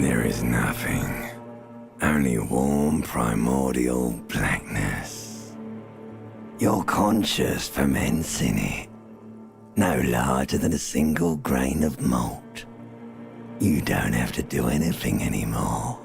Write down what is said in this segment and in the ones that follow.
There is nothing. Only warm primordial blackness. Your conscious ferments in it. No larger than a single grain of malt. You don't have to do anything anymore.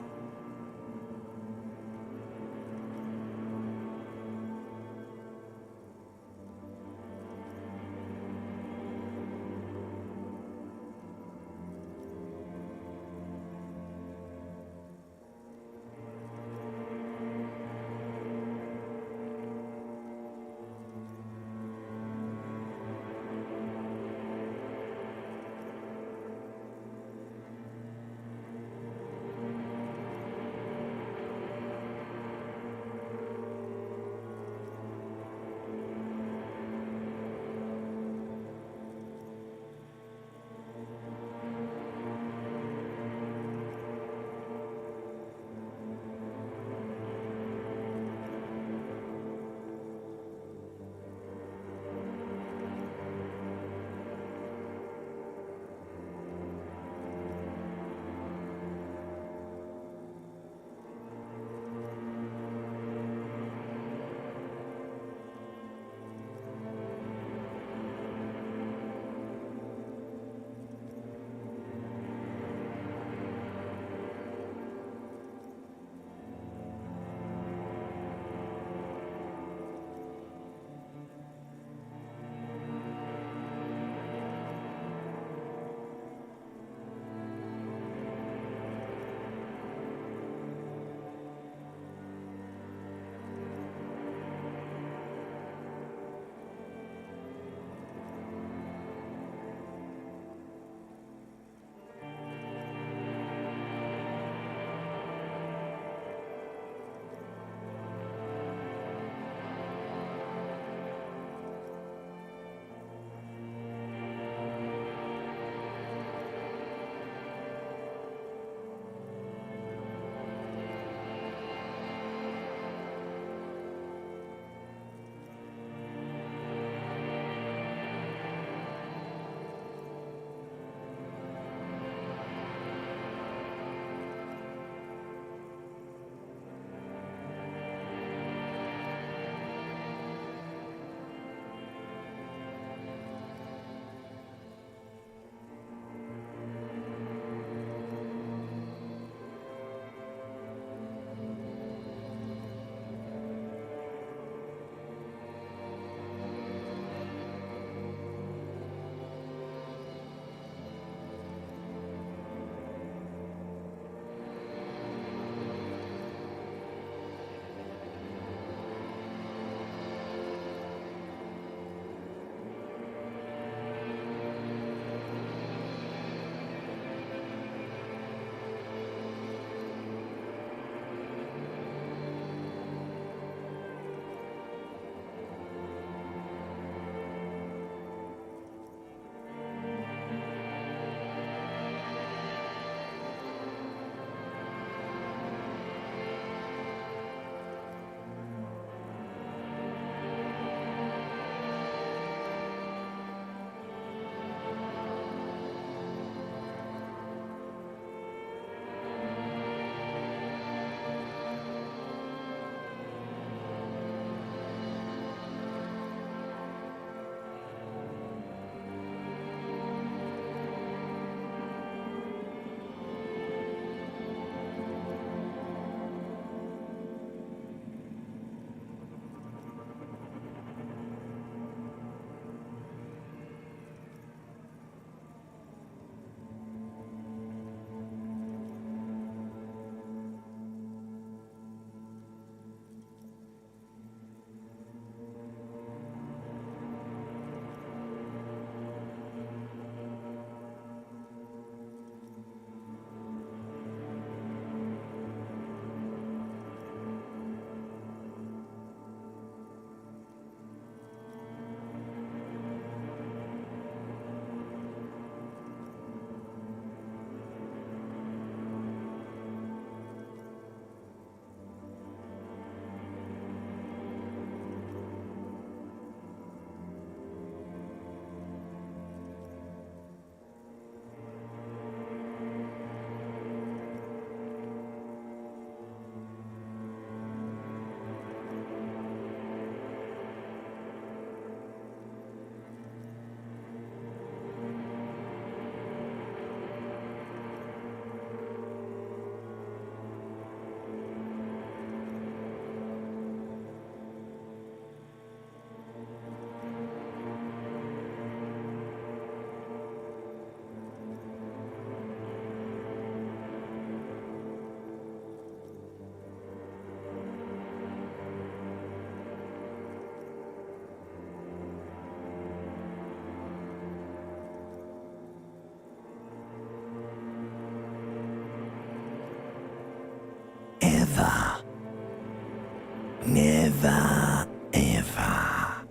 never, ever.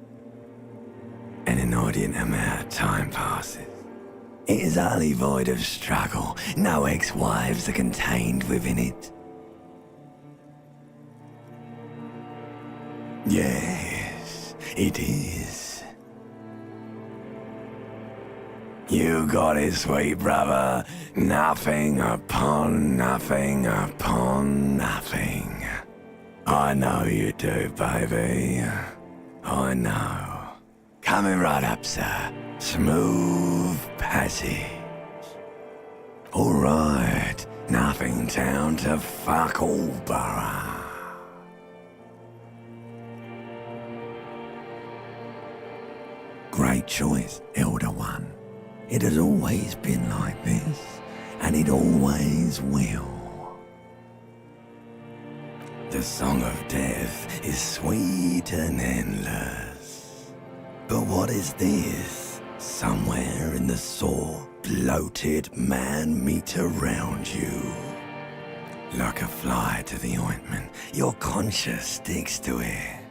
An inordinate amount of time passes. It is utterly void of struggle. No ex-wives are contained within it. Yes, it is. You got it, sweet brother. Nothing upon nothing upon nothing. I know you do, baby. I know. Coming right up, sir. Smooth passage. All right, nothing down to fuck all borough. Great choice, Elder One. It has always been like this, and it always will. The song of death is sweet and endless. But what is this? Somewhere in the sore, bloated man meat around you. Like a fly to the ointment, your conscience sticks to it.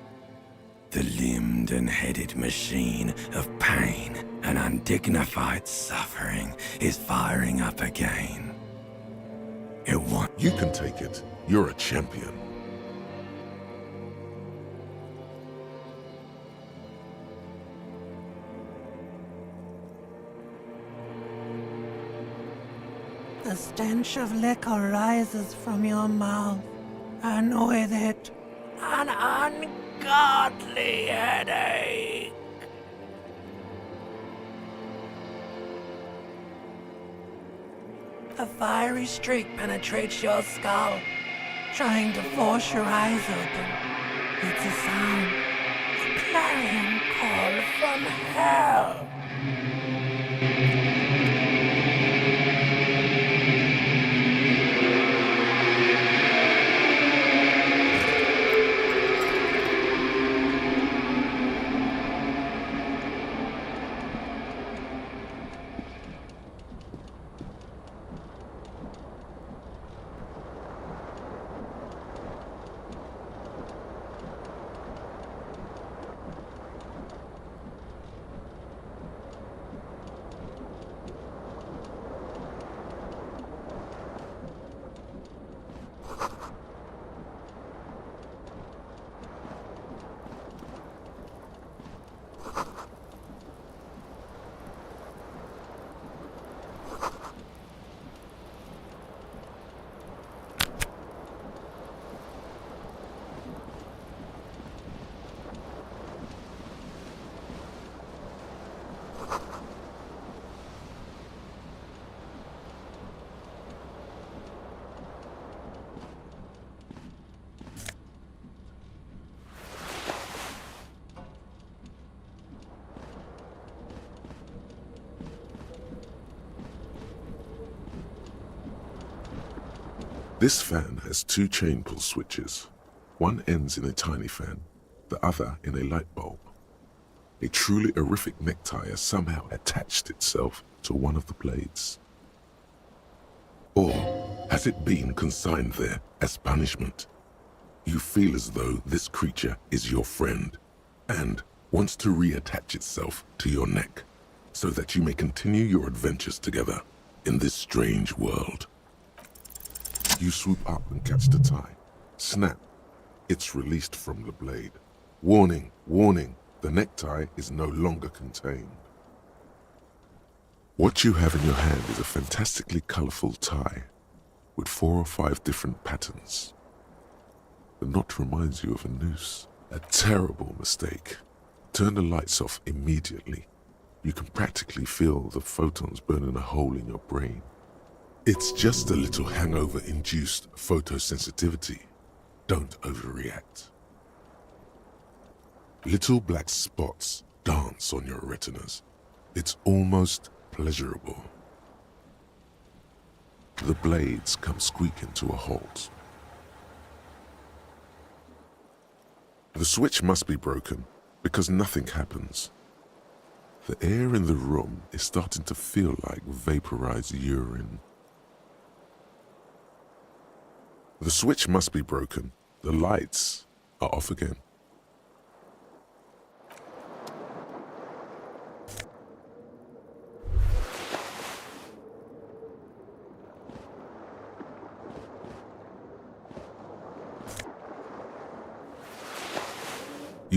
The limbed and headed machine of pain and undignified suffering is firing up again. It wants... You can take it. You're a champion. The stench of liquor rises from your mouth, and with it, an ungodly headache. A fiery streak penetrates your skull, trying to force your eyes open. It's a sound, a clarion call from hell. This fan has two chain pull switches. One ends in a tiny fan, the other in a light bulb. A truly horrific necktie has somehow attached itself to one of the blades. Or has it been consigned there as punishment? You feel as though this creature is your friend and wants to reattach itself to your neck so that you may continue your adventures together in this strange world. You swoop up and catch the tie. Snap. It's released from the blade. Warning, warning, the necktie is no longer contained. What you have in your hand is a fantastically colorful tie with 4 or 5 different patterns. The knot reminds you of a noose. A terrible mistake. Turn the lights off immediately. You can practically feel the photons burning a hole in your brain. It's just a little hangover-induced photosensitivity. Don't overreact. Little black spots dance on your retinas. It's almost pleasurable. The blades come squeaking to a halt. The switch must be broken because nothing happens. The air in the room is starting to feel like vaporized urine. The switch must be broken. The lights are off again.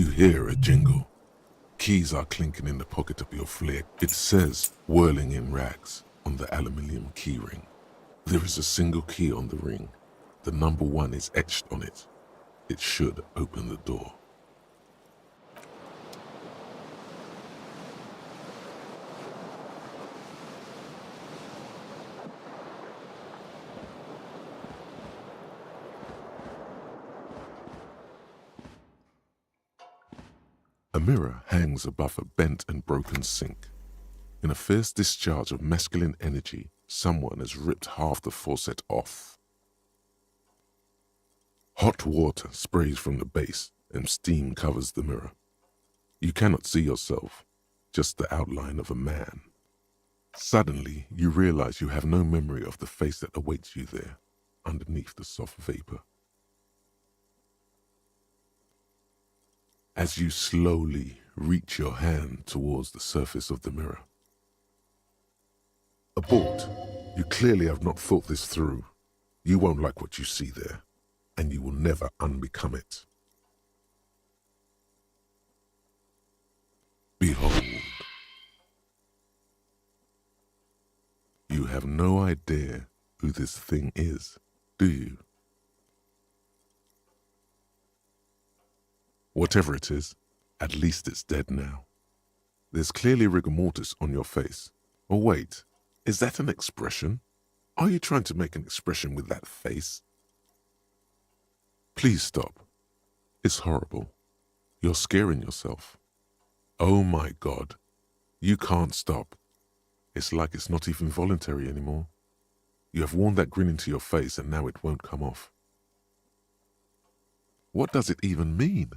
You hear a jingle. Keys are clinking in the pocket of your flair. It says, whirling in rags, on the aluminium key ring. There is a single key on the ring. The number 1 is etched on it. It should open the door. A mirror hangs above a bent and broken sink. In a fierce discharge of masculine energy, someone has ripped half the faucet off. Hot water sprays from the base and steam covers the mirror. You cannot see yourself, just the outline of a man. Suddenly, you realize you have no memory of the face that awaits you there, underneath the soft vapor. As you slowly reach your hand towards the surface of the mirror. Abort. You clearly have not thought this through. You won't like what you see there, and you will never unbecome it. Behold. You have no idea who this thing is, do you? Whatever it is, at least it's dead now. There's clearly rigor mortis on your face. Or wait, is that an expression? Are you trying to make an expression with that face? Please stop. It's horrible. You're scaring yourself. Oh my God. You can't stop. It's like it's not even voluntary anymore. You have worn that grin into your face and now it won't come off. What does it even mean?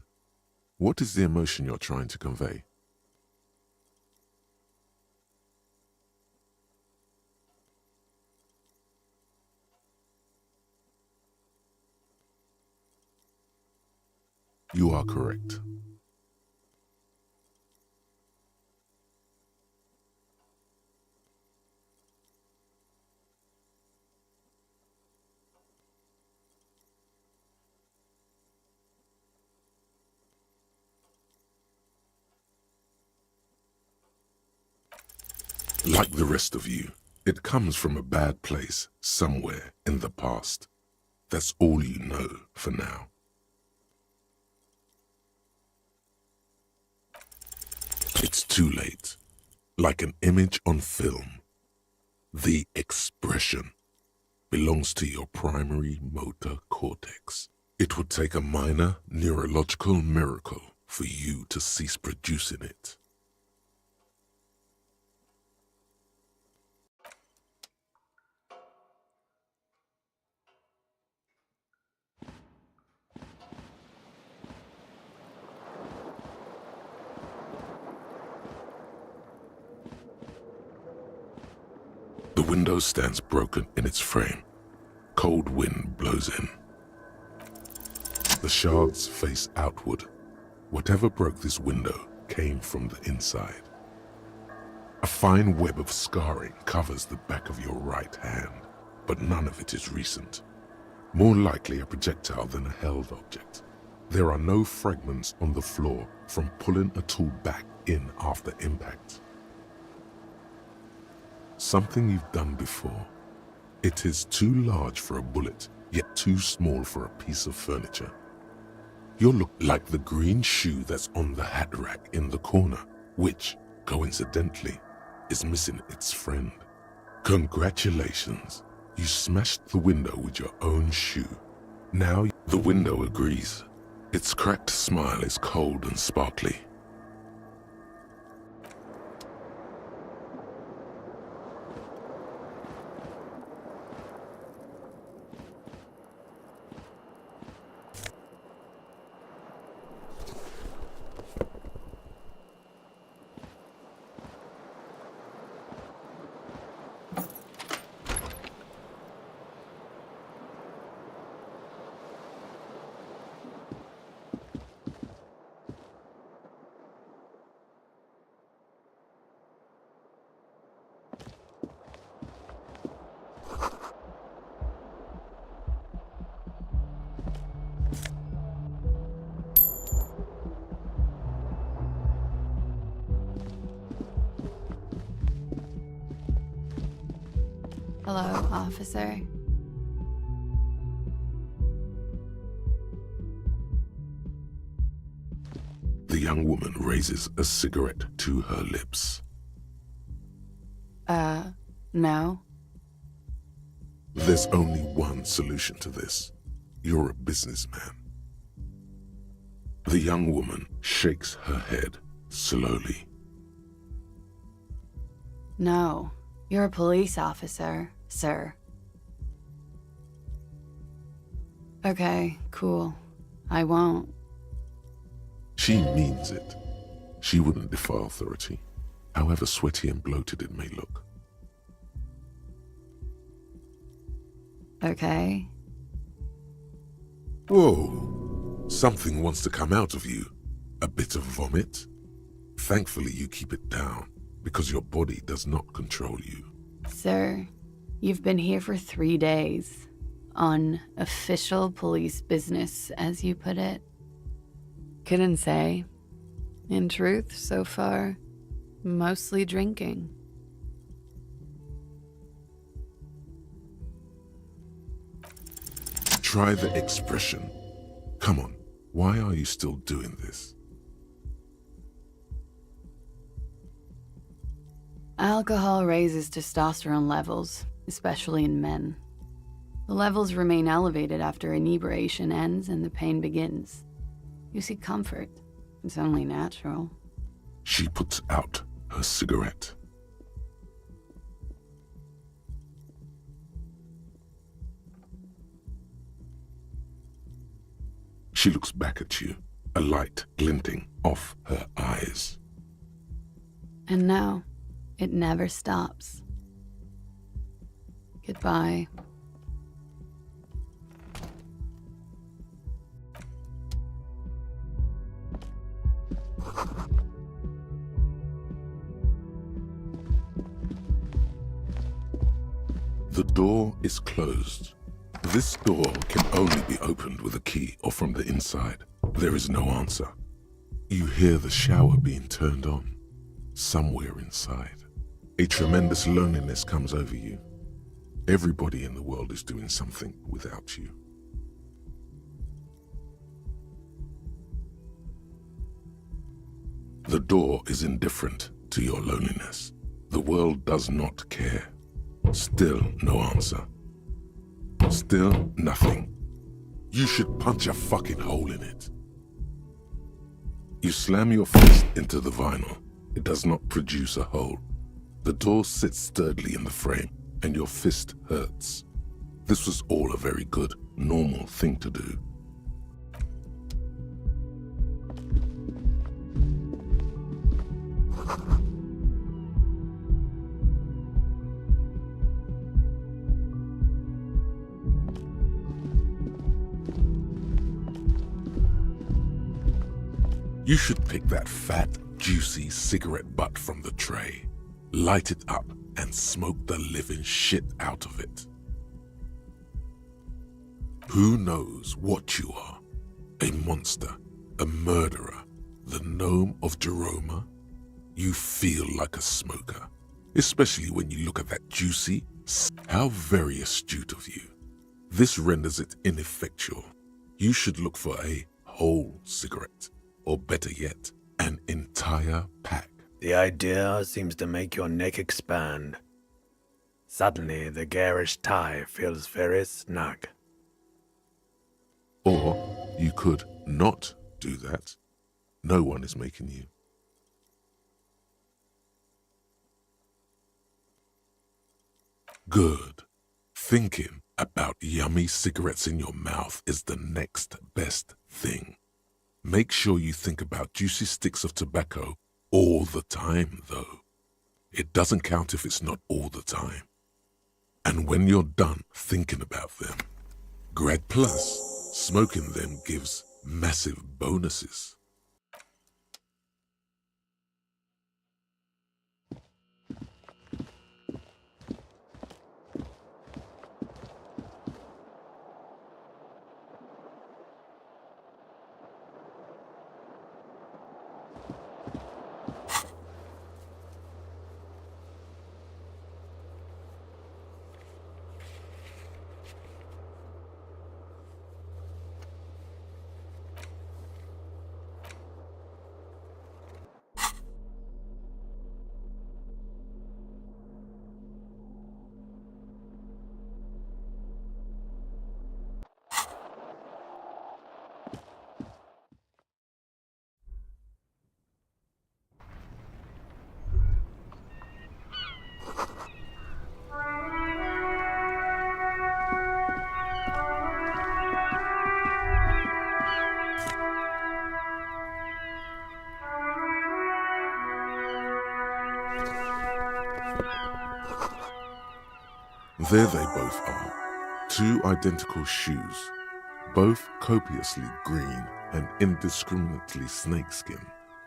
What is the emotion you're trying to convey? You are correct. Like the rest of you, it comes from a bad place somewhere in the past. That's all you know for now. It's too late. Like an image on film. The expression belongs to your primary motor cortex. It would take a minor neurological miracle for you to cease producing it. The window stands broken in its frame. Cold wind blows in. The shards face outward. Whatever broke this window came from the inside. A fine web of scarring covers the back of your right hand, but none of it is recent. More likely a projectile than a held object. There are no fragments on the floor from pulling a tool back in after impact. Something you've done before. It is too large for a bullet, yet too small for a piece of furniture. You look like the green shoe that's on the hat rack in the corner, which, coincidentally, is missing its friend. Congratulations, you smashed the window with your own shoe. Now the window agrees. Its cracked smile is cold and sparkly. officer. The young woman raises a cigarette to her lips. No. There's only one solution to this. You're a businessman. The young woman shakes her head slowly. No. You're a police officer, sir. Okay, cool. I won't. She means it. She wouldn't defy authority, however sweaty and bloated it may look. Okay. Whoa! Something wants to come out of you. A bit of vomit? Thankfully you keep it down, because your body does not control you. Sir, you've been here for 3 days. On official police business, as you put it. Couldn't say. In truth, so far, mostly drinking. Try the expression. Come on, why are you still doing this? Alcohol raises testosterone levels, especially in men. The levels remain elevated after inebriation ends and the pain begins. You seek comfort. It's only natural. She puts out her cigarette. She looks back at you, a light glinting off her eyes. And now, it never stops. Goodbye. The door is closed. This door can only be opened with a key or from the inside. There is no answer. You hear the shower being turned on, somewhere inside. A tremendous loneliness comes over you. Everybody in the world is doing something without you. The door is indifferent to your loneliness. The world does not care. Still no answer. Still nothing. You should punch a fucking hole in it. You slam your fist into the vinyl. It does not produce a hole. The door sits sturdily in the frame, and your fist hurts. This was all a very good, normal thing to do. You should pick that fat, juicy cigarette butt from the tray, light it up, and smoke the living shit out of it. Who knows what you are? A monster, a murderer, the gnome of Jeroma? You feel like a smoker, especially when you look at that juicy. How very astute of you. This renders it ineffectual. You should look for a whole cigarette. Or better yet, an entire pack. The idea seems to make your neck expand. Suddenly, the garish tie feels very snug. Or you could not do that. No one is making you. Good. Thinking about yummy cigarettes in your mouth is the next best thing. Make sure you think about juicy sticks of tobacco all the time, though. It doesn't count if it's not all the time. And when you're done thinking about them, Grad Plus, smoking them gives massive bonuses. There they both are. Two identical shoes, both copiously green and indiscriminately snakeskin.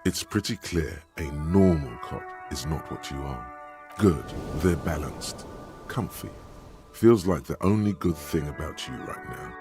It's pretty clear a normal cop is not what you are. Good, they're balanced, comfy. Feels like the only good thing about you right now.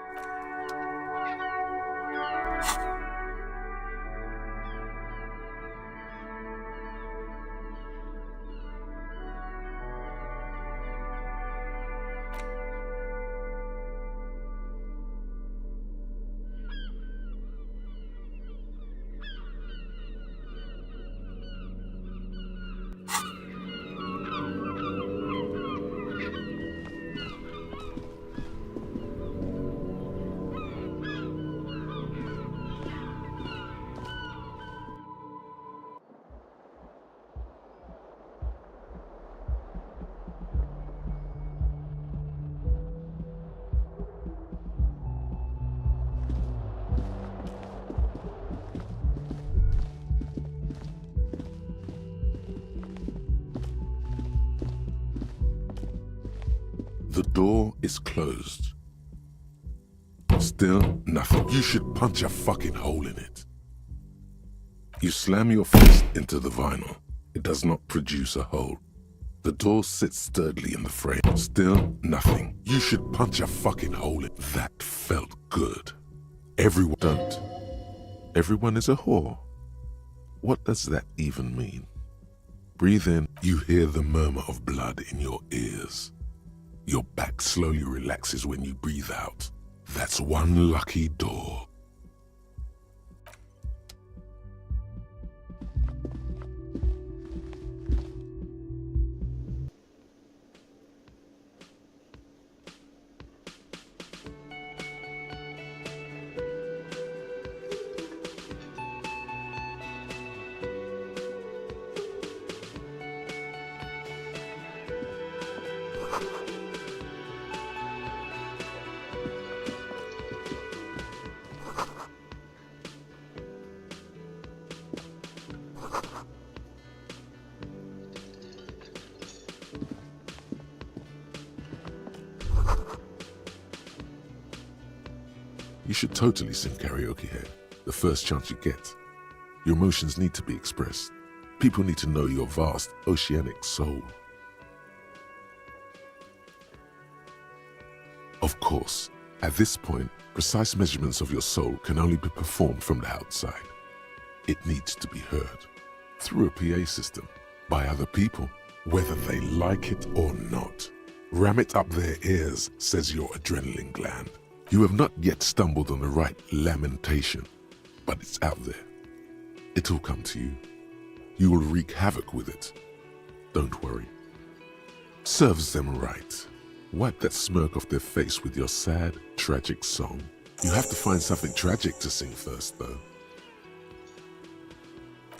The door is closed. Still nothing. You should punch a fucking hole in it. You slam your fist into the vinyl. It does not produce a hole. The door sits sturdily in the frame. Still nothing. You should punch a fucking hole in it. That felt good. Everyone don't. Everyone is a whore. What does that even mean? Breathe in. You hear the murmur of blood in your ears. Your back slowly relaxes when you breathe out. That's one lucky door. You should totally sing karaoke here, the first chance you get. Your emotions need to be expressed. People need to know your vast, oceanic soul. Of course, at this point, precise measurements of your soul can only be performed from the outside. It needs to be heard, through a PA system, by other people, whether they like it or not. Ram it up their ears, says your adrenaline gland. You have not yet stumbled on the right lamentation, but it's out there. It'll come to you. You will wreak havoc with it. Don't worry. Serves them right. Wipe that smirk off their face with your sad, tragic song. You have to find something tragic to sing first, though.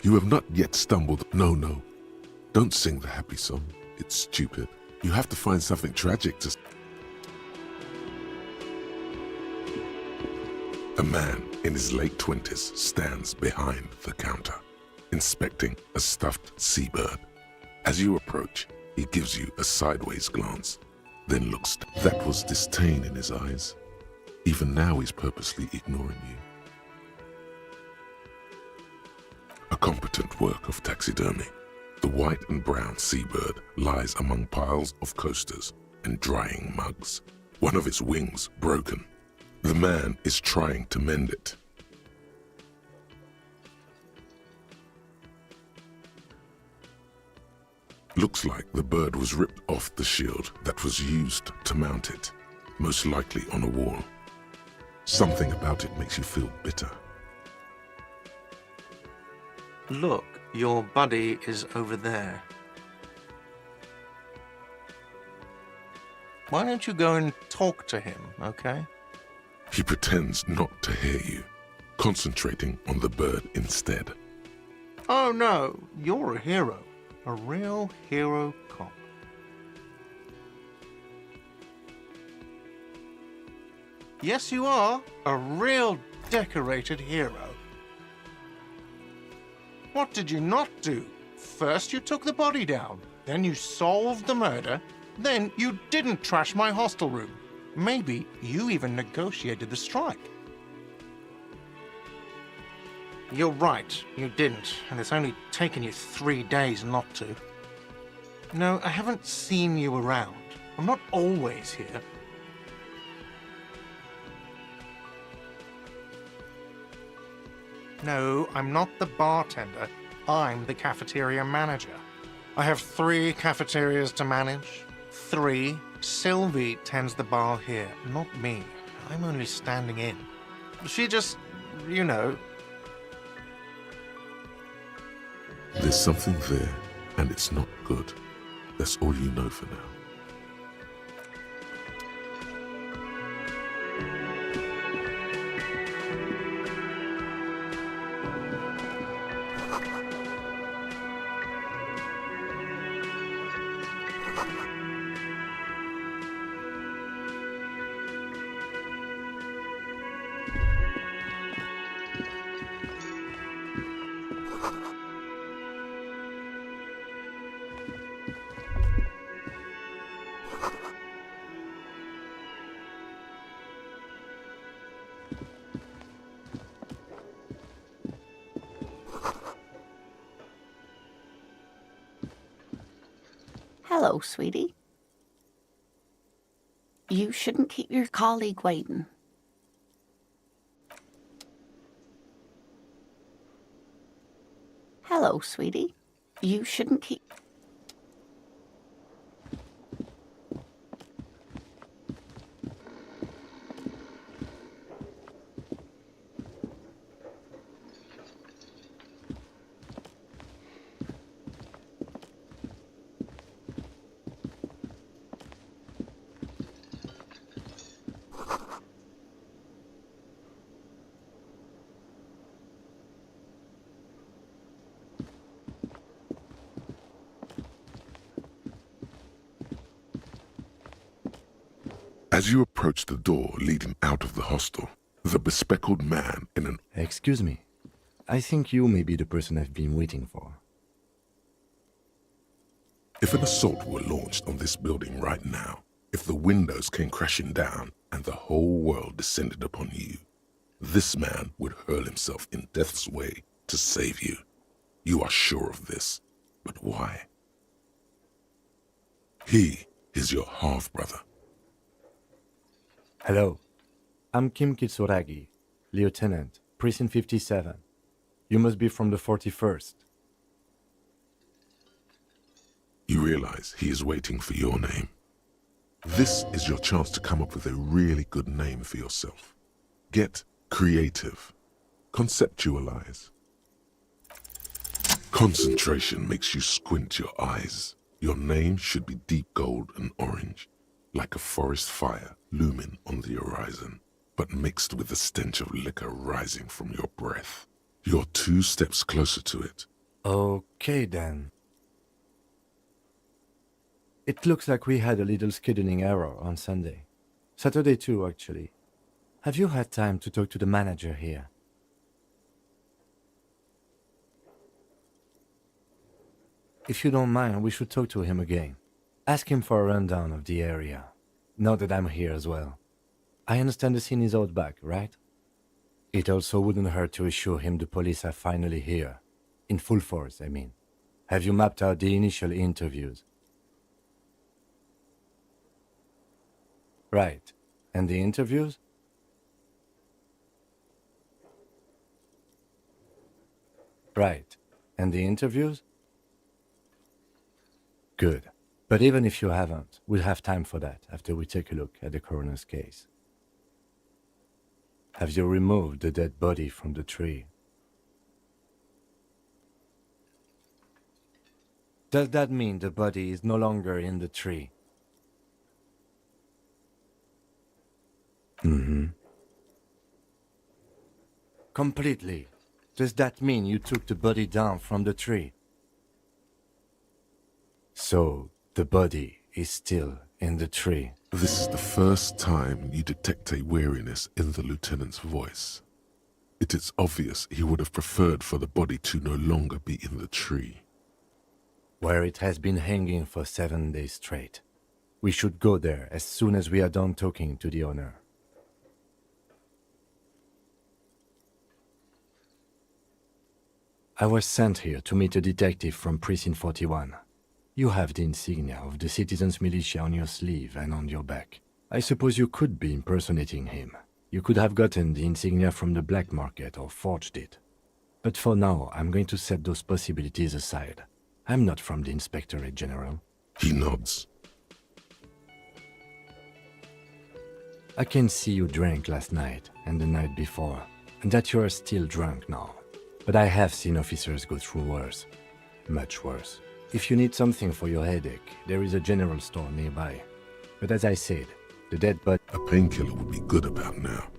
You have not yet stumbled. No. Don't sing the happy song. It's stupid. You have to find something tragic to... A man in his late 20s stands behind the counter, inspecting a stuffed seabird. As you approach, he gives you a sideways glance, then looks. That was disdain in his eyes. Even now he's purposely ignoring you. A competent work of taxidermy. The white and brown seabird lies among piles of coasters and drying mugs, one of its wings broken. The man is trying to mend it. Looks like the bird was ripped off the shield that was used to mount it, most likely on a wall. Something about it makes you feel bitter. Look, your buddy is over there. Why don't you go and talk to him, okay? He pretends not to hear you, concentrating on the bird instead. Oh no, you're a hero. A real hero cop. Yes, you are. A real decorated hero. What did you not do? First you took the body down, then you solved the murder, Then you didn't trash my hostel room. Maybe you even negotiated the strike. You're right, you didn't, and it's only taken you 3 days not to. No, I haven't seen you around. I'm not always here. No, I'm not the bartender. I'm the cafeteria manager. I have 3 cafeterias to manage. 3. Sylvie tends the bar here, not me. I'm only standing in. She just, you know... There's something there, and it's not good. That's all you know for now. Hello, sweetie. You shouldn't keep your colleague waiting. Hello, sweetie. You shouldn't keep... As you approach the door leading out of the hostel, the bespectacled man in an... Excuse me. I think you may be the person I've been waiting for. If an assault were launched on this building right now, if the windows came crashing down and the whole world descended upon you, this man would hurl himself in death's way to save you. You are sure of this, but why? He is your half-brother. Hello. I'm Kim Kitsuragi, Lieutenant, Precinct 57. You must be from the 41st. You realize he is waiting for your name. This is your chance to come up with a really good name for yourself. Get creative. Conceptualize. Concentration makes you squint your eyes. Your name should be deep gold and orange, like a forest fire looming on the horizon, but mixed with the stench of liquor rising from your breath. You're 2 steps closer to it. Okay then. It looks like we had a little scheduling error on Sunday. Saturday too, actually. Have you had time to talk to the manager here? If you don't mind, we should talk to him again. Ask him for a rundown of the area. Now that I'm here as well. I understand the scene is out back, right? It also wouldn't hurt to assure him the police are finally here. In full force, I mean. Have you mapped out the initial interviews? Right. And the interviews? Right. And the interviews? Good. But even if you haven't, we'll have time for that after we take a look at the coroner's case. Have you removed the dead body from the tree? Does that mean the body is no longer in the tree? Mm-hmm. Completely. Does that mean you took the body down from the tree? So, the body is still in the tree. This is the first time you detect a weariness in the lieutenant's voice. It is obvious he would have preferred for the body to no longer be in the tree. Where it has been hanging for 7 days straight. We should go there as soon as we are done talking to the owner. I was sent here to meet a detective from Precinct 41. You have the insignia of the citizens' militia on your sleeve and on your back. I suppose you could be impersonating him. You could have gotten the insignia from the black market or forged it. But for now, I'm going to set those possibilities aside. I'm not from the Inspectorate General. He nods. I can see you drank last night and the night before, and that you are still drunk now. But I have seen officers go through worse. Much worse. If you need something for your headache, there is a general store nearby. But as I said, the dead body... A painkiller would be good about now.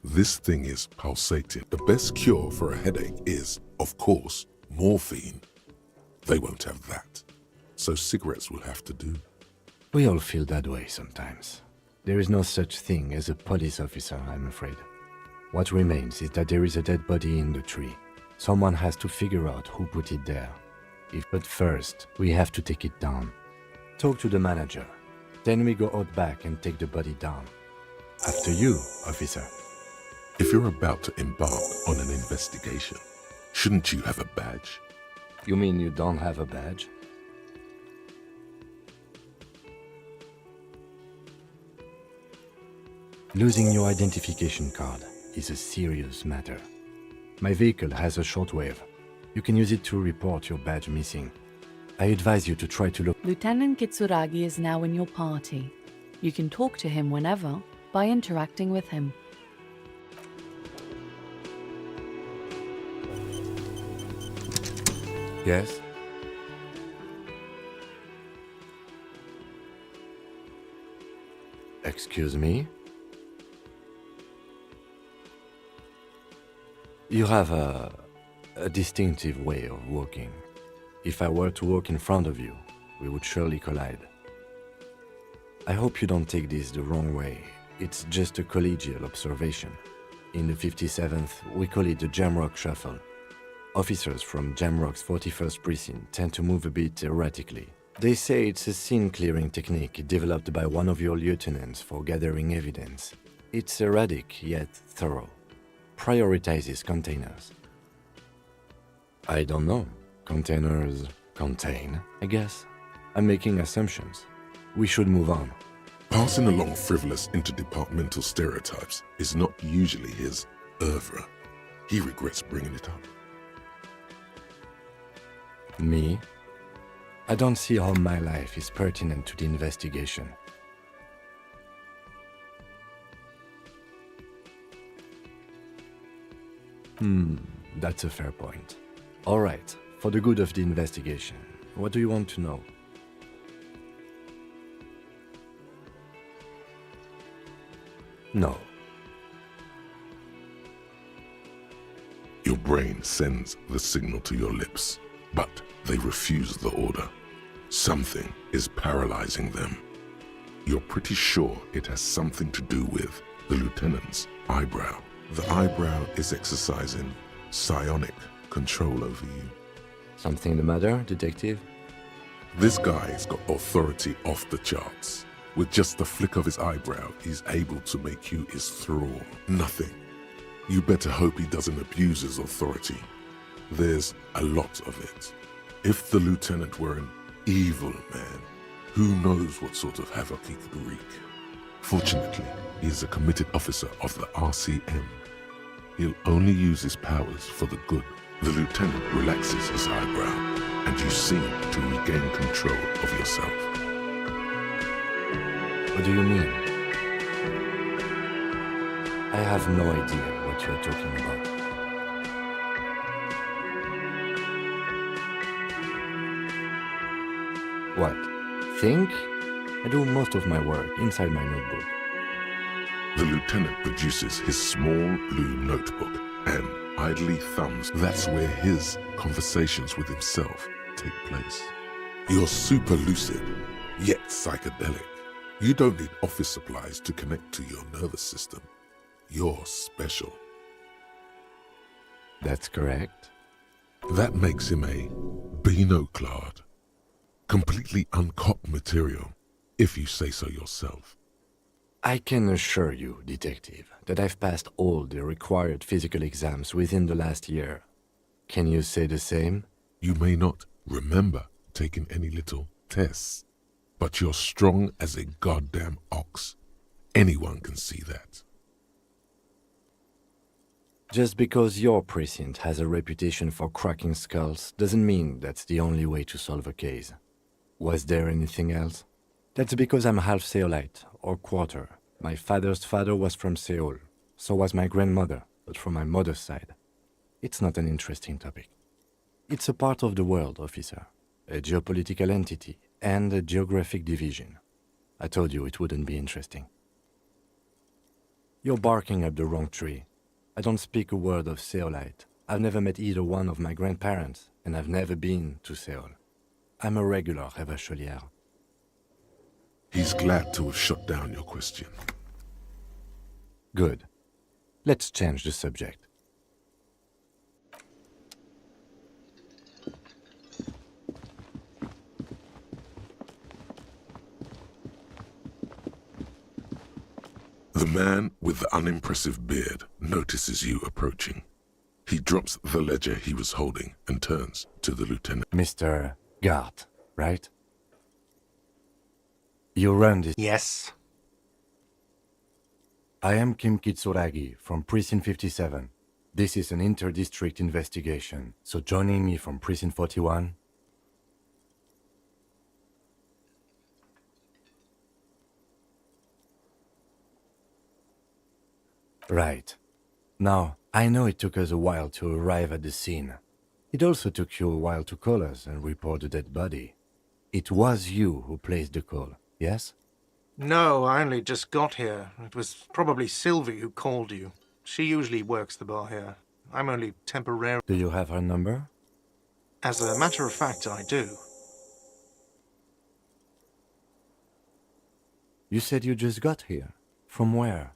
This thing is pulsating. The best cure for a headache is, of course, morphine. They won't have that. So cigarettes will have to do. We all feel that way sometimes. There is no such thing as a police officer, I'm afraid. What remains is that there is a dead body in the tree. Someone has to figure out who put it there. But first, we have to take it down. Talk to the manager. Then we go out back and take the body down. After you, officer. If you're about to embark on an investigation, shouldn't you have a badge? You mean you don't have a badge? Losing your identification card is a serious matter. My vehicle has a shortwave. You can use it to report your badge missing. I advise you to try to look... Lieutenant Kitsuragi is now in your party. You can talk to him whenever by interacting with him. Yes? Excuse me? You have a distinctive way of walking. If I were to walk in front of you, we would surely collide. I hope you don't take this the wrong way. It's just a collegial observation. In the 57th, we call it the Jamrock Shuffle. Officers from Jamrock's 41st Precinct tend to move a bit erratically. They say it's a scene-clearing technique developed by one of your lieutenants for gathering evidence. It's erratic, yet thorough. Prioritizes containers. I don't know. Containers contain, I guess. I'm making assumptions. We should move on. Passing along frivolous interdepartmental stereotypes is not usually his oeuvre. He regrets bringing it up. Me? I don't see how my life is pertinent to the investigation. That's a fair point. All right, for the good of the investigation, what do you want to know? No. Your brain sends the signal to your lips, but they refuse the order. Something is paralyzing them. You're pretty sure it has something to do with the lieutenant's eyebrow. The eyebrow is exercising psionic control over you. Something the matter, detective? This guy's got authority off the charts. With just the flick of his eyebrow, he's able to make you his thrall. Nothing. You better hope he doesn't abuse his authority. There's a lot of it. If the lieutenant were an evil man, who knows what sort of havoc he could wreak. Fortunately, he is a committed officer of the RCM. He'll only use his powers for the good. The lieutenant relaxes his eyebrow, and you seem to regain control of yourself. What do you mean? I have no idea what you're talking about. What? Think? I do most of my work inside my notebook. The lieutenant produces his small blue notebook and idly thumbs. That's where his conversations with himself take place. You're super lucid, yet psychedelic. You don't need office supplies to connect to your nervous system. You're special. That's correct. That makes him a Beano-clad, completely uncopped material. if you say so yourself. I can assure you, Detective, that I've passed all the required physical exams within the last year. Can you say the same? You may not remember taking any little tests, but you're strong as a goddamn ox. Anyone can see that. Just because your precinct has a reputation for cracking skulls doesn't mean that's the only way to solve a case. Was there anything else? That's because I'm half Seolite, or quarter. My father's father was from Seoul. So was my grandmother, but from my mother's side. It's not an interesting topic. It's a part of the world, officer. A geopolitical entity and a geographic division. I told you it wouldn't be interesting. You're barking up the wrong tree. I don't speak a word of Seolite. I've never met either one of my grandparents, and I've never been to Seoul. I'm a regular Revacholière. He's glad to have shut down your question. Good. Let's change the subject. The man with the unimpressive beard notices you approaching. He drops the ledger he was holding and turns to the lieutenant. Mr. Gart, right? You run this. Yes. I am Kim Kitsuragi from Precinct 57. This is an inter-district investigation, so joining me from Precinct 41... Right. Now, I know it took us a while to arrive at the scene. It also took you a while to call us and report the dead body. It was you who placed the call, yes? No, I only just got here. It was probably Sylvie who called you. She usually works the bar here. I'm only temporary. Do you have her number? As a matter of fact, I do. You said you just got here. From where?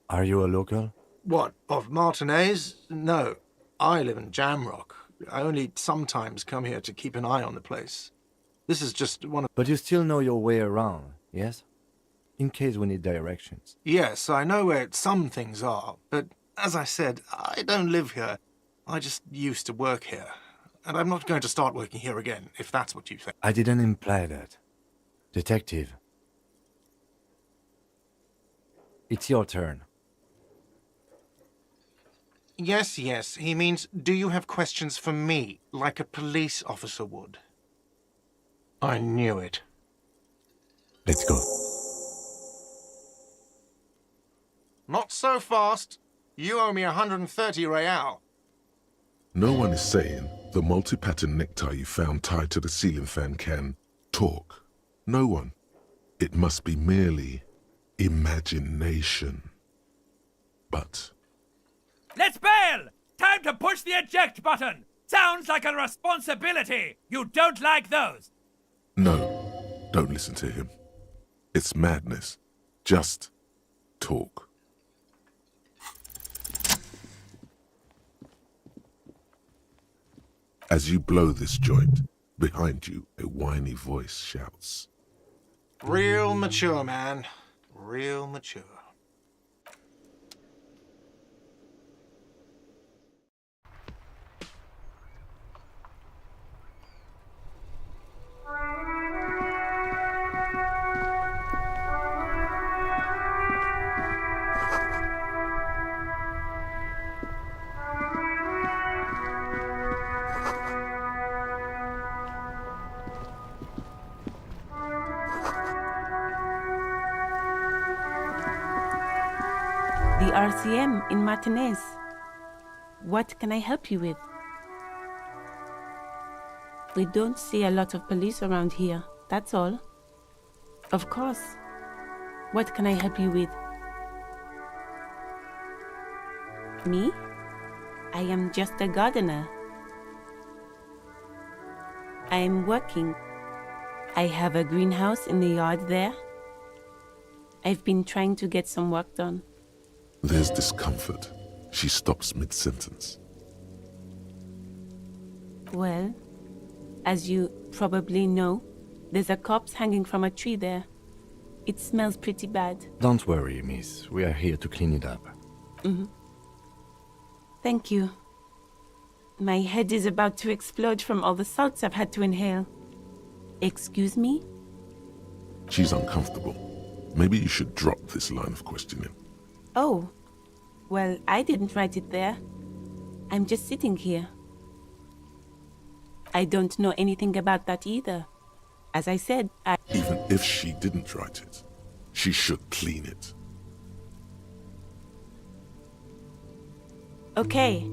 Are you a local? What, of Martinez? No. I live in Jamrock. I only sometimes come here to keep an eye on the place. This is just one of... But you still know your way around, yes? In case we need directions. Yes, I know where some things are, but as I said, I don't live here. I just used to work here. And I'm not going to start working here again, if that's what you think. I didn't imply that. Detective. It's your turn. Yes, yes. He means, do you have questions for me, like a police officer would? I knew it. Let's go. Not so fast. You owe me 130 real. No one is saying the multi-pattern necktie you found tied to the ceiling fan can talk. No one. It must be merely imagination. But... Let's bail! Time to push the eject button! Sounds like a responsibility! You don't like those! no, don't listen to him. It's madness. Just talk. As you blow this joint, behind you, a whiny voice shouts. Real mature, man. Real mature. The RCM in Martinez. What can I help you with? We don't see a lot of police around here, that's all. Of course. What can I help you with? Me? I am just a gardener. I am working. I have a greenhouse in the yard there. I've been trying to get some work done. There's discomfort. She stops mid-sentence. Well, as you probably know, there's a corpse hanging from a tree there. It smells pretty bad. Don't worry, miss. We are here to clean it up. Thank you. My head is about to explode from all the salts I've had to inhale. Excuse me? She's uncomfortable. Maybe you should drop this line of questioning. Oh. Well, I didn't write it there. I'm just sitting here. I don't know anything about that either. As I said, Even if she didn't write it, she should clean it. Okay.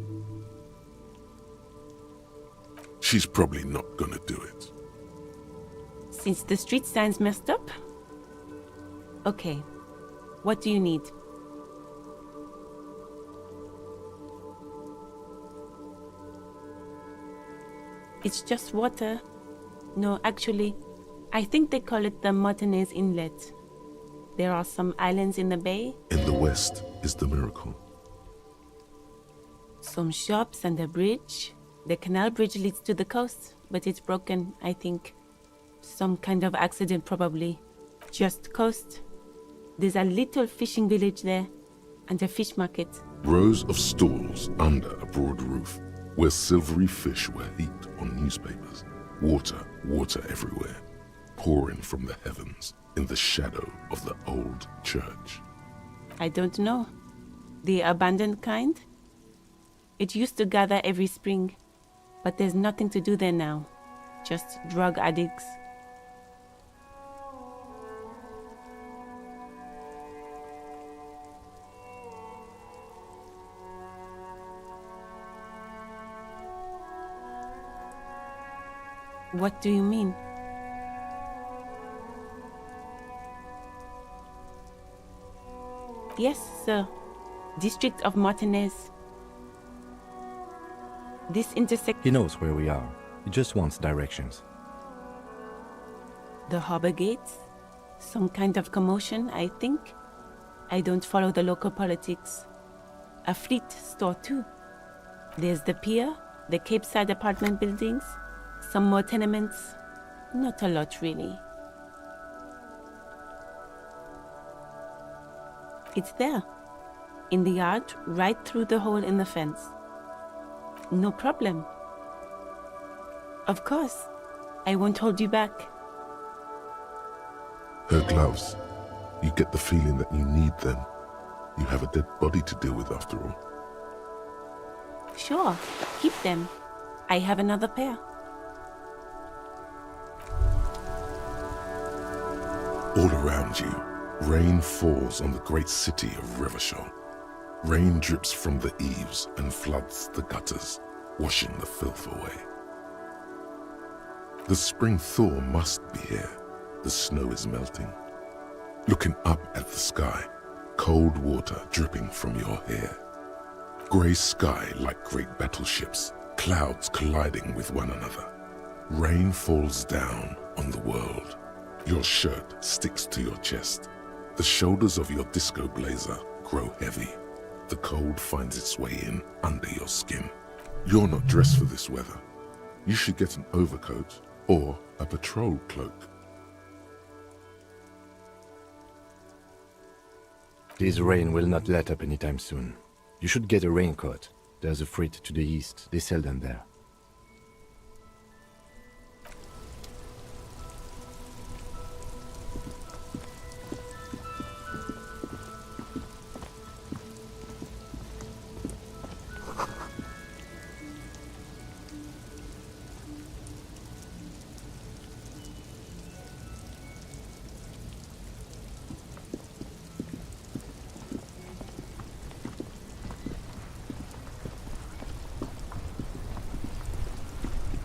She's probably not gonna do it. Since the street sign's messed up? Okay. What do you need? It's just water. No, actually, I think they call it the Martinez Inlet. There are some islands in the bay. In the west is the miracle. Some shops and a bridge. The canal bridge leads to the coast, but it's broken, I think. Some kind of accident, probably. Just coast. There's a little fishing village there, and a fish market. Rows of stalls under a broad roof, where silvery fish were heaped on newspapers. Water, water everywhere, pouring from the heavens in the shadow of the old church. I don't know. The abandoned kind? It used to gather every spring, but there's nothing to do there now. Just drug addicts. What do you mean? Yes, sir. District of Martinez. This intersect... He knows where we are. He just wants directions. The harbor gates? Some kind of commotion, I think. I don't follow the local politics. A fleet store, too. There's the pier, the Cape Side apartment buildings, some more tenements. Not a lot, really. It's there. In the yard, right through the hole in the fence. No problem. Of course. I won't hold you back. Her gloves. You get the feeling that you need them. You have a dead body to deal with after all. Sure, keep them. I have another pair. All around you, rain falls on the great city of Revachol. Rain drips from the eaves and floods the gutters, washing the filth away. The spring thaw must be here. The snow is melting. Looking up at the sky, cold water dripping from your hair. Grey sky like great battleships, clouds colliding with one another. Rain falls down on the world. Your shirt sticks to your chest. The shoulders of your disco blazer grow heavy. The cold finds its way in under your skin. You're not dressed for this weather. You should get an overcoat or a patrol cloak. This rain will not let up anytime soon. You should get a raincoat. There's a freight to the east. They sell them there.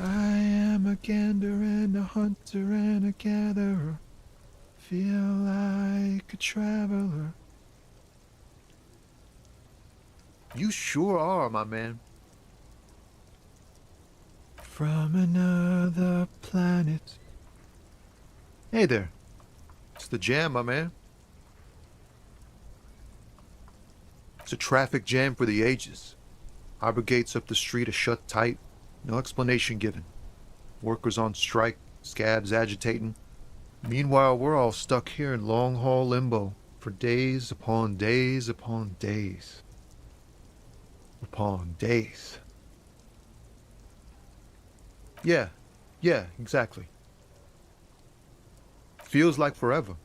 I am a gander and a hunter and a gatherer. Feel like a traveler. You sure are, my man. From another planet. Hey there. It's the jam, my man. It's a traffic jam for the ages. Harbor gates up the street are shut tight. No explanation given. Workers on strike, scabs agitating. Meanwhile, we're all stuck here in long-haul limbo for days upon days upon days. Upon days. Yeah, exactly. Feels like forever.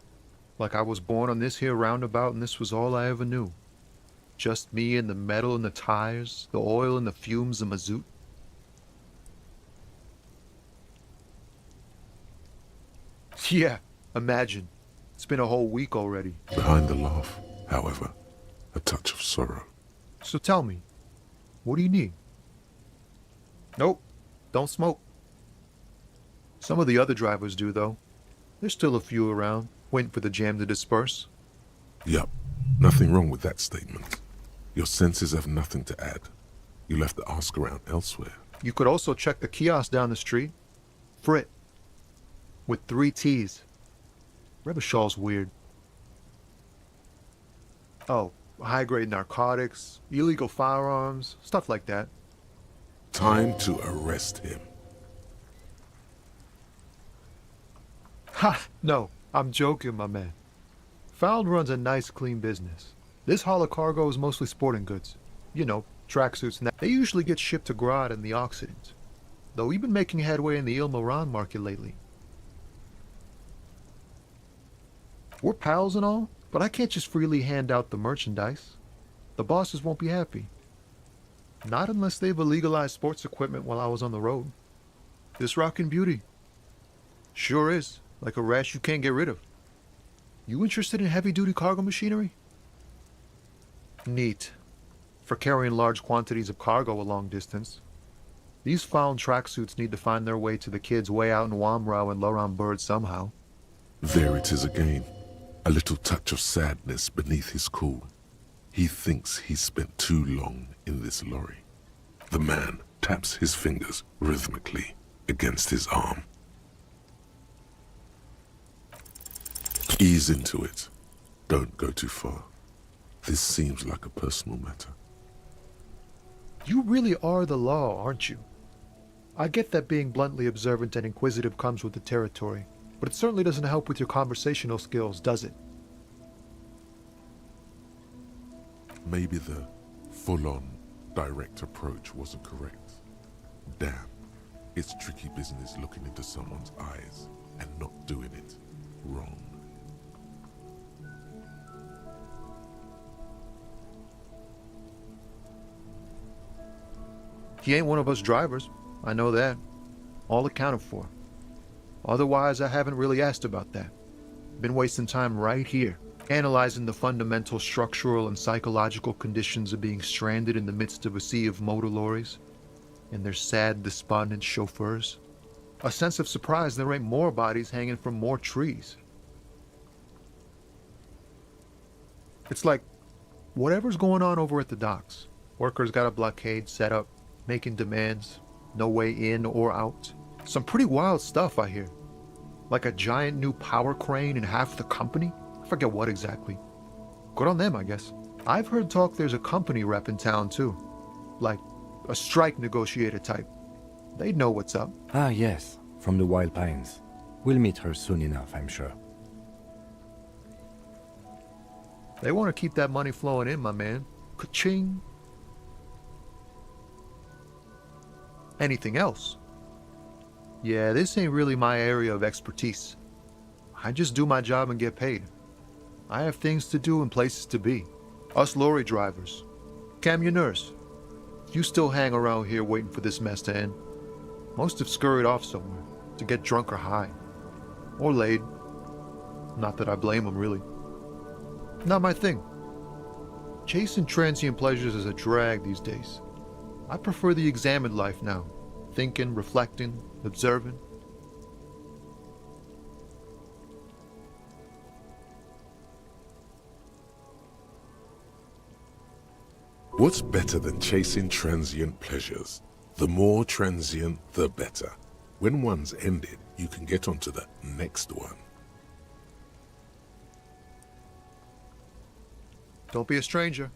Like I was born on this here roundabout and this was all I ever knew. Just me and the metal and the tires, the oil and the fumes of mazout. Yeah, imagine. It's been a whole week already. Behind the laugh, however, a touch of sorrow. So tell me, what do you need? Nope, don't smoke. Some of the other drivers do, though. There's still a few around, waiting for the jam to disperse. Yup, nothing wrong with that statement. Your senses have nothing to add. You'll have to ask around elsewhere. You could also check the kiosk down the street. Frit. With 3 T's. Rebishaw's weird. Oh, high-grade narcotics, illegal firearms, stuff like that. Time to arrest him. Ha! No, I'm joking, my man. Found runs a nice, clean business. This haul of cargo is mostly sporting goods. You know, tracksuits and that. They usually get shipped to Grad and the Occident. Though we've been making headway in the Il Moran market lately. We're pals and all, but I can't just freely hand out the merchandise. The bosses won't be happy. Not unless they've illegalized sports equipment while I was on the road. This rockin' beauty. Sure is, like a rash you can't get rid of. You interested in heavy-duty cargo machinery? Neat. For carrying large quantities of cargo a long distance. These found tracksuits need to find their way to the kids way out in Wamrau and Laurent Bird somehow. There it is again. A little touch of sadness beneath his cool. He thinks he's spent too long in this lorry. The man taps his fingers rhythmically against his arm. Ease into it. Don't go too far. This seems like a personal matter. You really are the law, aren't you? I get that being bluntly observant and inquisitive comes with the territory, but it certainly doesn't help with your conversational skills, does it? Maybe the full-on, direct approach wasn't correct. Damn, it's tricky business looking into someone's eyes and not doing it wrong. He ain't one of us drivers. I know that. All accounted for. Otherwise, I haven't really asked about that. Been wasting time right here, analyzing the fundamental structural and psychological conditions of being stranded in the midst of a sea of motor lorries and their sad, despondent chauffeurs. A sense of surprise there ain't more bodies hanging from more trees. It's like, whatever's going on over at the docks. Workers got a blockade set up, making demands, no way in or out. Some pretty wild stuff, I hear. Like a giant new power crane in half the company? I forget what exactly. Good on them, I guess. I've heard talk there's a company rep in town, too. Like, a strike negotiator type. They'd know what's up. Ah, yes, from the Wild Pines. We'll meet her soon enough, I'm sure. They want to keep that money flowing in, my man. Ka-ching. Anything else? Yeah, this ain't really my area of expertise. I just do my job and get paid. I have things to do and places to be. Us lorry drivers. Camionneurs. You still hang around here waiting for this mess to end. Most have scurried off somewhere to get drunk or high. Or laid. Not that I blame them, really. Not my thing. Chasing transient pleasures is a drag these days. I prefer the examined life now. Thinking, reflecting, observing. What's better than chasing transient pleasures? The more transient, the better. When one's ended, you can get onto the next one. Don't be a stranger.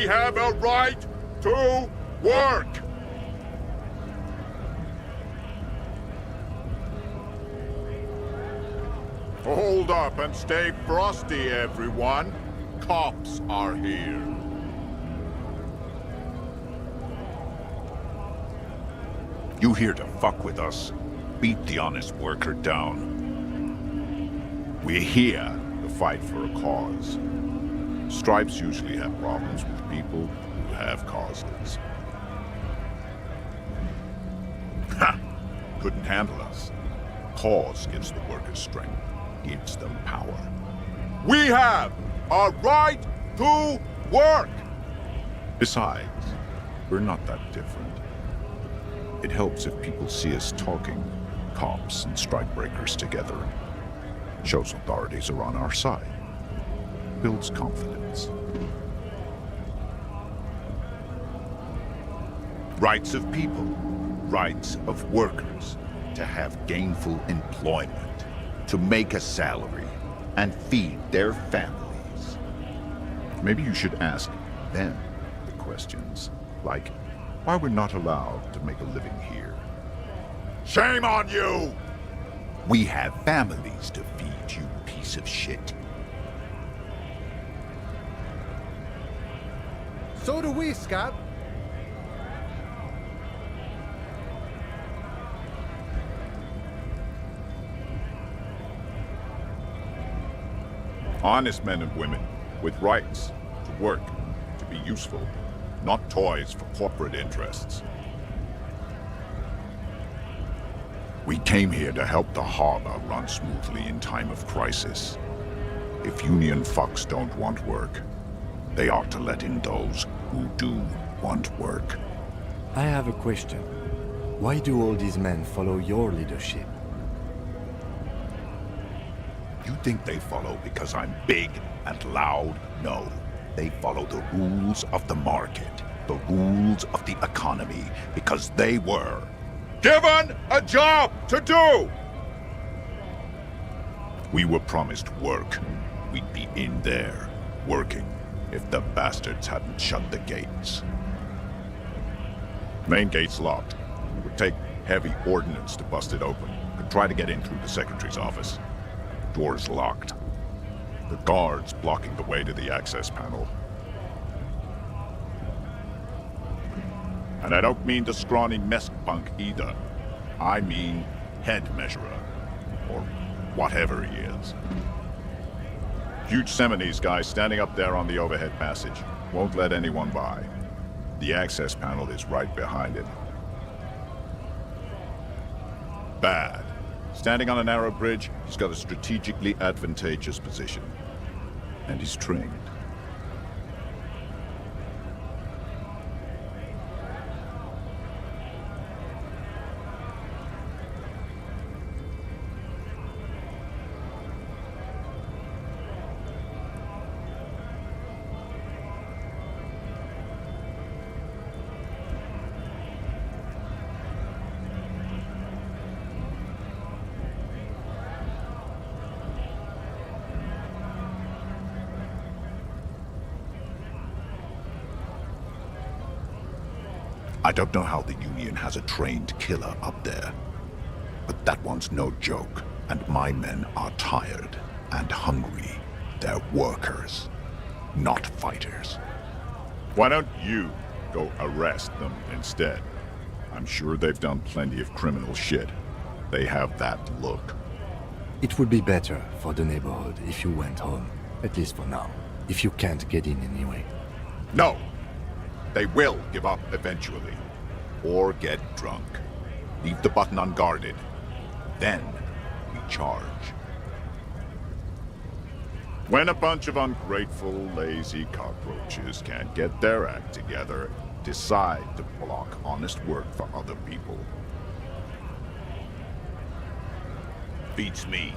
have a right to work! Hold up and stay frosty, everyone. Cops are here. You here to fuck with us? Beat the honest worker down. We're here to fight for a cause. Stripes usually have problems with people who have causes. Ha! Couldn't handle us. Cause gives the workers strength, gives them power. We have a right to work! Besides, we're not that different. It helps if people see us talking, cops and strikebreakers together. Shows authorities are on our side. Builds confidence. Rights of people, rights of workers, to have gainful employment, to make a salary, and feed their families. Maybe you should ask them the questions, like why we're not allowed to make a living here. Shame on you! We have families to feed, you piece of shit. So do we, Scott. Honest men and women with rights to work, to be useful, not toys for corporate interests. We came here to help the harbor run smoothly in time of crisis. If union fucks don't want work, they ought to let in those who do want work. I have a question. Why do all these men follow your leadership? You think they follow because I'm big and loud? No. They follow the rules of the market, the rules of the economy, because they were given a job to do! We were promised work. We'd be in there, working, if the bastards hadn't shut the gates. Main gate's locked. It would take heavy ordnance to bust it open. Could try to get in through the secretary's office. Door's locked. The guards blocking the way to the access panel. And I don't mean the scrawny mess bunk either. I mean head measurer. Or whatever he is. Huge Seminese guy standing up there on the overhead passage. Won't let anyone by. The access panel is right behind it. Bad. Standing on a narrow bridge, he's got a strategically advantageous position. And he's trained. I don't know how the Union has a trained killer up there, but that one's no joke, and my men are tired and hungry. They're workers, not fighters. Why don't you go arrest them instead? I'm sure they've done plenty of criminal shit. They have that look. It would be better for the neighborhood if you went home, at least for now, if you can't get in anyway. No! They will give up eventually. Or get drunk. Leave the button unguarded. Then we charge. When a bunch of ungrateful, lazy cockroaches can't get their act together, decide to block honest work for other people. Beats me.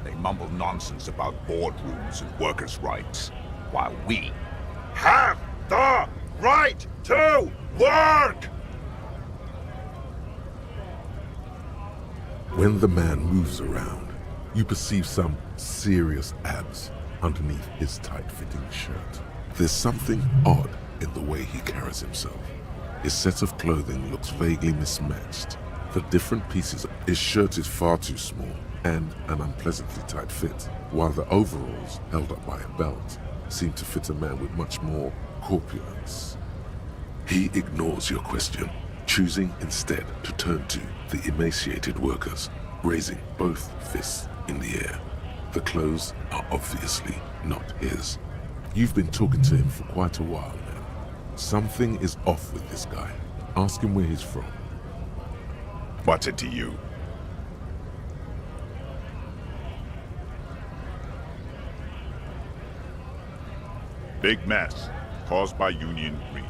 They mumble nonsense about boardrooms and workers' rights, while we have the right to work! When the man moves around, you perceive some serious abs underneath his tight-fitting shirt. There's something odd in the way he carries himself. His set of clothing looks vaguely mismatched. The different pieces, his shirt is far too small and an unpleasantly tight fit, while the overalls, held up by a belt, seem to fit a man with much more corpulence. He ignores your question, choosing instead to turn to the emaciated workers, raising both fists in the air. The clothes are obviously not his. You've been talking to him for quite a while now. Something is off with this guy. Ask him where he's from. What's it to you? Big mess, caused by union greed.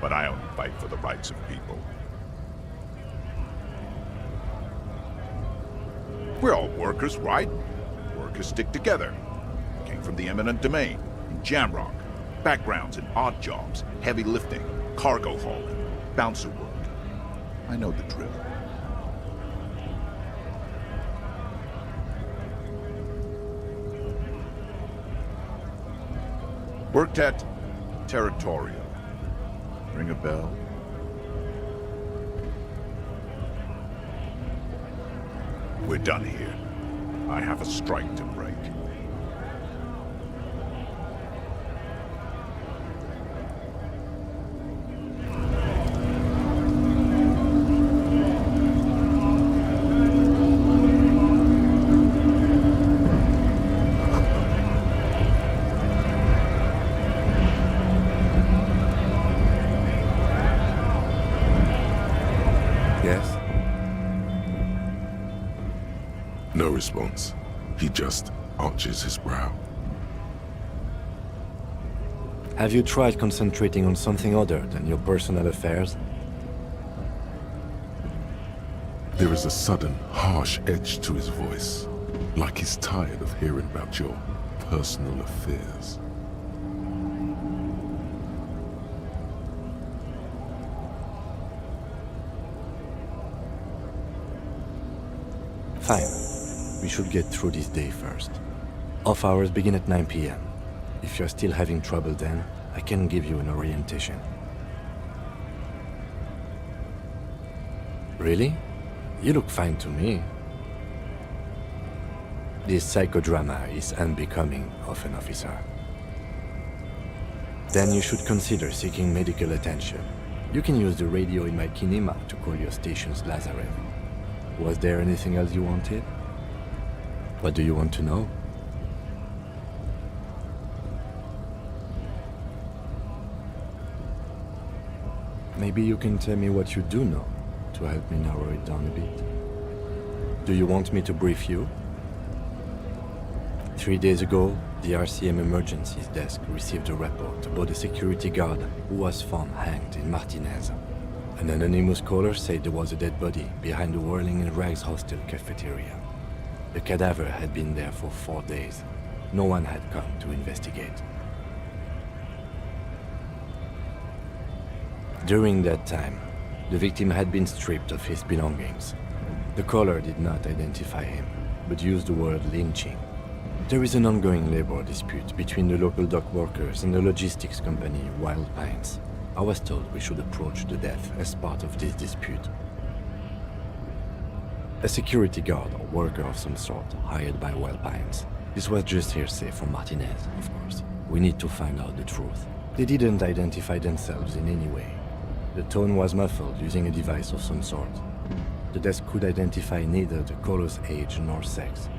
But I only fight for the rights of people. We're all workers, right? Workers stick together. Came from the eminent domain, in Jamrock. Backgrounds in odd jobs, heavy lifting, cargo hauling, bouncer work. I know the drill. Worked at Territorial. Ring a bell? We're done here. I have a strike to break. Yes? No response. He just arches his brow. Have you tried concentrating on something other than your personal affairs? There is a sudden, harsh edge to his voice, like he's tired of hearing about your personal affairs. Fine. We should get through this day first. Off hours begin at 9 p.m. If you're still having trouble then, I can give you an orientation. Really? You look fine to me. This psychodrama is unbecoming of an officer. Then you should consider seeking medical attention. You can use the radio in my kinema to call your station's Lazarev. Was there anything else you wanted? What do you want to know? Maybe you can tell me what you do know to help me narrow it down a bit. Do you want me to brief you? 3 days ago, the RCM Emergencies Desk received a report about a security guard who was found hanged in Martinez. An anonymous caller said there was a dead body behind the Whirling in Rags hostel cafeteria. The cadaver had been there for 4 days. No one had come to investigate. During that time, the victim had been stripped of his belongings. The caller did not identify him, but used the word lynching. There is an ongoing labor dispute between the local dock workers and the logistics company Wild Pines. I was told we should approach the death as part of this dispute. A security guard or worker of some sort hired by Wild Pines. This was just hearsay from Martinez, of course. We need to find out the truth. They didn't identify themselves in any way. The tone was muffled using a device of some sort. The desk could identify neither the caller's age nor sex.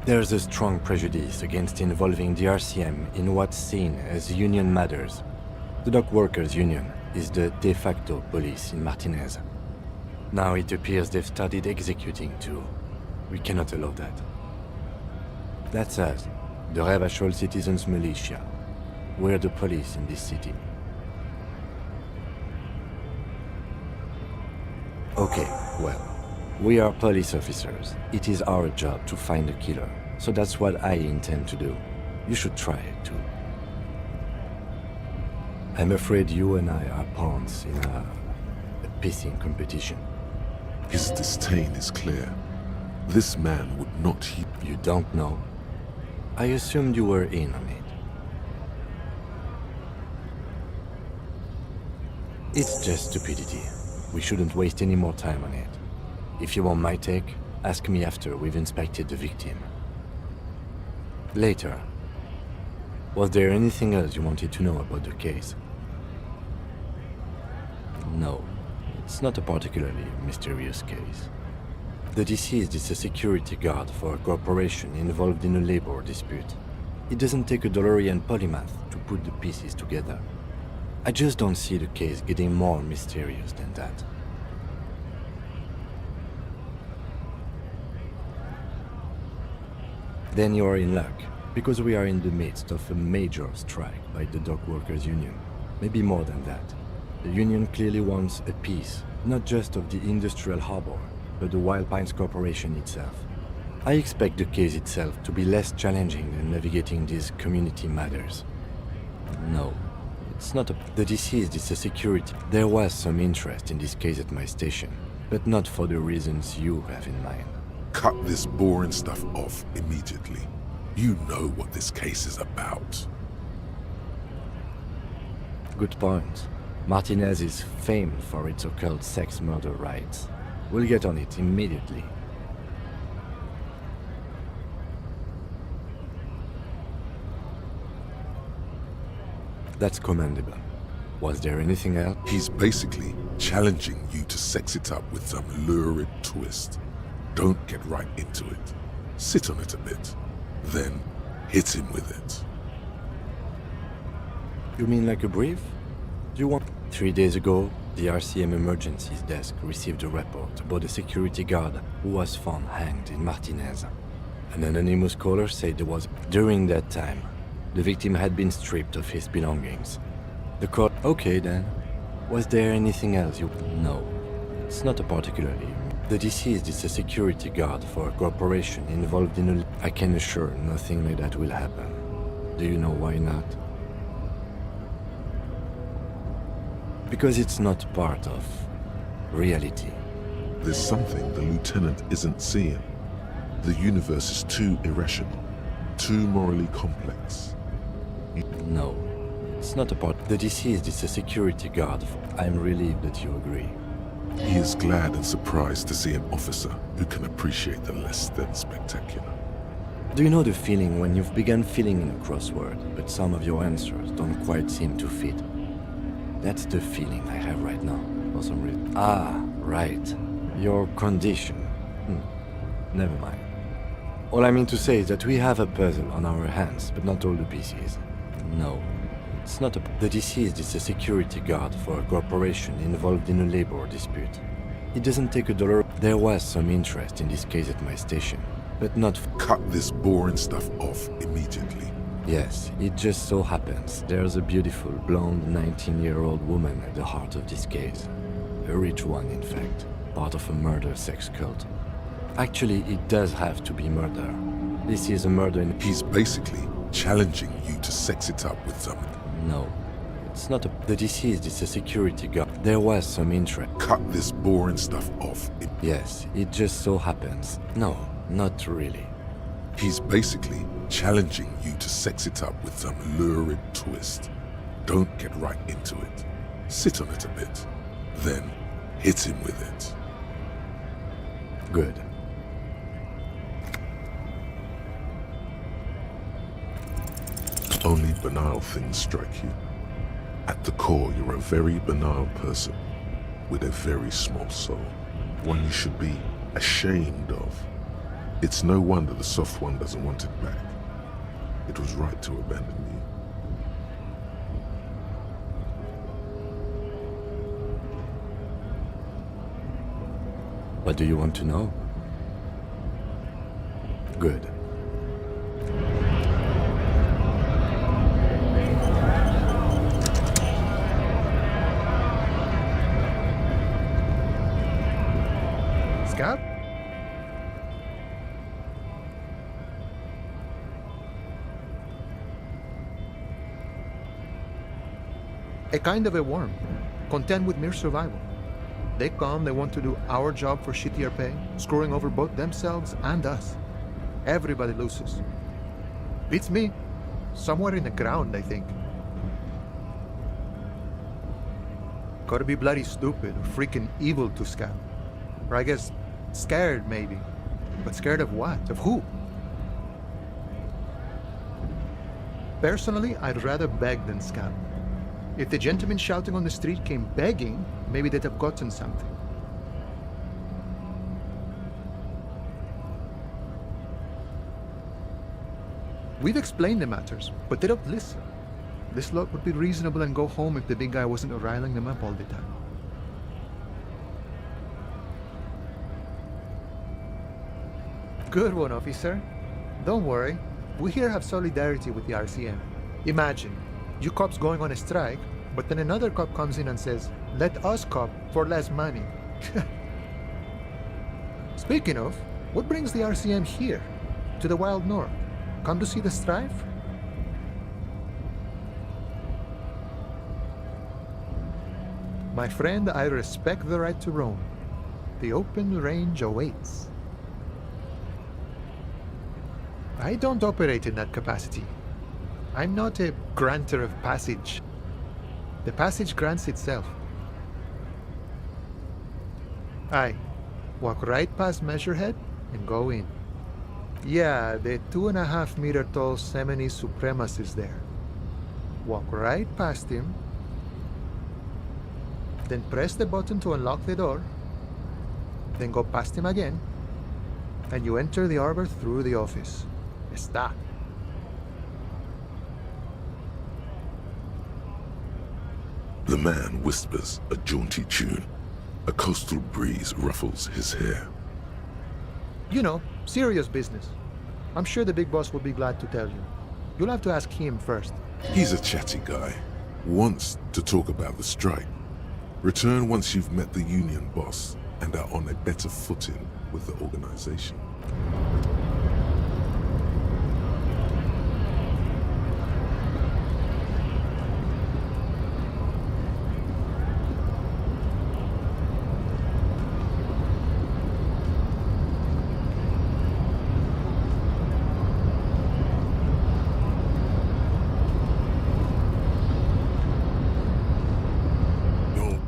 There's a strong prejudice against involving the RCM in what's seen as union matters. The Dock Workers Union is the de facto police in Martinez. Now it appears they've started executing too. We cannot allow that. That's us, the Revachol Citizens Militia. We're the police in this city. Okay, well, we are police officers. It is our job to find the killer, so that's what I intend to do. You should try it too. I'm afraid you and I are pawns in a pissing competition. His disdain is clear. This man would not heed. You don't know? I assumed you were in on it. It's just stupidity. We shouldn't waste any more time on it. If you want my take, ask me after we've inspected the victim. Later. Was there anything else you wanted to know about the case? No, it's not a particularly mysterious case. The deceased is a security guard for a corporation involved in a labor dispute. It doesn't take a DeLorean polymath to put the pieces together. I just don't see the case getting more mysterious than that. Then you are in luck, because we are in the midst of a major strike by the dock workers union. Maybe more than that. The union clearly wants a piece, not just of the industrial harbor, but the Wild Pines Corporation itself. I expect the case itself to be less challenging than navigating these community matters. No, it's not a... The deceased is a security. There was some interest in this case at my station, but not for the reasons you have in mind. Cut this boring stuff off immediately. You know what this case is about. Good point. Martinez is famed for its occult sex murder rights. We'll get on it immediately. That's commendable. Was there anything else? He's basically challenging you to sex it up with some lurid twist. Don't get right into it. Sit on it a bit. Then hit him with it. You mean like a brief? Do you want... 3 days ago, the RCM Emergencies Desk received a report about a security guard who was found hanged in Martinez. An anonymous caller said there was... During that time, the victim had been stripped of his belongings. The call... Okay then. Was there anything else you... No. It's not a particularly... The deceased is a security guard for a corporation involved in a... I can assure nothing like that will happen. Do you know why not? Because it's not part of reality. There's something the lieutenant isn't seeing. The universe is too irrational, too morally complex. No, it's not a part. The deceased is a security guard. I'm relieved that you agree. He is glad and surprised to see an officer who can appreciate the less than spectacular. Do you know the feeling when you've begun filling in a crossword, but some of your answers don't quite seem to fit? That's the feeling I have right now, for some reason. Ah, right. Your condition. Never mind. All I mean to say is that we have a puzzle on our hands, but not all the pieces. No, it's not a... The deceased is a security guard for a corporation involved in a labor dispute. It doesn't take a dollar... There was some interest in this case at my station, but not... Cut this boring stuff off immediately. Yes, it just so happens there's a beautiful, blonde 19-year-old woman at the heart of this case. A rich one, in fact, part of a murder sex cult. Actually, it does have to be murder. This is a murder in... He's basically challenging you to sex it up with some... No, it's not a... The deceased is a security guard. There was some interest... Cut this boring stuff off. Yes, it just so happens. No, not really. He's basically challenging you to sex it up with some lurid twist. Don't get right into it. Sit on it a bit. Then hit him with it. Good. Only banal things strike you. At the core, you're a very banal person with a very small soul. One you should be ashamed of. It's no wonder the soft one doesn't want it back. It was right to abandon you. What do you want to know? Good. Scott? A kind of a worm, content with mere survival. They come, they want to do our job for shittier pay, screwing over both themselves and us. Everybody loses. Beats me. Somewhere in the ground, I think. Gotta be bloody stupid or freaking evil to scam. Or I guess scared, maybe. But scared of what? Of who? Personally, I'd rather beg than scam. If the gentleman shouting on the street came begging, maybe they'd have gotten something. We've explained the matters, but they don't listen. This lot would be reasonable and go home if the big guy wasn't riling them up all the time. Good one, officer. Don't worry. We here have solidarity with the RCM. Imagine, you cops going on a strike, but then another cop comes in and says, let us cop for less money. Speaking of, what brings the RCM here, to the wild north? Come to see the strife? My friend, I respect the right to roam. The open range awaits. I don't operate in that capacity. I'm not a granter of passage. The passage grants itself. I walk right past Measurehead and go in. Yeah, the 2.5 meter tall Semini Supremus is there. Walk right past him, then press the button to unlock the door, then go past him again, and you enter the arbor through the office. Está. The man whispers a jaunty tune. A coastal breeze ruffles his hair. You know, serious business. I'm sure the big boss will be glad to tell you. You'll have to ask him first. He's a chatty guy. Wants to talk about the strike. Return once you've met the union boss and are on a better footing with the organization.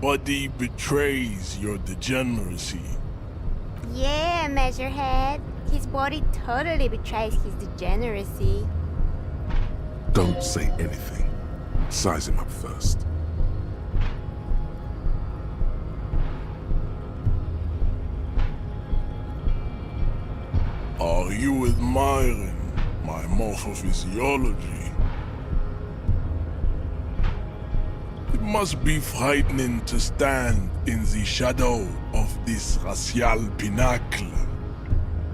Body betrays your degeneracy. Yeah, Measurehead. His body totally betrays his degeneracy. Don't say anything. Size him up first. Are you admiring my morphophysiology? It must be frightening to stand in the shadow of this racial pinnacle.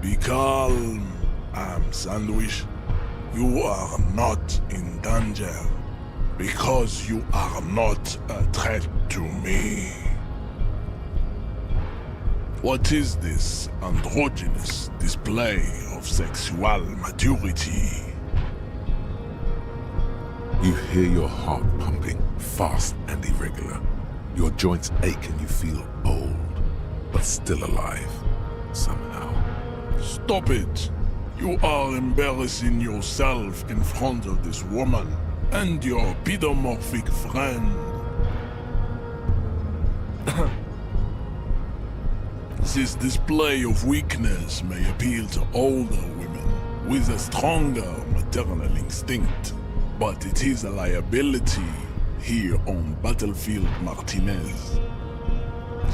Be calm, I'm Sandwich. You are not in danger, because you are not a threat to me. What is this androgynous display of sexual maturity? You hear your heart pumping, fast and irregular. Your joints ache and you feel old, but still alive, somehow. Stop it! You are embarrassing yourself in front of this woman and your pedomorphic friend. This display of weakness may appeal to older women with a stronger maternal instinct, but it is a liability here on Battlefield Martinez.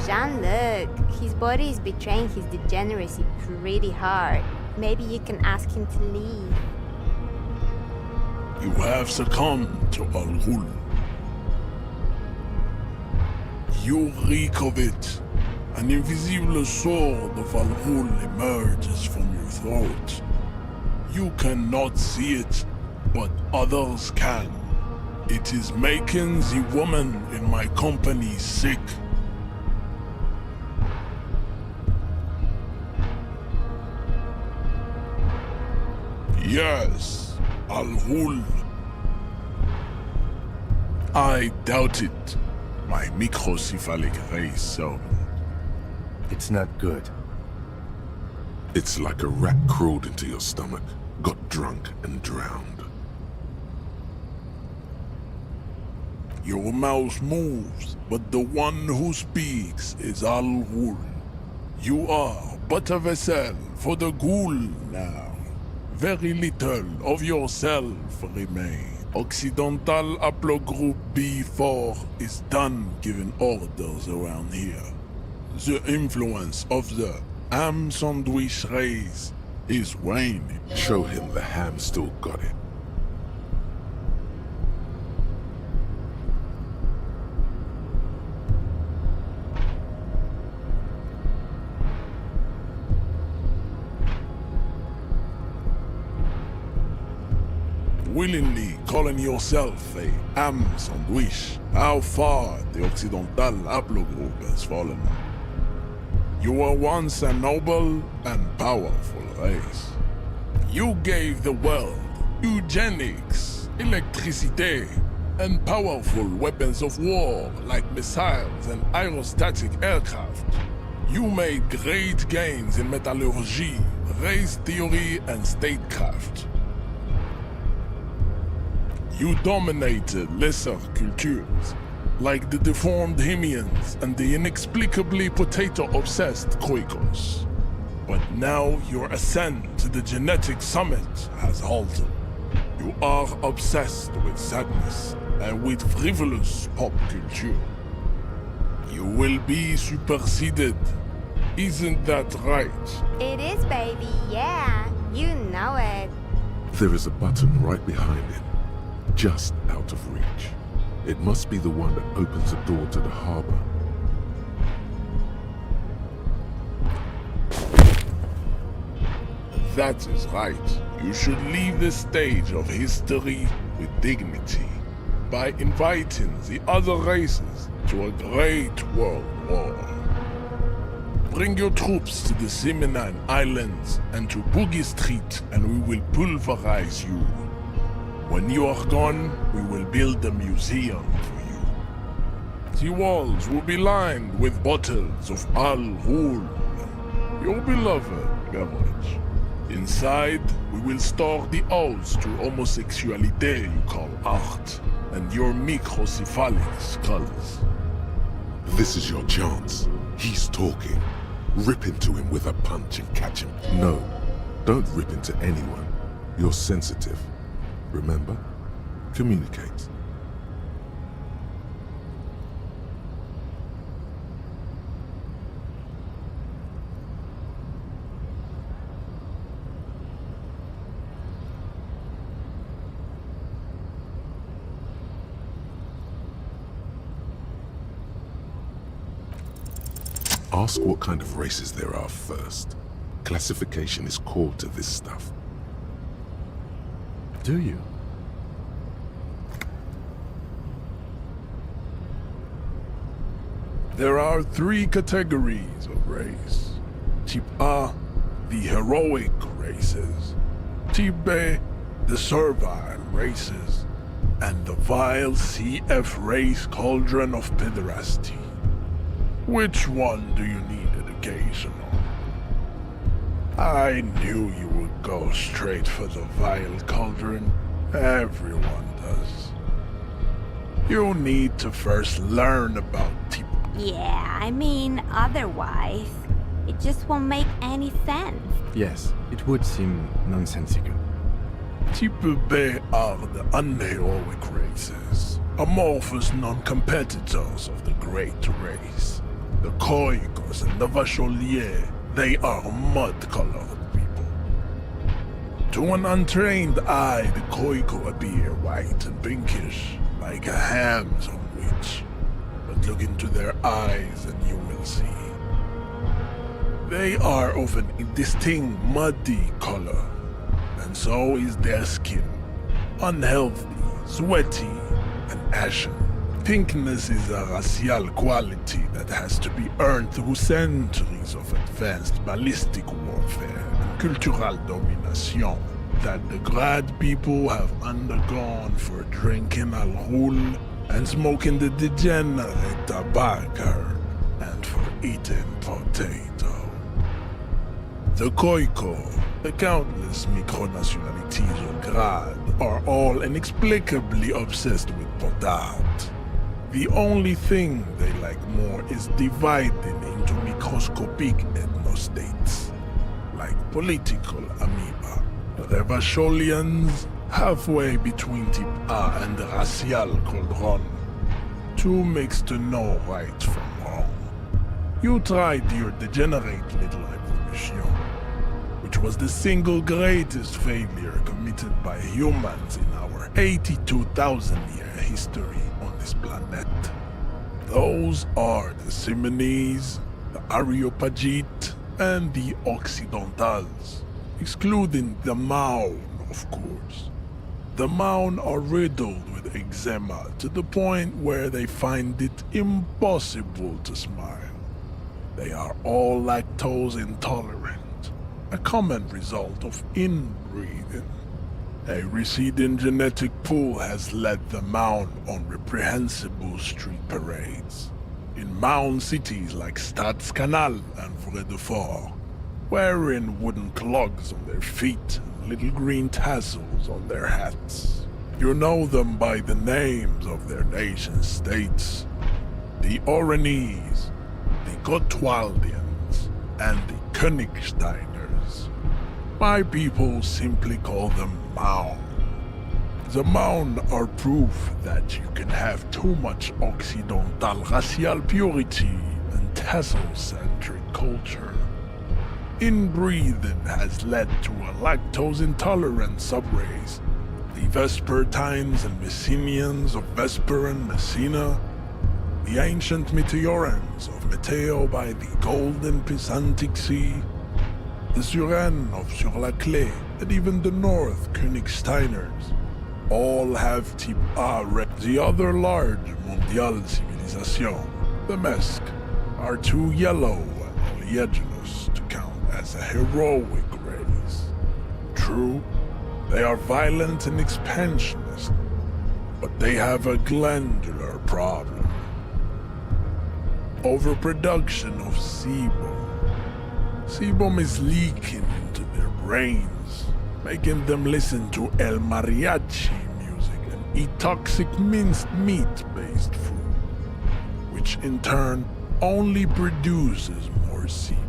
Jean-Luc, his body is betraying his degeneracy pretty hard. Maybe you can ask him to leave. You have succumbed to Al-Ghul. You reek of it. An invisible sword of Al-Ghul emerges from your throat. You cannot see it, but others can. It is making the woman in my company sick. Yes, Al-Ghul. I doubt it, my microcephalic race servant. It's not good. It's like a rat crawled into your stomach, got drunk and drowned. Your mouth moves, but the one who speaks is Al Ghul. You are but a vessel for the Ghul now. Very little of yourself remains. Occidental Haplogroup B4 is done giving orders around here. The influence of the ham sandwich race is waning. Show him the ham still got it. Willingly calling yourself a ham sandwich, how far the Occidental Haplogroup has fallen. You were once a noble and powerful race. You gave the world eugenics, electricity, and powerful weapons of war like missiles and aerostatic aircraft. You made great gains in metallurgy, race theory, and statecraft. You dominated lesser cultures, like the deformed Hemians and the inexplicably potato-obsessed Khoikos. But now your ascent to the genetic summit has halted. You are obsessed with sadness and with frivolous pop culture. You will be superseded. Isn't that right? It is, baby, yeah. You know it. There is a button right behind it, just out of reach. It must be the one that opens the door to the harbor. That is right. You should leave the stage of history with dignity by inviting the other races to a great world war. Bring your troops to the Seminine Islands and to Boogie Street, and we will pulverize you. When you are gone, we will build a museum for you. The walls will be lined with bottles of Al Ghul, your beloved beverage. Inside, we will store the odes to homosexuality you call art, and your microcephalic skulls. This is your chance. He's talking. Rip into him with a punch and catch him. No, don't rip into anyone. You're sensitive. Remember? Communicate. Ask what kind of races there are first. Classification is core to this stuff. Do you? There are 3 categories of race. Type A, the heroic races. Type B, the servile races. And the vile CF race cauldron of pederasty. Which one do you need education on? I knew you would go straight for the vile cauldron. Everyone does. You need to first learn about type. Yeah, I mean, otherwise, it just won't make any sense. Yes, it would seem nonsensical. Type B are the unheroic races, amorphous non-competitors of the great race. The Khoikos and the Vacholier, they are mud-colored people. To an untrained eye, the Khoiko appear white and pinkish, like a ham sandwich. But look into their eyes and you will see. They are of an indistinct muddy color, and so is their skin. Unhealthy, sweaty, and ashen. Pinkness is a racial quality that has to be earned through centuries of advanced ballistic warfare and cultural domination that the Grad people have undergone for drinking Al Ghul and smoking the degenerate tobacco and for eating potato. The Khoiko, the countless micronationalities of Grad, are all inexplicably obsessed with potard. The only thing they like more is dividing into microscopic ethnostates, like political amoeba. Revacholians, halfway between Type A and the racial cauldron. Two mixed to know right from wrong. You tried your degenerate little evolution, which was the single greatest failure committed by humans in our 82,000-year history on this planet. Those are the Simones, the Areopagites, and the Occidentals, excluding the Maun, of course. The Maun are riddled with eczema to the point where they find it impossible to smile. They are all lactose intolerant, a common result of inbreeding. A receding genetic pool has led the Maun on reprehensible street parades in Maun cities like Stadskanal and Vredefort, wearing wooden clogs on their feet and little green tassels on their hats. You know them by the names of their nation-states: the Oranese, the Gotwaldians, and the Königsteiners. My people simply call them Maun. The Maun are proof that you can have too much Occidental racial purity and tassel-centric culture. Inbreeding has led to a lactose-intolerant subrace. The Vespertines and Messenians of Vesper and Messina, the ancient Meteorans of Meteo by the golden Pisantic Sea, the Suren of Sur-la-Clé, and even the North Königsteiners, all have Type A. The other large Mondial civilization, the Mesk, are too yellow and oleaginous to count as a heroic race. True, they are violent and expansionist, but they have a glandular problem. Overproduction of sebum. Sebum is leaking into their brains, making them listen to El Mariachi music and eat toxic minced meat-based food, which in turn only produces more sebum.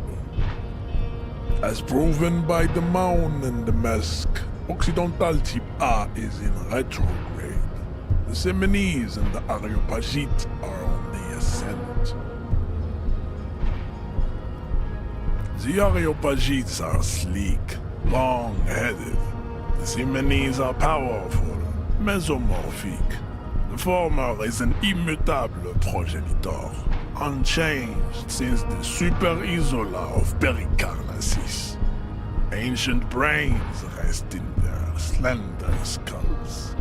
As proven by the Maun and the Mesk, Occidental Type A is in retrograde. The Simones and the Areopagites are on the ascent. The Areopagites are sleek, long-headed. The Simones are powerful, mesomorphic. The former is an immutable progenitor, unchanged since the Super Isola of Pericarnassus. Ancient brains rest in their slender skulls.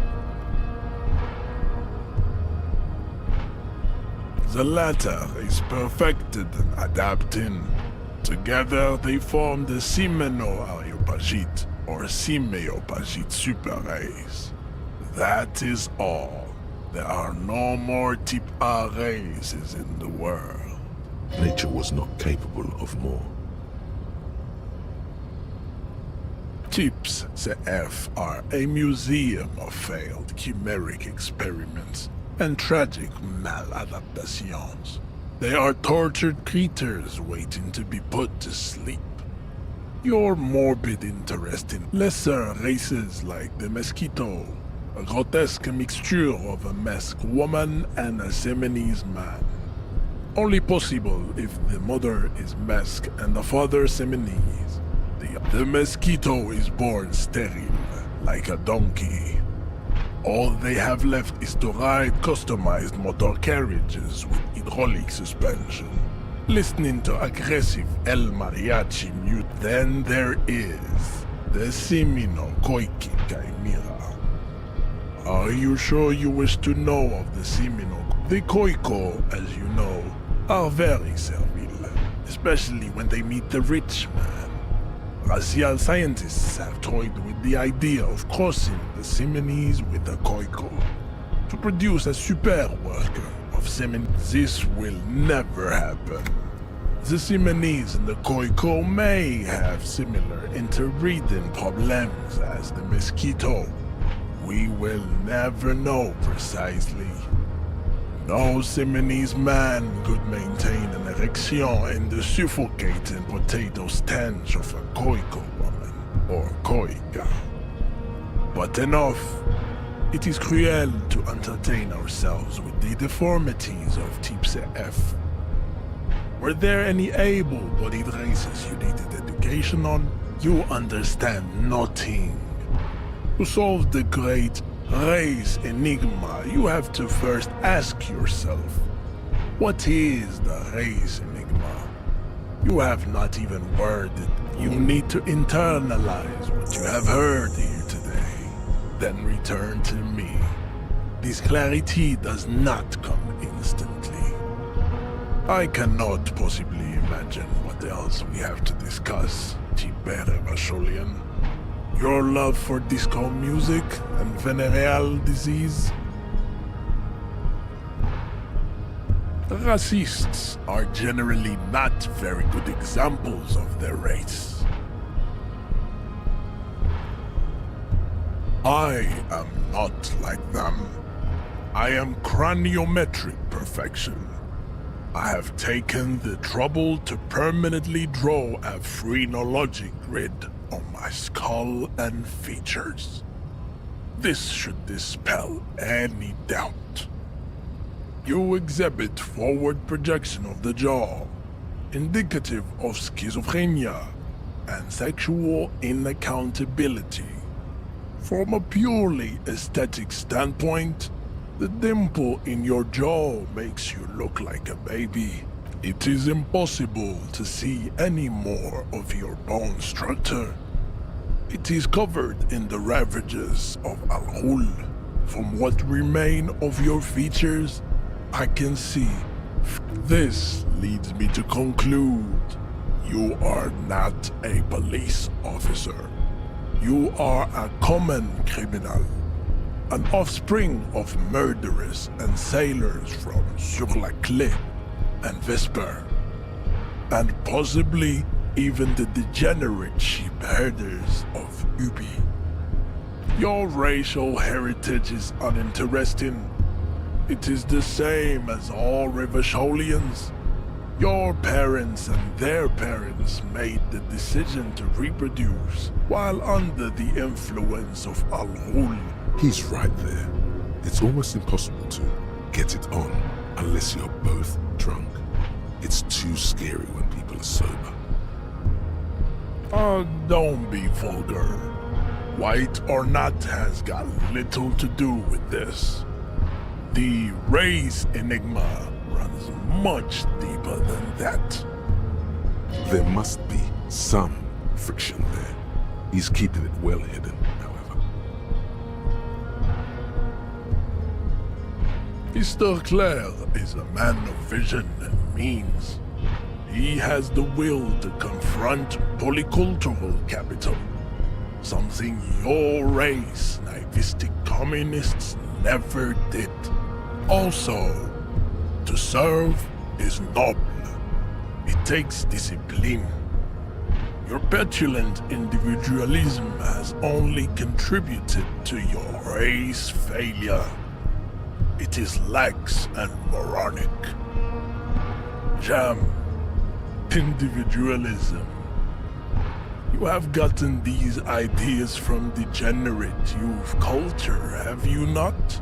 The latter is perfected and adapting. Together they form the Simeno-Areopagite or Simeopagite super race. That is all. There are no more Type A races in the world. Nature was not capable of more. Types CF are a museum of failed chimeric experiments and tragic maladaptations. They are tortured creatures waiting to be put to sleep. Your morbid interest in lesser races like the Mosquito, a grotesque mixture of a Mesk woman and a Seminese man. Only possible if the mother is Mesk and the father Seminese. The Mosquito is born sterile, like a donkey. All they have left is to ride customized motor carriages with hydraulic suspension, listening to aggressive El Mariachi mute. Then there is the Simino Koiki Chimera. Are you sure you wish to know of the Simino? The Koiko, as you know, are very servile, especially when they meet the rich man. Racial scientists have toyed with the idea of crossing the Simones with the Koiko to produce a super worker of Semin. This will never happen. The Simones and the Koiko may have similar interbreeding problems as the Mosquito. We will never know precisely. No Simonese man could maintain an erection in the suffocating potato stench of a Koiko woman, or Koika. But enough. It is cruel to entertain ourselves with the deformities of Type F. Were there any able-bodied races you needed education on? You understand nothing. To solve the great race enigma, you have to first ask yourself, what is the race enigma? You have not even worded it. You need to internalize what you have heard here today, then return to me. This clarity does not come instantly. I cannot possibly imagine what else we have to discuss, Tibere Vasholian. Your love for disco music and venereal disease? Racists are generally not very good examples of their race. I am not like them. I am craniometric perfection. I have taken the trouble to permanently draw a phrenologic grid on my skull and features. This should dispel any doubt. You exhibit forward projection of the jaw, indicative of schizophrenia and sexual inaccountability. From a purely aesthetic standpoint, the dimple in your jaw makes you look like a baby. It is impossible to see any more of your bone structure. It is covered in the ravages of Al-Ghul. From what remain of your features, I can see. This leads me to conclude you are not a police officer. You are a common criminal. An offspring of murderers and sailors from Sur-la-Clé and Vesper, and possibly even the degenerate sheep herders of Ubi. Your racial heritage is uninteresting. It is the same as all Revacholians. Your parents and their parents made the decision to reproduce while under the influence of Al-Ghul. He's right there. It's almost impossible to get it on unless you're both drunk. It's too scary when people are sober. Don't be vulgar. White or not has got little to do with this. The race enigma runs much deeper than that. There must be some friction there. He's keeping it well hidden, however. Mr. Clare is a man of vision and means. He has the will to confront polycultural capital, something your race, naivistic communists, never did. Also, to serve is noble. It takes discipline. Your petulant individualism has only contributed to your race failure. It is lax and moronic. Jam. Individualism. You have gotten these ideas from degenerate youth culture, have you not?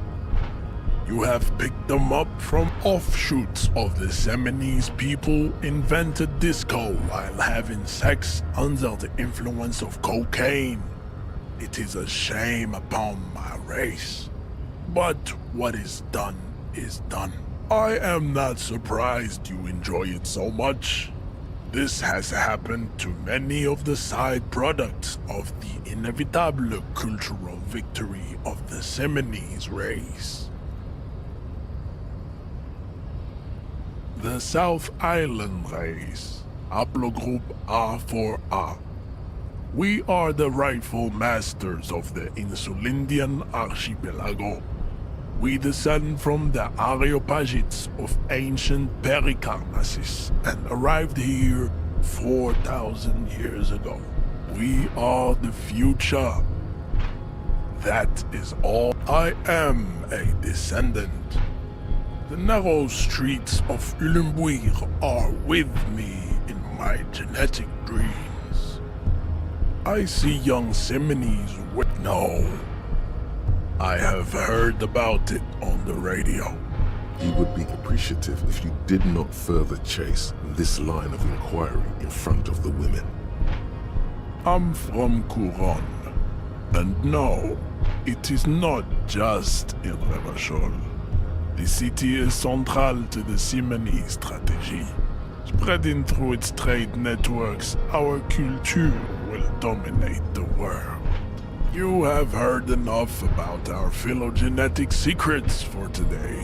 You have picked them up from offshoots of the Seminese people invented disco while having sex under the influence of cocaine. It is a shame upon my race. But what is done is done. I am not surprised you enjoy it so much. This has happened to many of the side products of the inevitable cultural victory of the Seminese race. The South Island race, haplogroup A4A. We are the rightful masters of the Insulindian archipelago. We descend from the Areopagites of ancient Pericarnassus and arrived here 4,000 years ago. We are the future. That is all. I am a descendant. The narrow streets of Ulimbuir are with me in my genetic dreams. I see young Simonees with no. I have heard about it on the radio. He would be appreciative if you did not further chase this line of inquiry in front of the women. I'm from Couronne, and no, it is not just in Revachol. The city is central to the Simony strategy. Spreading through its trade networks, our culture will dominate the world. You have heard enough about our phylogenetic secrets for today.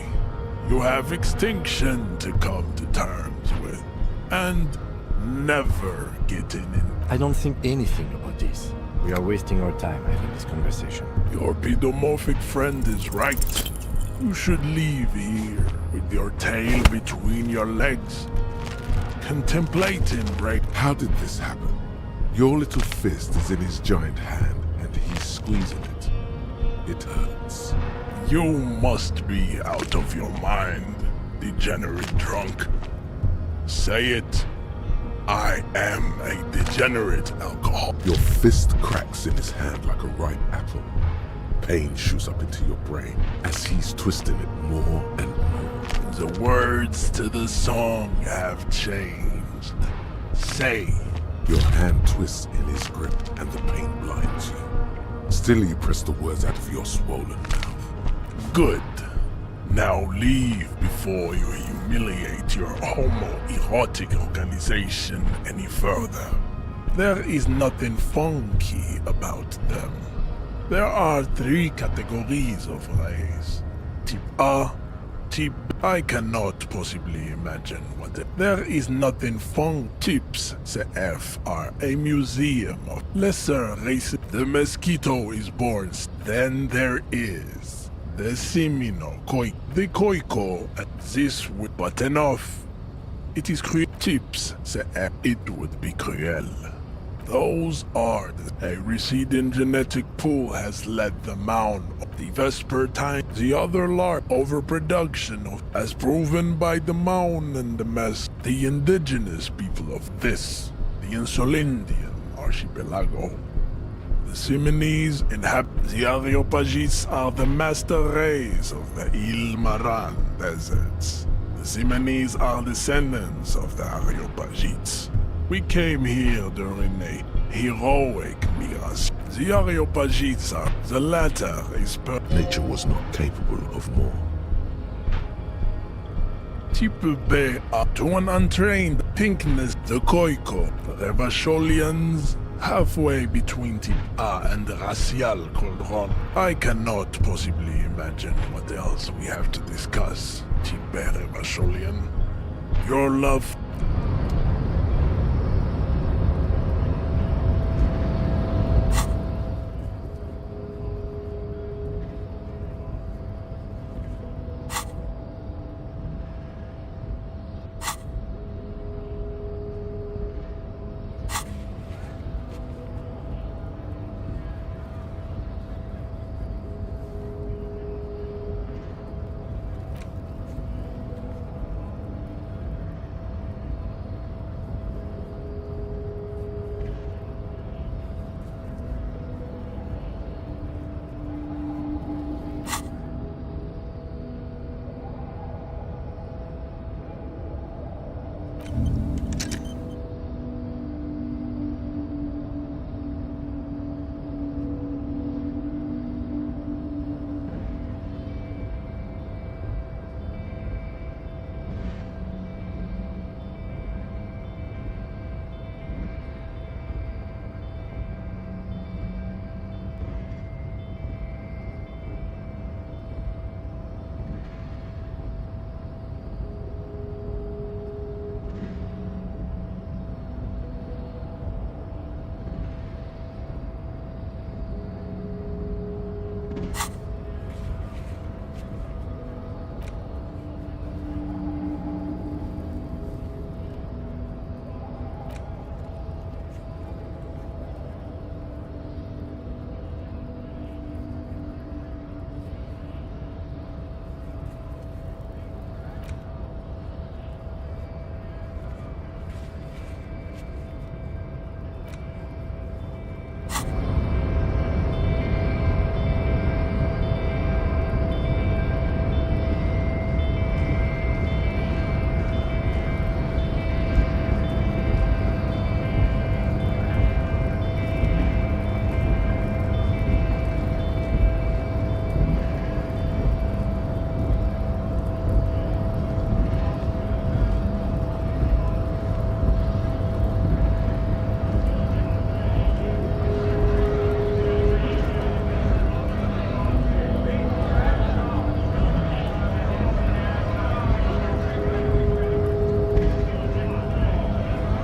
You have extinction to come to terms with, and never getting in. I don't think anything about this. We are wasting our time having this conversation. Your pedomorphic friend is right. You should leave here with your tail between your legs, contemplating rape. How did this happen? Your little fist is in his giant hand, and he's squeezing it. It hurts. You must be out of your mind, degenerate drunk. Say it. I am a degenerate alcohol. Your fist cracks in his hand like a ripe apple. Pain shoots up into your brain as he's twisting it more and more. The words to the song have changed. Say. Your hand twists in his grip and the pain blinds you. Still you press the words out of your swollen mouth. Good. Now leave before you humiliate your homoerotic organization any further. There is nothing funky about them. There are 3 categories of race. Type A, Type B. I cannot possibly imagine what there is nothing fun. Types CF are a museum of lesser races. The mosquito is born. Then there is the Simino Koi, the Koiko, and this would but enough. It is cruel. Types CF, it would be cruel. Those are a receding genetic pool has led the mound of the Vespertine, the other large overproduction of, as proven by the mound and the mess, the indigenous people of this, the Insulindian archipelago. The Simonese inhabit the Areopagites are the master race of the Ilmaran deserts. The Simonese are descendants of the Areopagites. We came here during a heroic migration. The Areopagites are the latter is Nature was not capable of more. Type B are to an untrained pinkness, the Koiko, the Revacholians, halfway between Type A and the racial Cauldron. I cannot possibly imagine what else we have to discuss, Type B Revacholian. Your love.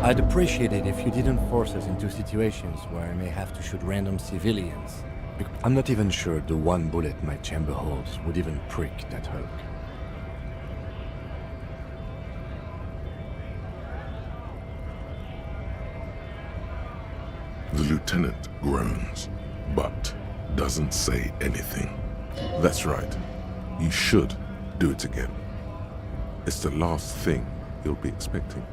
I'd appreciate it if you didn't force us into situations where I may have to shoot random civilians. I'm not even sure the one bullet my chamber holds would even prick that Hulk. The lieutenant groans, but doesn't say anything. That's right. You should do it again. It's the last thing you'll be expecting.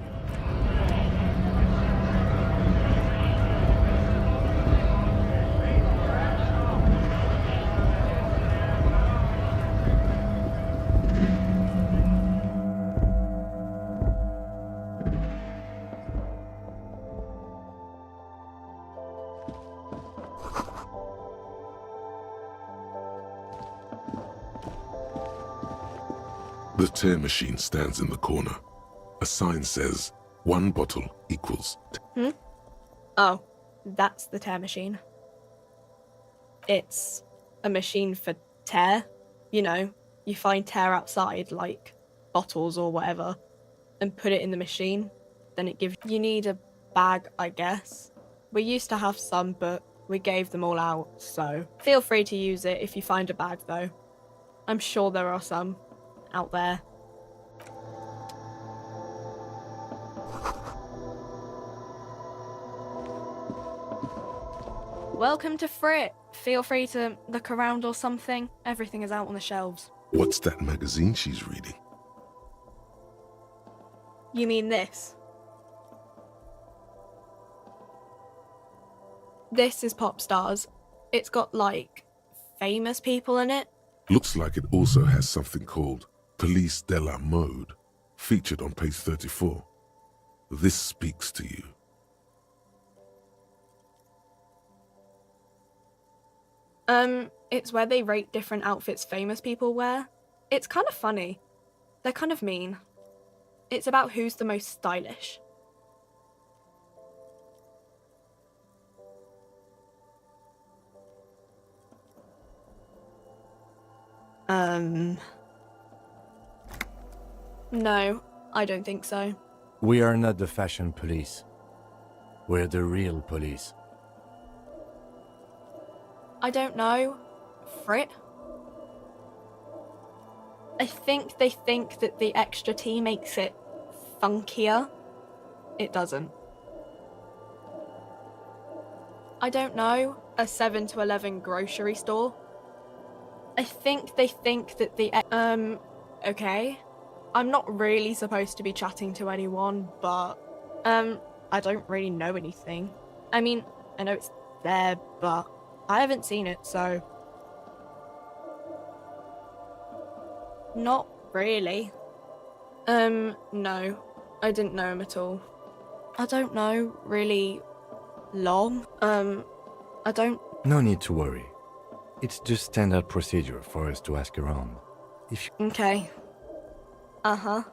The tear machine stands in the corner. A sign says, 1 bottle equals... Oh, that's the tear machine. It's a machine for tear. You know, you find tear outside, like bottles or whatever, and put it in the machine. Then it gives... You need a bag, I guess. We used to have some, but we gave them all out, so... Feel free to use it if you find a bag, though. I'm sure there are some out there. Welcome to Frit. Feel free to look around or something. Everything is out on the shelves. What's that magazine she's reading? You mean this? This is Pop Stars. It's got, like, famous people in it. Looks like it also has something called Police de la Mode, featured on page 34. This speaks to you. It's where they rate different outfits famous people wear. It's kind of funny. They're kind of mean. It's about who's the most stylish. No, I don't think so. We are not the fashion police. We're the real police. I don't know. Frit? I think they think that the extra T makes it funkier. It doesn't. I don't know. A 7 to 11 grocery store? I think they think that the... okay. I'm not really supposed to be chatting to anyone, but... I don't really know anything. I mean, I know it's there, but I haven't seen it, so... Not really. No. I didn't know him at all. I don't know, really... long. I don't... No need to worry. It's just standard procedure for us to ask around. If you... Okay. Uh-huh.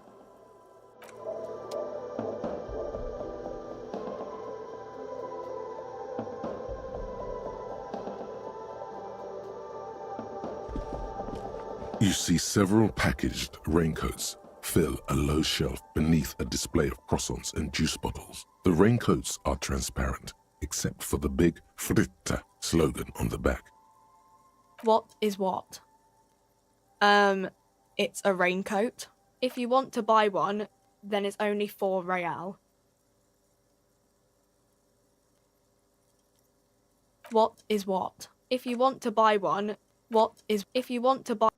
You see several packaged raincoats fill a low shelf beneath a display of croissants and juice bottles. The raincoats are transparent, except for the big Fritta slogan on the back. What is what? It's a raincoat. If you want to buy one, then it's only 4 real. What is what? If you want to buy one, what is... If you want to buy...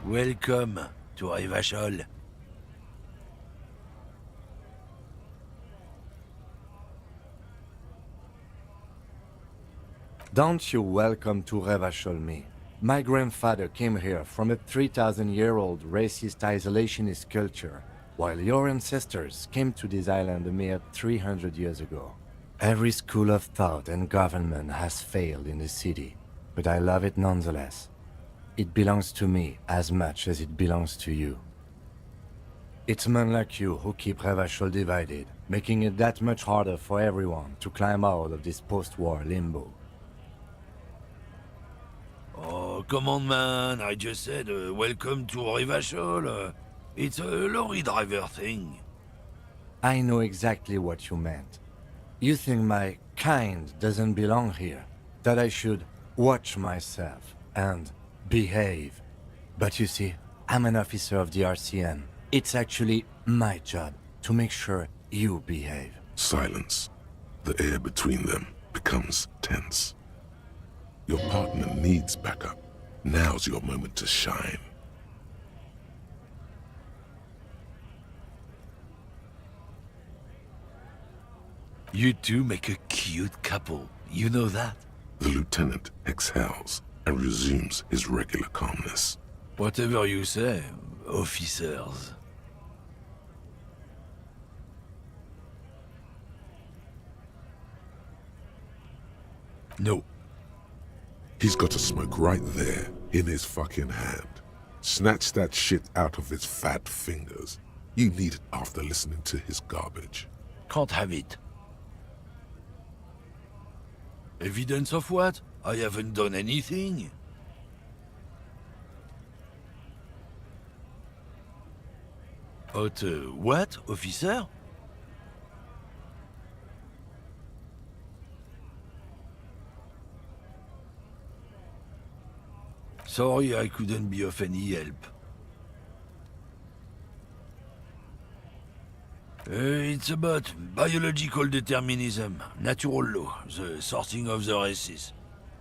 Welcome to Rivachol. Don't you welcome to Revachol. My grandfather came here from a 3,000-year-old racist isolationist culture, while your ancestors came to this island a mere 300 years ago. Every school of thought and government has failed in the city, but I love it nonetheless. It belongs to me as much as it belongs to you. It's men like you who keep Revachol divided, making it that much harder for everyone to climb out of this post-war limbo. Oh, come on, man. I just said welcome to Revachol. It's a lorry driver thing. I know exactly what you meant. You think my kind doesn't belong here, that I should watch myself and behave. But you see, I'm an officer of the RCM. It's actually my job to make sure you behave. Silence. The air between them becomes tense. Your partner needs backup. Now's your moment to shine. You two make a cute couple. You know that? The lieutenant exhales and resumes his regular calmness. Whatever you say, officers. No. He's got a smoke right there, in his fucking hand. Snatch that shit out of his fat fingers. You need it after listening to his garbage. Can't have it. Evidence of what? I haven't done anything. What, officer? Sorry I couldn't be of any help. It's about biological determinism, natural law, the sorting of the races.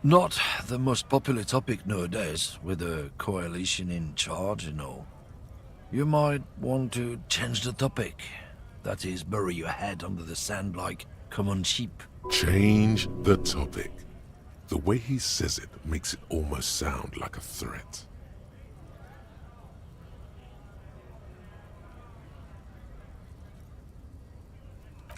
Not the most popular topic nowadays, with a coalition in charge and all. You might want to change the topic. That is, bury your head under the sand like common sheep. Change the topic. The way he says it makes it almost sound like a threat.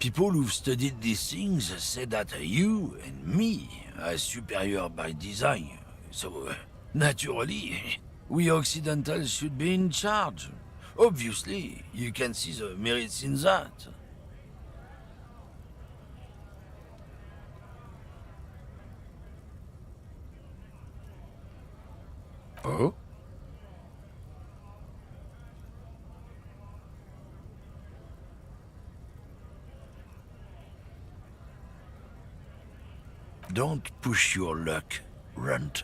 People who've studied these things say that you and me are superior by design. So, naturally, we Occidentals should be in charge. Obviously, you can see the merits in that. Oh? Don't push your luck, Runt.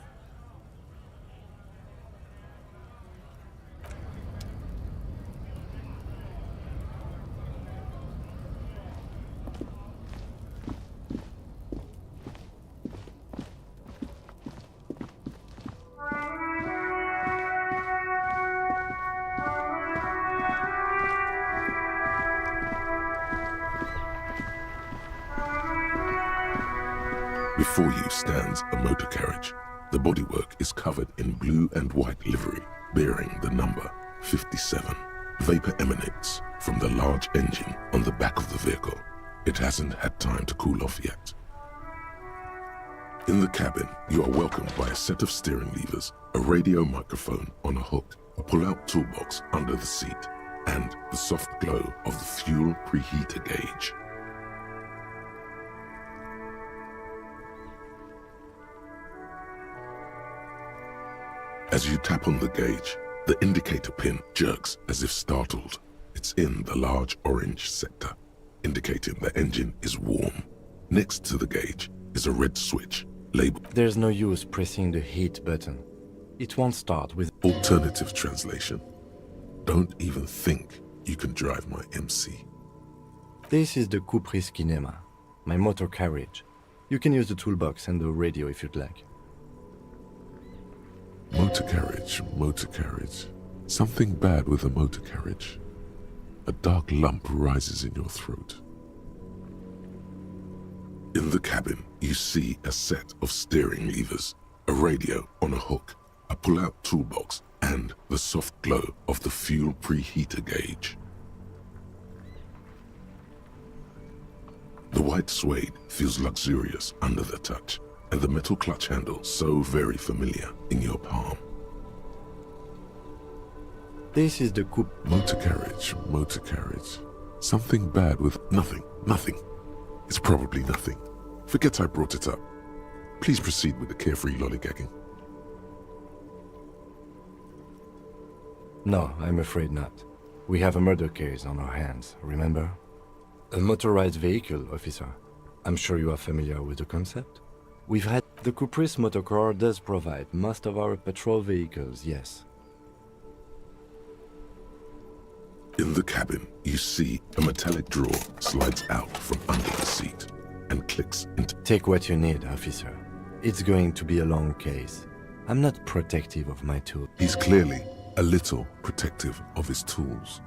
Before you stands a motor carriage. The bodywork is covered in blue and white livery, bearing the number 57. Vapor emanates from the large engine on the back of the vehicle. It hasn't had time to cool off yet. In the cabin, you are welcomed by a set of steering levers, a radio microphone on a hook, a pull-out toolbox under the seat, and the soft glow of the fuel preheater gauge. As you tap on the gauge, the indicator pin jerks as if startled. It's in the large orange sector, indicating the engine is warm. Next to the gauge is a red switch labeled. There's no use pressing the heat button. It won't start with alternative translation. Don't even think you can drive my MC. This is the Kupris Kinema, my motor carriage. You can use the toolbox and the radio if you'd like. Motor carriage. Something bad with a motor carriage. A dark lump rises in your throat. In the cabin, you see a set of steering levers, a radio on a hook, a pull-out toolbox, and the soft glow of the fuel preheater gauge. The white suede feels luxurious under the touch, and the metal clutch handle so very familiar in your palm. This is the coupe. Motor carriage. Something bad with nothing. It's probably nothing. Forget I brought it up. Please proceed with the carefree lollygagging. No, I'm afraid not. We have a murder case on our hands, remember? A motorized vehicle, officer. I'm sure you are familiar with the concept. We've had... The Caprice motorcar does provide most of our patrol vehicles, yes. In the cabin, you see a metallic drawer slides out from under the seat and clicks into... Take what you need, officer. It's going to be a long case. I'm not protective of my tools. He's clearly a little protective of his tools.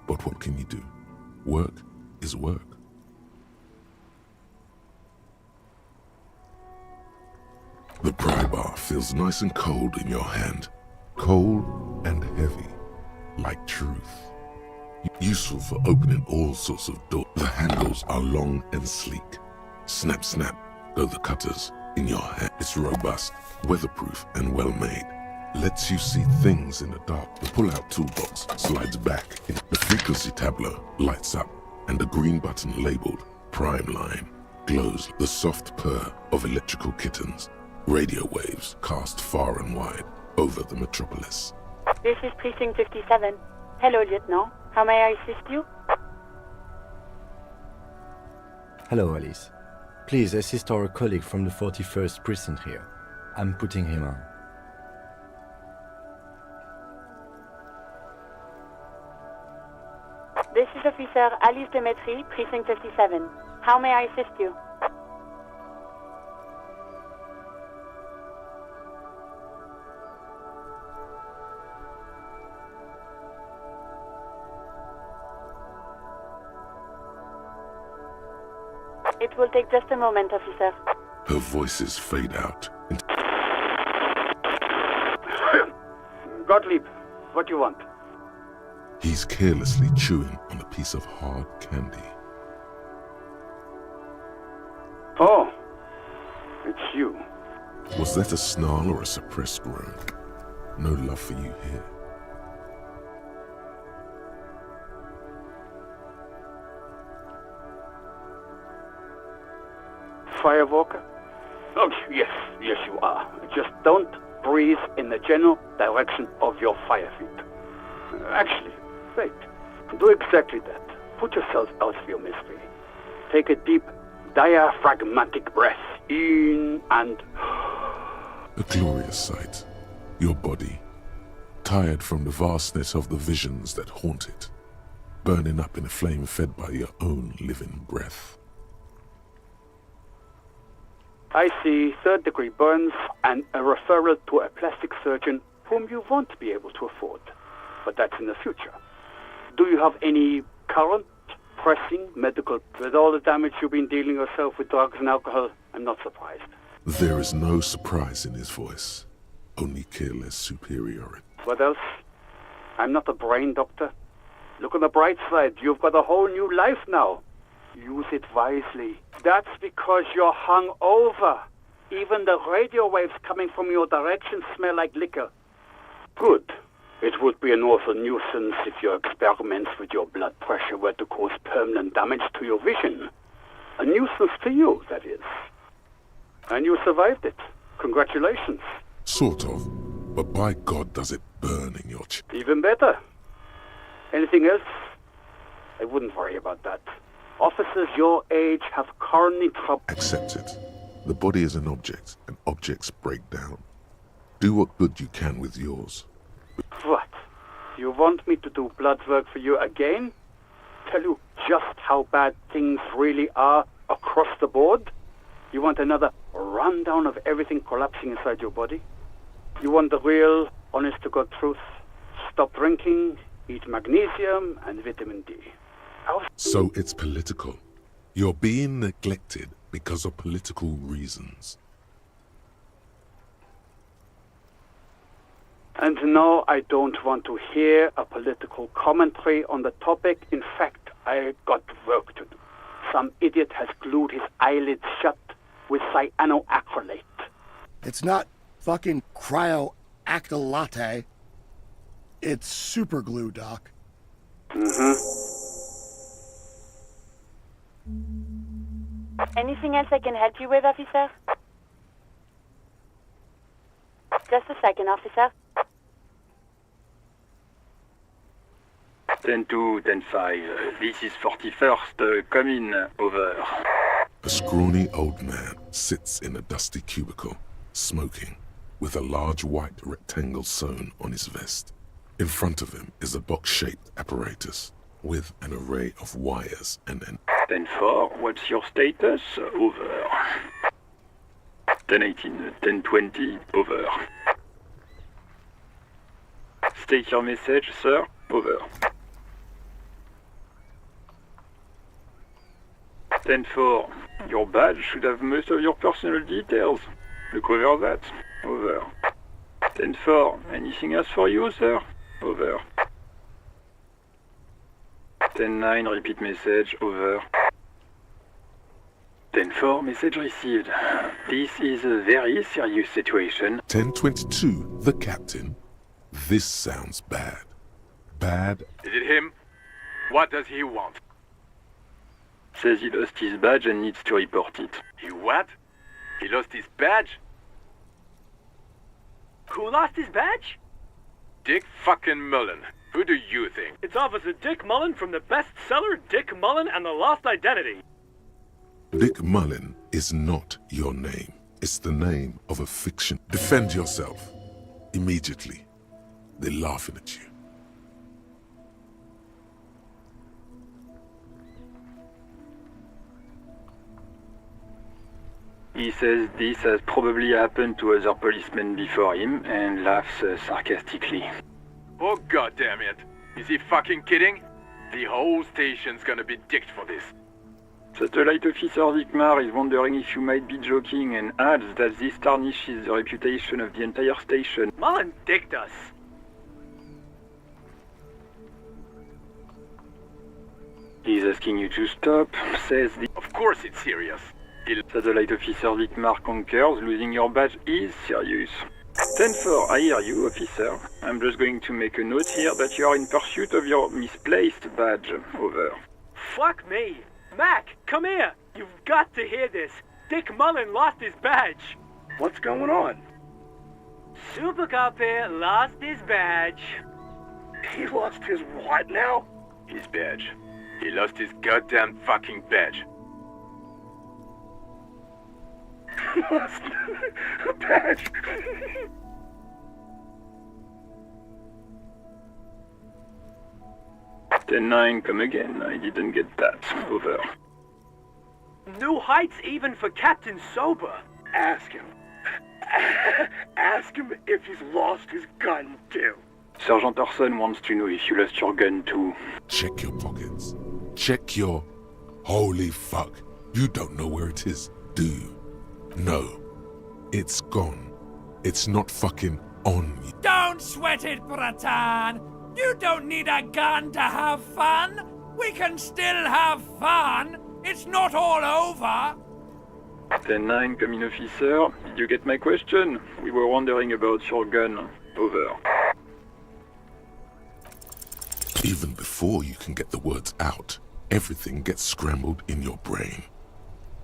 But what can you do? Work is work. The pry bar feels nice and cold in your hand. Cold and heavy, like truth. Useful for opening all sorts of doors. The handles are long and sleek. Snap, snap, go the cutters in your hand. It's robust, weatherproof, and well-made. Lets you see things in the dark. The pull-out toolbox slides back. The frequency tableau lights up, and the green button labeled Prime Line glows. The soft purr of electrical kittens. Radio waves cast far and wide over the metropolis. This is Precinct 57. Hello, Lieutenant. How may I assist you? Hello, Alice. Please assist our colleague from the 41st Precinct here. I'm putting him on. This is Officer Alice Demetri, Precinct 57. How may I assist you? It will take just a moment, officer. Her voices fade out. Gottlieb, what do you want? He's carelessly chewing on a piece of hard candy. Oh, it's you. Was that a snarl or a suppressed groan? No love for you here. Firewalker? Oh, yes, you are. Just don't breathe in the general direction of your fire feet. Actually, wait. Do exactly that. Put yourself out of your misery. Take a deep, diaphragmatic breath in and... A glorious sight. Your body, tired from the vastness of the visions that haunt it, burning up in a flame fed by your own living breath. I see third-degree burns and a referral to a plastic surgeon whom you won't be able to afford. But that's in the future. Do you have any current, pressing medical... With all the damage you've been dealing yourself with drugs and alcohol, I'm not surprised. There is no surprise in his voice, only careless superiority. What else? I'm not a brain doctor. Look on the bright side, you've got a whole new life now. Use it wisely. That's because you're hung over. Even the radio waves coming from your direction smell like liquor. Good. It would be an awful nuisance if your experiments with your blood pressure were to cause permanent damage to your vision. A nuisance to you, that is. And you survived it. Congratulations. Sort of, but by God does it burn in your chest. Even better. Anything else? I wouldn't worry about that. Officers your age have coronary trouble. Accept it. The body is an object, and objects break down. Do what good you can with yours. What? You want me to do blood work for you again? Tell you just how bad things really are across the board? You want another rundown of everything collapsing inside your body? You want the real, honest-to-God truth? Stop drinking, eat magnesium and vitamin D. So it's political. You're being neglected because of political reasons. And no, I don't want to hear a political commentary on the topic. In fact, I got work to do. Some idiot has glued his eyelids shut with cyanoacrylate. It's not fucking cryoacrylate. It's super glue, Doc. Anything else I can help you with, officer? Just a second, officer. 10-2, 10-5. This is 41st. Come in. Over. A scrawny old man sits in a dusty cubicle, smoking, with a large white rectangle sewn on his vest. In front of him is a box-shaped apparatus with an array of wires and an 10-4, what's your status? Over. 10-18, 10-20, over. State your message, sir. Over. 10-4, your badge should have most of your personal details. Look over that. Over. 10-4, anything else for you, sir? Over. 10-9, repeat message. Over. 10-4, message received. This is a very serious situation. 1022, the captain. This sounds bad. Bad. Is it him? What does he want? Says he lost his badge and needs to report it. He what? He lost his badge? Who lost his badge? Dick fucking Mullen. Who do you think? It's Officer Dick Mullen from the bestseller Dick Mullen and the Lost Identity. Dick Mullen is not your name. It's the name of a fiction. Defend yourself. Immediately. They're laughing at you. He says this has probably happened to other policemen before him and laughs sarcastically. Oh goddamn it. Is he fucking kidding? The whole station's gonna be dicked for this. Satellite Officer Vikmar is wondering if you might be joking and adds that this tarnishes the reputation of the entire station. Mullen dicked us. He's asking you to stop, says the... Of course it's serious. Satellite Officer Vikmar concurs, losing your badge is serious. 10-4, I hear you, officer. I'm just going to make a note here that you are in pursuit of your misplaced badge. Over. Fuck me. Mac, come here. You've got to hear this. Dick Mullen lost his badge. What's going on? Super Cop here lost his badge. He lost his what now? His badge. He lost his goddamn fucking badge. Lost a badge. 10-9, come again. I didn't get that. Over. New heights even for Captain Sober. Ask him. Ask him if he's lost his gun too. Sergeant Orson wants to know if you lost your gun too. Check your pockets. Check your... Holy fuck. You don't know where it is, do you? No. It's gone. It's not fucking on you. Don't sweat it, Bratan. You don't need a gun to have fun. We can still have fun. It's not all over. 10-9, come in, officer. Did you get my question? We were wondering about your gun. Over. Even before you can get the words out, everything gets scrambled in your brain.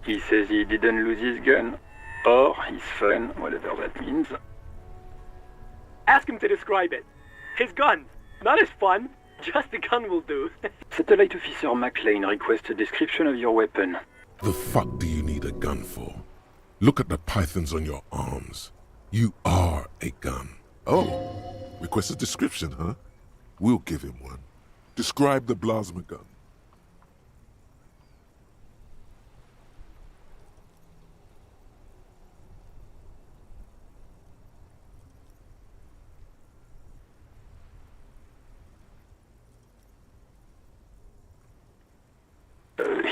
He says he didn't lose his gun. Or his fun, whatever that means. Ask him to describe it. His gun. Not his fun. Just the gun will do. Satellite Officer McLean requests a description of your weapon. The fuck do you need a gun for? Look at the pythons on your arms. You are a gun. Oh, request a description, huh? We'll give him one. Describe the plasma gun.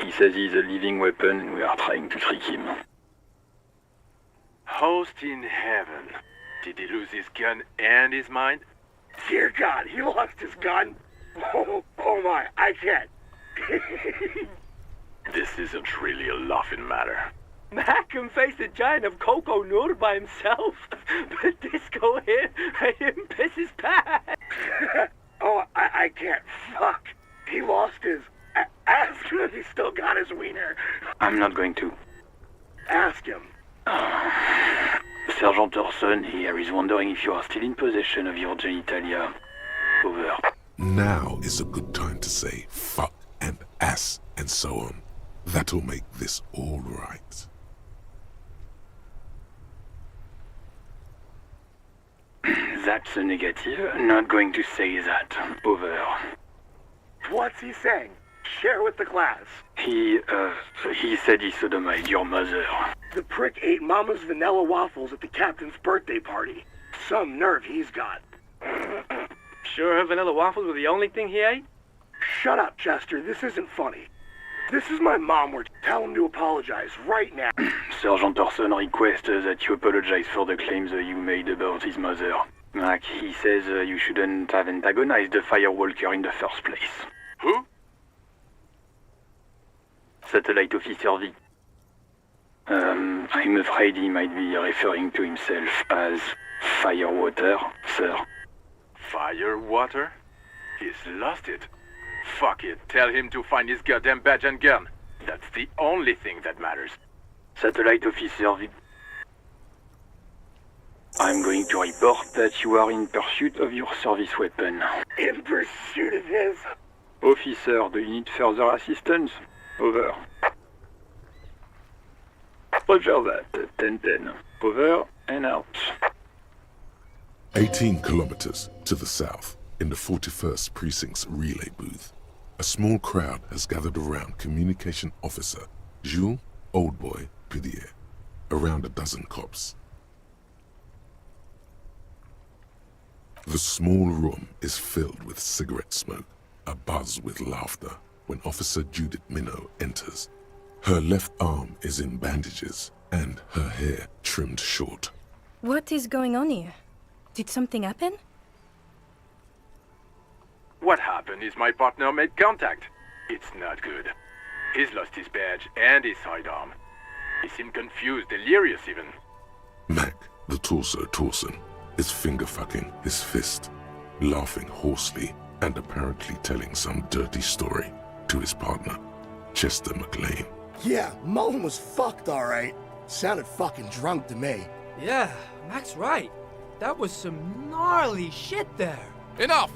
He says he's a living weapon and we are trying to trick him. Host in heaven. Did he lose his gun and his mind? Dear God, he lost his gun. Oh my, I can't. This isn't really a laughing matter. Mac can face a giant of Coco Nur by himself, but Disco here made him piss his pants. Oh, I can't. Fuck. He lost his... Ask him if he still got his wiener. I'm not going to. Ask him. Sergeant Orson here is wondering if you are still in possession of your genitalia. Over. Now is a good time to say fuck and ass and so on. That'll make this all right. That's a negative. Not going to say that. Over. What's he saying? Share with the class. He said he sodomized your mother. The prick ate Mama's vanilla waffles at the captain's birthday party. Some nerve he's got. Sure her vanilla waffles were the only thing he ate? Shut up, Chester. This isn't funny. This is my mom. Tell him to apologize right now. Sergeant Orson requests that you apologize for the claims you made about his mother. Mac, he says you shouldn't have antagonized the Firewalker in the first place. Who? Satellite Officer V. I'm afraid he might be referring to himself as Firewater, sir. Firewater? He's lost it. Fuck it. Tell him to find his goddamn badge and gun. That's the only thing that matters. Satellite Officer V. I'm going to report that you are in pursuit of your service weapon. In pursuit of his? Officer, do you need further assistance? Over. Roger that. 10-10. Over and out. 18 kilometers to the south, in the 41st Precinct's relay booth, a small crowd has gathered around Communication Officer Jules Oldboy Pidier, around a dozen cops. The small room is filled with cigarette smoke, abuzz with laughter, when Officer Judith Minnow enters. Her left arm is in bandages, and her hair trimmed short. What is going on here? Did something happen? What happened is my partner made contact. It's not good. He's lost his badge and his sidearm. He seemed confused, delirious even. Mac, the torso Torson, is finger-fucking his fist, laughing hoarsely and apparently telling some dirty story to his partner, Chester McLean. Yeah, Mullen was fucked, alright. Sounded fucking drunk to me. Yeah, Mac's right. That was some gnarly shit there. Enough!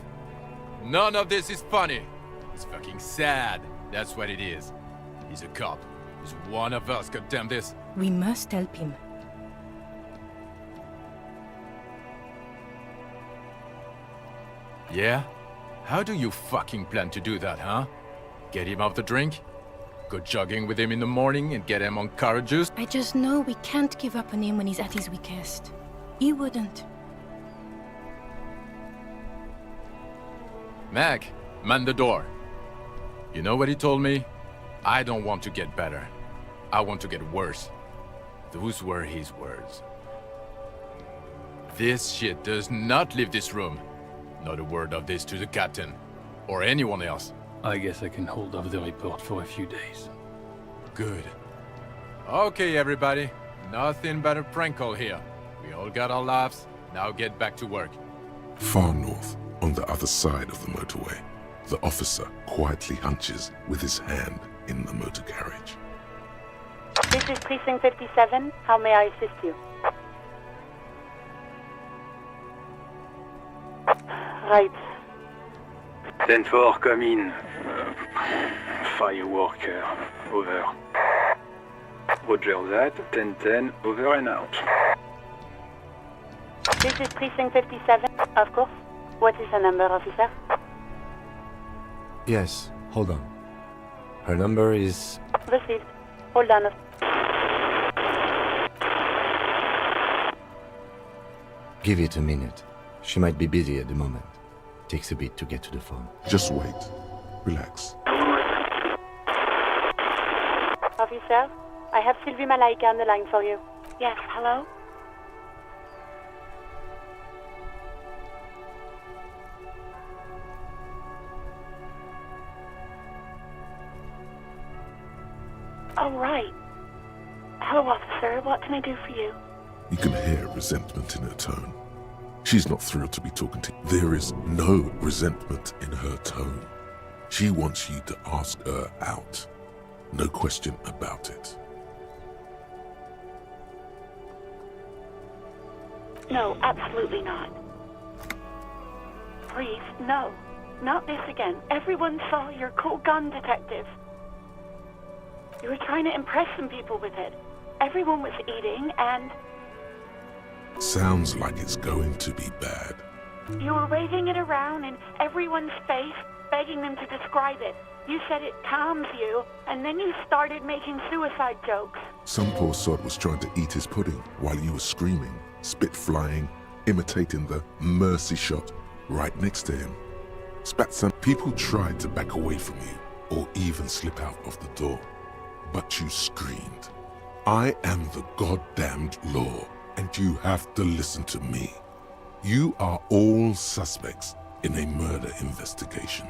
None of this is funny. It's fucking sad. That's what it is. He's a cop. He's one of us, goddamn this. We must help him. Yeah? How do you fucking plan to do that, huh? Get him off the drink? Go jogging with him in the morning and get him on carrot juice? I just know we can't give up on him when he's at his weakest. He wouldn't. Mac, man the door. You know what he told me? I don't want to get better. I want to get worse. Those were his words. This shit does not leave this room. Not a word of this to the captain. Or anyone else. I guess I can hold off the report for a few days. Good. Okay, everybody. Nothing but a prank call here. We all got our laughs. Now get back to work. Far north, on the other side of the motorway, the officer quietly hunches with his hand in the motor carriage. This is Precinct 57. How may I assist you? Right. 10-4, come in. Fireworker, over. Roger that, 10-10, over and out. This is Precinct 57, of course. What is the number, officer? Yes, hold on. Her number is... Received. Hold on. Give it a minute. She might be busy at the moment. Takes a bit to get to the phone. Just wait. Relax. officer. I have Sylvie Malaika on the line for you. Yes, hello? Oh, right. Hello, officer. What can I do for you? You can hear resentment in her tone. She's not thrilled to be talking to you. There is no resentment in her tone. She wants you to ask her out. No question about it. No, absolutely not. Please, no. Not this again. Everyone saw your cool gun detective. You were trying to impress some people with it. Everyone was eating, and Sounds like it's going to be bad. you were waving it around in everyone's face, begging them to describe it. You said it calms you, and then you started making suicide jokes. Some poor sod was trying to eat his pudding while you were screaming, spit flying, imitating the mercy shot right next to him. Spat some people tried to back away from you or even slip out of the door. But you screamed, "I am the goddamned law, and you have to listen to me. You are all suspects in a murder investigation."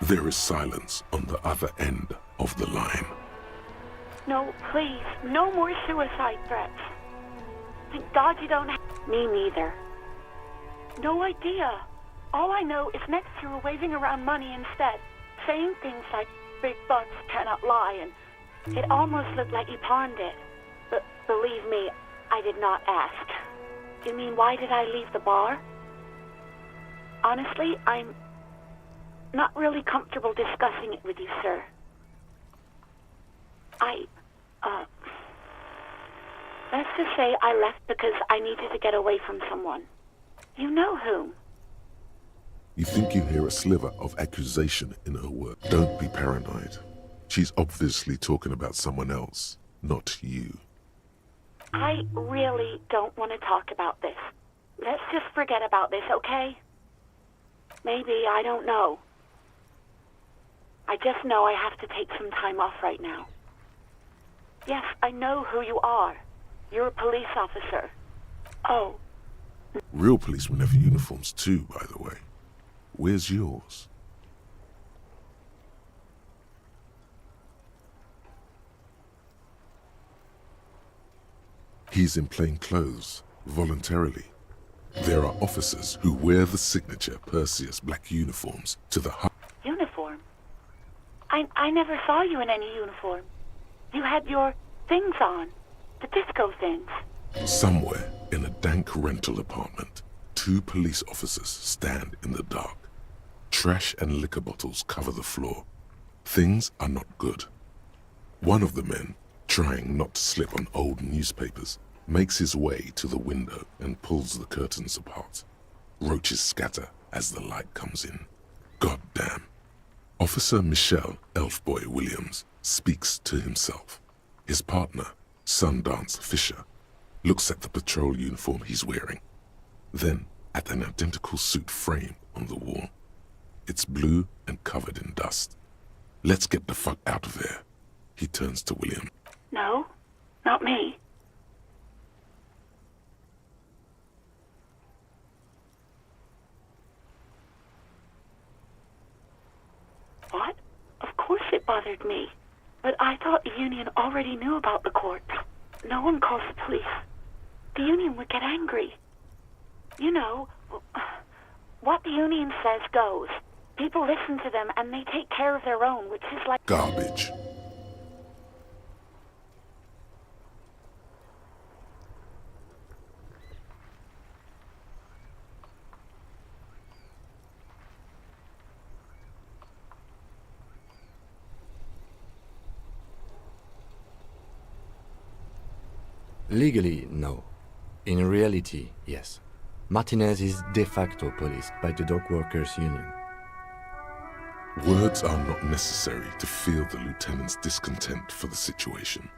There is silence on the other end of the line. No, please, no more suicide threats. Thank God you don't have... Me neither. No idea. All I know is next you were waving around money instead, saying things like, "Big bucks cannot lie," and it almost looked like you pawned it. But believe me, I did not ask. You mean, why did I leave the bar? Honestly, I'm not really comfortable discussing it with you, sir. Let's just say I left because I needed to get away from someone. You know whom. You think you hear a sliver of accusation in her word. Don't be paranoid. She's obviously talking about someone else, not you. I really don't want to talk about this. Let's just forget about this, okay? Maybe, I don't know. I just know I have to take some time off right now. Yes, I know who you are. You're a police officer. Oh. Real policemen have uniforms too, by the way. Where's yours? He's in plain clothes, voluntarily. There are officers who wear the signature Perseus black uniforms to the heart. Uniform? I never saw you in any uniform. You had your things on. The disco things. Somewhere in a dank rental apartment, two police officers stand in the dark. Trash and liquor bottles cover the floor. Things are not good. One of the men, trying not to slip on old newspapers, makes his way to the window and pulls the curtains apart. Roaches scatter as the light comes in. God damn. Officer Michelle Elfboy Williams speaks to himself. His partner, Sundance Fisher, looks at the patrol uniform he's wearing, then at an identical suit frame on the wall. It's blue and covered in dust. "Let's get the fuck out of here." He turns to William. No, not me. What? Of course it bothered me. But I thought the union already knew about the court. No one calls the police. The union would get angry. You know, what the union says goes. People listen to them and they take care of their own, which is like... Garbage. Legally, no. In reality, yes. Martinez is de facto policed by the dock workers' union. Words are not necessary to feel the lieutenant's discontent for the situation.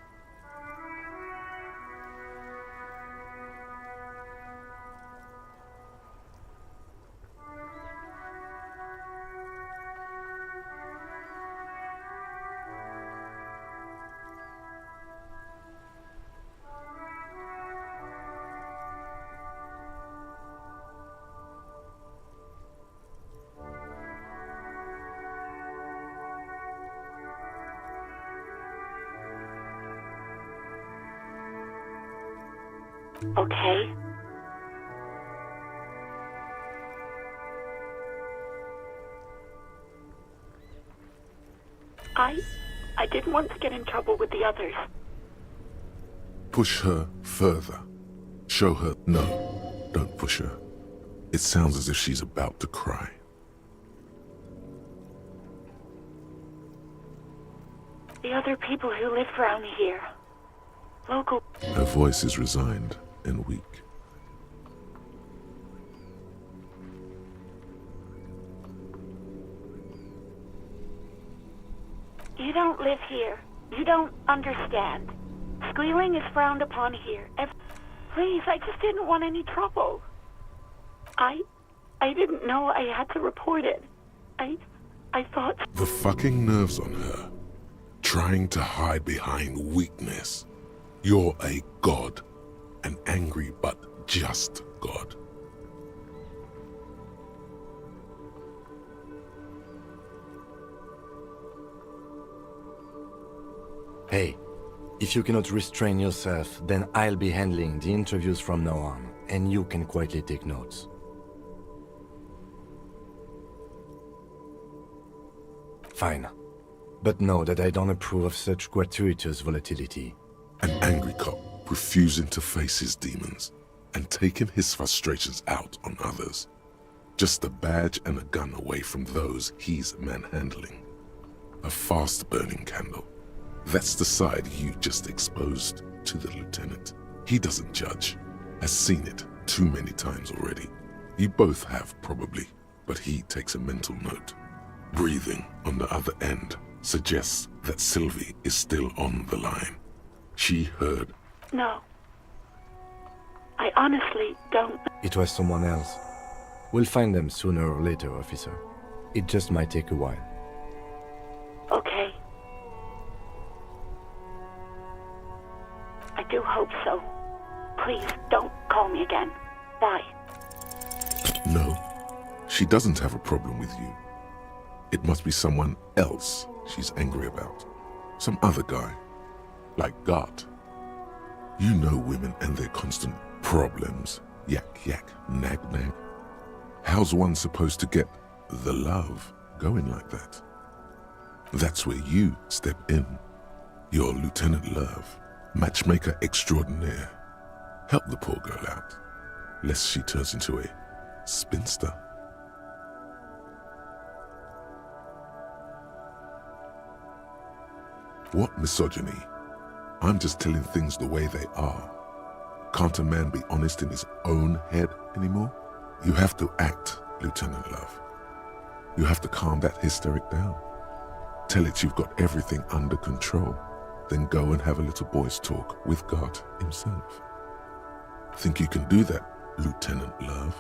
Okay? I didn't want to get in trouble with the others. Push her further. Show her no. Don't push her. It sounds as if she's about to cry. The other people who live around here. Local. Her voice is resigned and weak. You don't live here. You don't understand. Squealing is frowned upon here. Please, I just didn't want any trouble. I didn't know I had to report it. I thought... The fucking nerves on her. Trying to hide behind weakness. You're a god. An angry but just god. Hey, if you cannot restrain yourself, then I'll be handling the interviews from now on, and you can quietly take notes. Fine. But know that I don't approve of such gratuitous volatility. An angry cop refusing to face his demons and taking his frustrations out on others. Just a badge and a gun away from those he's manhandling. A fast-burning candle. That's the side you just exposed to the lieutenant. He doesn't judge. Has seen it too many times already. You both have, probably, but he takes a mental note. Breathing on the other end suggests that Sylvie is still on the line. She heard. No. I honestly don't... It was someone else. We'll find them sooner or later, officer. It just might take a while. Okay. I do hope so. Please, don't call me again. Bye. No, she doesn't have a problem with you. It must be someone else she's angry about. Some other guy. Like God. You know women and their constant problems. Yak, yak, nag, nag. How's one supposed to get the love going like that? That's where you step in. You're Lieutenant Love, matchmaker extraordinaire. Help the poor girl out, lest she turns into a spinster. What misogyny? I'm just telling things the way they are. Can't a man be honest in his own head anymore? You have to act, Lieutenant Love. You have to calm that hysteric down. Tell it you've got everything under control. Then go and have a little boys' talk with God himself. Think you can do that, Lieutenant Love?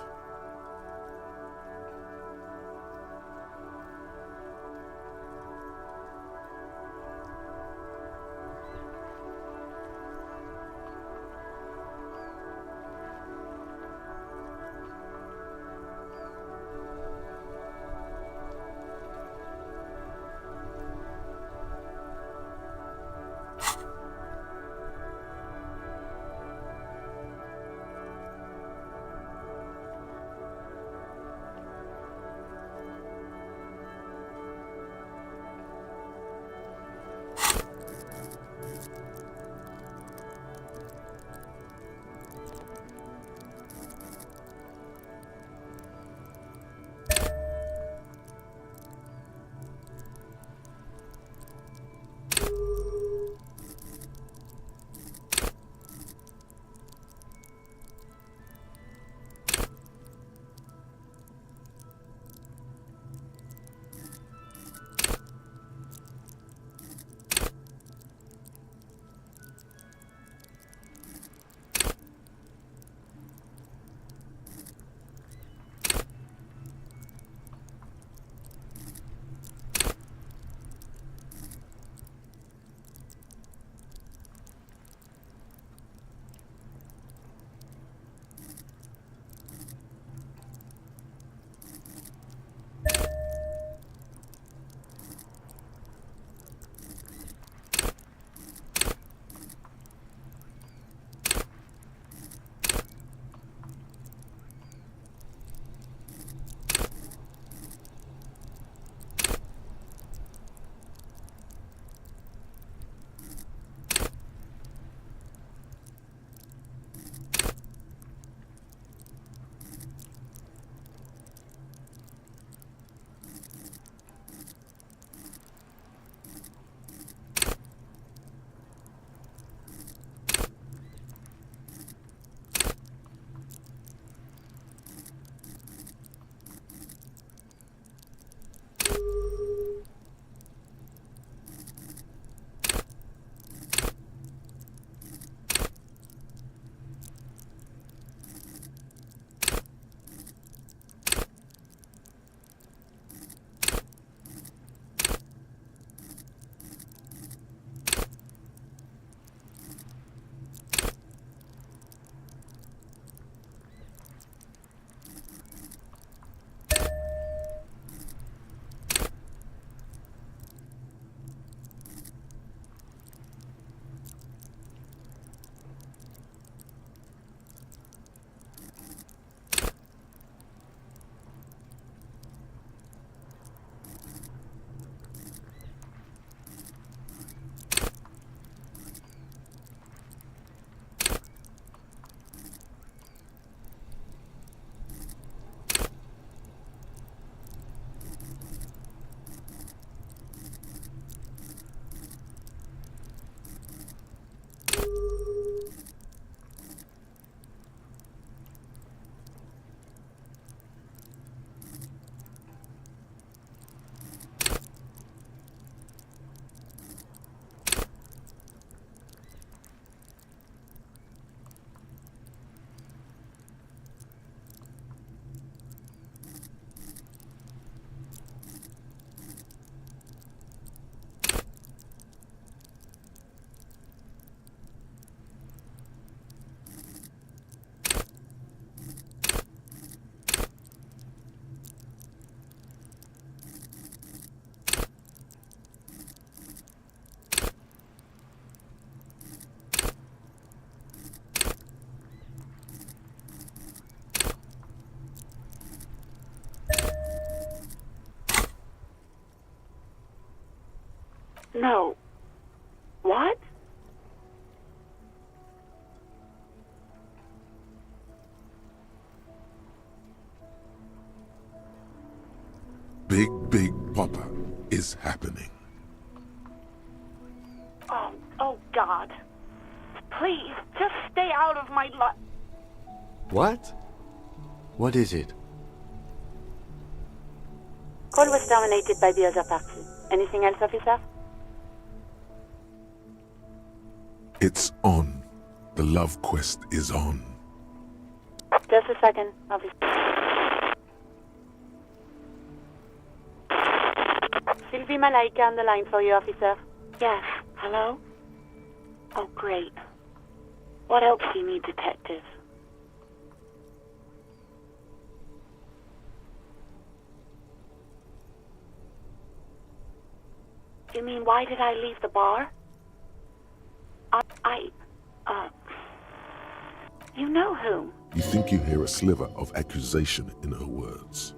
No. What? Big Papa is happening. Oh God. Please, just stay out of my life. What? What is it? Call was terminated by the other party. Anything else, officer? It's on. The love quest is on. Just a second, officer. Sylvie Malaika on the line for you, officer. Yes. Hello? Oh, great. What else do you need, detective? You mean, why did I leave the bar? You know whom? You think you hear a sliver of accusation in her words.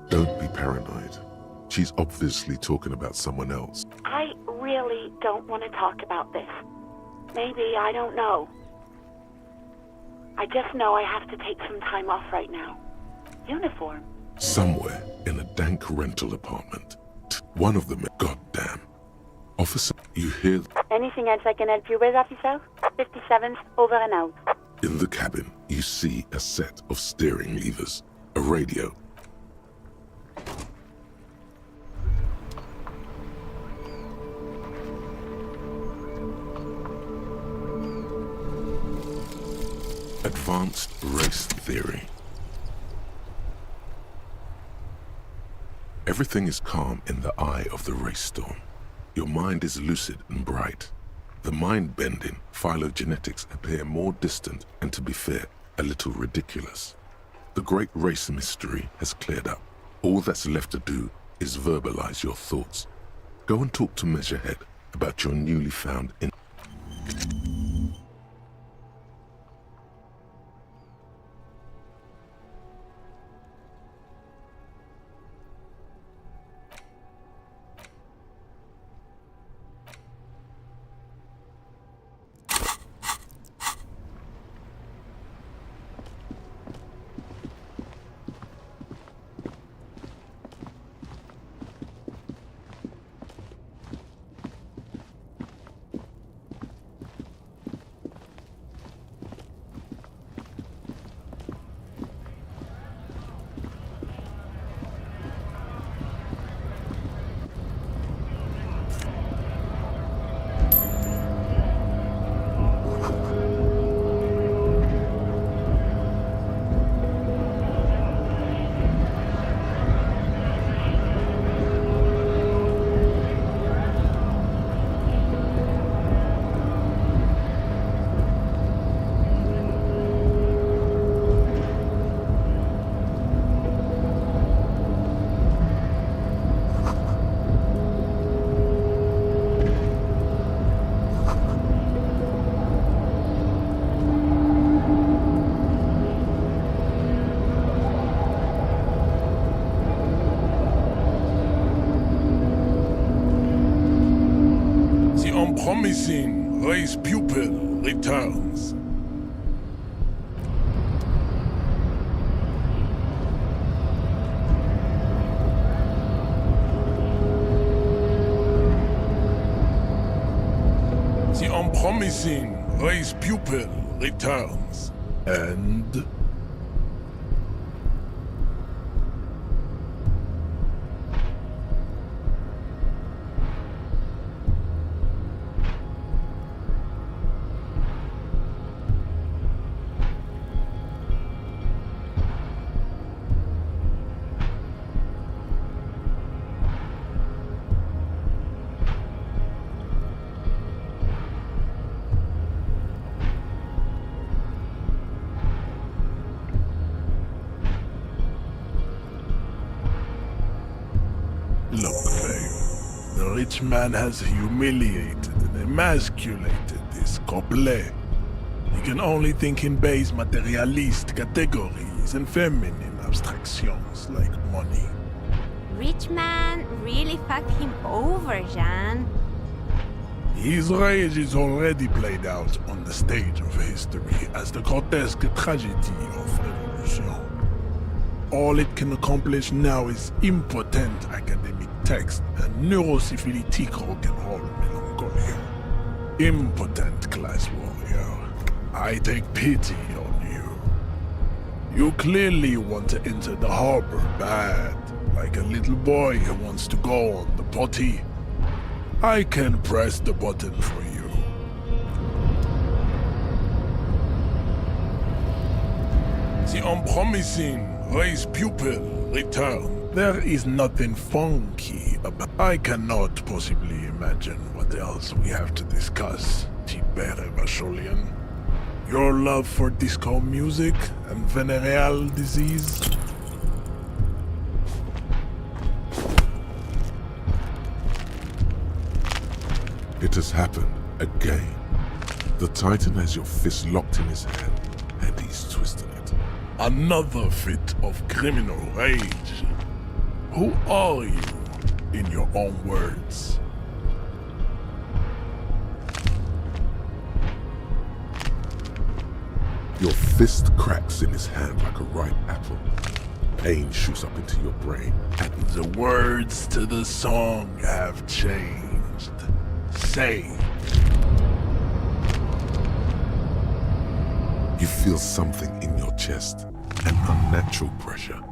Don't be paranoid. She's obviously talking about someone else. I really don't want to talk about this. Maybe, I don't know. I just know I have to take some time off right now. Uniform. Somewhere in a dank rental apartment. One of them, goddamn. Officer, you hear? Anything else I can help you with, officer? 57th, over and out. In the cabin, you see a set of steering levers, a radio. Advanced race theory. Everything is calm in the eye of the race storm. Your mind is lucid and bright. The mind-bending phylogenetics appear more distant and, to be fair, a little ridiculous. The great race mystery has cleared up. All that's left to do is verbalize your thoughts. Go and talk to Measurehead about your newly found Promising race pupil returns. The unpromising race pupil returns. And look, babe. The rich man has humiliated and emasculated this couple. He can only think in base materialist categories and feminine abstractions like money. Rich man really fucked him over, Jean. His rage is already played out on the stage of history as the grotesque tragedy of revolution. All it can accomplish now is impotent academic text and neurosyphilitic rock and roll melancholia. Impotent class warrior, I take pity on you. You clearly want to enter the harbor bad, like a little boy who wants to go on the potty. I can press the button for you. The unpromising race pupil return. There is nothing funky about. I cannot possibly imagine what else we have to discuss, Tibere Vacholian. Your love for disco music and venereal disease? It has happened again. The Titan has your fist locked in his hand, and he's twisting it. Another fit of criminal rage. Who are you, in your own words? Your fist cracks in his hand like a ripe apple. Pain shoots up into your brain. And the words to the song have changed. Say. You feel something in your chest, an unnatural pressure.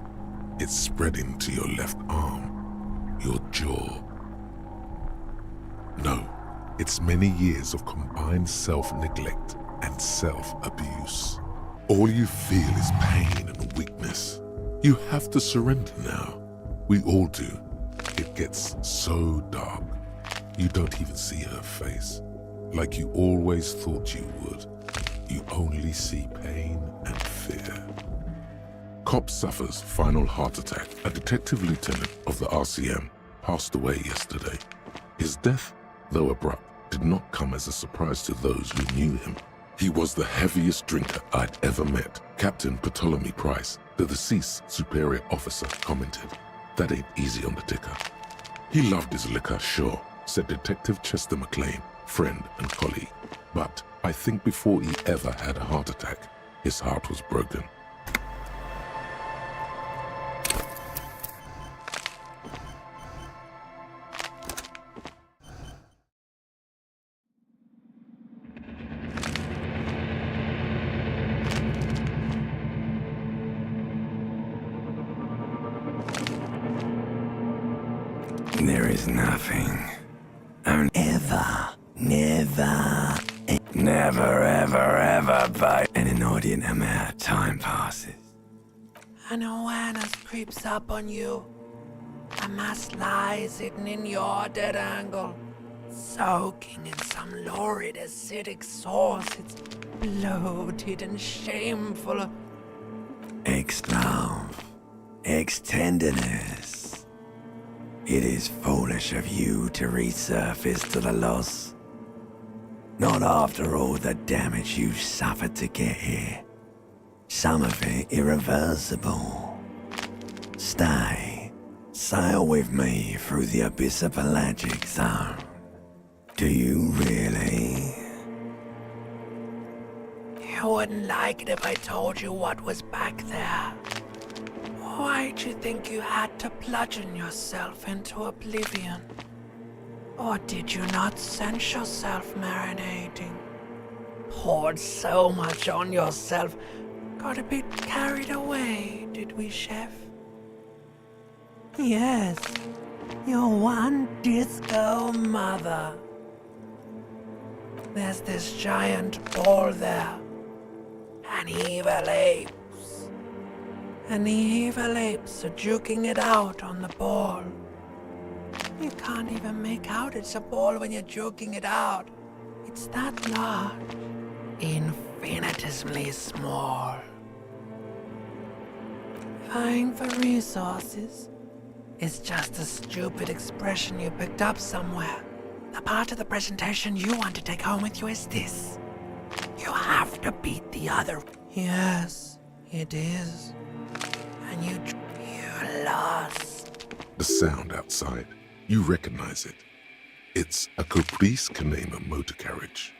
It's spreading to your left arm, your jaw. No, it's many years of combined self-neglect and self-abuse. All you feel is pain and weakness. You have to surrender now. We all do. It gets so dark. You don't even see her face, like you always thought you would. You only see pain and fear. Cop suffers final heart attack. A detective lieutenant of the RCM passed away yesterday. His death, though abrupt, did not come as a surprise to those who knew him. He was the heaviest drinker I'd ever met. Captain Ptolemy Price, the deceased superior officer, commented, "That ain't easy on the ticker." He loved his liquor, sure, said Detective Chester McLean, friend and colleague. But I think before he ever had a heart attack, his heart was broken. There is nothing. Never, ever, by an inordinate amount of time passes. An awareness creeps up on you. A mass lies hidden in your dead angle, soaking in some lurid acidic sauce. It's bloated and shameful. Ex-love, ex-tenderness. It is foolish of you to resurface to the loss. Not after all the damage you suffered to get here. Some of it irreversible. Stay. Sail with me through the abyss of pelagic zone. Do you really? You wouldn't like it if I told you what was back there. Why'd you think you had to bludgeon yourself into oblivion? Or did you not sense yourself marinating? Poured so much on yourself, got a bit carried away, did we, Chef? Yes, your one disco mother. There's this giant ball there. An evil apes. And the evil apes are juking it out on the ball. You can't even make out it's a ball when you're joking it out. It's that large. Infinitesimally small. Vying for resources is just a stupid expression you picked up somewhere. The part of the presentation you want to take home with you is this. You have to beat the other. Yes, it is. And you lost. The sound outside. You recognize it. It's a Caprice Canema motor carriage.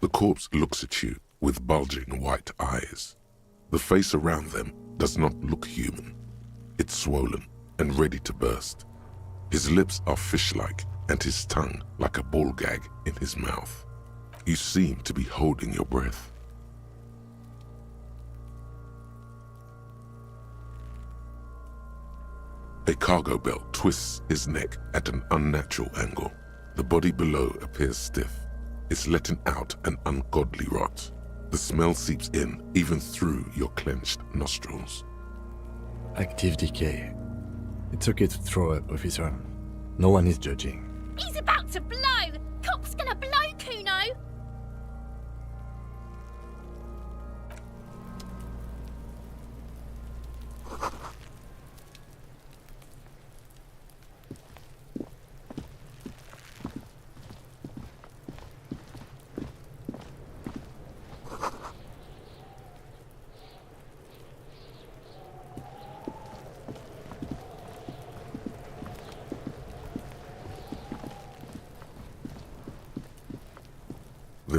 The corpse looks at you with bulging white eyes. The face around them does not look human. It's swollen and ready to burst. His lips are fish-like and his tongue like a ball gag in his mouth. You seem to be holding your breath. A cargo belt twists his neck at an unnatural angle. The body below appears stiff. It's letting out an ungodly rot. The smell seeps in even through your clenched nostrils. Active decay. It's okay to throw up, officer. No one is judging. He's about to blow! Cop's gonna blow, Kuno!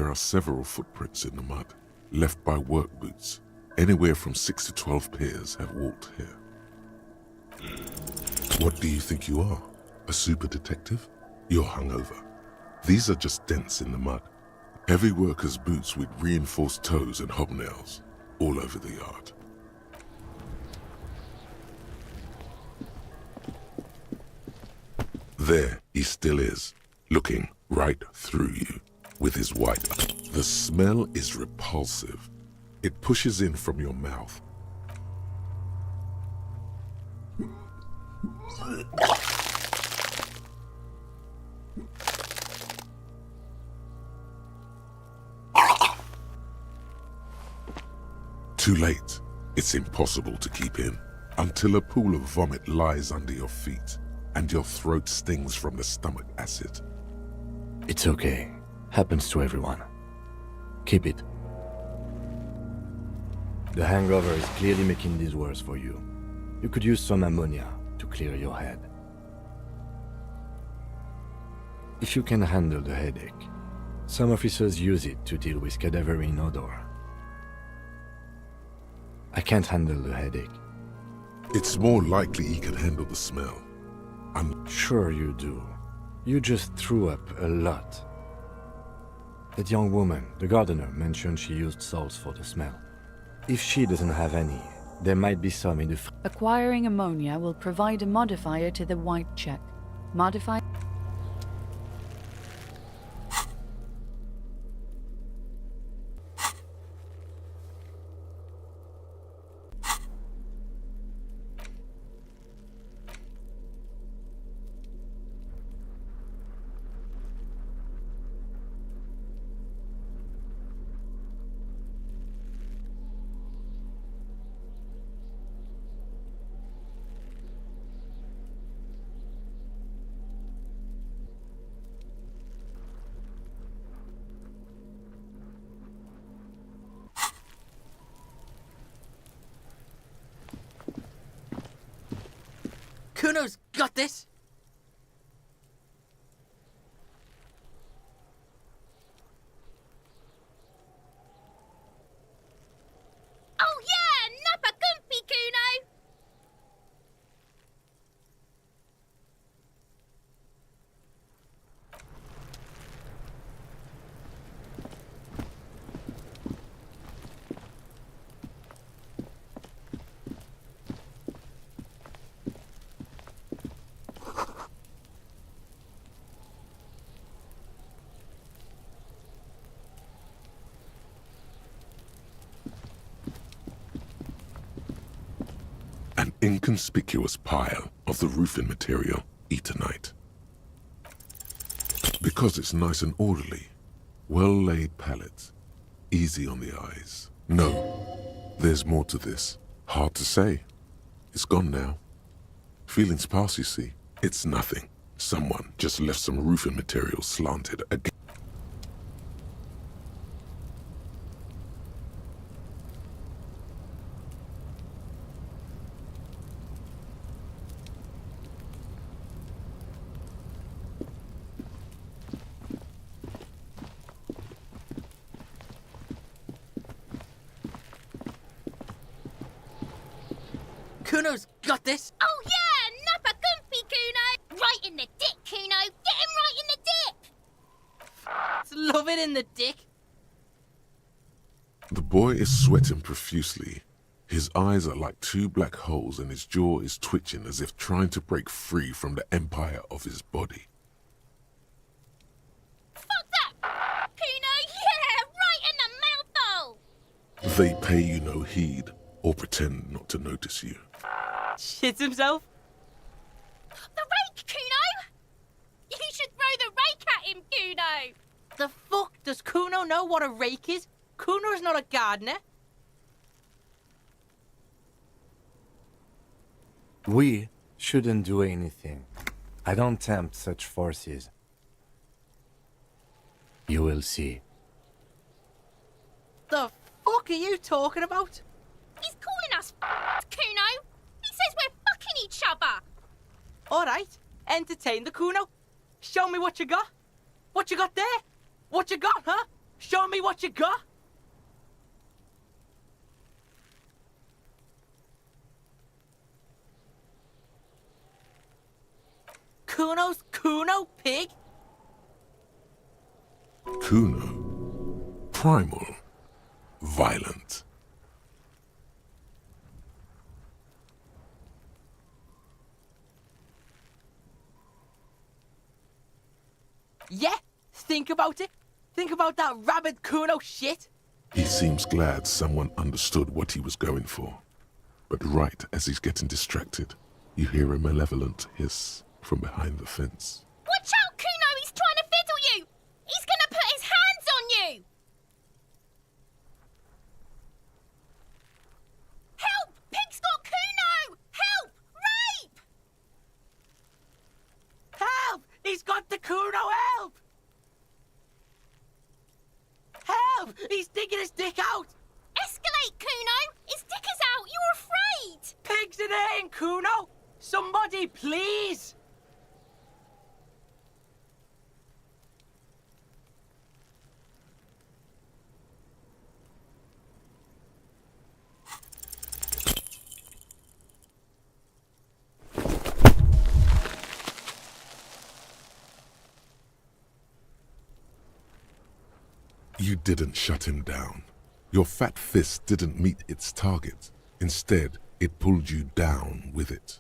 There are several footprints in the mud, left by work boots. Anywhere from 6 to 12 pairs have walked here. What do you think you are? A super detective? You're hungover. These are just dents in the mud. Heavy workers' boots with reinforced toes and hobnails all over the yard. There he still is, looking right through you with his white eye. The smell is repulsive. It pushes in from your mouth. Too late. It's impossible to keep in until a pool of vomit lies under your feet and your throat stings from the stomach acid. It's okay. Happens to everyone. Keep it. The hangover is clearly making this worse for you. You could use some ammonia to clear your head. If you can handle the headache, some officers use it to deal with cadaverine odor. I can't handle the headache. It's more likely he can handle the smell. I'm sure you do. You just threw up a lot. That young woman, the gardener, mentioned she used salts for the smell. If she doesn't have any, there might be some in the Acquiring ammonia will provide a modifier to the white check. Modify... Kuno's got this! Oh yeah! Nappa Gumpy, Kuno! An inconspicuous pile of the roofing material, Eternite. Because it's nice and orderly, well-laid pallets, easy on the eyes. No, there's more to this. Hard to say. It's gone now. Feelings pass, you see. It's nothing. Someone just left some roofing material slanted again. Kuno's got this! Oh yeah! Nappa Gumpy, Kuno! Right in the dick, Kuno! Get him right in the dick! Love it in the dick! The boy is sweating profusely. His eyes are like two black holes and his jaw is twitching as if trying to break free from the empire of his body. Fuck that! Kuno, yeah! Right in the mouthhole! They pay you no heed or pretend not to notice you. Shits himself? The rake, Kuno! You should throw the rake at him, Kuno! The fuck? Does Kuno know what a rake is? Kuno's not a gardener. We shouldn't do anything. I don't tempt such forces. You will see. The fuck are you talking about? He's calling us Kuno! He says we're fucking each other! Alright, entertain the Kuno. Show me what you got. What you got there? What you got, huh? Show me what you got. Kuno's Kuno, pig? Kuno. Primal. Violent. Yeah, think about it. Think about that rabid Kuno shit. He seems glad someone understood what he was going for. But right as he's getting distracted, you hear a malevolent hiss from behind the fence. Watch out, Kuno! He's trying to fiddle you! He's gonna put his hands on you! Help! Pig's got Kuno! Help! Rape! Help! He's got the Kuno, help! Help! He's digging his dick out! Escalate, Kuno! His dick is out! You're afraid! Pig's in here, Kuno! Somebody, please! You didn't shut him down. Your fat fist didn't meet its target. Instead, it pulled you down with it.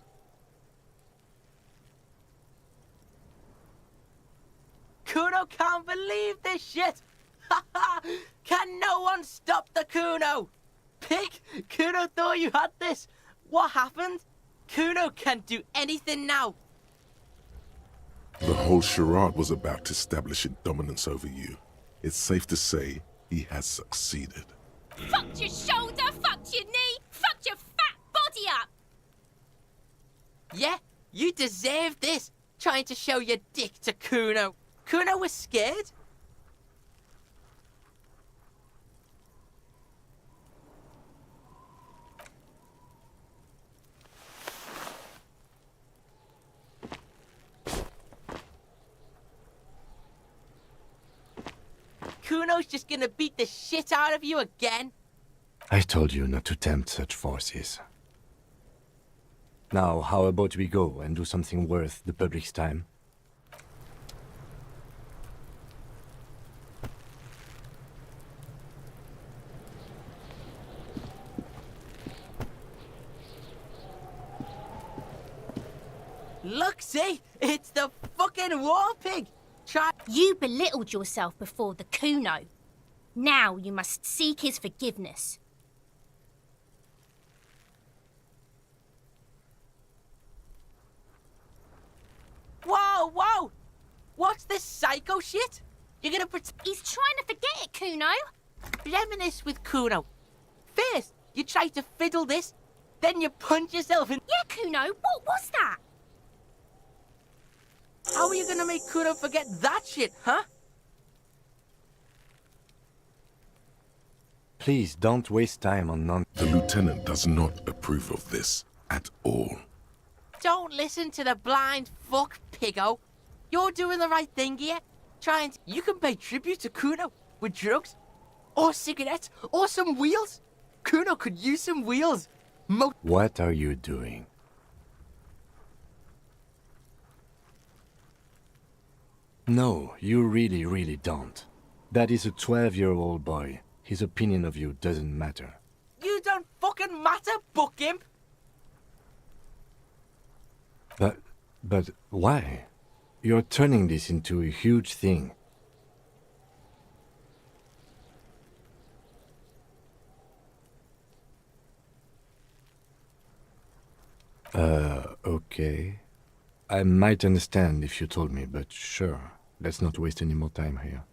Kuno can't believe this shit! Can no one stop the Kuno? Pig, Kuno thought you had this. What happened? Kuno can't do anything now. The whole charade was about establishing dominance over you. It's safe to say he has succeeded. Fucked your shoulder, fucked your knee, fucked your fat body up! Yeah, you deserve this. Trying to show your dick to Kuno. Kuno was scared. Kuno's just gonna beat the shit out of you again. I told you not to tempt such forces. Now, how about we go and do something worth the public's time? Look, see? It's the fucking war pig! You belittled yourself before the Kuno. Now you must seek his forgiveness. Whoa, whoa! What's this psycho shit? You're gonna He's trying to forget it, Kuno. reminisce with Kuno. First, you try to fiddle this, then you punch yourself in. Yeah, Kuno, what was that? How are you gonna make Kuno forget that shit, huh? Please, don't waste time on The lieutenant does not approve of this at all. Don't listen to the blind fuck, piggo. You're doing the right thing here. You can pay tribute to Kuno with drugs, or cigarettes, or some wheels. Kuno could use some wheels. What are you doing? No, you really don't. That is a 12-year-old boy. His opinion of you doesn't matter. You don't fucking matter, buck imp. But why? You're turning this into a huge thing. Okay. I might understand if you told me, but sure. Let's not waste any more time here.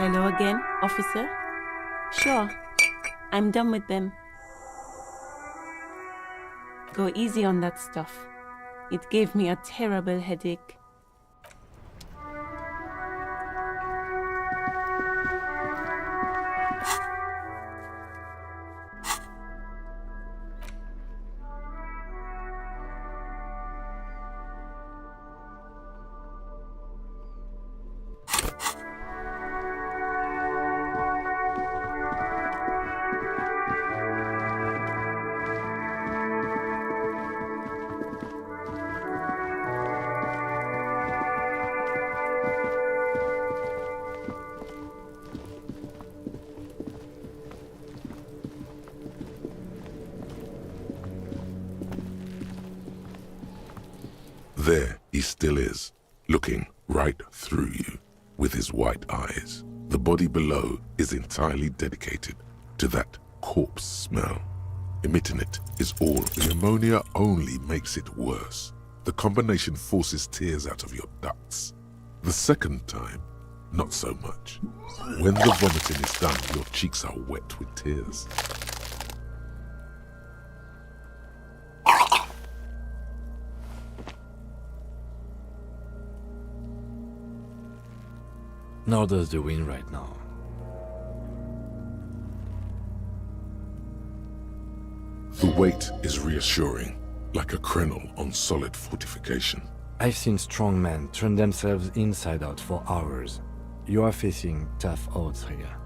Hello again, officer? Sure, I'm done with them. Go easy on that stuff. It gave me a terrible headache. There he still is, looking right through you with his white eyes. The body below is entirely dedicated to that corpse smell. Emitting it is all. The ammonia only makes it worse. The combination forces tears out of your ducts. The second time, not so much. When the vomiting is done, your cheeks are wet with tears. Nor does the wind right now. The weight is reassuring, like a crenel on solid fortification. I've seen strong men turn themselves inside out for hours. You are facing tough odds here.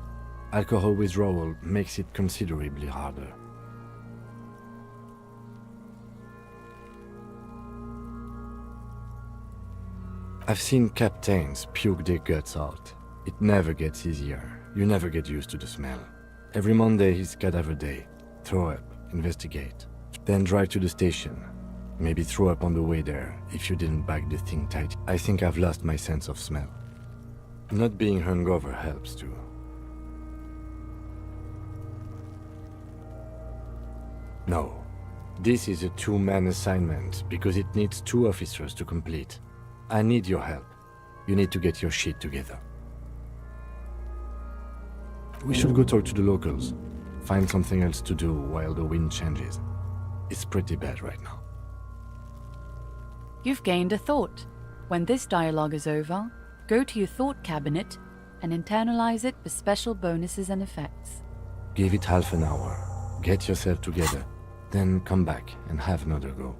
Alcohol withdrawal makes it considerably harder. I've seen captains puke their guts out. It never gets easier. You never get used to the smell. Every Monday is cadaver day. Throw up, investigate. Then drive to the station. Maybe throw up on the way there if you didn't bag the thing tight. I think I've lost my sense of smell. Not being hungover helps too. No. This is a two-man assignment because it needs 2 officers to complete. I need your help. You need to get your shit together. We should go talk to the locals. Find something else to do while the wind changes. It's pretty bad right now. You've gained a thought. When this dialogue is over, go to your thought cabinet and internalize it with special bonuses and effects. Give it half an hour. Get yourself together. Then come back and have another go.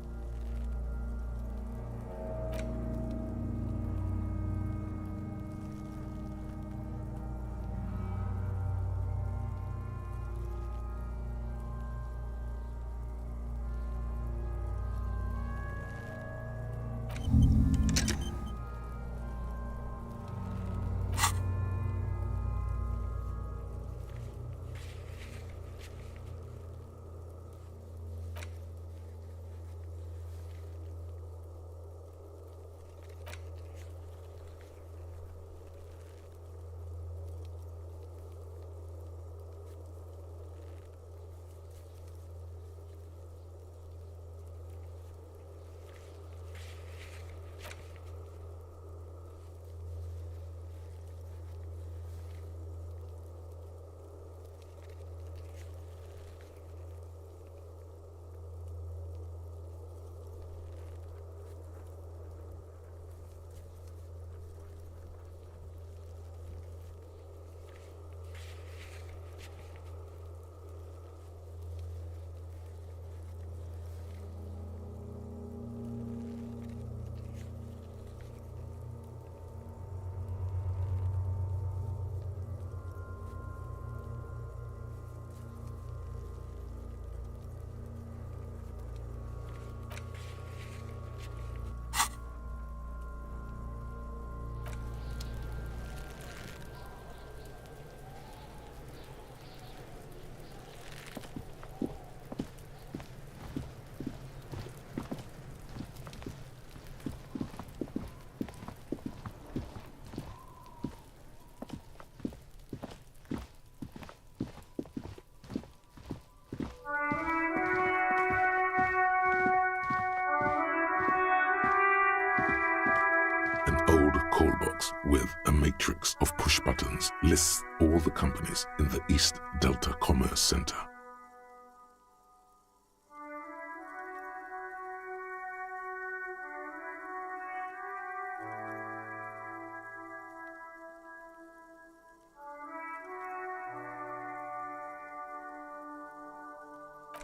call box with a matrix of push buttons lists all the companies in the East Delta Commerce Center.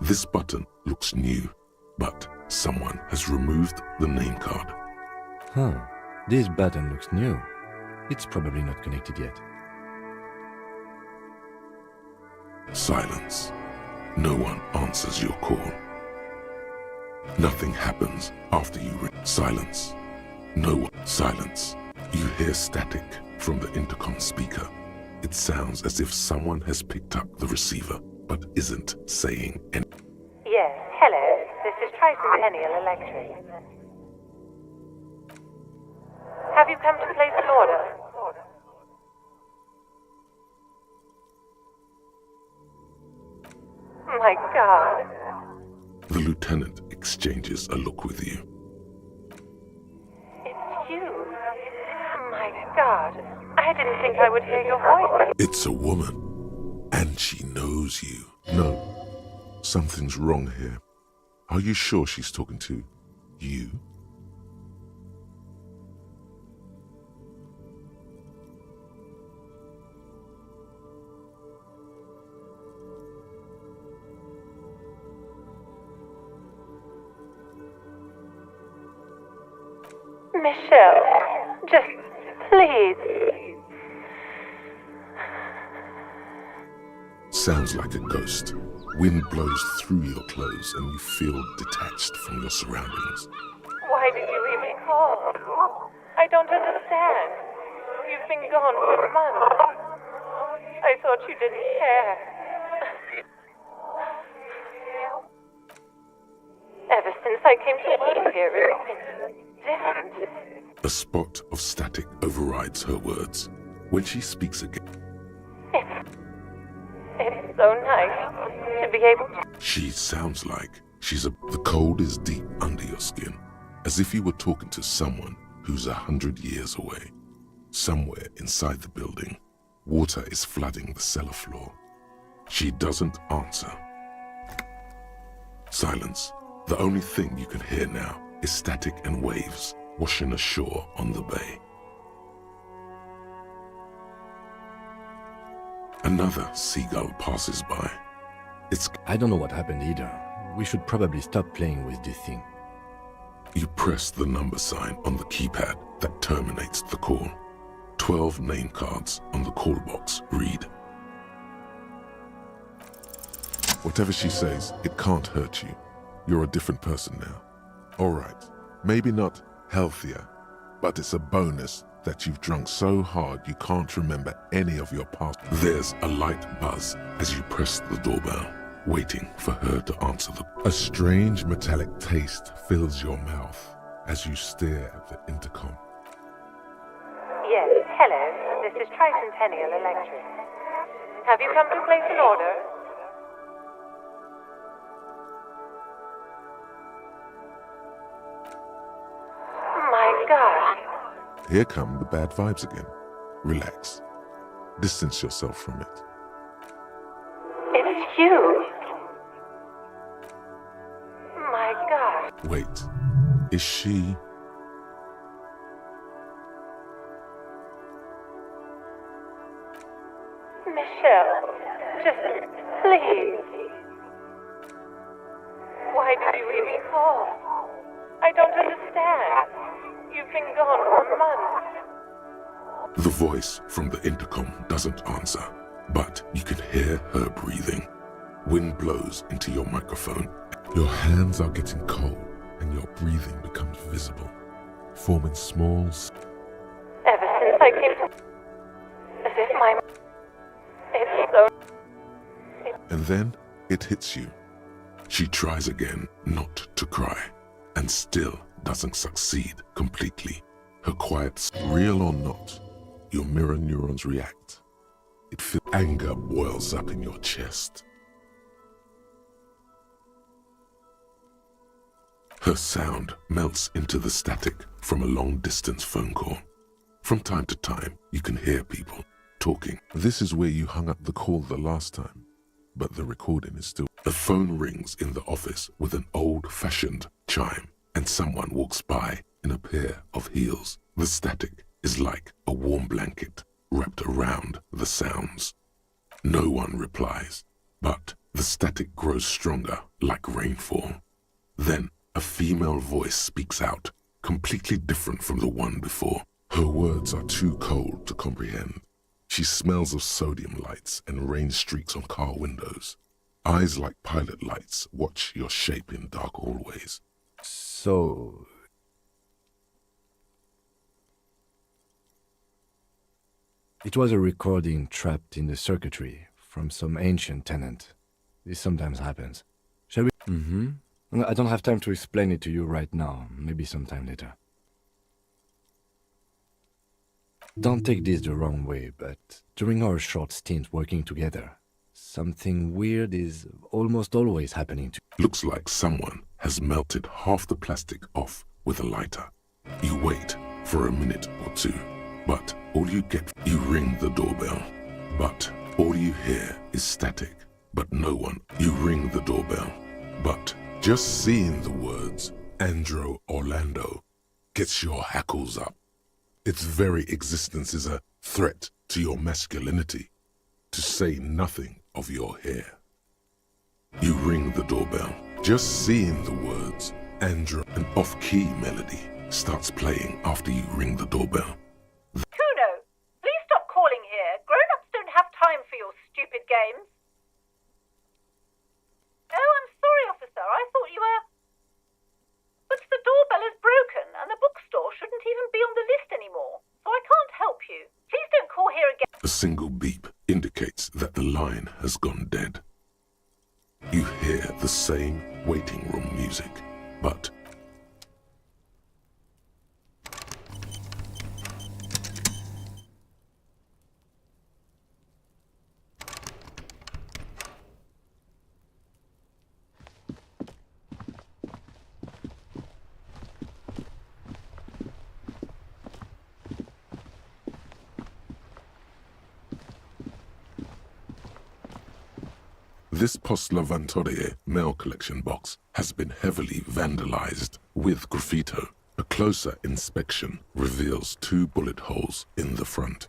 This button looks new, but someone has removed the name card. Huh. This button looks new. It's probably not connected yet. Silence. No one answers your call. Nothing happens after you ring. Silence. No one. Silence. You hear static from the intercom speaker. It sounds as if someone has picked up the receiver but isn't saying anything. Yes, hello. This is Tricentennial Electric. Have you come to place an order? My God. The lieutenant exchanges a look with you. It's you. My God. I didn't think I would hear your voice. It's a woman, and she knows you. No, something's wrong here. Are you sure she's talking to you? Michelle, just please. Sounds like a ghost. Wind blows through your clothes and you feel detached from your surroundings. Why did you even call? I don't understand. You've been gone for months. I thought you didn't care. Ever since I came to work here, it's been different. A spot of static overrides her words. When she speaks again, It's so nice to be able to... she sounds like the cold is deep under your skin, as if you were talking to someone who's 100 years away. Somewhere inside the building, water is flooding the cellar floor. She doesn't answer. Silence. The only thing you can hear now is static and waves washing ashore on the bay. Another seagull passes by. I don't know what happened either. We should probably stop playing with this thing. You press the number sign on the keypad that terminates the call. 12 name cards on the call box read. Whatever she says, it can't hurt you. You're a different person now. All right, maybe not healthier, but it's a bonus that you've drunk so hard you can't remember any of your past. There's a light buzz as you press the doorbell, waiting for her to answer A strange metallic taste fills your mouth as you stare at the intercom. Yes, hello. This is Tricentennial Electric. Have you come to place an order? My God. Here come the bad vibes again. Relax. Distance yourself from it. It's you. My God. Wait, is she... Michelle, just please. Why did you even call? I don't understand. You've been gone for months. The voice from the intercom doesn't answer, but you can hear her breathing. Wind blows into your microphone. Your hands are getting cold and your breathing becomes visible, forming small... Ever since I came to... As if my... It's so... And then it hits you. She tries again not to cry, and still doesn't succeed completely. Her quiet, real or not, your mirror neurons react. It feels anger boils up in your chest. Her sound melts into the static from a long-distance phone call. From time to time, you can hear people talking. This is where you hung up the call the last time, but the recording is still. The phone rings in the office with an old-fashioned chime, and someone walks by in a pair of heels. The static is like a warm blanket wrapped around the sounds. No one replies, but the static grows stronger like rainfall. Then a female voice speaks out, completely different from the one before. Her words are too cold to comprehend. She smells of sodium lights and rain streaks on car windows. Eyes like pilot lights watch your shape in dark hallways. So... It was a recording trapped in the circuitry from some ancient tenant. This sometimes happens. Shall we? I don't have time to explain it to you right now. Maybe sometime later. Don't take this the wrong way, but during our short stint working together, something weird is almost always happening to you. Looks like someone has melted half the plastic off with a lighter. You wait for a minute or two, but all you get, you ring the doorbell, but all you hear is static, but no one. You ring the doorbell, but just seeing the words Andro Orlando gets your hackles up. Its very existence is a threat to your masculinity, to say nothing of your hair. You ring the doorbell, just seeing the words Andro, an off-key melody starts playing after you ring the doorbell. Kuno, please stop calling here. Grown-ups don't have time for your stupid games. Oh, I'm sorry, officer. I thought you were... But the doorbell is broken, and the bookstore shouldn't even be on the list anymore, so I can't help you. Please don't call here again. A single beep indicates that the line has gone dead. You hear the same waiting room music, but this Post Lavantorie mail collection box has been heavily vandalized with graffito. A closer inspection reveals 2 bullet holes in the front.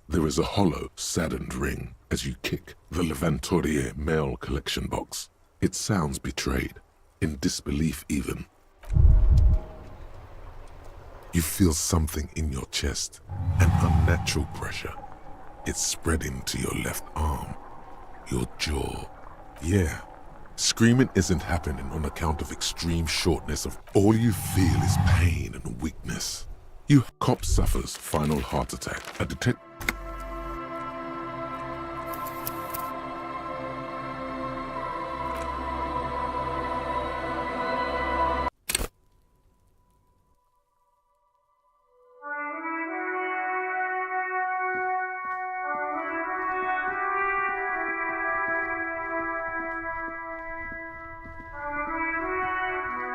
There is a hollow, saddened ring as you kick the Lavantorie mail collection box. It sounds betrayed, in disbelief even. You feel something in your chest, an unnatural pressure. It's spreading to your left arm, your jaw. Yeah, screaming isn't happening on account of extreme shortness of all you feel is pain and weakness. Cop suffers final heart attack. A detective.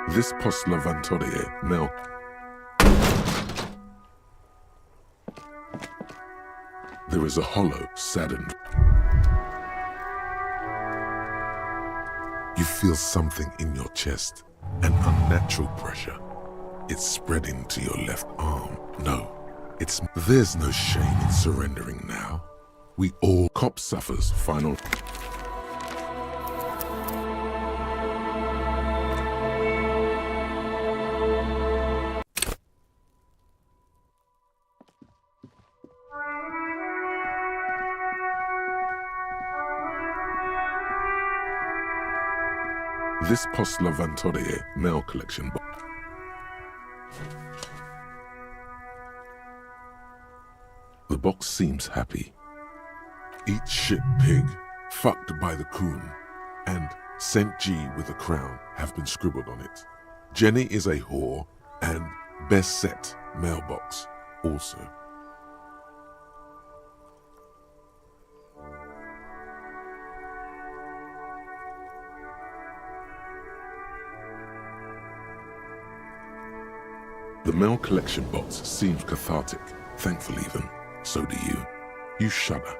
This Post Lavantorie mail. There is a hollow, saddened. You feel something in your chest, an unnatural pressure. It's spreading to your left arm. No, there's no shame in surrendering now. We all. Cop suffers final. This Post Lavantorie mail collection box. The box seems happy. Eat shit pig, fucked by the coon, and St. G with a crown have been scribbled on it. Jenny is a whore, and best set mailbox also. The mail collection box seems cathartic, thankful even. So do you. You shudder.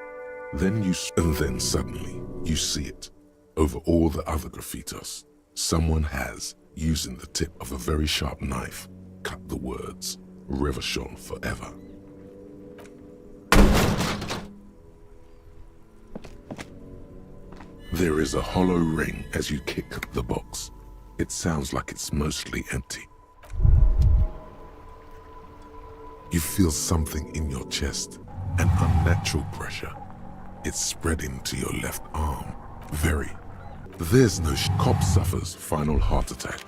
And then suddenly, you see it. Over all the other graffitos, someone has, using the tip of a very sharp knife, cut the words, Revachol forever. There is a hollow ring as you kick the box. It sounds like it's mostly empty. You feel something in your chest, an unnatural pressure. It's spreading to your left arm. There's no cop suffers final heart attack.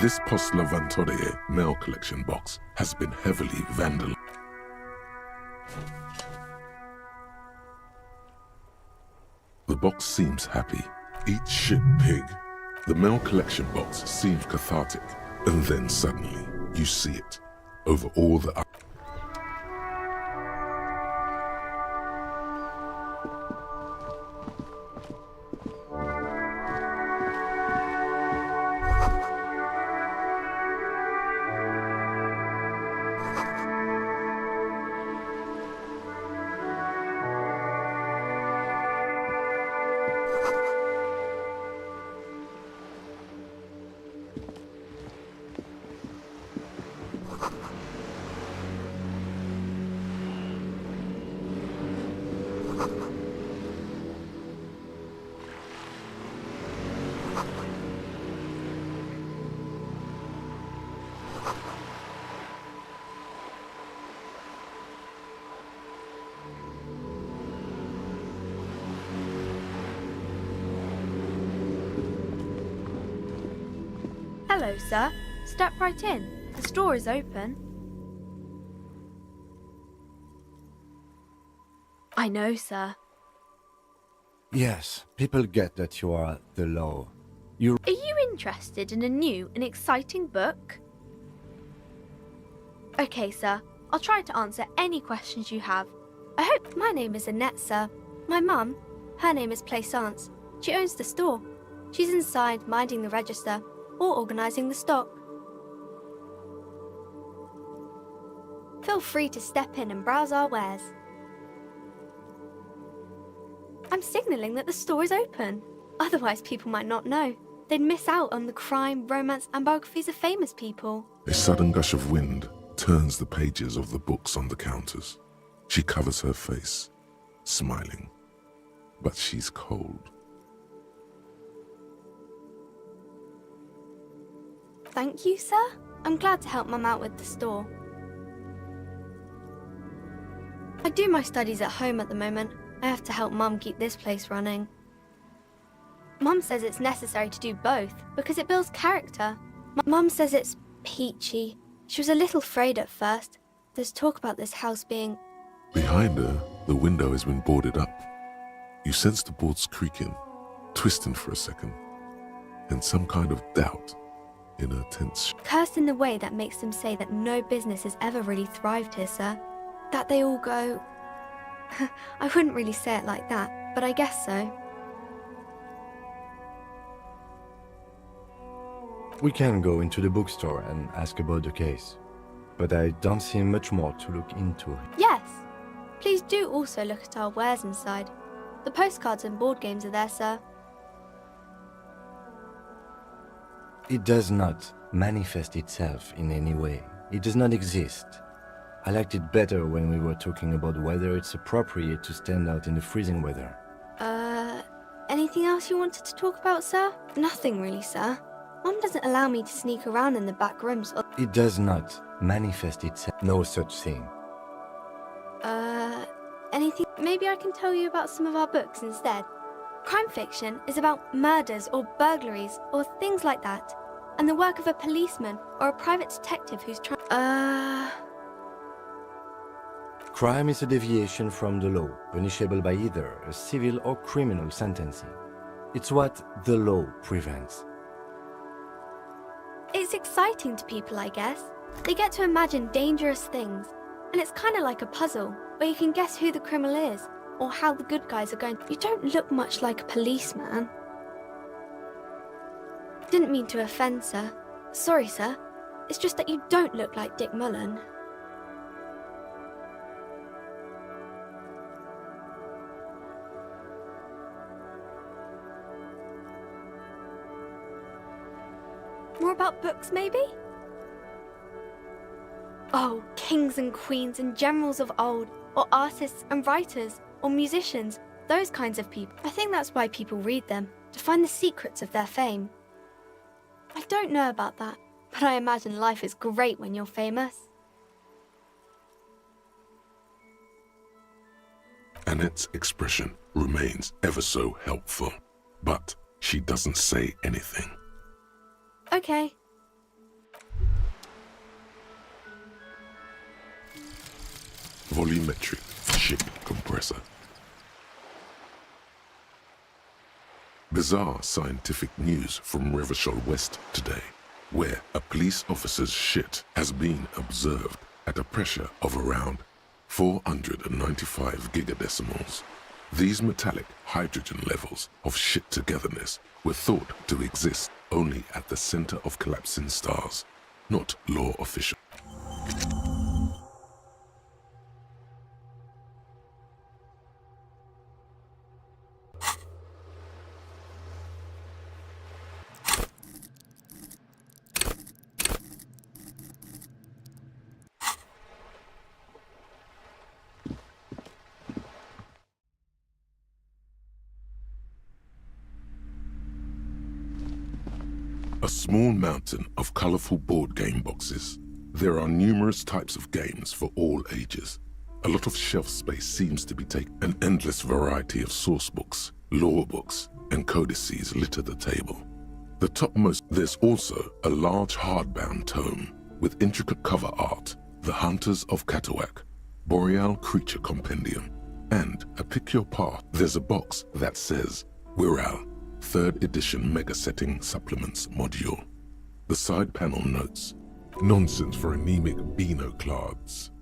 This Post Lavatorie mail collection box has been heavily vandalized. The box seems happy. Eat shit, pig. The mail collection box seems cathartic. And then suddenly, you see it. Over all the... Hello, sir. Step right in. The store is open. I know, sir. Yes, people get that you are the law. Are you interested in a new and exciting book? Okay, sir. I'll try to answer any questions you have. I hope my name is Annette, sir. My mum, her name is Plaisance. She owns the store. She's inside minding the register or organising the stock. Feel free to step in and browse our wares. I'm signalling that the store is open. Otherwise, people might not know. They'd miss out on the crime, romance, and biographies of famous people. A sudden gush of wind turns the pages of the books on the counters. She covers her face, smiling. But she's cold. Thank you, sir. I'm glad to help Mum out with the store. I do my studies at home at the moment. I have to help Mum keep this place running. Mum says it's necessary to do both because it builds character. Mum says it's peachy. She was a little afraid at first. There's talk about this house being... Behind her, the window has been boarded up. You sense the boards creaking, twisting for a second, and some kind of doubt in her tense... Cursed in the way that makes them say that no business has ever really thrived here, sir. That they all go... I wouldn't really say it like that, but I guess so. We can go into the bookstore and ask about the case, but I don't see much more to look into. Yes. Please do also look at our wares inside. The postcards and board games are there, sir. It does not manifest itself in any way. It does not exist. I liked it better when we were talking about whether it's appropriate to stand out in the freezing weather. Anything else you wanted to talk about, sir? Nothing really, sir. Mum doesn't allow me to sneak around in the back rooms or... It does not manifest itself. No such thing. Anything... Maybe I can tell you about some of our books instead. Crime fiction is about murders or burglaries or things like that, and the work of a policeman or a private detective who's trying... Crime is a deviation from the law, punishable by either a civil or criminal sentencing. It's what the law prevents. It's exciting to people, I guess. They get to imagine dangerous things, and it's kind of like a puzzle, where you can guess who the criminal is, or how the good guys are going. You don't look much like a policeman. Didn't mean to offend, sir. Sorry, sir. It's just that you don't look like Dick Mullen. More about books, maybe? Oh, kings and queens and generals of old, or artists and writers, or musicians, those kinds of people. I think that's why people read them, to find the secrets of their fame. I don't know about that, but I imagine life is great when you're famous. Annette's expression remains ever so helpful, but she doesn't say anything. Okay. Volumetric ship compressor. Bizarre scientific news from Revachol West today, where a police officer's shit has been observed at a pressure of around 495 gigadecimals. These metallic hydrogen levels of shit togetherness were thought to exist only at the center of collapsing stars, not law official. A small mountain of colorful board game boxes. There are numerous types of games for all ages. A lot of shelf space seems to be taken. An endless variety of source books, lore books, and codices litter the table. The topmost, there's also a large hardbound tome with intricate cover art, The Hunters of Katawak, Boreal Creature Compendium, and a Pick Your Path. There's a box that says Wirral, 3rd edition Mega Setting Supplements Module. The side panel notes, nonsense for anemic Beano-clads.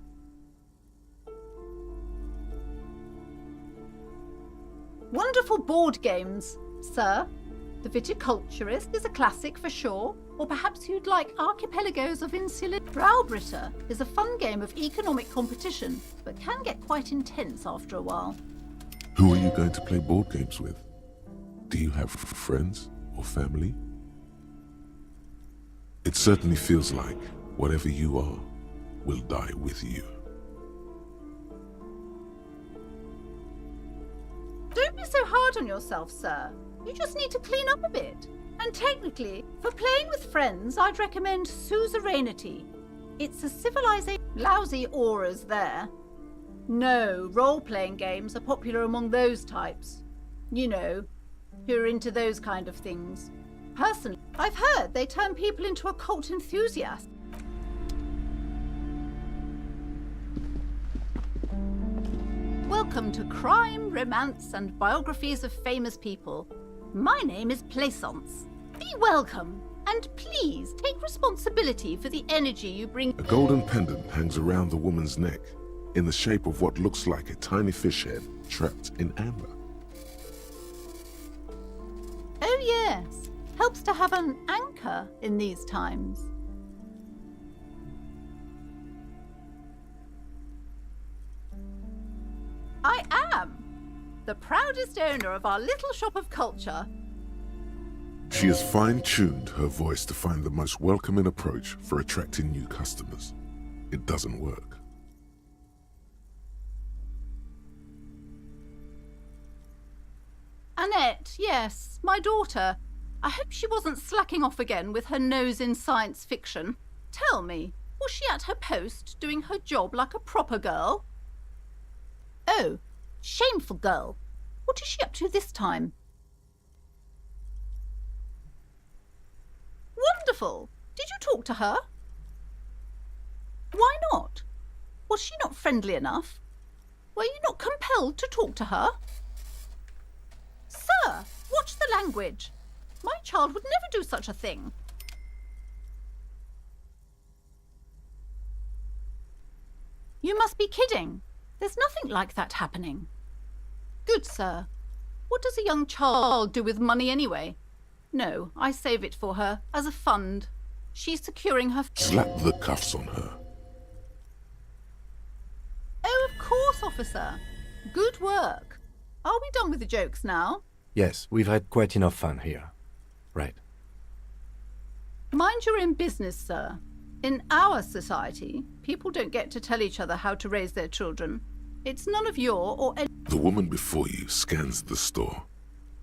Wonderful board games, sir. The Viticulturist is a classic for sure, or perhaps you'd like Archipelagos of Insular. Browbritter is a fun game of economic competition, but can get quite intense after a while. Who are you going to play board games with? Do you have friends or family? It certainly feels like whatever you are will die with you. Don't be so hard on yourself, sir. You just need to clean up a bit. And technically, for playing with friends, I'd recommend Suzerainty. It's a civilization. Lousy auras there. No, role-playing games are popular among those types. You know, who are into those kind of things. Personally, I've heard they turn people into occult enthusiasts. Welcome to Crime, Romance, and Biographies of Famous People. My name is Plaisance. Be welcome, and please take responsibility for the energy you bring. A golden pendant hangs around the woman's neck, in the shape of what looks like a tiny fish head trapped in amber. Oh yes, helps to have an anchor in these times. I am the proudest owner of our little shop of culture. She has fine-tuned her voice to find the most welcoming approach for attracting new customers. It doesn't work. Annette, yes, my daughter. I hope she wasn't slacking off again with her nose in science fiction. Tell me, was she at her post doing her job like a proper girl? Oh, shameful girl. What is she up to this time? Wonderful. Did you talk to her? Why not? Was she not friendly enough? Were you not compelled to talk to her? Sir, watch the language. My child would never do such a thing. kidding. There's nothing like that happening. Good, sir. What does a young child do with money anyway? No, I save it for her, as a fund. She's securing her... Slap the cuffs on her. Oh, of course, officer. Good work. Are we done with the jokes now? Yes, we've had quite enough fun here. Right. Mind your own business, sir. In our society, people don't get to tell each other how to raise their children. It's none of your or any... The woman before you scans the store,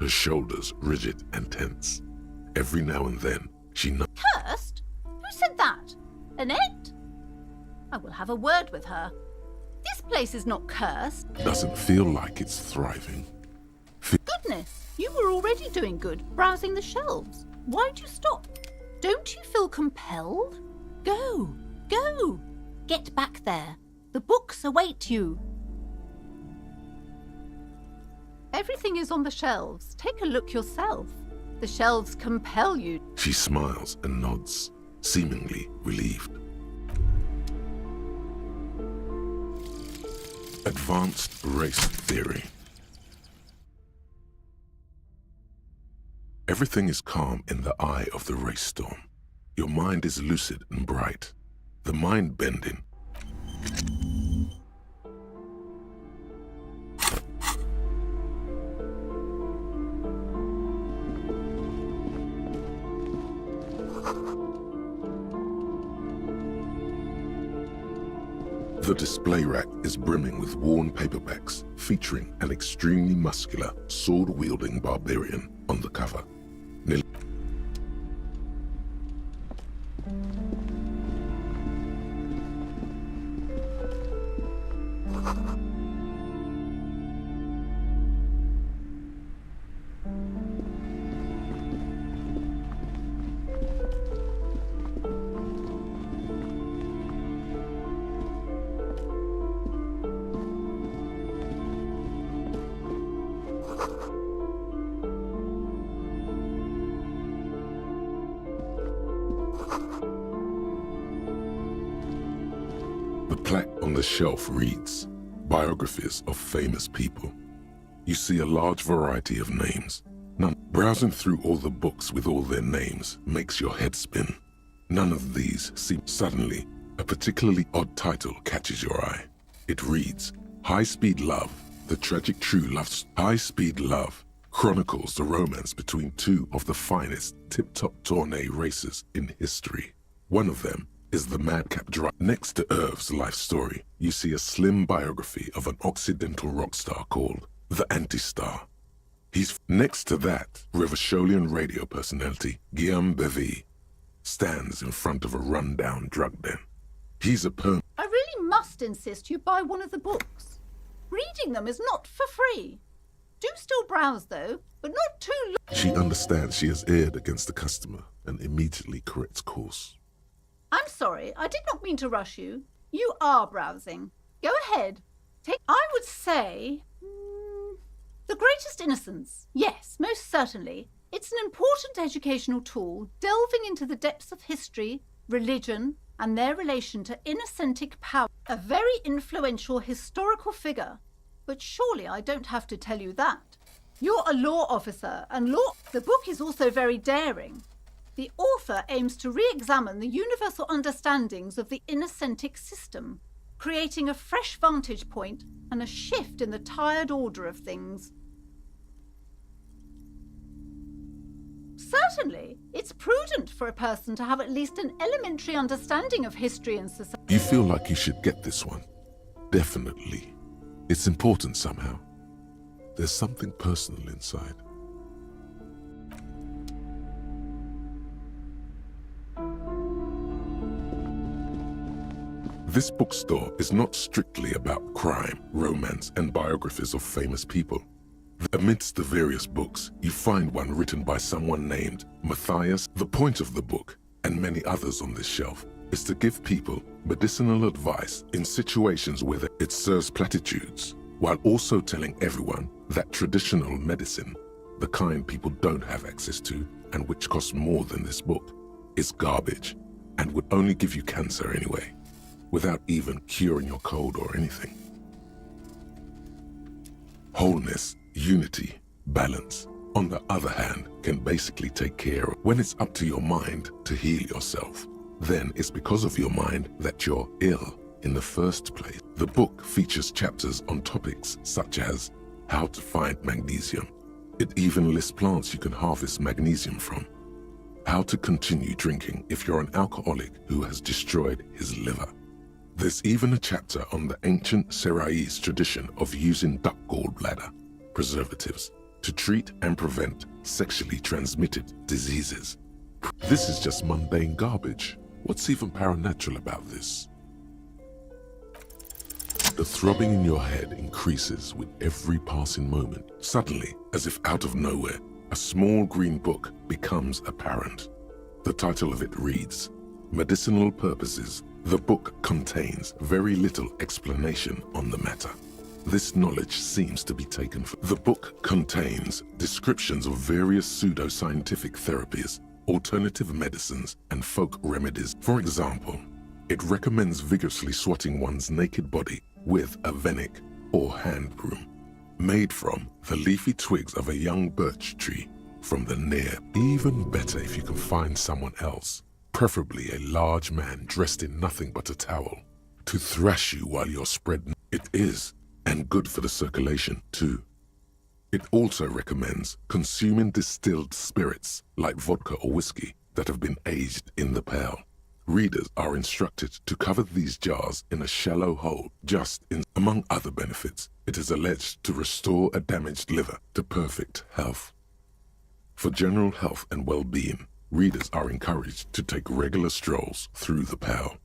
her shoulders rigid and tense. Every now and then, she Cursed? Who said that? Annette? I will have a word with her. This place is not cursed. doesn't feel like it's thriving. Goodness, you were already doing good, browsing the shelves. Why'd you stop? Don't you feel compelled? Go, go. Get back there. The books await you. Everything is on the shelves. Take a look yourself. The shelves compel you. She smiles and nods, seemingly relieved. Advanced race theory. Everything is calm in the eye of the race storm. Your mind is lucid and bright. The mind bending. The display rack is brimming with worn paperbacks featuring an extremely muscular, sword-wielding barbarian on the cover. The plaque on the shelf reads, Biographies of Famous People. You see a large variety of names. Browsing through all the books with all their names makes your head spin. None of these seem suddenly, a particularly odd title catches your eye. It reads, High Speed Love, the tragic true love. High Speed Love chronicles the romance between two of the finest tip-top tourney racers in history. One of them is the madcap driver. Next to Irv's life story, you see a slim biography of an Occidental rock star called The Anti-Star. He's next to that, Revacholian radio personality Guillaume Bevy stands in front of a run-down drug den. He's a I really must insist you buy one of the books. Reading them is not for free. Do still browse, though, but not too long. She understands she has erred against the customer and immediately corrects course. I'm sorry, I did not mean to rush you. You are browsing. Go ahead. I would say... The Greatest Innocence. Yes, most certainly. It's an important educational tool, delving into the depths of history, religion, and their relation to innocentic power. A very influential historical figure. But surely I don't have to tell you that. You're a law officer, and the book is also very daring. The author aims to re-examine the universal understandings of the innocentic system, creating a fresh vantage point and a shift in the tired order of things. Certainly, it's prudent for a person to have at least an elementary understanding of history and society. You feel like you should get this one. Definitely. It's important somehow. There's something personal inside. This bookstore is not strictly about crime, romance, and biographies of famous people. Amidst the various books, you find one written by someone named Matthias. The point of the book, and many others on this shelf, is to give people medicinal advice in situations where it serves platitudes, while also telling everyone that traditional medicine, the kind people don't have access to and which costs more than this book, is garbage and would only give you cancer anyway. without even curing your cold or anything. Wholeness, unity, balance, on the other hand, can basically take care of when it's up to your mind to heal yourself. Then it's because of your mind that you're ill in the first place. The book features chapters on topics such as how to find magnesium. It even lists plants you can harvest magnesium from. How to continue drinking if you're an alcoholic who has destroyed his liver. There's even a chapter on the ancient Seraïs tradition of using duck gallbladder preservatives to treat and prevent sexually transmitted diseases. This is just mundane garbage. What's even paranatural about this? The throbbing in your head increases with every passing moment. Suddenly, as if out of nowhere, a small green book becomes apparent. The title of it reads, Medicinal Purposes. The book contains very little explanation on the matter. This knowledge seems to be taken from. The book contains descriptions of various pseudoscientific therapies, alternative medicines, and folk remedies. For example, it recommends vigorously swatting one's naked body with a venic or hand broom, made from the leafy twigs of a young birch tree from the near. Even better if you can find someone else, preferably a large man dressed in nothing but a towel, to thrash you while you're spread. It is, and good for the circulation too. It also recommends consuming distilled spirits like vodka or whiskey that have been aged in the pail. Readers are instructed to cover these jars in a shallow hole among other benefits. It is alleged to restore a damaged liver to perfect health. For general health and well-being, readers are encouraged to take regular strolls through the pail.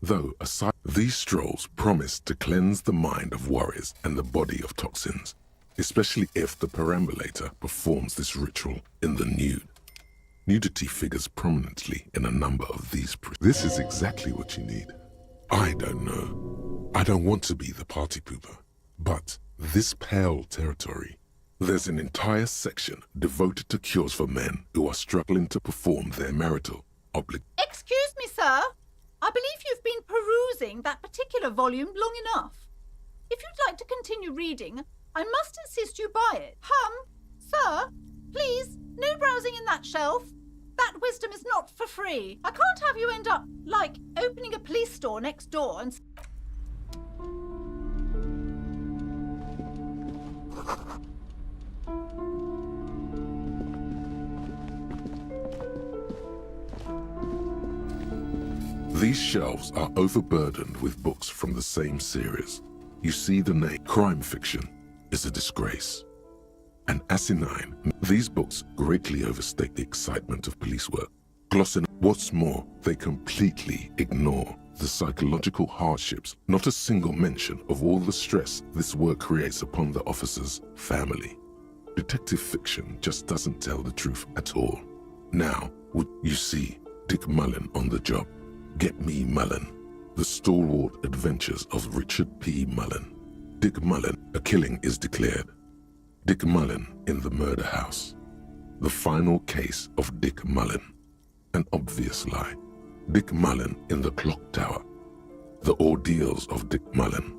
Though aside, these strolls promise to cleanse the mind of worries and the body of toxins, especially if the perambulator performs this ritual in the nude. Nudity figures prominently in a number of these. This is exactly what you need. I don't know. I don't want to be the party pooper, but this pale territory, there's an entire section devoted to cures for men who are struggling to perform their marital obligations. Excuse me, sir. I believe you've been perusing that particular volume long enough. If you'd like to continue reading, I must insist you buy it. Sir, please, no browsing in that shelf. That wisdom is not for free. I can't have you end up, like, opening a police store next door and... These shelves are overburdened with books from the same series. You see the name. Crime fiction is a disgrace. And asinine, these books greatly overstate the excitement of police work. Glossing, what's more, they completely ignore the psychological hardships, not a single mention of all the stress this work creates upon the officer's family. Detective fiction just doesn't tell the truth at all. Now, would you see Dick Mullen on the job? Get me Mullen. The stalwart adventures of Richard P. Mullen. Dick Mullen, a killing is declared. Dick Mullen in the murder house. The final case of Dick Mullen. An obvious lie. Dick Mullen in the clock tower. The ordeals of Dick Mullen.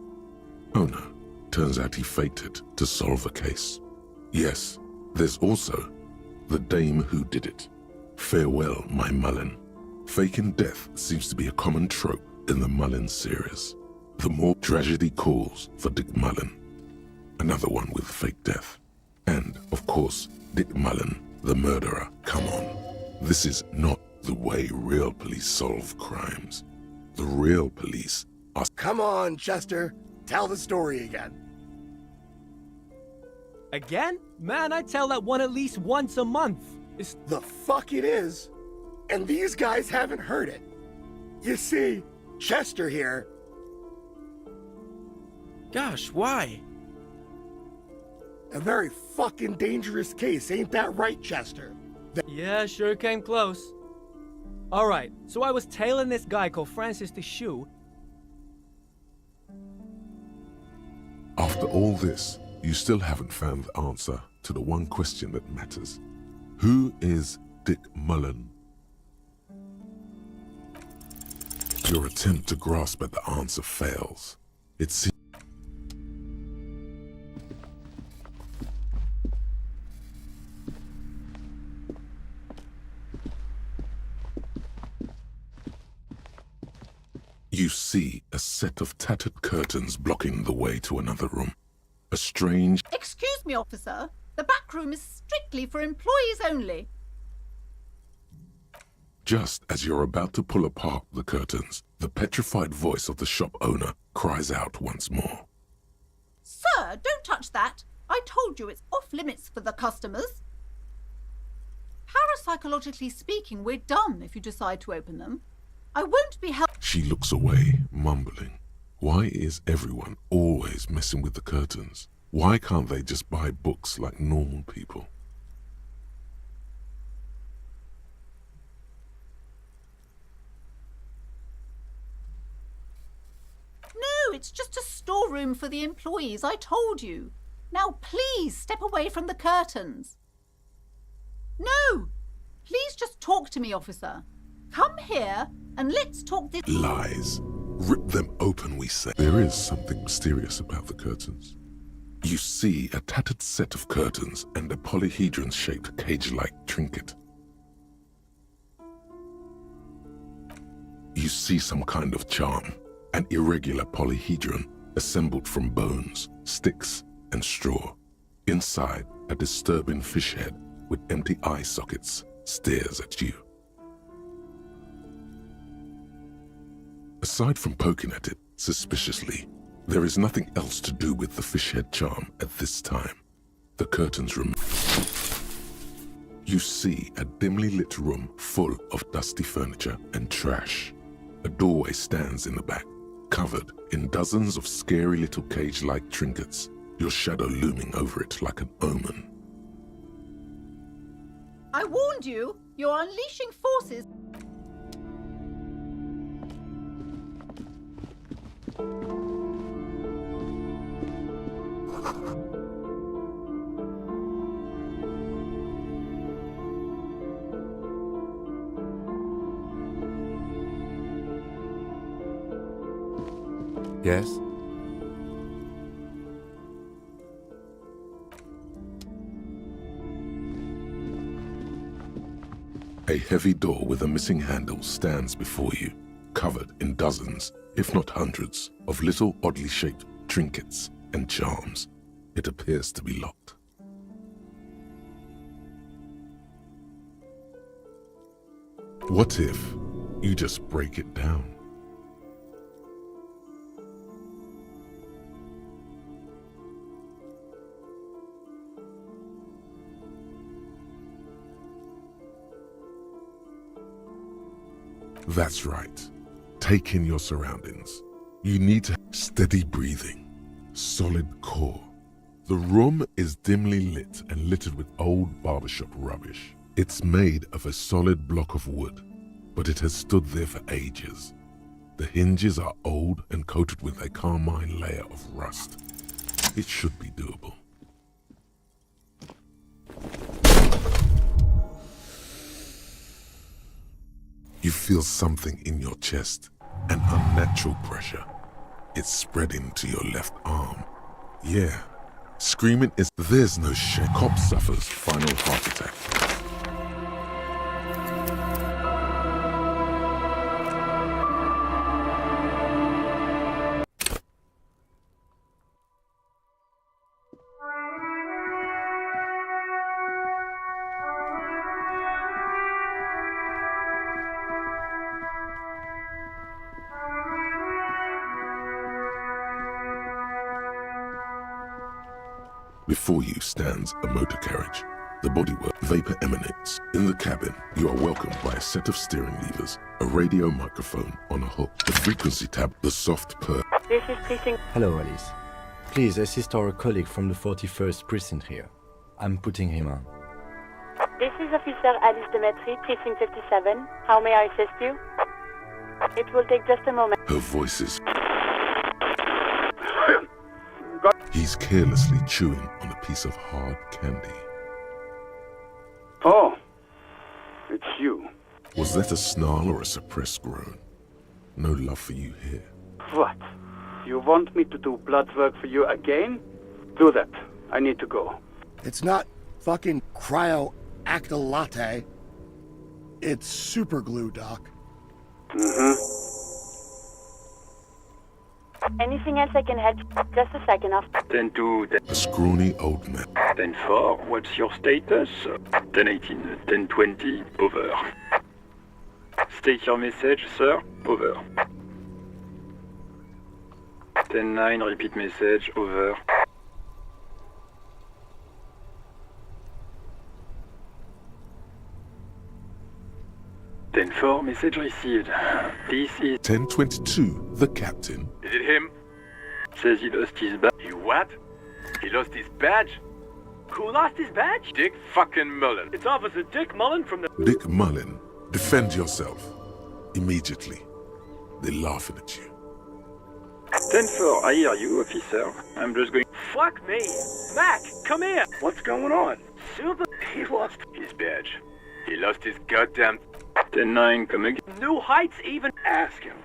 Oh no, turns out he fated to solve a case. Yes, there's also the dame who did it. Farewell, my Mullen. Faking death seems to be a common trope in the Mullen series. The more tragedy calls for Dick Mullen. Another one with fake death. And, of course, Dick Mullen, the murderer. Come on. This is not the way real police solve crimes. The real police are... Come on, Chester. Tell the story again. Again? Man, I tell that one at least once a month. The fuck it is. And these guys haven't heard it. You see, Chester here... Gosh, why? A very fucking dangerous case, ain't that right, Chester? Yeah, sure came close. Alright, so I was tailing this guy called Francis the Shoe. After all this, you still haven't found the answer to the one question that matters. Who is Dick Mullen? Your attempt to grasp at the answer fails. It seems you see a set of tattered curtains blocking the way to another room. A strange... Excuse me, officer. The back room is strictly for employees only. Just as you're about to pull apart the curtains, the petrified voice of the shop owner cries out once more. Sir, don't touch that. I told you it's off limits for the customers. Parapsychologically speaking, we're done if you decide to open them. I won't be held... She looks away, mumbling. Why is everyone always messing with the curtains? Why can't they just buy books like normal people? No, it's just a storeroom for the employees, I told you. Now please step away from the curtains. No! Please just talk to me, officer. Come here and let's talk this... Lies. Rip them open, we say. There is something mysterious about the curtains. You see a tattered set of curtains and a polyhedron-shaped cage-like trinket. You see some kind of charm, an irregular polyhedron assembled from bones, sticks, and straw. Inside, a disturbing fish head with empty eye sockets stares at you. Aside from poking at it suspiciously, there is nothing else to do with the fish head charm at this time. The curtains You see a dimly lit room full of dusty furniture and trash. A doorway stands in the back, covered in dozens of scary little cage-like trinkets, your shadow looming over it like an omen. I warned you, you're unleashing forces. Yes? A heavy door with a missing handle stands before you, covered in dozens, if not hundreds, of little oddly shaped trinkets and charms. It appears to be locked. What if you just break it down? That's right. Take in your surroundings. You need to steady breathing, solid core. The room is dimly lit and littered with old barbershop rubbish. It's made of a solid block of wood, but it has stood there for ages. The hinges are old and coated with a carmine layer of rust. It should be doable. You feel something in your chest, an unnatural pressure. It's spreading to your left arm. Yeah, screaming is... There's no shame. Cop suffers final heart attack. Before you stands a motor carriage. The bodywork vapor emanates. In the cabin, you are welcomed by a set of steering levers, a radio microphone on a hook, the frequency tab, the soft purr. This is precinct. Hello, Alice. Please assist our colleague from the 41st precinct here. I'm putting him on. This is Officer Alice Demetri, precinct 57. How may I assist you? It will take just a moment. Her voice is... He's carelessly chewing on a piece of hard candy. Oh, it's you. Was that a snarl or a suppressed groan? no love for you here. What? You want me to do blood work for you again? Do that. I need to go. It's not fucking cryo-acta-latte. It's super glue, Doc. Anything else I can help? Just a second, I'll... 10-2, A scrawny old man. 10-4, what's your status? 10-18, 10-20, over. State your message, sir, over. 10-9, repeat message, over. Ten-4, message received. This is 1022, the captain. Is it him? Says he lost his badge. You what? He lost his badge? Who lost his badge? Dick fucking Mullen. It's Officer Dick Mullen from the... Dick Mullen, defend yourself. Immediately. They're laughing at you. 10-4, I hear you, officer. I'm just going... Fuck me! Mac, come here! What's going on? Super... He lost his badge. He lost his goddamn... 10-9, come again. New heights even... Ask him.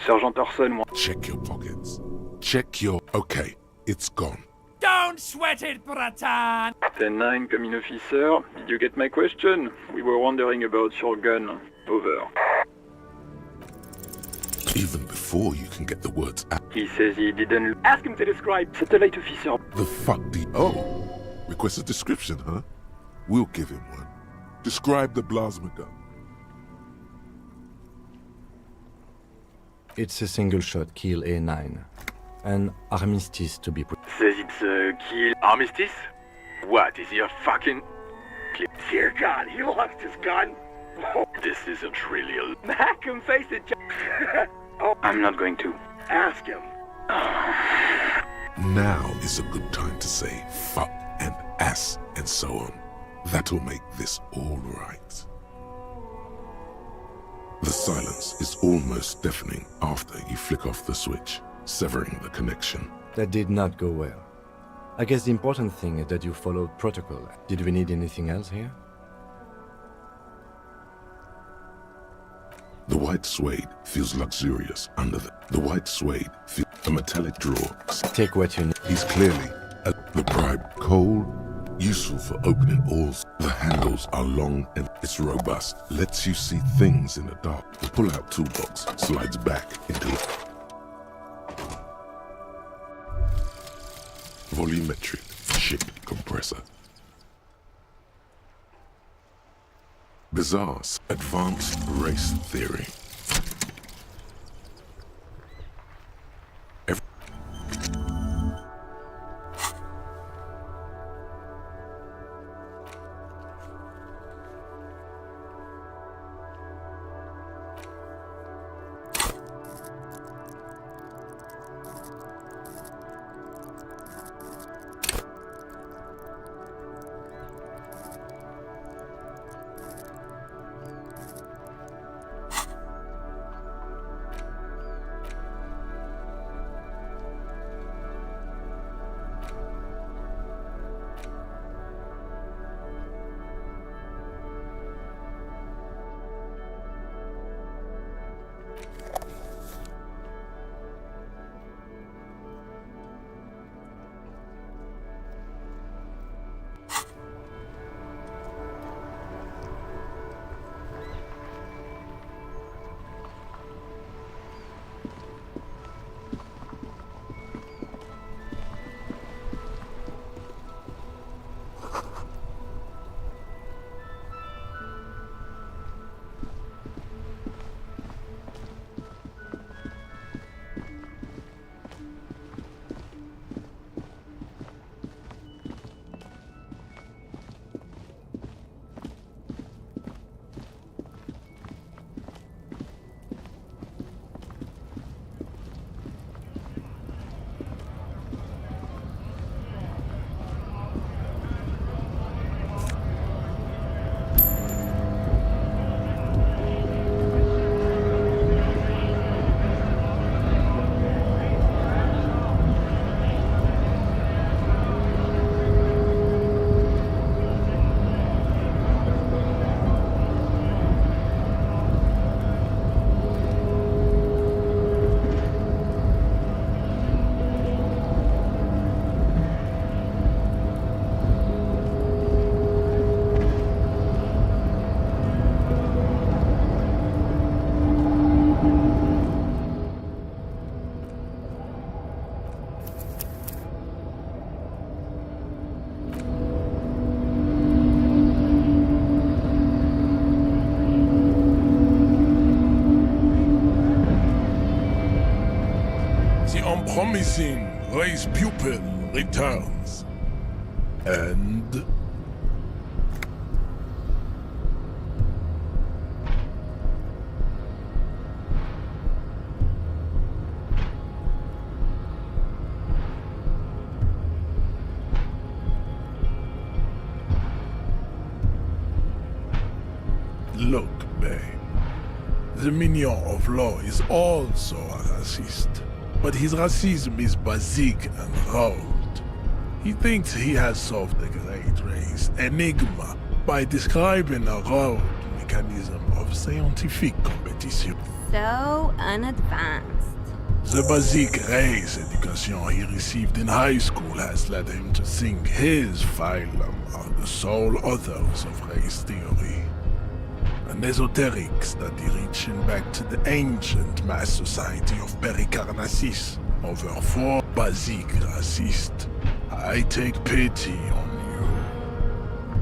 Sergeant Orson, Check your pockets. Check your... Okay, it's gone. Don't sweat it, Bratan! 10-9, come in, officer. Did you get my question? We were wondering about your gun. Over. Even before you can get the words out. He says he didn't... Ask him to describe. Satellite officer. The fuck do you... Oh, request a description, huh? We'll give him one. Describe the plasma gun. It's a single-shot kill A9. An armistice to be put. Says it's a kill... Armistice? What, is he a fucking... Dear God, he lost his gun. This isn't really a... Mac, come face it, I'm not going to. Ask him. Now is a good time to say fuck and ass and so on. That'll make this all right. The silence is almost deafening after you flick off the switch, severing the connection. That did not go well. I guess the important thing is that you followed protocol. Did we need anything else here? The white suede feels luxurious under the white suede feels a metallic drawer. Take what you need. He's clearly the bribe. Cold, useful for opening alls. The handles are long and it's robust. Lets you see things in the dark. The pull-out toolbox slides back into it. Volumetric ship compressor. Bizarre advanced race theory. promising race pupil returns. And... Look, babe. The minion of law is also a racist, but his racism is basic and rote. He thinks he has solved the great race enigma by describing a road mechanism of scientific competition. So unadvanced. The basic race education he received in high school has led him to think his phylum are the sole authors of race theory. An esoteric study reaching back to the ancient mass society of Pericarnassus, over 4 basic racistes. I take pity on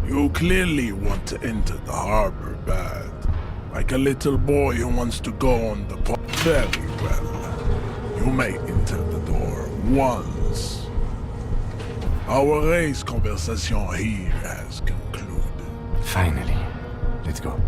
you. You clearly want to enter the harbor bad, like a little boy who wants to go on the port. Very well. You may enter the door once. Our race conversation here has concluded. Finally. Let's go.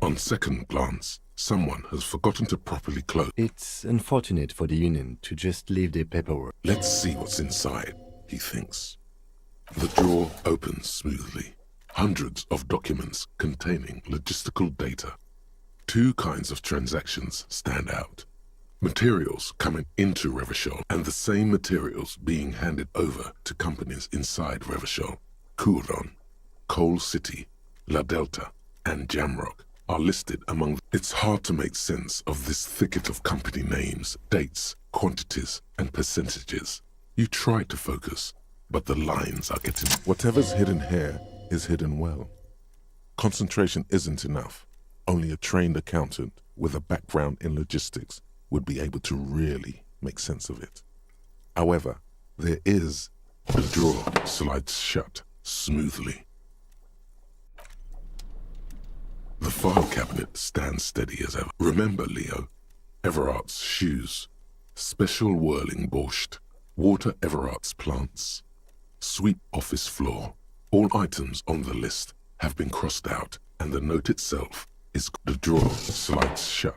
On second glance, someone has forgotten to properly close. It's unfortunate for the Union to just leave their paperwork. Let's see what's inside, he thinks. The drawer opens smoothly. Hundreds of documents containing logistical data. 2 kinds of transactions stand out. Materials coming into Revachol and the same materials being handed over to companies inside Revachol. Couron, Coal City, La Delta, and Jamrock are listed among. It's hard to make sense of this thicket of company names, dates, quantities, and percentages. You try to focus, but the lines are getting. Whatever's hidden here is hidden well. Concentration isn't enough. Only a trained accountant with a background in logistics would be able to really make sense of it. However, there is. The drawer slides shut smoothly. The file cabinet stands steady as ever. Remember, Leo, Everart's shoes, special whirling borscht, water Everart's plants, sweep office floor. All items on the list have been crossed out, and the note itself is the drawer slides shut.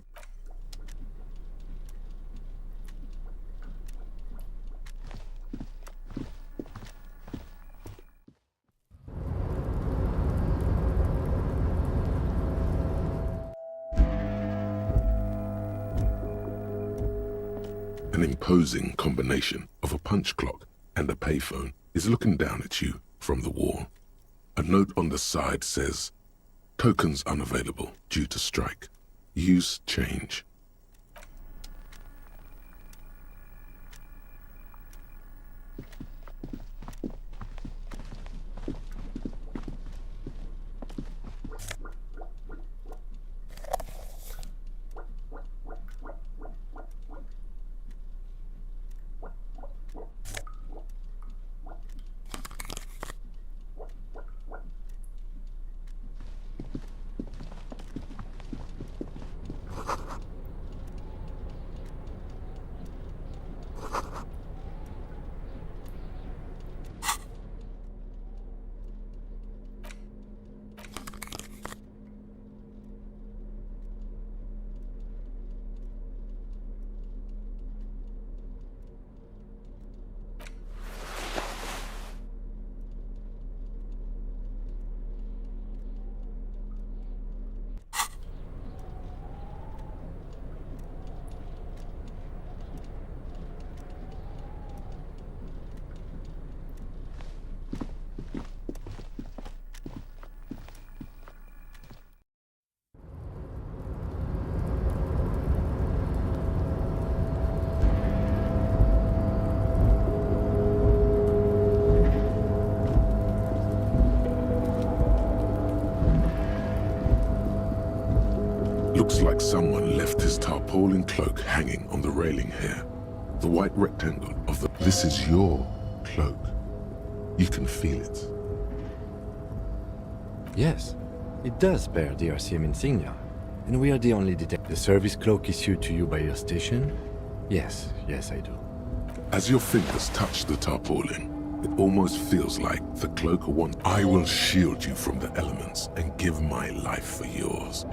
An imposing combination of a punch clock and a payphone is looking down at you from the wall. A note on the side says, "Tokens unavailable due to strike. Use change." Looks like someone left his tarpaulin cloak hanging on the railing here. The white rectangle of the... This is your cloak. You can feel it. Yes, it does bear the RCM insignia. And we are the only detective. The service cloak issued to you by your station? Yes, I do. As your fingers touch the tarpaulin, it almost feels like the cloak wants... I will shield you from the elements and give my life for yours.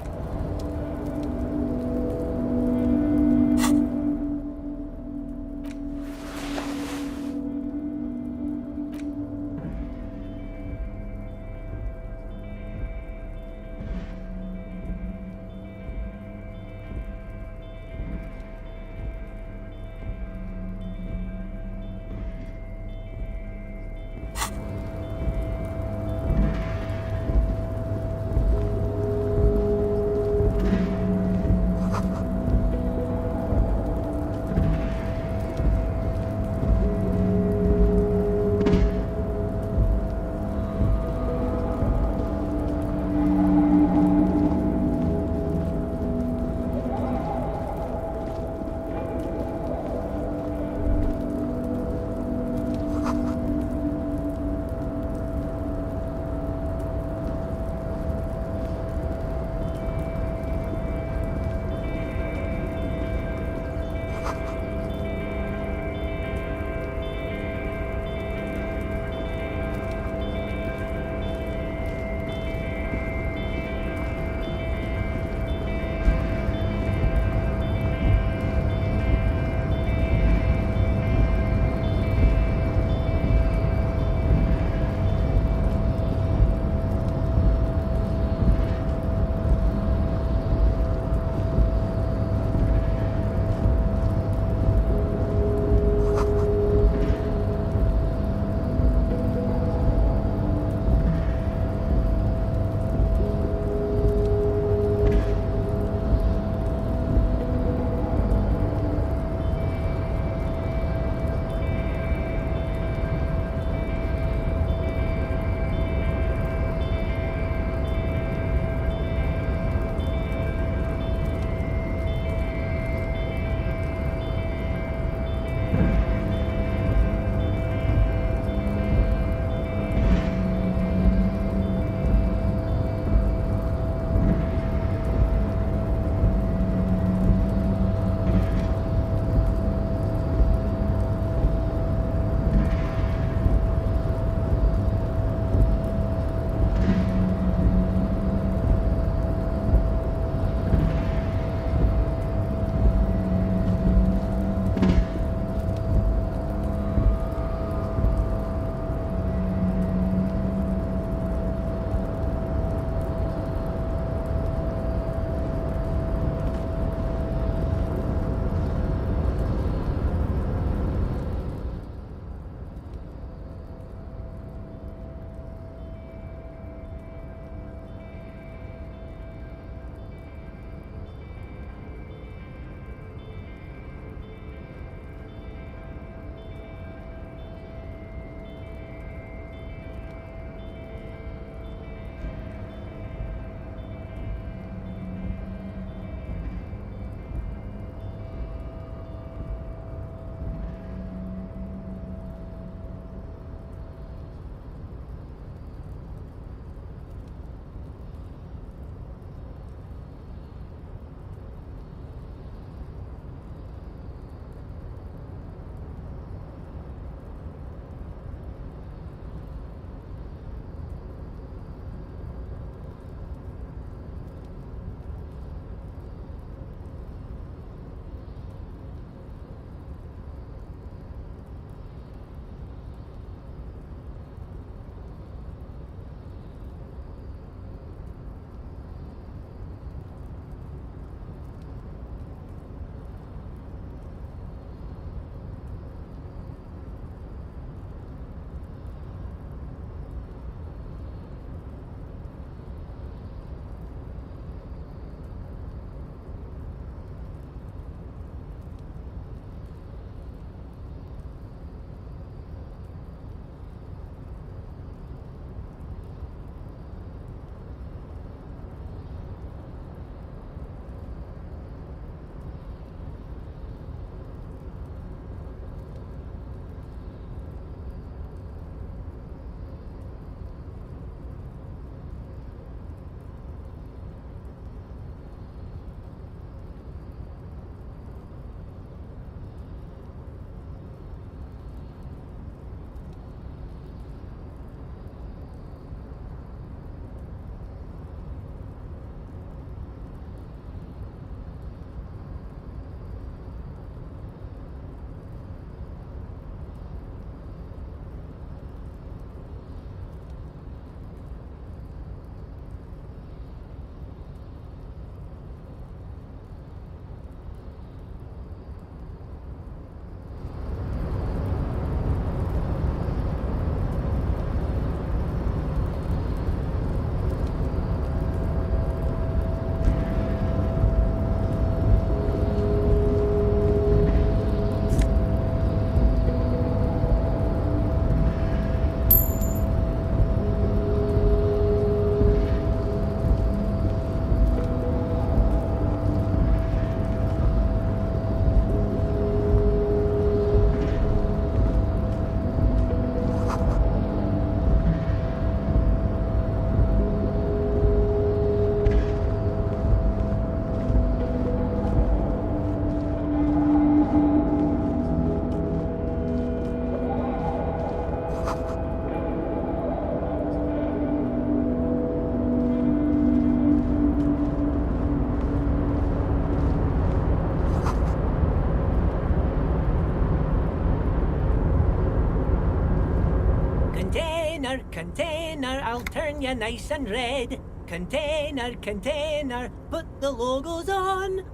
Container, container, I'll turn you nice and red. Container, container, put the logos on.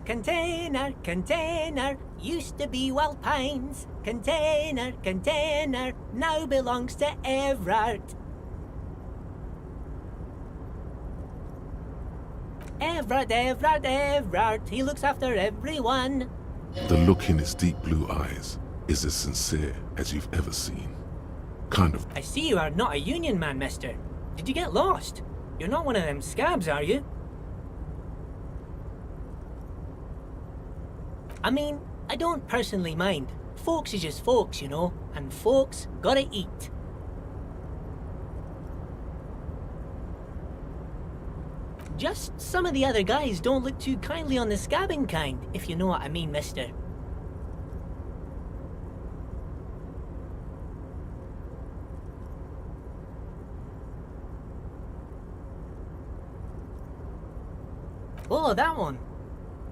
Container, container, used to be Wild Pines. Container, container, now belongs to Everard. Everard, he looks after everyone. The look in his deep blue eyes is as sincere as you've ever seen. Kind of. I see you are not a union man, mister. Did you get lost? You're not one of them scabs, are you? I mean, I don't personally mind. Folks is just folks, you know, and folks gotta eat. Just some of the other guys don't look too kindly on the scabbing kind, if you know what I mean, mister. Oh, that one.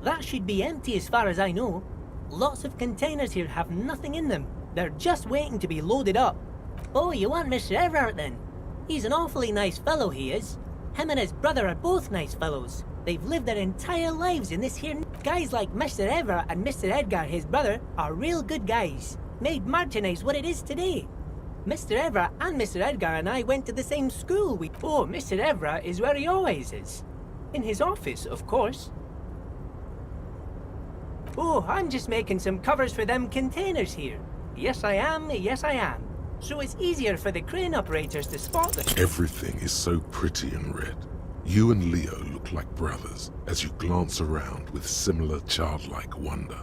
That should be empty as far as I know. Lots of containers here have nothing in them. They're just waiting to be loaded up. Oh, you want Mr. Everard then? He's an awfully nice fellow, he is. Him and his brother are both nice fellows. They've lived their entire lives in this here. Guys like Mr. Everard and Mr. Edgar, his brother, are real good guys. Made Martinez what it is today. Mr. Everard and Mr. Edgar and I went to the same school. Oh, Mr. Everard is where he always is. In his office, of course. Oh, I'm just making some covers for them containers here. Yes, I am. So it's easier for the crane operators to spot them. Everything is so pretty and red. You and Leo look like brothers as you glance around with similar childlike wonder.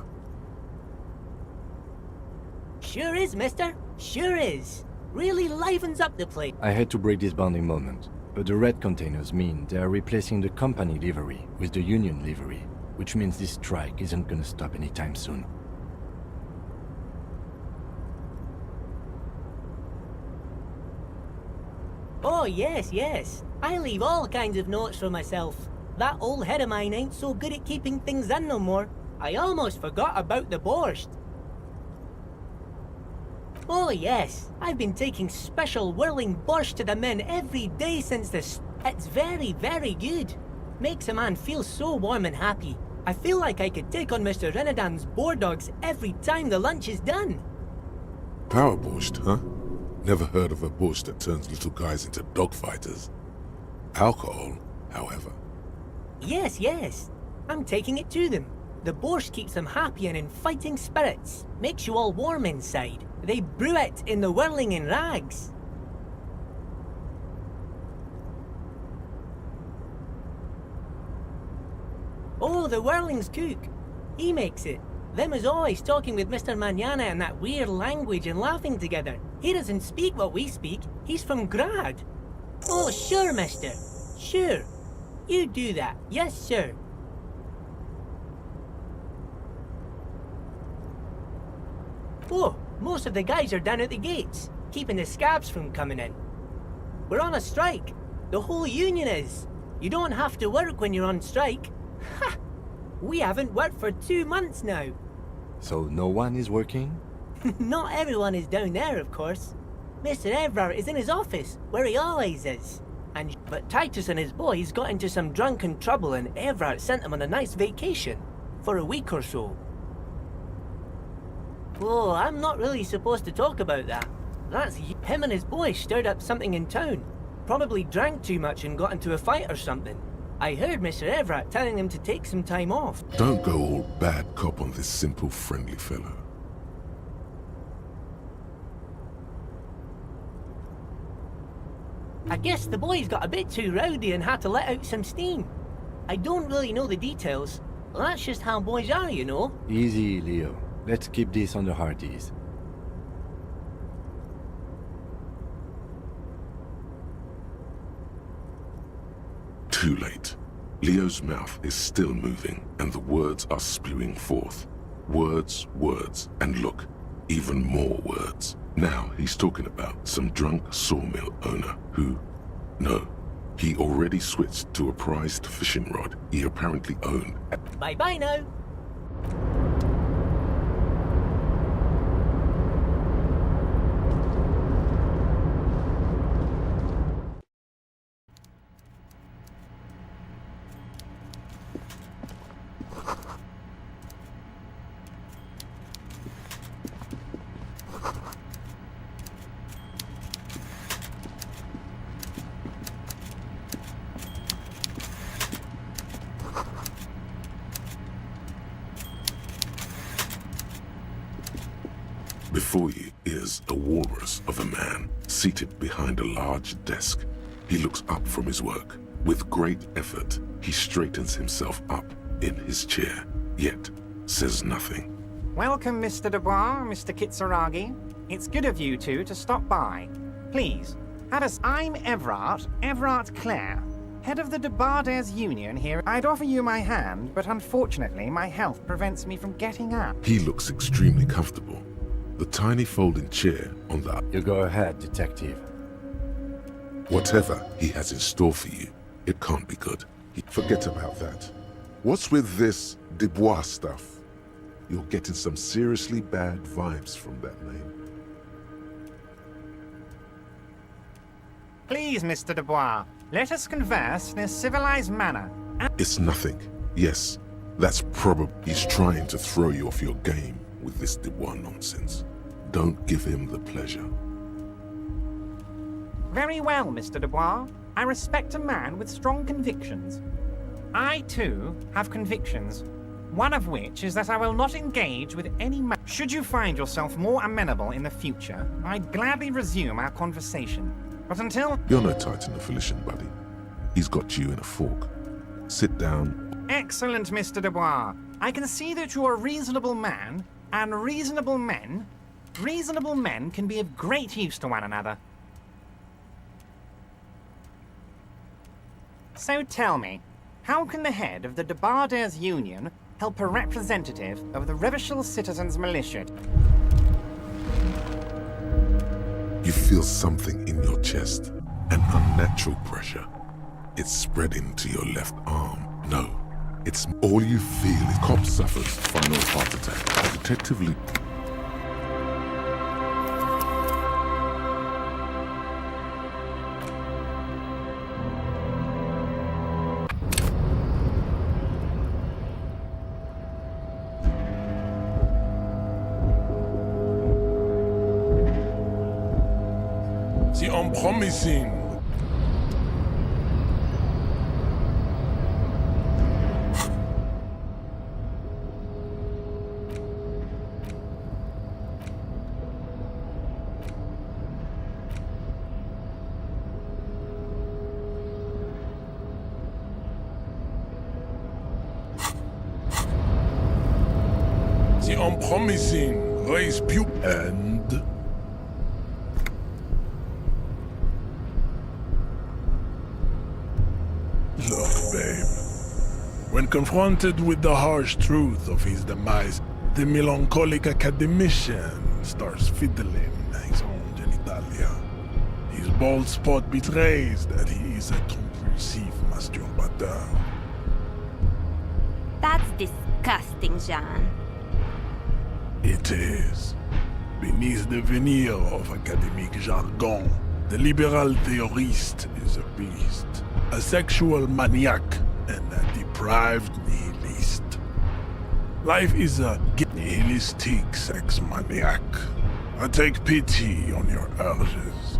Sure is, mister. Sure is. Really livens up the place. I had to break this bonding moment, but the red containers mean they are replacing the company livery with the union livery, which means this strike isn't gonna stop anytime soon. Oh, yes. I leave all kinds of notes for myself. That old head of mine ain't so good at keeping things in no more. I almost forgot about the borscht. Oh, yes. I've been taking special whirling borscht to the men every day since this. It's very, very good. Makes a man feel so warm and happy. I feel like I could take on Mr. Renadan's boar dogs every time the lunch is done. Power borscht, huh? Never heard of a borscht that turns little guys into dogfighters. Alcohol, however. Yes. I'm taking it to them. The borscht keeps them happy and in fighting spirits. Makes you all warm inside. They brew it in the whirling in rags. Oh, the whirling's cook. He makes it. Them is always talking with Mr. Manana in that weird language and laughing together. He doesn't speak what we speak. He's from Grad. Oh, sure, mister. Sure. You do that. Yes, sir. Oh, most of the guys are down at the gates, keeping the scabs from coming in. We're on a strike. The whole union is. You don't have to work when you're on strike. Ha! We haven't worked for 2 months now. So no one is working? Not everyone is down there, of course. Mr. Everard is in his office, where he always is. But Titus and his boys got into some drunken trouble and Everard sent them on a nice vacation. For a week or so. Oh, I'm not really supposed to talk about that. That's him and his boys stirred up something in town. Probably drank too much and got into a fight or something. I heard Mr. Everard telling him to take some time off. Don't go all bad cop on this simple, friendly fellow. I guess the boys got a bit too rowdy and had to let out some steam. I don't really know the details. Well, that's just how boys are, you know. Easy, Leo. Let's keep this on the hard ease. Too late. Leo's mouth is still moving, and the words are spewing forth. Words, and look, even more words. Now he's talking about some drunk sawmill owner who... No, he already switched to a prized fishing rod he apparently owned at... Bye-bye now. Before you is a walrus of a man seated behind a large desk. He looks up from his work. With great effort, he straightens himself up in his chair, yet says nothing. Welcome, Mr. Dubois, Mr. Kitsuragi. It's good of you two to stop by. Please, I'm Everard Clare, head of the Debarders Union here. I'd offer you my hand, but unfortunately my health prevents me from getting up. He looks extremely comfortable. The tiny folding chair on the... You go ahead, detective. Whatever he has in store for you, it can't be good. Forget about that. What's with this Dubois stuff? You're getting some seriously bad vibes from that name. Please, Mr. Dubois, let us converse in a civilized manner. It's nothing. Yes, that's probably he's trying to throw you off your game with this Dubois nonsense. Don't give him the pleasure. Very well, Mr. Dubois. I respect a man with strong convictions. I, too, have convictions. One of which is that I will not engage with any man. Should you find yourself more amenable in the future, I'd gladly resume our conversation. But until... You're no Titan of Felician, buddy. He's got you in a fork. Sit down. Excellent, Mr. Dubois. I can see that you're a reasonable man, and reasonable men can be of great use to one another. So tell me, how can the head of the Debarders Union help a representative of the Revachol Citizens Militia? You feel something in your chest, an unnatural pressure. It's spreading to your left arm. No, it's all you feel is cop suffers final heart attack. Detective Lee. C'est unpromising. C'est unpromising. Raise pupil and... Look, babe. When confronted with the harsh truth of his demise, the melancholic academician starts fiddling his own genitalia. His bald spot betrays that he is a compulsive masturbateur. That's disgusting, Jean. It is. Beneath the veneer of academic jargon, the liberal theorist is a beast, a sexual maniac, and a deprived nihilist. Life is a nihilistic sex maniac. I take pity on your urges.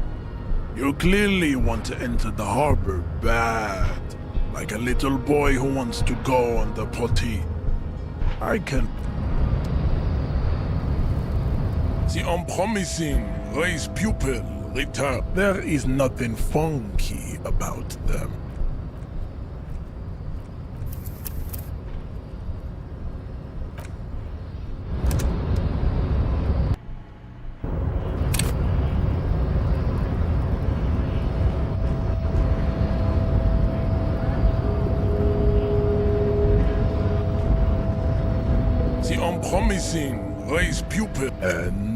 You clearly want to enter the harbor bad, like a little boy who wants to go on the potty. I can... The unpromising raise pupil return. There is nothing funky about them. The unpromising raise pupil and...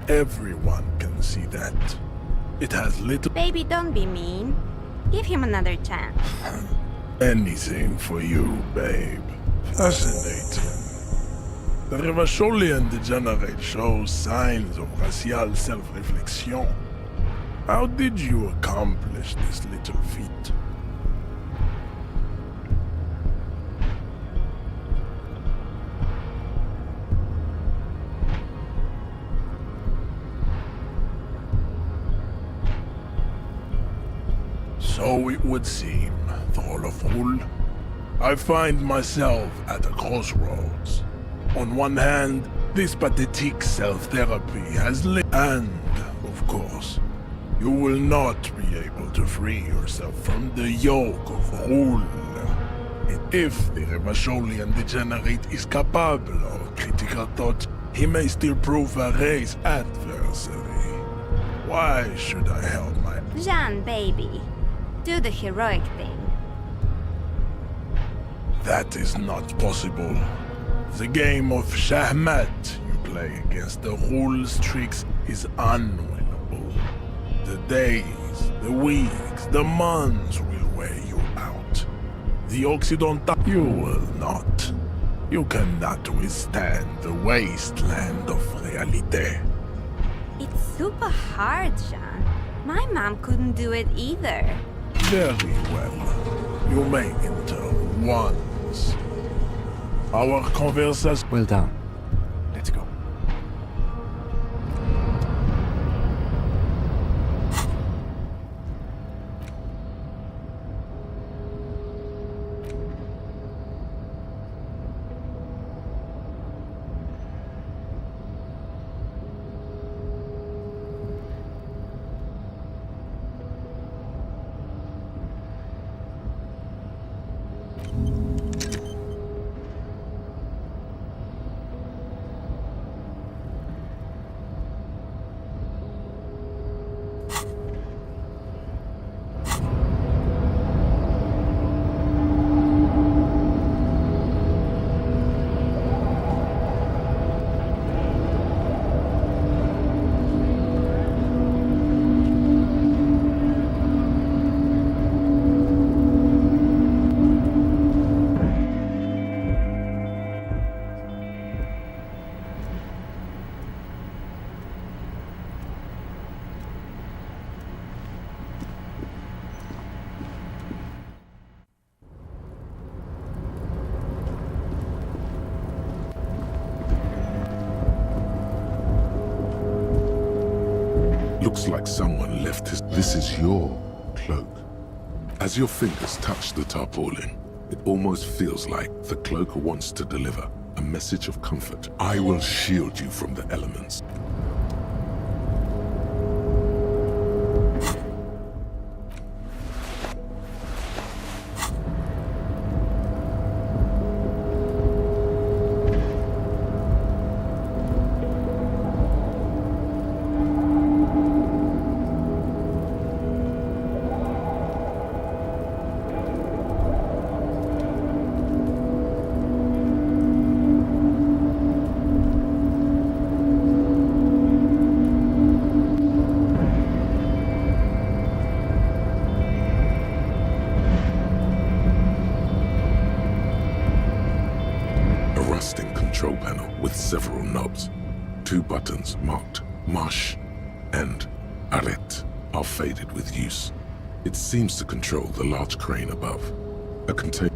Everyone can see that. It has little... Baby, don't be mean. Give him another chance. Anything for you, babe. Fascinating. The Revacholian degenerate shows signs of racial self-reflection. How did you accomplish this little feat? So it would seem, Thrall of Hull. I find myself at a crossroads. On one hand, this pathetic self-therapy has and, of course, you will not be able to free yourself from the yoke of rule. If the Revacholian degenerate is capable of critical thought, he may still prove a race adversary. Why should I help my... Jean, baby. Do the heroic thing. That is not possible. The game of Shahmat you play against the rules tricks is unwinnable. The days, the weeks, the months will wear you out. The Occidental, you will not. You cannot withstand the wasteland of realite. It's super hard, Jean. My mom couldn't do it either. Very well. You may enter once. Our conversation... Well done. Let's go. Looks like someone left his... This is your cloak. As your fingers touch the tarpaulin, it almost feels like the cloak wants to deliver a message of comfort. I will shield you from the elements. Control panel with several knobs. 2 buttons marked Marche and Arrête are faded with use. It seems to control the large crane above. A container.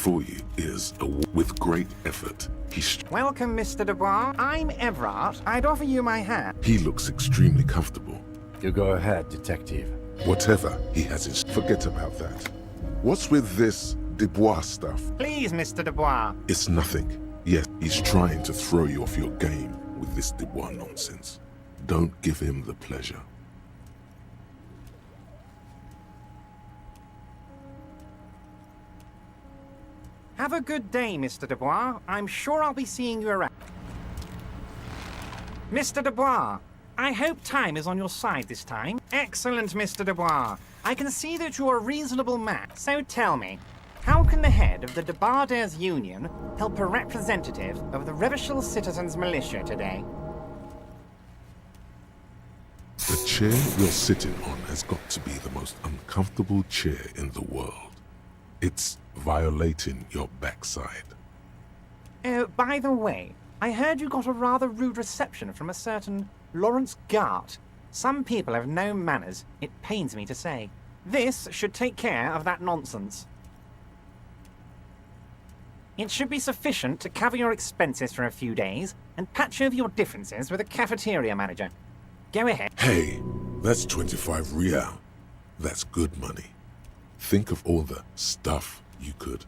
before you is, with great effort, Welcome, Mr. Dubois. I'm Everard. I'd offer you my hand. He looks extremely comfortable. You go ahead, detective. Whatever he has forget about that. What's with this Dubois stuff? Please, Mr. Dubois. It's nothing. Yes, he's trying to throw you off your game with this Dubois nonsense. Don't give him the pleasure. Have a good day, Mr. Dubois. I'm sure I'll be seeing you around. Mr. Dubois, I hope time is on your side this time. Excellent, Mr. Dubois. I can see that you're a reasonable man. So tell me, how can the head of the Debarders Union help a representative of the Revachol Citizens Militia today? The chair you're sitting on has got to be the most uncomfortable chair in the world. It's violating your backside. Oh, by the way, I heard you got a rather rude reception from a certain Lawrence Gart. Some people have no manners, it pains me to say. This should take care of that nonsense. It should be sufficient to cover your expenses for a few days and patch over your differences with the cafeteria manager. Go ahead. Hey, that's 25 real. That's good money. Think of all the stuff you could.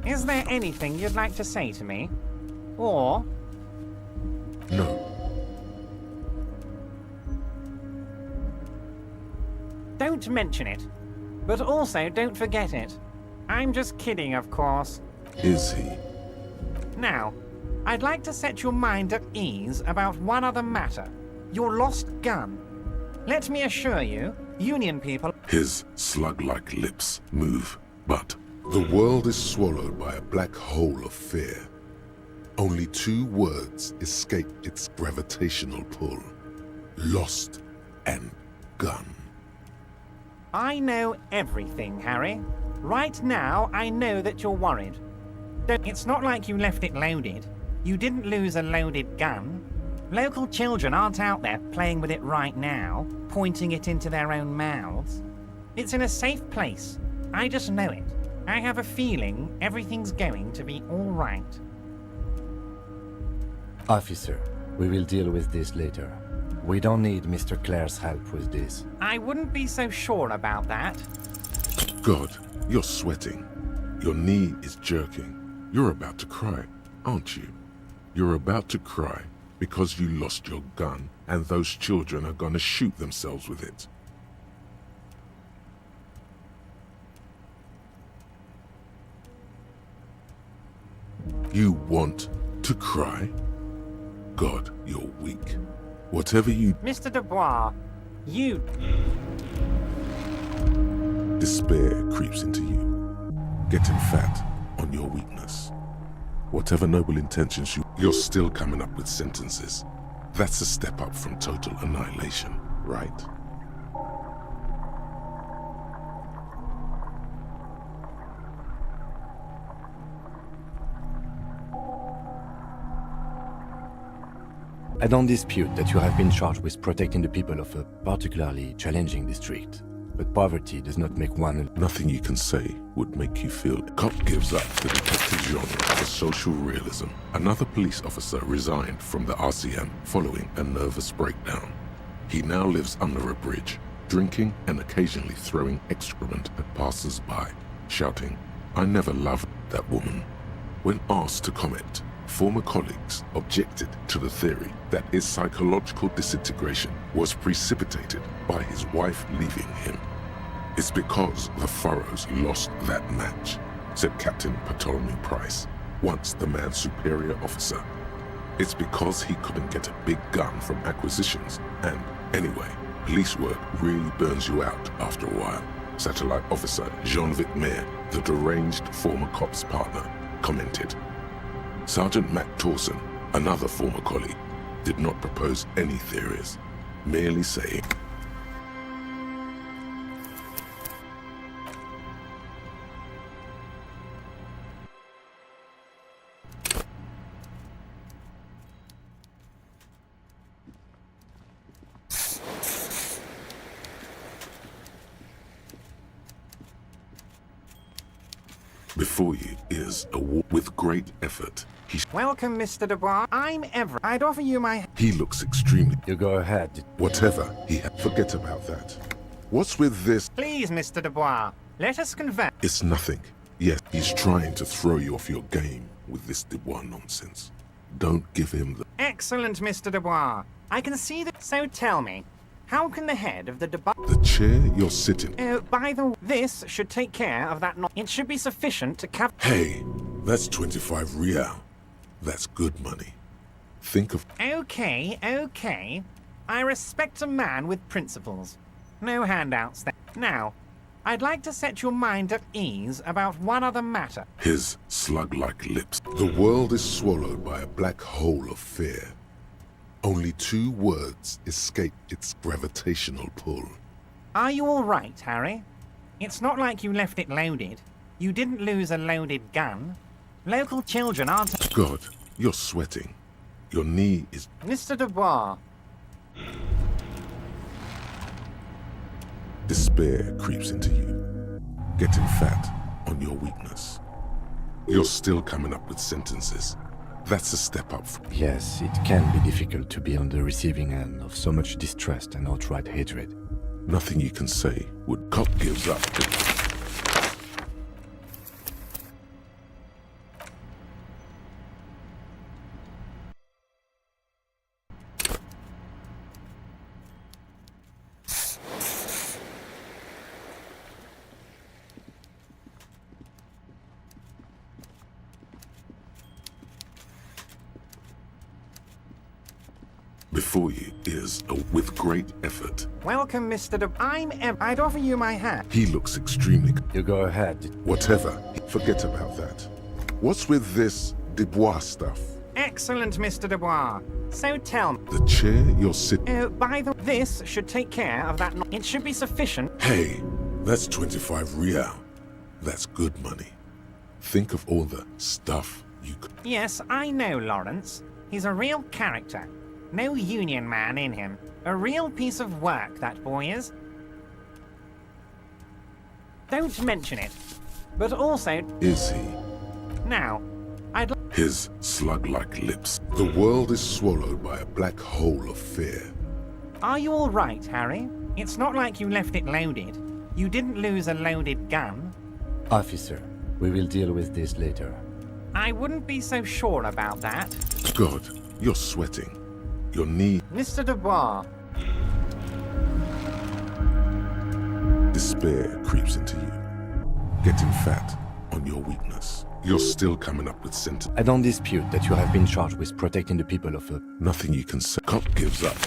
Is there anything you'd like to say to me? Or... No. Don't mention it. But also don't forget it. I'm just kidding, of course. Is he? Now, I'd like to set your mind at ease about one other matter. Your lost gun. Let me assure you, Union people... His slug-like lips move, but the world is swallowed by a black hole of fear. Only 2 words escape its gravitational pull. Lost and gun. I know everything, Harry. Right now, I know that you're worried. It's not like you left it loaded. You didn't lose a loaded gun. Local children aren't out there playing with it right now, pointing it into their own mouths. It's in a safe place. I just know it. I have a feeling everything's going to be all right. Officer, we will deal with this later. We don't need Mr. Clare's help with this. I wouldn't be so sure about that. God, you're sweating. Your knee is jerking. You're about to cry, aren't you? You're about to cry because you lost your gun and those children are gonna shoot themselves with it. You want to cry? God, you're weak. Whatever you... Mr. Dubois, you... Despair creeps into you, getting fat on your weakness. Whatever noble intentions you're still coming up with sentences. That's a step up from total annihilation, right? I don't dispute that you have been charged with protecting the people of a particularly challenging district. But poverty does not make one... Nothing you can say would make you feel... Cop gives up the detective genre for social realism. Another police officer resigned from the RCM following a nervous breakdown. He now lives under a bridge, drinking and occasionally throwing excrement at passers-by, shouting, "I never loved that woman." When asked to comment, former colleagues objected to the theory that his psychological disintegration was precipitated by his wife leaving him. It's because the Furrows lost that match, said Captain Ptolemy Price, once the man's superior officer. It's because he couldn't get a big gun from acquisitions, and anyway, police work really burns you out after a while, Satellite Officer Jean-Vic Mayer, the deranged former cop's partner, commented. Sergeant Matt Torson, another former colleague, did not propose any theories, merely saying, Before you is a wall with great effort. Welcome, Mr. Dubois. I'm Everett. I'd offer you my... He looks extremely... You go ahead. Whatever he had, forget about that. What's with this? Please, Mr. Dubois, let us converse. It's nothing. Yes, he's trying to throw you off your game with this Dubois nonsense. Don't give him the... Excellent, Mr. Dubois. I can see that... So tell me, how can the head of the Dubois... The chair you're sitting... by the way, this should take care of that... It should be sufficient to cap... Hey, that's 25 real. That's good money. Think of... Okay. I respect a man with principles. No handouts there. Now, I'd like to set your mind at ease about one other matter. His slug-like lips. The world is swallowed by a black hole of fear. Only 2 words escape its gravitational pull. Are you all right, Harry? It's not like you left it loaded. You didn't lose a loaded gun. Local children aren't... God, you're sweating. Your knee is... Mr. Dubois. Despair creeps into you, getting fat on your weakness. You're still coming up with sentences. That's a step up. Yes, it can be difficult to be on the receiving end of so much distrust and outright hatred. Nothing you can say would... Cop gives up. Before you is a with great effort. Welcome, Mr. I'd offer you my hat. He looks extremely... You go ahead. Whatever. Forget about that. What's with this Dubois stuff? Excellent, Mr. Dubois. So tell me... The chair you're sitting... This should take care of that... It should be sufficient... Hey, that's 25 real. That's good money. Think of all the stuff you could... Yes, I know, Lawrence. He's a real character. No union man in him. A real piece of work, that boy is. Don't mention it. But also... Is he? Now, His slug-like lips. The world is swallowed by a black hole of fear. Are you all right, Harry? It's not like you left it loaded. You didn't lose a loaded gun. Officer, we will deal with this later. I wouldn't be so sure about that. God, you're sweating. Your knee... Mr. Dubois. Despair creeps into you, getting fat on your weakness. You're still coming up with sentences. I don't dispute that you have been charged with protecting the people of a... Nothing you can say. Cop gives up.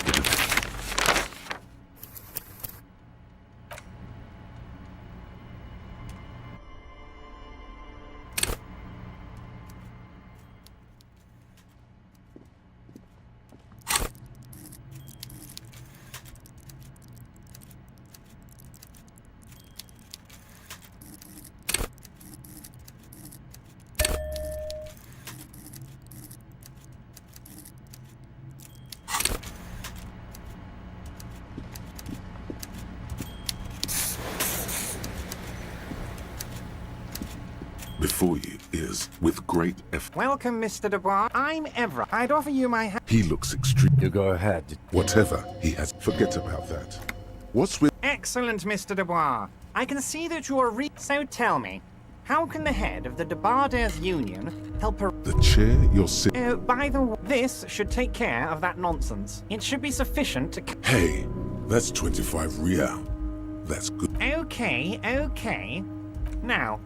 Before you is, with great effort... Welcome, Mr. Dubois. I'm Everett. I'd offer you my hat. He looks extreme. You go ahead. Whatever he has, forget about that. What's with... Excellent, Mr. Dubois. I can see that you are So tell me, how can the head of the Debarders Union help her... The chair you're sitting... by the way, this should take care of that nonsense. It should be sufficient to... Hey, that's 25 real. That's good. Okay. Now,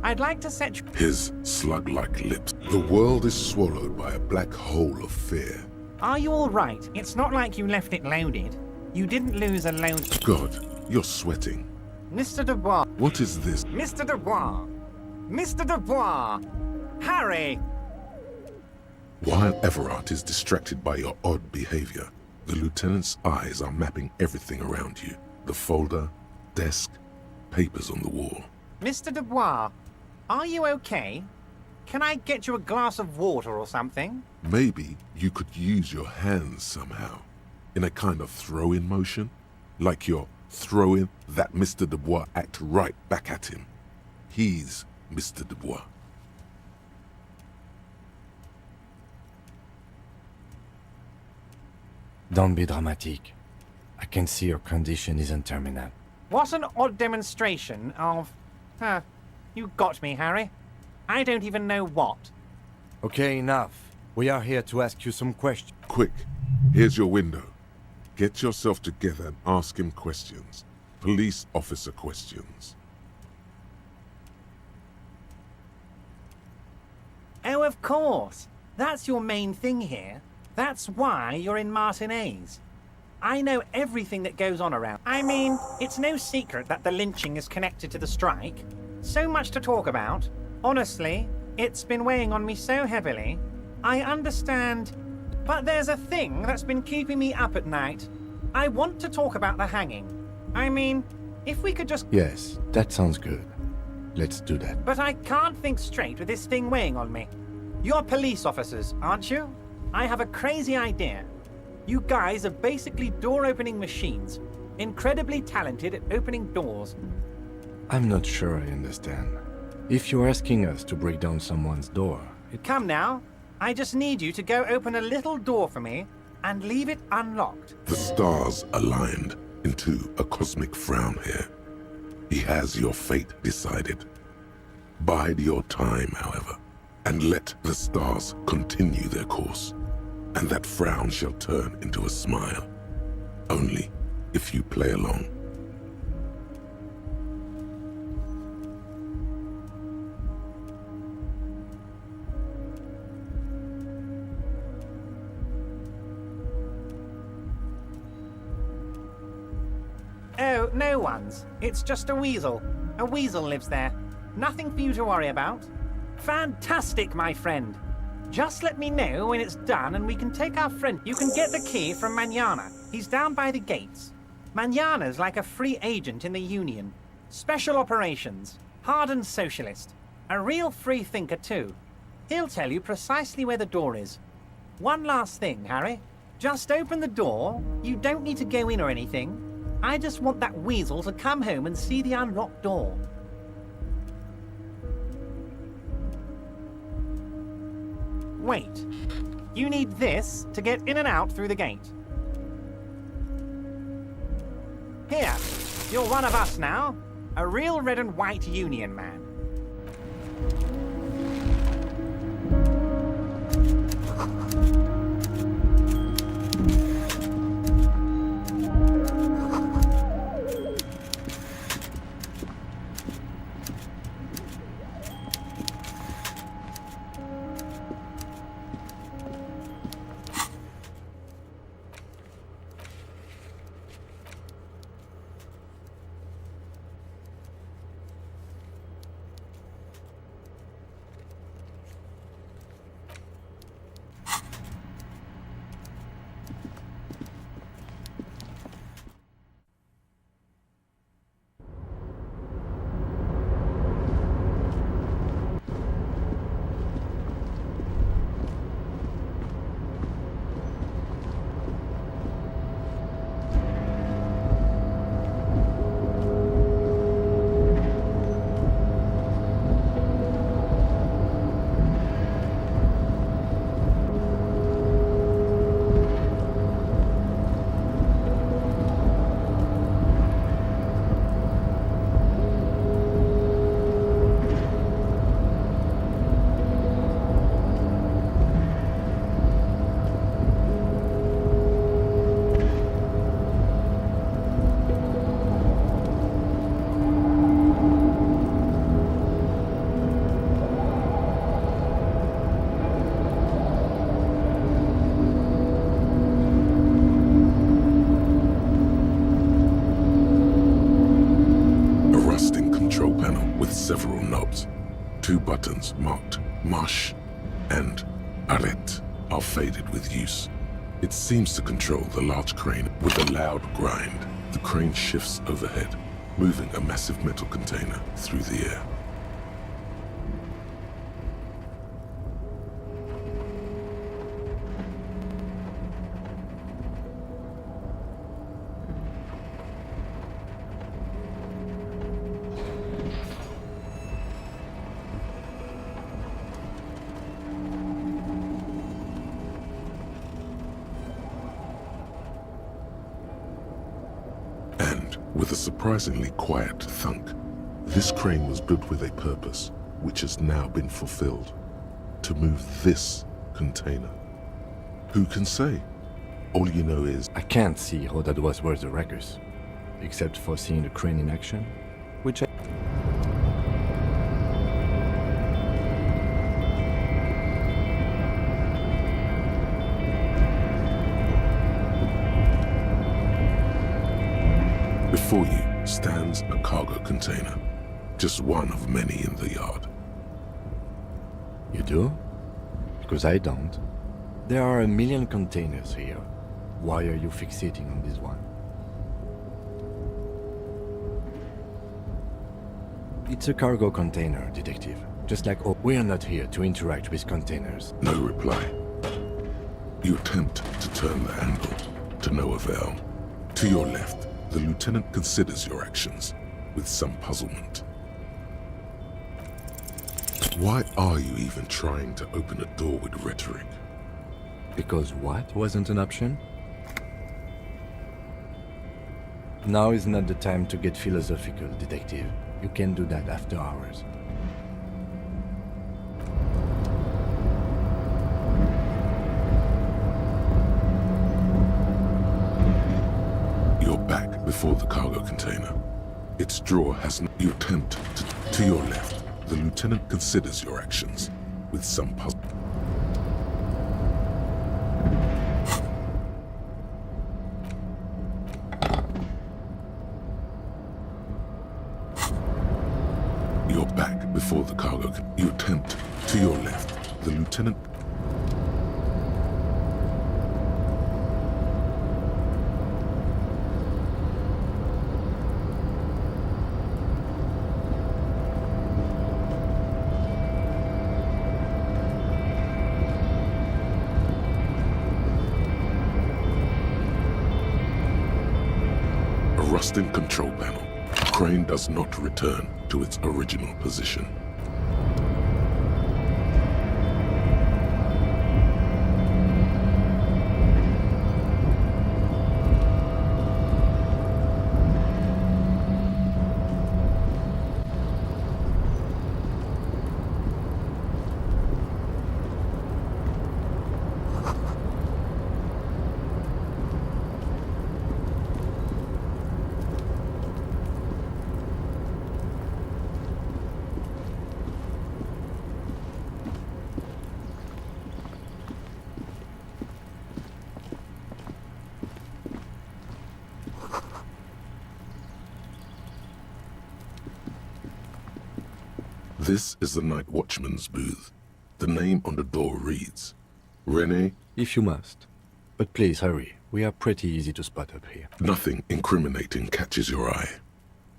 I'd like to set... His slug-like lips. The world is swallowed by a black hole of fear. Are you all right? It's not like you left it loaded. You didn't lose a load... God, you're sweating. Mr. Dubois. What is this? Mr. Dubois. Mr. Dubois. Harry. While Everard is distracted by your odd behavior, the lieutenant's eyes are mapping everything around you. The folder, desk, papers on the wall. Mr. Dubois, are you okay? Can I get you a glass of water or something? Maybe you could use your hands somehow, in a kind of throw-in motion, like you're throwing that Mr. Dubois act right back at him. He's Mr. Dubois. Don't be dramatic. I can see your condition isn't terminal. What an odd demonstration of... you got me, Harry. I don't even know what. Okay, enough. We are here to ask you some questions. Quick, here's your window. Get yourself together and ask him questions. Police officer questions. Oh, of course. That's your main thing here. That's why you're in Martinez. I know everything that goes on around. I mean, it's no secret that the lynching is connected to the strike. So much to talk about. Honestly, it's been weighing on me so heavily. I understand, but there's a thing that's been keeping me up at night. I want to talk about the hanging. I mean, if we could just... Yes, that sounds good. Let's do that. But I can't think straight with this thing weighing on me. You're police officers, aren't you? I have a crazy idea. You guys are basically door-opening machines. Incredibly talented at opening doors. I'm not sure I understand. If you're asking us to break down someone's door... Come now. I just need you to go open a little door for me and leave it unlocked. The stars aligned into a cosmic frown here. He has your fate decided. Bide your time, however, and let the stars continue their course, and that frown shall turn into a smile. Only if you play along. Oh, no one's. It's just a weasel. A weasel lives there. Nothing for you to worry about. Fantastic, my friend. Just let me know when it's done and we can take our friend. You can get the key from Manana. He's down by the gates. Manana's like a free agent in the Union. Special operations. Hardened socialist. A real free thinker, too. He'll tell you precisely where the door is. One last thing, Harry. Just open the door. You don't need to go in or anything. I just want that weasel to come home and see the unlocked door. Wait. You need this to get in and out through the gate. Here. You're one of us now. A real red and white Union man. Several knobs. 2 buttons marked Marche and Arrête are faded with use. It seems to control the large crane with a loud grind. The crane shifts overhead, moving a massive metal container through the air. with a surprisingly quiet thunk. This crane was built with a purpose, which has now been fulfilled. To move this container. Who can say? All you know is... I can't see how that was worth the ruckus, except for seeing the crane in action, which I... Before you stands a cargo container, just one of many in the yard. You do? Because I don't. There are a million containers here. Why are you fixating on this one? It's a cargo container, detective. Just like, oh, we are not here to interact with containers. No reply. You attempt to turn the handle, to no avail. To your left, the lieutenant considers your actions with some puzzlement. Why are you even trying to open a door with rhetoric? Because what wasn't an option? Now is not the time to get philosophical, detective. You can do that after hours. You're back before the cargo container. Its drawer has no... You attempt to your left. The lieutenant considers your actions with some puzzle. You're back before the cargo. You attempt to your left. The lieutenant... Rusting control panel. The crane does not return to its original position. This is the night watchman's booth. The name on the door reads, René. If you must. But please hurry. We are pretty easy to spot up here. Nothing incriminating catches your eye.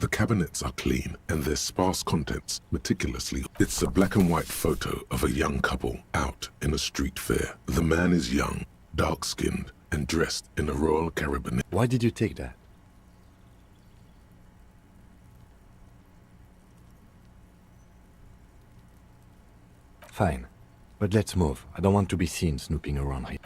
The cabinets are clean and their sparse contents meticulously. It's a black and white photo of a young couple out in a street fair. The man is young, dark-skinned, and dressed in a Royal Caribbean. Why did you take that? Fine, but let's move. I don't want to be seen snooping around here.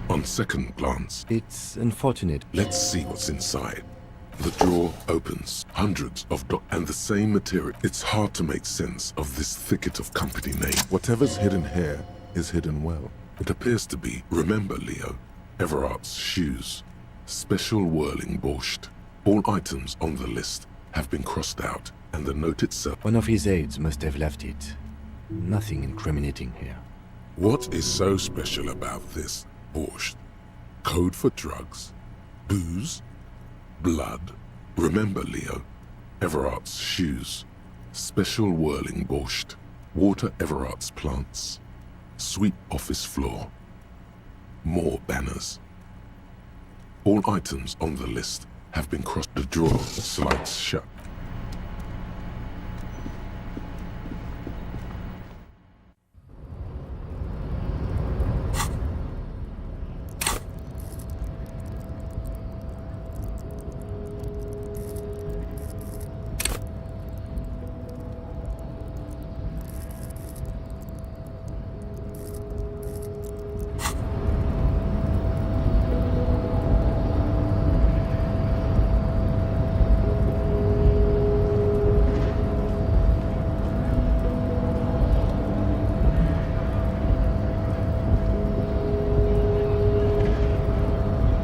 On second glance, it's unfortunate. Let's see what's inside. The drawer opens. Hundreds of and the same material. It's hard to make sense of this thicket of company names. Whatever's hidden here is hidden well. It appears to be, remember Leo, Everart's shoes. Special whirling borscht. All items on the list have been crossed out, and the note itself... One of his aides must have left it. Nothing incriminating here. What is so special about this borscht? Code for drugs? Booze? Blood? Remember, Leo, Everart's shoes. Special whirling borscht. Water Everart's plants. Sweep office floor. More banners. All items on the list have been crossed. The drawer slides shut.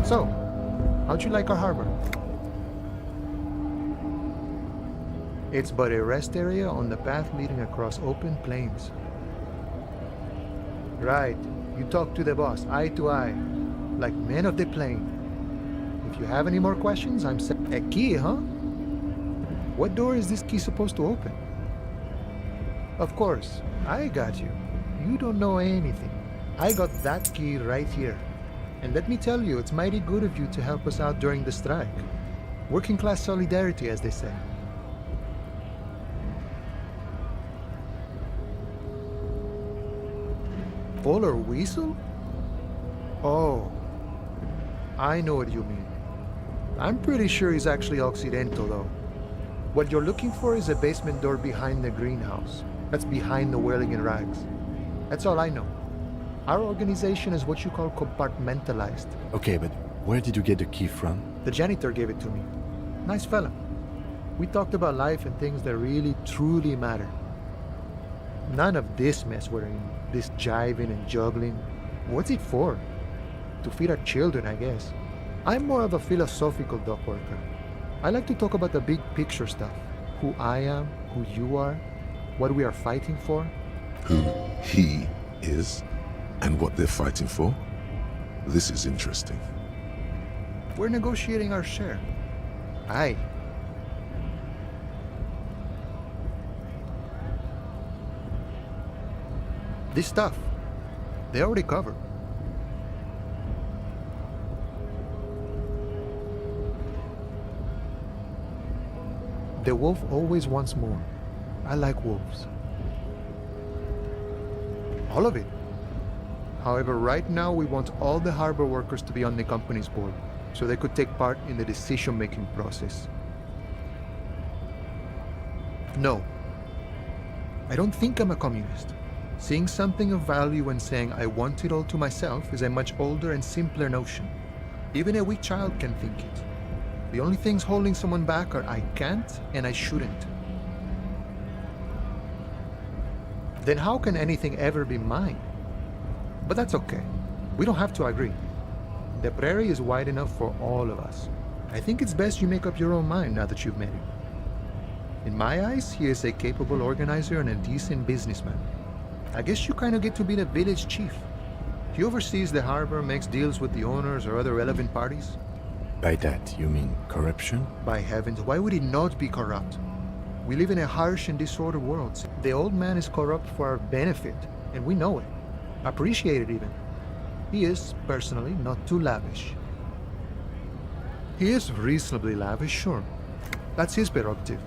So, how'd you like our harbor? It's but a rest area on the path leading across open plains. Right, you talk to the boss, eye to eye, like men of the plain. If you have any more questions, I'm set. A key, huh? What door is this key supposed to open? Of course, I got you. You don't know anything. I got that key right here. And let me tell you, it's mighty good of you to help us out during the strike. Working class solidarity, as they say. Polar weasel? Oh, I know what you mean. I'm pretty sure he's actually Occidental, though. What you're looking for is a basement door behind the greenhouse. That's behind the whirling in rags. That's all I know. Our organization is what you call compartmentalized. Okay, but where did you get the key from? The janitor gave it to me. Nice fella. We talked about life and things that really, truly matter. None of this mess we're in, this jiving and juggling. What's it for? To feed our children, I guess. I'm more of a philosophical dock worker. I like to talk about the big picture stuff. Who I am, who you are, what we are fighting for. Who he is, and what they're fighting for? This is interesting. We're negotiating our share. Aye. This stuff, they already covered. The wolf always wants more. I like wolves. All of it. However, right now we want all the harbor workers to be on the company's board, so they could take part in the decision-making process. No. I don't think I'm a communist. Seeing something of value and saying I want it all to myself is a much older and simpler notion. Even a weak child can think it. The only things holding someone back are I can't and I shouldn't. Then how can anything ever be mine? But that's okay. We don't have to agree. The prairie is wide enough for all of us. I think it's best you make up your own mind now that you've met him. In my eyes, he is a capable organizer and a decent businessman. I guess you kind of get to be the village chief. He oversees the harbor, makes deals with the owners or other relevant parties. By that, you mean corruption? By heavens, why would he not be corrupt? We live in a harsh and disordered world. The old man is corrupt for our benefit, and we know it. Appreciate it even. He is, personally, not too lavish. He is reasonably lavish, sure. That's his prerogative.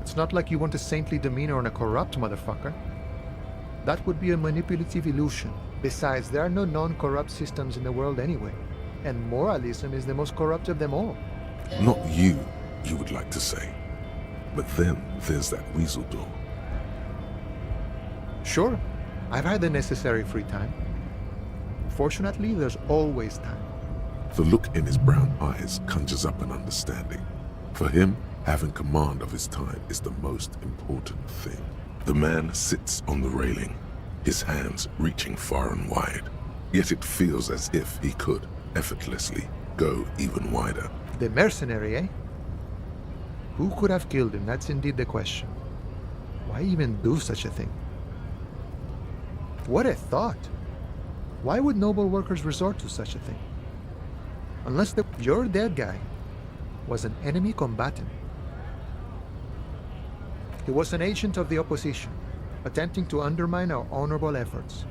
It's not like you want a saintly demeanor on a corrupt motherfucker. That would be a manipulative illusion. Besides, there are no non-corrupt systems in the world anyway. And moralism is the most corrupt of them all. Not you would like to say. But then there's that weasel door. Sure, I've had the necessary free time. Fortunately, there's always time. The look in his brown eyes conjures up an understanding. For him, having command of his time is the most important thing. The man sits on the railing, his hands reaching far and wide. Yet it feels as if he could effortlessly go even wider. The mercenary, eh? Who could have killed him? That's indeed the question. Why even do such a thing? What a thought! Why would noble workers resort to such a thing? Unless your dead guy was an enemy combatant. He was an agent of the opposition, attempting to undermine our honorable efforts.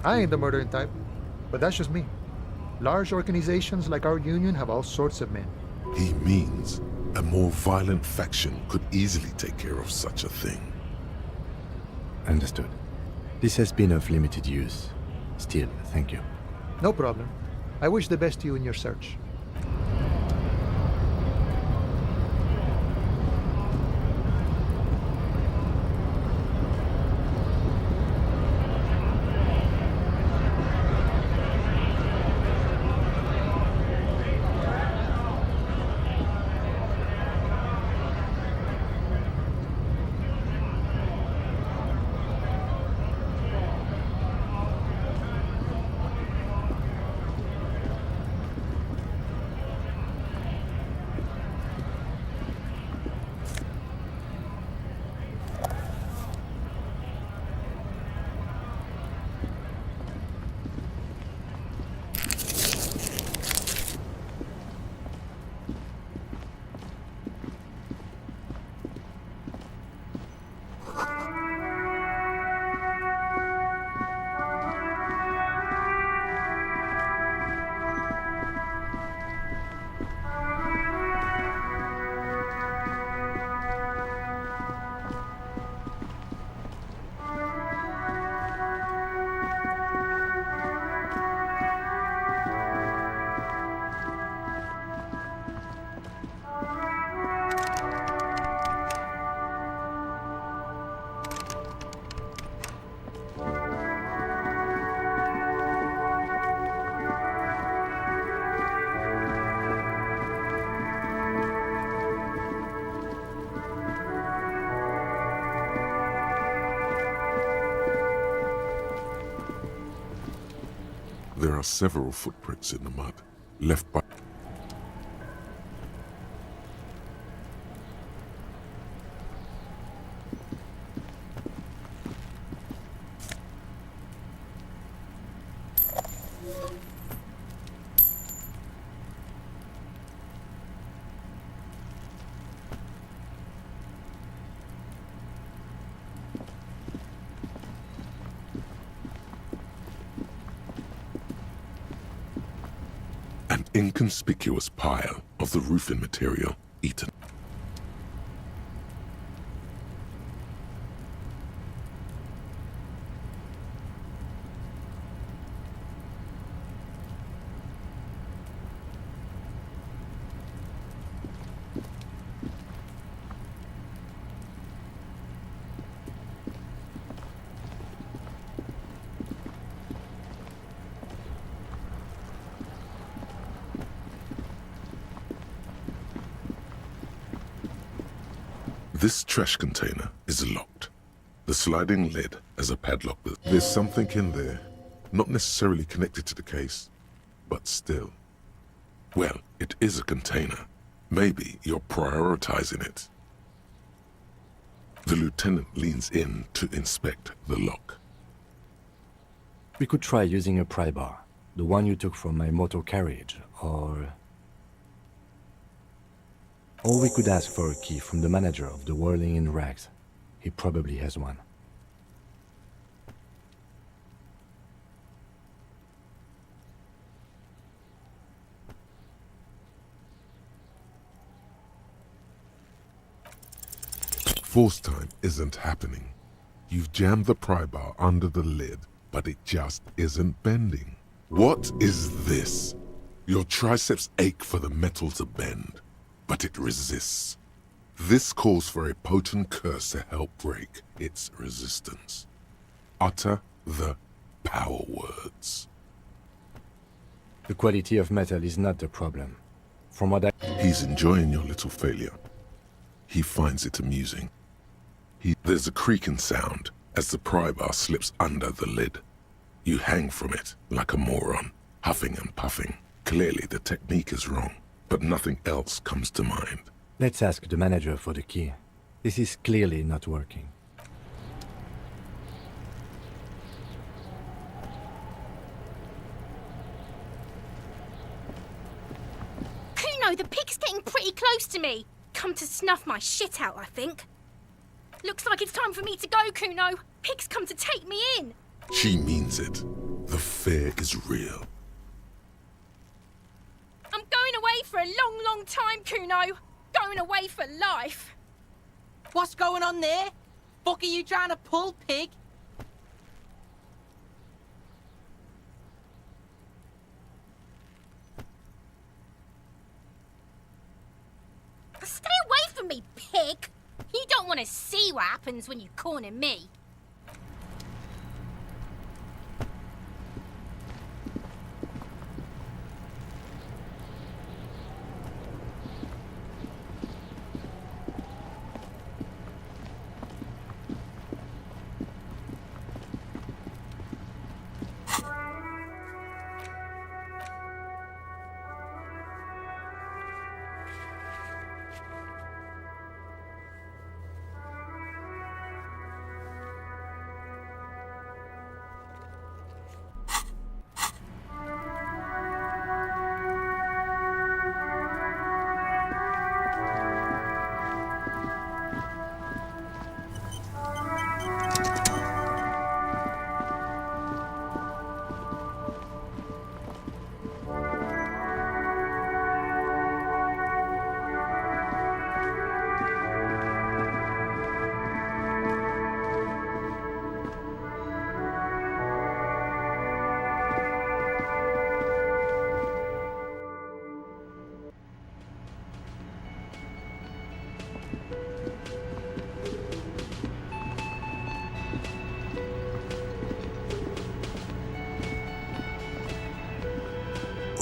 I ain't the murdering type, but that's just me. Large organizations like our union have all sorts of men. He means a more violent faction could easily take care of such a thing. Understood. This has been of limited use. Still, thank you. No problem. I wish the best to you in your search. There are several footprints in the mud, left by... an inconspicuous pile of the roofing material eaten. This trash container is locked. The sliding lid has a padlock. There's something in there, not necessarily connected to the case, but still. Well, it is a container. Maybe you're prioritizing it. The lieutenant leans in to inspect the lock. We could try using a pry bar, the one you took from my motor carriage, or we could ask for a key from the manager of the Whirling in Rags. He probably has one. Force time isn't happening. You've jammed the pry bar under the lid, but it just isn't bending. What is this? Your triceps ache for the metal to bend, but it resists. This calls for a potent curse to help break its resistance. Utter the power words. The quality of metal is not the problem. From what He's enjoying your little failure. He finds it amusing. There's a creaking sound as the pry bar slips under the lid. You hang from it like a moron, huffing and puffing. Clearly the technique is wrong, but nothing else comes to mind. Let's ask the manager for the key. This is clearly not working. Kuno, the pig's getting pretty close to me. Come to snuff my shit out, I think. Looks like it's time for me to go, Kuno. Pig's come to take me in. She means it. The fear is real. I'm going away for a long, long time, Kuno. Going away for life. What's going on there? Fuck are you trying to pull, pig? Stay away from me, pig! You don't want to see what happens when you corner me.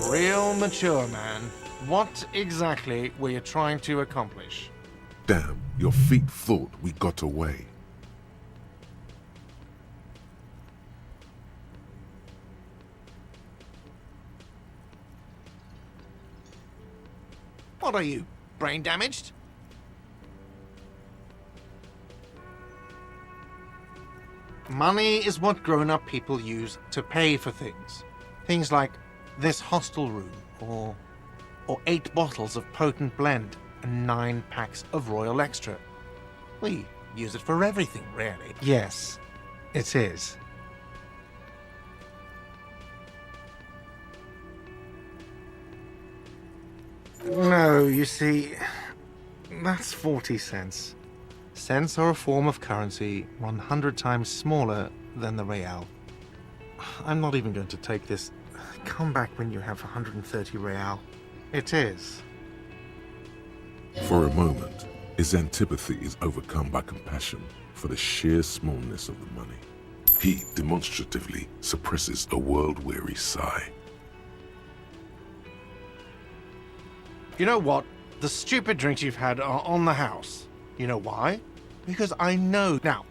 Real mature, man. What exactly were you trying to accomplish? Damn, your feet thought we got away. What are you, brain damaged? Money is what grown-up people use to pay for things. Things like this hostel room, or 8 bottles of potent blend and 9 packs of Royal Extra. We use it for everything, really. Yes, it is. No, you see, that's 40 cents. Cents are a form of currency 100 times smaller than the real. I'm not even going to take this. Come back when you have 130 real. It is. For a moment, his antipathy is overcome by compassion for the sheer smallness of the money. He demonstratively suppresses a world-weary sigh. You know what? The stupid drinks you've had are on the house. You know why? Because I know. Now,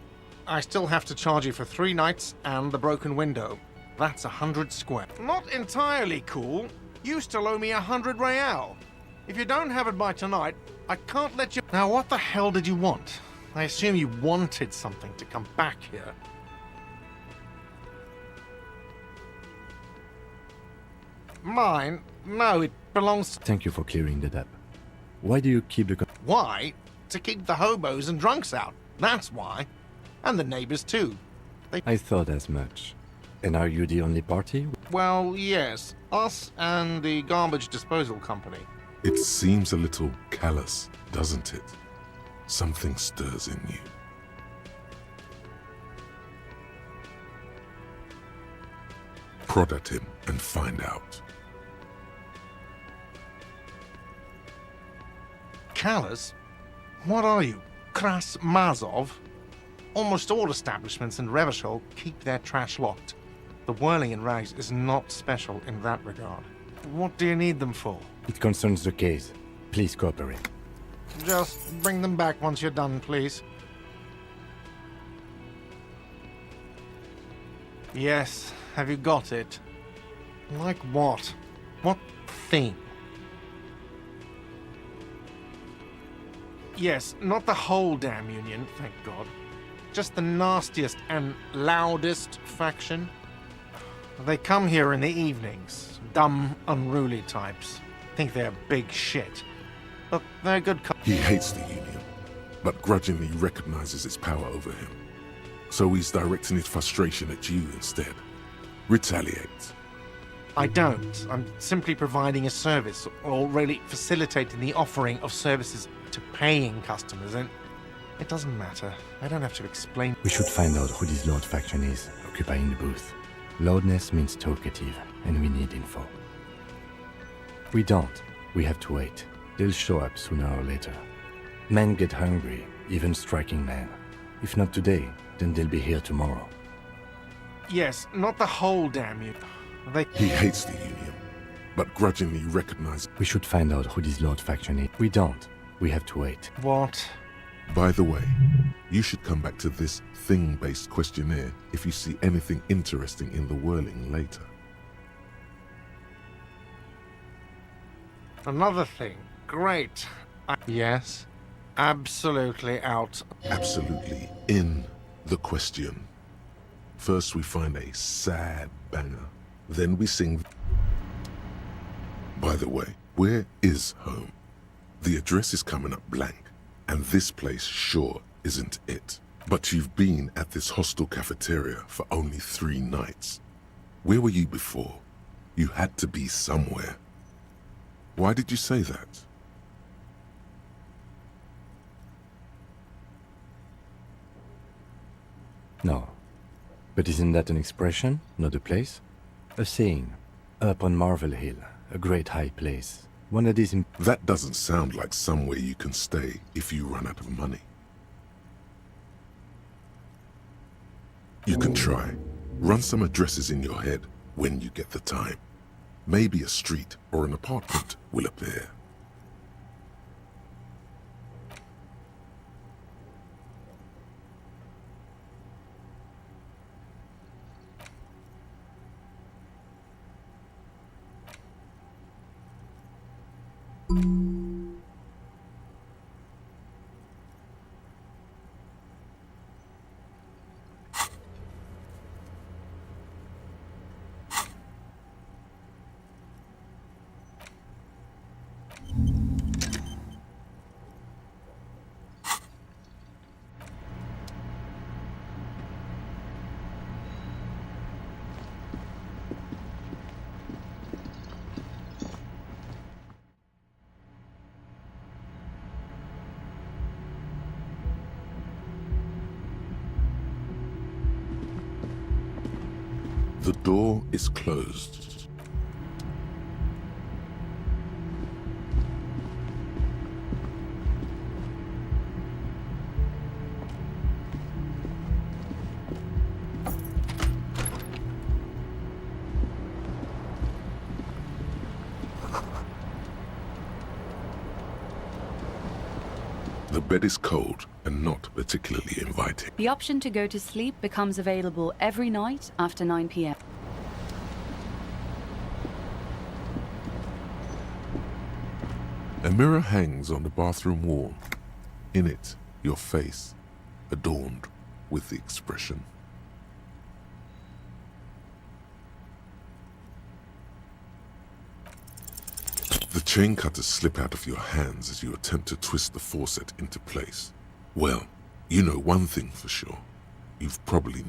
I still have to charge you for 3 nights and the broken window. That's 100 square. Not entirely cool. You still owe me 100 real. If you don't have it by tonight, I can't let you... Now, what the hell did you want? I assume you wanted something to come back here. Mine? No, it belongs... Thank you for clearing that up. Why do you keep the... Why? To keep the hobos and drunks out. That's why. And the neighbors, too. I thought as much. And are you the only party? Well, yes. Us and the garbage disposal company. It seems a little callous, doesn't it? Something stirs in you. Prod at him and find out. Callous? What are you, Kras Mazov? Almost all establishments in Revachol keep their trash locked. The whirling in rags is not special in that regard. What do you need them for? It concerns the case. Please cooperate. Just bring them back once you're done, please. Yes, have you got it? Like what? What thing? Yes, not the whole damn union, thank God. Just the nastiest and loudest faction. They come here in the evenings. Dumb, unruly types. think they're big shit. But they're good He hates the Union, but grudgingly recognizes its power over him. So he's directing his frustration at you instead. Retaliate. I don't. I'm simply providing a service, or really facilitating the offering of services to paying customers, and it doesn't matter. I don't have to explain. We should find out who this Lord faction is, occupying the booth. Loudness means talkative, and we need info. We don't. We have to wait. They'll show up sooner or later. Men get hungry, even striking men. If not today, then they'll be here tomorrow. Yes, not the whole damn Union. He hates the Union, but grudgingly recognizes... We should find out who this Lord faction is. We don't. We have to wait. What? By the way, you should come back to this thing-based questionnaire if you see anything interesting in the whirling later. Another thing. Great. Yes? Absolutely out. Absolutely in the question. First we find a sad banger. Then we sing... By the way, where is home? The address is coming up blank, and this place sure isn't it. But you've been at this hostel cafeteria for only 3 nights. Where were you before? You had to be somewhere. Why did you say that? No. But isn't that an expression, not a place? A saying. Up on Marvel Hill, a great high place. One that is in... That doesn't sound like somewhere you can stay if you run out of money. You can try. Run some addresses in your head when you get the time. Maybe a street or an apartment will appear. The door is closed. The bed is cold and not particularly inviting. The option to go to sleep becomes available every night after 9 p.m. A mirror hangs on the bathroom wall. In it, your face, adorned with the expression. The chain cutters slip out of your hands as you attempt to twist the faucet into place. Well, you know one thing for sure. You've probably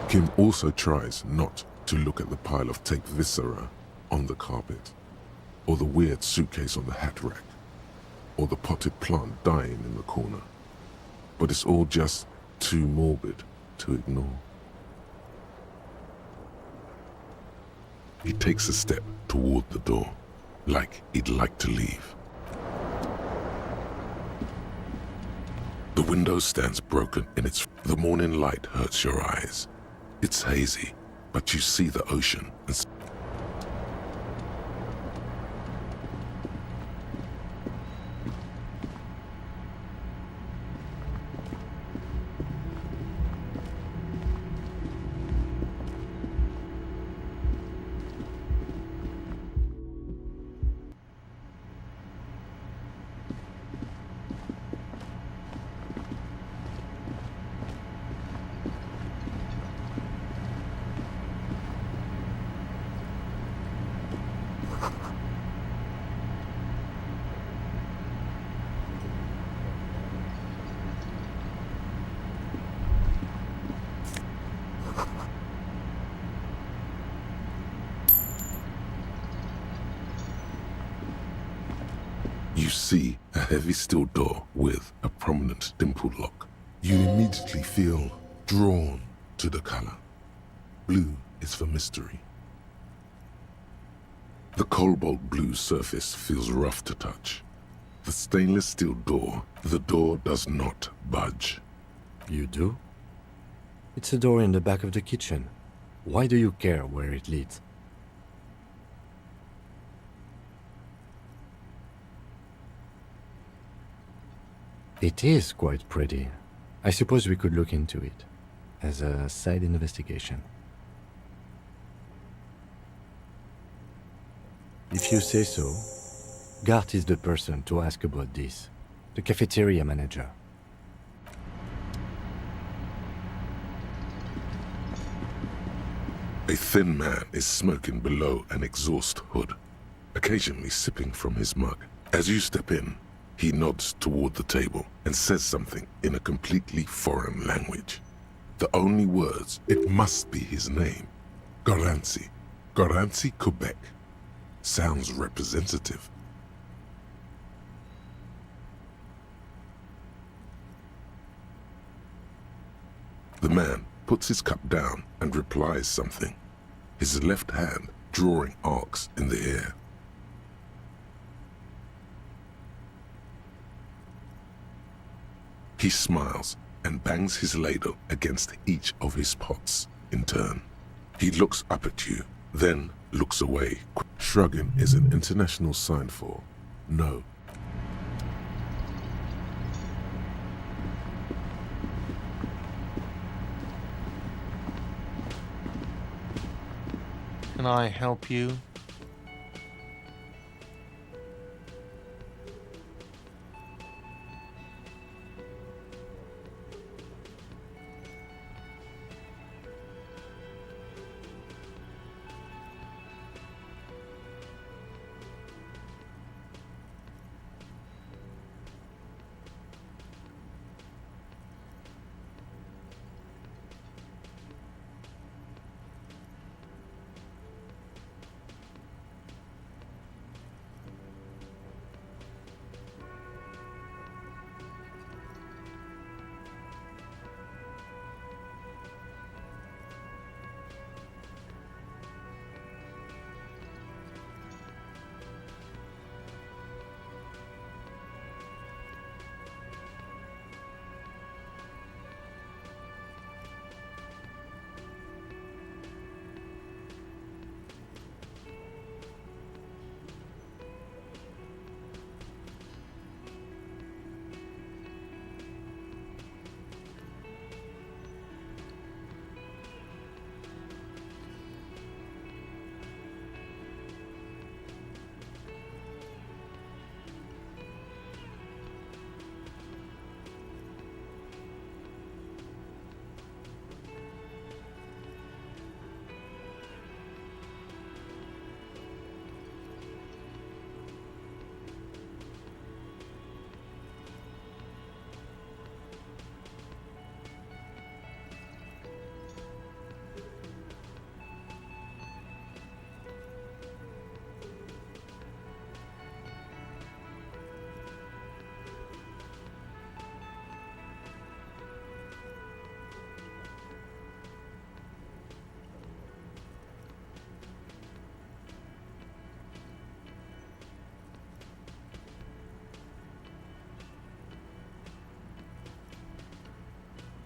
Kim also tries not to look at the pile of taped viscera on the carpet, or the weird suitcase on the hat rack, or the potted plant dying in the corner. But it's all just too morbid to ignore. He takes a step toward the door, like he'd like to leave. The window stands broken in its... The morning light hurts your eyes. It's hazy, but you see the ocean and... see a heavy steel door with a prominent dimpled lock. You immediately feel drawn to the color. Blue is for mystery. The cobalt blue surface feels rough to touch. The stainless steel door, the door does not budge. You do? It's a door in the back of the kitchen. Why do you care where it leads? It is quite pretty. I suppose we could look into it as a side investigation. If you say so, Gart is the person to ask about this. The cafeteria manager. A thin man is smoking below an exhaust hood, occasionally sipping from his mug. As you step in, he nods toward the table and says something in a completely foreign language. The only words, it must be his name. Garancy. Garancy, Quebec. Sounds representative. The man puts his cup down and replies something, his left hand drawing arcs in the air. He smiles and bangs his ladle against each of his pots in turn. He looks up at you, then looks away. Shrugging is an international sign for no. Can I help you?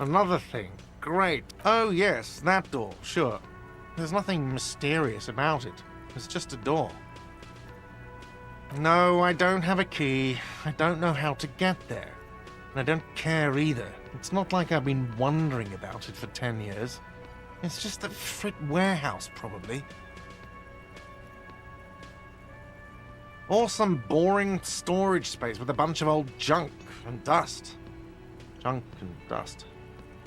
Another thing. Great. Oh yes, that door, sure. There's nothing mysterious about it. It's just a door. No, I don't have a key. I don't know how to get there. And I don't care either. It's not like I've been wondering about it for 10 years. It's just a frit warehouse, probably. Or some boring storage space with a bunch of old junk and dust. Junk and dust.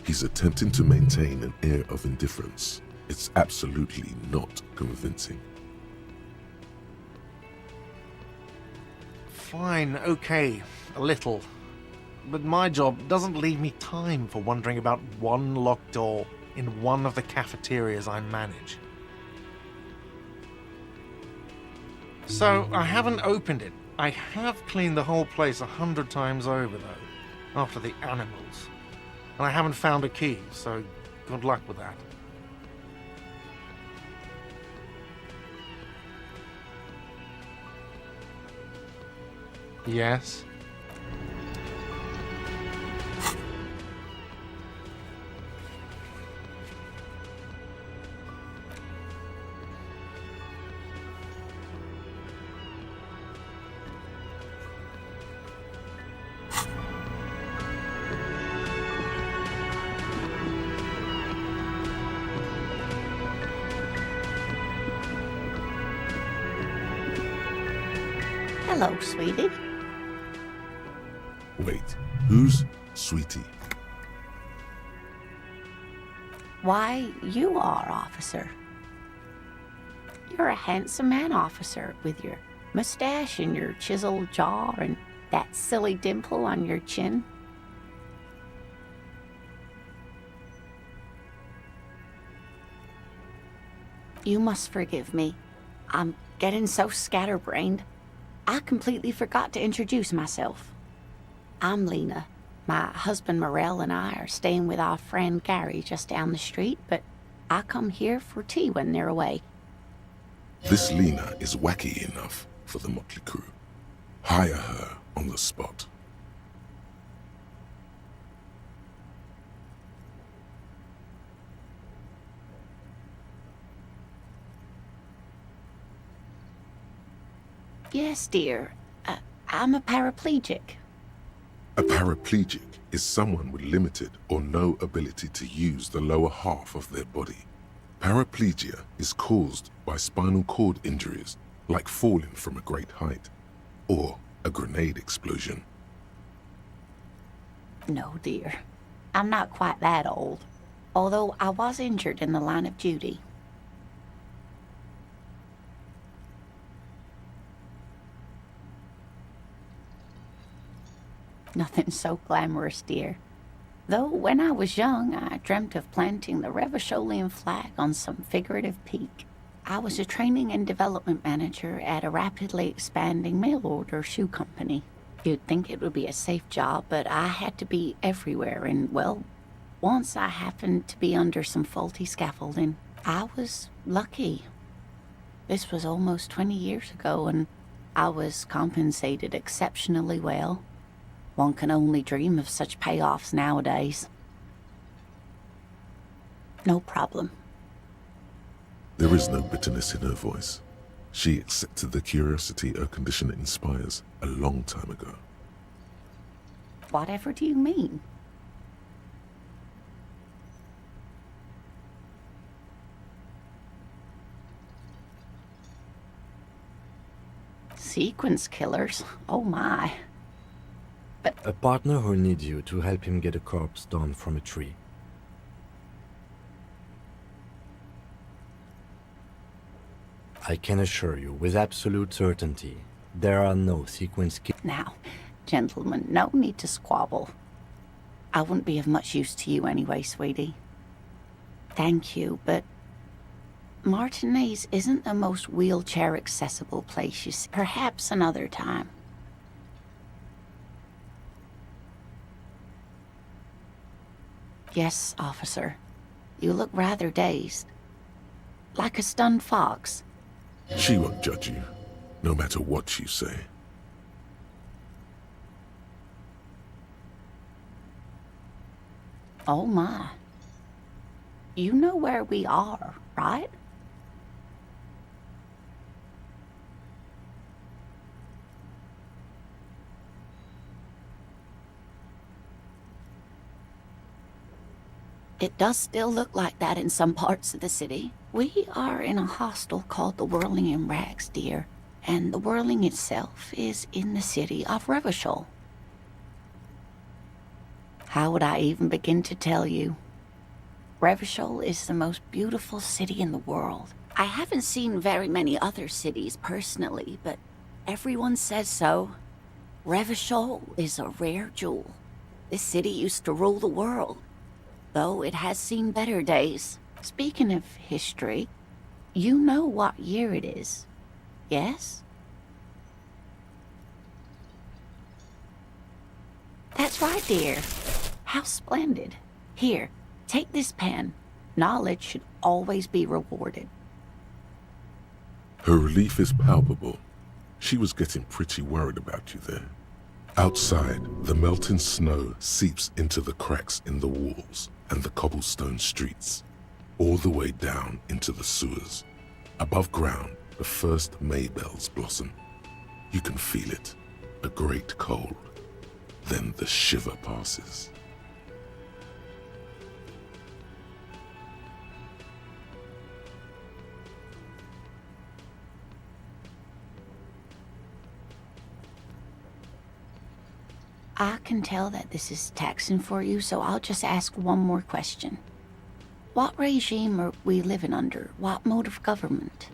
He's attempting to maintain an air of indifference. It's absolutely not convincing. Fine, okay, a little. But my job doesn't leave me time for wondering about one locked door in one of the cafeterias I manage. So I haven't opened it, I have cleaned the whole place 100 times over, though, after the animals. And I haven't found a key, so good luck with that. Yes? Hello, sweetie. Wait, who's Sweetie? Why, you are, officer. You're a handsome man, officer, with your mustache and your chiseled jaw and that silly dimple on your chin. You must forgive me. I'm getting so scatterbrained. I completely forgot to introduce myself. I'm Lena. My husband Morel and I are staying with our friend Gary just down the street, but I come here for tea when they're away. This Lena is wacky enough for the motley crew. Hire her on the spot. Yes, dear. I'm a paraplegic. A paraplegic is someone with limited or no ability to use the lower half of their body. Paraplegia is caused by spinal cord injuries, like falling from a great height, or a grenade explosion. No, dear. I'm not quite that old, although I was injured in the line of duty. Nothing so glamorous, dear. Though when I was young, I dreamt of planting the Revacholian flag on some figurative peak. I was a training and development manager at a rapidly expanding mail-order shoe company. You'd think it would be a safe job, but I had to be everywhere, and, well, once I happened to be under some faulty scaffolding. I was lucky. This was almost 20 years ago, and I was compensated exceptionally well. One can only dream of such payoffs nowadays. No problem. There is no bitterness in her voice. She accepted the curiosity her condition inspires a long time ago. Whatever do you mean? Sequence killers? Oh my. A partner who needs you to help him get a corpse down from a tree. I can assure you with absolute certainty, there are no sequence killers. Now, gentlemen, no need to squabble. I wouldn't be of much use to you anyway, sweetie. Thank you, but Martinez isn't the most wheelchair-accessible place you see. Perhaps another time. Yes, officer. You look rather dazed. Like a stunned fox. She won't judge you, no matter what you say. Oh my. You know where we are, right? It does still look like that in some parts of the city. We are in a hostel called the Whirling in Rags, dear, and the Whirling itself is in the city of Revachol. How would I even begin to tell you? Revachol is the most beautiful city in the world. I haven't seen very many other cities personally, but everyone says so. Revachol is a rare jewel. This city used to rule the world, though it has seen better days. Speaking of history, you know what year it is, yes? That's right, dear. How splendid. Here, take this pen. Knowledge should always be rewarded. Her relief is palpable. She was getting pretty worried about you there. Outside, the melting snow seeps into the cracks in the walls and the cobblestone streets, all the way down into the sewers. Above ground, the first maybells blossom. You can feel it, a great cold. Then the shiver passes. I can tell that this is taxing for you, so I'll just ask one more question. What regime are we living under? What mode of government?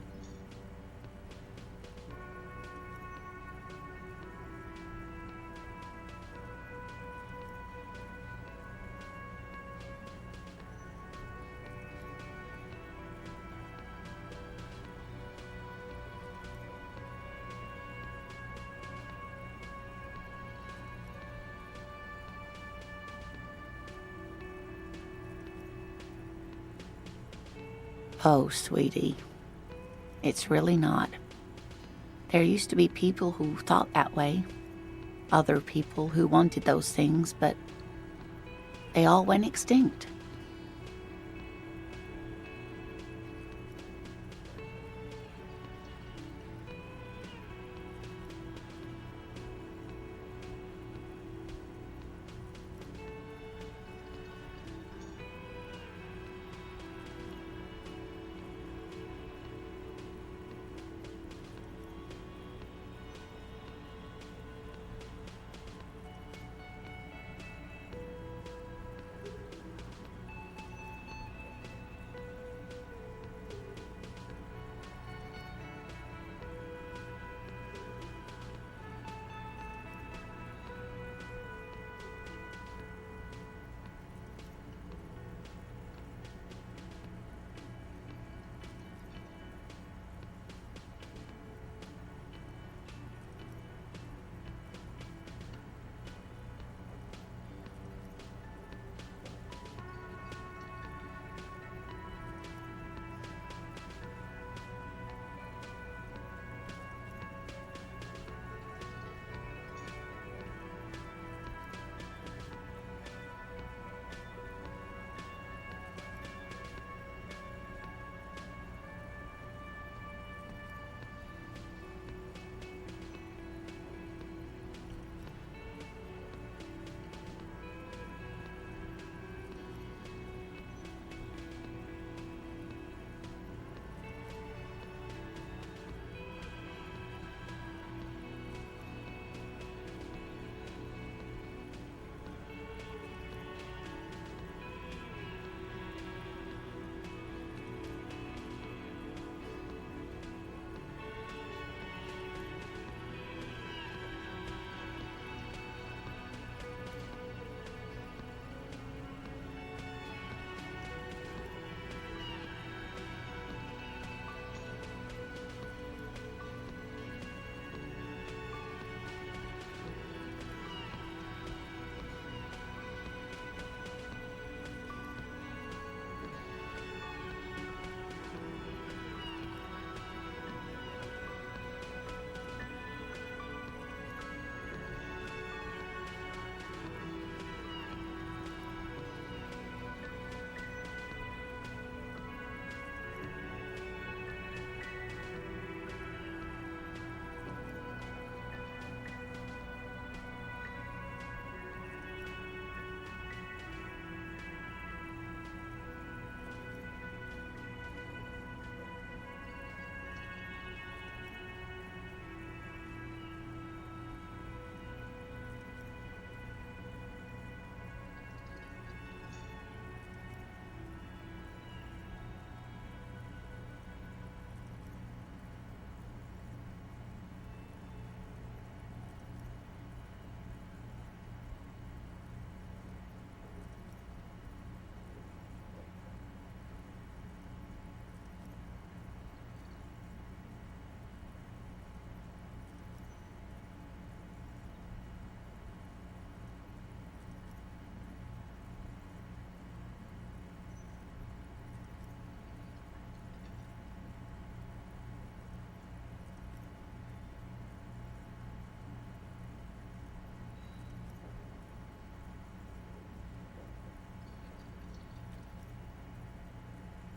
Oh, sweetie, it's really not. There used to be people who thought that way, other people who wanted those things, but they all went extinct.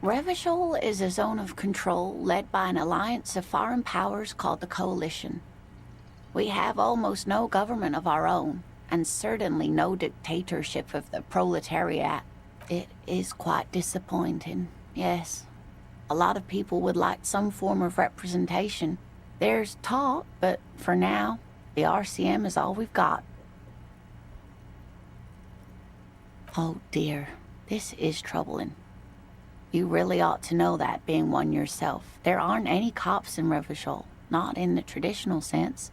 Revachol is a zone of control led by an alliance of foreign powers called the Coalition. We have almost no government of our own, and certainly no dictatorship of the proletariat. It is quite disappointing, yes. A lot of people would like some form of representation. There's talk, but for now, the RCM is all we've got. Oh dear, this is troubling. You really ought to know that, being one yourself. There aren't any cops in Revachol, not in the traditional sense.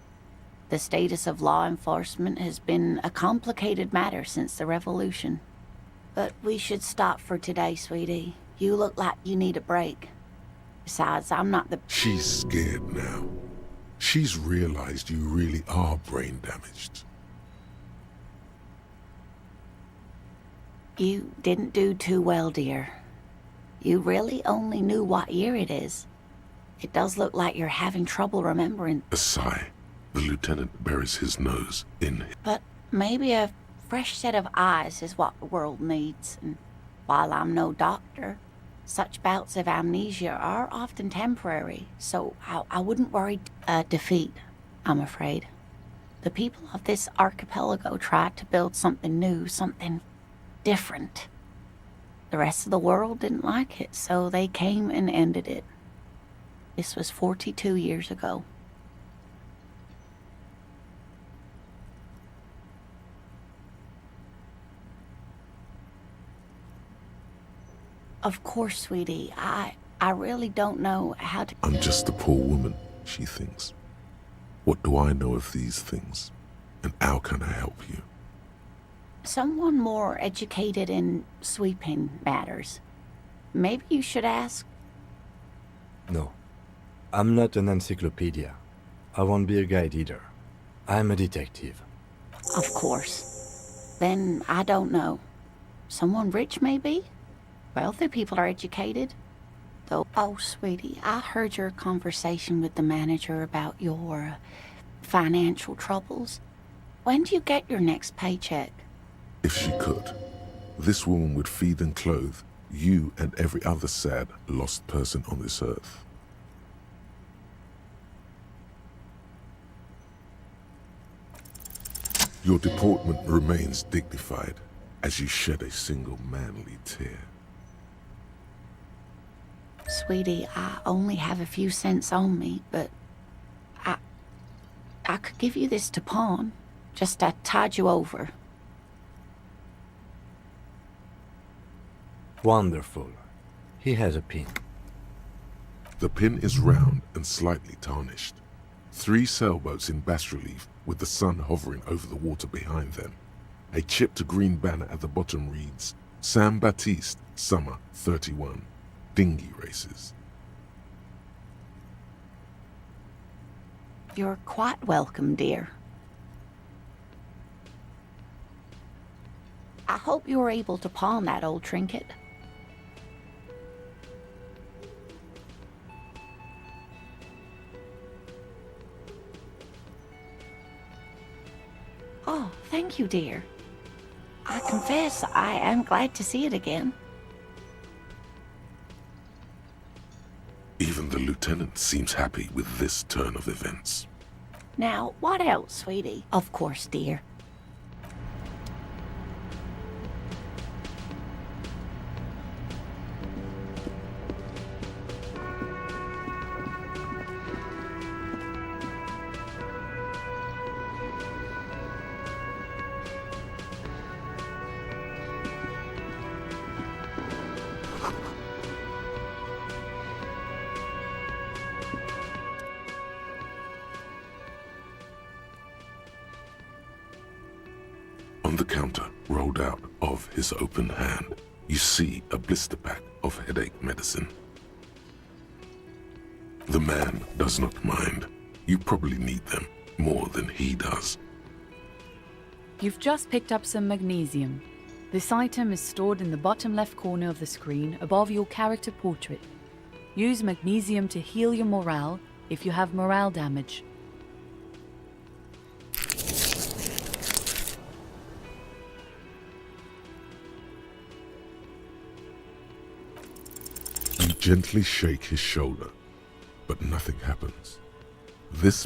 The status of law enforcement has been a complicated matter since the revolution. But we should stop for today, sweetie. You look like you need a break. Besides, I'm not the... She's scared now. She's realized you really are brain damaged. You didn't do too well, dear. You really only knew what year it is. It does look like you're having trouble remembering. A sigh. The lieutenant buries his nose in... But maybe a fresh set of eyes is what the world needs. And while I'm no doctor, such bouts of amnesia are often temporary, so I wouldn't worry. Defeat, I'm afraid. The people of this archipelago tried to build something new, something different. The rest of the world didn't like it, so they came and ended it. This was 42 years ago. Of course, sweetie. I really don't know how to... I'm just a poor woman, she thinks. What do I know of these things? And how can I help you? Someone more educated in sweeping matters. Maybe you should ask... No. I'm not an encyclopedia. I won't be a guide either. I'm a detective. Of course. Then I don't know. Someone rich, maybe? Wealthy people are educated. Though, oh, sweetie, I heard your conversation with the manager about your financial troubles. When do you get your next paycheck? If she could, this woman would feed and clothe you and every other sad, lost person on this earth. Your deportment remains dignified as you shed a single manly tear. Sweetie, I only have a few cents on me, but I could give you this to pawn. Just to tide you over. Wonderful. He has a pin. The pin is round and slightly tarnished. 3 sailboats in bas-relief with the sun hovering over the water behind them. A chipped green banner at the bottom reads, San Baptiste, Summer 31. Dinghy races. You're quite welcome, dear. I hope you were able to pawn that old trinket. Oh, thank you, dear. I confess I am glad to see it again. Even the lieutenant seems happy with this turn of events. Now, what else, sweetie? Of course, dear. On the counter, rolled out of his open hand, you see a blister pack of headache medicine. The man does not mind. You probably need them more than he does. You've just picked up some magnesium. This item is stored in the bottom left corner of the screen above your character portrait. Use magnesium to heal your morale if you have morale damage. gently shake his shoulder, but nothing happens. This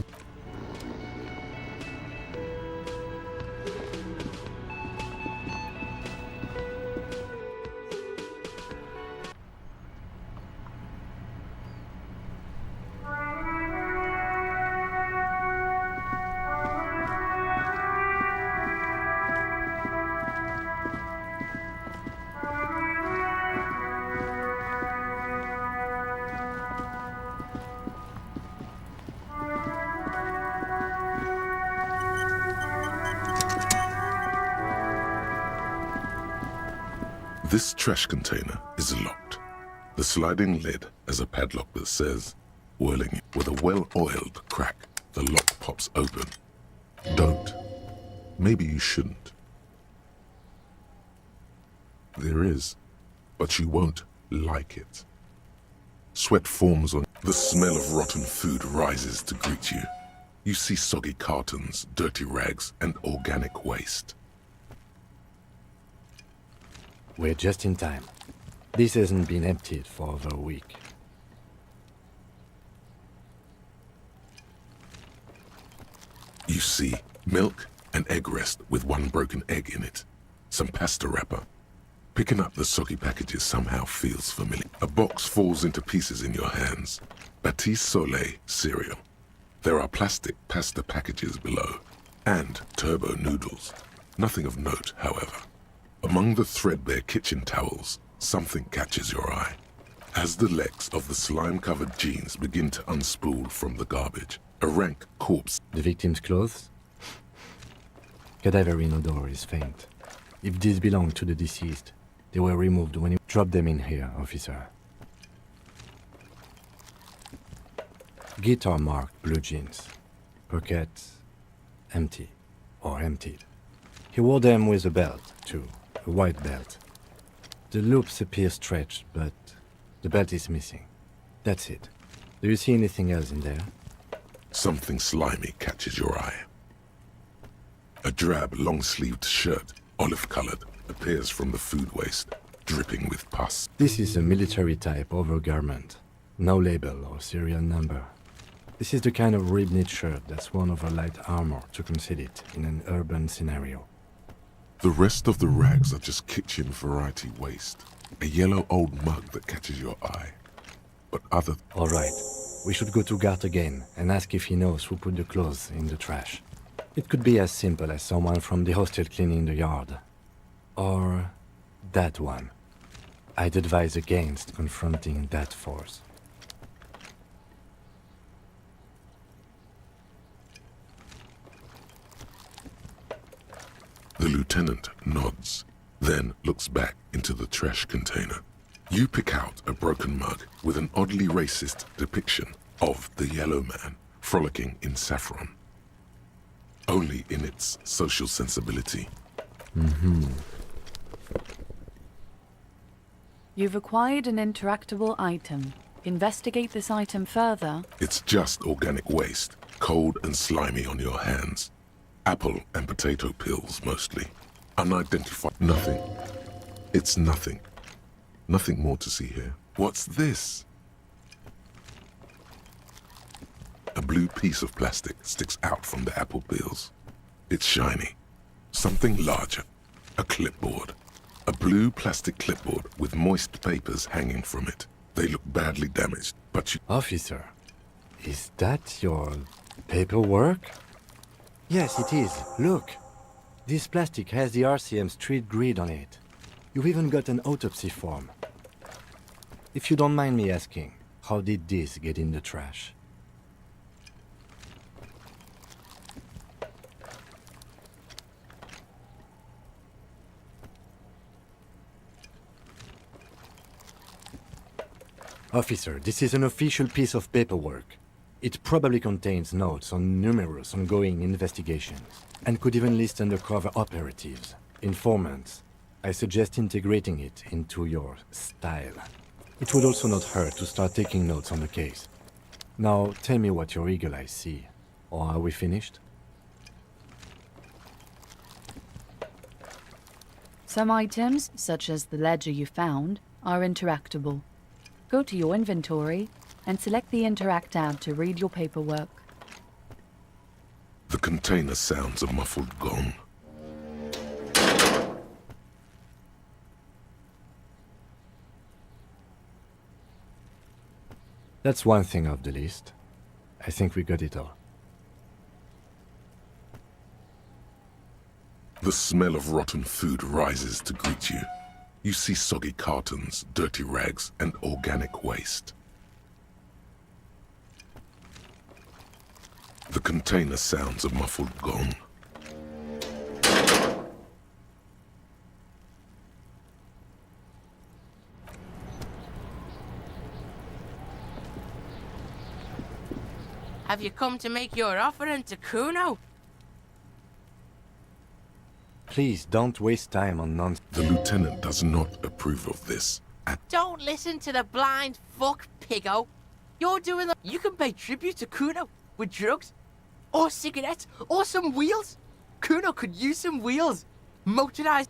This trash container is locked. The sliding lid has a padlock that says, whirling it with a well-oiled crack, the lock pops open. Don't. Maybe you shouldn't. There is, but you won't like it. Sweat forms on. The smell of rotten food rises to greet you. You see soggy cartons, dirty rags, and organic waste. We're just in time. This hasn't been emptied for over a week. You see milk and egg rest with one broken egg in it. Some pasta wrapper. Picking up the soggy packages somehow feels familiar. A box falls into pieces in your hands. Batiste Soleil cereal. There are plastic pasta packages below. And turbo noodles. Nothing of note, however. Among the threadbare kitchen towels, something catches your eye. As the legs of the slime-covered jeans begin to unspool from the garbage, a rank corpse. The victim's clothes? Cadaverine odor is faint. If these belong to the deceased, they were removed when you dropped them in here, officer. Guitar-marked blue jeans. Pockets empty or emptied. He wore them with a belt, too. A white belt. The loops appear stretched, but the belt is missing. That's it. Do you see anything else in there? Something slimy catches your eye. A drab, long-sleeved shirt, olive-colored, appears from the food waste, dripping with pus. This is a military-type overgarment. No label or serial number. This is the kind of rib-knit shirt that's worn over light armor to conceal it in an urban scenario. The rest of the rags are just kitchen variety waste. A yellow old mug that catches your eye. But other... All right. We should go to Gart again and ask if he knows who put the clothes in the trash. It could be as simple as someone from the hostel cleaning the yard. Or that one. I'd advise against confronting that force. The lieutenant nods, then looks back into the trash container. You pick out a broken mug with an oddly racist depiction of the yellow man frolicking in saffron. Only in its social sensibility. You've acquired an interactable item. Investigate this item further. It's just organic waste, cold and slimy on your hands. Apple and potato peels, mostly. Unidentified. Nothing. It's nothing. Nothing more to see here. What's this? A blue piece of plastic sticks out from the apple peels. It's shiny. Something larger. A clipboard. A blue plastic clipboard with moist papers hanging from it. They look badly damaged, but you... Officer, is that your paperwork? Yes, it is. Look. This plastic has the RCM street grid on it. You've even got an autopsy form. If you don't mind me asking, how did this get in the trash? Officer, this is an official piece of paperwork. It probably contains notes on numerous ongoing investigations, and could even list undercover operatives, informants. I suggest integrating it into your style. It would also not hurt to start taking notes on the case. Now, tell me what your eagle eyes see. Or are we finished? Some items, such as the ledger you found, are interactable. Go to your inventory and select the Interact tab to read your paperwork. The container sounds a muffled gong. That's one thing off the list. I think we got it all. The smell of rotten food rises to greet you. You see soggy cartons, dirty rags, and organic waste. The container sounds a muffled gong. Have you come to make your offering to Kuno? Please don't waste time on nonsense. The lieutenant does not approve of this. Don't listen to the blind fuck, piggo. You're doing the... You can pay tribute to Kuno with drugs, or cigarettes, or some wheels. Kuno could use some wheels. Motorized...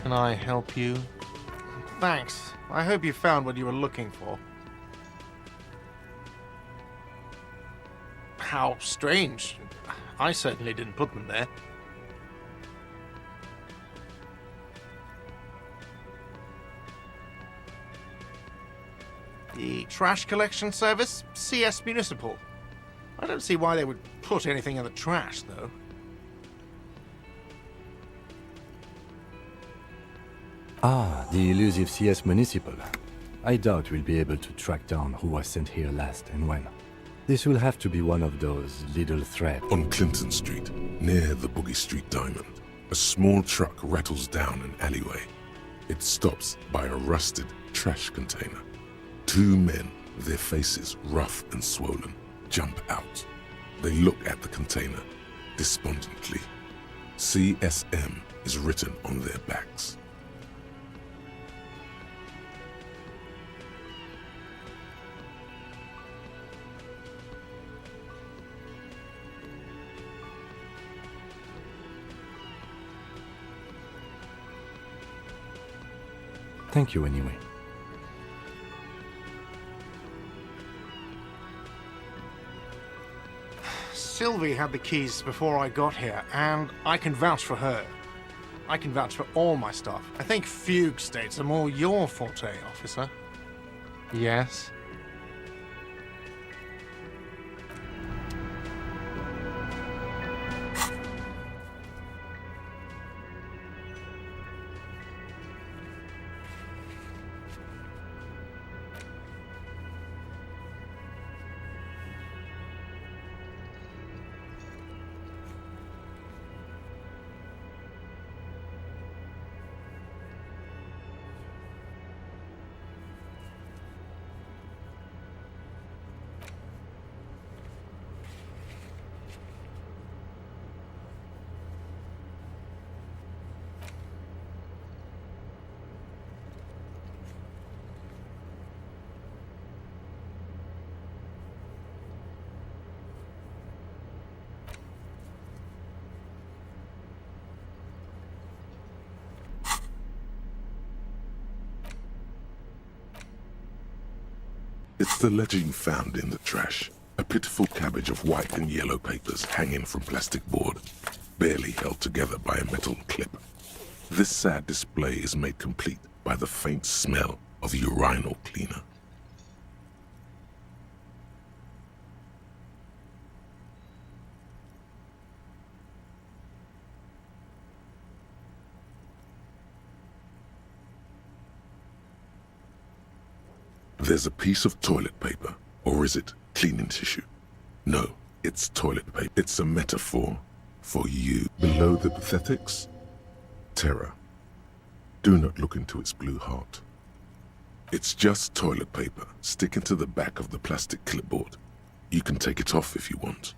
Can I help you? Thanks. I hope you found what you were looking for. How strange. I certainly didn't put them there. The trash collection service? CS Municipal. I don't see why they would put anything in the trash, though. Ah, the elusive CS Municipal. I doubt we'll be able to track down who was sent here last and when. This will have to be one of those little threats. On Clinton Street, near the Boogie Street Diamond, a small truck rattles down an alleyway. It stops by a rusted trash container. Two men, their faces rough and swollen, jump out. They look at the container despondently. CSM is written on their backs. Thank you anyway. Sylvie had the keys before I got here, and I can vouch for her. I can vouch for all my stuff. I think fugue states are more your forte, officer. Yes? It's the legend found in the trash. A pitiful cabbage of white and yellow papers hanging from plastic board, barely held together by a metal clip. This sad display is made complete by the faint smell of urinal cleaner. There's a piece of toilet paper, or is it cleaning tissue? No, it's toilet paper. It's a metaphor for you. Below the pathetics, terror. Do not look into its blue heart. It's just toilet paper sticking to the back of the plastic clipboard. You can take it off if you want.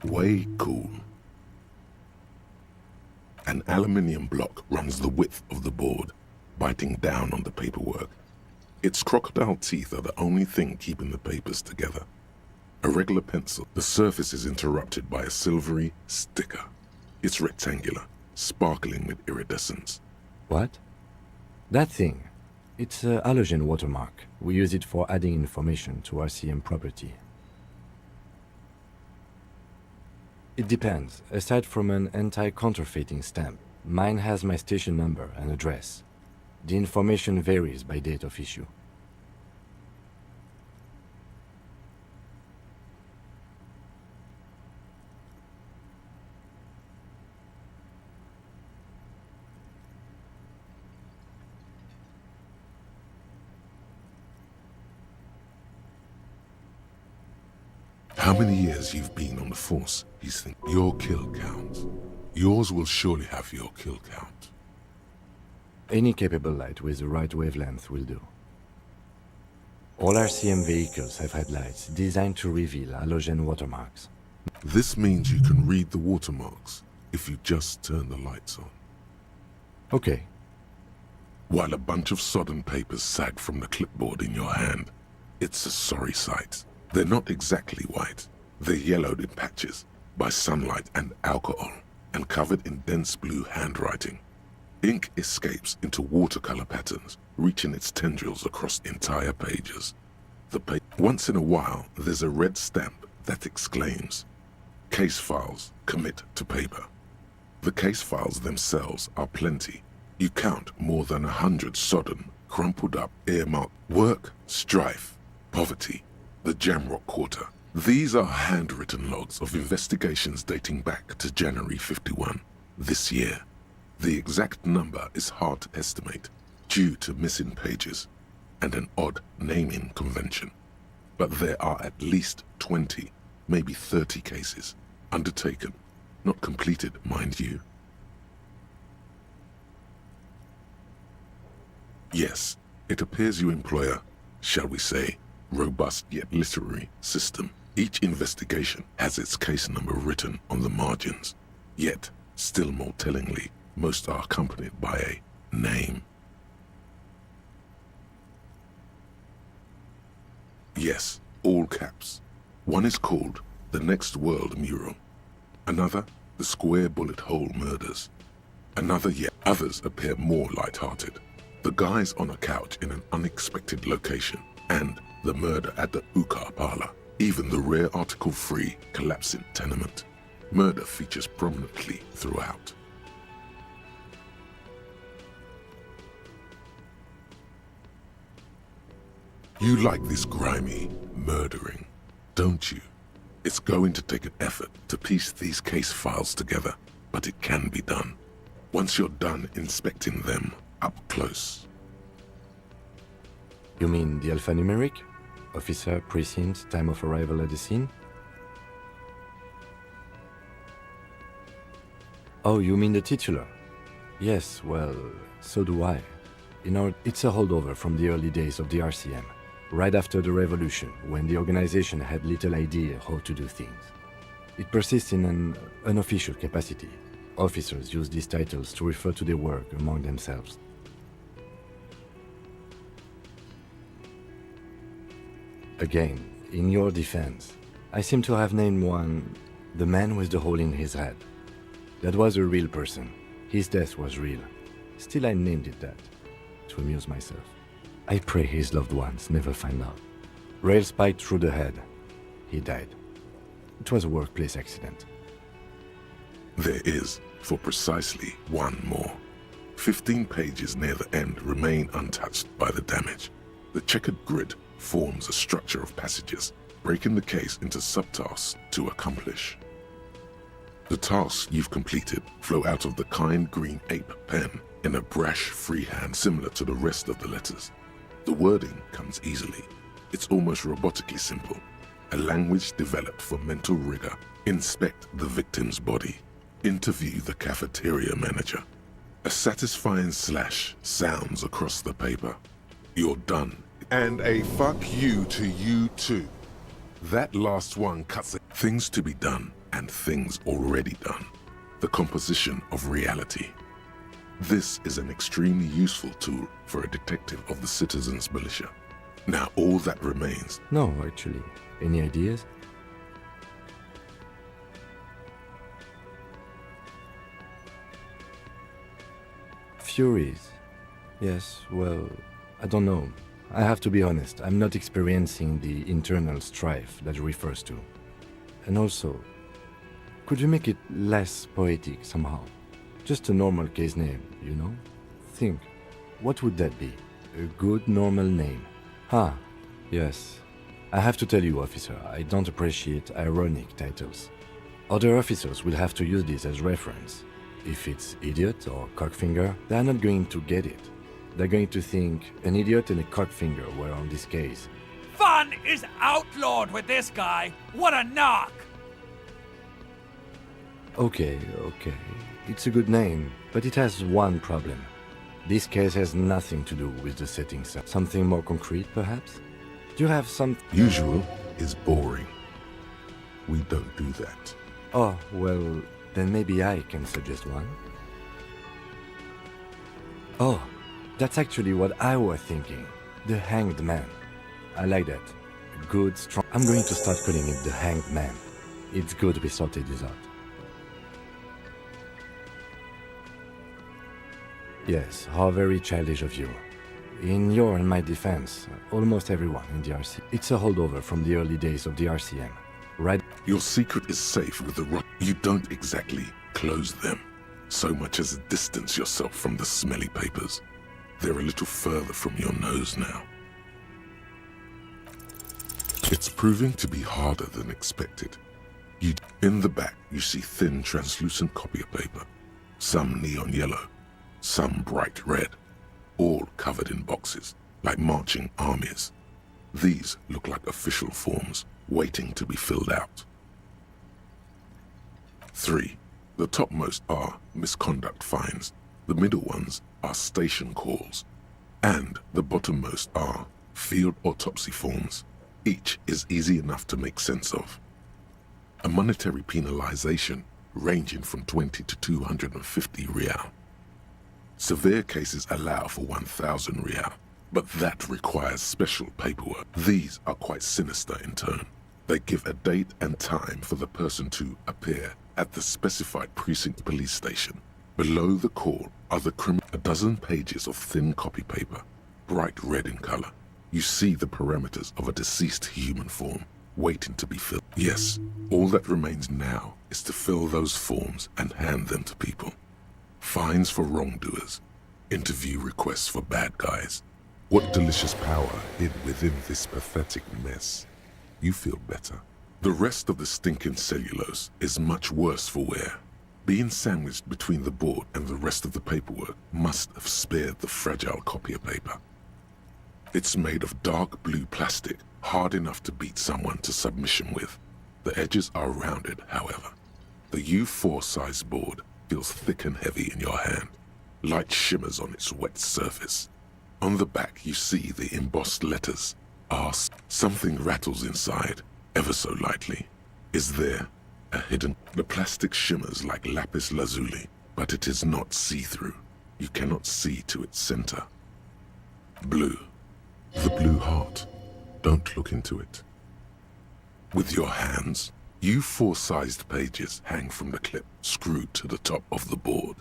Way cool. An aluminium block runs the width of the board, biting down on the paperwork. Its crocodile teeth are the only thing keeping the papers together. A regular pencil, the surface is interrupted by a silvery sticker. It's rectangular, sparkling with iridescence. What? That thing. It's a halogen watermark. We use it for adding information to RCM property. It depends. Aside from an anti-counterfeiting stamp, mine has my station number and address. The information varies by date of issue. How many years you've been on the force? He's thinking. Your kill count. Yours will surely have your kill count. Any capable light with the right wavelength will do. All RCM vehicles have headlights designed to reveal halogen watermarks. This means you can read the watermarks if you just turn the lights on. Okay. While a bunch of sodden papers sag from the clipboard in your hand, it's a sorry sight. They're not exactly white. They're yellowed in patches by sunlight and alcohol, and covered in dense blue handwriting. Ink escapes into watercolor patterns, reaching its tendrils across entire pages. Once in a while, there's a red stamp that exclaims, "Case files, commit to paper." The case files themselves are plenty. You count more than 100 sodden, crumpled up, earmarked work, strife, poverty, the Jamrock Quarter. These are handwritten logs of investigations dating back to January 51, this year. The exact number is hard to estimate due to missing pages and an odd naming convention. But there are at least 20, maybe 30 cases undertaken, not completed, mind you. Yes, it appears you employ a, shall we say, robust yet literary system. Each investigation has its case number written on the margins. Yet, still more tellingly, most are accompanied by a name. Yes, all caps. One is called The Next World Mural. Another, The Square Bullet Hole Murders. Another yet others appear more light-hearted. The guys on a couch in an unexpected location, and the murder at the Ukar Parlor. Even the rare article-free collapsing tenement. Murder features prominently throughout. You like this grimy murdering, don't you? It's going to take an effort to piece these case files together, but it can be done. Once you're done inspecting them up close. You mean the alphanumeric? Officer, precinct, time of arrival at the scene? Oh, you mean the titular? Yes, well, so do I. It's a holdover from the early days of the RCM, right after the revolution, when the organization had little idea how to do things. It persists in an unofficial capacity. Officers use these titles to refer to their work among themselves. Again, in your defense, I seem to have named one the man with the hole in his head. That was a real person. His death was real. Still, I named it that, to amuse myself. I pray his loved ones never find out. Rail spiked through the head. He died. It was a workplace accident. There is, for precisely one more. 15 pages near the end remain untouched by the damage. The checkered grid forms a structure of passages, breaking the case into subtasks to accomplish. The tasks you've completed flow out of the kind green ape pen in a brash freehand similar to the rest of the letters. The wording comes easily. It's almost robotically simple. A language developed for mental rigor. Inspect the victim's body. Interview the cafeteria manager. A satisfying slash sounds across the paper. You're done. And a fuck you to you too. That last one cuts it. Things to be done and things already done. The composition of reality. This is an extremely useful tool for a detective of the Citizens Militia. Now all that remains. No, actually. Any ideas? Furies. Yes, well, I don't know. I have to be honest, I'm not experiencing the internal strife that it refers to. And also, could you make it less poetic somehow? Just a normal case name, you know? Think, what would that be? A good normal name. Ah, yes. I have to tell you, officer, I don't appreciate ironic titles. Other officers will have to use this as reference. If it's idiot or cockfinger, they're not going to get it. They're going to think an idiot and a cockfinger were on this case. Fun is outlawed with this guy. What a knock! Okay. It's a good name, but it has one problem. This case has nothing to do with the settings. Something more concrete, perhaps? Do you have some... Usual is boring. We don't do that. Oh, well, then maybe I can suggest one. Oh, that's actually what I was thinking. The Hanged Man. I like that. Good, strong... I'm going to start calling it the Hanged Man. It's good we sorted this out. Yes, how very childish of you. In your and my defense, almost everyone in the RC... It's a holdover from the early days of the RCM, right? Your secret is safe with the rock. You don't exactly close them, so much as distance yourself from the smelly papers. They're a little further from your nose now. It's proving to be harder than expected. In the back, you see thin, translucent copier paper. Some neon yellow, some bright red, all covered in boxes, like marching armies. These look like official forms, waiting to be filled out. 3. The topmost are misconduct fines. The middle ones are station calls. And the bottommost are field autopsy forms. Each is easy enough to make sense of. A monetary penalization ranging from 20 to 250 real. Severe cases allow for 1,000 real, but that requires special paperwork. These are quite sinister in turn. They give a date and time for the person to appear at the specified precinct police station. Below the call are a dozen pages of thin copy paper, bright red in color. You see the parameters of a deceased human form, waiting to be filled. Yes, all that remains now is to fill those forms and hand them to people. Fines for wrongdoers, interview requests for bad guys. What delicious power hid within this pathetic mess. You feel better. The rest of the stinking cellulose is much worse for wear. Being sandwiched between the board and the rest of the paperwork must have spared the fragile copier paper. It's made of dark blue plastic, hard enough to beat someone to submission with. The edges are rounded, however. The U4 size board feels thick and heavy in your hand. Light shimmers on its wet surface. On the back you see the embossed letters. Ask. Something rattles inside, ever so lightly. Is there a hidden... The plastic shimmers like lapis lazuli, but it is not see-through. You cannot see to its center. Blue. The blue heart. Don't look into it. With your hands, U4-sized pages hang from the clip, screwed to the top of the board.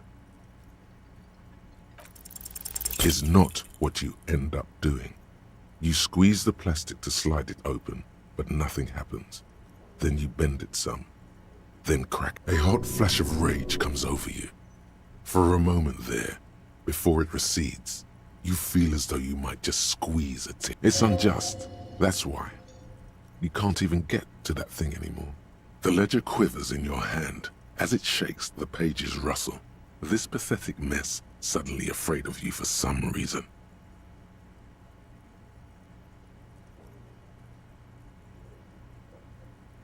Is not what you end up doing. You squeeze the plastic to slide it open, but nothing happens. Then you bend it some. Then crack. A hot flash of rage comes over you. For a moment there, before it recedes, you feel as though you might just squeeze a tick. It's unjust. That's why. You can't even get to that thing anymore. The ledger quivers in your hand, As it shakes, the pages rustle. This pathetic mess suddenly afraid of you for some reason.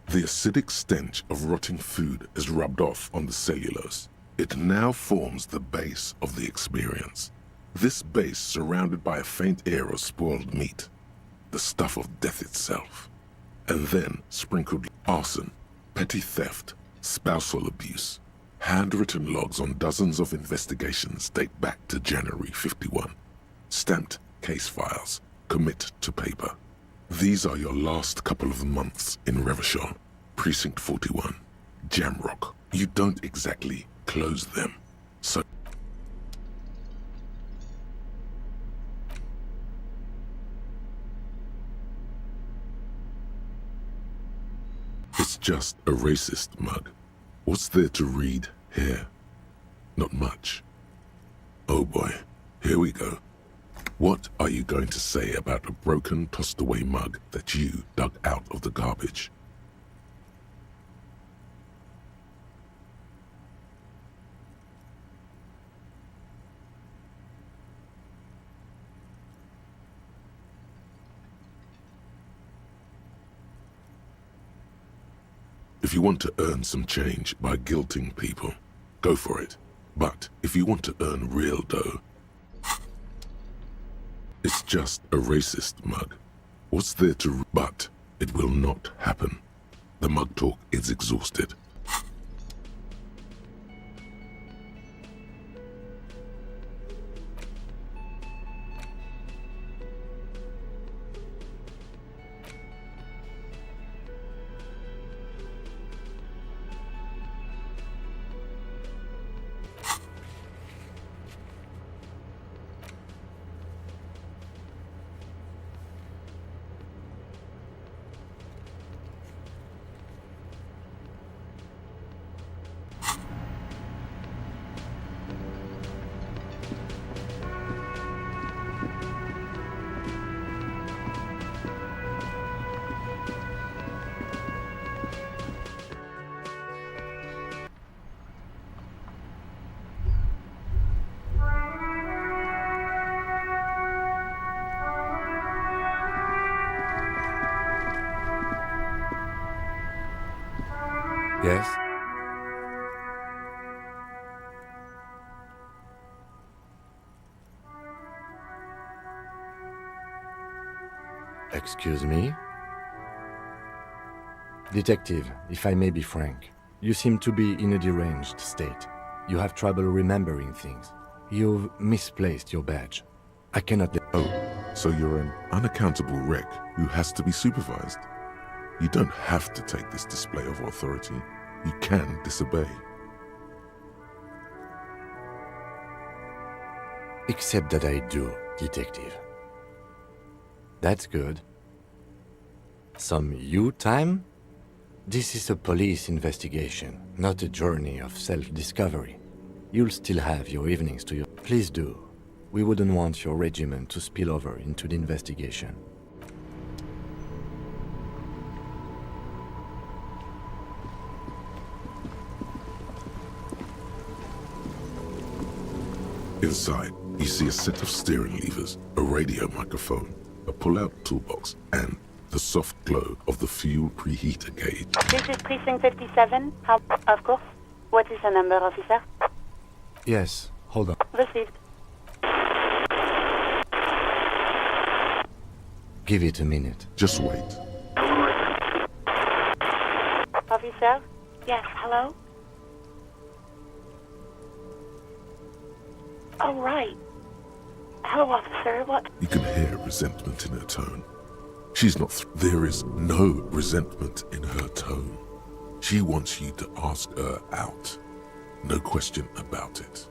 The acidic stench of rotting food is rubbed off on the cellulose. It now forms the base of the experience. This base surrounded by a faint air of spoiled meat, the stuff of death itself. And then sprinkled arson, petty theft, spousal abuse. Handwritten logs on dozens of investigations date back to January 51. Stamped case files, commit to paper. These are your last couple of months in Revachol, Precinct 41, Jamrock. You don't exactly close them, so... It's just a racist mug. What's there to read here? Not much. Oh boy, here we go. What are you going to say about a broken, tossed-away mug that you dug out of the garbage? If you want to earn some change by guilting people, go for it. But if you want to earn real dough, it's just a racist mug. What's there to... But it will not happen. The mug talk is exhausted. Yes? Excuse me? Detective, if I may be frank, you seem to be in a deranged state. You have trouble remembering things. You've misplaced your badge. I cannot let... Oh, so you're an unaccountable wreck who has to be supervised? You don't have to take this display of authority. You can disobey. Except that I do, Detective. That's good. Some you time? This is a police investigation, not a journey of self-discovery. You'll still have your evenings to your... Please do. We wouldn't want your regiment to spill over into the investigation. Inside, you see a set of steering levers, a radio microphone, a pull-out toolbox, and the soft glow of the fuel preheater gauge. This is Precinct 57. How? Of course. What is the number, officer? Yes, hold on. Received. Give it a minute. Just wait. Officer? Yes, hello? Oh, right. Hello, officer. What? You can hear resentment in her tone. She's not... There is no resentment in her tone. She wants you to ask her out. No question about it.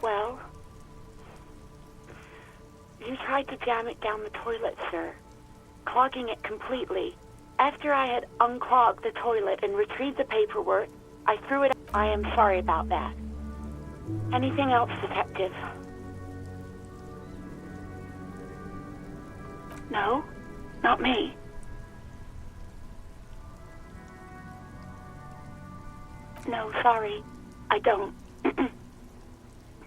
Well, you tried to jam it down the toilet, sir, clogging it completely. After I had unclogged the toilet and retrieved the paperwork, I threw it. I am sorry about that. Anything else, Detective? No, not me. No, sorry. I don't.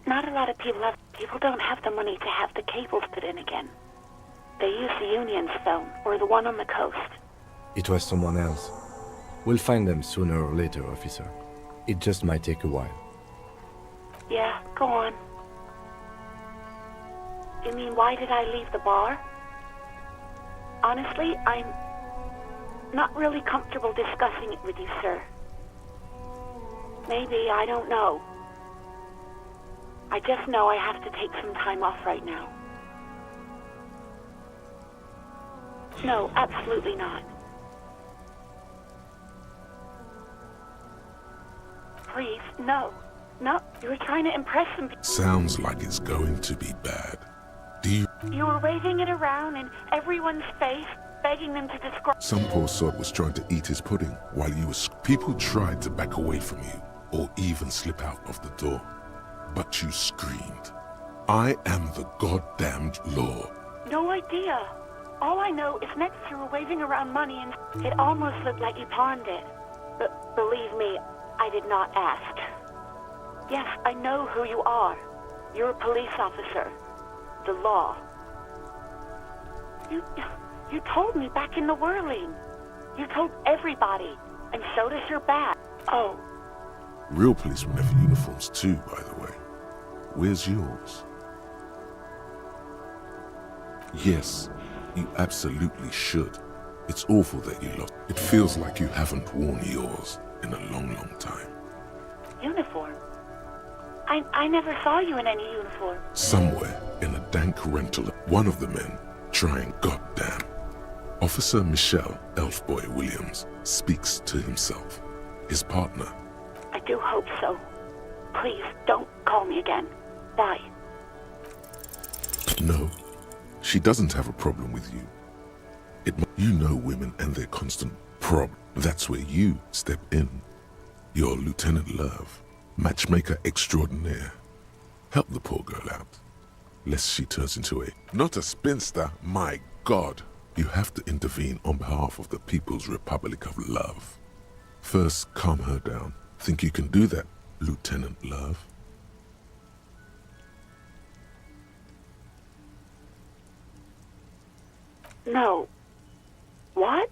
Not a lot of people don't have the money to have the cables put in again. They use the Union's phone, or the one on the coast. It was someone else. We'll find them sooner or later, officer. It just might take a while. Yeah, go on. You mean, why did I leave the bar? Honestly, I'm not really comfortable discussing it with you, sir. Maybe, I don't know. I just know I have to take some time off right now. No, absolutely not. Please, no. No, you were trying to impress some people. Sounds like it's going to be bad. Do you... You were waving it around in everyone's face, begging them to describe... Some poor sod was trying to eat his pudding while you were... People tried to back away from you, or even slip out of the door. But you screamed, "I am the goddamned law." No idea. All I know is next you were waving around money and it almost looked like you pawned it. But believe me, I did not ask. Yes, I know who you are. You're a police officer. The law. You told me back in the whirling. You told everybody, and so does your badge. Oh. Real policemen have uniforms too, by the way. Where's yours? Yes, you absolutely should. It's awful that you lost. It feels like you haven't worn yours in a long, long time. Uniform? I never saw you in any uniform. Somewhere in a dank rental, one of the men trying goddamn. Officer Michelle Elfboy Williams speaks to himself, his partner. I do hope so. Please, don't call me again. Bye. No, she doesn't have a problem with you. You know women and their constant problem. That's where you step in. You're Lieutenant Love, matchmaker extraordinaire. Help the poor girl out, lest she turns into not a spinster, my God. You have to intervene on behalf of the People's Republic of Love. First, calm her down. Think you can do that, Lieutenant Love? No. What?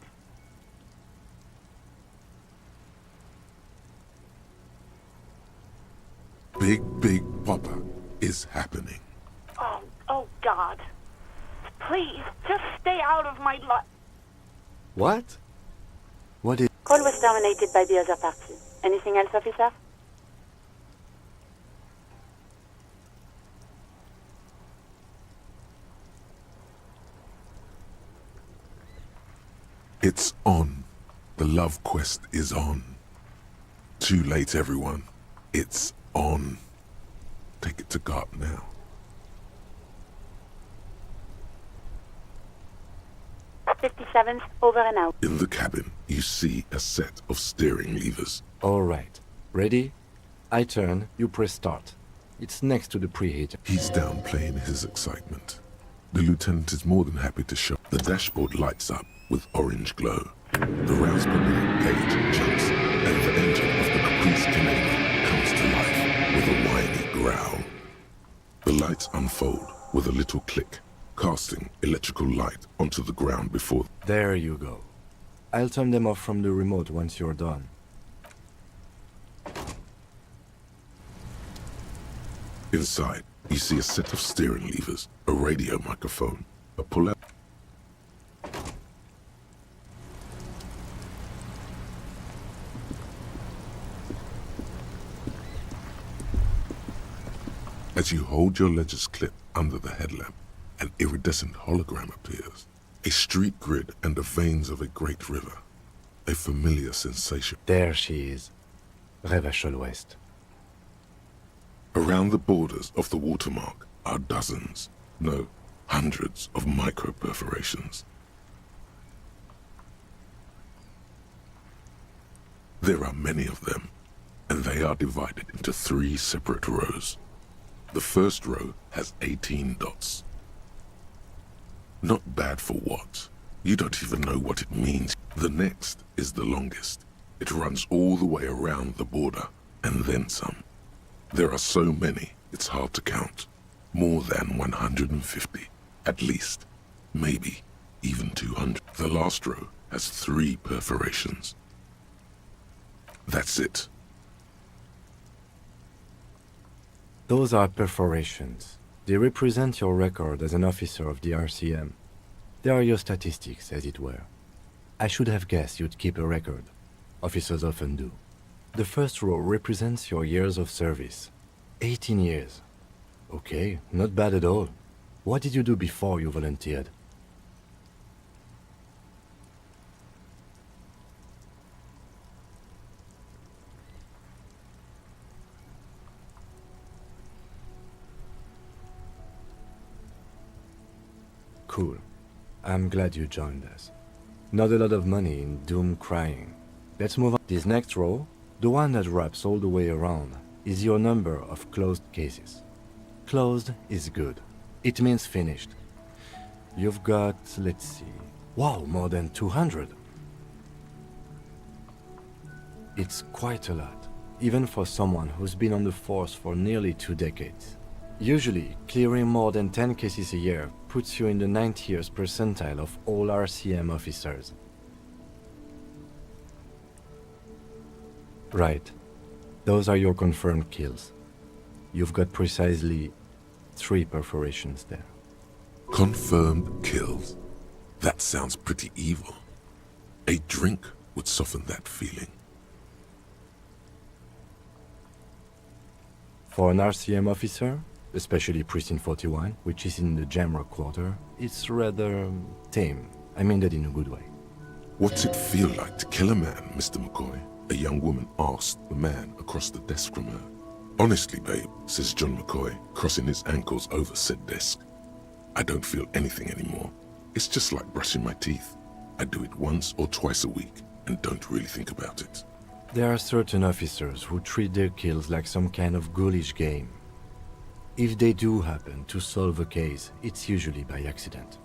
Big Papa is happening. Oh God. Please, just stay out of my life. What? What is... Call was terminated by the other party. Anything else, officer? It's on. The love quest is on. Too late, everyone. It's on. Take it to God now. '57's over and out. In the cabin, you see a set of steering levers. All right. Ready? I turn, you press start. It's next to the preheater. He's downplaying his excitement. The lieutenant is more than happy to show. The dashboard lights up with orange glow. The rouse per minute gauge jumps, and the engine of the Caprice Canadian comes to life with a whiny growl. The lights unfold with a little click, casting electrical light onto the ground before. There you go. I'll turn them off from the remote once you're done. Inside, you see a set of steering levers, a radio microphone, a pull-out. As you hold your ledger's clip under the headlamp, an iridescent hologram appears. A street grid and the veins of a great river. A familiar sensation. There she is. Revachol West. Around the borders of the watermark are dozens, no, hundreds of micro-perforations. There are many of them, and they are divided into 3 separate rows. The first row has 18 dots. Not bad for what? You don't even know what it means. The next is the longest. It runs all the way around the border, and then some. There are so many, it's hard to count. More than 150, at least. Maybe even 200. The last row has 3 perforations. That's it. Those are perforations. They represent your record as an officer of the RCM. They are your statistics, as it were. I should have guessed you'd keep a record. Officers often do. The first row represents your years of service. 18 years. Okay, not bad at all. What did you do before you volunteered? Cool. I'm glad you joined us. Not a lot of money in doom crying. Let's move on. This next row, the one that wraps all the way around, is your number of closed cases. Closed is good. It means finished. You've got, let's see, wow, more than 200. It's quite a lot, even for someone who's been on the force for nearly 2 decades. Usually, clearing more than 10 cases a year puts you in the 90th percentile of all RCM officers. Right. Those are your confirmed kills. You've got precisely 3 perforations there. Confirmed kills? That sounds pretty evil. A drink would soften that feeling. For an RCM officer, especially Precinct 41, which is in the Jamrock quarter, it's rather tame. I mean that in a good way. What's it feel like to kill a man, Mr. McCoy? A young woman asked the man across the desk from her. Honestly, babe, says John McCoy, crossing his ankles over said desk. I don't feel anything anymore. It's just like brushing my teeth. I do it once or twice a week and don't really think about it. There are certain officers who treat their kills like some kind of ghoulish game. If they do happen to solve a case, it's usually by accident.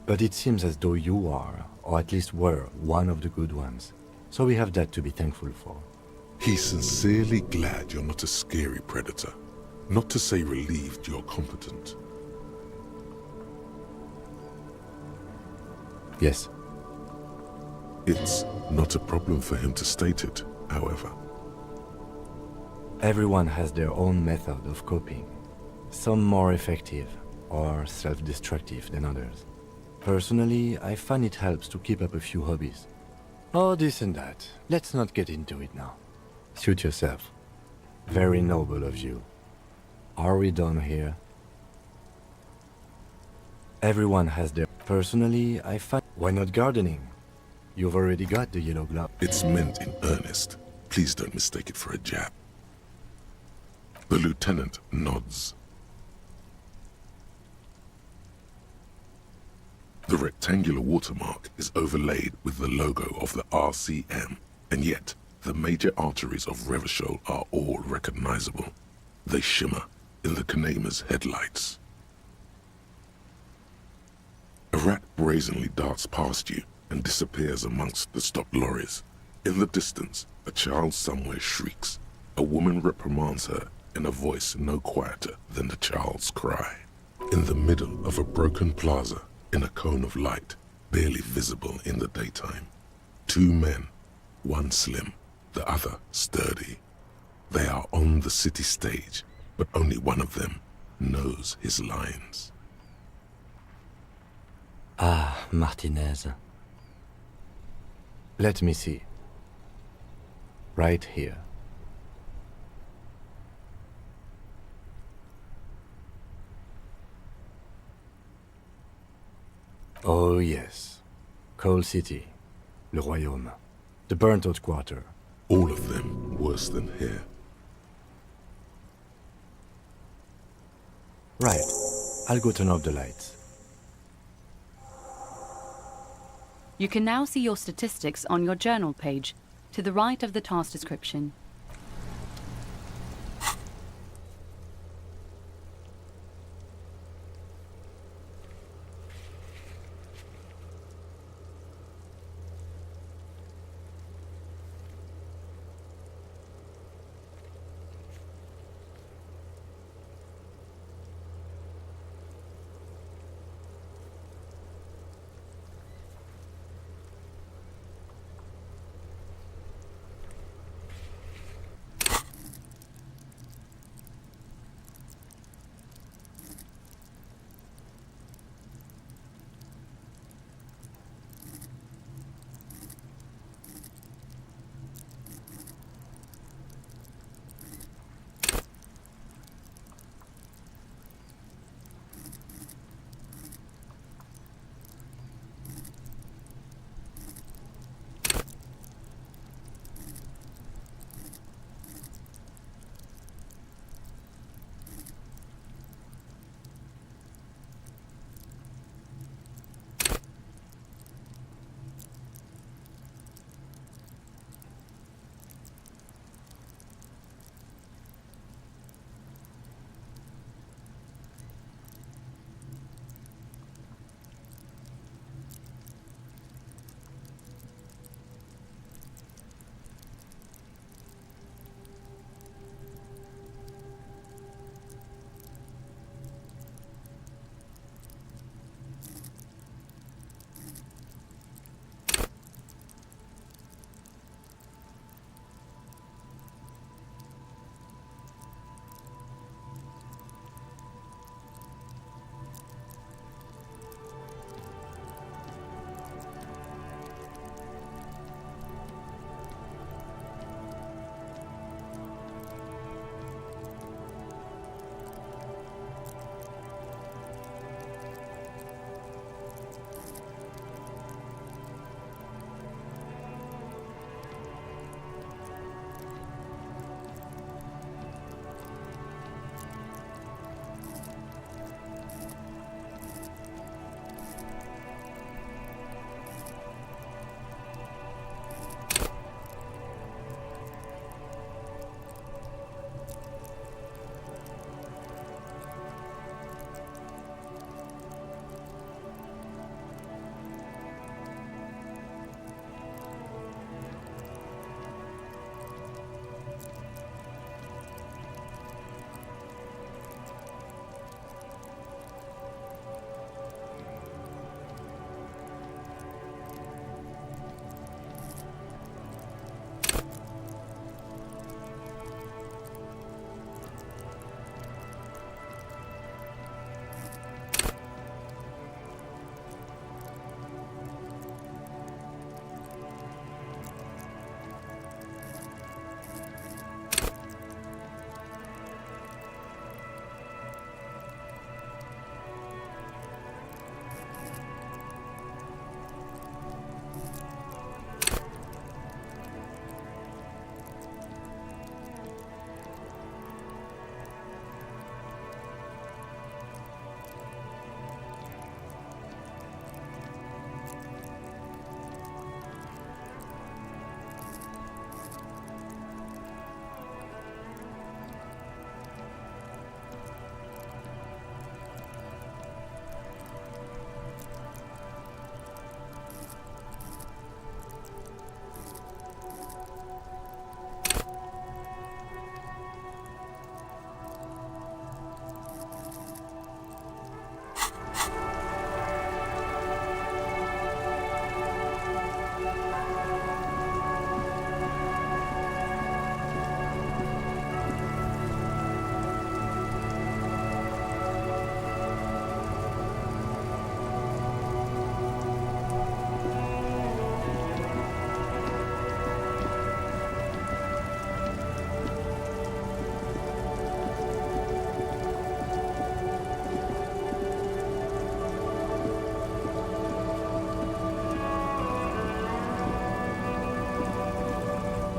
But it seems as though you are, or at least were, one of the good ones. So we have that to be thankful for. He's sincerely glad you're not a scary predator. Not to say relieved you're competent. Yes. It's not a problem for him to state it, however. Everyone has their own method of coping. Some more effective or self-destructive than others. Personally, I find it helps to keep up a few hobbies. Oh, this and that. Let's not get into it now. Suit yourself. Very noble of you. Are we done here? Everyone has their... Personally, I find... Why not gardening? You've already got the yellow glove. It's meant in earnest. Please don't mistake it for a jab. The lieutenant nods. The rectangular watermark is overlaid with the logo of the RCM, and yet the major arteries of Revachol are all recognizable. They shimmer in the Kanema's headlights. A rat brazenly darts past you and disappears amongst the stopped lorries. In the distance, a child somewhere shrieks. A woman reprimands her in a voice no quieter than the child's cry. In the middle of a broken plaza, in a cone of light, barely visible in the daytime, 2 men, one slim, the other sturdy. They are on the city stage, but only one of them knows his lines. Ah, Martinez. Let me see. Right here. Oh yes. Coal City. Le Royaume. The burnt-out quarter. All of them worse than here. Right. I'll go turn off the lights. You can now see your statistics on your journal page, to the right of the task description.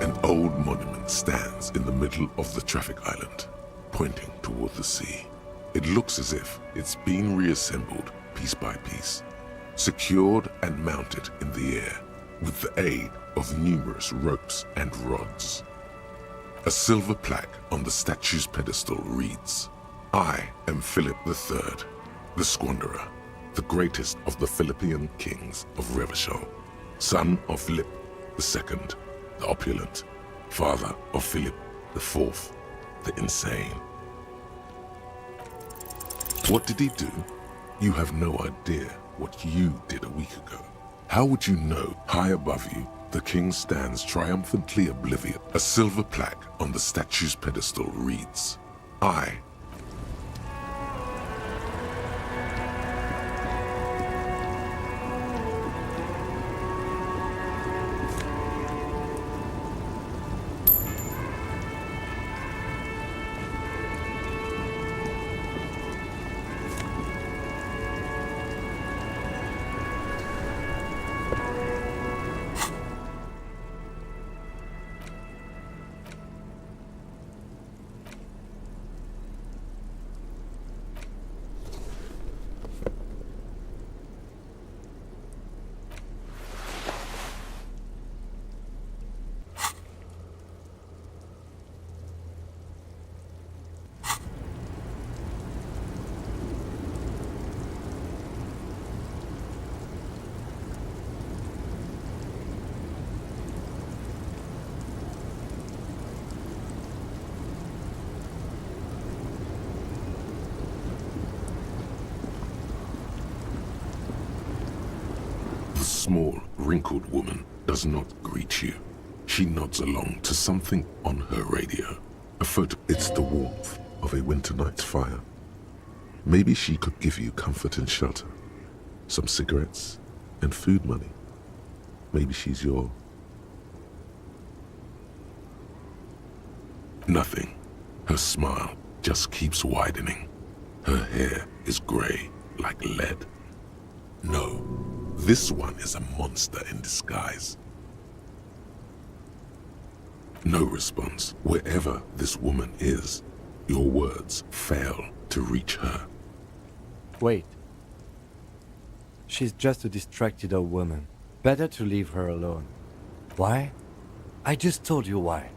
An old monument stands in the middle of the traffic island, pointing toward the sea. It looks as if it's been reassembled piece by piece, secured and mounted in the air with the aid of numerous ropes and rods. A silver plaque on the statue's pedestal reads, "I am Philip III, the Squanderer, the greatest of the Philippian kings of Revachol, son of Philip II, the opulent, father of Philip IV, the insane." What did he do? You have no idea what you did a week ago. How would you know high above you the king stands triumphantly oblivious? A silver plaque on the statue's pedestal reads, "I The small, wrinkled woman does not greet you. She nods along to something on her radio. A photo. It's the warmth of a winter night's fire. Maybe she could give you comfort and shelter, some cigarettes and food money. Maybe she's your... Nothing. Her smile just keeps widening. Her hair is gray like lead. No, this one is a monster in disguise. No response. Wherever this woman is, your words fail to reach her. Wait. She's just a distracted old woman. Better to leave her alone. Why? I just told you why.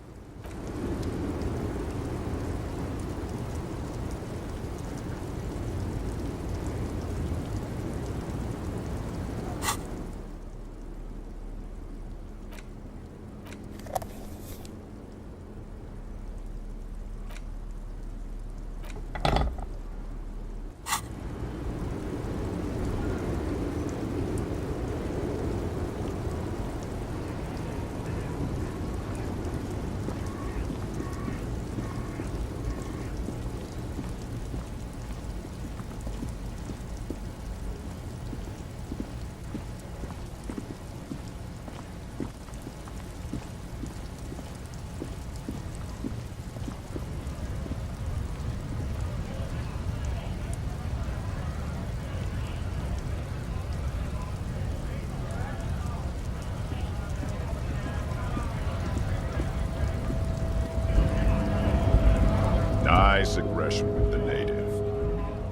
Nice aggression with the native.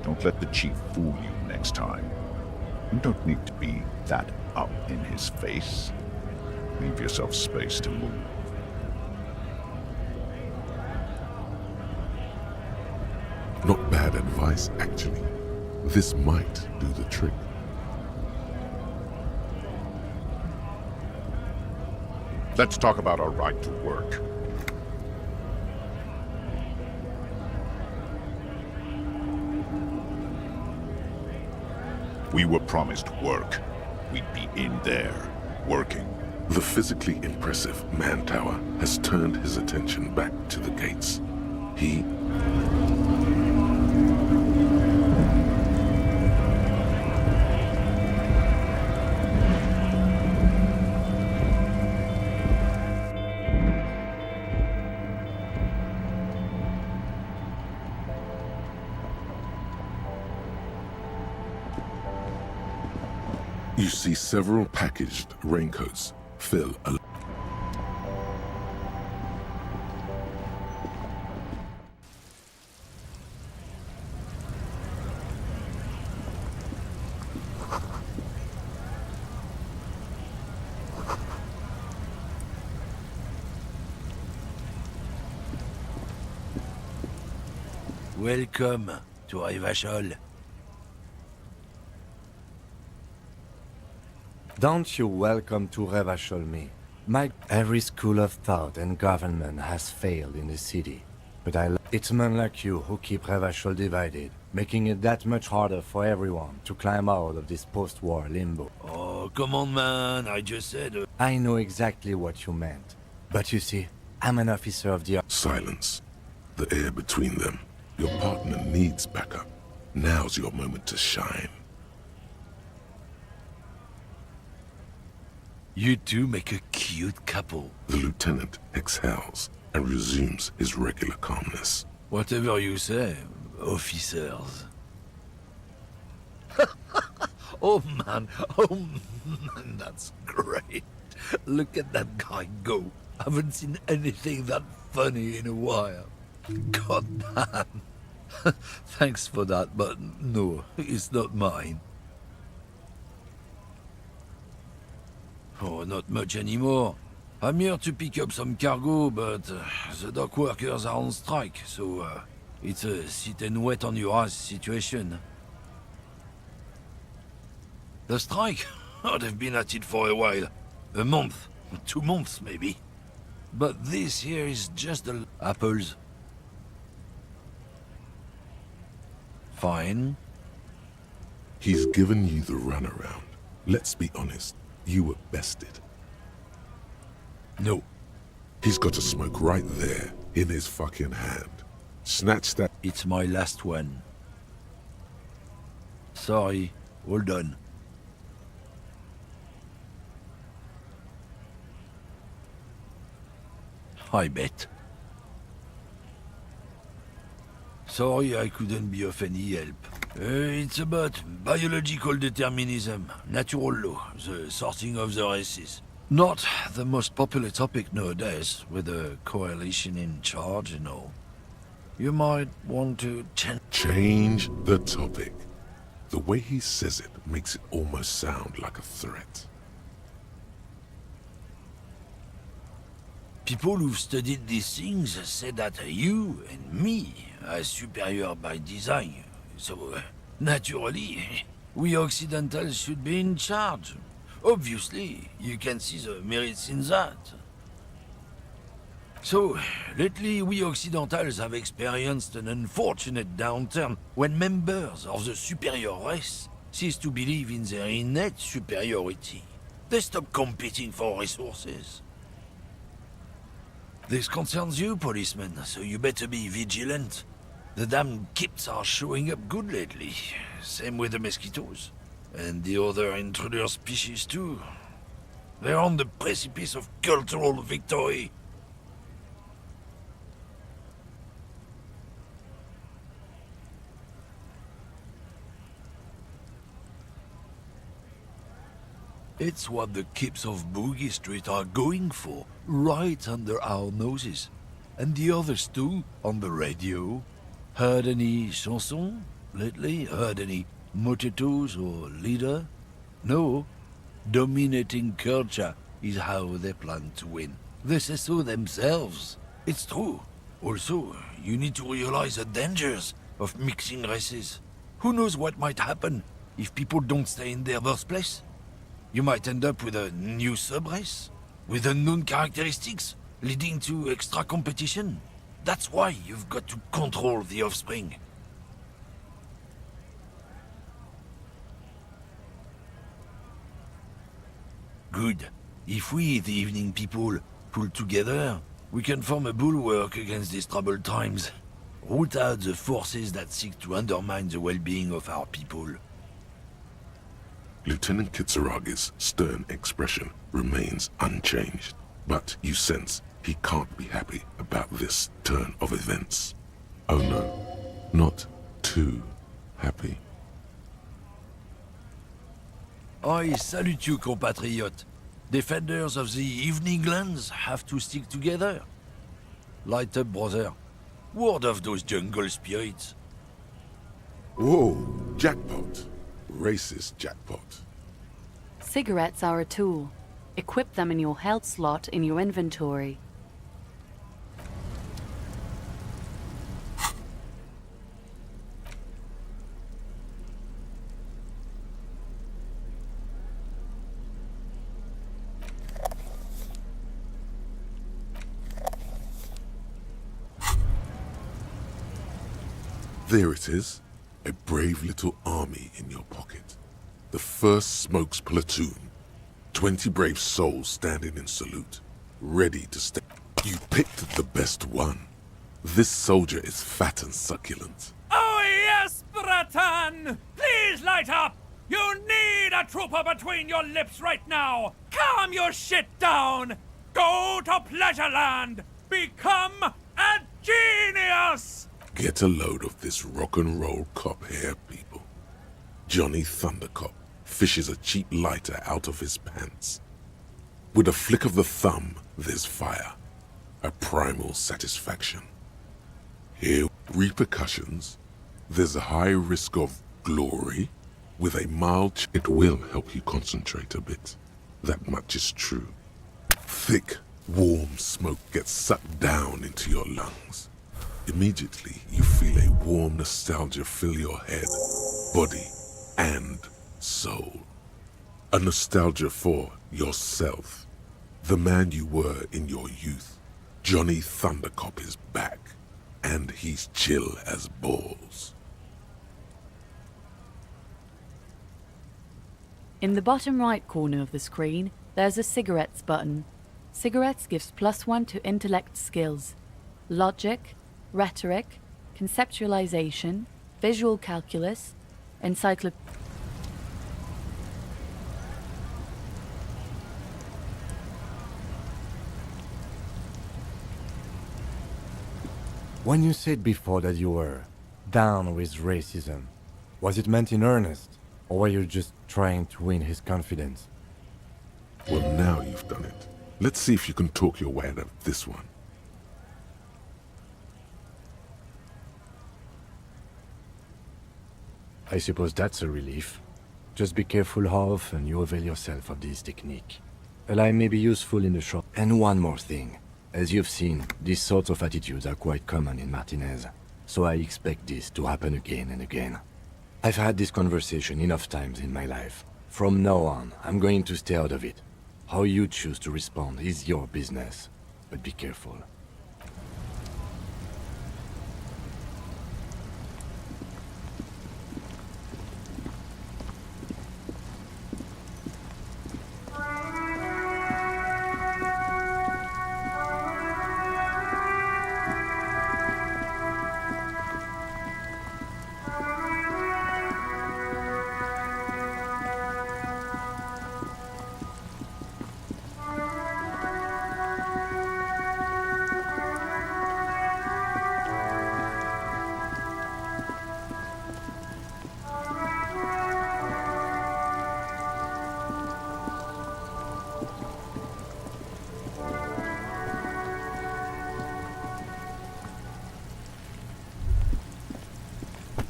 Don't let the chief fool you next time. You don't need to be that up in his face. Leave yourself space to move. Not bad advice, actually. This might do the trick. Let's talk about our right to work. We were promised work. We'd be in there, working. The physically impressive man tower has turned his attention back to the gates. He... You see several packaged raincoats fill a... Welcome to Revachol. Don't you welcome to Revachol me. Every school of thought and government has failed in the city. But it's men like you who keep Revachol divided, making it that much harder for everyone to climb out of this post-war limbo. Oh, come on, man. I just said... I know exactly what you meant. But you see, I'm an officer of the... Silence. The air between them. Your partner needs backup. Now's your moment to shine. You two make a cute couple. The lieutenant exhales and resumes his regular calmness. Whatever you say, officers. Oh man, that's great. Look at that guy go. Haven't seen anything that funny in a while. God damn. Thanks for that, but no, it's not mine. Oh, not much anymore. I'm here to pick up some cargo, but the dock workers are on strike, so it's a sit and wait on your ass situation. The strike? Oh, they've been at it for a while. A month, 2 months maybe. But this here is just the apples. Fine. He's given you the runaround. Let's be honest. You were bested. No. He's got a smoke right there, in his fucking hand. Snatch that. It's my last one. Sorry, all done. I bet. Sorry I couldn't be of any help. It's about biological determinism, natural law, the sorting of the races. Not the most popular topic nowadays, with a coalition in charge and all. You might want to change the topic. The way he says it makes it almost sound like a threat. People who've studied these things say that you and me are superior by design. So, naturally, we Occidentals should be in charge. Obviously, you can see the merits in that. So, lately we Occidentals have experienced an unfortunate downturn when members of the superior race cease to believe in their innate superiority. They stop competing for resources. This concerns you, policeman, so you better be vigilant. The damn kips are showing up good lately. Same with the mosquitoes. And the other intruder species too. They're on the precipice of cultural victory. It's what the kips of Boogie Street are going for, right under our noses. And the others too, on the radio. Heard any chansons lately? Heard any motetos or leader? No. Dominating culture is how they plan to win. They say so themselves. It's true. Also, you need to realize the dangers of mixing races. Who knows what might happen if people don't stay in their birthplace? You might end up with a new sub-race, with unknown characteristics, leading to extra competition. That's why you've got to control the offspring. Good. If we, the evening people, pull together, we can form a bulwark against these troubled times. Root out the forces that seek to undermine the well-being of our people. Lieutenant Kitsaragi's stern expression remains unchanged, but you sense he can't be happy about this turn of events. Oh no, not too happy. I salute you, compatriot. Defenders of the evening lands have to stick together. Light up, brother. Ward off those jungle spirits. Whoa, jackpot. Racist jackpot. Cigarettes are a tool. Equip them in your health slot in your inventory. there it is, a brave little army in your pocket. The 1st Smokes platoon. 20 brave souls standing in salute, ready to step. You picked the best one. This soldier is fat and succulent. Oh yes, Bratan! Please light up! You need a trooper between your lips right now! Calm your shit down! Go to Pleasureland! Become a genius! Get a load of this rock and roll cop here, people. Johnny Thundercop fishes a cheap lighter out of his pants. With a flick of the thumb, there's fire. A primal satisfaction. Here, repercussions. There's a high risk of glory. With a mild, it will help you concentrate a bit. That much is true. Thick, warm smoke gets sucked down into your lungs. Immediately, you feel a warm nostalgia fill your head, body, and soul. A nostalgia for yourself. The man you were in your youth. Johnny Thundercop is back, and he's chill as balls. In the bottom right corner of the screen, there's a cigarettes button. Cigarettes gives +1 to intellect skills. Logic, rhetoric, conceptualization, visual calculus, When you said before that you were down with racism, was it meant in earnest? Or were you just trying to win his confidence? Well, now you've done it. Let's see if you can talk your way out of this one. I suppose that's a relief. Just be careful how often you avail yourself of this technique. A lie may be useful in the short. And one more thing. As you've seen, these sorts of attitudes are quite common in Martinez. So I expect this to happen again and again. I've had this conversation enough times in my life. From now on, I'm going to stay out of it. How you choose to respond is your business. But be careful.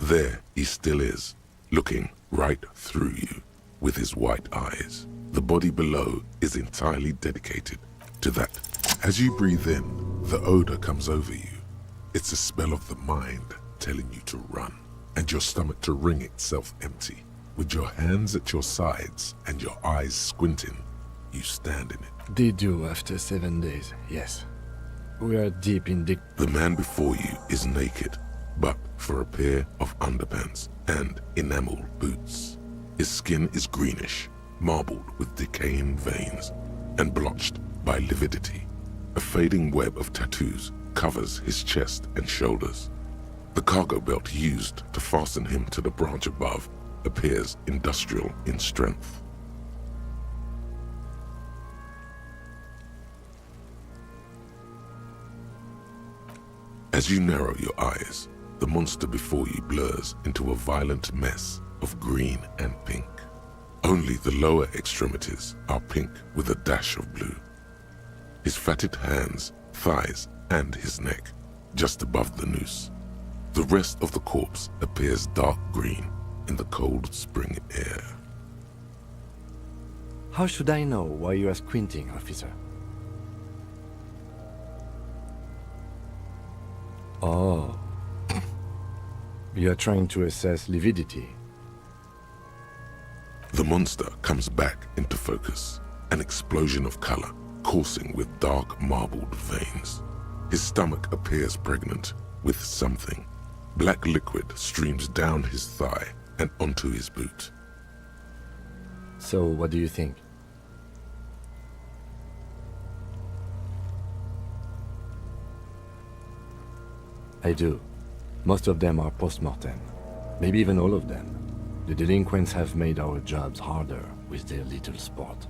There he still is, looking right through you with his white eyes. The body below is entirely dedicated to that. As you breathe in, the odor comes over you. It's a smell of the mind telling you to run, and your stomach to wring itself empty. With your hands at your sides and your eyes squinting, you stand in it. They do after 7 days, yes. We are deep in The man before you is naked, but for a pair of underpants and enamel boots. His skin is greenish, marbled with decaying veins, and blotched by lividity. A fading web of tattoos covers his chest and shoulders. The cargo belt used to fasten him to the branch above appears industrial in strength. As you narrow your eyes, the monster before you blurs into a violent mess of green and pink. Only the lower extremities are pink with a dash of blue. His fatted hands, thighs, and his neck, just above the noose. The rest of the corpse appears dark green in the cold spring air. How should I know why you are squinting, officer? Oh. You are trying to assess lividity. The monster comes back into focus, an explosion of color, coursing with dark marbled veins. His stomach appears pregnant with something. Black liquid streams down his thigh and onto his boot. So, what do you think? I do. Most of them are post-mortem. Maybe even all of them. The delinquents have made our jobs harder with their little sport.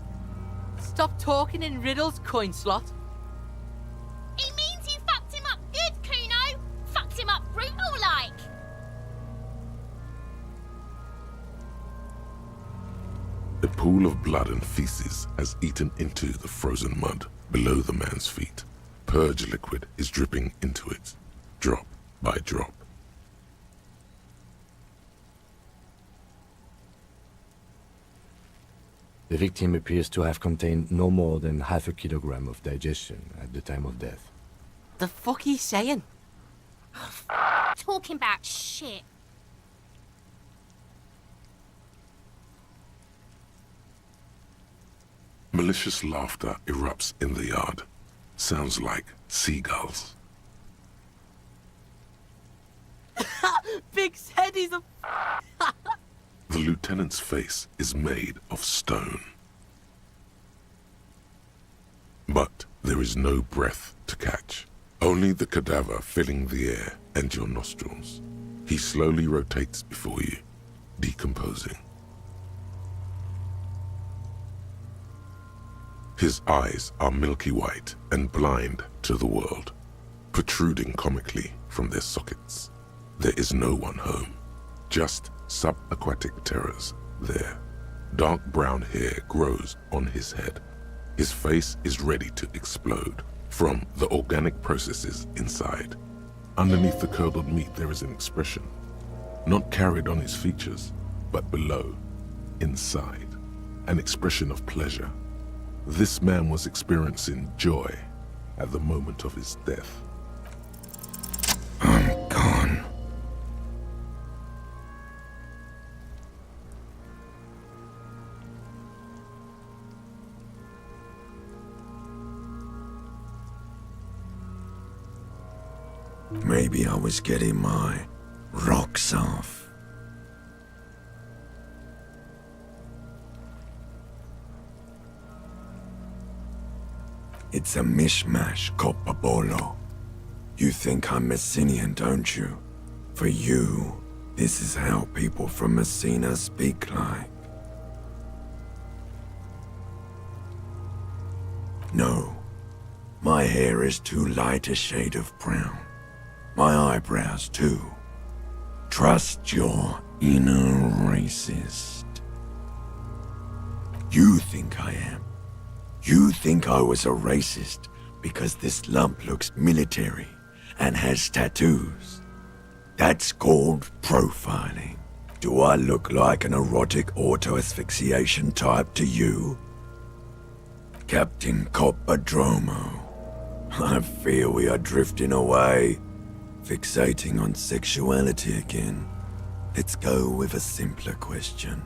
Stop talking in riddles, coin slot. It means you fucked him up good, Kuno. Fucked him up brutal like. A pool of blood and feces has eaten into the frozen mud below the man's feet. Purge liquid is dripping into it, drop by drop. The victim appears to have contained no more than half a kilogram of digestion at the time of death. The fuck he's saying? Talking about shit. Malicious laughter erupts in the yard. Sounds like seagulls. Big said he's a... The lieutenant's face is made of stone. But there is no breath to catch. Only the cadaver filling the air and your nostrils. He slowly rotates before you, decomposing. His eyes are milky white and blind to the world, protruding comically from their sockets. There is no one home, just subaquatic terrors there. Dark brown hair grows on his head. His face is ready to explode from the organic processes inside. Underneath the curdled meat there is an expression, not carried on his features, but below, inside, an expression of pleasure. This man was experiencing joy at the moment of his death. I'm gone. Maybe I was getting my rocks off. It's a mishmash, Copabolo. You think I'm Messinian, don't you? For you, this is how people from Messina speak like. No, my hair is too light a shade of brown. My eyebrows, too. Trust your inner racist. You think I am. You think I was a racist because this lump looks military and has tattoos. That's called profiling. Do I look like an erotic auto-asphyxiation type to you? Captain Coppadromo, I fear we are drifting away. Fixating on sexuality again. Let's go with a simpler question.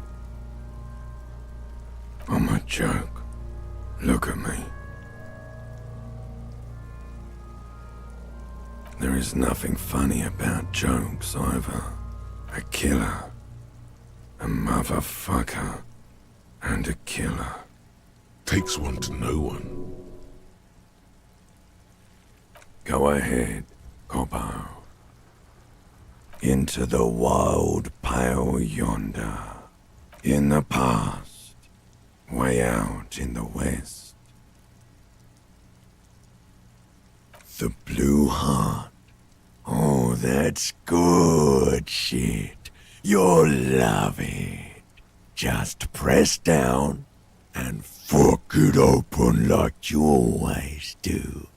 I'm a joke. Look at me. There is nothing funny about jokes either. A killer, a motherfucker, and a killer. Takes one to know one. Go ahead. Coppo. Into the wild pale yonder. In the past. Way out in the west. The blue heart. Oh, that's good shit. You'll love it. Just press down and fuck it open like you always do.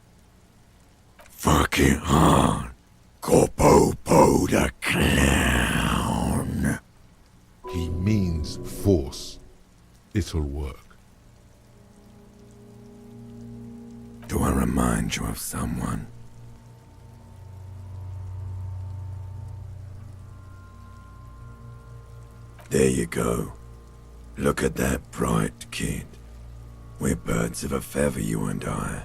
Fuck it hard. Copopo the clown. He means force. It'll work. Do I remind you of someone? There you go. Look at that bright kid. We're birds of a feather, you and I.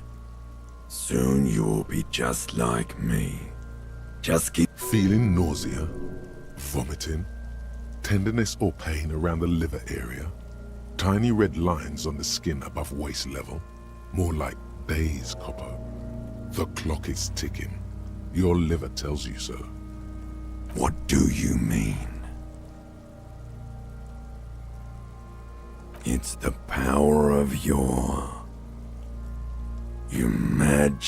Soon you will be just like me. Just keep feeling nausea, vomiting, tenderness or pain around the liver area, tiny red lines on the skin above waist level, more like days, Coppo. The clock is ticking. Your liver tells you so. What do you mean? It's the power of your imagination.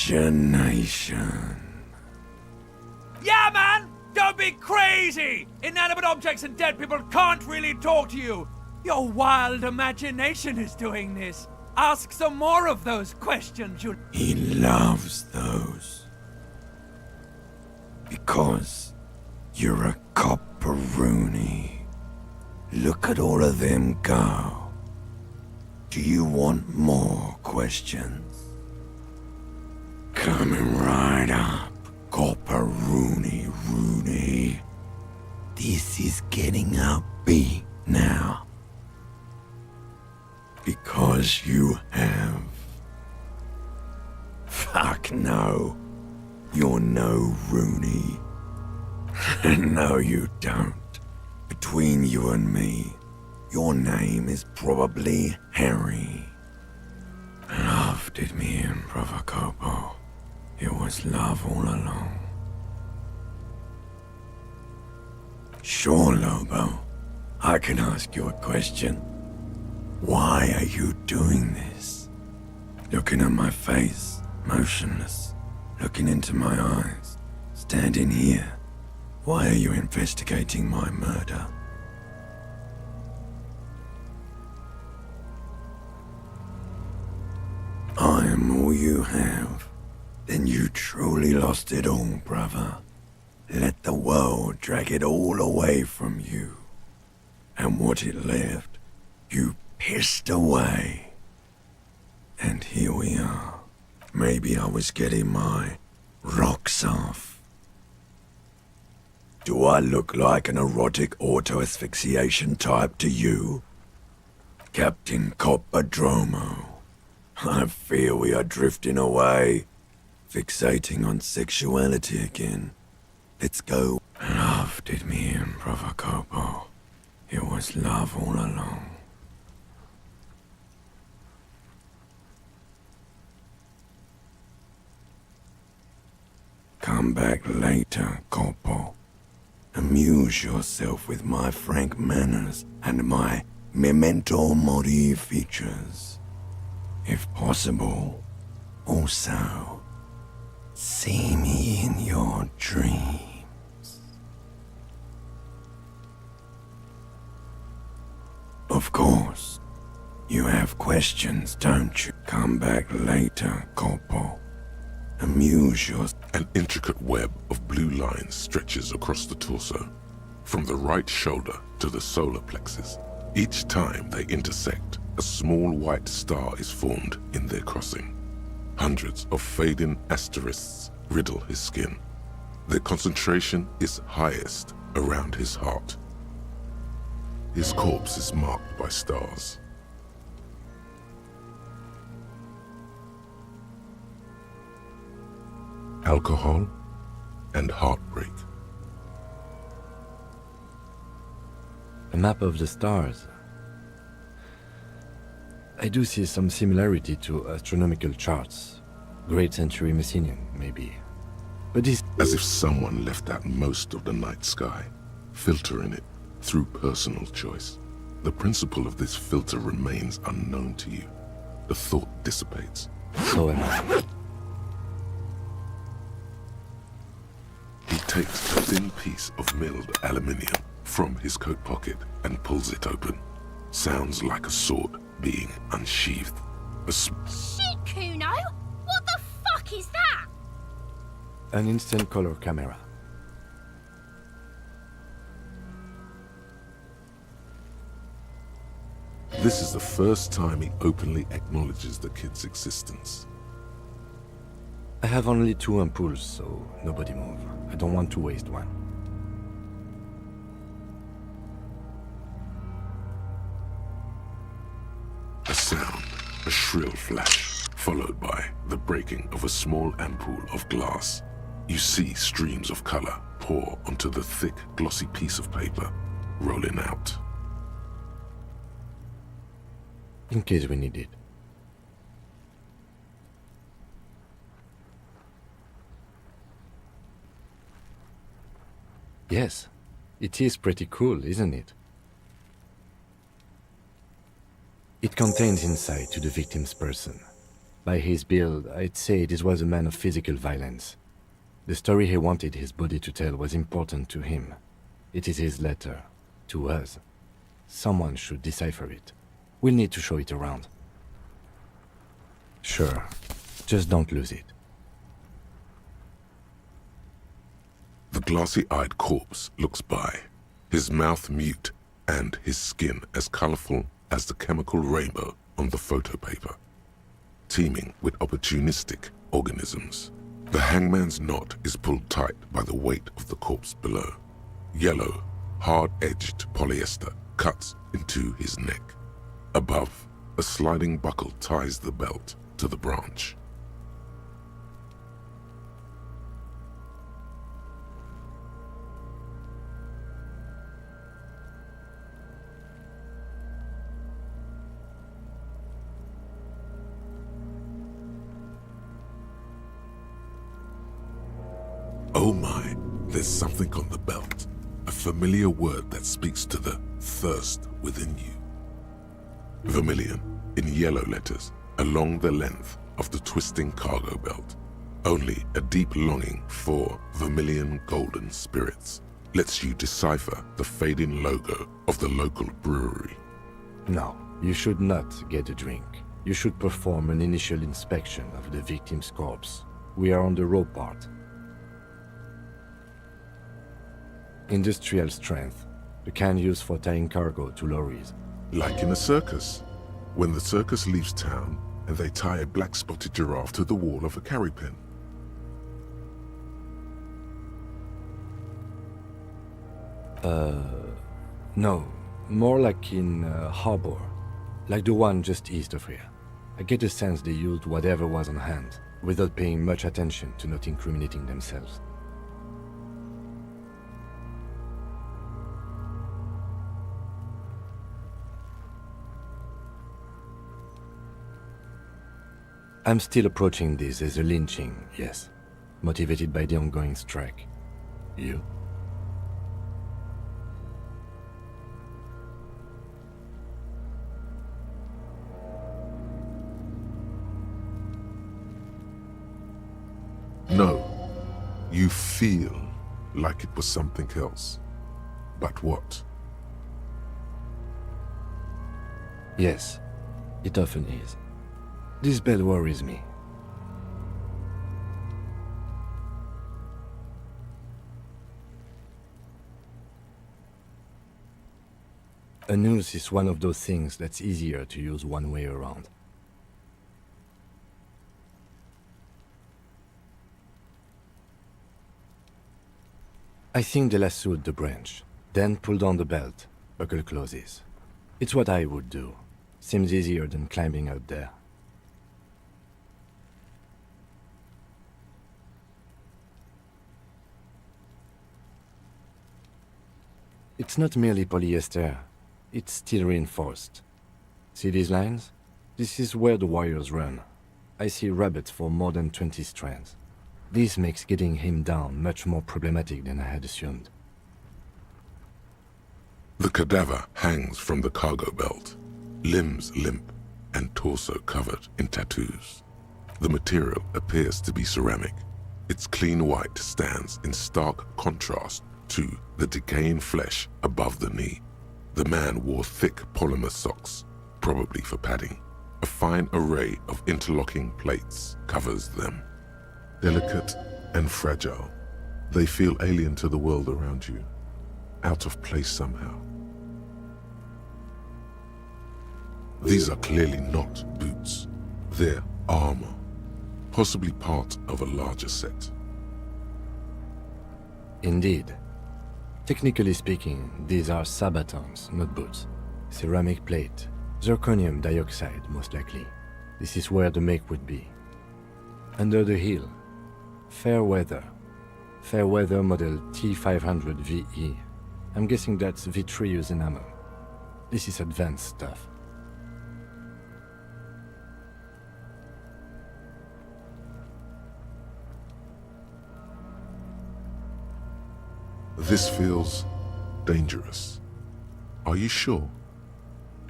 Yeah, man! Don't be crazy! Inanimate objects and dead people can't really talk to you. Your wild imagination is doing this. Ask some more of those questions, you... He loves those. Because you're a copperoonie. Look at all of them go. Do you want more questions? Coming right up, Copperoonie. This is getting upbeat now. Because you have. Fuck no. You're no Rooney. No, you don't. Between you and me, your name is probably Harry. Love did me in, Provocopo. It was love all along. Sure, Lobo. I can ask you a question. Why are you doing this? Looking at my face, motionless, looking into my eyes, standing here. Why are you investigating my murder? I am all you have. Then you truly lost it all, brother. Let the world drag it all away from you. And what it left, you pissed away. And here we are. Maybe I was getting my rocks off. Do I look like an erotic auto-asphyxiation type to you? Captain Coppodromo, I fear we are drifting away, fixating on sexuality again. Let's go. Love did me in, Provocopo. It was love all along. Come back later, Corpo. Amuse yourself with my frank manners and my memento mori features. If possible, also, see me in your dreams. Of course, you have questions, don't you? Come back later, Corpo. Amuse yourself. An intricate web of blue lines stretches across the torso, from the right shoulder to the solar plexus. Each time they intersect, a small white star is formed in their crossing. Hundreds of fading asterisks riddle his skin. Their concentration is highest around his heart. His corpse is marked by stars. Alcohol and heartbreak. A map of the stars. I do see some similarity to astronomical charts. Great century Messinian, maybe. But it's as if someone left out most of the night sky, filtering it through personal choice. The principle of this filter remains unknown to you. The thought dissipates. So am I. He takes a thin piece of milled aluminium from his coat pocket and pulls it open. Sounds like a sword being unsheathed. Shit, Kuno! What the fuck is that? An instant color camera. This is the first time he openly acknowledges the kid's existence. I have only 2 ampoules, so nobody move. I don't want to waste one. A sound, a shrill flash, followed by the breaking of a small ampoule of glass. You see streams of color pour onto the thick, glossy piece of paper, rolling out. In case we need it. Yes, it is pretty cool, isn't it? It contains insight to the victim's person. By his build, I'd say this was a man of physical violence. The story he wanted his body to tell was important to him. It is his letter, to us. Someone should decipher it. We'll need to show it around. Sure, just don't lose it. The glassy-eyed corpse looks by, his mouth mute and his skin as colorful as the chemical rainbow on the photo paper, teeming with opportunistic organisms. The hangman's knot is pulled tight by the weight of the corpse below. Yellow, hard-edged polyester cuts into his neck. Above, a sliding buckle ties the belt to the branch. Oh my, there's something on the belt. A familiar word that speaks to the thirst within you. Vermilion, in yellow letters, along the length of the twisting cargo belt. Only a deep longing for vermilion golden spirits lets you decipher the fading logo of the local brewery. No, you should not get a drink. You should perform an initial inspection of the victim's corpse. We are on the raw part. Industrial strength, the kind used for tying cargo to lorries. Like in a circus, when the circus leaves town and they tie a black-spotted giraffe to the wall of a carry pen. No, more like in a harbor, like the one just east of here. I get the sense they used whatever was on hand, without paying much attention to not incriminating themselves. I'm still approaching this as a lynching, yes, motivated by the ongoing strike. You? No, you feel like it was something else. But what? Yes, it often is. This bell worries me. A noose is one of those things that's easier to use one way around. I think they lassoed the branch, then pulled on the belt, buckle closes. It's what I would do. Seems easier than climbing out there. It's not merely polyester, it's steel reinforced. See these lines? This is where the wires run. I see rabbits for more than 20 strands. This makes getting him down much more problematic than I had assumed. The cadaver hangs from the cargo belt, limbs limp and torso covered in tattoos. The material appears to be ceramic. Its clean white stands in stark contrast to the decaying flesh above the knee. The man wore thick polymer socks, probably for padding. A fine array of interlocking plates covers them. Delicate and fragile, they feel alien to the world around you, out of place somehow. These are clearly not boots. They're armor, possibly part of a larger set. Indeed. Technically speaking, these are sabatons, not boots. Ceramic plate, zirconium dioxide, most likely. This is where the make would be. Under the heel. Fair weather, Fairweather model T500 VE. I'm guessing that's vitreous enamel. This is advanced stuff. This feels dangerous. Are you sure?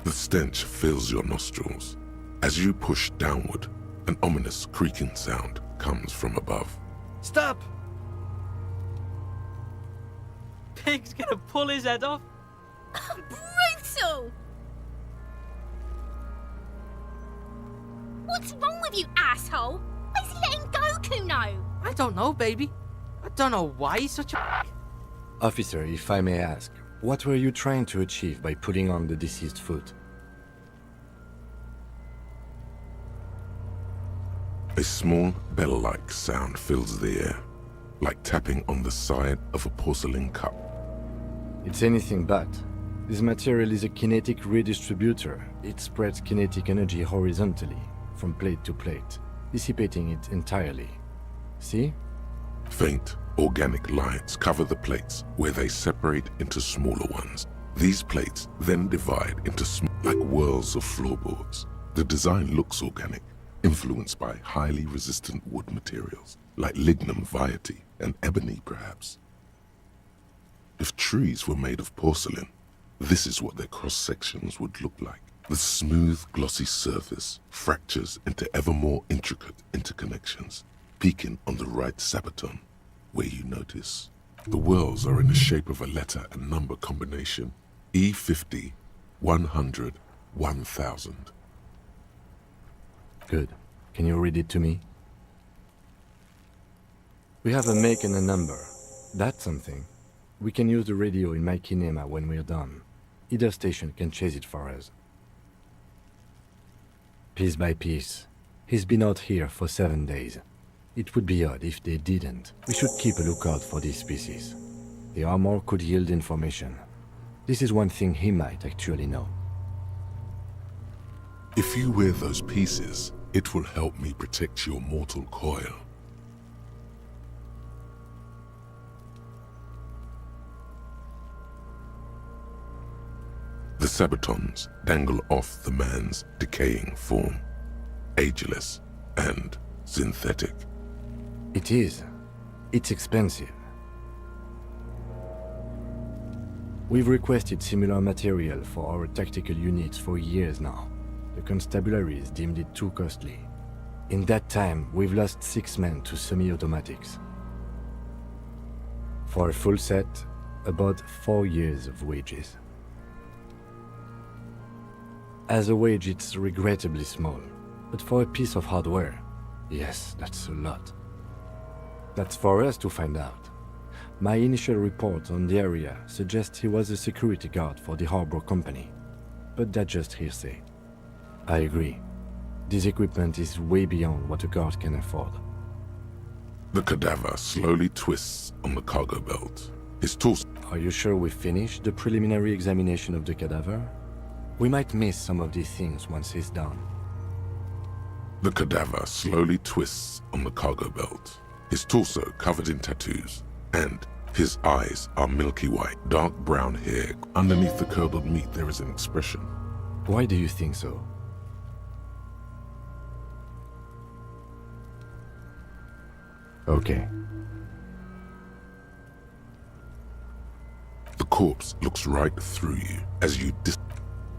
The stench fills your nostrils. As you push downward, an ominous creaking sound comes from above. Stop! Pig's gonna pull his head off. Brutal! What's wrong with you, asshole? Where's he letting go, Kuno? I don't know, baby. I don't know why he's such a... Officer, if I may ask, what were you trying to achieve by putting on the deceased foot? A small bell-like sound fills the air, like tapping on the side of a porcelain cup. It's anything but. This material is a kinetic redistributor. It spreads kinetic energy horizontally, from plate to plate, dissipating it entirely. See? Faint, organic lines cover the plates where they separate into smaller ones. These plates then divide into like whirls of floorboards. The design looks organic, influenced by highly resistant wood materials, like lignum vitae and ebony perhaps. If trees were made of porcelain, this is what their cross-sections would look like. The smooth, glossy surface fractures into ever more intricate interconnections, peaking on the right sabaton, where you notice. The whirls are in the shape of a letter and number combination, E50, 100, 1000. Good. Can you read it to me? We have a make and a number. That's something. We can use the radio in my kinema when we're done. Either station can chase it for us. Piece by piece. He's been out here for 7 days. It would be odd if they didn't. We should keep a lookout for these species. The armor could yield information. This is one thing he might actually know. If you wear those pieces, it will help me protect your mortal coil. The sabatons dangle off the man's decaying form, ageless and synthetic. It is. It's expensive. We've requested similar material for our tactical units for years now. The constabularies deemed it too costly. In that time, we've lost 6 men to semi-automatics. For a full set, about 4 years of wages. As a wage, it's regrettably small, but for a piece of hardware, yes, that's a lot. That's for us to find out. My initial report on the area suggests he was a security guard for the harbor company, but that's just hearsay. I agree. This equipment is way beyond what a guard can afford. The cadaver slowly twists on the cargo belt. His torso... Are you sure we finished the preliminary examination of the cadaver? We might miss some of these things once he's done. The cadaver slowly twists on the cargo belt. His torso covered in tattoos, and his eyes are milky white, dark brown hair. Underneath the curdled meat there is an expression. Why do you think so? Okay. The corpse looks right through you as you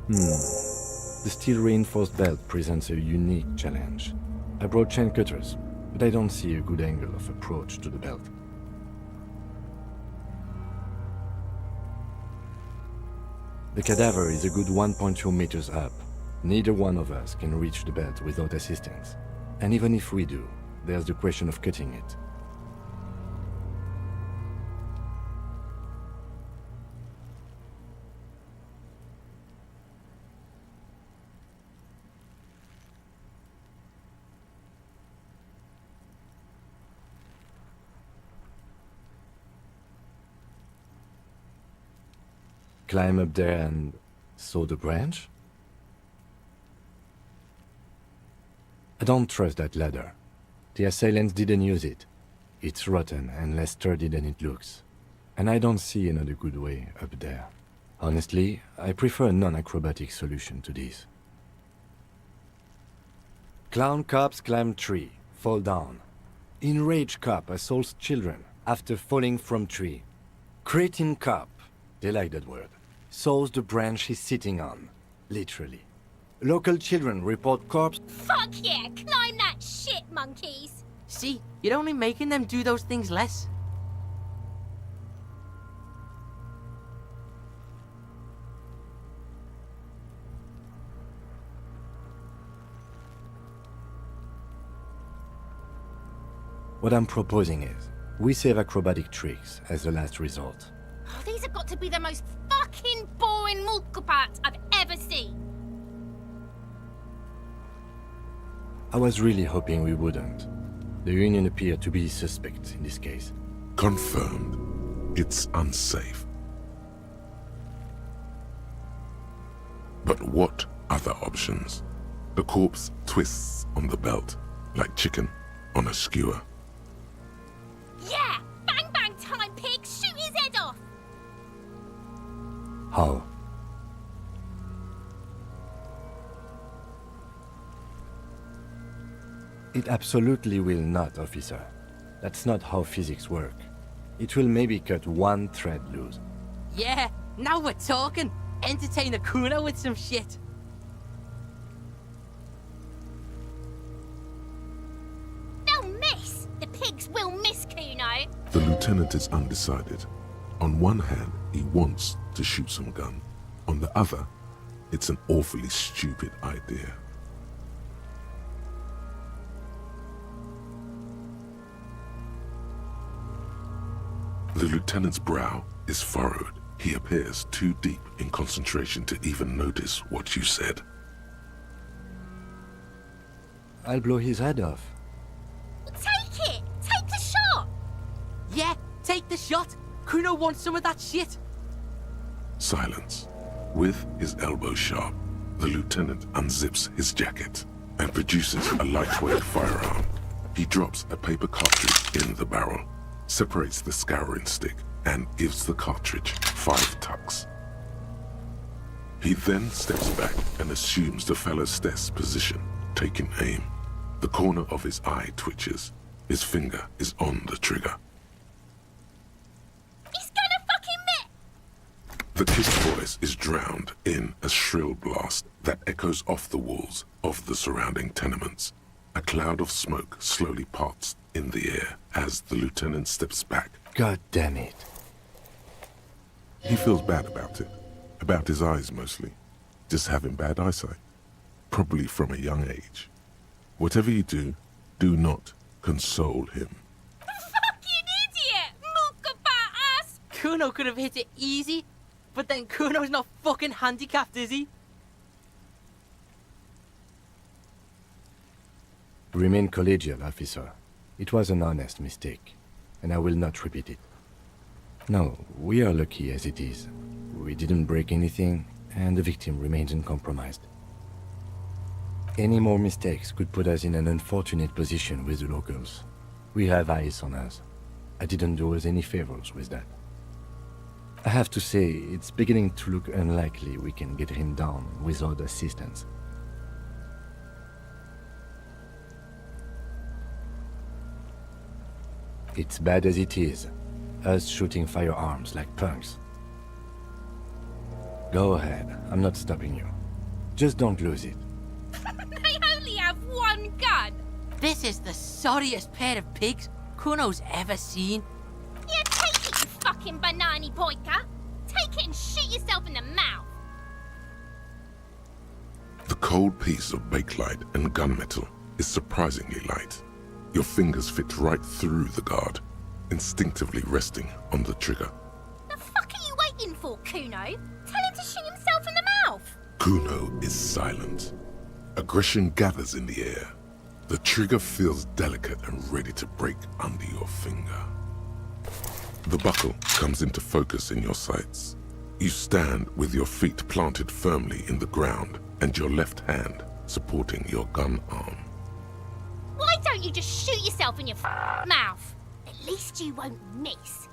The steel-reinforced belt presents a unique challenge. I brought chain cutters, but I don't see a good angle of approach to the belt. The cadaver is a good 1.2 meters up. Neither one of us can reach the belt without assistance. And even if we do, there's the question of cutting it. Climb up there and saw the branch? I don't trust that ladder. The assailants didn't use it. It's rotten and less sturdy than it looks. And I don't see another good way up there. Honestly, I prefer a non-acrobatic solution to this. Clown cops climb tree, fall down. Enraged cop assaults children after falling from tree. Cretin cop, they like that word, saws the branch he's sitting on, literally. Local children report corpse. Fuck yeah, climb that shit, monkeys! See, you're only making them do those things less. What I'm proposing is, we save acrobatic tricks as the last resort. Oh, these have got to be the most fucking boring multiparts I've ever seen. I was really hoping we wouldn't. The Union appeared to be suspect in this case. Confirmed. It's unsafe. But what other options? The corpse twists on the belt, like chicken on a skewer. Yeah! Bang bang time, pig! Shoot his head off! How? It absolutely will not, officer. That's not how physics work. It will maybe cut one thread loose. Yeah, now we're talking. Entertain a Kuno with some shit. They'll miss! The pigs will miss Kuno! The lieutenant is undecided. On one hand, he wants to shoot some gun. On the other, it's an awfully stupid idea. The lieutenant's brow is furrowed. He appears too deep in concentration to even notice what you said. I'll blow his head off. Take it! Take the shot! Yeah, take the shot. Kuno wants some of that shit. Silence. With his elbow sharp, the lieutenant unzips his jacket and produces a lightweight firearm. He drops a paper cartridge in the barrel, separates the scouring stick, and gives the cartridge 5 tucks. He then steps back and assumes the fellow's desk position, taking aim. The corner of his eye twitches. His finger is on the trigger. He's gonna fucking The kid's voice is drowned in a shrill blast that echoes off the walls of the surrounding tenements. A cloud of smoke slowly parts in the air as the lieutenant steps back. God damn it. He feels bad about it. About his eyes mostly. Just having bad eyesight. Probably from a young age. Whatever you do, do not console him. fucking idiot! Mookabat ass! Kuno could have hit it easy, but then Kuno's not fucking handicapped, is he? Remain collegial, officer. It was an honest mistake, and I will not repeat it. No, we are lucky as it is. We didn't break anything, and the victim remains uncompromised. Any more mistakes could put us in an unfortunate position with the locals. We have eyes on us. I didn't do us any favors with that. I have to say, it's beginning to look unlikely we can get him down without assistance. It's bad as it is, us shooting firearms like punks. Go ahead, I'm not stopping you. Just don't lose it. They only have one gun! This is the sorriest pair of pigs Kuno's ever seen. Yeah, take it, you fucking banani boika! Take it and shoot yourself in the mouth! The cold piece of bakelite and gunmetal is surprisingly light. Your fingers fit right through the guard, instinctively resting on the trigger. The fuck are you waiting for, Kuno? Tell him to shoot himself in the mouth! Kuno is silent. Aggression gathers in the air. The trigger feels delicate and ready to break under your finger. The buckle comes into focus in your sights. You stand with your feet planted firmly in the ground and your left hand supporting your gun arm. Why don't you just shoot yourself in your mouth? At least you won't miss.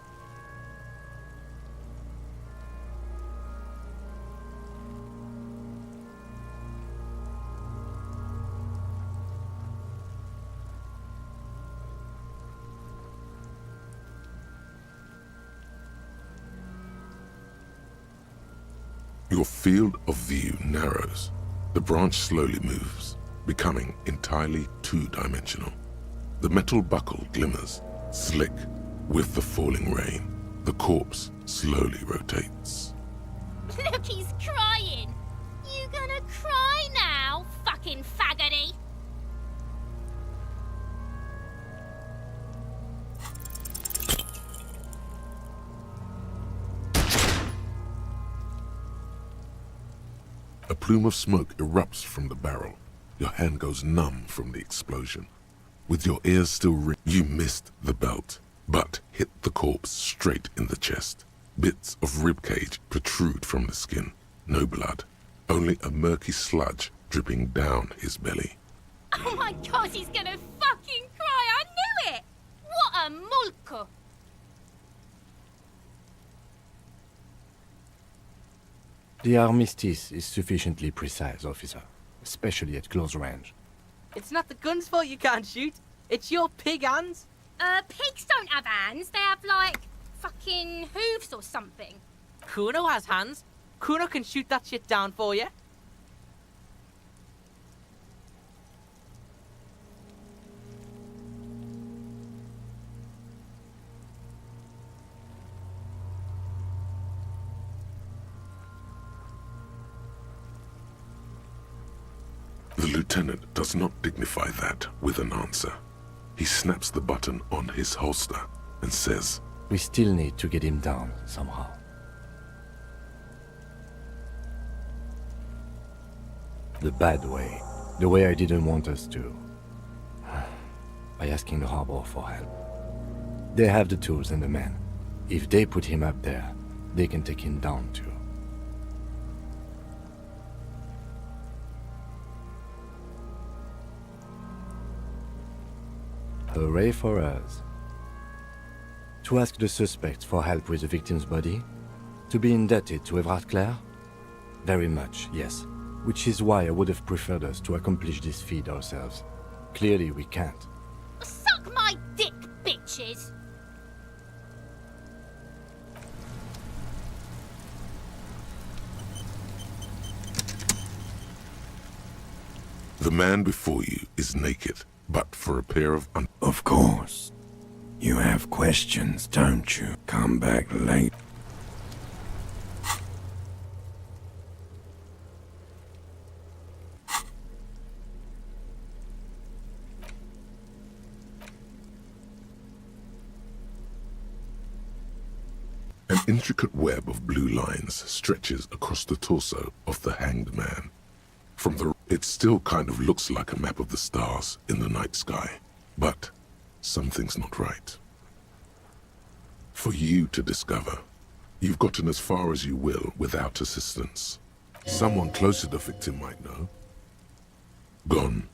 Your field of view narrows. The branch slowly moves, becoming entirely two-dimensional. The metal buckle glimmers, slick with the falling rain. The corpse slowly rotates. Look, he's crying. You gonna cry now, fucking faggoty? A plume of smoke erupts from the barrel. Your hand goes numb from the explosion. With your ears still ringing, you missed the belt, but hit the corpse straight in the chest. Bits of ribcage protrude from the skin. No blood, only a murky sludge dripping down his belly. Oh my god, he's gonna fucking cry. I knew it. What a mulko. The armistice is sufficiently precise, officer, especially at close range. It's not the gun's fault you can't shoot. It's your pig hands. Pigs don't have hands. They have, like, fucking hooves or something. Kuno has hands. Kuno can shoot that shit down for you. The lieutenant does not dignify that with an answer. He snaps the button on his holster and says, "We still need to get him down somehow." The bad way. The way I didn't want us to. By asking the harbor for help. They have the tools and the men. If they put him up there, they can take him down too. Hooray for us. To ask the suspect for help with the victim's body? To be indebted to Evrard Clare? Very much, yes. Which is why I would have preferred us to accomplish this feat ourselves. Clearly we can't. Suck my dick, bitches. the man before you is naked, but for a pair of Of course. You have questions, don't you? Come back late. An intricate web of blue lines stretches across the torso of the hanged man. From the it still kind of looks like a map of the stars in the night sky, but something's not right. For you to discover, you've gotten as far as you will without assistance. Someone close to the victim might know. Gone.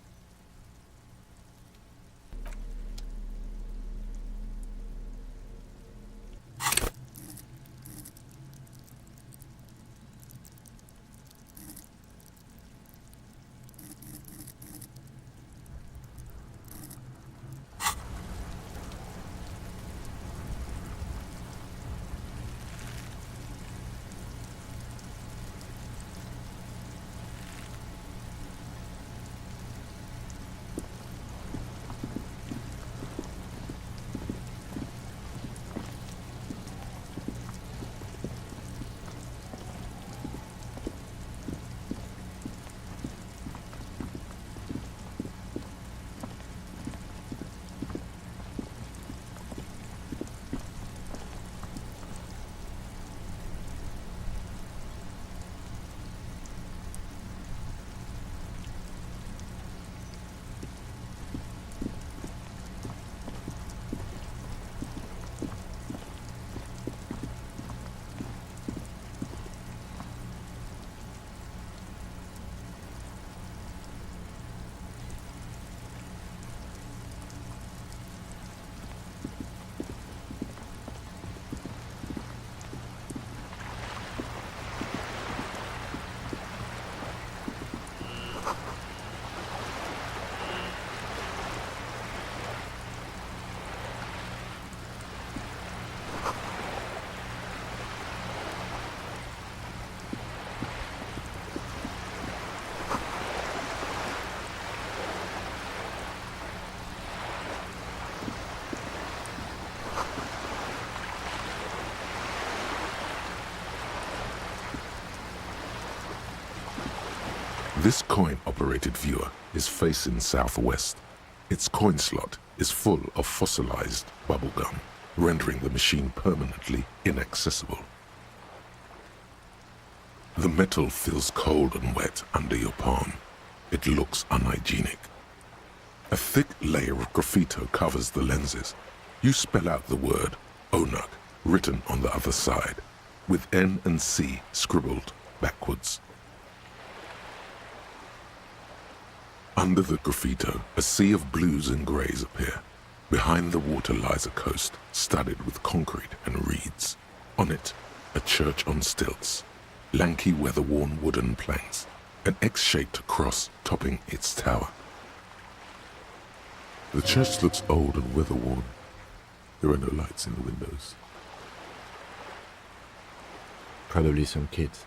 This coin-operated viewer is facing southwest. Its coin slot is full of fossilized bubblegum, rendering the machine permanently inaccessible. The metal feels cold and wet under your palm. It looks unhygienic. A thick layer of graffito covers the lenses. You spell out the word Onuk written on the other side, with N and C scribbled backwards. Under the graffito, a sea of blues and greys appear. Behind the water lies a coast studded with concrete and reeds. On it, a church on stilts, lanky weather-worn wooden planks, an X-shaped cross topping its tower. The church looks old and weather-worn. There are no lights in the windows. Probably some kids.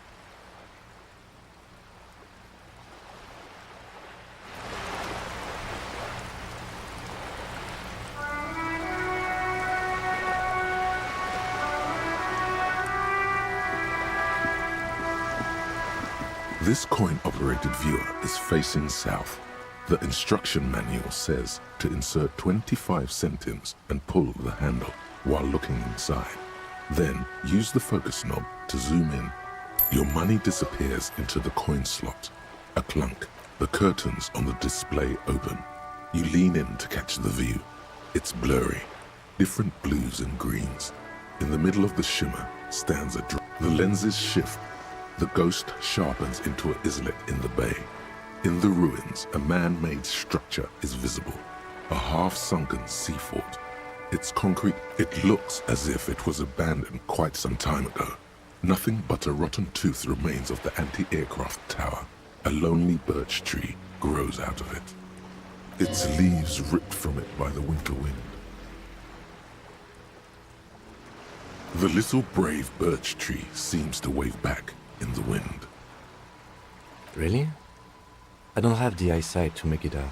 This coin-operated viewer is facing south. The instruction manual says to insert 25 centimes and pull the handle while looking inside. Then use the focus knob to zoom in. Your money disappears into the coin slot. A clunk. The curtains on the display open. You lean in to catch the view. It's blurry. Different blues and greens. In the middle of the shimmer stands a drop. The lenses shift. The ghost sharpens into an islet in the bay. In the ruins, a man-made structure is visible. A half-sunken sea fort. Its concrete, it looks as if it was abandoned quite some time ago. Nothing but a rotten tooth remains of the anti-aircraft tower. A lonely birch tree grows out of it. Its leaves ripped from it by the winter wind. The little brave birch tree seems to wave back in the wind. Really? I don't have the eyesight to make it out.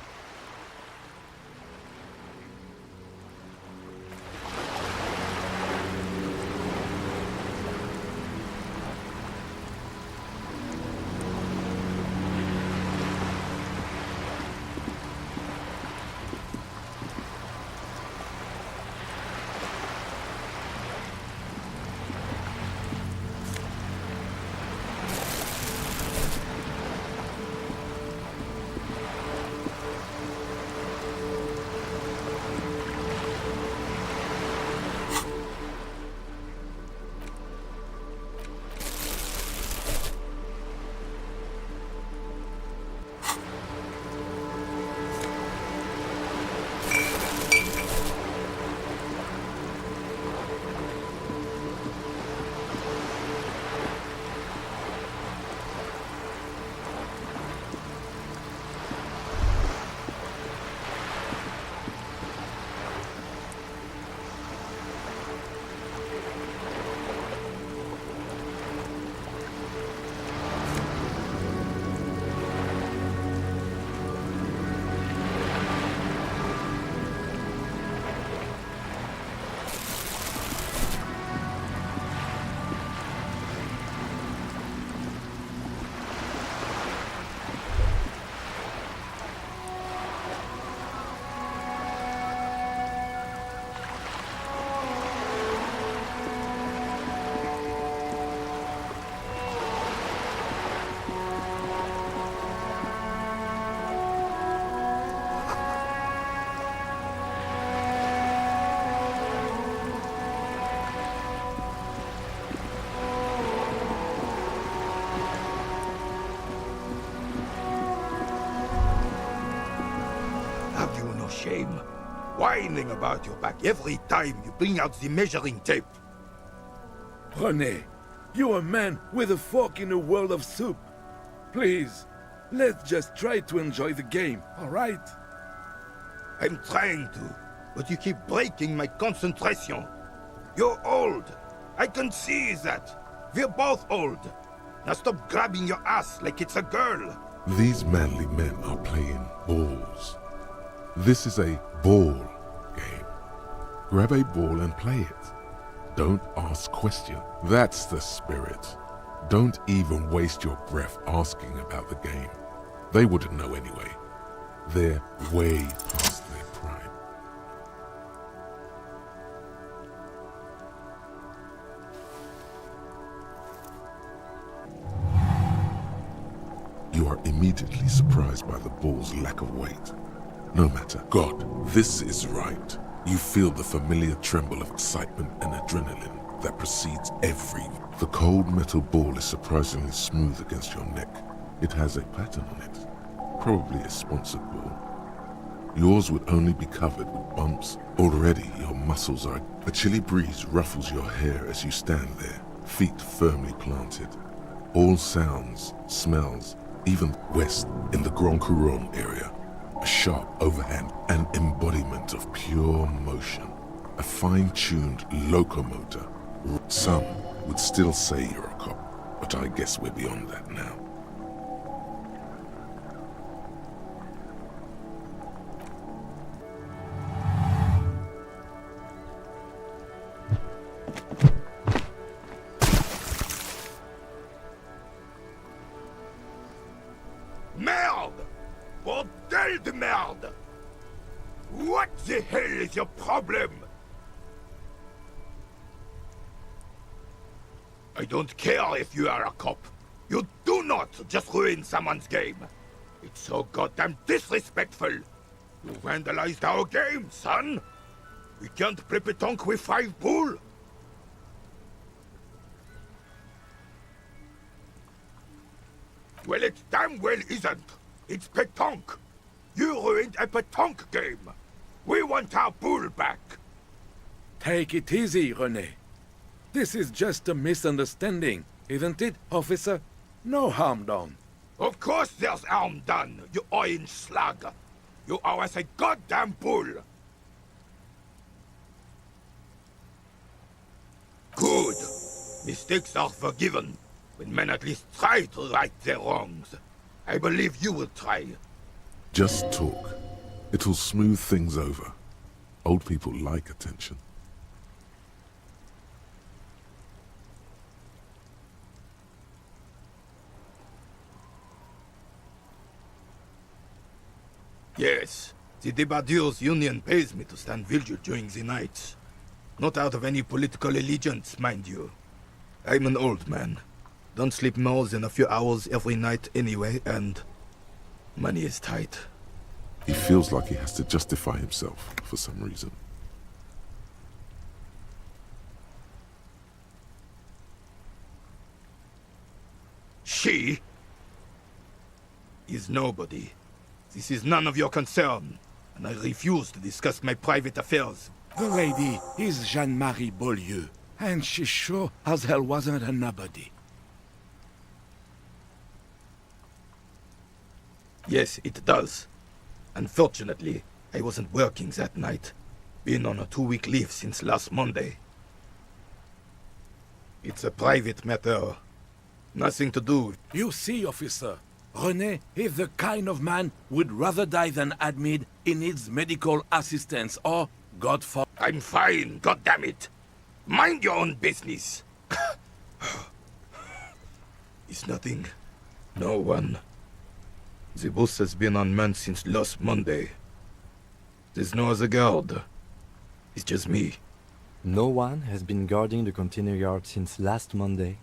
Shame. Whining about your back every time you bring out the measuring tape. René, you're a man with a fork in a world of soup. Please, let's just try to enjoy the game, all right? I'm trying to, but you keep breaking my concentration. You're old. I can see that. We're both old. Now stop grabbing your ass like it's a girl. These manly men are playing balls. This is a ball game. Grab a ball and play it. Don't ask questions. That's the spirit. Don't even waste your breath asking about the game. They wouldn't know anyway. They're way past their prime. You are immediately surprised by the bull's lack of weight. No matter. God, this is right. You feel the familiar tremble of excitement and adrenaline that precedes every. The cold metal ball is surprisingly smooth against your neck. It has a pattern on it. Probably a sponsored ball. Yours would only be covered with bumps. Already your muscles are... A chilly breeze ruffles your hair as you stand there, feet firmly planted. All sounds, smells, even west in the Grand Couronne area. A sharp overhand, an embodiment of pure motion. A fine-tuned locomotor. Some would still say you're a cop, but I guess we're beyond that now. Merde! Bordel de merde! What the hell is your problem? I don't care if you are a cop. You do not just ruin someone's game. It's so goddamn disrespectful. You vandalized our game, son. We can't play pétanque with 5 bull. Well, it damn well isn't. It's pétanque. You ruined a pétanque game. We want our bull back. Take it easy, René. This is just a misunderstanding, isn't it, officer? No harm done. Of course there's harm done, you orange slug. You owe us a goddamn bull. Good. Mistakes are forgiven when men at least try to right their wrongs. I believe you will try. Just talk. It'll smooth things over. Old people like attention. Yes, the Debardeurs Union pays me to stand vigil during the nights. Not out of any political allegiance, mind you. I'm an old man. Don't sleep more than a few hours every night anyway, and money is tight. He feels like he has to justify himself for some reason. She is nobody. This is none of your concern, and I refuse to discuss my private affairs. The lady is Jeanne-Marie Beaulieu, and she sure as hell wasn't a nobody. Yes, it does. Unfortunately, I wasn't working that night. Been on a 2-week leave since last Monday. It's a private matter. Nothing to do with... You see, officer, René is the kind of man would rather die than admit he needs medical assistance or, God for... I'm fine, goddammit. Mind your own business. It's nothing. No one. The bus has been unmanned since last Monday. There's no other guard. It's just me. No one has been guarding the container yard since last Monday.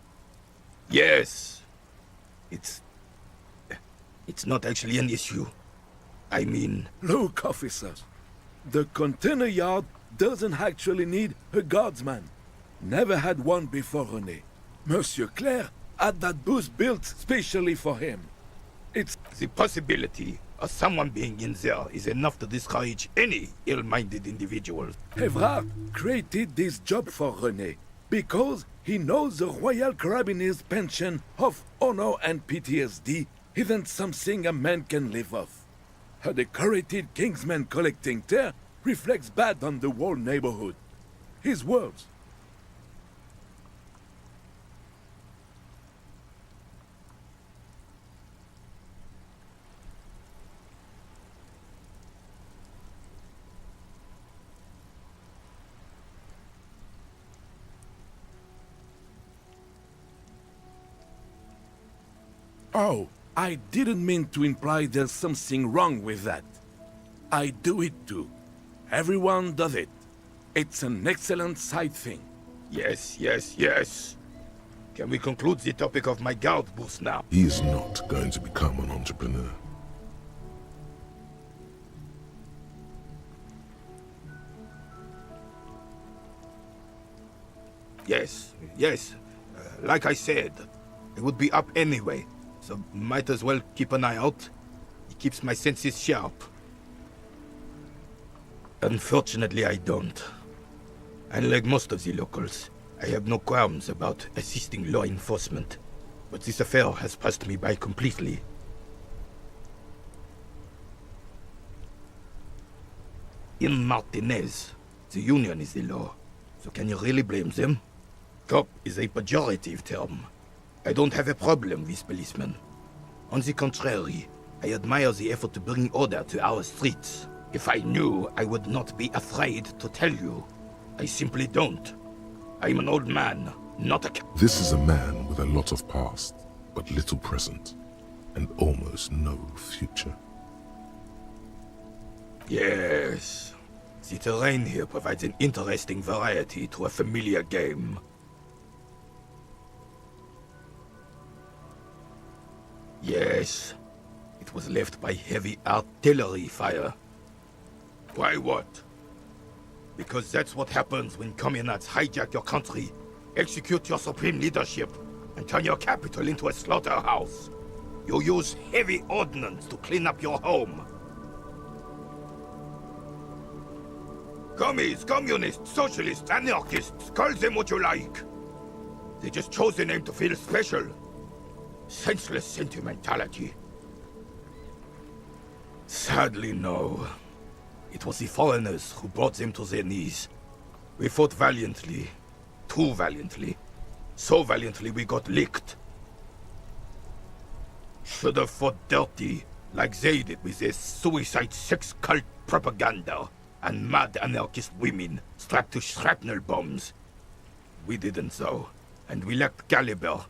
Yes. It's not actually an issue. I mean... Look, officers. The container yard doesn't actually need a guardsman. Never had one before René. Monsieur Claire had that booth built specially for him. It's... The possibility of someone being in there is enough to discourage any ill-minded individual. Evrard created this job for René because he knows the Royal Carabiniers' pension of honor and PTSD isn't something a man can live off. A decorated Kingsman collecting tear reflects bad on the whole neighborhood. His words. Oh, I didn't mean to imply there's something wrong with that. I do it too. Everyone does it. It's an excellent side thing. Yes, yes, yes. Can we conclude the topic of my guard boost now? He is not going to become an entrepreneur. Yes, yes. Like I said, it would be up anyway, so might as well keep an eye out. It keeps my senses sharp. Unfortunately, I don't. Unlike most of the locals, I have no qualms about assisting law enforcement, but this affair has passed me by completely. In Martinez, the union is the law, so can you really blame them? Cop is a pejorative term. I don't have a problem with policemen. On the contrary, I admire the effort to bring order to our streets. If I knew, I would not be afraid to tell you. I simply don't. I'm an old man, not a... This is a man with a lot of past, but little present, and almost no future. Yes. The terrain here provides an interesting variety to a familiar game. Yes. It was left by heavy artillery fire. Why what? Because that's what happens when communards hijack your country, execute your supreme leadership, and turn your capital into a slaughterhouse. You use heavy ordnance to clean up your home. Commies, communists, socialists, anarchists, call them what you like. They just chose the name to feel special. Senseless sentimentality. Sadly, no. It was the foreigners who brought them to their knees. We fought valiantly. Too valiantly. So valiantly we got licked. Should have fought dirty, like they did with their suicide sex cult propaganda and mad anarchist women strapped to shrapnel bombs. We didn't though, and we lacked caliber.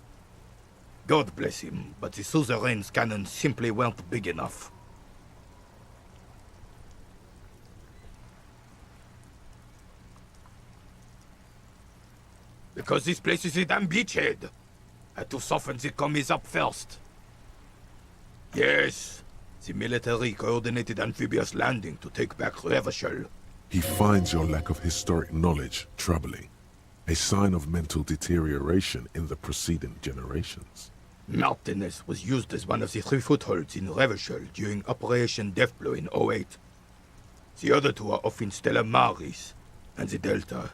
God bless him, but the suzerain's cannons simply weren't big enough. Because this place is a damn beachhead. Had to soften the commies up first. Yes, the military coordinated amphibious landing to take back Revachol. He finds your lack of historic knowledge troubling, a sign of mental deterioration in the preceding generations. Martinez was used as one of the 3 footholds in Revachol during Operation Deathblow in 08. The other 2 are off in Stella Maris and the Delta.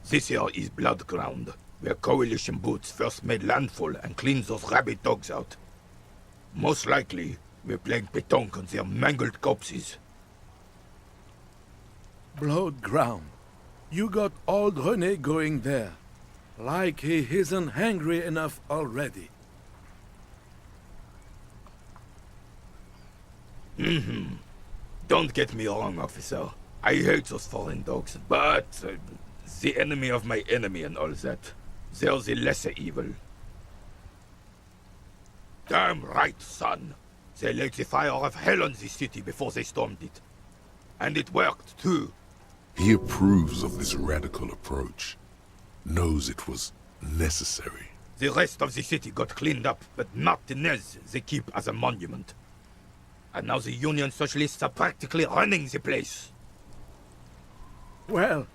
This here is Blood Ground, where Coalition boots first made landfall and cleaned those rabid dogs out. Most likely, we're playing pétanque on their mangled corpses. Blood Ground. You got old René going there. Like he isn't hungry enough already. Don't get me wrong, officer. I hate those foreign dogs, but... the enemy of my enemy and all that. They're the lesser evil. Damn right, son. They laid the fire of hell on the city before they stormed it. And it worked, too. He approves of this radical approach, knows it was necessary. The rest of the city got cleaned up, but Martinez they keep as a monument. And now the Union Socialists are practically running the place. Well,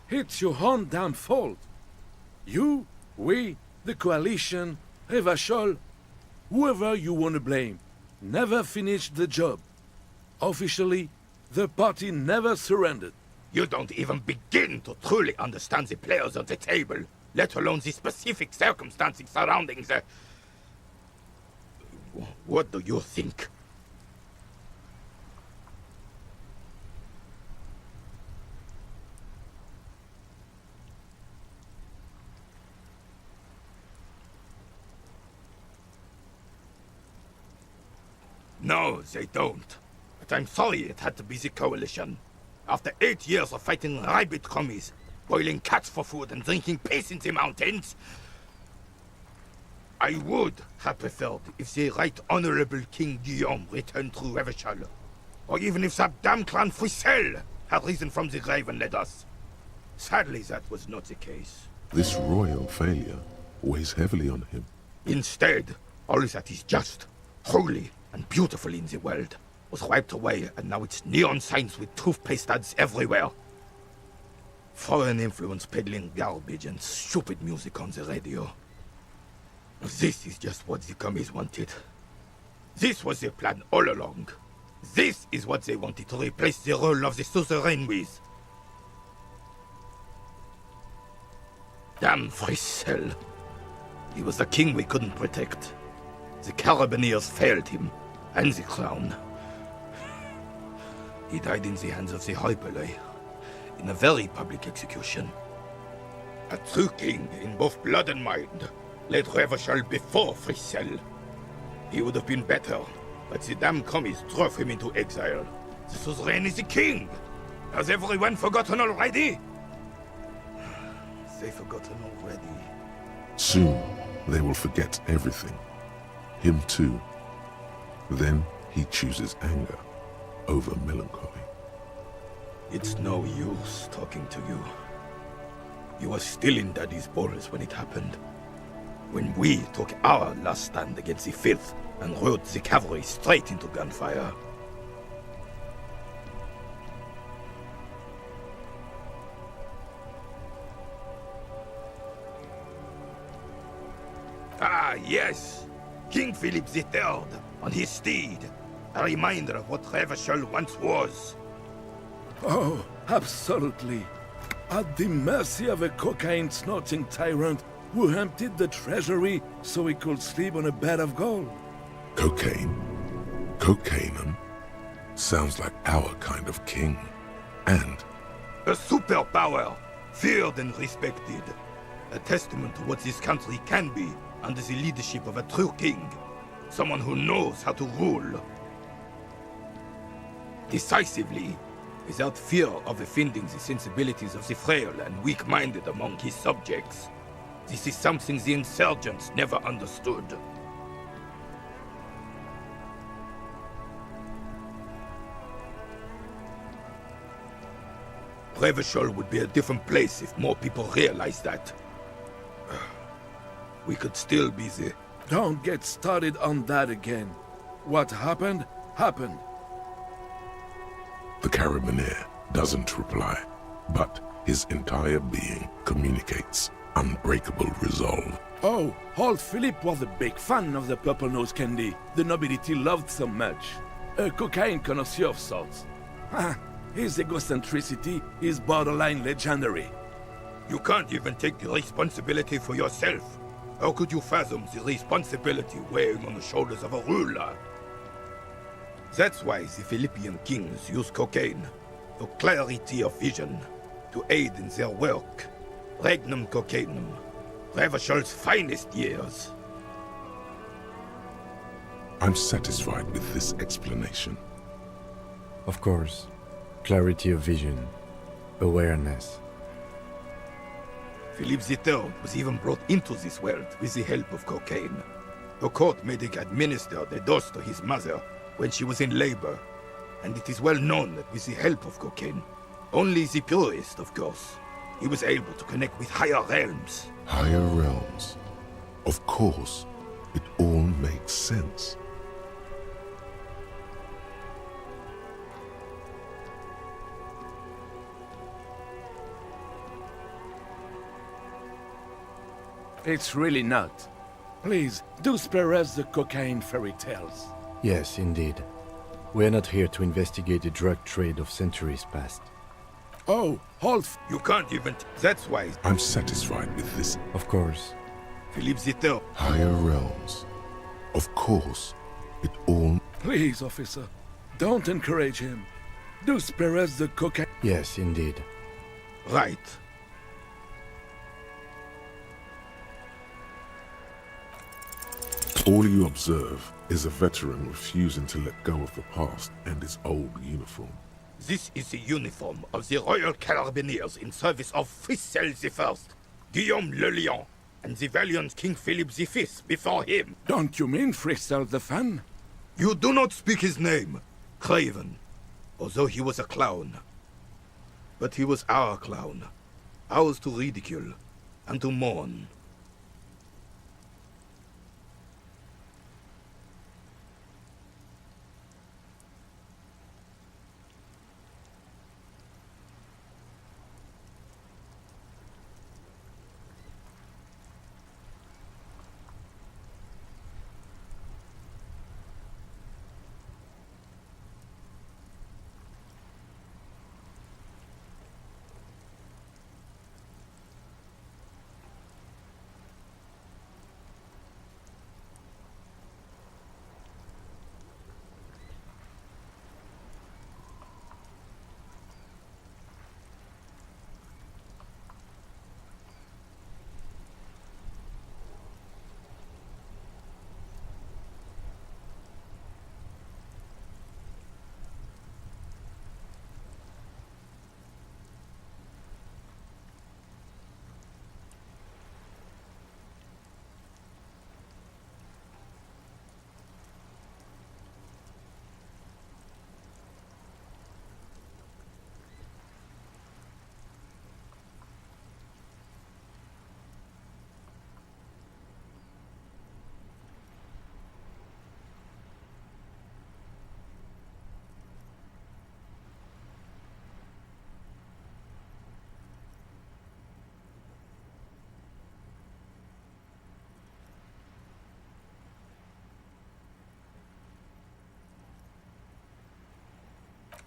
it's your own damn fault. You, we, the Coalition, Revachol, whoever you want to blame, never finished the job. Officially, the party never surrendered. You don't even begin to truly understand the players on the table, let alone the specific circumstances surrounding the... What do you think? No, they don't. But I'm sorry it had to be the Coalition. After 8 years of fighting rabid commies, boiling cats for food and drinking piss in the mountains. I would have preferred if the Right Honorable King Guillaume returned through Revachol, or even if that damn clan Frisel had risen from the grave and led us. Sadly, that was not the case. This royal failure weighs heavily on him. Instead, all that is just, holy, and beautiful in the world was wiped away, and now it's neon signs with toothpaste ads everywhere. Foreign influence peddling garbage and stupid music on the radio. This is just what the commies wanted. This was their plan all along. This is what they wanted to replace the role of the suzerain with. Damn Frisel. He was the king we couldn't protect. The Carabineers failed him, and the crown. He died in the hands of the Hyperlay, in a very public execution. A true king in both blood and mind led Revachol before Frisel. He would have been better, but the damn commies drove him into exile. The suzerain is the king! Has everyone forgotten already? They've forgotten already. Soon, they will forget everything. Him too. Then he chooses anger over melancholy. It's no use talking to you. You were still in Daddy's balls when it happened. When we took our last stand against the filth and rode the cavalry straight into gunfire. Ah, yes! King Philip III on his steed. A reminder of what Revachol once was. Oh, absolutely. At the mercy of a cocaine-snorting tyrant who emptied the treasury so he could sleep on a bed of gold. Cocaine? Cocainum? Sounds like our kind of king. And a superpower, feared and respected. A testament to what this country can be under the leadership of a true king. Someone who knows how to rule. Decisively, without fear of offending the sensibilities of the frail and weak-minded among his subjects. This is something the insurgents never understood. Revachol would be a different place if more people realized that. We could still be the... Don't get started on that again. What happened, happened. the Carabineer doesn't reply, but his entire being communicates unbreakable resolve. Oh, old Philip was a big fan of the purple nose candy the nobility loved so much. A cocaine connoisseur of sorts. His egocentricity is borderline legendary. You can't even take the responsibility for yourself. How could you fathom the responsibility weighing on the shoulders of a ruler? That's why the Philippian kings use cocaine, for clarity of vision, to aid in their work. Regnum cocainum, Revachol's finest years. I'm satisfied with this explanation. Of course. Clarity of vision. Awareness. Philippe III was even brought into this world with the help of cocaine. The court medic administered a dose to his mother when she was in labor, and it is well known that with the help of cocaine, only the purest, of course, he was able to connect with higher realms. Higher realms. Of course, it all makes sense. It's really not. Please, do spare us the cocaine fairy tales. Yes, indeed. We're not here to investigate the drug trade of centuries past. Oh, halt! You can't even... That's why... I'm satisfied with this. Of course. Philippe III. Higher realms. Of course, it all... Please, officer, don't encourage him. Do spare us the cocaine... Yes, indeed. Right. All you observe is a veteran refusing to let go of the past and his old uniform. This is the uniform of the Royal Carabiniers in service of Frissel I, Guillaume le Lion, and the valiant King Philip V before him. Don't you mean Frissel the Fan? You do not speak his name, Craven, although he was a clown. But he was our clown, ours to ridicule and to mourn.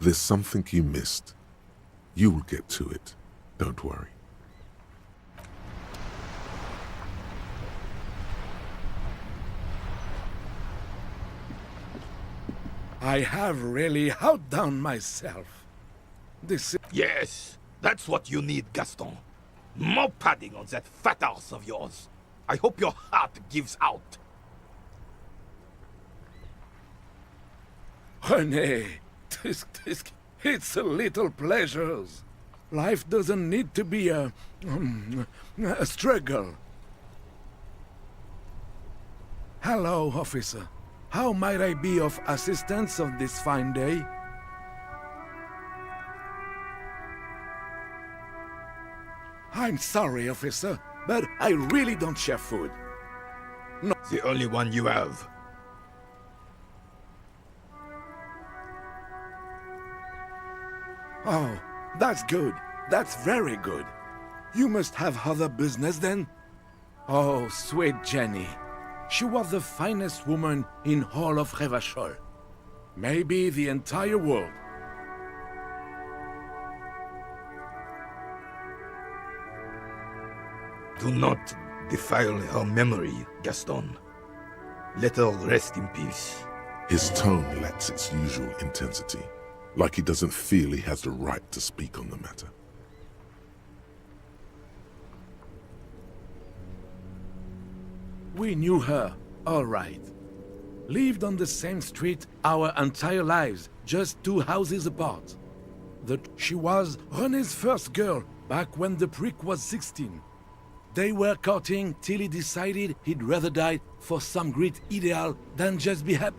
There's something you missed. You will get to it. Don't worry. I have really outdone myself. This is... Yes, that's what you need, Gaston. More padding on that fat arse of yours. I hope your heart gives out. René, it's a little pleasures. Life doesn't need to be a struggle. Hello, officer. How might I be of assistance on this fine day? I'm sorry, officer, but I really don't share food. No. The only one you have. Oh, that's good. That's very good. You must have other business then? Oh, sweet Jenny. She was the finest woman in all of Revachol. Maybe the entire world. Do not defile her memory, Gaston. Let her rest in peace. His tone lacks its usual intensity, like he doesn't feel he has the right to speak on the matter. We knew her, all right. Lived on the same street our entire lives, just 2 houses apart. She was René's first girl, back when the prick was 16. They were courting till he decided he'd rather die for some great ideal than just be happy.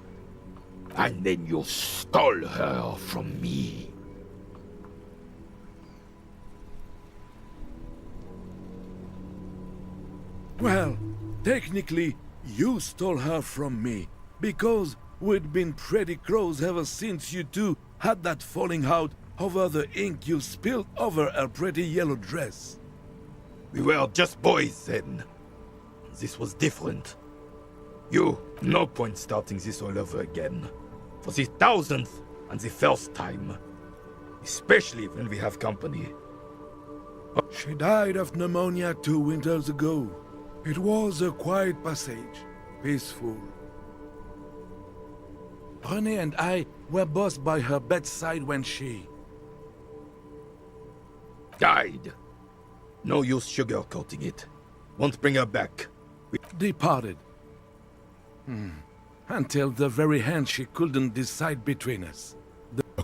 And then you stole her from me. Well, technically, you stole her from me, because we'd been pretty close ever since you two had that falling out over the ink you spilled over her pretty yellow dress. We were just boys then. This was different. No point starting this all over again. For the 1000th and the first time. Especially when we have company. She died of pneumonia 2 winters ago. It was a quiet passage, peaceful. René and I were both by her bedside when she... died. No use sugarcoating it. Won't bring her back. Departed. Until the very end she couldn't decide between us.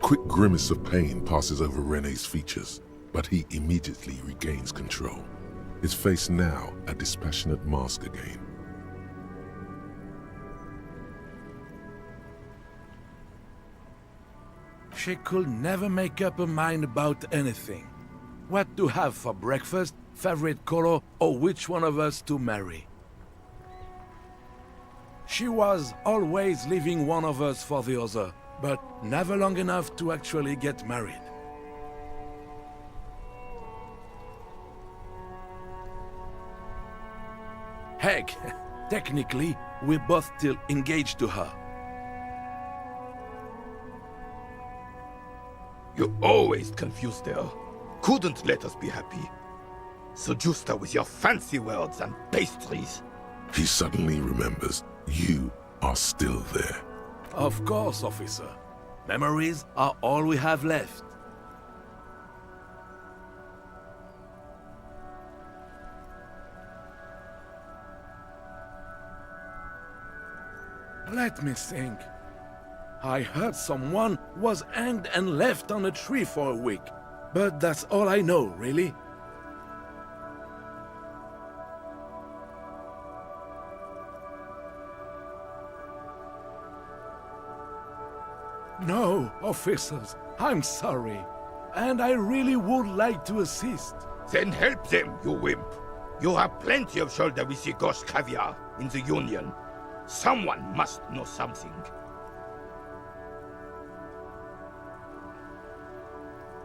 quick grimace of pain passes over Rene's features, but he immediately regains control, his face now a dispassionate mask again. She could never make up her mind about anything. What to have for breakfast, favorite color, or which one of us to marry. She was always leaving one of us for the other, but never long enough to actually get married. Heck, technically, we're both still engaged to her. You always confused her. Couldn't let us be happy. Seduced her with your fancy words and pastries. He suddenly remembers you are still there. Of course, officer. Memories are all we have left. Let me think. I heard someone was hanged and left on a tree for a week, but that's all I know, really. No, officers, I'm sorry. And I really would like to assist. Then help them, you wimp. You have plenty of shoulder with the ghost caviar in the Union. Someone must know something.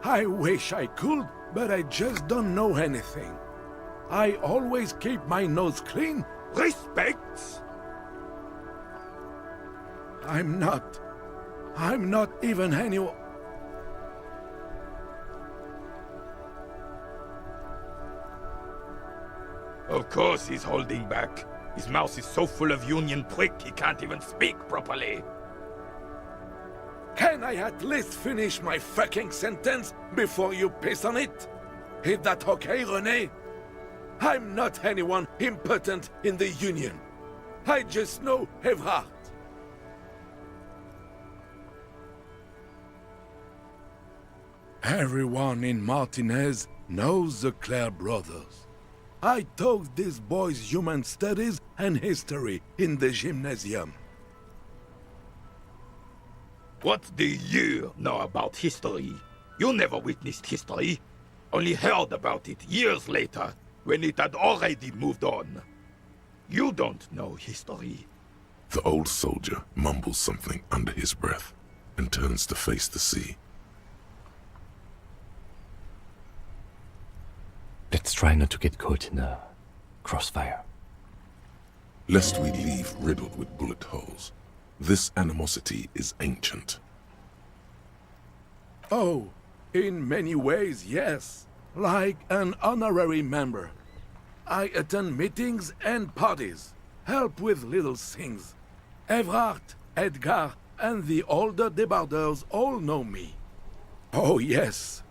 I wish I could, but I just don't know anything. I always keep my nose clean. Respect! I'm not even anyone. Of course he's holding back. His mouth is so full of Union prick he can't even speak properly. Can I at least finish my fucking sentence before you piss on it? Is that okay, René? I'm not anyone important in the Union. I just know Evrard. Everyone in Martinez knows the Clare brothers. I taught these boys human studies and history in the gymnasium. What do you know about history? You never witnessed history, only heard about it years later, when it had already moved on. You don't know history. The old soldier mumbles something under his breath and turns to face the sea. Let's try not to get caught in the crossfire. Lest we leave riddled with bullet holes. This animosity is ancient. Oh, in many ways, yes. Like an honorary member. I attend meetings and parties, help with little things. Evrard, Edgar, and the older debardeurs all know me. Oh, yes.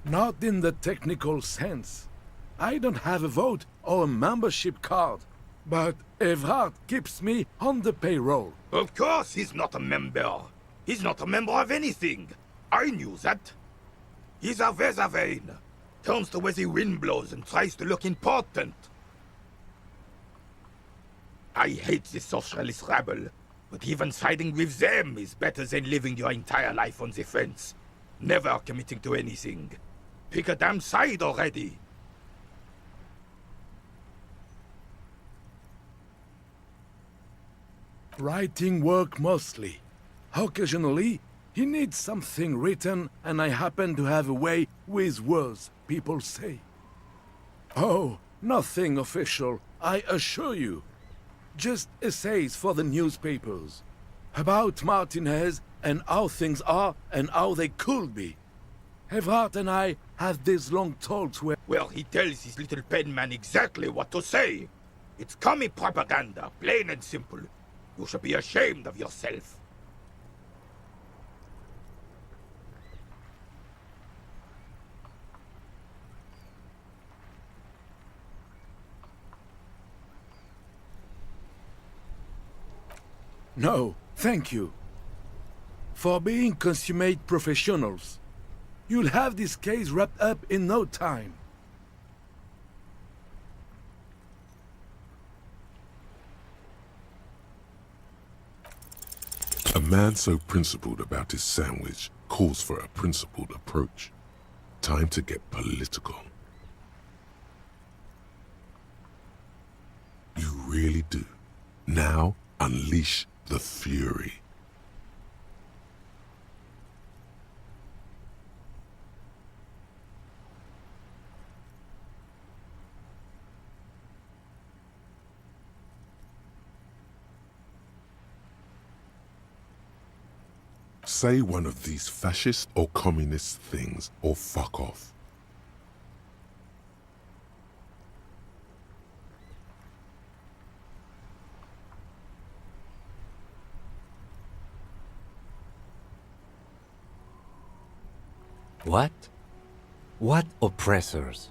Not in the technical sense. I don't have a vote or a membership card, but Evrard keeps me on the payroll. Of course he's not a member. He's not a member of anything. I knew that. He's a Weservein. Turns to where the wind blows and tries to look important. I hate the socialist rabble, but even siding with them is better than living your entire life on the fence. Never committing to anything. Pick a damn side already. Writing work mostly. Occasionally, he needs something written, and I happen to have a way with words, people say. Oh, nothing official, I assure you. Just essays for the newspapers. About Martinez and how things are and how they could be. Evrard and I had these long talks where... Well, he tells his little penman exactly what to say. It's commie propaganda, plain and simple. You should be ashamed of yourself. No, thank you. For being consummate professionals, you'll have this case wrapped up in no time. A man so principled about his sandwich calls for a principled approach. Time to get political. You really do. Now, unleash the fury. Say one of these fascist or communist things or fuck off. What? What oppressors?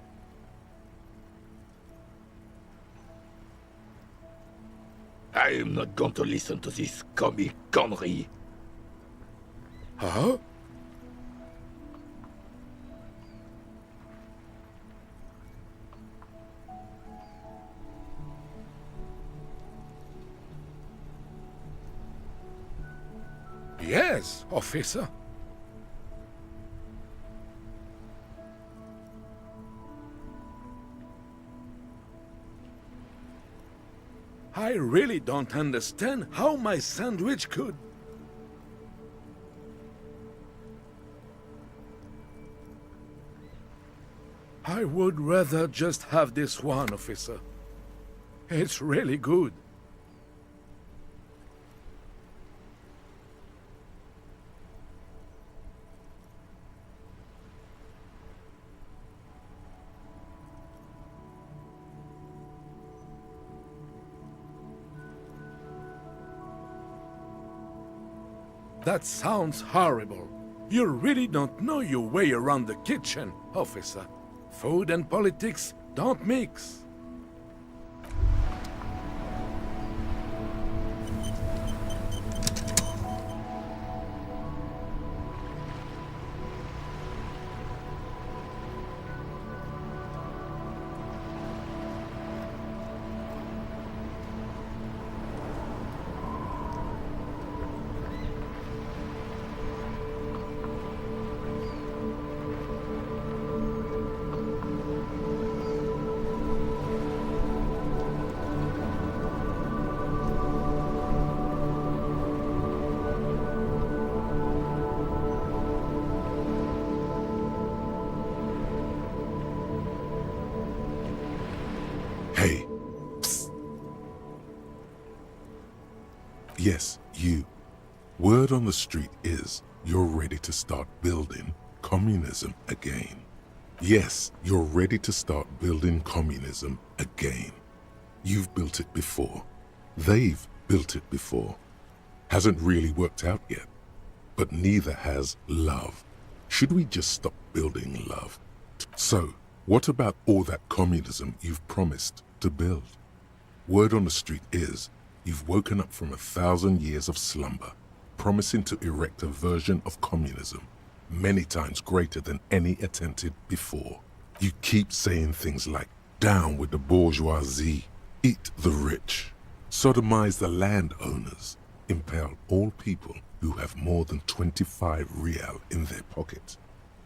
I am not going to listen to this comic connery. Huh? Yes, officer. I really don't understand how my sandwich could... I would rather just have this one, officer. It's really good. That sounds horrible. You really don't know your way around the kitchen, officer. Food and politics don't mix. Hey, psst. Yes, you. Word on the street is you're ready to start building communism again. Yes, you're ready to start building communism again. You've built it before. They've built it before. Hasn't really worked out yet. But neither has love. Should we just stop building love? So, what about all that communism you've promised to build? Word on the street is you've woken up from 1,000 years of slumber, promising to erect a version of communism many times greater than any attempted before. You keep saying things like, down with the bourgeoisie, eat the rich, sodomize the landowners, impale all people who have more than 25 real in their pocket,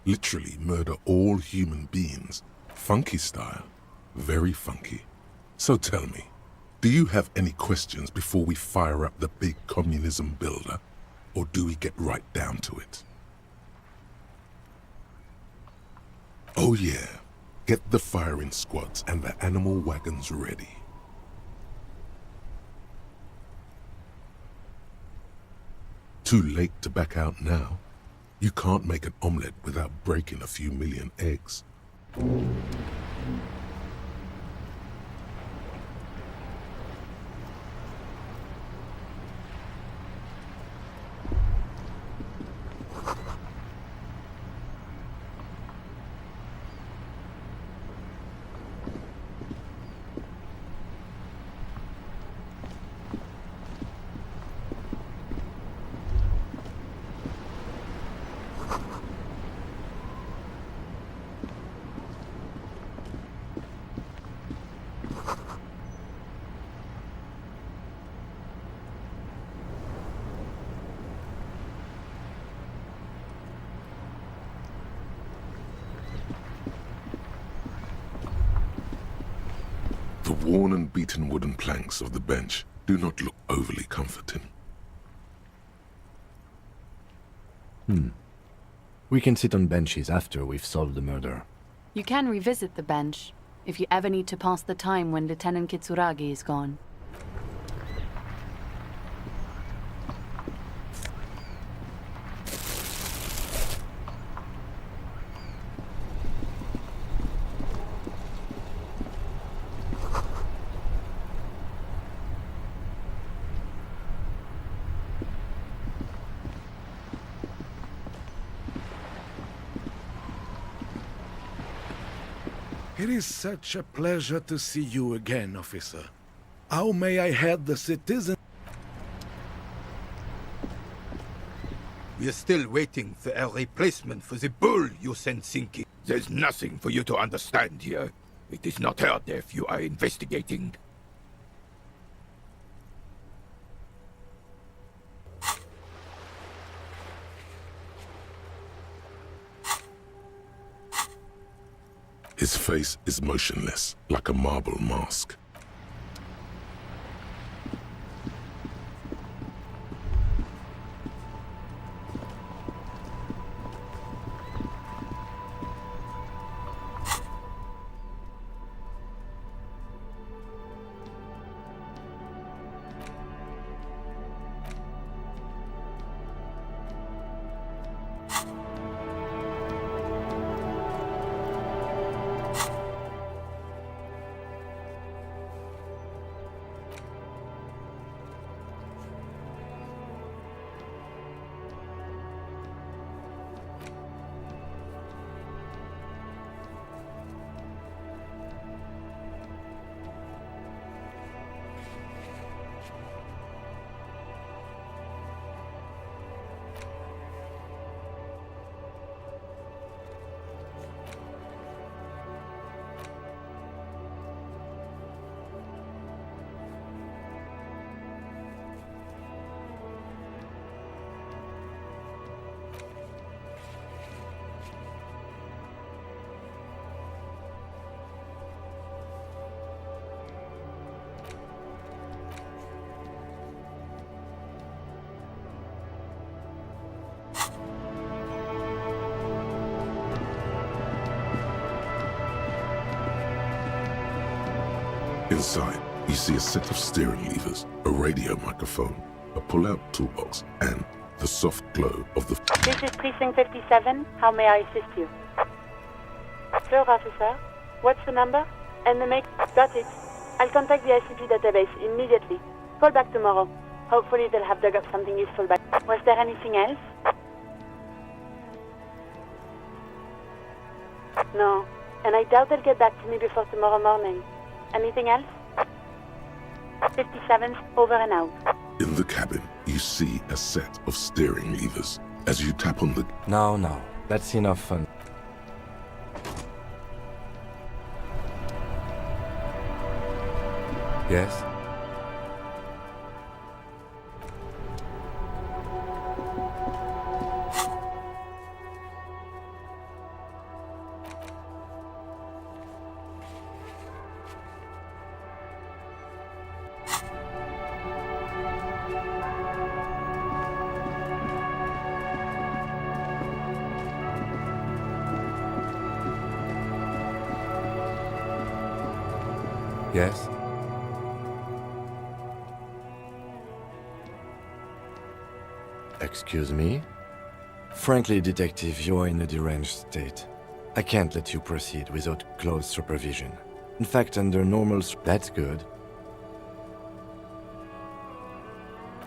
literally murder all human beings, funky style, very funky. So tell me, do you have any questions before we fire up the big communism builder, or do we get right down to it? Oh yeah, get the firing squads and the animal wagons ready. Too late to back out now. You can't make an omelette without breaking a few million eggs. worn and beaten wooden planks of the bench do not look overly comforting. We can sit on benches after we've solved the murder. You can revisit the bench if you ever need to pass the time when Lieutenant Kitsuragi is gone. It is such a pleasure to see you again, officer. How may I help the citizen? We are still waiting for a replacement for the bull you sent sinking. There's nothing for you to understand here. It is not her death you are investigating. His face is motionless, like a marble mask. Inside, you see a set of steering levers, a radio microphone, a pull-out toolbox, and the soft glow of the... This is Precinct 57. How may I assist you? Sir, officer. What's the number? And the make... Got it. I'll contact the ICP database immediately. Call back tomorrow. Hopefully they'll have dug up something useful back. Was there anything else? No. And I doubt they'll get back to me before tomorrow morning. Anything else? 57's over and out. In the cabin, you see a set of steering levers. As you tap on the... No, that's enough fun. Yes? Yes? Excuse me? Frankly, Detective, you're in a deranged state. I can't let you proceed without close supervision. In fact, under normal... That's good.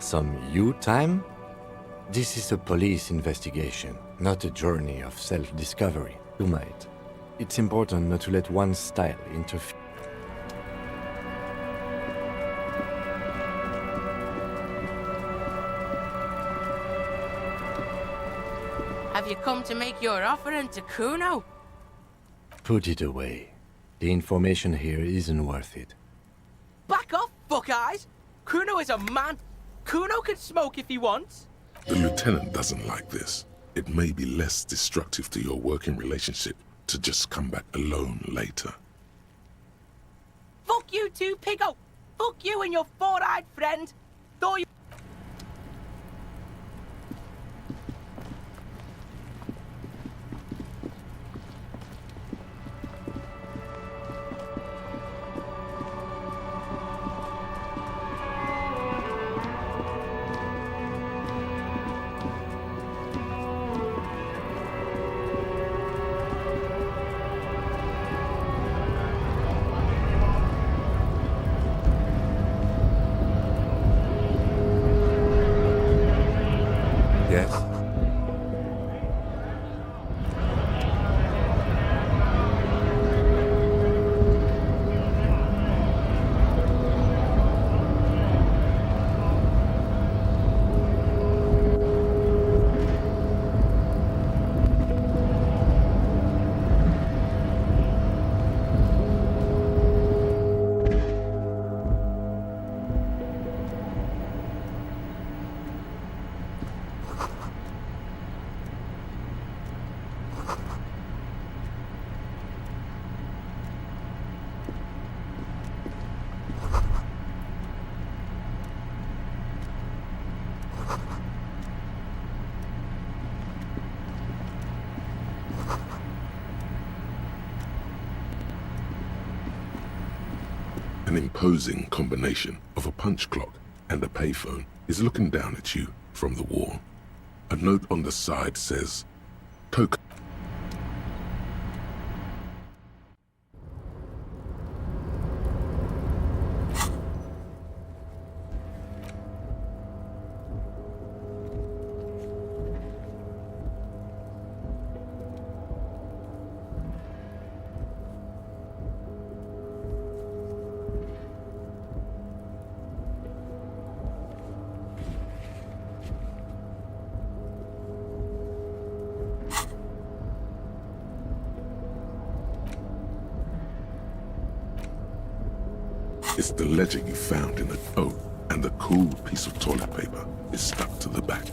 Some you time? This is a police investigation, not a journey of self-discovery. You might. It's important not to let one style interfere. Have you come to make your offering to Kuno? Put it away. The information here isn't worth it. Back off, fuck eyes! Kuno is a man. Kuno can smoke if he wants. The lieutenant doesn't like this. It may be less destructive to your working relationship to just come back alone later. Fuck Fuck you too, Piggo. Fuck you and your four-eyed friend. Though you... Yes? An imposing combination of a punch clock and a payphone is looking down at you from the wall. A note on the side says, Coke. It's the ledger you found in the... Oh, and the cool piece of toilet paper is stuck to the back.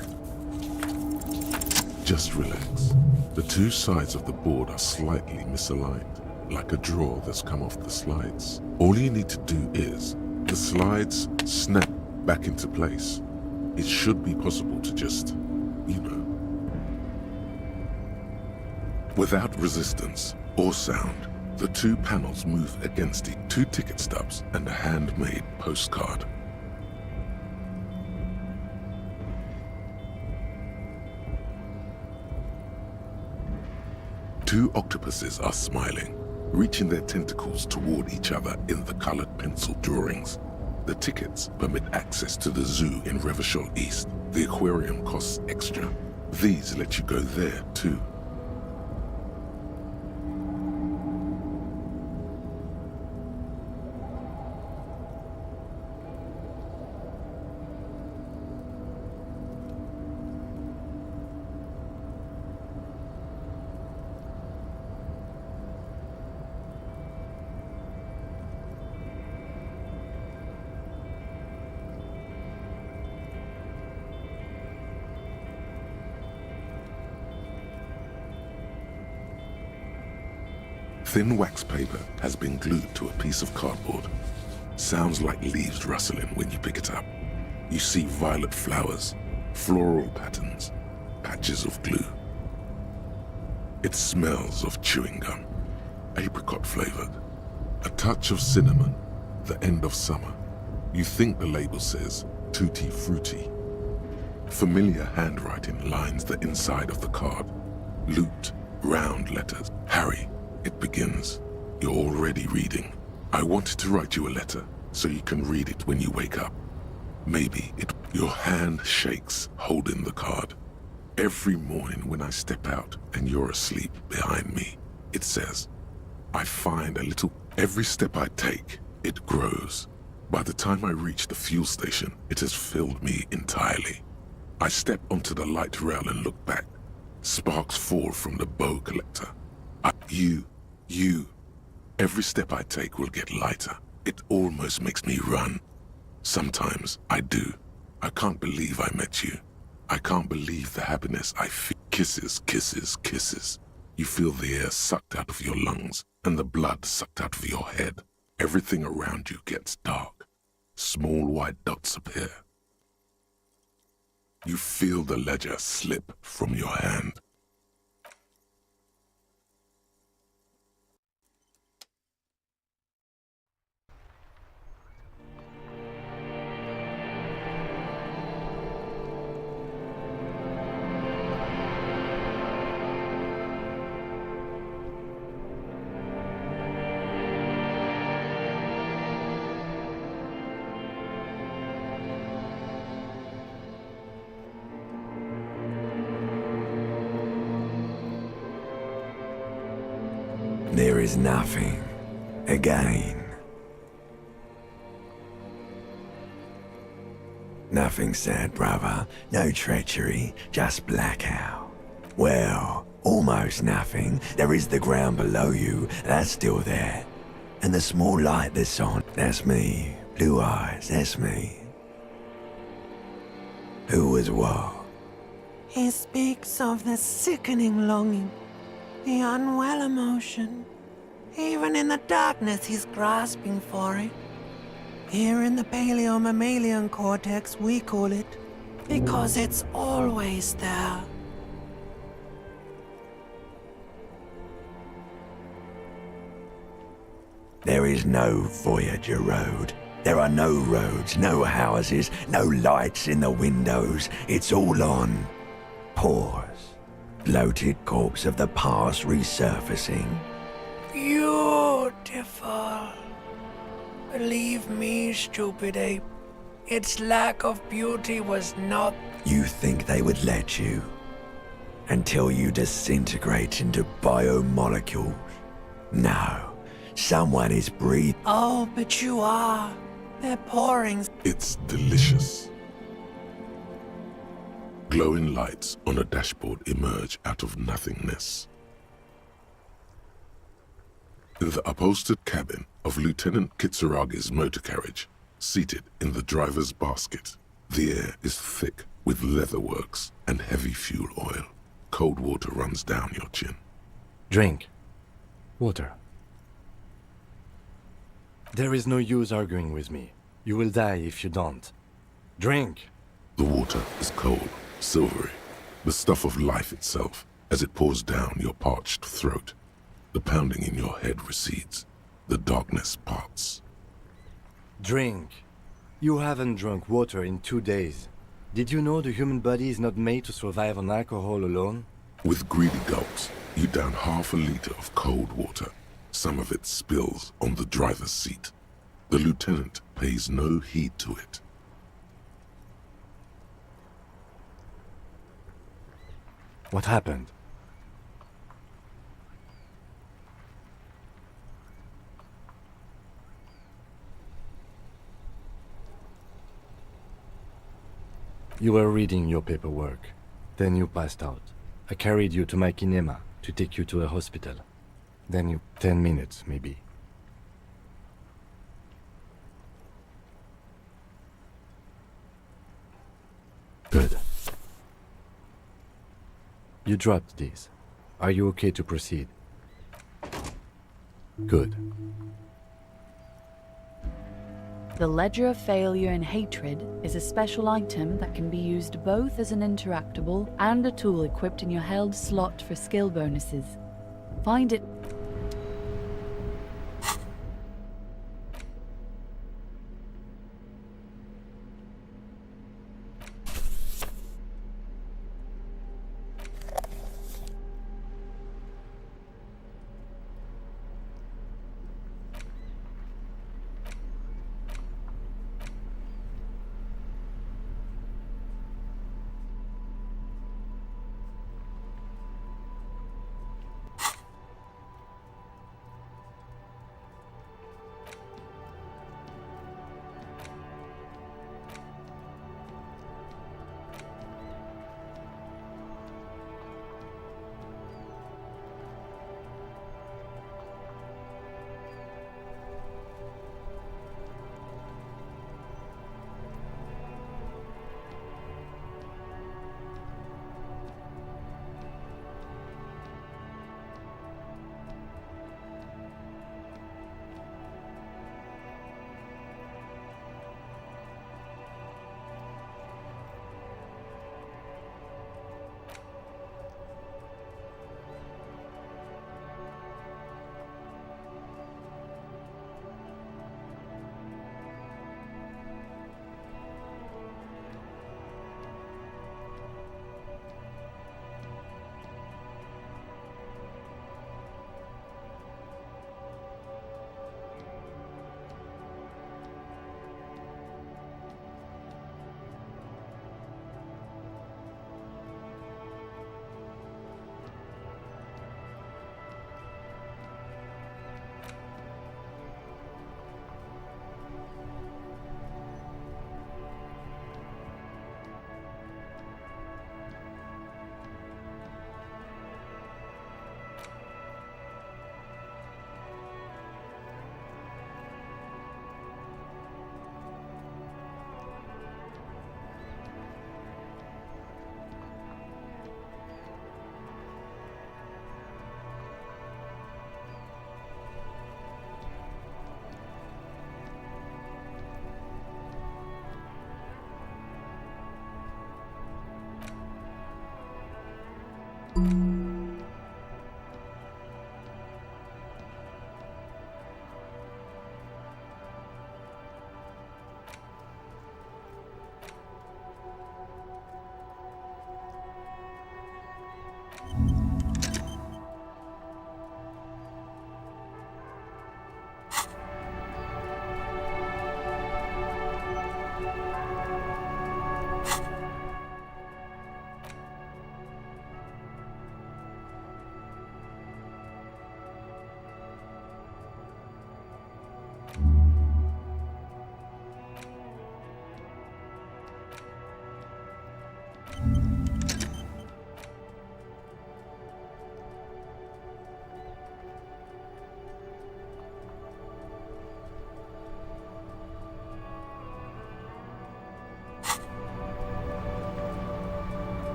Just relax. The two sides of the board are slightly misaligned, like a drawer that's come off the slides. All you need to do is, the slides snap back into place. It should be possible to just, you know, without resistance or sound. The two panels move against it, 2 ticket stubs and a handmade postcard. Two octopuses are smiling, reaching their tentacles toward each other in the colored pencil drawings. The tickets permit access to the zoo in Revachol East. The aquarium costs extra. These let you go there too. Thin wax paper has been glued to a piece of cardboard. Sounds like leaves rustling when you pick it up. You see violet flowers, floral patterns, patches of glue. It smells of chewing gum, apricot flavored, a touch of cinnamon, the end of summer. You think the label says tutti frutti. Familiar handwriting lines the inside of the card. Looped, round letters. Harry. It begins. You're already reading. I wanted to write you a letter so you can read it when you wake up. Maybe it... Your hand shakes, holding the card. Every morning when I step out and you're asleep behind me, it says, I find a little... Every step I take, it grows. By the time I reach the fuel station, it has filled me entirely. I step onto the light rail and look back. Sparks fall from the bow collector. You. Every step I take will get lighter. It almost makes me run. Sometimes I do. I can't believe I met you. I can't believe the happiness I feel. Kisses, kisses, kisses. You feel the air sucked out of your lungs and the blood sucked out of your head. everything around you gets dark. Small white dots appear. You feel the ledger slip from your hand. There is nothing. Again. Nothing sad, brother. No treachery, just blackout. Well, almost nothing. There is the ground below you, that's still there. And the small light that's on, that's me. Blue eyes, that's me. Who was what? He speaks of the sickening longing, the unwell emotion. Even in the darkness, he's grasping for it. Here in the paleo-mammalian cortex, we call it, because it's always there. There is no Voyager Road. There are no roads, no houses, no lights in the windows. It's all on pause. Bloated corpse of the past resurfacing. Beautiful. Believe me, stupid ape, its lack of beauty was not... You think they would let you? Until you disintegrate into biomolecules? No. Someone is breathing. Oh, but you are. They're pouring... It's delicious. Glowing lights on a dashboard emerge out of nothingness. In the upholstered cabin of Lieutenant Kitsuragi's motor carriage, seated in the driver's basket, the air is thick with leatherworks and heavy fuel oil. Cold water runs down your chin. Drink. Water. There is no use arguing with me. You will die if you don't. Drink. The water is cold, silvery, the stuff of life itself, as it pours down your parched throat. The pounding in your head recedes. The darkness parts. Drink. You haven't drunk water in 2 days. Did you know the human body is not made to survive on alcohol alone? With greedy gulps, you down half a liter of cold water. Some of it spills on the driver's seat. The lieutenant pays no heed to it. What happened? You were reading your paperwork. Then you passed out. I carried you to my kinema to take you to a hospital. Then you... 10 minutes, maybe. Good. You dropped these. Are you okay to proceed? Good. The Ledger of Failure and Hatred is a special item that can be used both as an interactable and a tool equipped in your held slot for skill bonuses. Find it...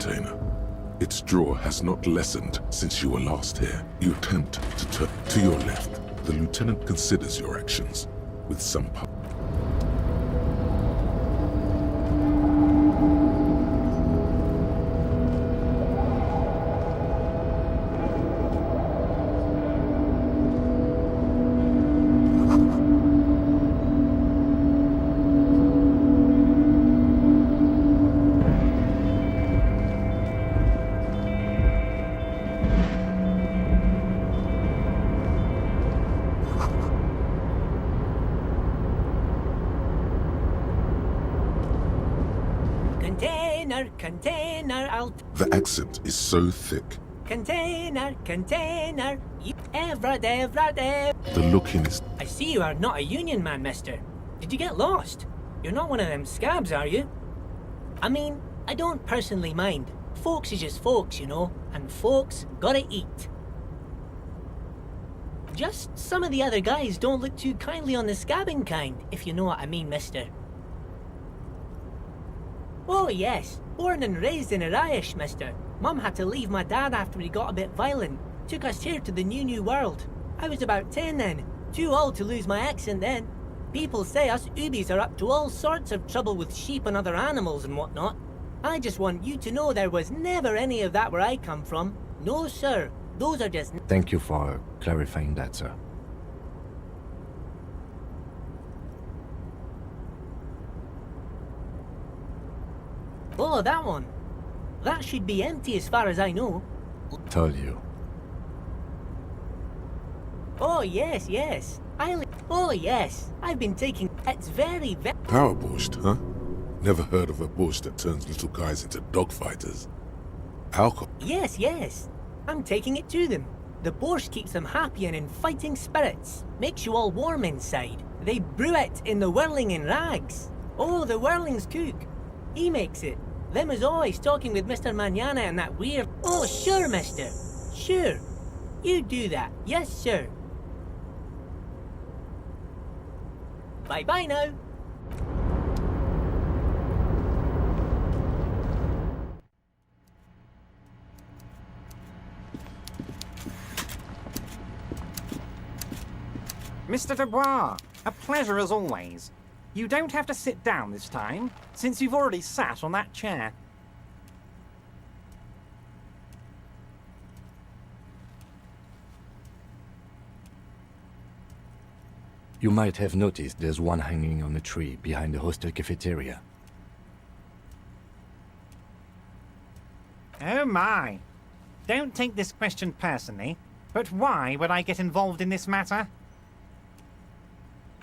container. Its drawer has not lessened since you were last here. You attempt to turn to your left. The lieutenant considers your actions with some Container, The accent is so thick. Container, The look in his... I see you are not a union man, mister. Did you get lost? You're not one of them scabs, are you? I mean, I don't personally mind. Folks is just folks, you know, and folks gotta eat. Just some of the other guys don't look too kindly on the scabbing kind, if you know what I mean, mister. Oh yes, born and raised in Irish, mister. Mum had to leave my dad after he got a bit violent. Took us here to the new world. I was about 10 then, too old to lose my accent then. People say us Ubies are up to all sorts of trouble with sheep and other animals and whatnot. I just want you to know there was never any of that where I come from. No sir, those are just... Thank you for clarifying that, sir. Oh, that one. That should be empty as far as I know. Told you. Oh, yes. Oh, yes. I've been taking... It's very... Power borscht, huh? Never heard of a borscht that turns little guys into dogfighters. Alcohol. Yes. I'm taking it to them. The borscht keeps them happy and in fighting spirits. Makes you all warm inside. They brew it in the whirling in rags. Oh, the whirling's cook. He makes it. Them is always talking with Mr. Manana and that weird... Oh, sure, mister. Sure. You do that. Yes, sir. Bye-bye now. Mr. Dubois, a pleasure as always. You don't have to sit down this time, since you've already sat on that chair. You might have noticed there's one hanging on a tree behind the hostel cafeteria. Oh my. Don't take this question personally, but why would I get involved in this matter?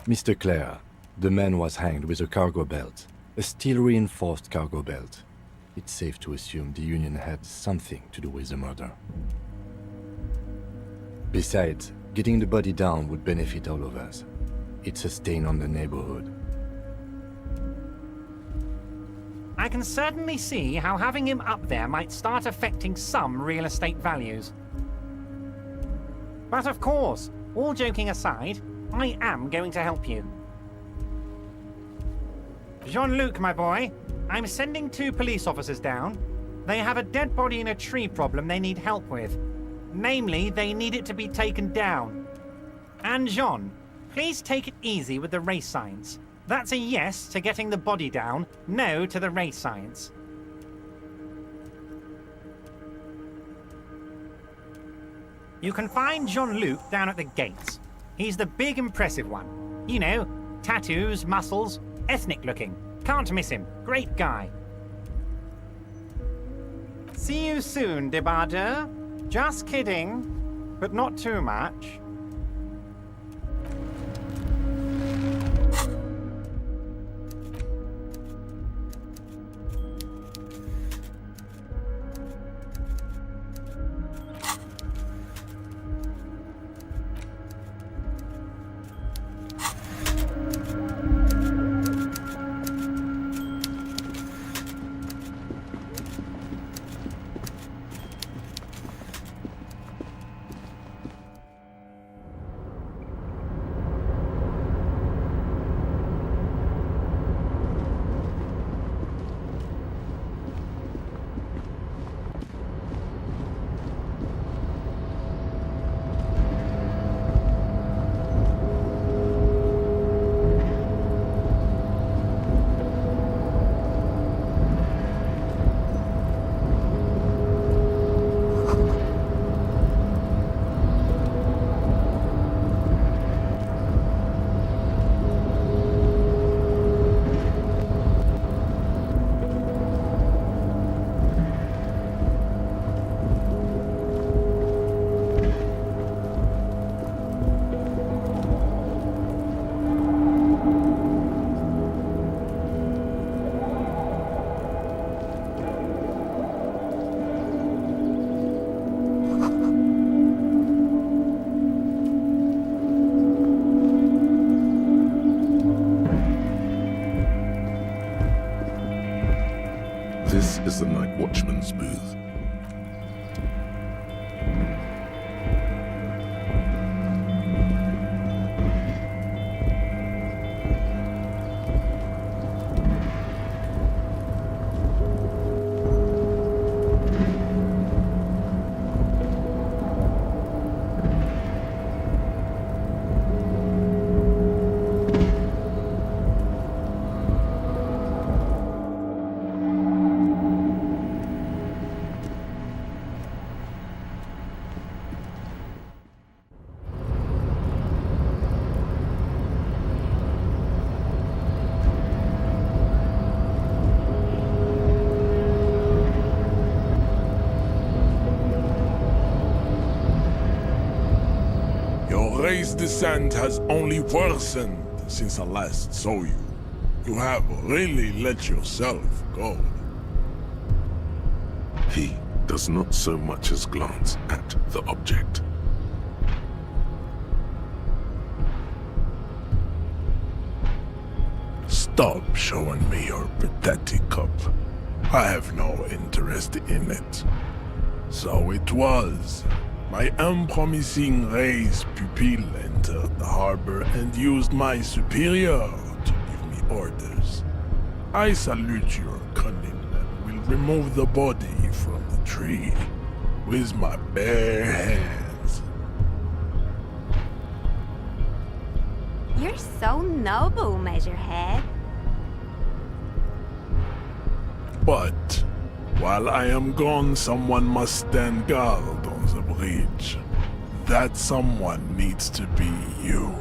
Mr. Clare, the man was hanged with a cargo belt, a steel-reinforced cargo belt. It's safe to assume the Union had something to do with the murder. Besides, getting the body down would benefit all of us. It's a stain on the neighborhood. I can certainly see how having him up there might start affecting some real estate values. But of course, all joking aside, I am going to help you. Jean-Luc, my boy, I'm sending 2 police officers down. They have a dead body in a tree problem they need help with. Namely, they need it to be taken down. And Jean, please take it easy with the race science. That's a yes to getting the body down, no to the race science. You can find Jean-Luc down at the gates. He's the big impressive one. You know, tattoos, muscles, ethnic looking. Can't miss him. Great guy. See you soon, Debarder. Just kidding, but not too much. watchman's booth. Your race descent has only worsened since I last saw you. You have really let yourself go. He does not so much as glance at the object. Stop showing me your pathetic cup. I have no interest in it. So it was. My unpromising race pupil entered the harbor and used my superior to give me orders. I salute your cunning and will remove the body from the tree with my bare hands. You're so noble, Measurehead. But while I am gone, someone must stand guard on the bridge. That someone needs to be you.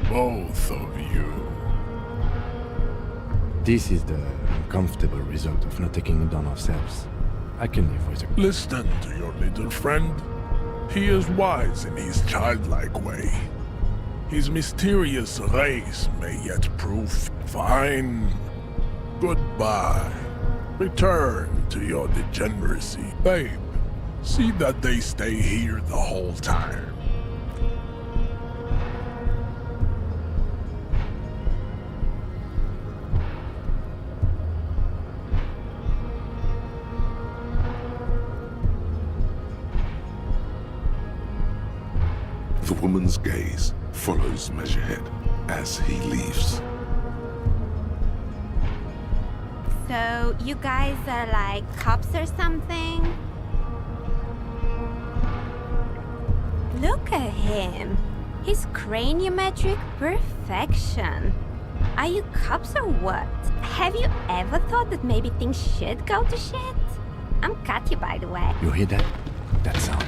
Both of you. This is the uncomfortable result of not taking it on ourselves. I can live with it. Listen to your little friend. He is wise in his childlike way. His mysterious race may yet prove fine. Goodbye. Return to your degeneracy. Babe, see that they stay here the whole time. The woman's gaze follows Measurehead as he leaves. So, you guys are like cops or something? Look at him. His craniometric perfection. Are you cops or what? Have you ever thought that maybe things should go to shit? I'm Katya, by the way. You hear that? That sound.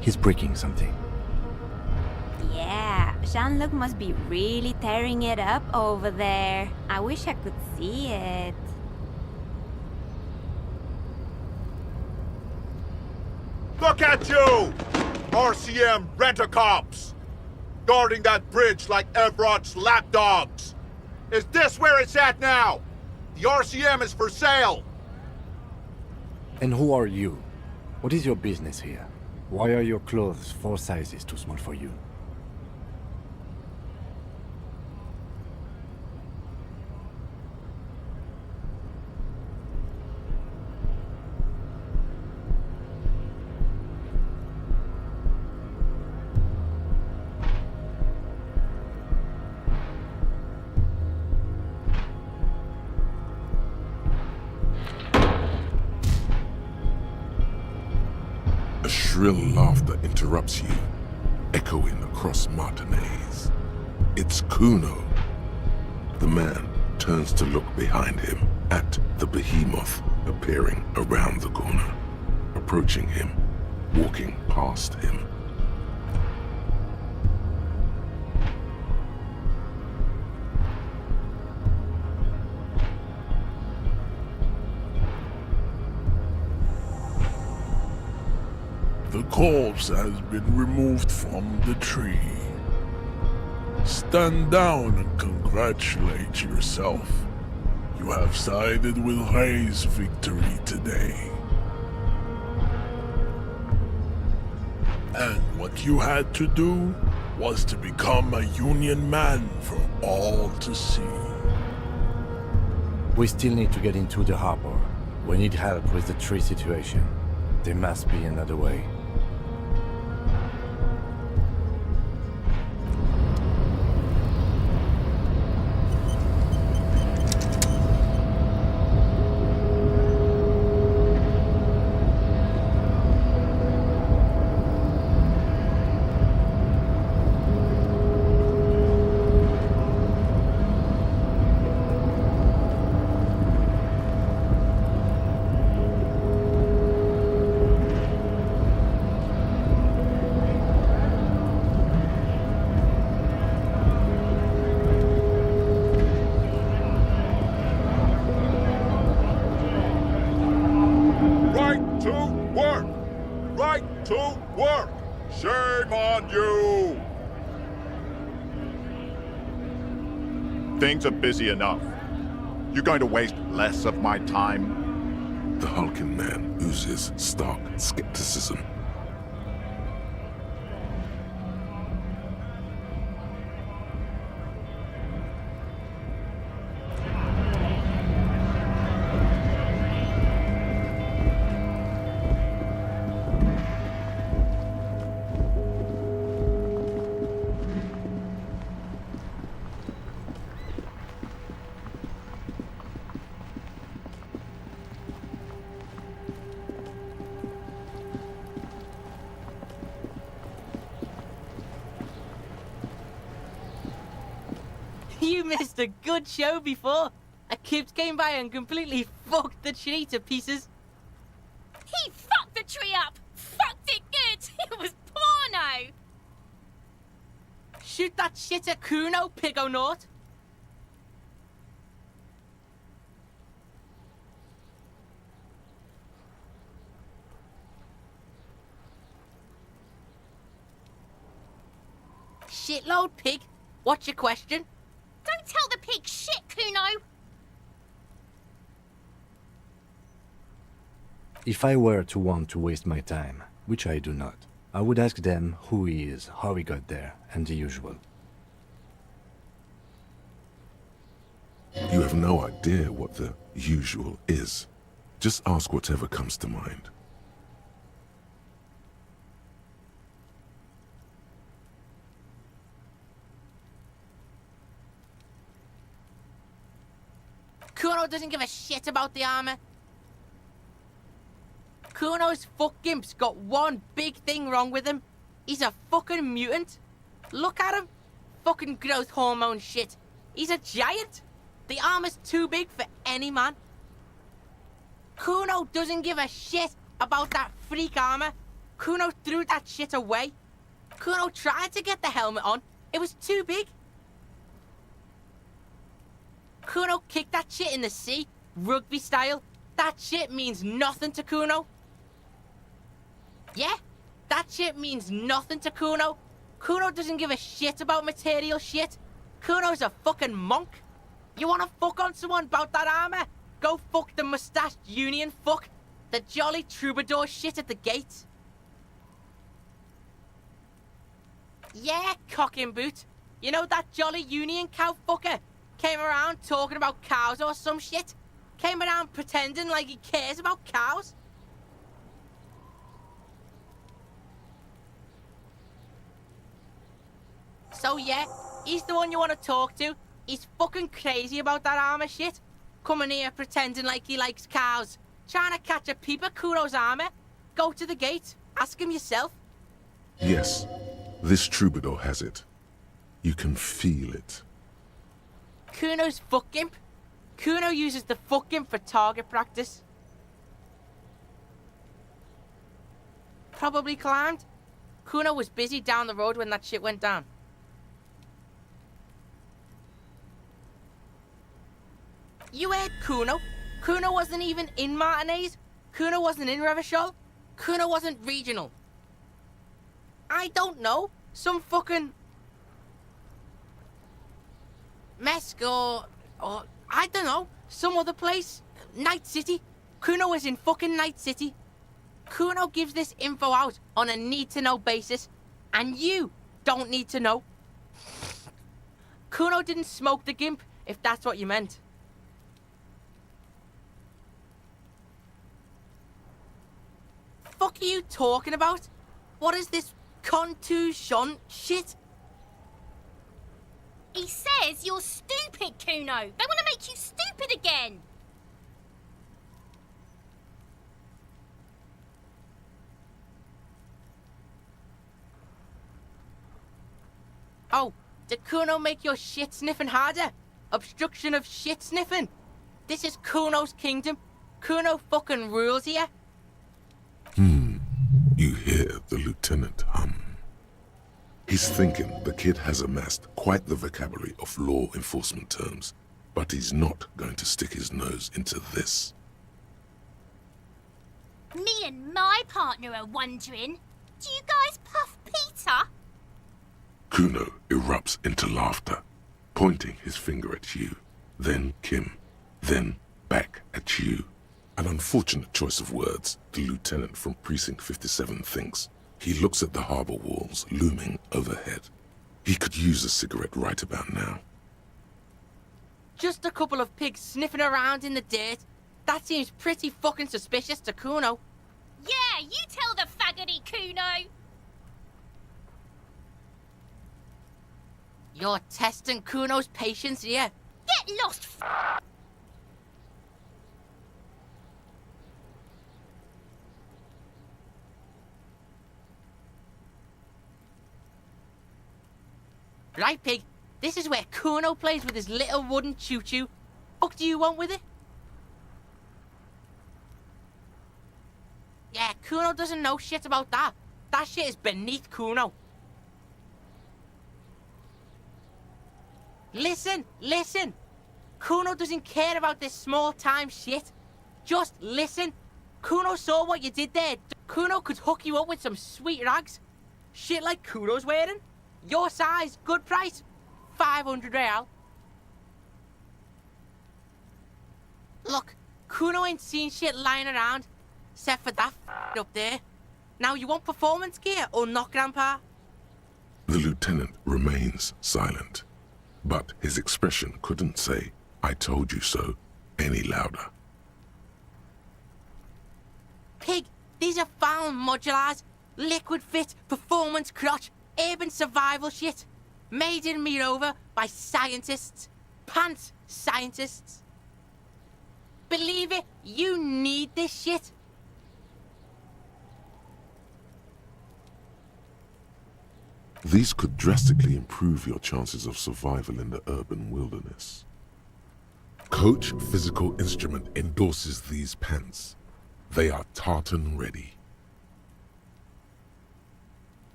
He's breaking something. Yeah, Jean-Luc must be really tearing it up over there. I wish I could see it. Look at you! RCM rent-a-cops! Guarding that bridge like Evrod's lapdogs! Is this where it's at now? The RCM is for sale! And who are you? What is your business here? Why are your clothes 4 sizes too small for you? A shrill laughter interrupts you, echoing across Martinez. It's Kuno. The man turns to look behind him at the behemoth appearing around the corner, approaching him, walking past him. The corpse has been removed from the tree. Stand down and congratulate yourself. You have sided with Ray's victory today. And what you had to do was to become a Union man for all to see. We still need to get into the harbor. We need help with the tree situation. There must be another way. Right to work! Right to work! Shame on you! Things are busy enough. You're going to waste less of my time? The hulking man oozes stark skepticism. You missed a good show before. A kid came by and completely fucked the tree to pieces. He fucked the tree up! Fucked it good! It was porno! Shoot that shit at Kuno, Pigonort. Shitload, pig. What's your question? Don't tell the pig shit, Kuno! If I were to want to waste my time, which I do not, I would ask them who he is, how he got there, and the usual. You have no idea what the usual is. Just ask whatever comes to mind. Kuno doesn't give a shit about the armor. Kuno's fuck gimp's got one big thing wrong with him. He's a fucking mutant. Look at him. Fucking growth hormone shit. He's a giant. The armor's too big for any man. Kuno doesn't give a shit about that freak armor. Kuno threw that shit away. Kuno tried to get the helmet on. It was too big. Kuno kicked that shit in the sea, rugby style. That shit means nothing to Kuno. Yeah, that shit means nothing to Kuno. Kuno doesn't give a shit about material shit. Kuno's a fucking monk. You wanna fuck on someone about that armor? Go fuck the mustached union fuck. The jolly troubadour shit at the gate. Yeah, cocking boot. You know that jolly union cow fucker? Came around talking about cows or some shit. Came around pretending like he cares about cows. So yeah, he's the one you want to talk to. He's fucking crazy about that armor shit. Coming here pretending like he likes cows. Trying to catch a peep at Kuno's armor. Go to the gate. Ask him yourself. Yes, this troubadour has it. You can feel it. Kuno's fuck gimp. Kuno uses the fuck gimp for target practice. Probably climbed. Kuno was busy down the road when that shit went down. You heard Kuno. Kuno wasn't even in Martinez. Kuno wasn't in Revachol. Kuno wasn't regional. I don't know. Some fucking... Mesk or I don't know, some other place. Night City. Kuno was in fucking Night City. Kuno gives this info out on a need-to-know basis, and you don't need to know. Kuno didn't smoke the gimp, if that's what you meant. fuck are you talking about? What is this contusion shit? He says you're stupid, Kuno. They want to make you stupid again. Oh, did Kuno make your shit sniffing harder? Obstruction of shit sniffing? This is Kuno's kingdom. Kuno fucking rules here. You hear the lieutenant hum. He's thinking the kid has amassed quite the vocabulary of law enforcement terms, but he's not going to stick his nose into this. Me and my partner are wondering, do you guys puff Peter? Kuno erupts into laughter, pointing his finger at you, then Kim, then back at you. An unfortunate choice of words, the lieutenant from Precinct 57 thinks. He looks at the harbor walls looming overhead. He could use a cigarette right about now. Just a couple of pigs sniffing around in the dirt. That seems pretty fucking suspicious to Kuno. Yeah, you tell the faggoty, Kuno. You're testing Kuno's patience here. Get lost, Right, pig. This is where Kuno plays with his little wooden choo-choo. Fuck do you want with it? Yeah, Kuno doesn't know shit about that. That shit is beneath Kuno. Listen, listen. Kuno doesn't care about this small-time shit. Just listen. Kuno saw what you did there. Kuno could hook you up with some sweet rags. Shit like Kuno's wearing. Your size, good price. 500 real. Look, Kuno ain't seen shit lying around, except for that up there. Now you want performance gear or not, Grandpa? The lieutenant remains silent, but his expression couldn't say, "I told you so," any louder. Pig, these are found modulars. Liquid fit, performance crotch, urban survival shit. Made in Mirova by scientists. Pants scientists. Believe it, you need this shit. These could drastically improve your chances of survival in the urban wilderness. Coach Physical Instrument endorses these pants. They are tartan ready.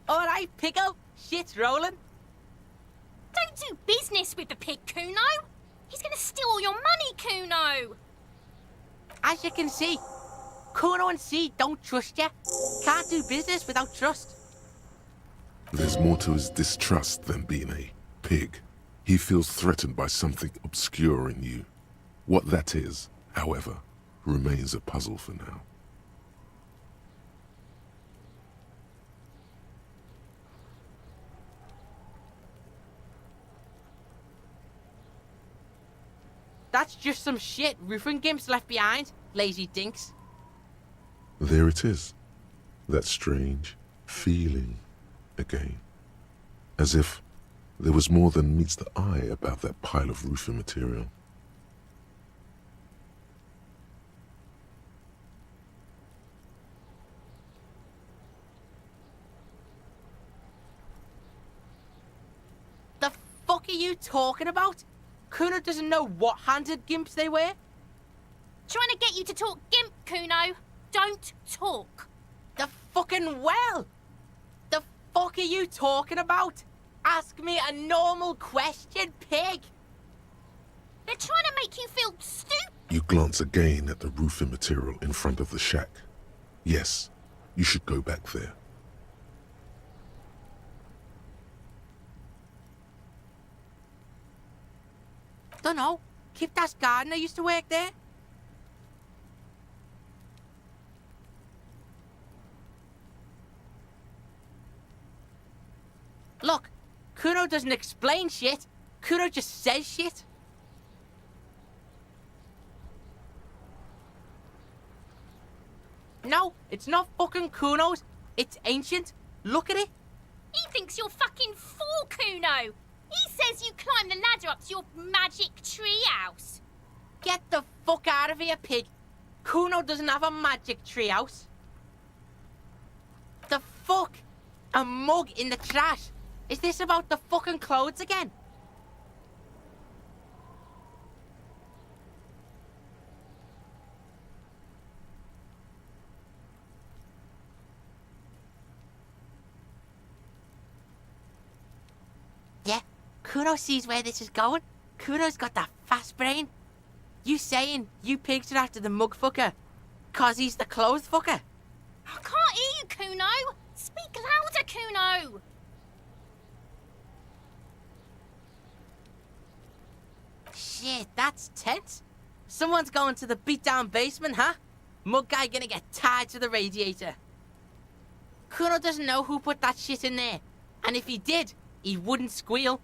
Alright, Pico. Shit's rolling. Don't do business with the pig, Kuno. He's gonna steal all your money, Kuno. As you can see, Kuno and C don't trust you. Can't do business without trust. There's more to his distrust than being a pig. He feels threatened by something obscure in you. What that is, however, remains a puzzle for now. That's just some shit roofing gimps left behind, lazy dinks. There it is. That strange feeling again. As if there was more than meets the eye about that pile of roofing material. The fuck are you talking about? Kuno doesn't know what handed gimps they wear. Trying to get you to talk gimp, Kuno. Don't talk. The fucking well. The fuck are you talking about? Ask me a normal question, pig. They're trying to make you feel stupid. You glance again at the roofing material in front of the shack. Yes, you should go back there. Dunno. Kiptas gardener used to work there. Look, Kuno doesn't explain shit. Kuno just says shit. No, it's not fucking Kuno's. It's ancient. Look at it. He thinks you're fucking fool, Kuno. He says you climbed the ladder up to your magic treehouse. Get the fuck out of here, pig. Kuno doesn't have a magic treehouse. The fuck? A mug in the trash. Is this about the fucking clothes again? Yeah, Kuno sees where this is going. Kuno's got that fast brain. You saying you pigs are after the mug fucker 'cause he's the clothes fucker? I can't hear you, Kuno. Speak louder, Kuno. Shit, that's tense. Someone's going to the beat-down basement, huh? Mug guy gonna get tied to the radiator. Kuno doesn't know who put that shit in there. And if he did, he wouldn't squeal.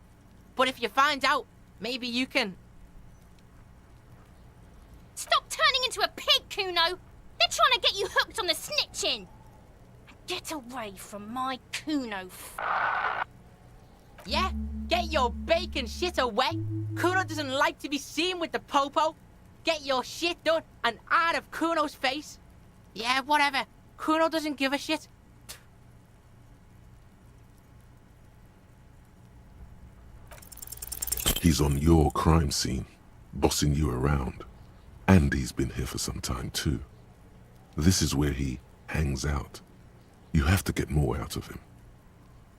But if you find out, maybe you can... Stop turning into a pig, Kuno. They're trying to get you hooked on the snitching. Get away from my Kuno. Yeah? Get your bacon shit away. Kuno doesn't like to be seen with the popo. Get your shit done and out of Kuno's face. Yeah, whatever. Kuno doesn't give a shit. He's on your crime scene, bossing you around. And he's been here for some time too. This is where he hangs out. You have to get more out of him.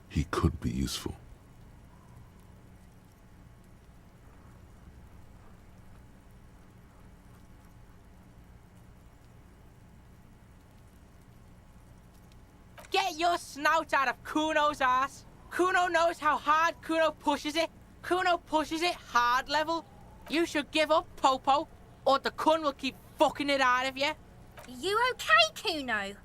He could be useful. Get your snout out of Kuno's ass. Kuno knows how hard Kuno pushes it. Kuno pushes it hard level. You should give up, Popo, or the Kun will keep fucking it out of you. You okay, Kuno?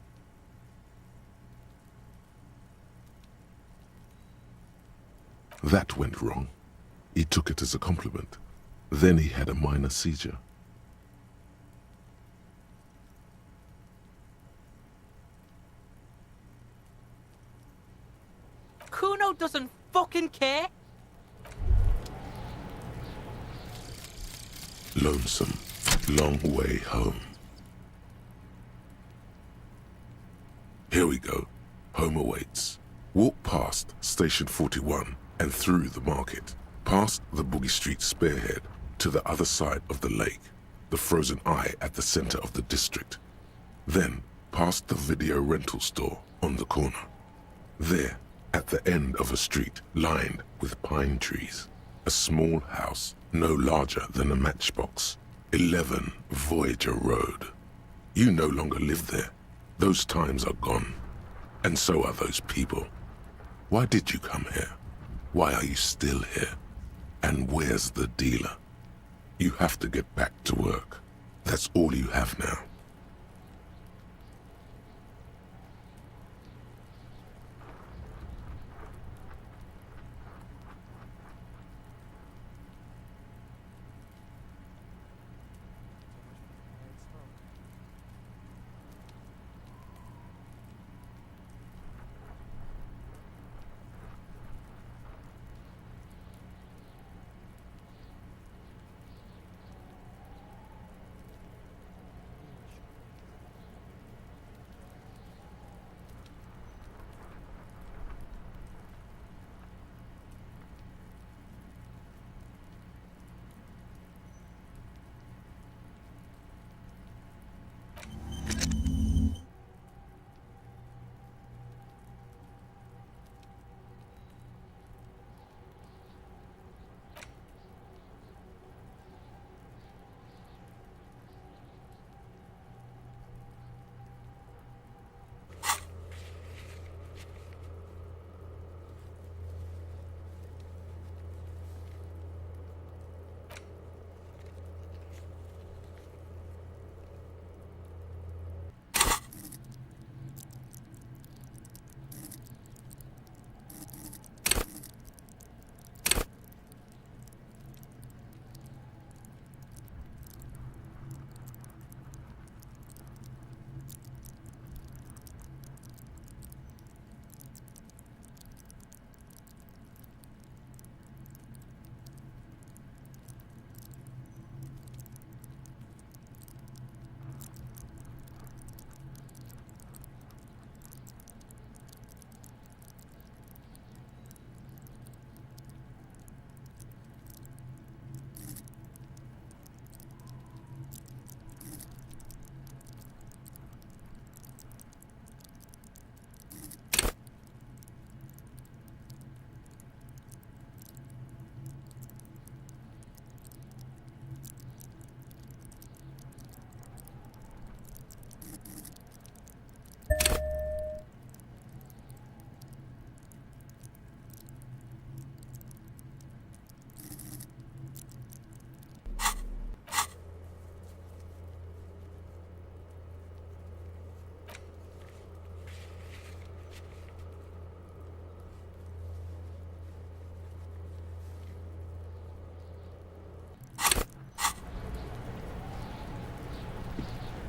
That went wrong. He took it as a compliment. Then he had a minor seizure. Kuno doesn't fucking care. Lonesome, long way home. Here we go. Home awaits. Walk past Station 41 and through the market, past the Boogie Street spearhead to the other side of the lake, the frozen eye at the center of the district. Then past the video rental store on the corner. There, at the end of a street lined with pine trees, a small house no larger than a matchbox. 11 Voyager Road. You no longer live there. Those times are gone. And so are those people. Why did you come here? Why are you still here? And where's the dealer? You have to get back to work. That's all you have now.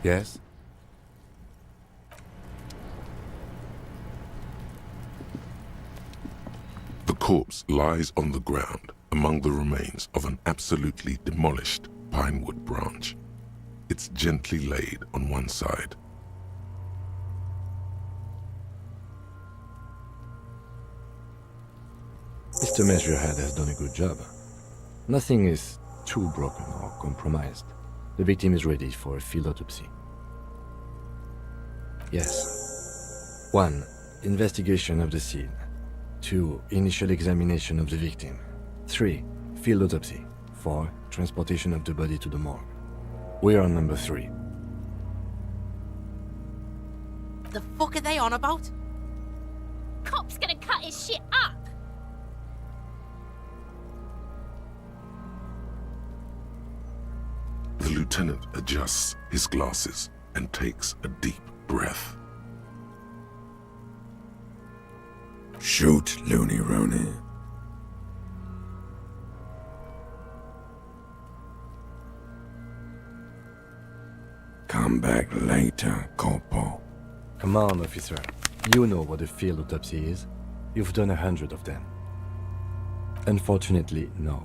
Yes? The corpse lies on the ground among the remains of an absolutely demolished pinewood branch. It's gently laid on one side. Mr. Measurehead has done a good job. Nothing is too broken or compromised. The victim is ready for a field autopsy. Yes. 1. Investigation of the scene. 2. Initial examination of the victim. 3. Field autopsy. 4. Transportation of the body to the morgue. We're on number 3. The fuck are they on about? Cop's gonna cut his shit up. The lieutenant adjusts his glasses and takes a deep breath. Shoot, Looney Rooney. Come back later, Corporal. Come on, officer. You know what a field autopsy is. You've done 100 of them. Unfortunately, no.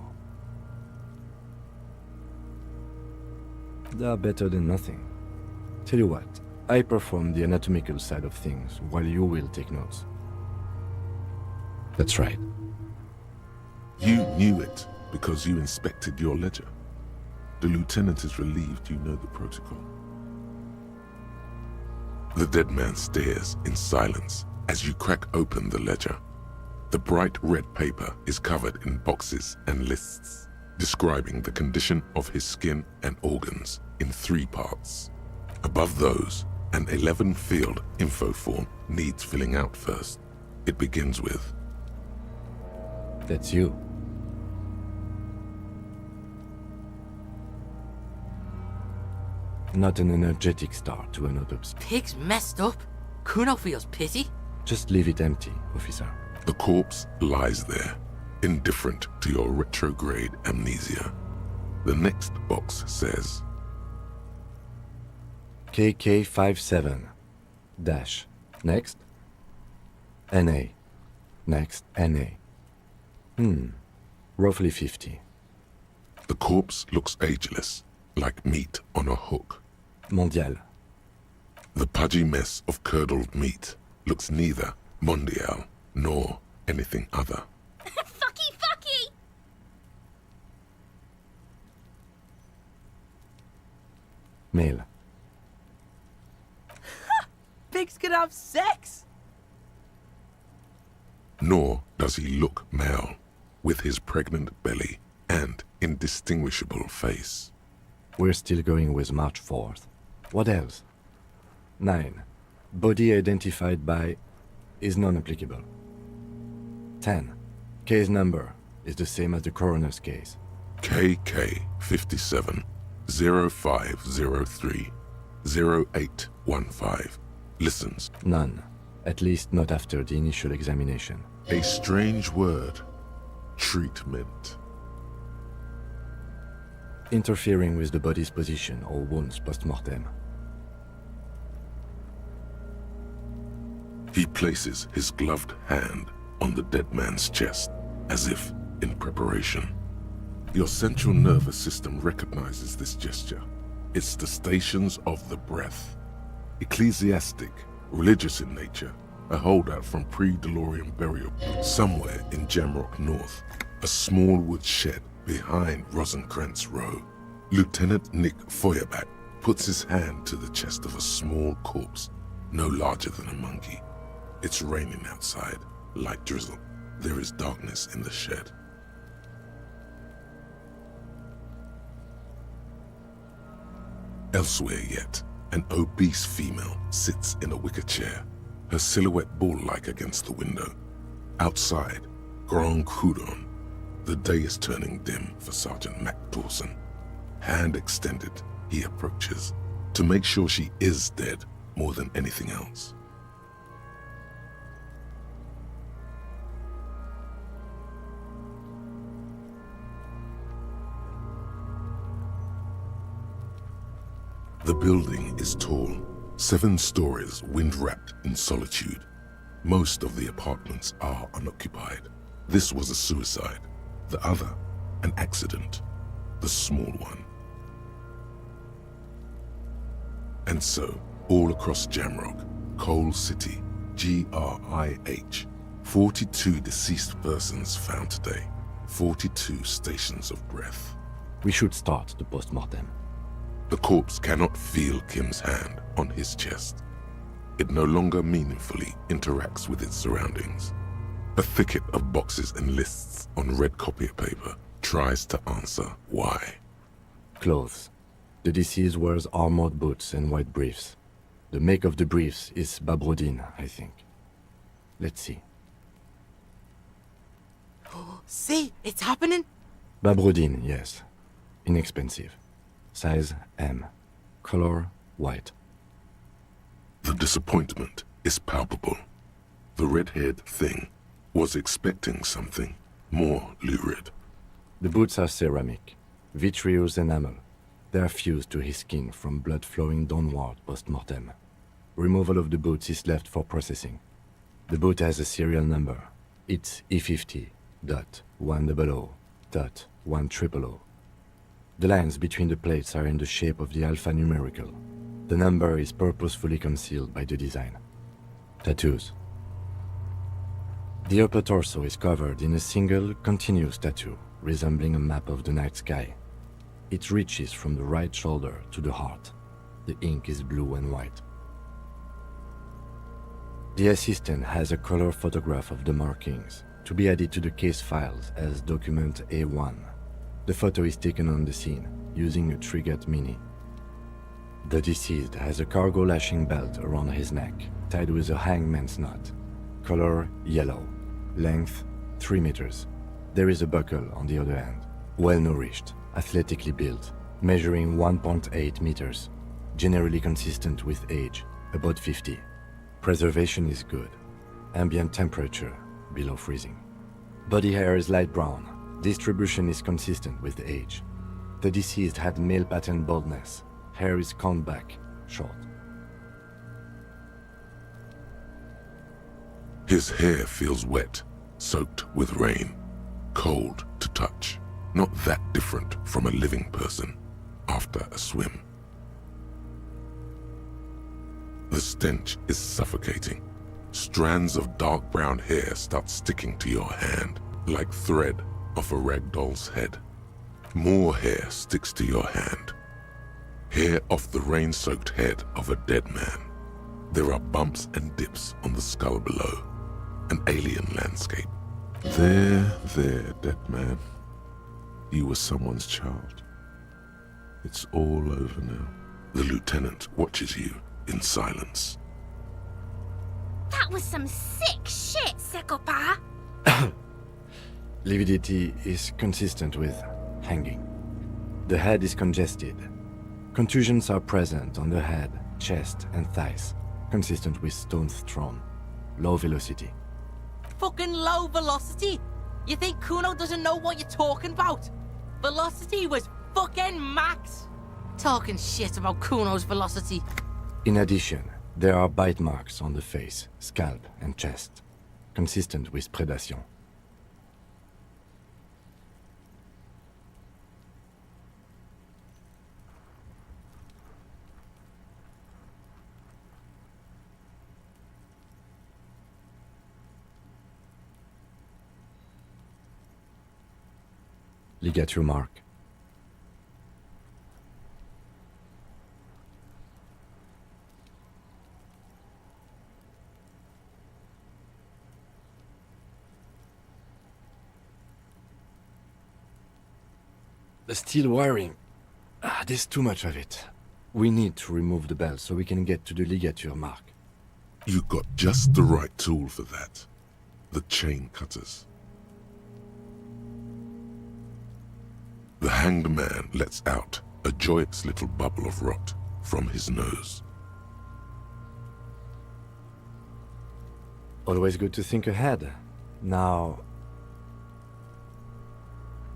They are better than nothing. Tell you what, I perform the anatomical side of things while you will take notes. That's right. You knew it because you inspected your ledger. The lieutenant is relieved you know the protocol. The dead man stares in silence as you crack open the ledger. The bright red paper is covered in boxes and lists, describing the condition of his skin and organs in 3 parts. Above those, an 11-field info form needs filling out first. It begins with, "That's you." Not an energetic start to an autopsy. Pig's messed up. Kuno feels pity. Just leave it empty, officer. the corpse lies there, indifferent to your retrograde amnesia. The next box says, KK57 dash. Next. NA. Next. NA. Roughly 50. The corpse looks ageless, like meat on a hook. Mondial. The pudgy mess of curdled meat looks neither mondial nor anything other. Fucky, fucky! Male. Pigs can have sex! Nor does he look male, with his pregnant belly and indistinguishable face. We're still going with March 4th. What else? 9. Body identified by is non-applicable. 10. Case number is the same as the coroner's case. KK57 0503 0815 listens. None. At least not after the initial examination. A strange word. Treatment. Interfering with the body's position or wounds post-mortem. He places his gloved hand on the dead man's chest, as if in preparation. Your central nervous system recognizes this gesture. It's the stations of the breath. Ecclesiastic, religious in nature, a holdout from pre-Delorian burial somewhere in Jamrock North, a small wood shed behind Rosencrantz Row. Lieutenant Nick Feuerbach puts his hand to the chest of a small corpse, no larger than a monkey. It's raining outside, light drizzle. There is darkness in the shed. Elsewhere yet, an obese female sits in a wicker chair, her silhouette bull-like against the window. Outside, Grand Coudon. The day is turning dim for Sergeant Mac Dawson. Hand extended, he approaches, to make sure she is dead more than anything else. The building is tall, 7 stories wind-wrapped in solitude. Most of the apartments are unoccupied. This was a suicide, the other an accident, the small one. And so, all across Jamrock, Coal City, GRIH, 42 deceased persons found today, 42 stations of breath. We should start the post-mortem. The corpse cannot feel Kim's hand on his chest. It no longer meaningfully interacts with its surroundings. A thicket of boxes and lists on red copier paper tries to answer why. Clothes. The deceased wears armored boots and white briefs. The make of the briefs is Babrodin, I think. Let's see. See, it's happening. Babrodin, yes. Inexpensive. Size M. Color white. The disappointment is palpable. The red-haired thing was expecting something more lurid. The boots are ceramic, vitreous enamel. They are fused to his skin from blood flowing downward post-mortem. Removal of the boots is left for processing. The boot has a serial number. It's E50.100.100. The lines between the plates are in the shape of the alphanumerical. The number is purposefully concealed by the design. Tattoos. The upper torso is covered in a single, continuous tattoo, resembling a map of the night sky. It reaches from the right shoulder to the heart. The ink is blue and white. The assistant has a color photograph of the markings, to be added to the case files as document A1. The photo is taken on the scene, using a Trigat Mini. The deceased has a cargo lashing belt around his neck, tied with a hangman's knot. Color yellow. Length 3 meters. There is a buckle on the other end. Well-nourished, athletically built, measuring 1.8 meters. Generally consistent with age, about 50. Preservation is good. Ambient temperature, below freezing. Body hair is light brown. Distribution is consistent with age. The deceased had male pattern baldness. Hair is combed back, short. His hair feels wet, soaked with rain, cold to touch. Not that different from a living person after a swim. The stench is suffocating. Strands of dark brown hair start sticking to your hand, like thread off a ragdoll's head. More hair sticks to your hand. Hair off the rain-soaked head of a dead man. There are bumps and dips on the skull below. An alien landscape. There, dead man. You were someone's child. It's all over now. The lieutenant watches you in silence. That was some sick shit, Sekopa. Lividity is consistent with hanging. The head is congested. Contusions are present on the head, chest, and thighs, consistent with stones thrown. Low velocity. Fucking low velocity? You think Kuno doesn't know what you're talking about? Velocity was fucking max. Talking shit about Kuno's velocity. In addition, there are bite marks on the face, scalp, and chest, consistent with predation. Ligature mark. The steel wiring. There's too much of it. We need to remove the belt so we can get to the ligature mark. You got just the right tool for that. The chain cutters. The hanged man lets out a joyous little bubble of rot from his nose. Always good to think ahead. Now,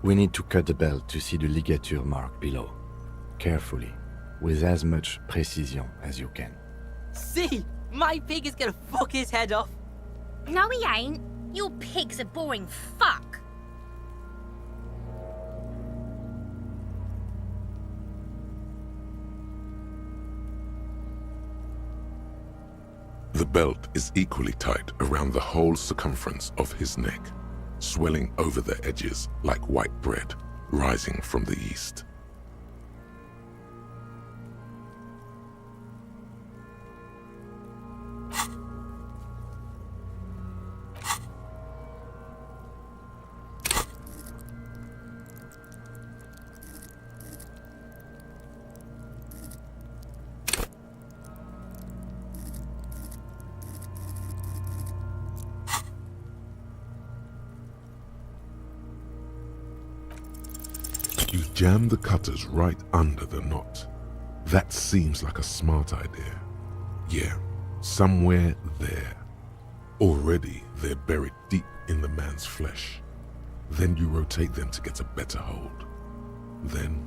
we need to cut the belt to see the ligature mark below. Carefully. with as much precision as you can. See? My pig is gonna fuck his head off. No, he ain't. Your pig's a boring fuck. The belt is equally tight around the whole circumference of his neck, swelling over the edges like white bread rising from the east. You jam the cutters right under the knot. That seems like a smart idea. Yeah, somewhere there. Already they're buried deep in the man's flesh. Then you rotate them to get a better hold. Then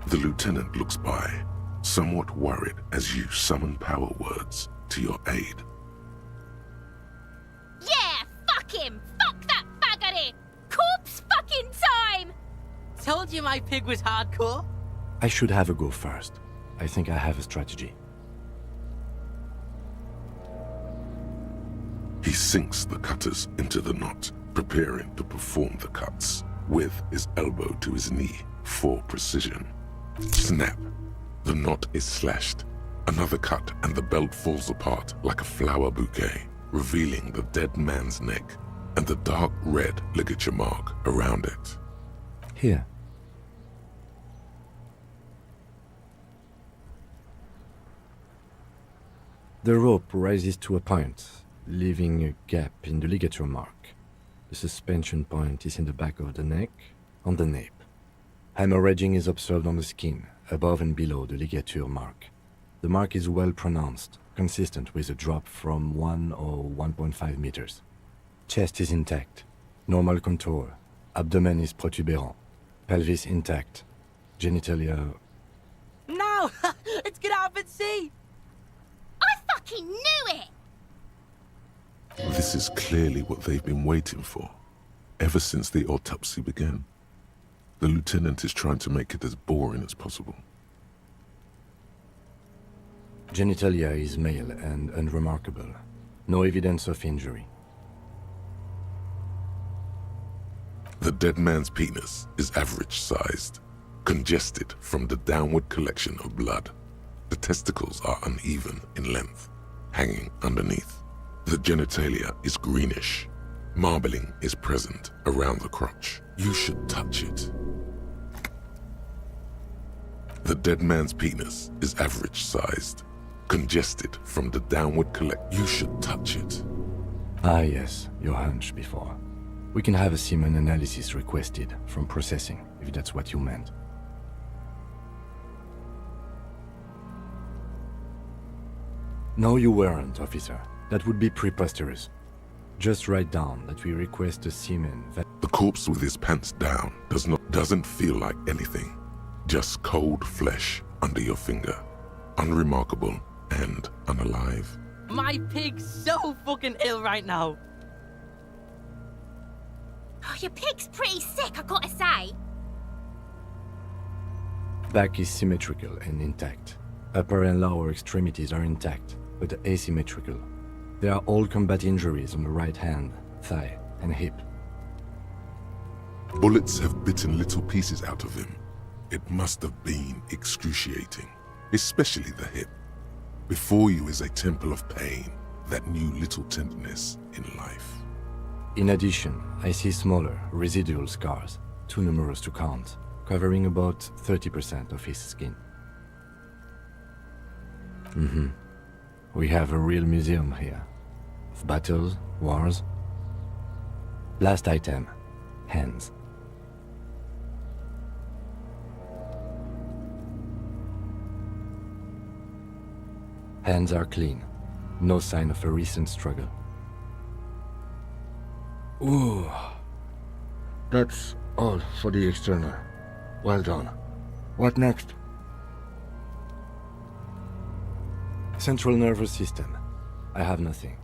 the lieutenant looks by, somewhat worried as you summon power words to your aid. Yeah, fuck him! Fuck that faggoty! Corpse fucking time! Told you my pig was hardcore. I should have a go first. I think I have a strategy. He sinks the cutters into the knot, preparing to perform the cuts, with his elbow to his knee for precision. Snap! The knot is slashed. Another cut and the belt falls apart like a flower bouquet, revealing the dead man's neck and the dark red ligature mark around it. Here. The rope rises to a point, leaving a gap in the ligature mark. The suspension point is in the back of the neck, on the nape. Hemorrhaging is observed on the skin, above and below the ligature mark. The mark is well pronounced, consistent with a drop from 1 or 1.5 meters. Chest is intact, normal contour. Abdomen is protuberant, pelvis intact, genitalia... No! It's gonna happen, see! I fucking knew it! This is clearly what they've been waiting for, ever since the autopsy began. The lieutenant is trying to make it as boring as possible. Genitalia is male and unremarkable. No evidence of injury. The dead man's penis is average-sized, congested from the downward collection of blood. The testicles are uneven in length, hanging underneath. The genitalia is greenish. Marbling is present around the crotch. You should touch it. The dead man's penis is average-sized, congested from the downward You should touch it. Ah yes, your hunch before. We can have a semen analysis requested from processing, if that's what you meant. No, you weren't, officer. That would be preposterous. Just write down that we request a semen that... The corpse with his pants down doesn't feel like anything. Just cold flesh under your finger. Unremarkable and unalive. My pig's so fucking ill right now. Oh, your pig's pretty sick, I gotta say. Back is symmetrical and intact. Upper and lower extremities are intact, but asymmetrical. There are all combat injuries on the right hand, thigh, and hip. Bullets have bitten little pieces out of him. It must have been excruciating, especially the hip. Before you is a temple of pain that knew little tenderness in life. In addition, I see smaller, residual scars, too numerous to count, covering about 30% of his skin. We have a real museum here. Of battles, wars. Last item, hands. Hands are clean. No sign of a recent struggle. Ooh. That's all for the external. Well done. What next? Central nervous system. I have nothing.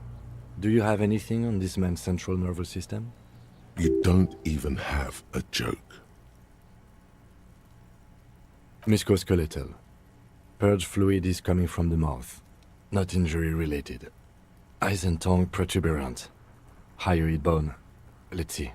Do you have anything on this man's central nervous system? You don't even have a joke. Musculoskeletal. Purge fluid is coming from the mouth. Not injury related. Eyes and tongue protuberant. Hyoid bone. Let's see.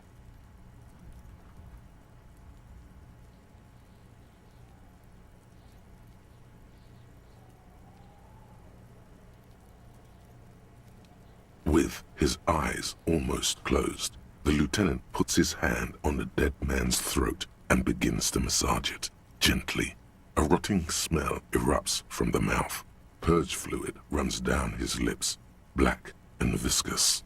With his eyes almost closed, the lieutenant puts his hand on the dead man's throat and begins to massage it, gently. A rotting smell erupts from the mouth. Purge fluid runs down his lips, black and viscous.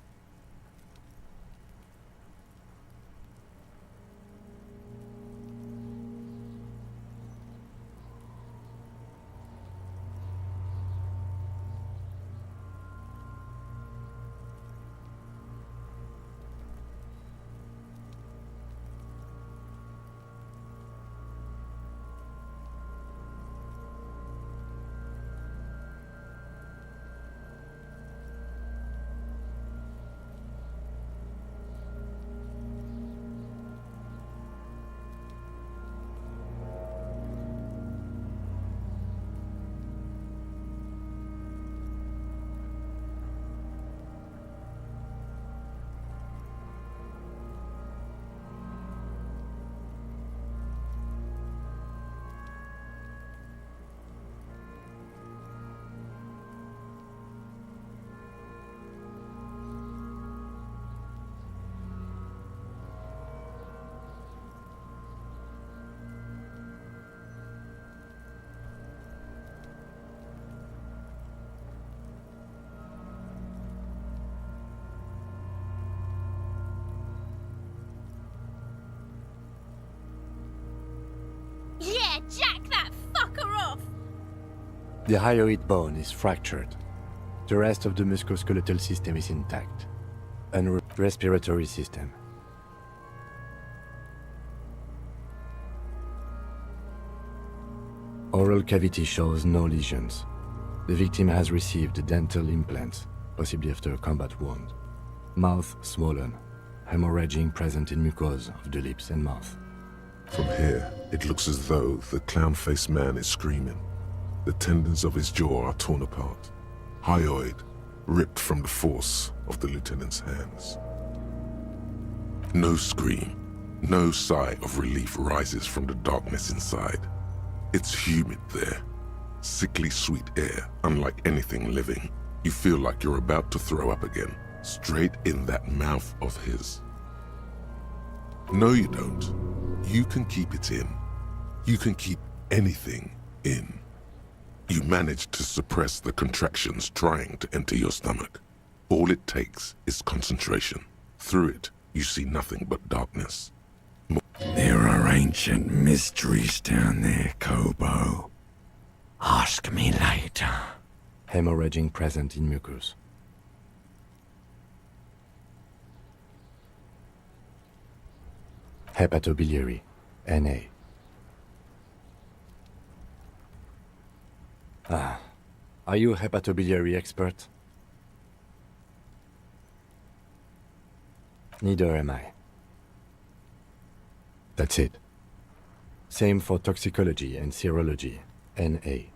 Yeah, jack that fucker off! The hyoid bone is fractured. The rest of the musculoskeletal system is intact. And respiratory system. Oral cavity shows no lesions. The victim has received dental implants, possibly after a combat wound. Mouth swollen, hemorrhaging present in mucosa of the lips and mouth. From here, it looks as though the clown-faced man is screaming. The tendons of his jaw are torn apart. Hyoid ripped from the force of the lieutenant's hands. No scream, no sigh of relief rises from the darkness inside. It's humid there. Sickly sweet air, unlike anything living. You feel like you're about to throw up again, straight in that mouth of his. No, you don't. You can keep it in. You can keep anything in. You manage to suppress the contractions trying to enter your stomach. All it takes is concentration. Through it, you see nothing but darkness. There are ancient mysteries down there, Kobo. Ask me later. Hemorrhaging present in mucus. Hepatobiliary, NA. Ah, are you a hepatobiliary expert? Neither am I. That's it. Same for toxicology and serology, NA.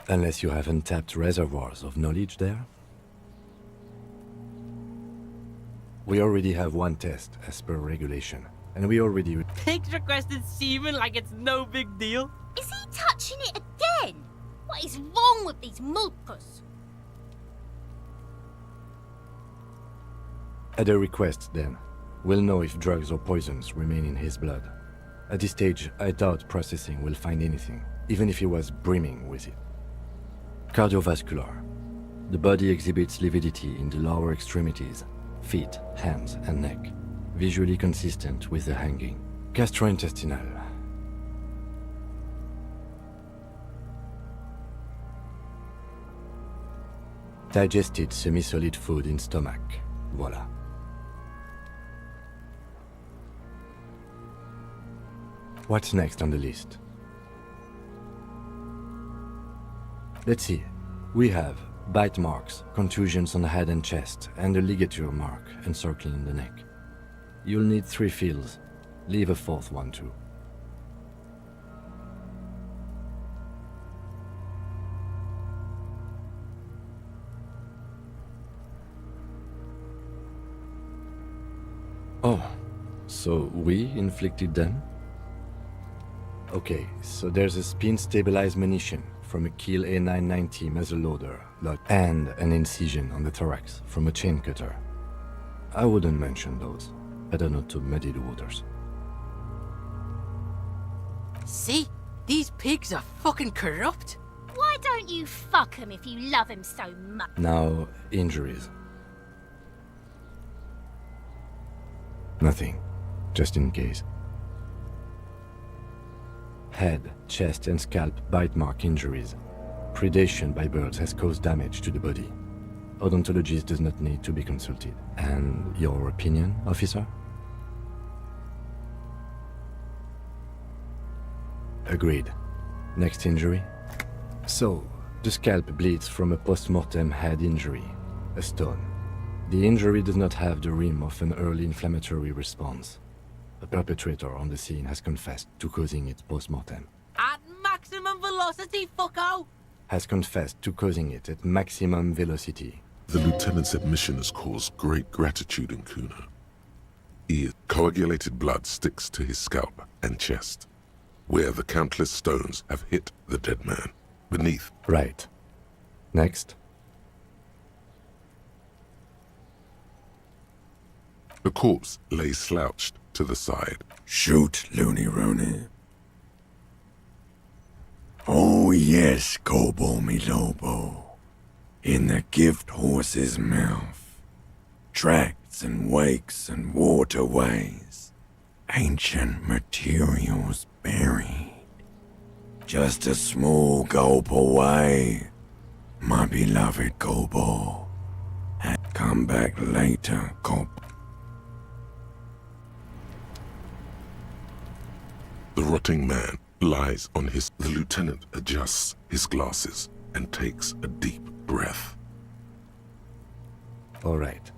Unless you have untapped reservoirs of knowledge there? We already have one test as per regulation, and we already... Pigs requested semen like it's no big deal. Is he touching it again? What is wrong with these mulpus? At a request, then, we'll know if drugs or poisons remain in his blood. At this stage, I doubt processing will find anything, even if he was brimming with it. Cardiovascular. The body exhibits lividity in the lower extremities, feet, hands, and neck, visually consistent with the hanging. Gastrointestinal. Digested semi-solid food in stomach. Voila. What's next on the list? Let's see. We have Bite marks, contusions on the head and chest, and a ligature mark encircling the neck. You'll need 3 fields. Leave a 4th one too. Oh, so we inflicted them? Okay, so there's a spin-stabilized munition from a Kiel A990 muzzleloader, and an incision on the thorax from a chain cutter. I wouldn't mention those. Better not to muddy the waters. See? These pigs are fucking corrupt. Why don't you fuck him if you love him so much? Now, injuries. Nothing, just in case. Head, chest and scalp bite mark injuries. Predation by birds has caused damage to the body. Odontologist does not need to be consulted. And your opinion, officer? Agreed. Next injury? So, the scalp bleeds from a post-mortem head injury, a stone. The injury does not have the rim of an early inflammatory response. The perpetrator on the scene has confessed to causing it post-mortem. At maximum velocity, fucko! Has confessed to causing it at maximum velocity. The lieutenant's admission has caused great gratitude in Kuno. Coagulated blood sticks to his scalp and chest, where the countless stones have hit the dead man. Beneath. Right. Next. The corpse lay slouched to the side. Shoot, Looney Rooney. Oh yes, Kobo mi Lobo. In the gift horse's mouth. Tracts and wakes and waterways. Ancient materials buried. Just a small gulp away. My beloved Kobo. Come back later, Kobo. The rotting man lies on his... The lieutenant adjusts his glasses and takes a deep breath. All right.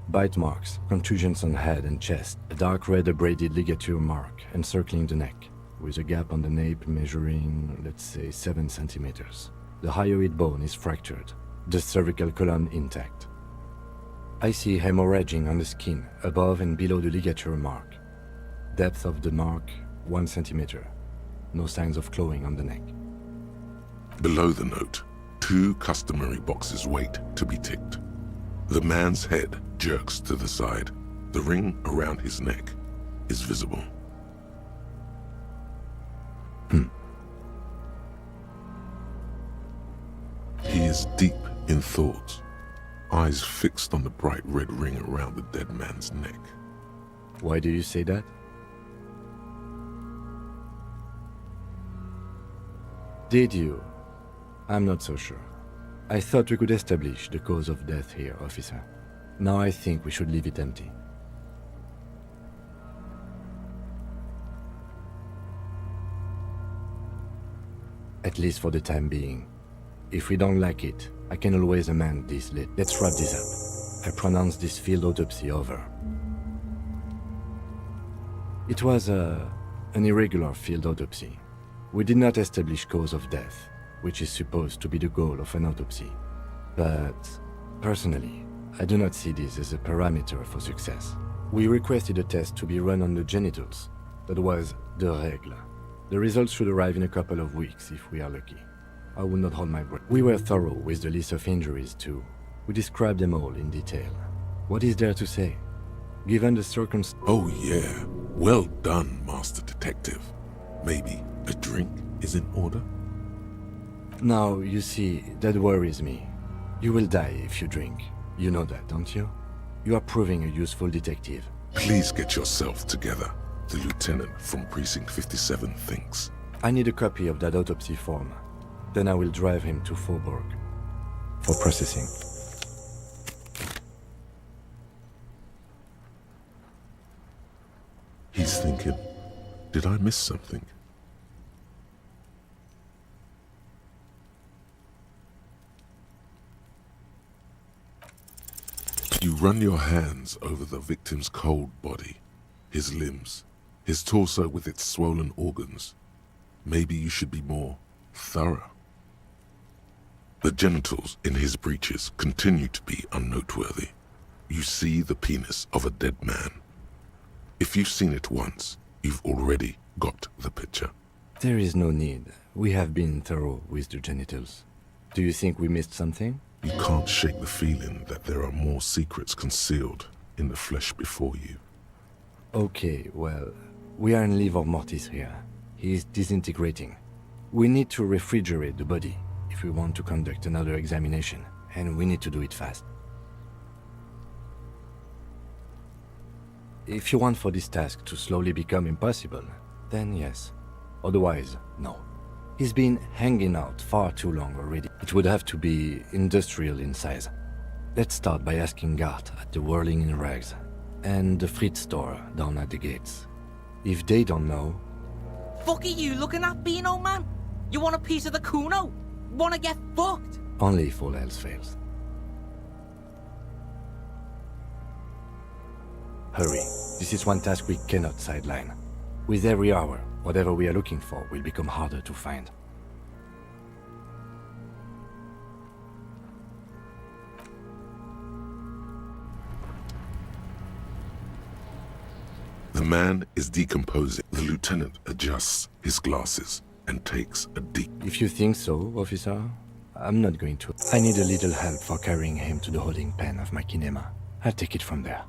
Bite marks, contusions on head and chest, a dark red abraded ligature mark encircling the neck, with a gap on the nape measuring, let's say, 7 centimeters. The hyoid bone is fractured, the cervical column intact. I see hemorrhaging on the skin, above and below the ligature mark. Depth of the mark, 1 centimeter. No signs of clawing on the neck. Below the note, 2 customary boxes wait to be ticked. The man's head jerks to the side. The ring around his neck is visible. He is deep in thought, eyes fixed on the bright red ring around the dead man's neck. Why do you say that? Did you? I'm not so sure. I thought we could establish the cause of death here, officer. Now I think we should leave it empty. At least for the time being. If we don't like it, I can always amend this list. Let's wrap this up. I pronounce this field autopsy over. It was an irregular field autopsy. We did not establish cause of death, which is supposed to be the goal of an autopsy. But, personally, I do not see this as a parameter for success. We requested a test to be run on the genitals. That was the règle. The results should arrive in a couple of weeks if we are lucky. I will not hold my breath. We were thorough with the list of injuries too. We described them all in detail. What is there to say? Given the circumstances... Oh yeah, well done, Master Detective. Maybe a drink is in order? Now, you see, that worries me. You will die if you drink. You know that, don't you? You are proving a useful detective. Please get yourself together. The lieutenant from Precinct 57 thinks. I need a copy of that autopsy form. Then I will drive him to Faubourg for processing. He's thinking, did I miss something? You run your hands over the victim's cold body, his limbs, his torso with its swollen organs. Maybe you should be more thorough. The genitals in his breeches continue to be unnoteworthy. You see the penis of a dead man. If you've seen it once, you've already got the picture. There is no need. We have been thorough with the genitals. Do you think we missed something? You can't shake the feeling that there are more secrets concealed in the flesh before you. Okay, well, we are in livor mortis here. He is disintegrating. We need to refrigerate the body if we want to conduct another examination, and we need to do it fast. If you want for this task to slowly become impossible, then yes. Otherwise, no. He's been hanging out far too long already. It would have to be industrial in size. Let's start by asking Gart at the Whirling in Rags and the Fritz store down at the gates. If they don't know... Fuck are you looking at, Beano man? You want a piece of the Kuno? Wanna get fucked? Only if all else fails. Hurry. This is one task we cannot sideline. With every hour, whatever we are looking for will become harder to find. The man is decomposing. The lieutenant adjusts his glasses and takes a deep... If you think so, officer, I'm not going to. I need a little help for carrying him to the holding pen of my kinema. I'll take it from there.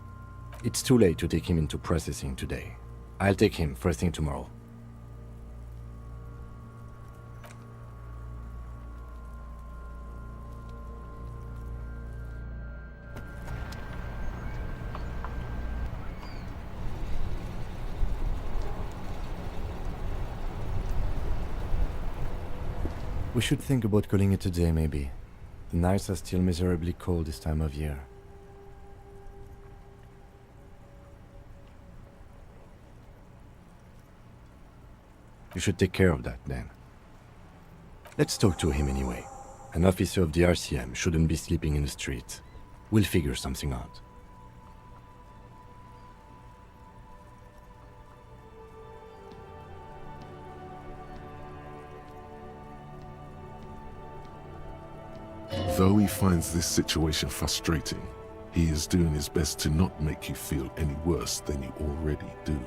It's too late to take him into processing today. I'll take him first thing tomorrow. We should think about calling it a day, maybe. The nights are still miserably cold this time of year. You should take care of that, then. Let's talk to him anyway. An officer of the RCM shouldn't be sleeping in the street. We'll figure something out. Though he finds this situation frustrating, he is doing his best to not make you feel any worse than you already do.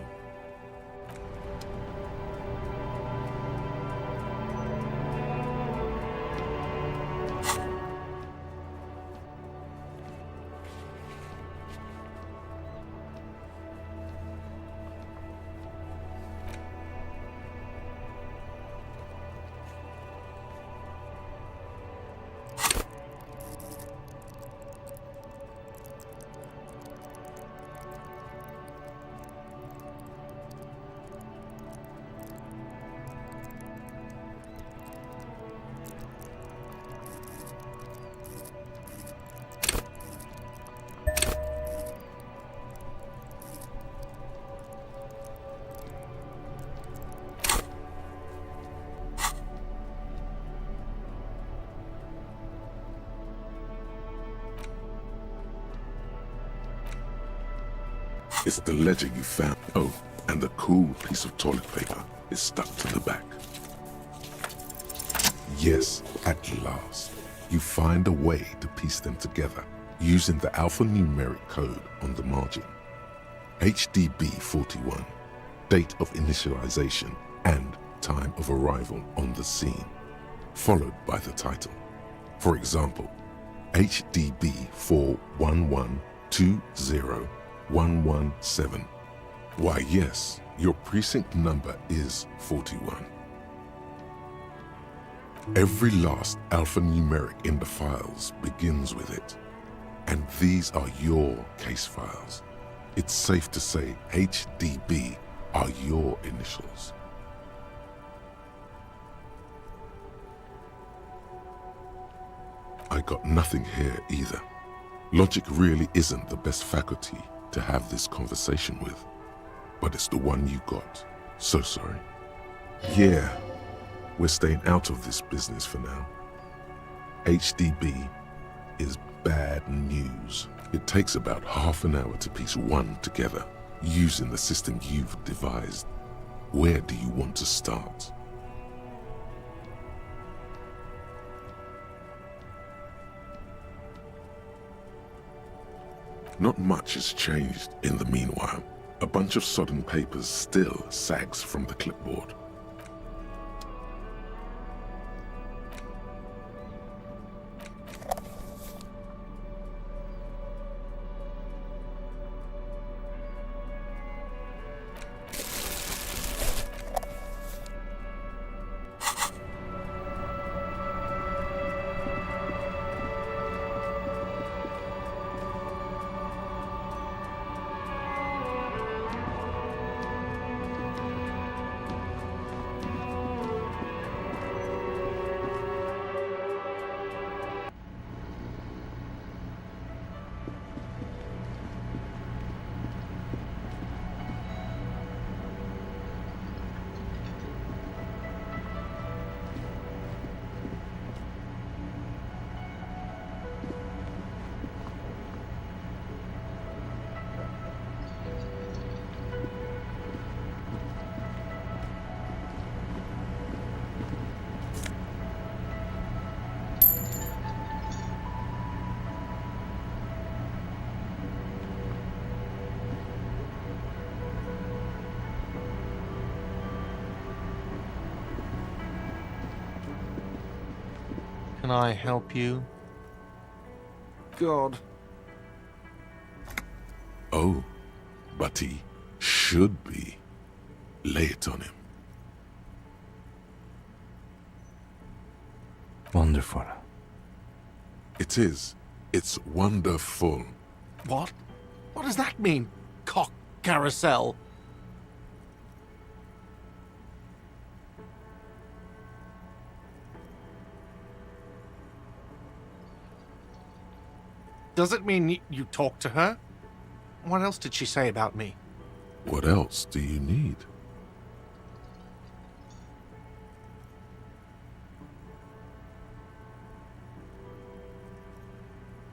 It's the ledger you found. Oh, and the cool piece of toilet paper is stuck to the back. Yes, at last, you find a way to piece them together using the alphanumeric code on the margin. HDB 41, date of initialization and time of arrival on the scene, followed by the title. For example, HDB 41120-117. Why yes, your precinct number is 41. Every last alphanumeric in the files begins with it, and these are your case files. It's safe to say HDB are your initials. I got nothing here either. Logic really isn't the best faculty to have this conversation with, but it's the one you got. So sorry. Yeah, we're staying out of this business for now. HDB is bad news. It takes about half an hour to piece one together, using the system you've devised. Where do you want to start? Not much has changed in the meanwhile. A bunch of sodden papers still sags from the clipboard. Can I help you? God. Oh, but he should be. Lay it on him. Wonderful. It is. It's wonderful. What? What does that mean? Cock carousel. Does it mean you talked to her? What else did she say about me? What else do you need?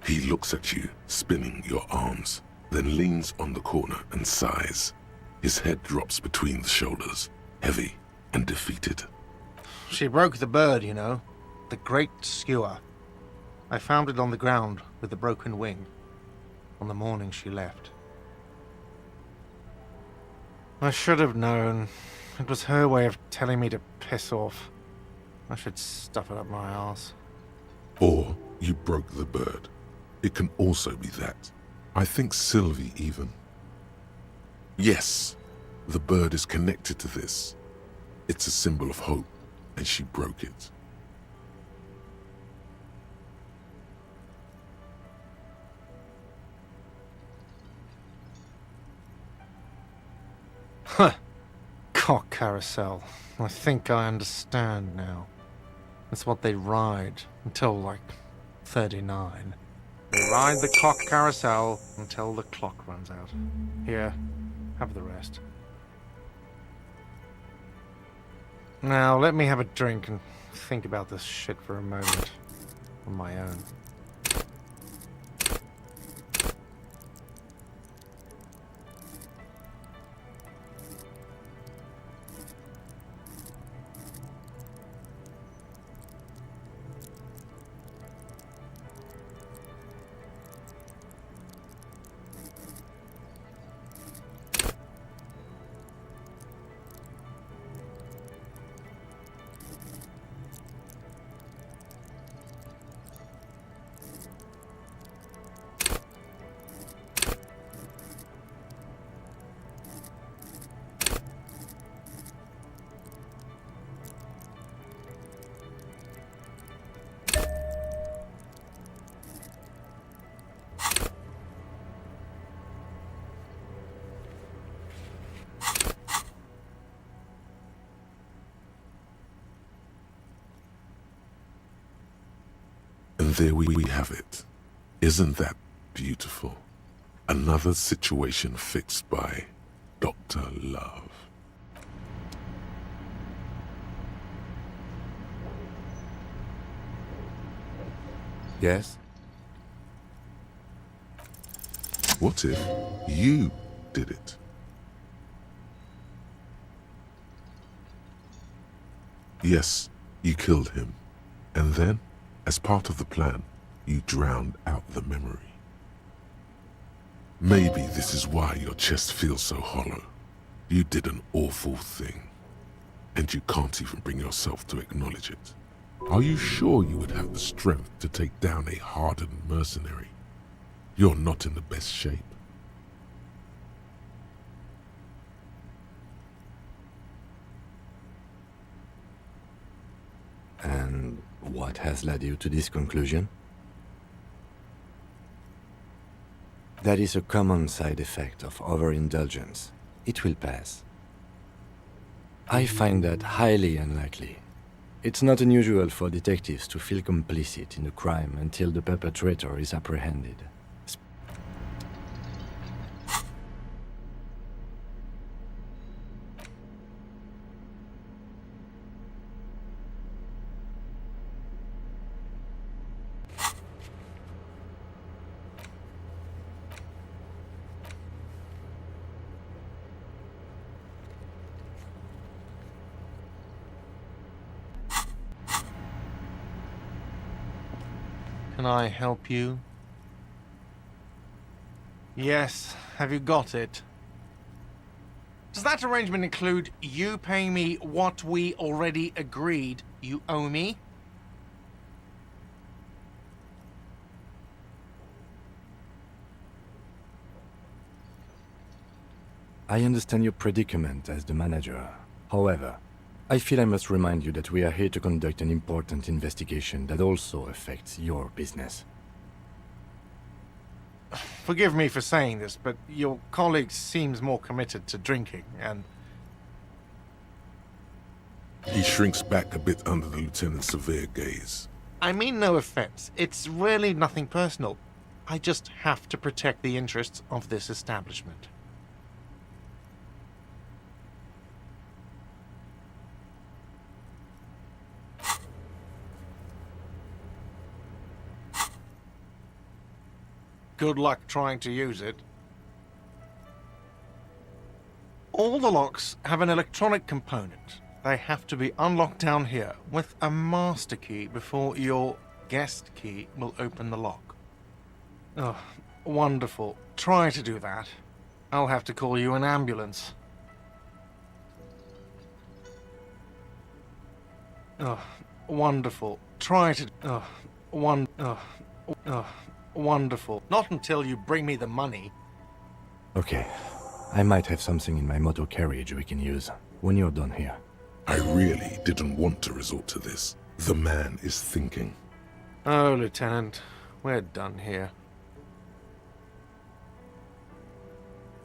He looks at you, spinning your arms, then leans on the corner and sighs. His head drops between the shoulders, heavy and defeated. She broke the bird, you know. The great skewer. I found it on the ground with the broken wing on the morning she left. I should have known. It was her way of telling me to piss off. I should stuff it up my arse. Or you broke the bird. It can also be that. I think Sylvie even. Yes, the bird is connected to this. It's a symbol of hope, and she broke it. Huh. Cock carousel. I think I understand now. It's what they ride until, like, 39. They ride the cock carousel until the clock runs out. Here, have the rest. Now, let me have a drink and think about this shit for a moment. On my own. And there we have it. Isn't that beautiful? Another situation fixed by Dr. Love. Yes? What if you did it? Yes, you killed him. And then, as part of the plan, you drowned out the memory. Maybe this is why your chest feels so hollow. You did an awful thing, and you can't even bring yourself to acknowledge it. Are you sure you would have the strength to take down a hardened mercenary? You're not in the best shape. And what has led you to this conclusion? That is a common side effect of overindulgence. It will pass. I find that highly unlikely. It's not unusual for detectives to feel complicit in a crime until the perpetrator is apprehended. Can I help you? Yes, have you got it? Does that arrangement include you paying me what we already agreed you owe me? I understand your predicament as the manager. However, I feel I must remind you that we are here to conduct an important investigation that also affects your business. Forgive me for saying this, but your colleague seems more committed to drinking, and... He shrinks back a bit under the lieutenant's severe gaze. I mean no offense. It's really nothing personal. I just have to protect the interests of this establishment. Good luck trying to use it. All the locks have an electronic component. They have to be unlocked down here with a master key before your guest key will open the lock. Oh, wonderful. Try to do that. I'll have to call you an ambulance. Oh, wonderful. Try to... wonderful. Not until you bring me the money. Okay. I might have something in my motor carriage we can use when you're done here. I really didn't want to resort to this. The man is thinking. Oh, Lieutenant, we're done here.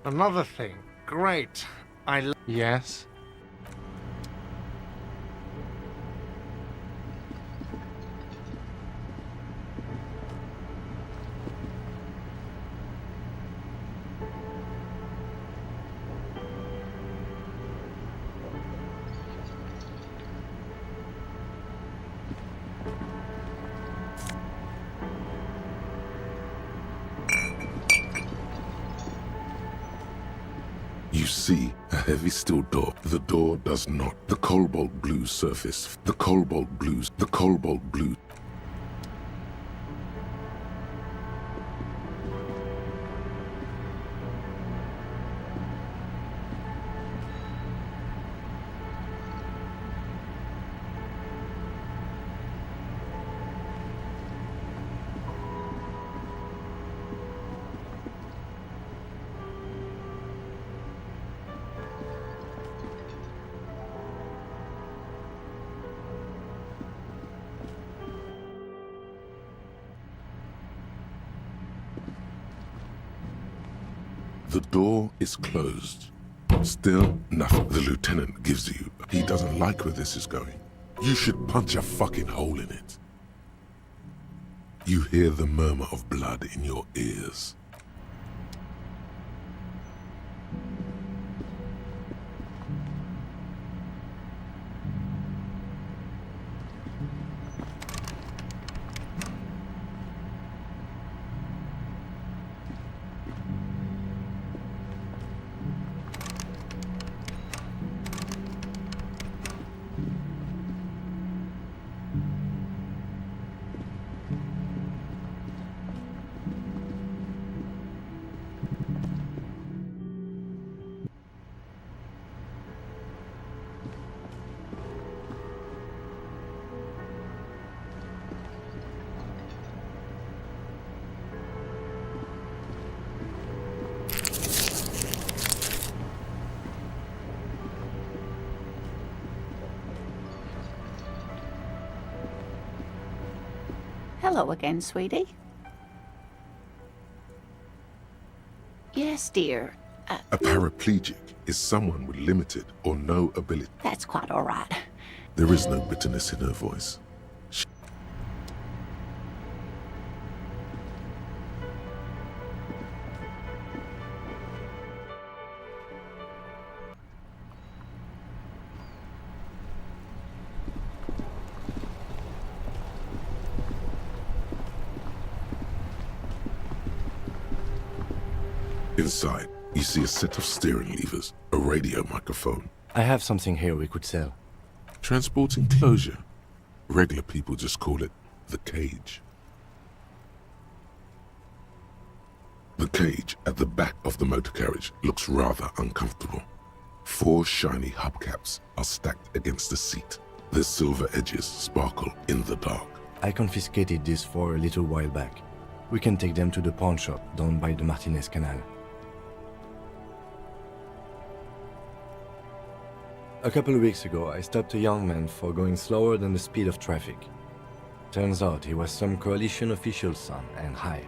Another thing. Great. Yes? You see a heavy steel door. The door does not. The cobalt blue surface. The cobalt blues. The cobalt blue. The door is closed. Still, nothing the lieutenant gives you. He doesn't like where this is going. You should punch a fucking hole in it. You hear the murmur of blood in your ears. Hello again, sweetie. Yes, dear. A paraplegic is someone with limited or no ability. That's quite all right. There is no bitterness in her voice. Inside, you see a set of steering levers, a radio microphone. I have something here we could sell. Transporting closure. Regular people just call it the cage. The cage at the back of the motor carriage looks rather uncomfortable. 4 shiny hubcaps are stacked against the seat. Their silver edges sparkle in the dark. I confiscated these 4 a little while back. We can take them to the pawn shop down by the Martinez Canal. A couple of weeks ago, I stopped a young man for going slower than the speed of traffic. Turns out he was some coalition official's son and high.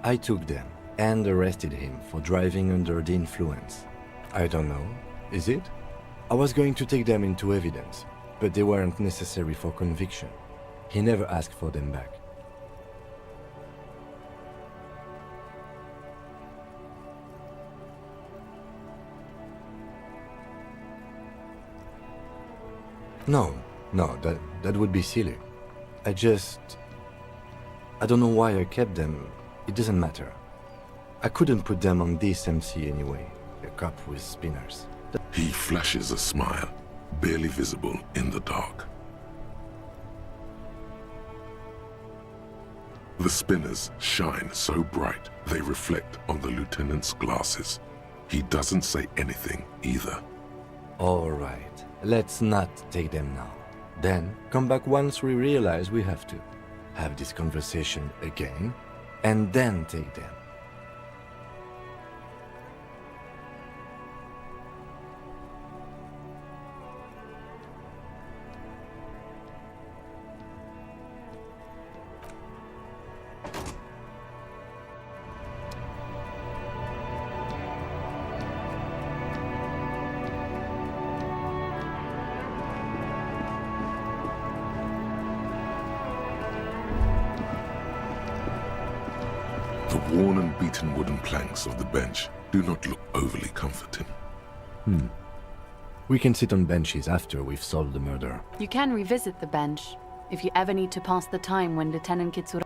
I took them and arrested him for driving under the influence. I don't know, is it? I was going to take them into evidence, but they weren't necessary for conviction. He never asked for them back. No, that would be silly. I don't know why I kept them. It doesn't matter. I couldn't put them on this MC anyway, a cup with spinners. He flashes a smile, barely visible in the dark. The spinners shine so bright they reflect on the lieutenant's glasses. He doesn't say anything either. All right. Let's not take them now. Then come back once we realize we have to. Have this conversation again, and then take them. The worn and beaten wooden planks of the bench do not look overly comforting. We can sit on benches after we've solved the murder. You can revisit the bench if you ever need to pass the time when Lieutenant Kitsura.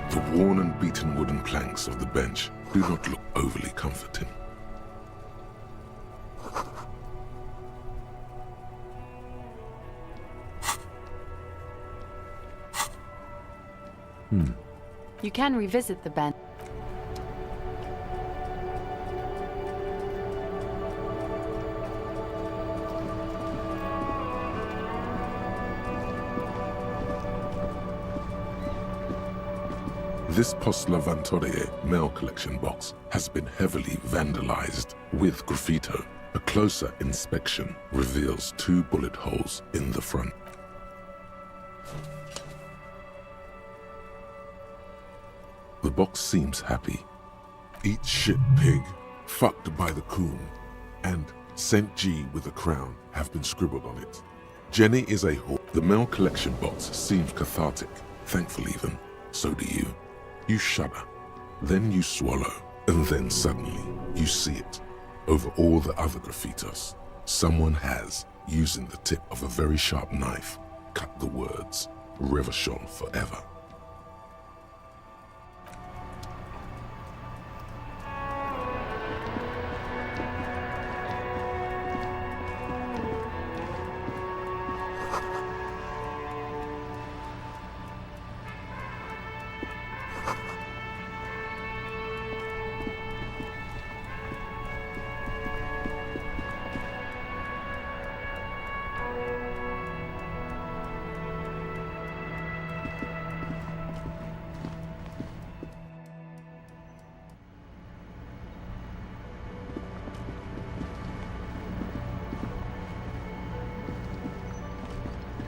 The worn and beaten wooden planks of the bench do not look overly comforting. You can revisit the bench. This Postler Vantorie mail collection box has been heavily vandalized with graffito. A closer inspection reveals 2 bullet holes in the front. The box seems happy. Eat shit pig, fucked by the coon, and St. G with a crown have been scribbled on it. Jenny is a whore. The mail collection box seems cathartic, thankful even. So do you. You shudder, then you swallow, and then suddenly you see it. Over all the other graffitos, someone has, using the tip of a very sharp knife, cut the words, Revachon forever.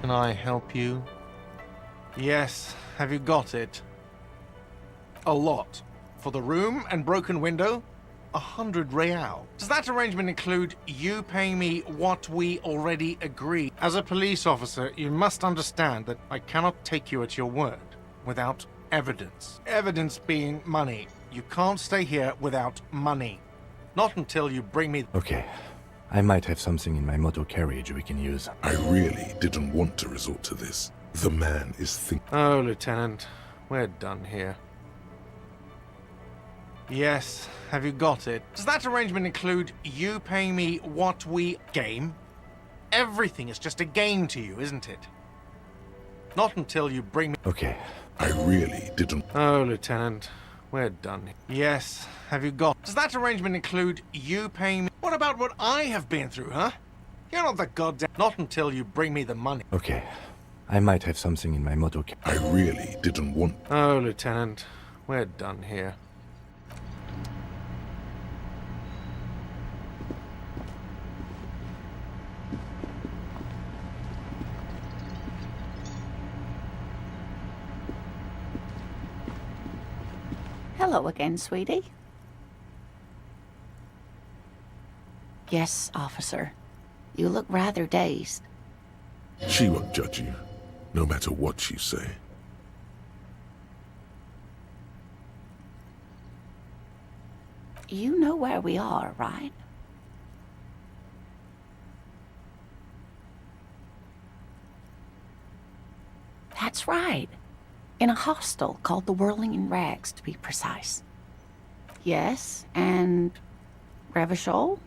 Can I help you? Yes. Have you got it? A lot. For the room and broken window? 100 real. Does that arrangement include you paying me what we already agreed? As a police officer, you must understand that I cannot take you at your word without evidence. Evidence being money. You can't stay here without money. Not until you bring me... Okay. I might have something in my motor carriage we can use. I really didn't want to resort to this. The man is thinking. Oh, Lieutenant. We're done here. Yes. Have you got it? Does that arrangement include you paying me what we... Game? Everything is just a game to you, isn't it? Not until you bring me... Okay. I really didn't... Oh, Lieutenant. We're done. Yes. Have you got... Does that arrangement include you paying me... What about what I have been through, huh? You're not the goddamn... Not until you bring me the money. Okay. I might have something in my motor carriage. I really didn't want... Oh, Lieutenant. We're done here. Hello again, sweetie. Yes, officer. You look rather dazed. She won't judge you, no matter what you say. You know where we are, right? That's right. In a hostel called the Whirling in Rags, to be precise. Yes, and... Revachol?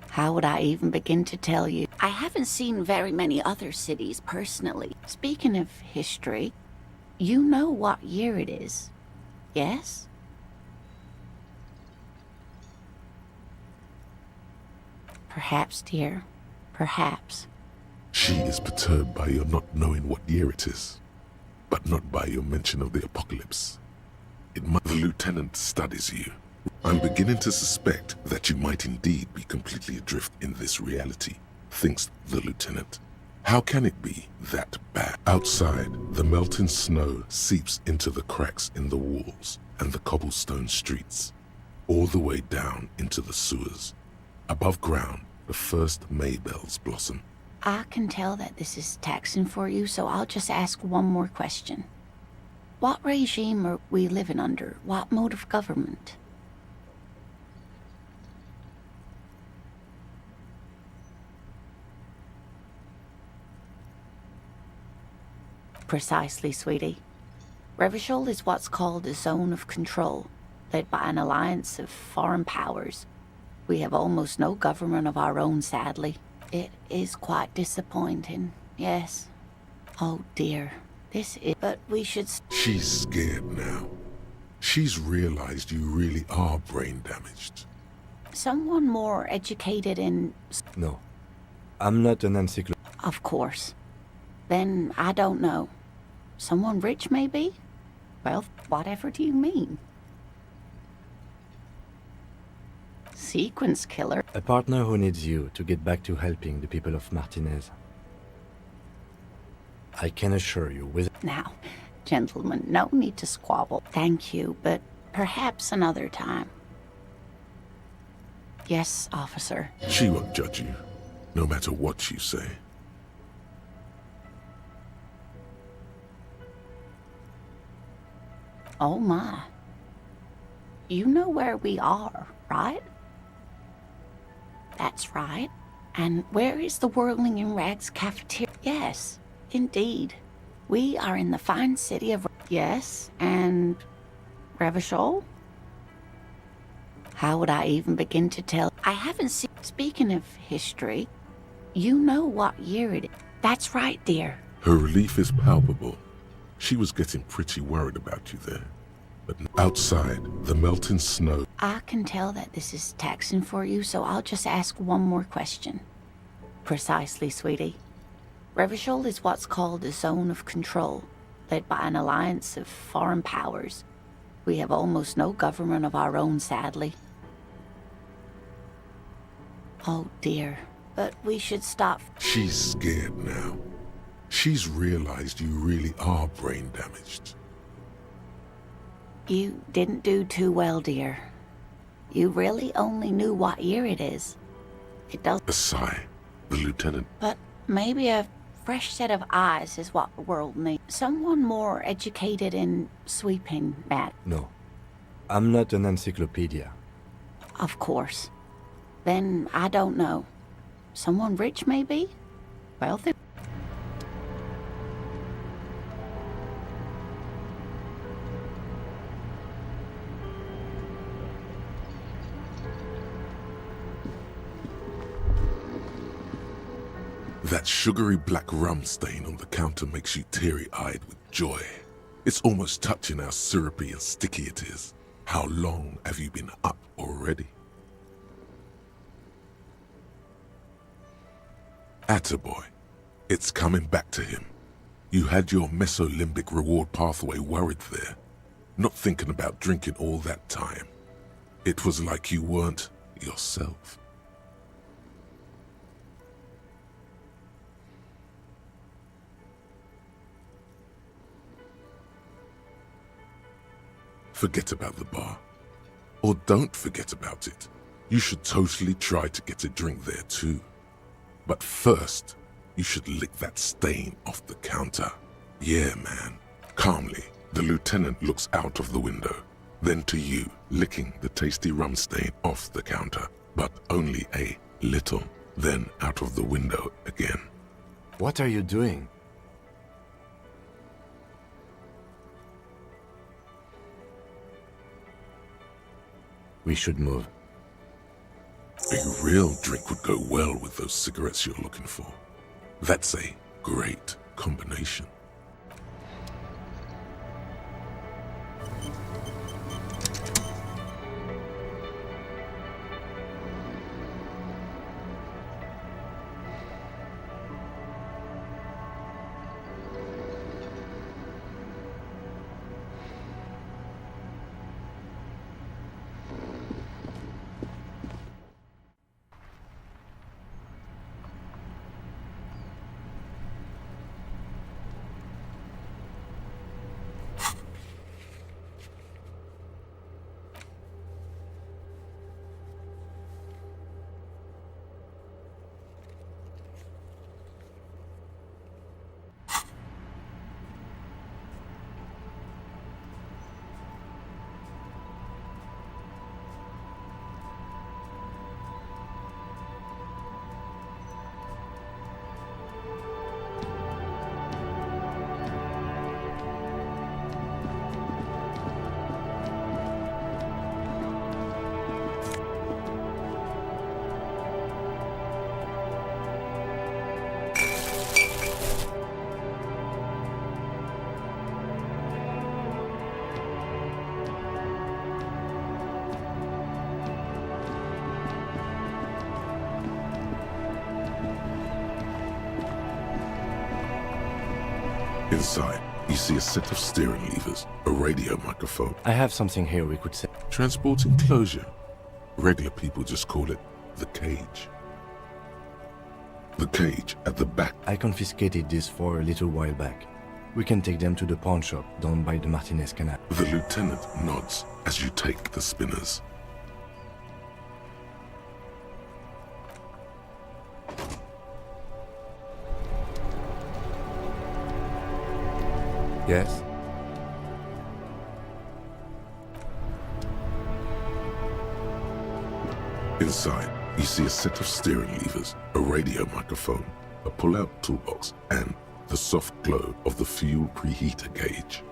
How would I even begin to tell you? I haven't seen very many other cities personally. Speaking of history, you know what year it is, yes? Perhaps, dear. Perhaps. She is perturbed by your not knowing what year it is, but not by your mention of the apocalypse. The lieutenant studies you. I'm beginning to suspect that you might indeed be completely adrift in this reality, thinks the lieutenant. How can it be that bad? Outside, the melting snow seeps into the cracks in the walls and the cobblestone streets, all the way down into the sewers. Above ground, the first Maybells blossom. I can tell that this is taxing for you, so I'll just ask one more question. What regime are we living under? What mode of government? Precisely, sweetie. Revachol is what's called a zone of control, led by an alliance of foreign powers. We have almost no government of our own, sadly. It is quite disappointing, yes. Oh dear, this is... But we should... She's scared now. She's realized you really are brain damaged. Someone more educated in... No. I'm not an encyclopedia. Of course. Then I don't know. Someone rich, maybe? Well, whatever do you mean? Sequence killer. A partner who needs you to get back to helping the people of Martinez. I can assure you with... Now, gentlemen, no need to squabble. Thank you, but perhaps another time. Yes, officer. She won't judge you, no matter what you say. Oh my. You know where we are, right? That's right. And where is the Whirling in Rags cafeteria? Yes, indeed. We are in the fine city of... Yes, and... Revachol? How would I even begin to tell? I haven't seen... Speaking of history, you know what year it is. That's right, dear. Her relief is palpable. She was getting pretty worried about you there. But outside, the melting snow... I can tell that this is taxing for you, so I'll just ask one more question. Precisely, sweetie. Revachol is what's called a zone of control, led by an alliance of foreign powers. We have almost no government of our own, sadly. Oh dear, but we should stop. She's scared now. She's realized you really are brain damaged. You didn't do too well, dear. You really only knew what year it is. It does. A sigh. The lieutenant. But maybe a fresh set of eyes is what the world needs. Someone more educated in sweeping matters. No. I'm not an encyclopedia. Of course. Then I don't know. Someone rich, maybe? Wealthy? That sugary black rum stain on the counter makes you teary-eyed with joy. It's almost touching how syrupy and sticky it is. How long have you been up already? Attaboy. It's coming back to him. You had your mesolimbic reward pathway worried there, not thinking about drinking all that time. It was like you weren't yourself. Forget about the bar. Or don't forget about it. You should totally try to get a drink there too. But first, you should lick that stain off the counter. Yeah, man. Calmly, the lieutenant looks out of the window. Then to you, licking the tasty rum stain off the counter. But only a little. Then out of the window again. What are you doing? We should move. A real drink would go well with those cigarettes you're looking for. That's a great combination. Inside, you see a set of steering levers, a radio microphone. I have something here we could say. Transport enclosure. Regular people just call it the cage. The cage at the back. I confiscated this for a little while back. We can take them to the pawn shop down by the Martinez Canal. The lieutenant nods as you take the spinners. Yes? Inside, you see a set of steering levers, a radio microphone, a pull-out toolbox, and the soft glow of the fuel preheater gauge.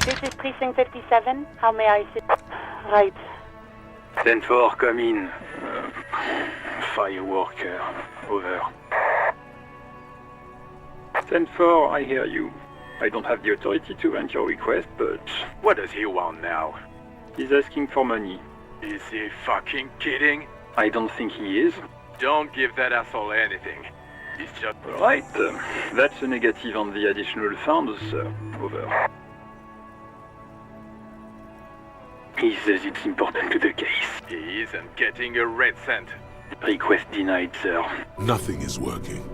This is Precinct 57. How may I assist? Right. 10-4, come in. Fireworker, over. 10-4, I hear you. I don't have the authority to grant your request, but... What does he want now? He's asking for money. Is he fucking kidding? I don't think he is. Don't give that asshole anything. He's just... Right, that's a negative on the additional funds, sir. Over. He says it's important to the case. He isn't getting a red cent. Request denied, sir. Nothing is working.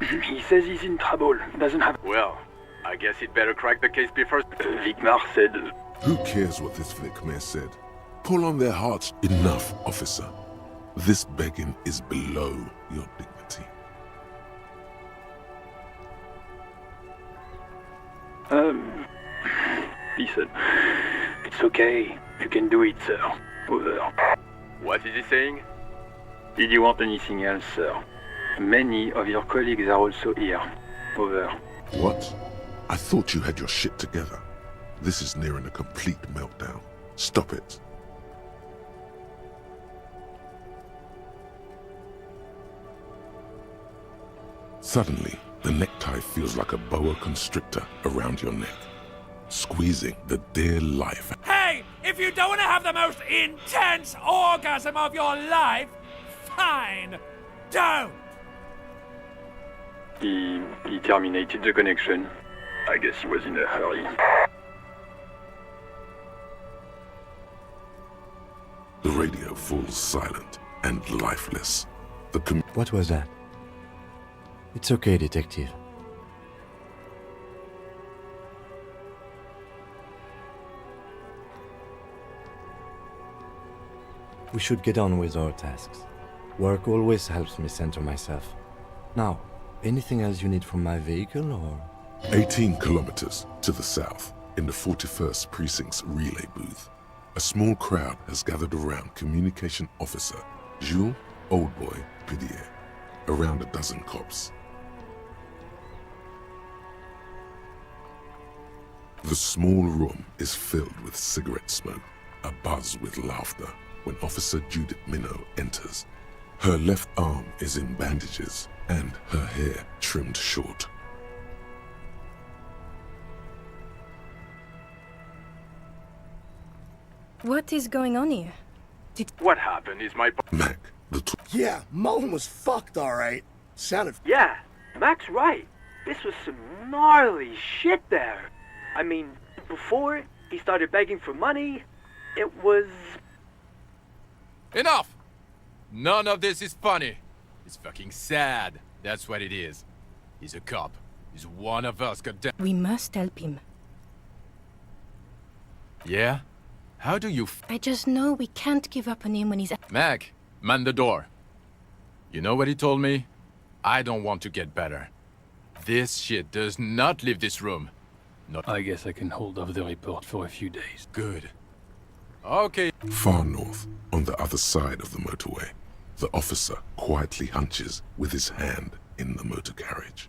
He says he's in trouble. Doesn't have... Well, I guess he'd better crack the case before... Vicmar said... Who cares what this Vicmar said? Pull on their hearts. Enough, officer. This begging is below your dignity. Listen. It's okay. You can do it, sir. Over. What is he saying? Did you want anything else, sir? Many of your colleagues are also here. Over. What? I thought you had your shit together. This is nearing a complete meltdown. Stop it. Suddenly, the necktie feels like a boa constrictor around your neck, squeezing the dear life. Hey, if you don't want to have the most intense orgasm of your life, fine, don't. He terminated the connection. I guess he was in a hurry. The radio falls silent and lifeless. What was that? It's okay, detective. We should get on with our tasks. Work always helps me center myself. Now, anything else you need from my vehicle, or...? 18 kilometers to the south, in the 41st Precinct's relay booth, a small crowd has gathered around Communication Officer Jules Oldboy Pidier, around a dozen cops. The small room is filled with cigarette smoke, abuzz with laughter, when Officer Judith Minot enters. Her left arm is in bandages, and her hair trimmed short. What is going on here? What happened is my... Mac, Yeah, Mullen was fucked, alright. Sounded... Yeah, Mac's right. This was some gnarly shit there. I mean, before he started begging for money, it was... Enough! None of this is funny. It's fucking sad. That's what it is. He's a cop. He's one of us, goddamn. We must help him. Yeah? How do you I just know we can't give up on him when he's... Mac, man the door. You know what he told me? I don't want to get better. This shit does not leave this room. No. I guess I can hold off the report for a few days. Good. Okay. Far north, on the other side of the motorway, the officer quietly hunches with his hand in the motor carriage.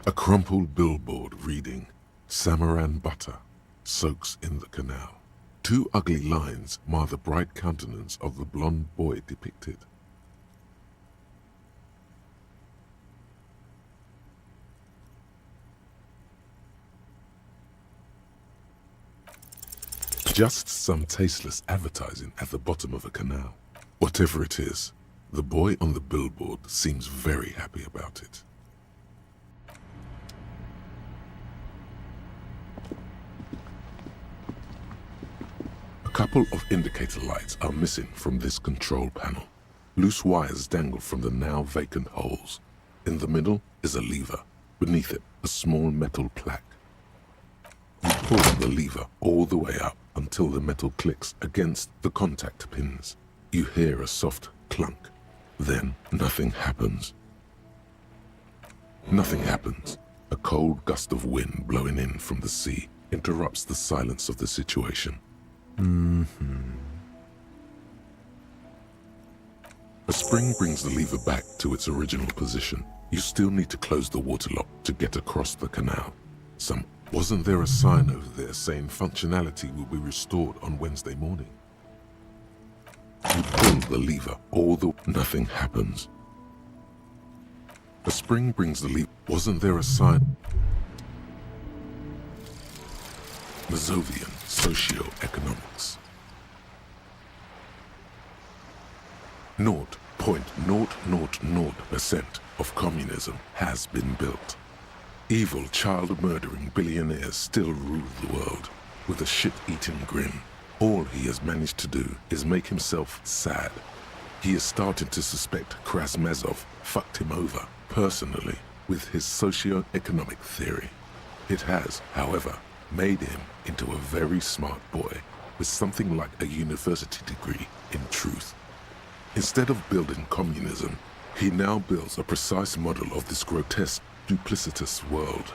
A crumpled billboard reading, Samaran butter soaks in the canal. Two ugly lines mar the bright countenance of the blonde boy depicted. Just some tasteless advertising at the bottom of a canal. Whatever it is, the boy on the billboard seems very happy about it. A couple of indicator lights are missing from this control panel. Loose wires dangle from the now vacant holes. In the middle is a lever. Beneath it, a small metal plaque. You pull the lever all the way up, until the metal clicks against the contact pins. You hear a soft clunk. Then nothing happens. Nothing happens. A cold gust of wind blowing in from the sea interrupts the silence of the situation. A spring brings the lever back to its original position. You still need to close the water lock to get across the canal. Wasn't there a sign over there saying functionality will be restored on Wednesday morning? You pull the lever, nothing happens. A spring brings the lever. Wasn't there a sign? Mazovian Socio-Economics. 0.000% of communism has been built. Evil, child-murdering billionaires still rule the world with a shit-eating grin. All he has managed to do is make himself sad. He is starting to suspect Krasmezov fucked him over personally with his socio-economic theory. It has, however, made him into a very smart boy with something like a university degree in truth. Instead of building communism, he now builds a precise model of this grotesque, duplicitous world.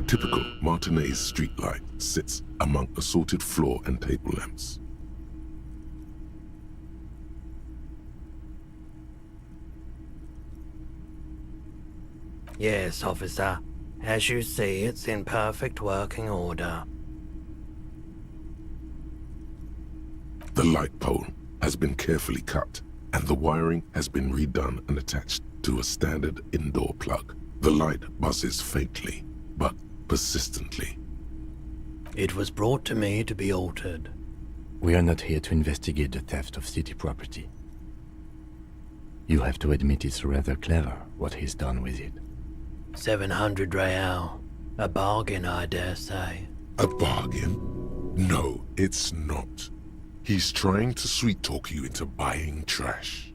typical Martinez streetlight sits among assorted floor and table lamps. Yes, officer. As you see, it's in perfect working order. The light pole has been carefully cut, and the wiring has been redone and attached to a standard indoor plug. The light buzzes faintly, but persistently. It was brought to me to be altered. We are not here to investigate the theft of city property. You have to admit it's rather clever what he's done with it. 700 real. A bargain, I dare say. A bargain? No, it's not. He's trying to sweet-talk you into buying trash.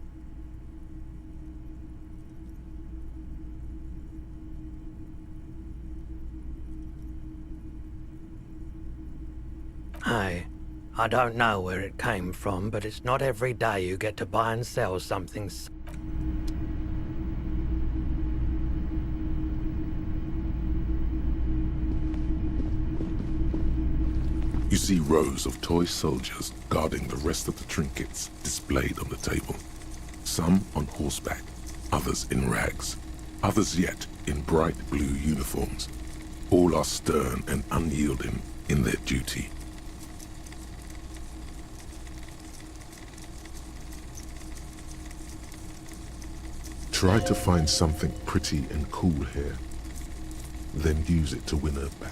Hey, I don't know where it came from, but it's not every day you get to buy and sell something. You see rows of toy soldiers guarding the rest of the trinkets displayed on the table. Some on horseback, others in rags, others yet in bright blue uniforms. All are stern and unyielding in their duty. Try to find something pretty and cool here, then use it to win her back.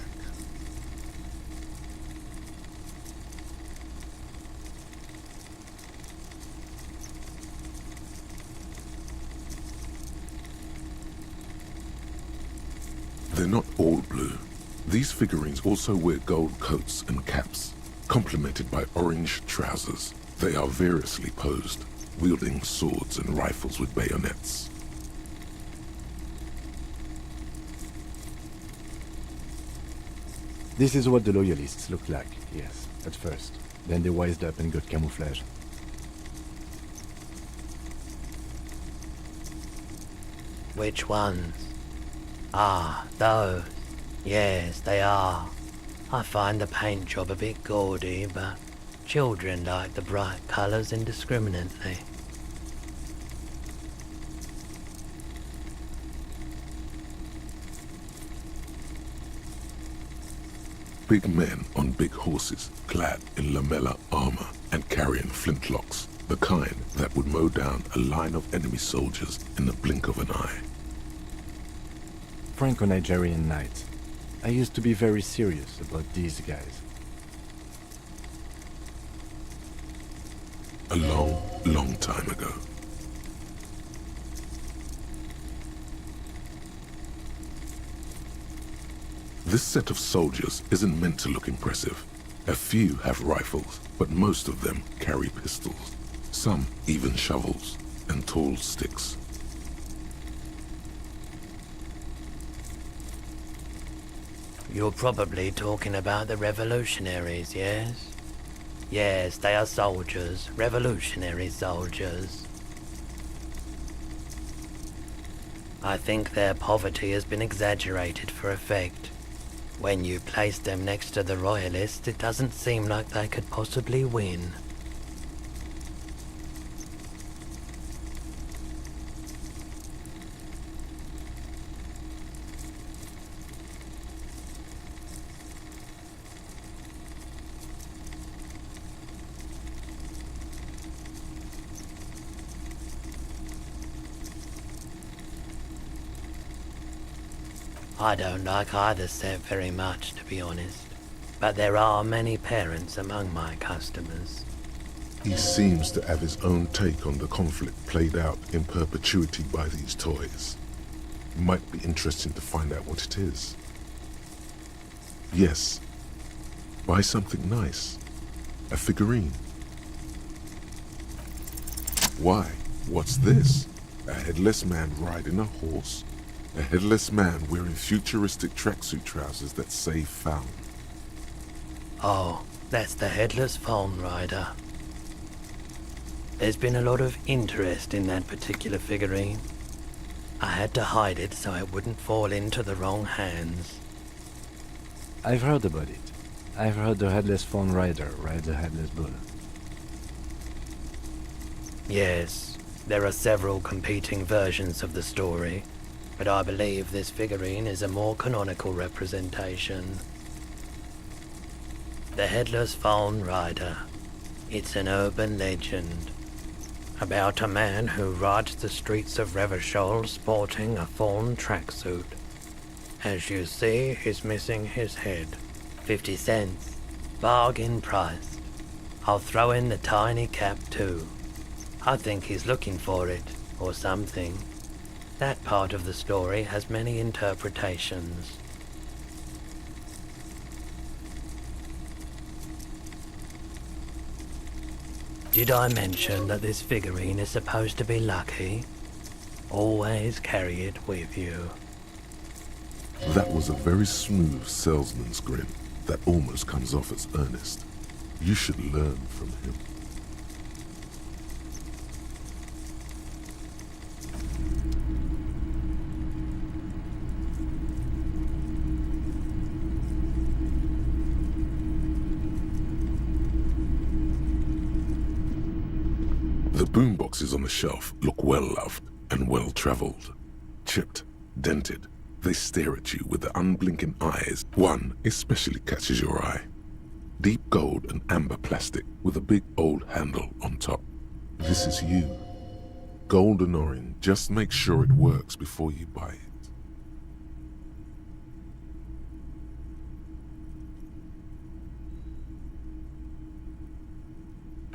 They're not all blue. These figurines also wear gold coats and caps, complemented by orange trousers. They are variously posed, wielding swords and rifles with bayonets. This is what the Loyalists look like, yes, at first. Then they wised up and got camouflage. Which ones? Ah, those. Yes, they are. I find the paint job a bit gaudy, but children like the bright colours indiscriminately. Big men on big horses, clad in lamella armor and carrying flintlocks, the kind that would mow down a line of enemy soldiers in the blink of an eye. Franco-Nigerian knights. I used to be very serious about these guys. A long, long time ago. This set of soldiers isn't meant to look impressive. A few have rifles, but most of them carry pistols. Some even shovels and tall sticks. You're probably talking about the revolutionaries, yes? Yes, they are soldiers, revolutionary soldiers. I think their poverty has been exaggerated for effect. When you place them next to the royalists, it doesn't seem like they could possibly win. I don't like either set very much, to be honest. But there are many parents among my customers. He seems to have his own take on the conflict played out in perpetuity by these toys. Might be interesting to find out what it is. Yes, buy something nice. A figurine. Why? What's this? A headless man riding a horse? A headless man wearing futuristic tracksuit trousers that say found. Oh, that's the headless phone rider. There's been a lot of interest in that particular figurine. I had to hide it so it wouldn't fall into the wrong hands. I've heard about it. I've heard the headless phone rider rides a headless bull. Yes, there are several competing versions of the story, but I believe this figurine is a more canonical representation. The Headless Phone Rider. It's an urban legend about a man who rides the streets of Revachol sporting a fawn tracksuit. As you see, he's missing his head. 50 cents. Bargain priced. I'll throw in the tiny cap too. I think he's looking for it, or something. That part of the story has many interpretations. Did I mention that this figurine is supposed to be lucky? Always carry it with you. That was a very smooth salesman's grin that almost comes off as earnest. You should learn from him. The boomboxes on the shelf look well-loved and well-traveled. Chipped, dented, they stare at you with their unblinking eyes. One especially catches your eye. Deep gold and amber plastic with a big old handle on top. This is you. Golden orange, just make sure it works before you buy it.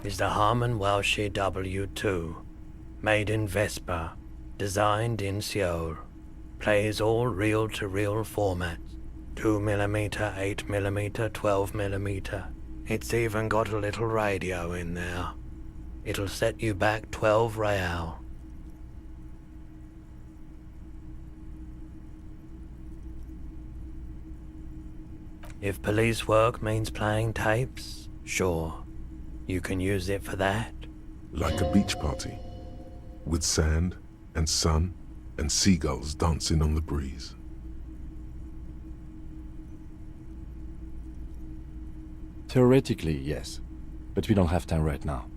Is the Harman Welshie W2, made in Vespa, designed in Seoul, plays all reel-to-reel formats, 2mm, 8mm, 12mm. It's even got a little radio in there. It'll set you back 12 real. If police work means playing tapes, sure. You can use it for that. Like a beach party, with sand and sun and seagulls dancing on the breeze. Theoretically, yes, but we don't have time right now.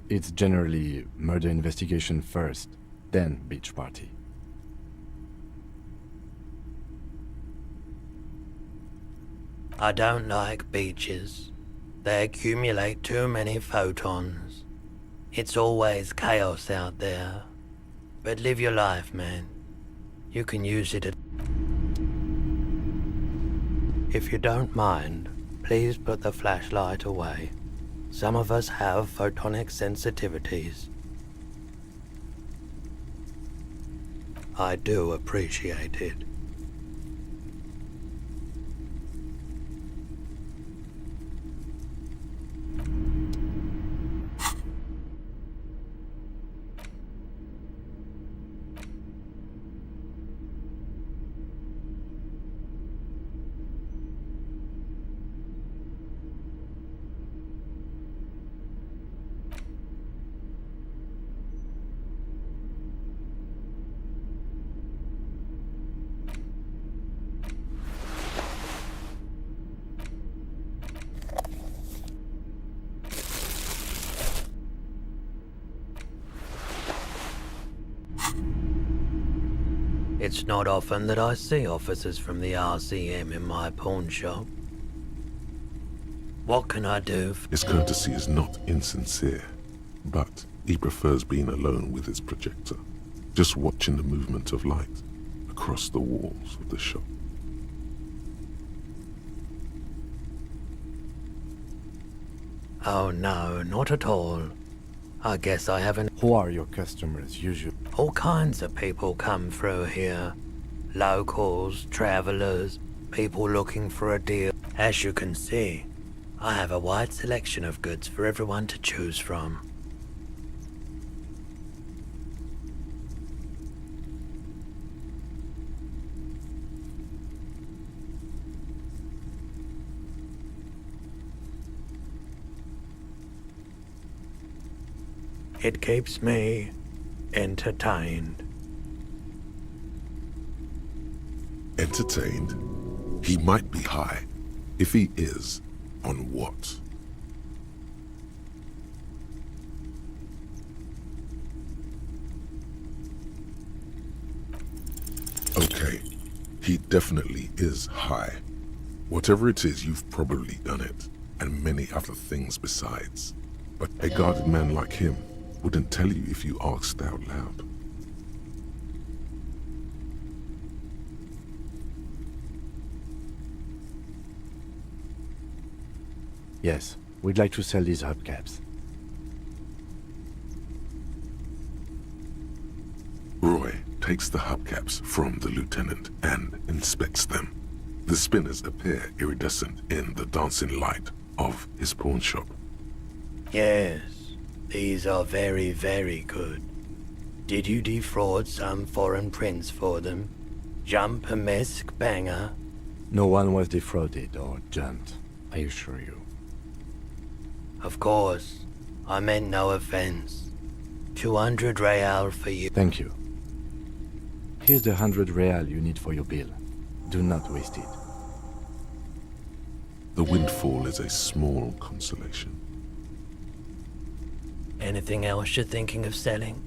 It's generally murder investigation first, then beach party. I don't like beaches. They accumulate too many photons. It's always chaos out there. But live your life, man. You can use it at... If you don't mind, please put the flashlight away. Some of us have photonic sensitivities. I do appreciate it. It's not often that I see officers from the RCM in my pawn shop. What can I do? His courtesy is not insincere, but he prefers being alone with his projector, just watching the movement of light across the walls of the shop. Oh no, not at all. I guess I haven't... Who are your customers usually? All kinds of people come through here. Locals, travelers, people looking for a deal. As you can see, I have a wide selection of goods for everyone to choose from. It keeps me entertained. Entertained? He might be high, If he is, on what? Okay, he definitely is high. Whatever it is, you've probably done it, and many other things besides. But a guarded man like him wouldn't tell you if you asked out loud. Yes, we'd like to sell these hubcaps. Roy takes the hubcaps from the lieutenant and inspects them. The spinners appear iridescent in the dancing light of his pawn shop. Yes, these are very, very good. Did you defraud some foreign prince for them? Jump a mesk banger? No one was defrauded or jumped, I assure you. Of course, I meant no offense. 200 real for you. Thank you. Here's the 100 real you need for your bill. Do not waste it. The windfall is a small consolation. Anything else you're thinking of selling?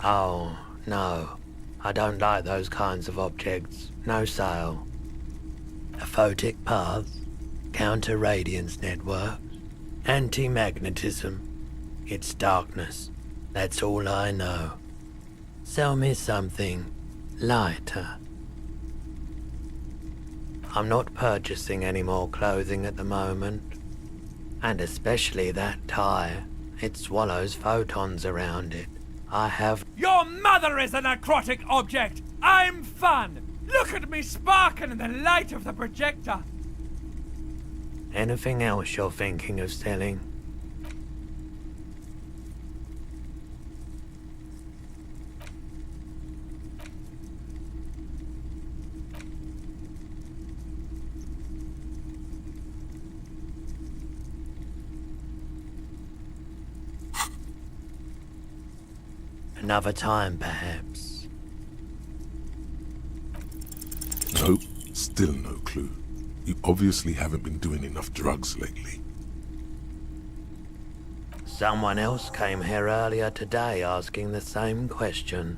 Oh, no. I don't like those kinds of objects. No sale. A photic path, counter-radiance networks, anti-magnetism. It's darkness. That's all I know. Sell me something lighter. I'm not purchasing any more clothing at the moment. And especially that tie. It swallows photons around it. I have... Your mother is a necrotic object! I'm fun! Look at me sparkle in the light of the projector! Anything else you're thinking of selling? Another time, perhaps. Nope, still no clue. You obviously haven't been doing enough drugs lately. Someone else came here earlier today asking the same question.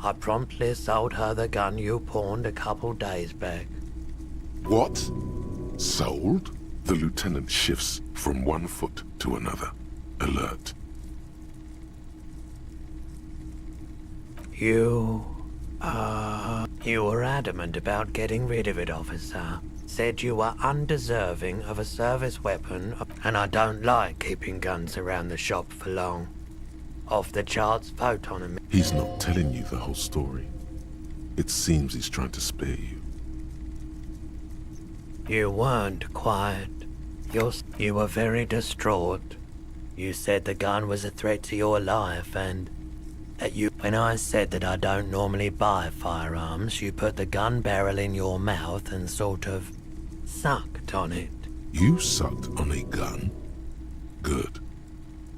I promptly sold her the gun you pawned a couple days back. What? Sold? The lieutenant shifts from one foot to another. Alert. You were adamant about getting rid of it, officer. Said you were undeserving of a service weapon, and I don't like keeping guns around the shop for long. Off the charts photon. He's not telling you the whole story. It seems he's trying to spare you. You weren't quiet. You were very distraught. You said the gun was a threat to your life, and when I said that I don't normally buy firearms, you put the gun barrel in your mouth and sort of sucked on it. You sucked on a gun? Good.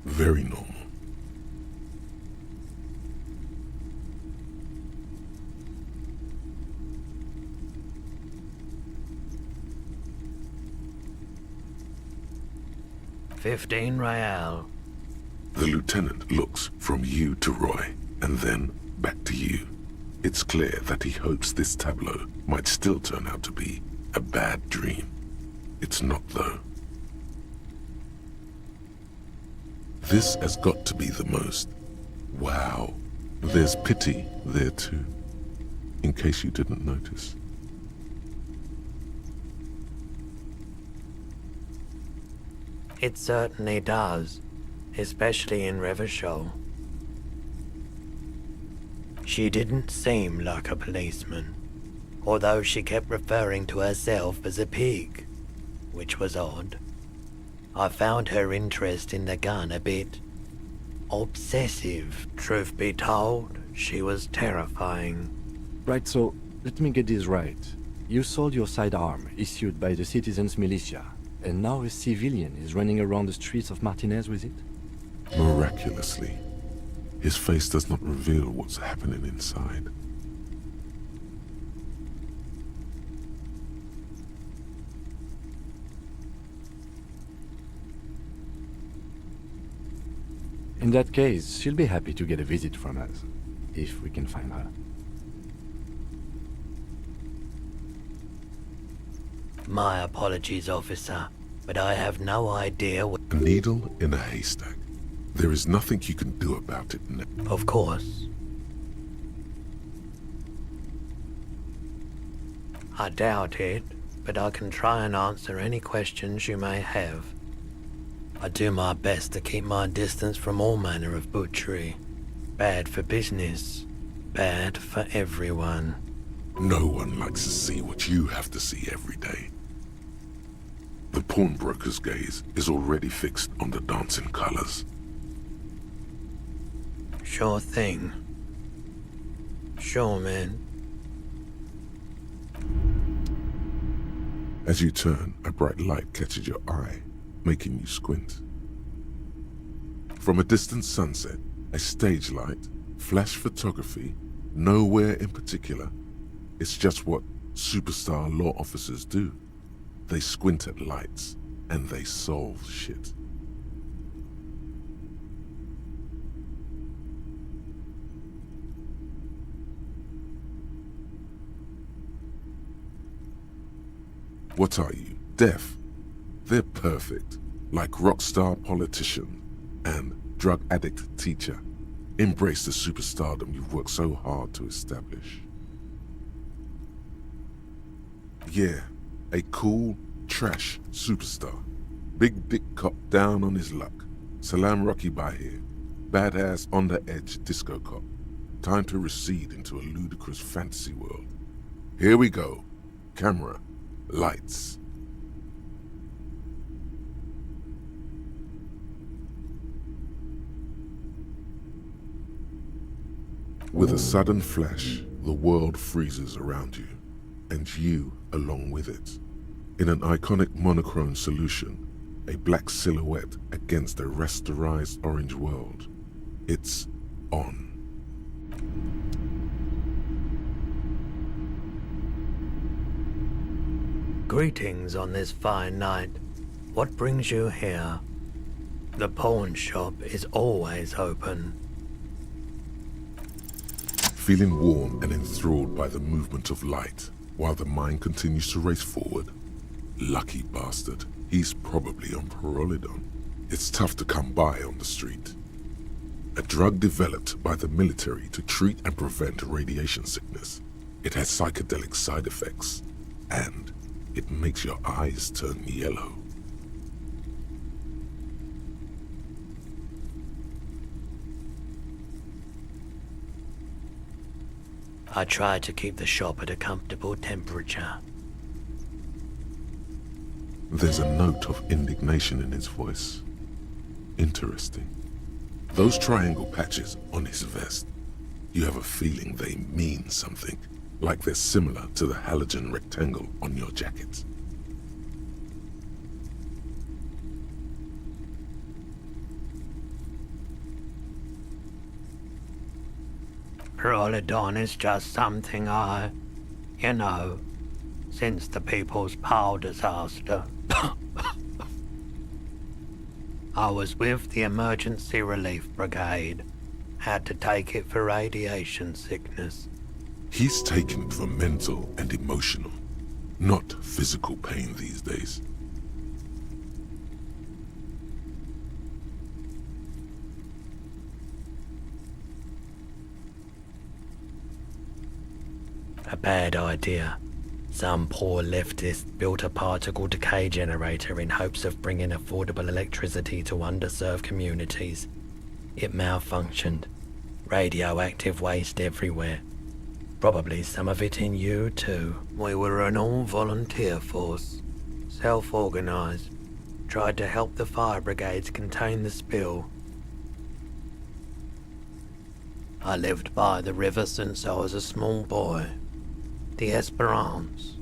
Very normal. $15 real. The lieutenant looks from you to Roy, and then back to you. It's clear that he hopes this tableau might still turn out to be a bad dream. It's not, though. This has got to be the most. Wow. There's pity there, too. In case you didn't notice. It certainly does. Especially in Revachol. She didn't seem like a policeman, although she kept referring to herself as a pig, which was odd. I found her interest in the gun a bit obsessive. Truth be told, she was terrifying. Right, so let me get this right. You sold your sidearm, issued by the citizens' militia, and now a civilian is running around the streets of Martinez with it? Miraculously. His face does not reveal what's happening inside. In that case, she'll be happy to get a visit from us, if we can find her. My apologies, officer, but I have no idea what... A needle in a haystack. There is nothing you can do about it now. Of course. I doubt it, but I can try and answer any questions you may have. I do my best to keep my distance from all manner of butchery. Bad for business, bad for everyone. No one likes to see what you have to see every day. The pawnbroker's gaze is already fixed on the dancing colors. Sure thing. Sure, man. As you turn, a bright light catches your eye, making you squint. From a distant sunset, a stage light, flash photography, nowhere in particular. It's just what superstar law officers do. They squint at lights, and they solve shit. What are you, deaf? They're perfect, like rockstar politician and drug addict teacher. Embrace the superstardom you've worked so hard to establish. Yeah, a cool, trash superstar. Big dick cop down on his luck. Salam Rocky by here. Badass on the edge disco cop. Time to recede into a ludicrous fantasy world. Here we go. Camera. Lights. With a sudden flash, the world freezes around you, and you along with it. In an iconic monochrome solution, a black silhouette against a rasterized orange world. It's on. Greetings on this fine night. What brings you here? The pawn shop is always open. Feeling warm and enthralled by the movement of light, while the mind continues to race forward. Lucky bastard, he's probably on Parolidon. It's tough to come by on the street. A drug developed by the military to treat and prevent radiation sickness. It has psychedelic side effects, and it makes your eyes turn yellow. I try to keep the shop at a comfortable temperature. There's a note of indignation in his voice. Interesting. Those triangle patches on his vest, you have a feeling they mean something, like they're similar to the halogen rectangle on your jacket. Parolidon is just something since the People's Power disaster. I was with the Emergency Relief Brigade. Had to take it for radiation sickness. He's taken it for mental and emotional, not physical pain these days. A bad idea. Some poor leftist built a particle decay generator in hopes of bringing affordable electricity to underserved communities. It malfunctioned. Radioactive waste everywhere. Probably some of it in you too. We were an all-volunteer force. Self-organized. Tried to help the fire brigades contain the spill. I lived by the river since I was a small boy. The Esperance.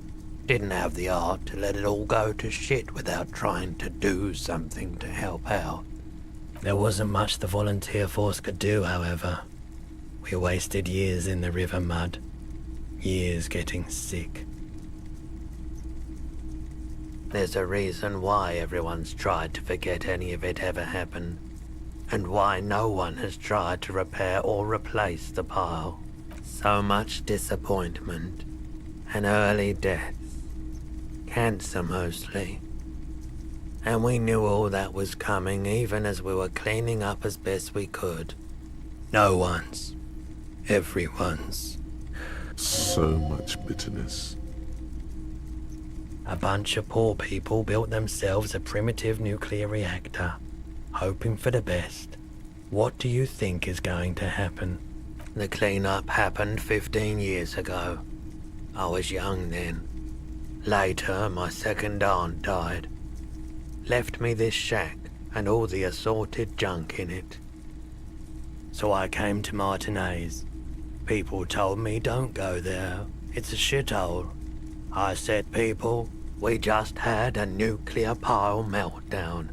Didn't have the art to let it all go to shit without trying to do something to help out. There wasn't much the volunteer force could do, however. We wasted years in the river mud. Years getting sick. There's a reason why everyone's tried to forget any of it ever happened, and why no one has tried to repair or replace the pile. So much disappointment, and early deaths. Cancer mostly. And we knew all that was coming even as we were cleaning up as best we could. No one's. Everyone's. So much bitterness. A bunch of poor people built themselves a primitive nuclear reactor, hoping for the best. What do you think is going to happen? The cleanup happened 15 years ago. I was young then. Later, my second aunt died. Left me this shack and all the assorted junk in it. So I came to Martinez. People told me don't go there. It's a shithole. I said, people, we just had a nuclear pile meltdown.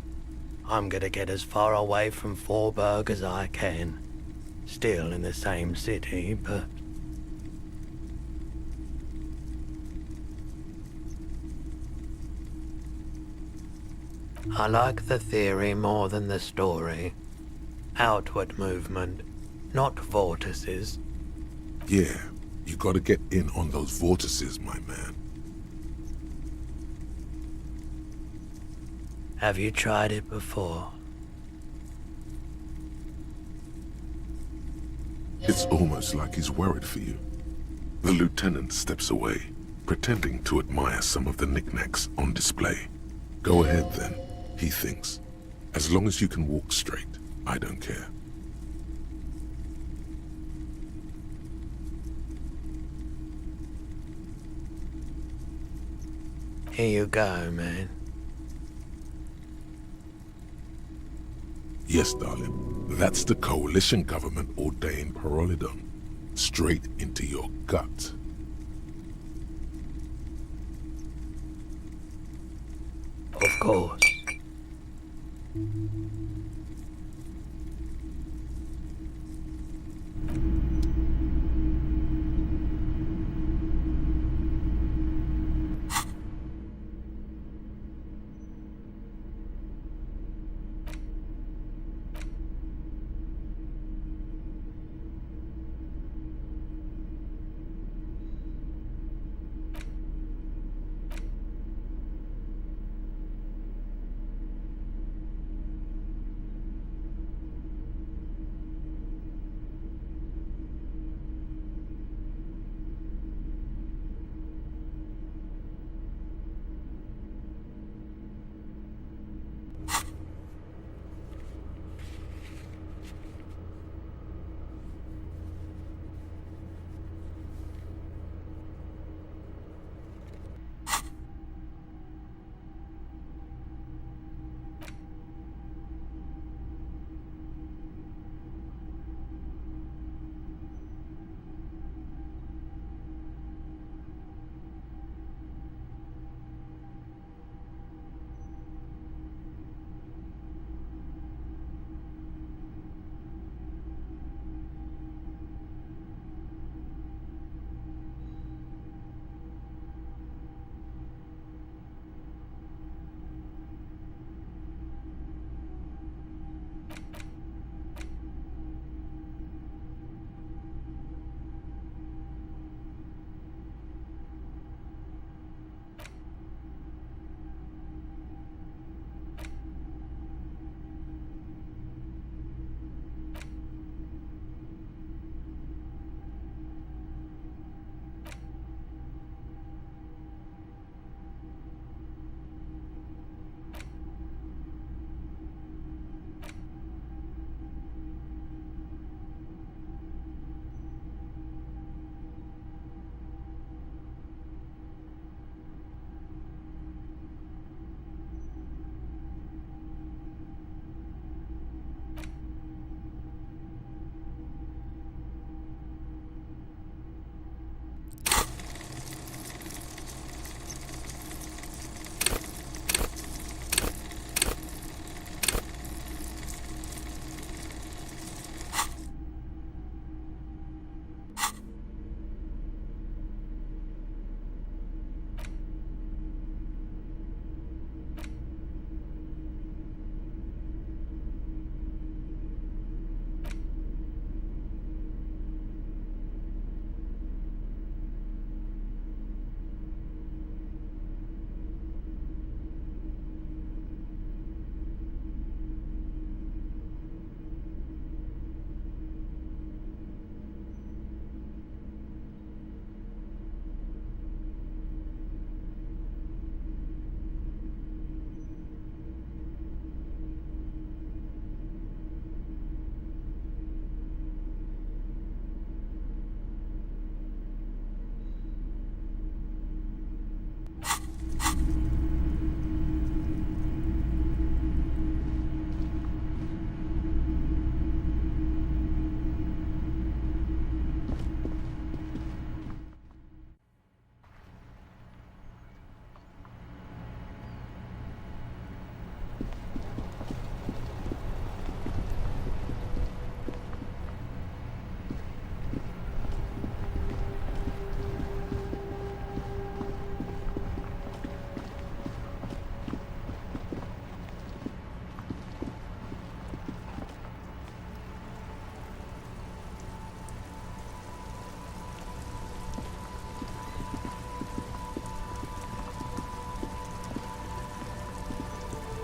I'm gonna get as far away from Forburg as I can. Still in the same city, but... I like the theory more than the story. Outward movement, not vortices. Yeah, you gotta get in on those vortices, my man. Have you tried it before? It's almost like he's worried for you. The lieutenant steps away, pretending to admire some of the knickknacks on display. Go ahead then, he thinks. As long as you can walk straight, I don't care. Here you go, man. Yes, darling. That's the coalition government ordained Parolidon. Straight into your gut. Of course.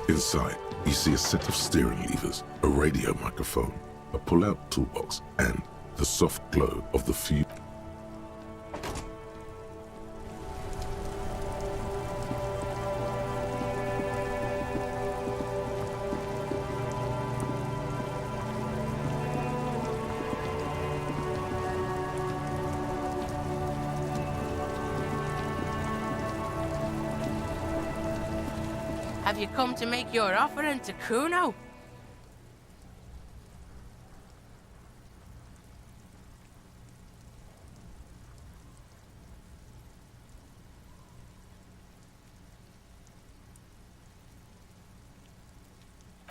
Inside, you see a set of steering levers, a radio microphone, a pull-out toolbox, and the soft glow of the fuse. Have you come to make your offering to Kuno?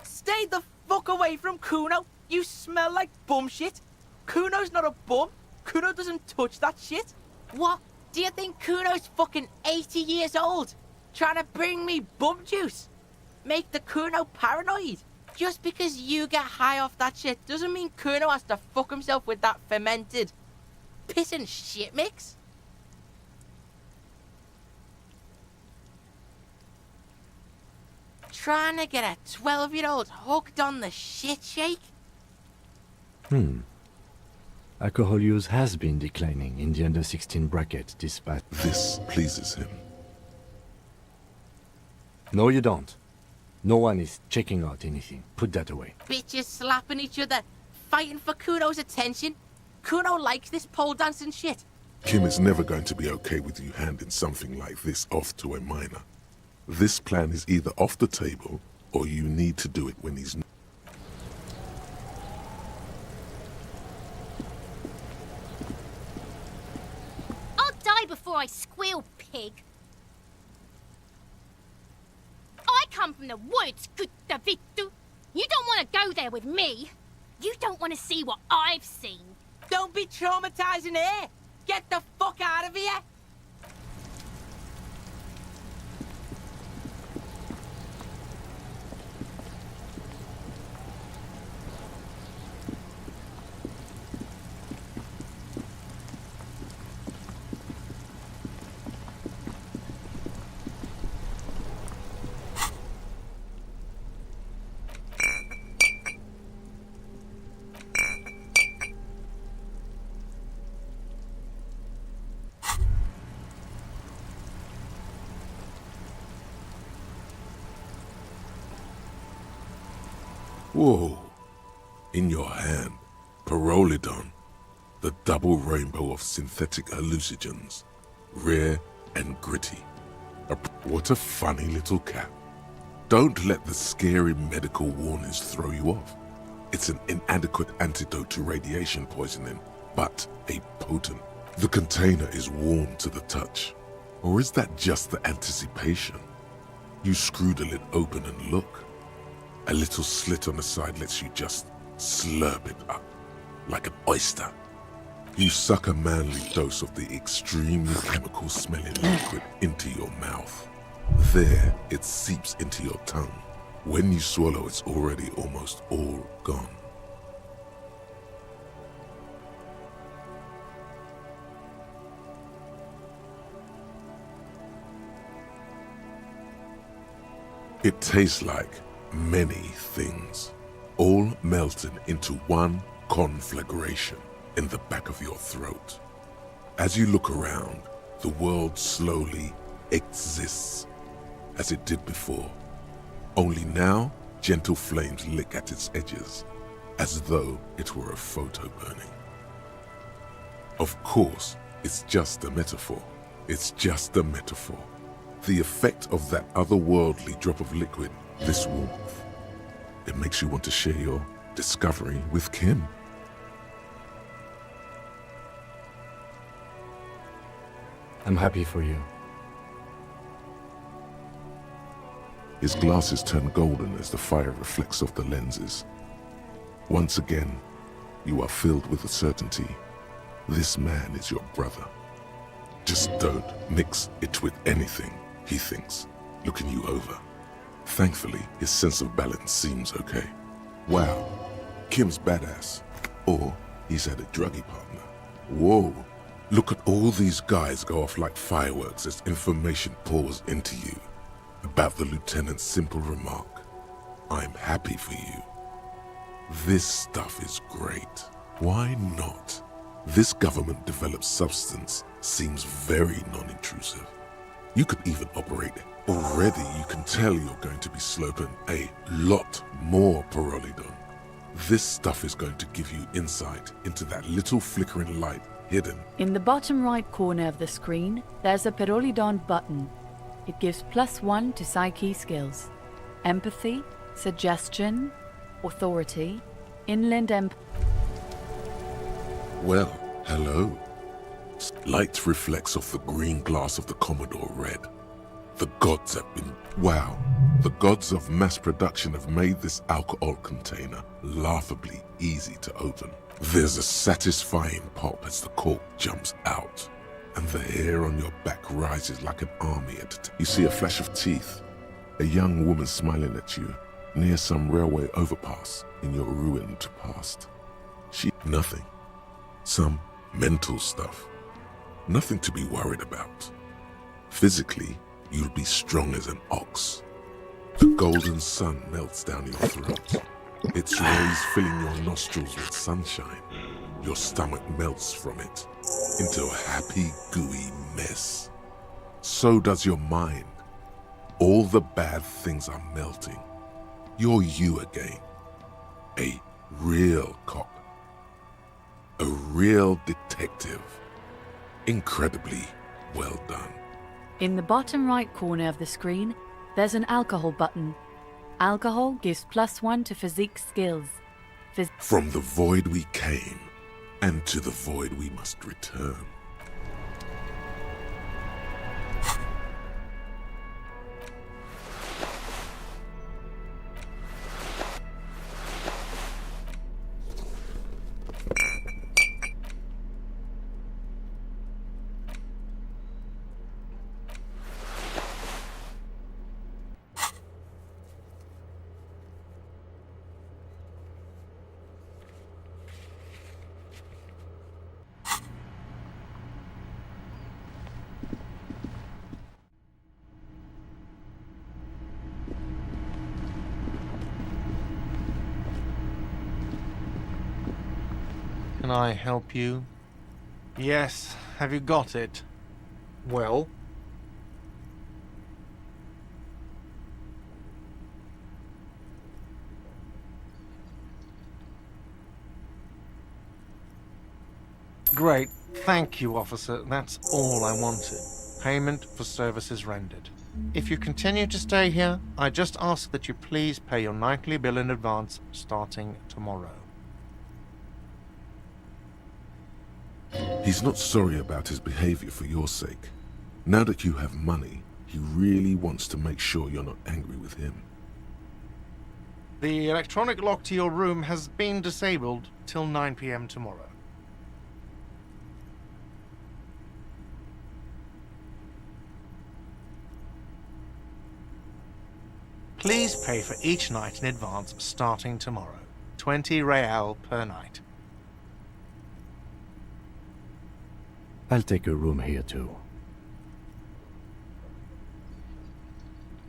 Stay the fuck away from Kuno! You smell like bum shit! Kuno's not a bum! Kuno doesn't touch that shit! What? Do you think Kuno's fucking 80 years old? Trying to bring me bum juice? Make the Kuno paranoid? Just because you get high off that shit doesn't mean Kuno has to fuck himself with that fermented piss and shit mix. Trying to get a 12-year-old hooked on the shit shake? Alcohol use has been declining in the under 16 bracket despite... This pleases him. No, you don't. No one is checking out anything. Put that away. Bitches slapping each other, fighting for Kuno's attention. Kuno likes this pole dancing shit. Kim is never going to be okay with you handing something like this off to a minor. This plan is either off the table, or you need to do it when he's not. I'll die before I squeal, pig. I come from the woods, good Davidu. You don't want to go there with me. You don't want to see what I've seen. Don't be traumatizing here. Get the fuck out of here. Whoa. In your hand, Pyrrolidon, the double rainbow of synthetic hallucinogens. Rare and gritty. What a funny little cat. Don't let the scary medical warnings throw you off. It's an inadequate antidote to radiation poisoning, but a potent. The container is warm to the touch. Or is that just the anticipation? You screw the lid open and look. A little slit on the side lets you just slurp it up, like an oyster. You suck a manly dose of the extremely chemical-smelling liquid into your mouth. There, it seeps into your tongue. When you swallow, it's already almost all gone. It tastes like many things, all melted into one conflagration in the back of your throat. As you look around, the world slowly exists as it did before. Only now, gentle flames lick at its edges, as though it were a photo burning. Of course, it's just a metaphor. It's just a metaphor. The effect of that otherworldly drop of liquid, this warmth, it makes you want to share your discovery with Kim. I'm happy for you. His glasses turn golden as the fire reflects off the lenses. Once again, you are filled with the certainty. This man is your brother. Just don't mix it with anything, he thinks, looking you over. Thankfully, his sense of balance seems okay. Wow, Kim's badass. Or he's had a druggy partner. Whoa, look at all these guys go off like fireworks as information pours into you about the lieutenant's simple remark. I'm happy for you. This stuff is great. Why not? This government-developed substance seems very non-intrusive. You could even operate it. Already you can tell you're going to be sloping a lot more pyrrolidon. This stuff is going to give you insight into that little flickering light hidden. In the bottom right corner of the screen, there's a pyrrolidon button. It gives +1 to psyche skills. Empathy, suggestion, authority, inland Well, hello. Light reflects off the green glass of the Commodore Red. The gods have been... Wow. The gods of mass production have made this alcohol container laughably easy to open. There's a satisfying pop as the cork jumps out, and the hair on your back rises like an army at You see a flash of teeth, a young woman smiling at you near some railway overpass in your ruined past. Nothing. Some mental stuff. Nothing to be worried about. Physically, you'll be strong as an ox. The golden sun melts down your throat. Its rays filling your nostrils with sunshine. Your stomach melts from it into a happy, gooey mess. So does your mind. All the bad things are melting. You're you again. A real cop. A real detective. Incredibly well done. In the bottom right corner of the screen, there's an alcohol button. Alcohol gives +1 to physique skills. From the void we came, and to the void we must return. Can I help you? Yes. Have you got it? Well? Great. Thank you, officer. That's all I wanted. Payment for services rendered. If you continue to stay here, I just ask that you please pay your nightly bill in advance starting tomorrow. He's not sorry about his behavior for your sake. Now that you have money, he really wants to make sure you're not angry with him. The electronic lock to your room has been disabled till 9 p.m. tomorrow. Please pay for each night in advance starting tomorrow. 20 real per night. I'll take a room here too.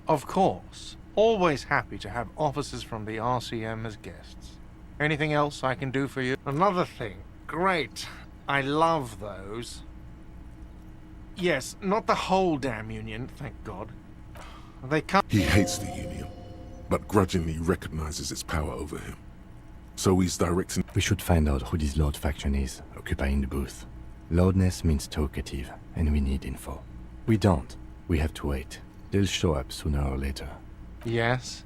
Of course. Always happy to have officers from the RCM as guests. Anything else I can do for you? Another thing. Great. I love those. Yes, not the whole damn union, thank God. They come. He hates the union, but grudgingly recognizes its power over him. So he's directing... We should find out who this Lord faction is, occupying the booth. Loudness means talkative, and we need info. We don't. We have to wait. They'll show up sooner or later. Yes?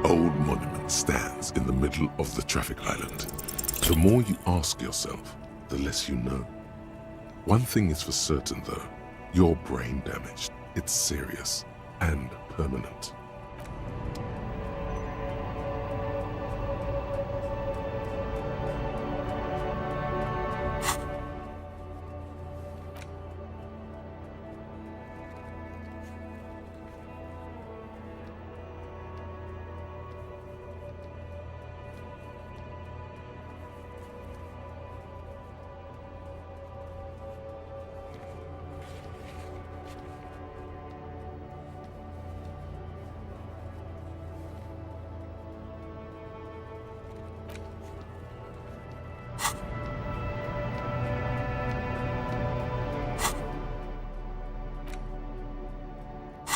old monument stands in the middle of the traffic island. The more you ask yourself, the less you know. One thing is for certain though, you're brain damaged. It's serious and permanent.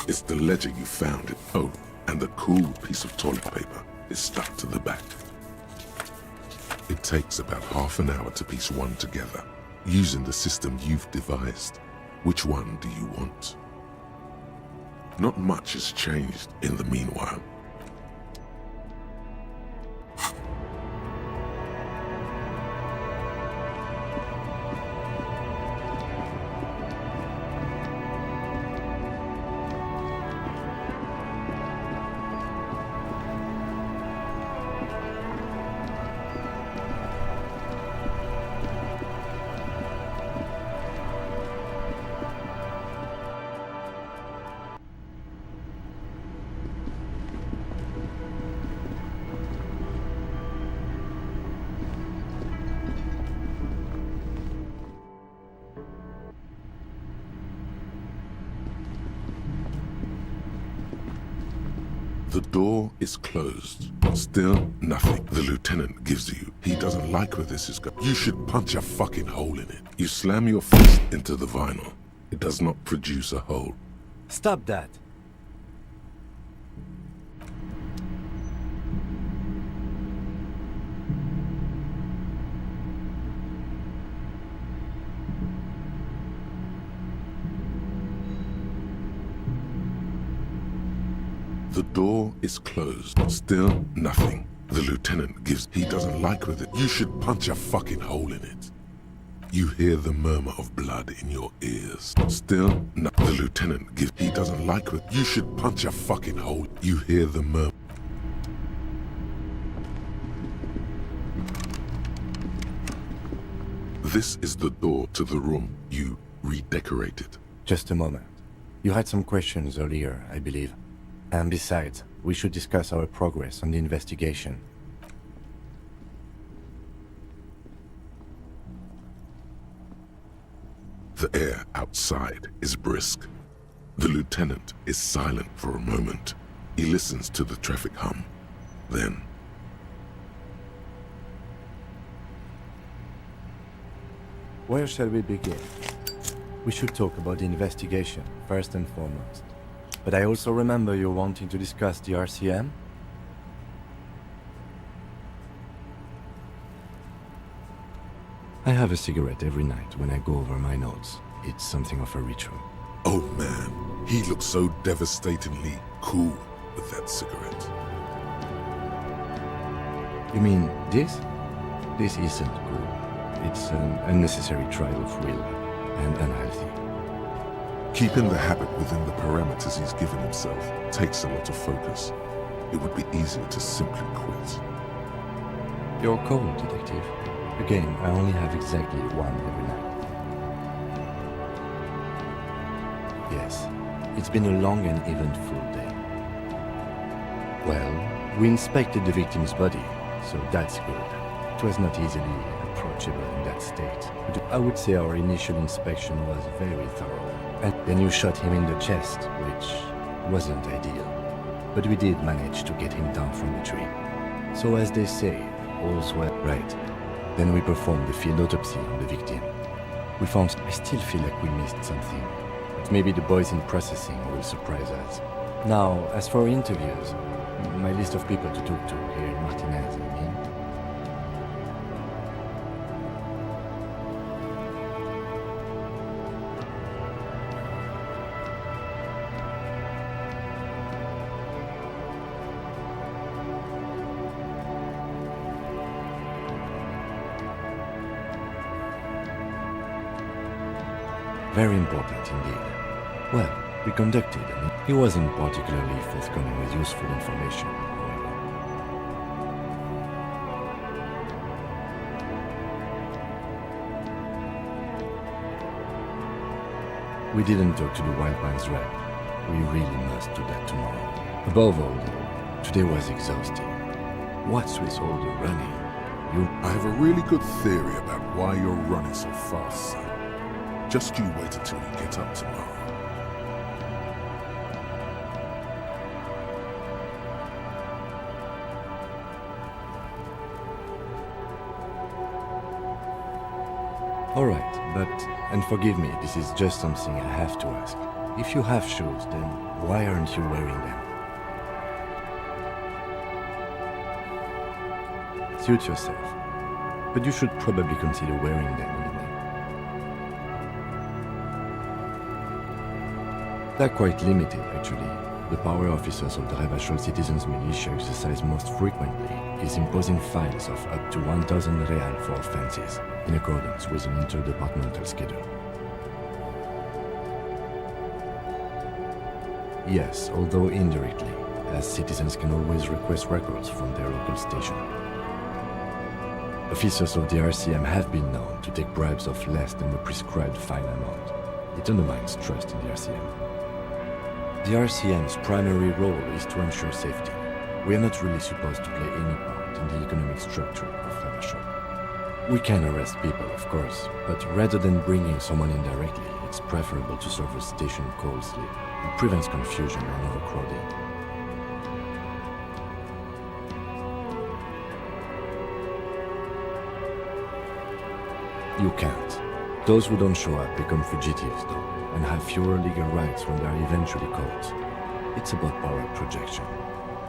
It's the ledger you found it. Oh, and the cool piece of toilet paper is stuck to the back. It takes about half an hour to piece one together, using the system you've devised. Which one do you want? Not much has changed in the meanwhile. The door is closed. Still nothing. The lieutenant gives you. He doesn't like where this is going. You should punch a fucking hole in it. You slam your fist into the vinyl. It does not produce a hole. Stop that. The door is closed. Still nothing. The lieutenant gives. He doesn't like with it. You should punch a fucking hole in it. You hear the murmur of blood in your ears. Still no. The lieutenant gives. He doesn't like with. You should punch a fucking hole. You hear the murmur. This is the door to the room you redecorated. Just a moment. You had some questions earlier, I believe. And besides, we should discuss our progress on the investigation. The air outside is brisk. The lieutenant is silent for a moment. He listens to the traffic hum. Then, where shall we begin? We should talk about the investigation, first and foremost. But I also remember you wanting to discuss the RCM? I have a cigarette every night when I go over my notes. It's something of a ritual. oh man, he looks so devastatingly cool with that cigarette. You mean this? This isn't cool. It's an unnecessary trial of will, and unhealthy. Keeping the habit within the parameters he's given himself takes a lot of focus. It would be easier to simply quit. You're cold, Detective. Again, I only have exactly one every night. Yes, it's been a long and eventful day. Well, we inspected the victim's body, so that's good. It was not easily approachable in that state. But I would say our initial inspection was very thorough. And then you shot him in the chest, which wasn't ideal. But we did manage to get him down from the tree. So as they say, all's well. Right. Then we performed the field autopsy on the victim. We found... I still feel like we missed something. But maybe the boys in processing will surprise us. Now, as for interviews, my list of people to talk to here in Martinez, I mean. Very important indeed. Well, we conducted, and he wasn't particularly forthcoming with useful information, however. We didn't talk to the Wildman's rep. We really must do that tomorrow. Above all, though, today was exhausting. What's with all the running? I have a really good theory about why you're running so fast, son. Just you wait until you get up tomorrow. Alright, but, and forgive me, this is just something I have to ask. If you have shoes, then why aren't you wearing them? Suit yourself. But you should probably consider wearing them anyway. They're quite limited, actually. The power officers of the Revachol Citizens Militia exercise most frequently is imposing fines of up to 1,000 real for offenses, in accordance with an interdepartmental schedule. Yes, although indirectly, as citizens can always request records from their local station. Officers of the RCM have been known to take bribes of less than the prescribed fine amount. It undermines trust in the RCM. The RCM's primary role is to ensure safety. We are not really supposed to play any part in the economic structure of Revachol. We can arrest people, of course, but rather than bringing someone in directly, it's preferable to serve a station call slip. It prevents confusion and overcrowding. You can't. Those who don't show up become fugitives, though, and have fewer legal rights when they are eventually caught. It's about power projection.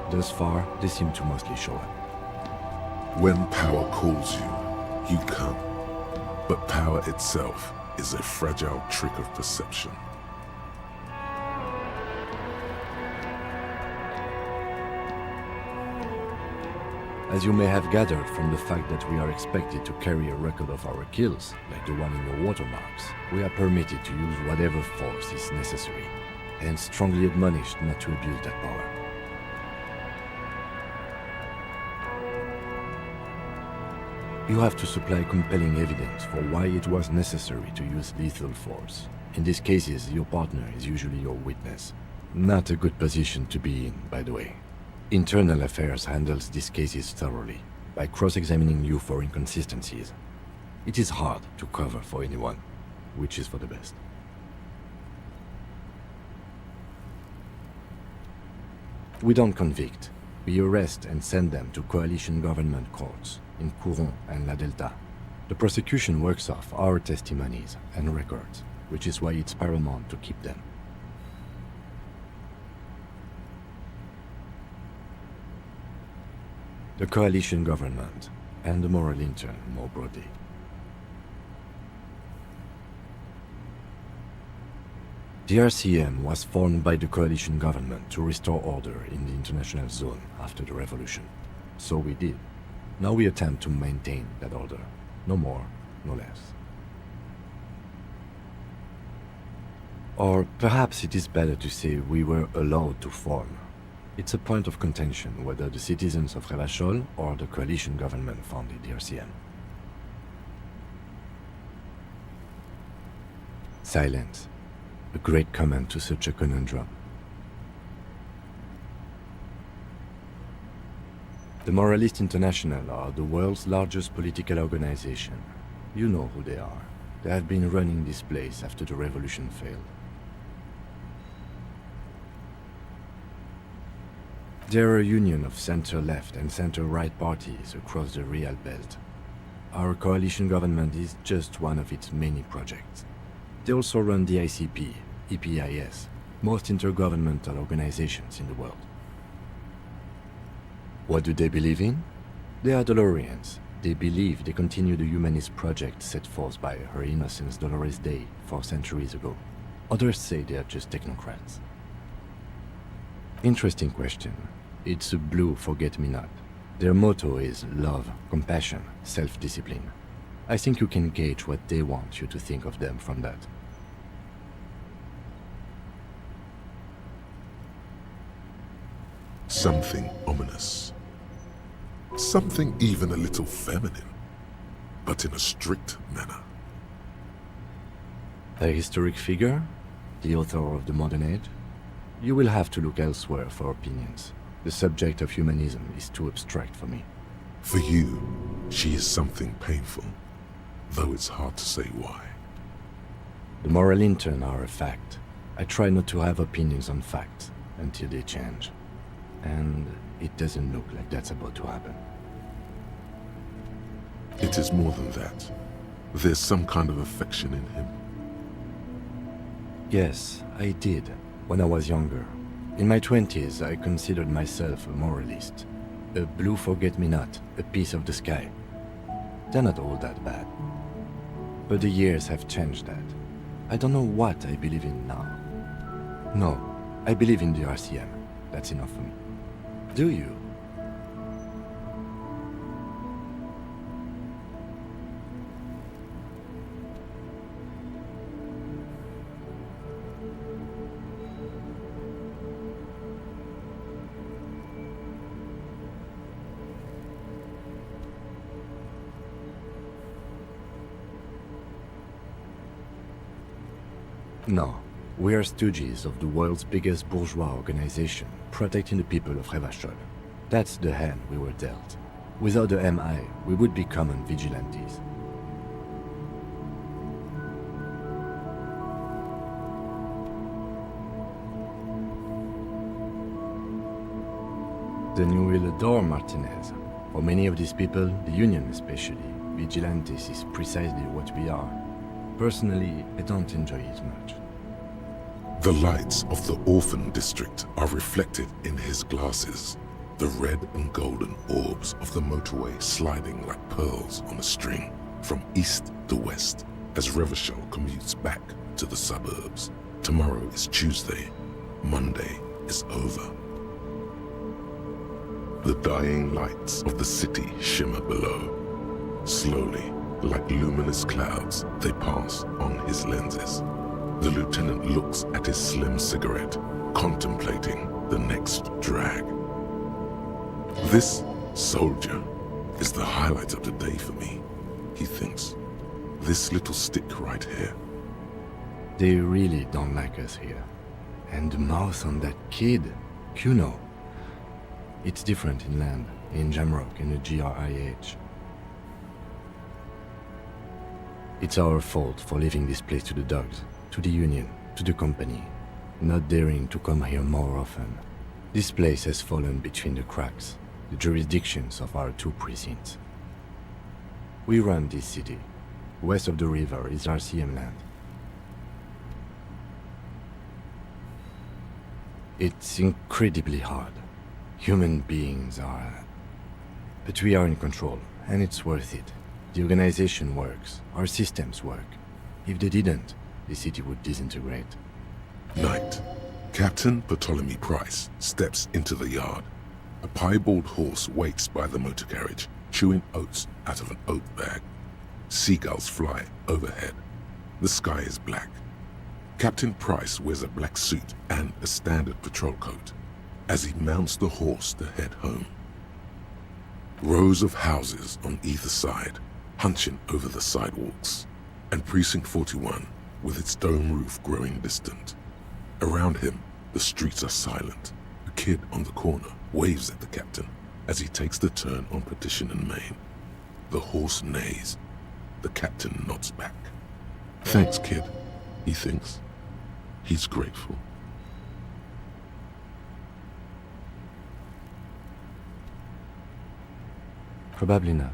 Thus far, they seem to mostly show up. When power calls you, you come. But power itself is a fragile trick of perception. As you may have gathered from the fact that we are expected to carry a record of our kills, like the one in your watermarks, we are permitted to use whatever force is necessary, and strongly admonished not to abuse that power. You have to supply compelling evidence for why it was necessary to use lethal force. In these cases, your partner is usually your witness. Not a good position to be in, by the way. Internal Affairs handles these cases thoroughly, by cross-examining you for inconsistencies. It is hard to cover for anyone, which is for the best. We don't convict. We arrest and send them to coalition government courts in Couron and La Delta. The prosecution works off our testimonies and records, which is why it's paramount to keep them. The coalition government, and the moral intern more broadly. The RCM was formed by the coalition government to restore order in the international zone after the revolution. So we did. Now we attempt to maintain that order. No more, no less. Or perhaps it is better to say we were allowed to form. It's a point of contention whether the citizens of Revachol or the coalition government founded the RCM. Silence. A great comment to such a conundrum. The Moralist International are the world's largest political organization. You know who they are. They have been running this place after the revolution failed. They're a union of center-left and center-right parties across the Real Belt. Our coalition government is just one of its many projects. They also run the ICP, EPIS, most intergovernmental organizations in the world. What do they believe in? They are Dolorians. They believe they continue the humanist project set forth by Her Innocence Dolores Day 4 centuries ago. Others say they are just technocrats. Interesting question. It's a blue forget-me-not. Their motto is love, compassion, self-discipline. I think you can gauge what they want you to think of them from that. something ominous. Something even a little feminine, but in a strict manner. A historic figure? The author of the modern age? You will have to look elsewhere for opinions. The subject of humanism is too abstract for me. For you, she is something painful, though it's hard to say why. The moral intern are a fact. I try not to have opinions on facts until they change. And it doesn't look like that's about to happen. It is more than that. There's some kind of affection in him. Yes, I did, when I was younger. In my 20s, I considered myself a moralist. A blue forget-me-not, a piece of the sky. They're not all that bad. But the years have changed that. I don't know what I believe in now. No, I believe in the RCM. That's enough for me. Do you? No, we are stooges of the world's biggest bourgeois organization, protecting the people of Revachol. That's the hand we were dealt. Without the MI, we would be common vigilantes. Then you will adore Martinez. For many of these people, the Union especially, vigilantes is precisely what we are. Personally, I don't enjoy it much. The lights of the orphan district are reflected in his glasses, the red and golden orbs of the motorway sliding like pearls on a string from east to west as Revachol commutes back to the suburbs. Tomorrow is Tuesday. Monday is over. The dying lights of the city shimmer below. Slowly, like luminous clouds, they pass on his lenses. The lieutenant looks at his slim cigarette, contemplating the next drag. This soldier is the highlight of the day for me, he thinks. This little stick right here. They really don't like us here. And the mouth on that kid, Kuno. It's different in land, in Jamrock, in the GRIH. It's our fault for leaving this place to the dogs, to the Union, to the company, not daring to come here more often. This place has fallen between the cracks, the jurisdictions of our two precincts. We run this city. West of the river is RCM land. It's incredibly hard. Human beings are... But we are in control, and it's worth it. The organization works, our systems work. If they didn't, the city would disintegrate. Night. Captain Ptolemy Price steps into the yard. A piebald horse waits by the motor carriage, chewing oats out of an oat bag. Seagulls fly overhead. The sky is black. Captain Price wears a black suit and a standard patrol coat as he mounts the horse to head home. Rows of houses on either side, hunching over the sidewalks, and Precinct 41 with its dome roof growing distant. Around him, the streets are silent. A kid on the corner waves at the captain as he takes the turn on Petition and Main. The horse neighs. The captain nods back. Thanks, kid, he thinks. He's grateful. Probably not.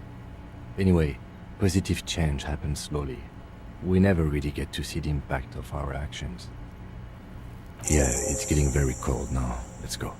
Anyway, positive change happens slowly. We never really get to see the impact of our actions. Yeah, it's getting very cold now. Let's go.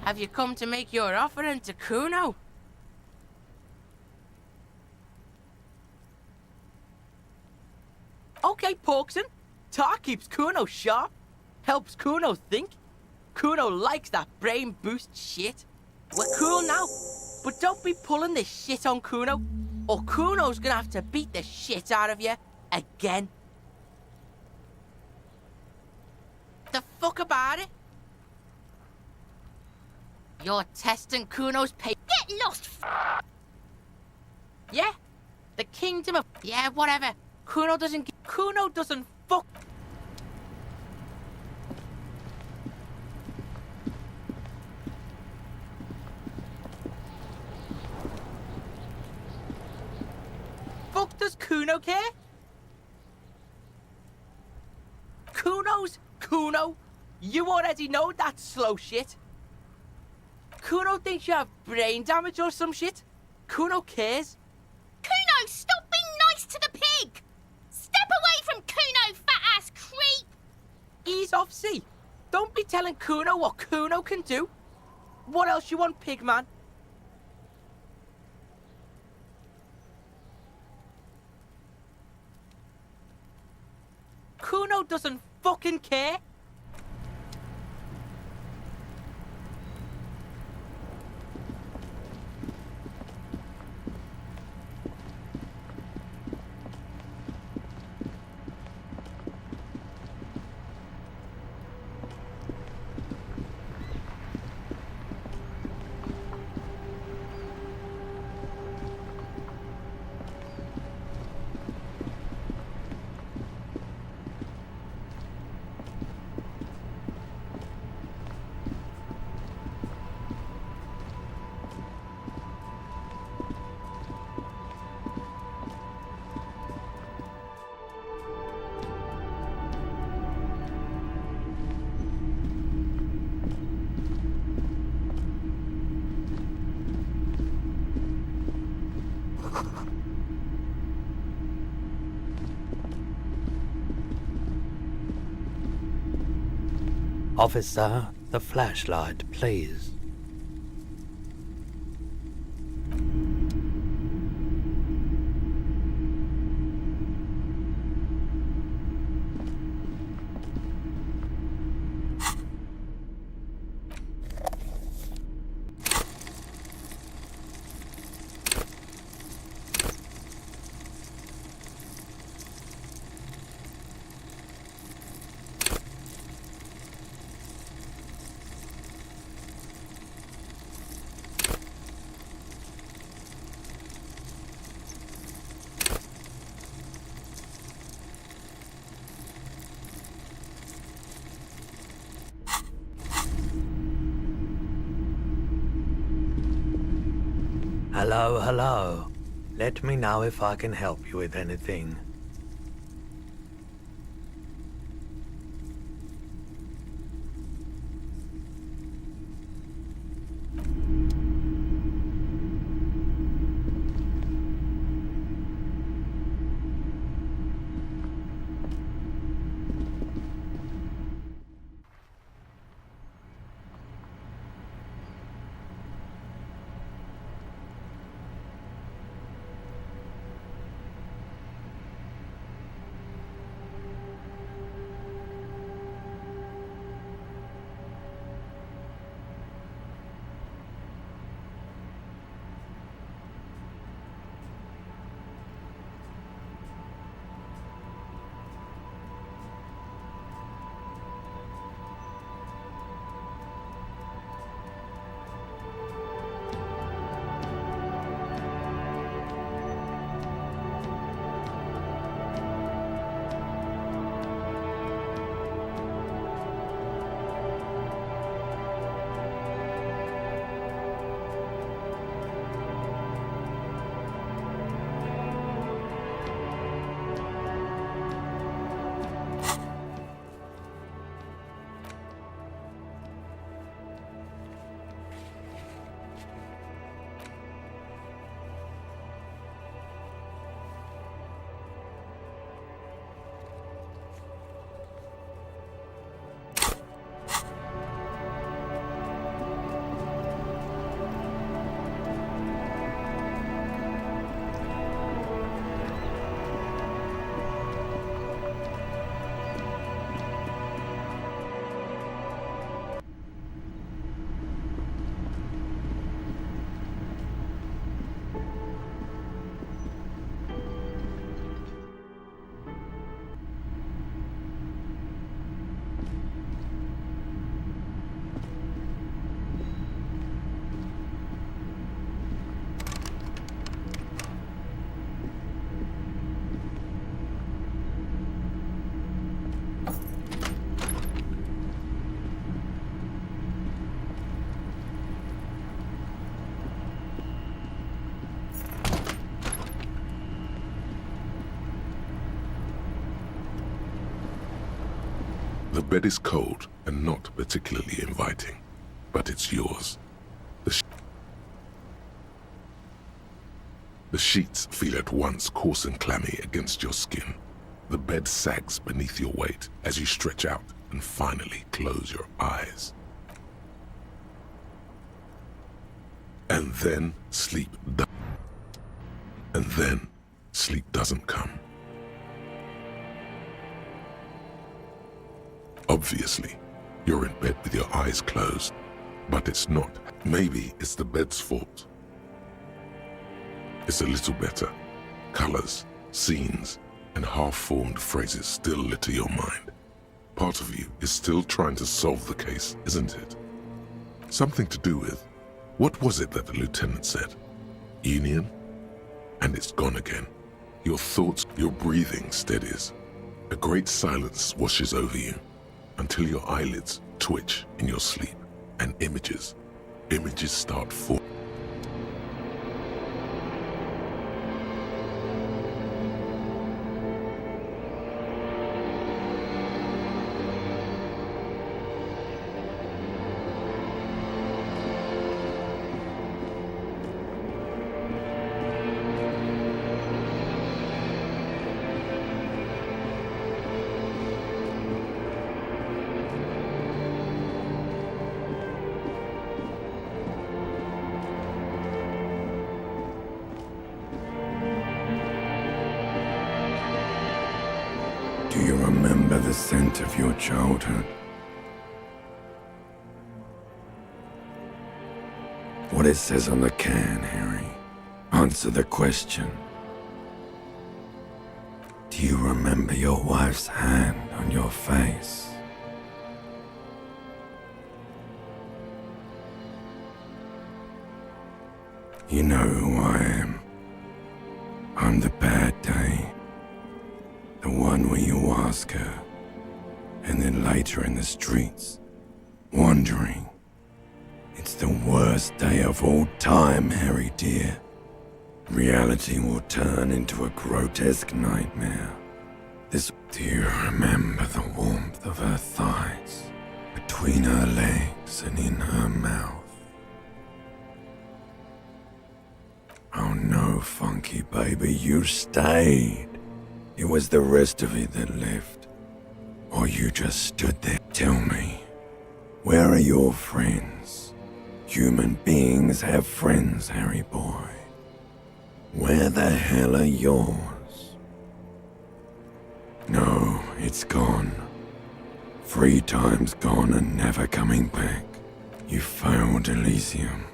Have you come to make your offering to Kuno? Okay, Porkson. Tar keeps Kuno sharp. Helps Kuno think. Kuno likes that brain boost shit. We're cool now, but don't be pulling this shit on Kuno, or Kuno's gonna have to beat the shit out of you again. The fuck about it? You're testing Kuno's pay. Get lost! Yeah, the kingdom of. Yeah, whatever. Kuno doesn't fuck. Fuck does Kuno care? Kuno's Kuno. You already know that slow shit. Kuno thinks you have brain damage or some shit. Kuno cares. Kuno, stop being nice to the pig! Step away from Kuno, fat-ass creep! Ease off, see. Don't be telling Kuno what Kuno can do. What else you want, pigman? Kuno doesn't fucking care. Officer, the flashlight, please. Hello, hello. Let me know if I can help you with anything. The bed is cold and not particularly inviting, but it's yours. The sheets feel at once coarse and clammy against your skin. The bed sags beneath your weight as you stretch out and finally close your eyes. And then sleep doesn't come. Obviously, you're in bed with your eyes closed, but it's not. Maybe it's the bed's fault. It's a little better. Colors, scenes, and half-formed phrases still litter your mind. Part of you is still trying to solve the case, isn't it? Something to do with, what was it that the lieutenant said? Union? And it's gone again. Your thoughts, your breathing steadies. A great silence washes over you until your eyelids twitch in your sleep and images start forming. Do you remember the scent of your childhood? What it says on the can, Harry. Answer the question. Do you remember your wife's hand on your face? You know who I am. I'm the bad day. The one where you ask her, and then later in the streets, wandering. It's the worst day of all time, Harry dear. Reality will turn into a grotesque nightmare. Do you remember the warmth of her thighs, between her legs and in her mouth? Oh no, Funky baby, you stayed. It was the rest of it that left. Or you just stood there. Tell me, where are your friends? Human beings have friends, Harry boy. Where the hell are yours? No, it's gone. 3 times gone and never coming back. You failed Elysium.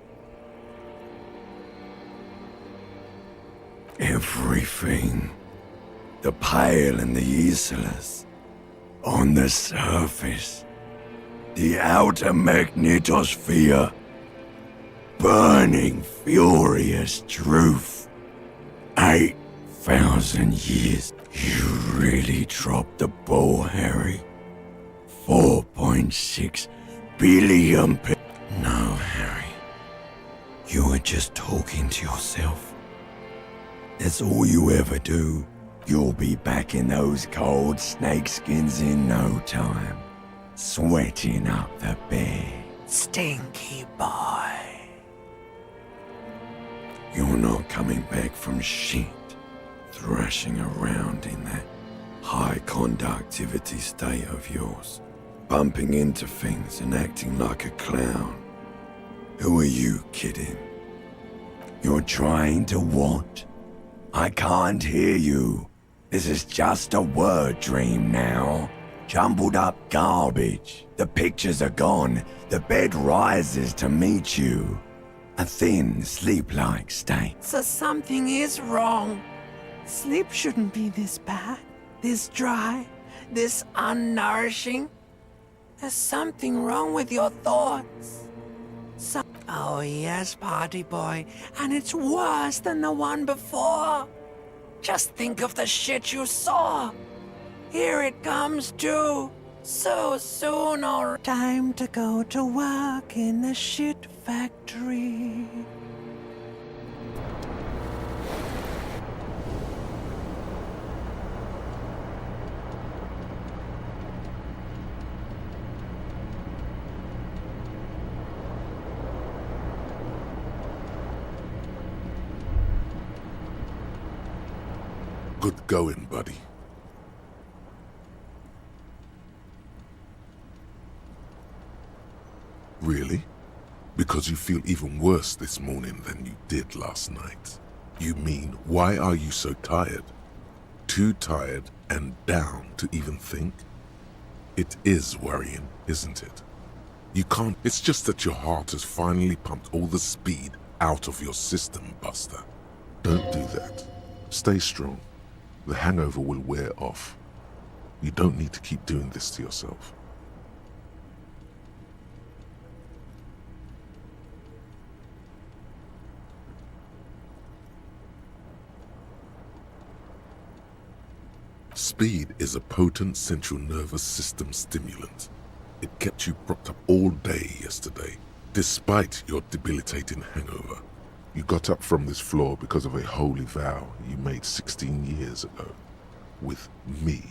Everything. The pale and the useless. On the surface. The outer magnetosphere. Burning, furious truth. 8,000 years. You really dropped the ball, Harry. 4.6 billion No, Harry. You were just talking to yourself. That's all you ever do. You'll be back in those cold snakeskins in no time. Sweating up the bed. Stinky boy. You're not coming back from shit. Thrashing around in that high conductivity state of yours. Bumping into things and acting like a clown. Who are you kidding? You're trying to what? I can't hear you. This is just a word dream now. Jumbled up garbage. The pictures are gone. The bed rises to meet you. A thin, sleep-like state. So something is wrong. Sleep shouldn't be this bad, this dry, this unnourishing. There's something wrong with your thoughts. Oh yes, party boy, and it's worse than the one before. Just think of the shit you saw. Here it comes too. So soon or time to go to work in the shit factory. Good going, buddy. Really? Because you feel even worse this morning than you did last night. You mean, why are you so tired? Too tired and down to even think? It is worrying, isn't it? You can't. It's just that your heart has finally pumped all the speed out of your system, Buster. Don't do that. Stay strong. The hangover will wear off. You don't need to keep doing this to yourself. Speed is a potent central nervous system stimulant. It kept you propped up all day yesterday, despite your debilitating hangover. You got up from this floor because of a holy vow you made 16 years ago. With me.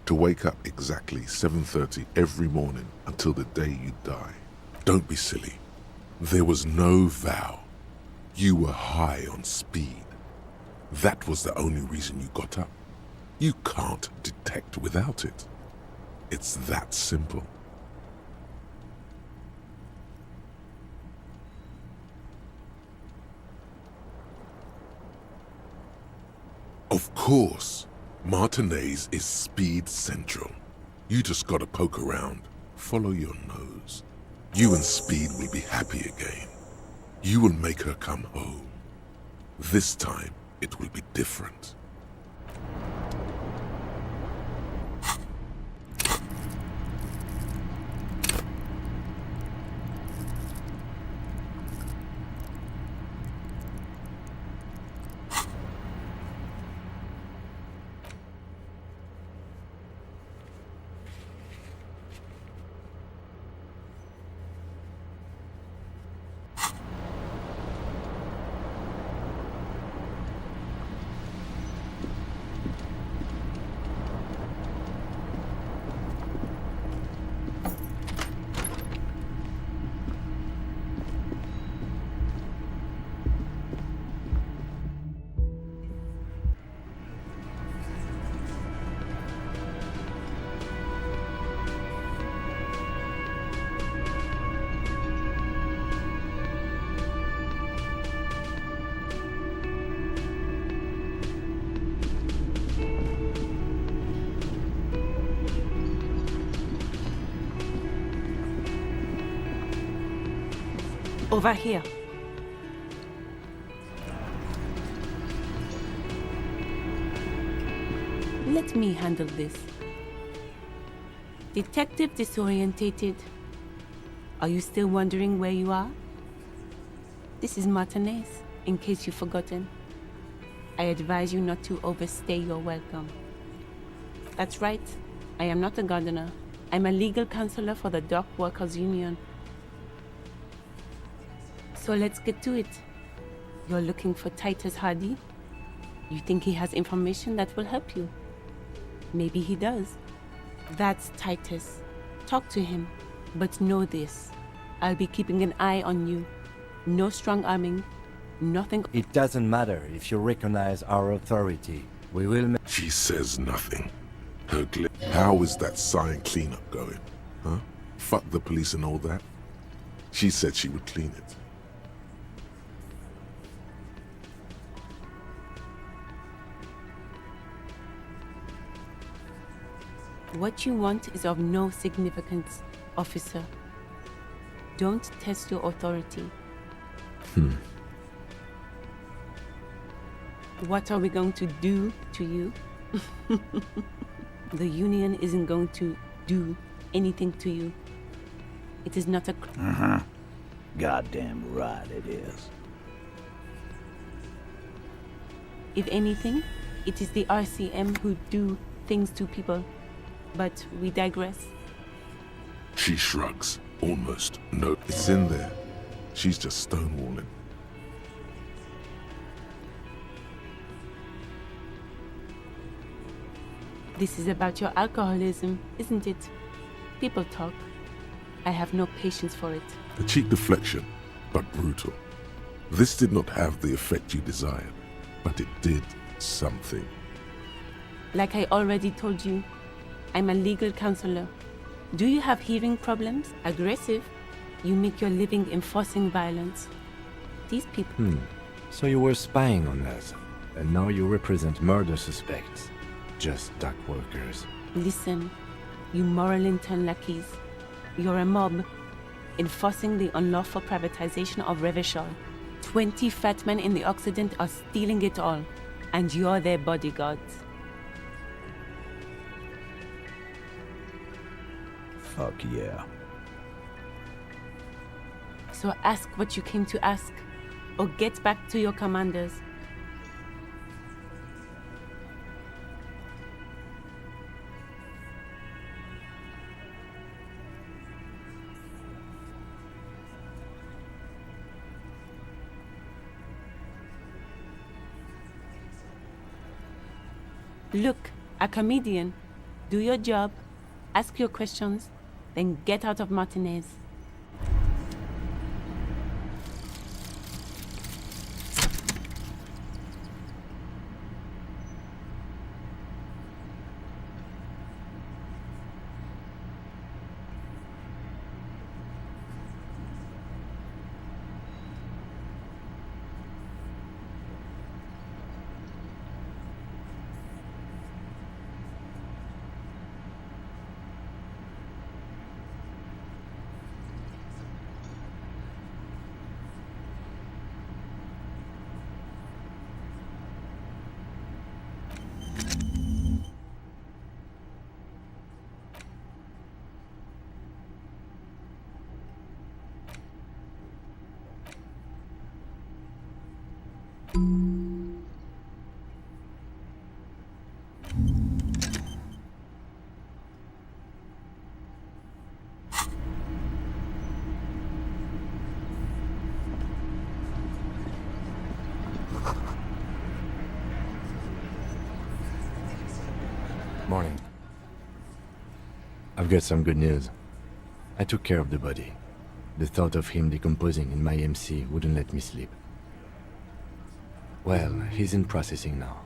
To wake up exactly 7:30 every morning until the day you die. Don't be silly. There was no vow. You were high on speed. That was the only reason you got up. You can't detect without it. It's that simple. Of course, Martinez is speed central. You just gotta poke around, follow your nose. You and Speed will be happy again. You will make her come home. This time, it will be different. Over here. Let me handle this. Detective disorientated. Are you still wondering where you are? This is Martinez, in case you've forgotten. I advise you not to overstay your welcome. That's right. I am not a gardener. I'm a legal counselor for the Dock Workers Union. So let's get to it. You're looking for Titus Hardy? You think he has information that will help you? Maybe he does. That's Titus. Talk to him. But know this. I'll be keeping an eye on you. No strong arming. Nothing. It doesn't matter if you recognize our authority. We will make... She says nothing. How is that sign cleanup going? Huh? Fuck the police and all that? She said she would clean it. What you want is of no significance, officer. Don't test your authority. What are we going to do to you? The union isn't going to do anything to you. It is not a... Goddamn right it is. If anything, it is the RCM who do things to people. But we digress. She shrugs. Almost. No, it's in there. She's just stonewalling. This is about your alcoholism, isn't it? People talk. I have no patience for it. A cheap deflection, but brutal. This did not have the effect you desired, but it did something. Like I already told you, I'm a legal counselor. Do you have hearing problems? Aggressive? You make your living enforcing violence. These people... So you were spying on us, and now you represent murder suspects. Just dock workers. Listen, you Moralington lackeys. You're a mob, enforcing the unlawful privatization of Revachol. 20 fat men in the Occident are stealing it all, and you're their bodyguards. Fuck yeah. So ask what you came to ask, or get back to your commanders. Look, a comedian. Do your job, ask your questions, then get out of Martinez. Morning. I've got some good news. I took care of the body. The thought of him decomposing in my MC wouldn't let me sleep. Well, he's in processing now.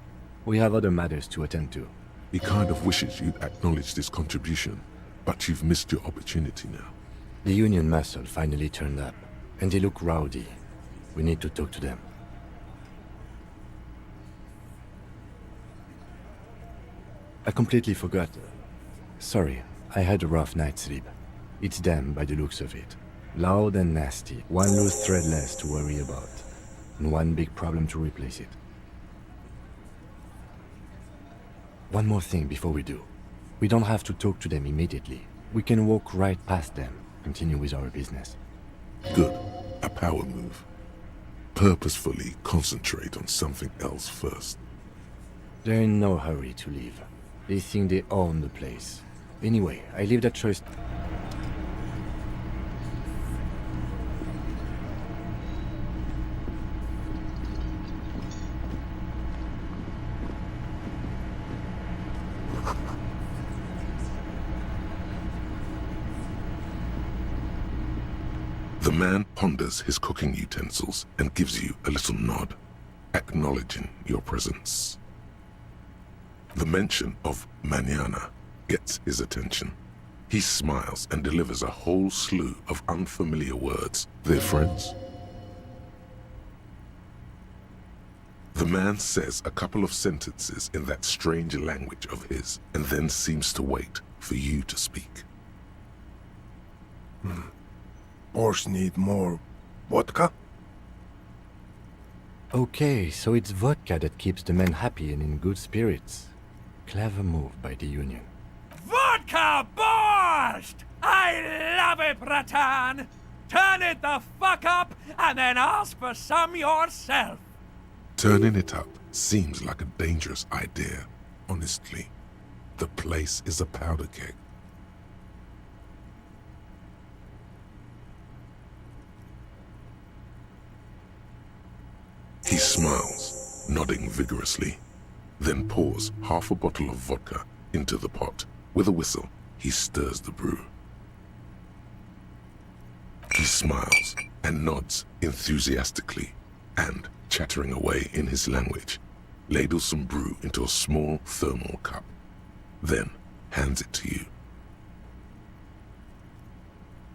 We have other matters to attend to. He kind of wishes you'd acknowledged his contribution, but you've missed your opportunity now. The Union muscle finally turned up, and they look rowdy. We need to talk to them. I completely forgot. Sorry, I had a rough night's sleep. It's them by the looks of it. Loud and nasty. One loose thread less to worry about. And one big problem to replace it. One more thing before we do. We don't have to talk to them immediately. We can walk right past them, continue with our business. Good. A power move. Purposefully concentrate on something else first. They're in no hurry to leave. They think they own the place. Anyway, I leave that choice... The man ponders his cooking utensils and gives you a little nod, acknowledging your presence. The mention of mañana gets his attention. He smiles and delivers a whole slew of unfamiliar words. They're friends. The man says a couple of sentences in that strange language of his, and then seems to wait for you to speak. Boss need more vodka? Okay, so it's vodka that keeps the men happy and in good spirits. Clever move by the Union. Vodka borscht! I love it, Bratan! Turn it the fuck up and then ask for some yourself. Turning it up seems like a dangerous idea, honestly. The place is a powder keg. He smiles, nodding vigorously, then pours half a bottle of vodka into the pot. With a whistle, he stirs the brew. He smiles and nods enthusiastically, and, chattering away in his language, ladles some brew into a small thermal cup, then hands it to you.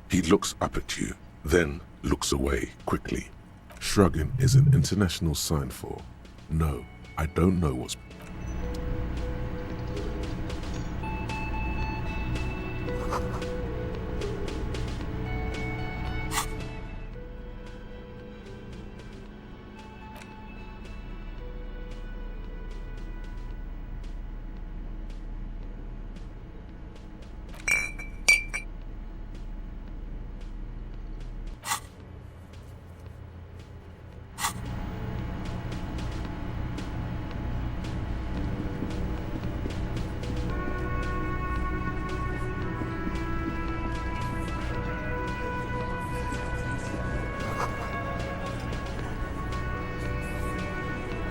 He looks up at you, then looks away quickly. Shrugging is an international sign for, no, I don't know what's...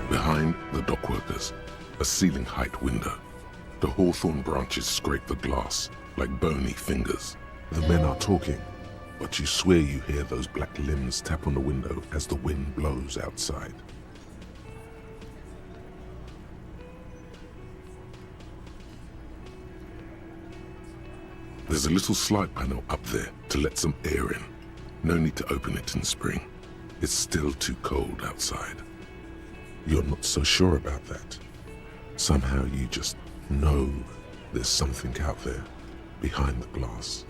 Behind the dockworkers, a ceiling-height window. The hawthorn branches scrape the glass like bony fingers. The men are talking, but you swear you hear those black limbs tap on the window as the wind blows outside. There's a little slide panel up there to let some air in. No need to open it in spring. It's still too cold outside. You're not so sure about that. Somehow you just know there's something out there behind the glass.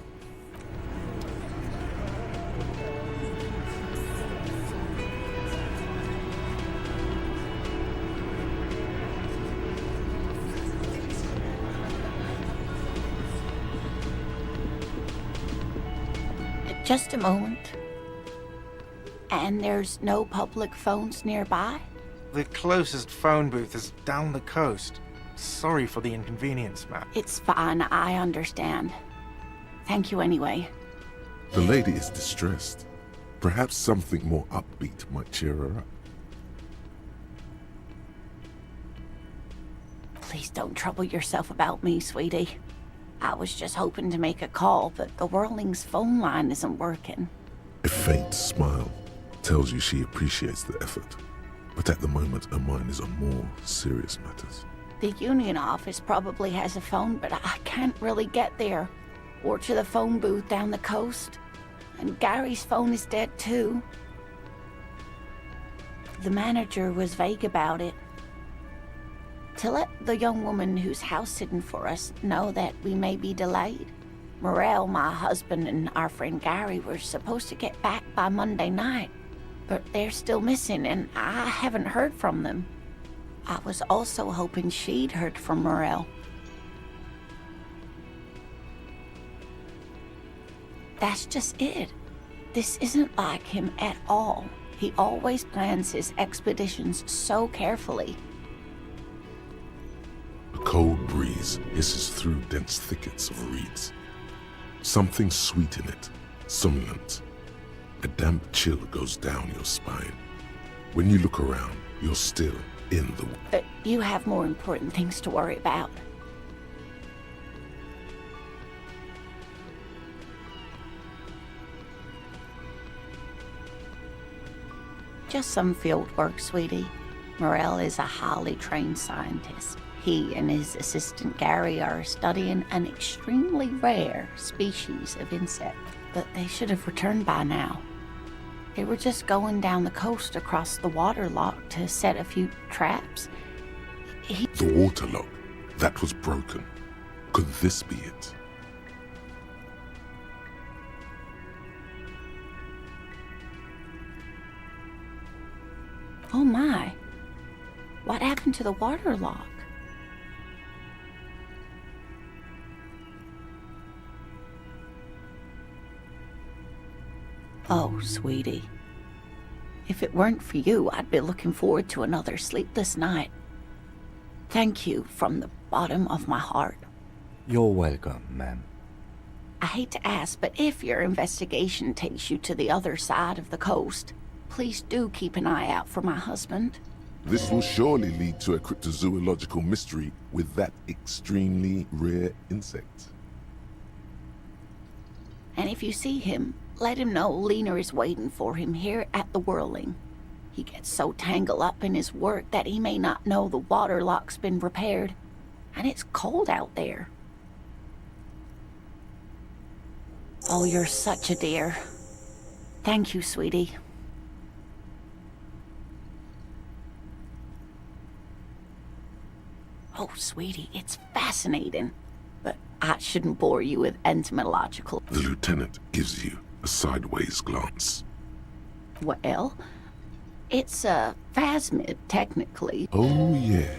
Just a moment. And there's no public phones nearby? The closest phone booth is down the coast. Sorry for the inconvenience, ma'am. It's fine, I understand. Thank you anyway. The lady is distressed. Perhaps something more upbeat might cheer her up. Please don't trouble yourself about me, sweetie. I was just hoping to make a call, but the Whirling's phone line isn't working. A faint smile tells you she appreciates the effort, but at the moment her mind is on more serious matters. The union office probably has a phone, but I can't really get there, or to the phone booth down the coast. And Gary's phone is dead too. The manager was vague about it. To let the young woman who's house-sitting for us know that we may be delayed. Morel, my husband, and our friend Gary were supposed to get back by Monday night, but they're still missing, and I haven't heard from them. I was also hoping she'd heard from Morel. That's just it. This isn't like him at all. He always plans his expeditions so carefully. A cold breeze hisses through dense thickets of reeds. Something sweet in it, somnolent. A damp chill goes down your spine. When you look around, you're still in the... You have more important things to worry about. Just some field work, sweetie. Morel is a highly trained scientist. He and his assistant Gary are studying an extremely rare species of insect, but they should have returned by now. They were just going down the coast across the waterlock to set a few traps. The waterlock, that was broken. Could this be it? Oh my. What happened to the waterlock? Oh, sweetie. If it weren't for you, I'd be looking forward to another sleepless night. Thank you from the bottom of my heart. You're welcome, ma'am. I hate to ask, but if your investigation takes you to the other side of the coast, please do keep an eye out for my husband. This will surely lead to a cryptozoological mystery with that extremely rare insect. And if you see him, let him know Lena is waiting for him here at the Whirling. He gets so tangled up in his work that he may not know the water lock's been repaired. And it's cold out there. Oh, you're such a dear. Thank you, sweetie. Oh, sweetie, it's fascinating. But I shouldn't bore you with entomological. The lieutenant gives you a sideways glance. Well, it's a phasmid, technically. Oh, yeah.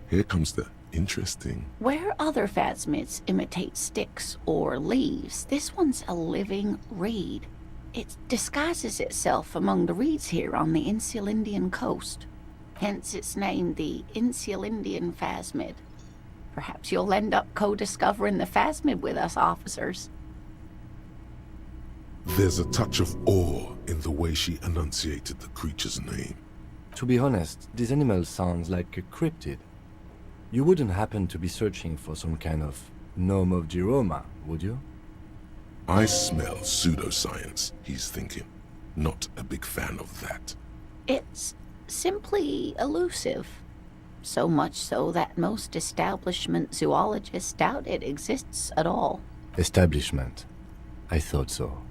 Here comes the interesting. Where other phasmids imitate sticks or leaves, this one's a living reed. It disguises itself among the reeds here on the Insulindian coast. Hence its name, the Insulindian phasmid. Perhaps you'll end up co-discovering the phasmid with us, officers. There's a touch of awe in the way she enunciated the creature's name. To be honest, this animal sounds like a cryptid. You wouldn't happen to be searching for some kind of gnome of Giroma, would you? I smell pseudoscience, he's thinking. Not a big fan of that. It's simply elusive. So much so that most establishment zoologists doubt it exists at all. Establishment. I thought so.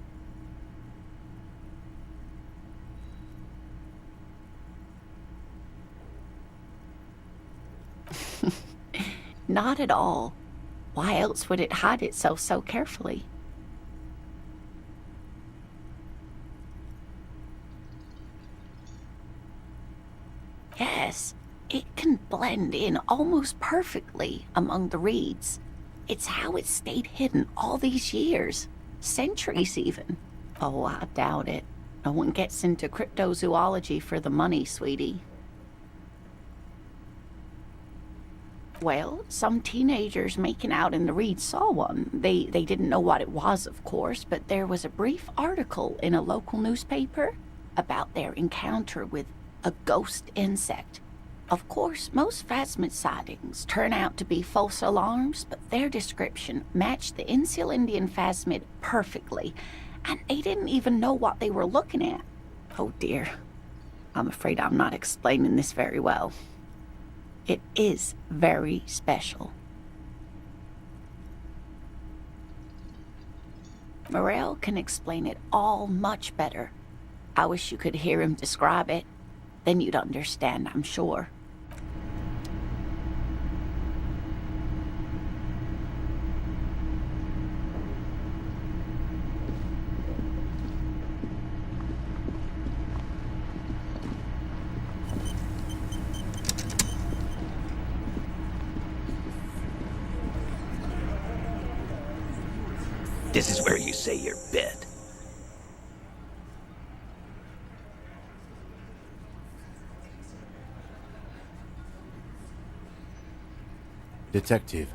Not at all. Why else would it hide itself so carefully? Yes, it can blend in almost perfectly among the reeds. It's how it's stayed hidden all these years. Centuries, even. Oh, I doubt it. No one gets into cryptozoology for the money, sweetie. Well, some teenagers making out in the reeds saw one. They didn't know what it was, of course, but there was a brief article in a local newspaper about their encounter with a ghost insect. Of course, most phasmid sightings turn out to be false alarms, but their description matched the Insulindian phasmid perfectly, and they didn't even know what they were looking at. Oh dear, I'm afraid I'm not explaining this very well. It is very special. Morel can explain it all much better. I wish you could hear him describe it. Then you'd understand, I'm sure. This is where you say your bit. Detective.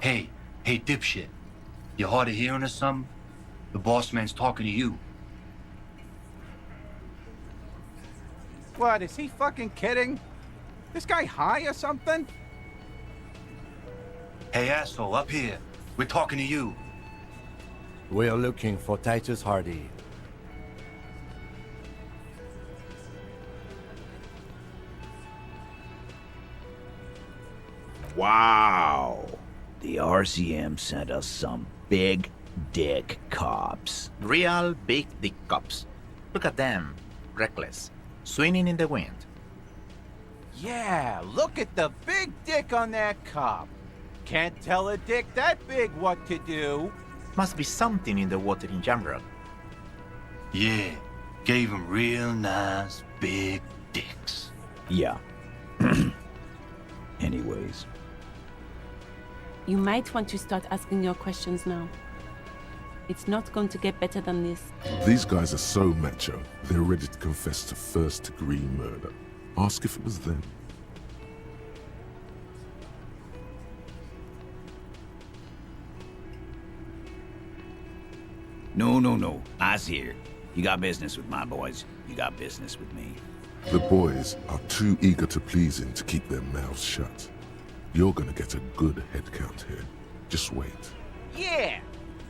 Hey, dipshit. You hard of hearing or something? The boss man's talking to you. What, is he fucking kidding? This guy high or something? Hey, asshole, up here. We're talking to you. We're looking for Titus Hardy. Wow. The RCM sent us some big dick cops. Real big dick cops. Look at them. Reckless. Swinging in the wind. Yeah, look at the big dick on that cop. Can't tell a dick that big what to do. Must be something in the water in general. Yeah, gave them real nice big dicks. Yeah. Anyways. You might want to start asking your questions now. It's not going to get better than this. These guys are so macho, they're ready to confess to first-degree murder. Ask if it was them. No. I's here. You got business with my boys. You got business with me. The boys are too eager to please him to keep their mouths shut. You're gonna get a good head count here. Just wait. Yeah!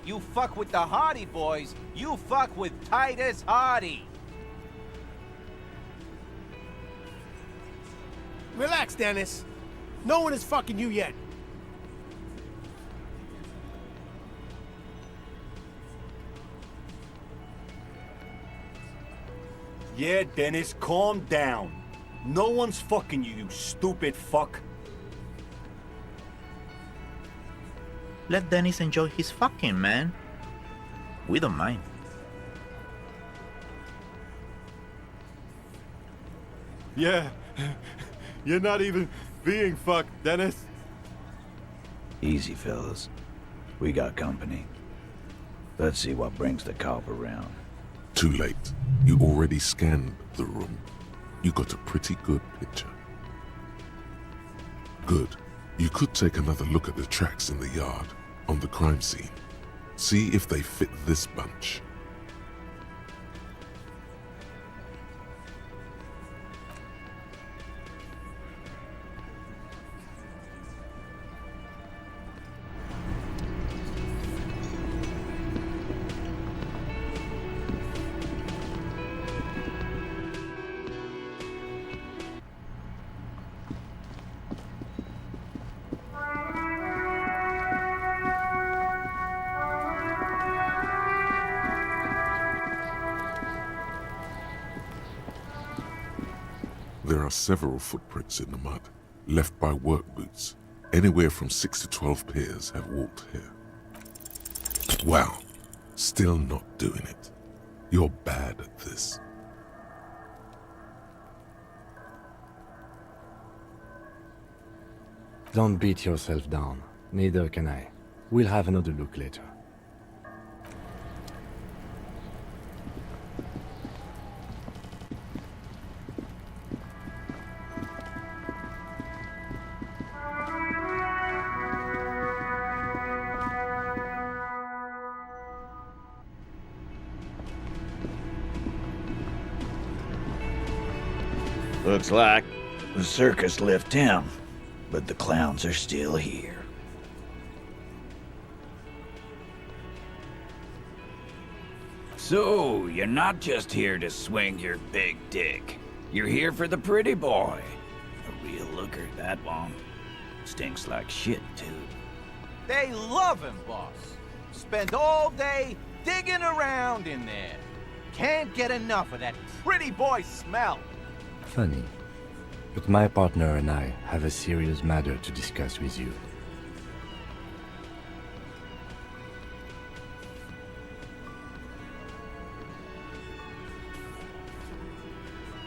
You fuck with the Hardy boys, you fuck with Titus Hardy! Relax, Dennis. No one is fucking you yet. Yeah, Dennis, calm down. No one's fucking you, you stupid fuck. Let Dennis enjoy his fucking, man. We don't mind. Yeah, you're not even being fucked, Dennis. Easy, fellas. We got company. Let's see what brings the cop around. Too late. You already scanned the room. You got a pretty good picture. Good. You could take another look at the tracks in the yard, on the crime scene. See if they fit this bunch. There are several footprints in the mud, left by work boots. Anywhere from 6 to 12 pairs have walked here. Wow, still not doing it. You're bad at this. Don't beat yourself down. Neither can I. We'll have another look later. Looks like the circus left town, but the clowns are still here. So, you're not just here to swing your big dick. You're here for the pretty boy. A real looker, that one. Stinks like shit, too. They love him, boss. Spend all day digging around in there. Can't get enough of that pretty boy smell. Funny. But my partner and I have a serious matter to discuss with you.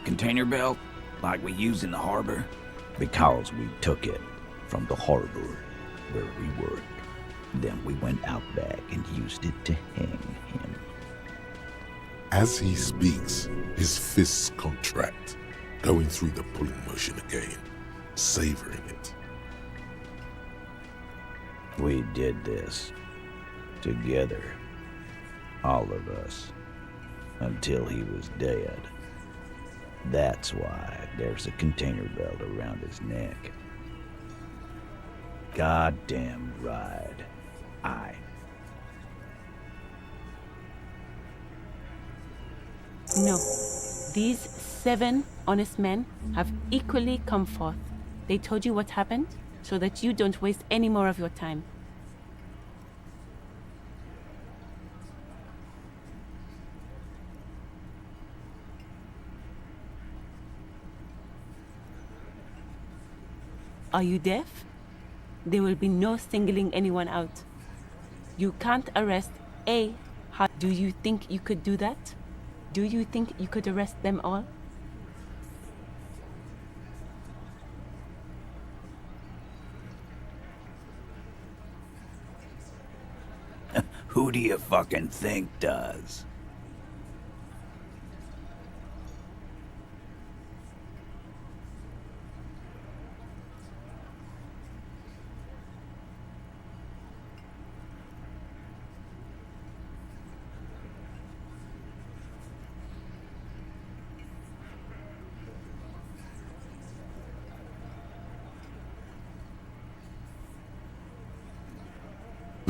Container belt, like we use in the harbor? Because we took it from the harbor where we work. Then we went out back and used it to hang him. As he speaks, his fists contract, going through the pulling motion again, savoring it. We did this together, all of us, until he was dead. That's why there's a container belt around his neck. Goddamn right. No. These 7 honest men have equally come forth. They told you what happened so that you don't waste any more of your time. Are you deaf? There will be no singling anyone out. You can't arrest a... Do you think you could do that? Do you think you could arrest them all? Who do you fucking think does?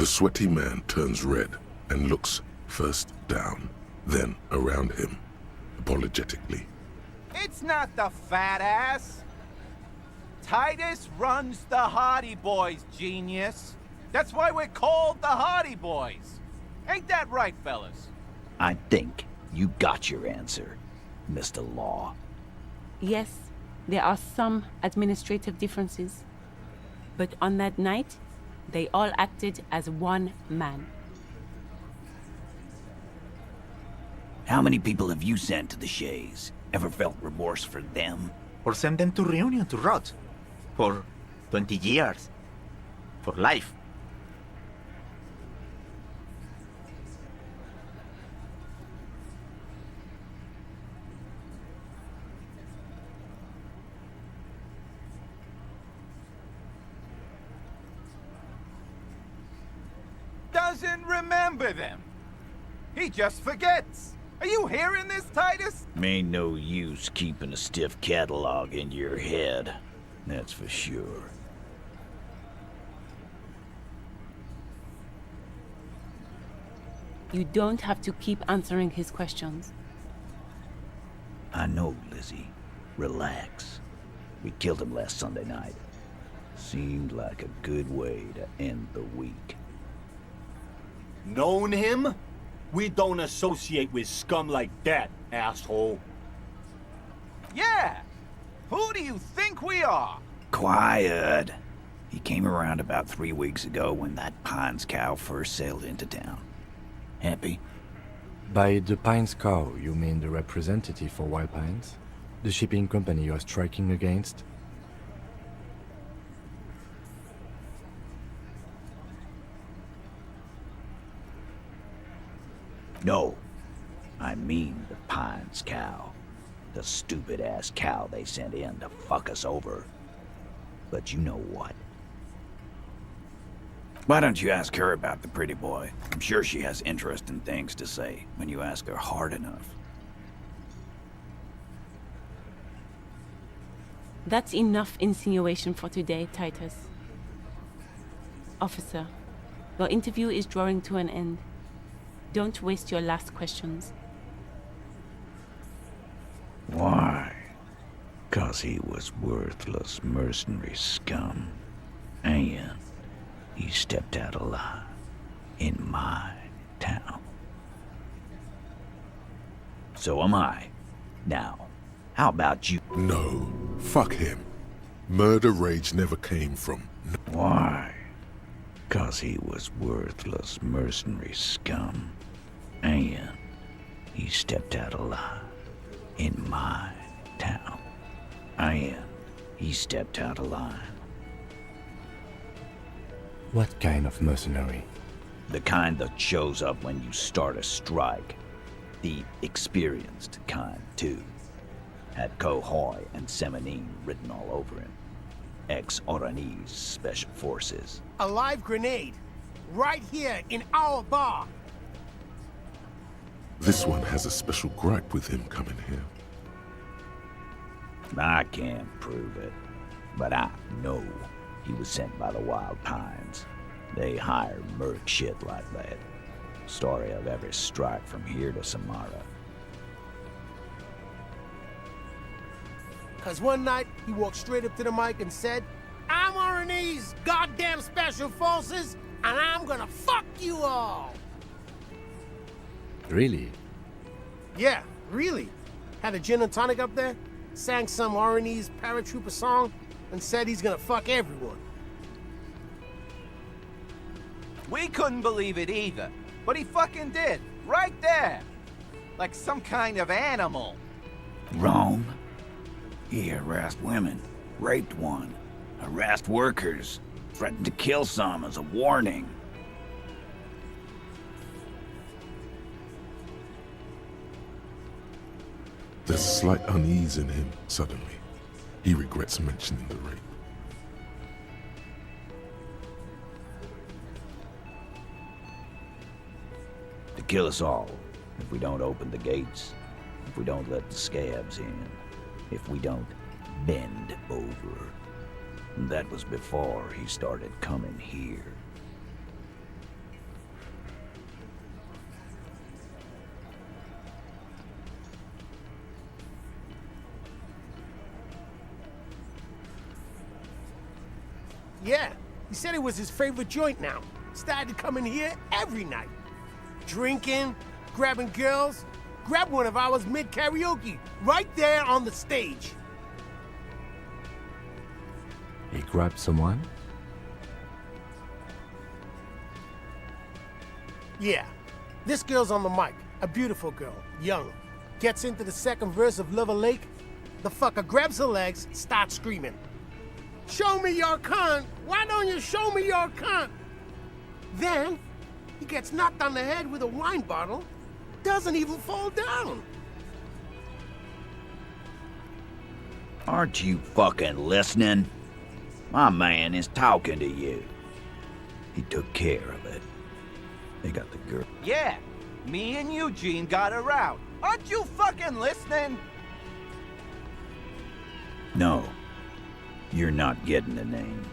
sweaty man turns red and looks first down, then around him, apologetically. It's not the fat ass. Titus runs the Hardy Boys, genius. That's why we're called the Hardy Boys. Ain't that right, fellas? I think you got your answer, Mr. Law. Yes, there are some administrative differences. But on that night, they all acted as one man. How many people have you sent to the Shays? Ever felt remorse for them? Or send them to Reunion to rot? For 20 years? For life? Doesn't remember them. He just forgets. Are you hearing this, Titus? Ain't no use keeping a stiff catalog in your head. That's for sure. You don't have to keep answering his questions. I know, Lizzie. Relax. We killed him last Sunday night. Seemed like a good way to end the week. Known him? We don't associate with scum like that, asshole. Yeah. Who do you think we are? Quiet. He came around about 3 weeks ago when that Pines cow first sailed into town. Happy? By the Pines cow, you mean the representative for Wild Pines? The shipping company you are striking against? No. I mean the Pines cow. The stupid-ass cow they sent in to fuck us over. But you know what? Why don't you ask her about the pretty boy? I'm sure she has interesting things to say when you ask her hard enough. That's enough insinuation for today, Titus. Officer, your interview is drawing to an end. Don't waste your last questions. Why? 'Cause he was worthless mercenary scum. And he stepped out alive in my town. So am I. Now, how about you? No, fuck him. Murder rage never came from... Why? 'Cause he was worthless mercenary scum. And he stepped out alive in my town. And he stepped out alive. What kind of mercenary? The kind that shows up when you start a strike. The experienced kind, too. Had Cohoy and Semenine written all over him. Ex-Oranese Special Forces. A live grenade. Right here in our bar. This one has a special gripe with him coming here. I can't prove it, but I know he was sent by the Wild Pines. They hire merc shit like that. Story of every strike from here to Samara. 'Cause one night, he walked straight up to the mic and said, I'm Oranese goddamn Special Forces, and I'm gonna fuck you all! Really? Yeah, really. Had a gin and tonic up there, sang some Oranese paratrooper song, and said he's gonna fuck everyone. We couldn't believe it either, but he fucking did. Right there. Like some kind of animal. Wrong. He harassed women, raped one, harassed workers, threatened to kill some as a warning. There's slight unease in him, suddenly. He regrets mentioning the rape. To kill us all, if we don't open the gates, if we don't let the scabs in, if we don't bend over. That was before he started coming here. Yeah, he said it was his favorite joint now. Started to come in here every night. Drinking, grabbing girls. Grabbed one of ours mid-karaoke, right there on the stage. He grabbed someone? Yeah. This girl's on the mic. A beautiful girl. Young. Gets into the second verse of Lover Lake. The fucker grabs her legs, starts screaming. Show me your cunt! Why don't you show me your cunt? Then, he gets knocked on the head with a wine bottle. Doesn't even fall down. Aren't you fucking listening? My man is talking to you. He took care of it. They got the girl. Yeah, me and Eugene got her out. Aren't you fucking listening? No. You're not getting the name.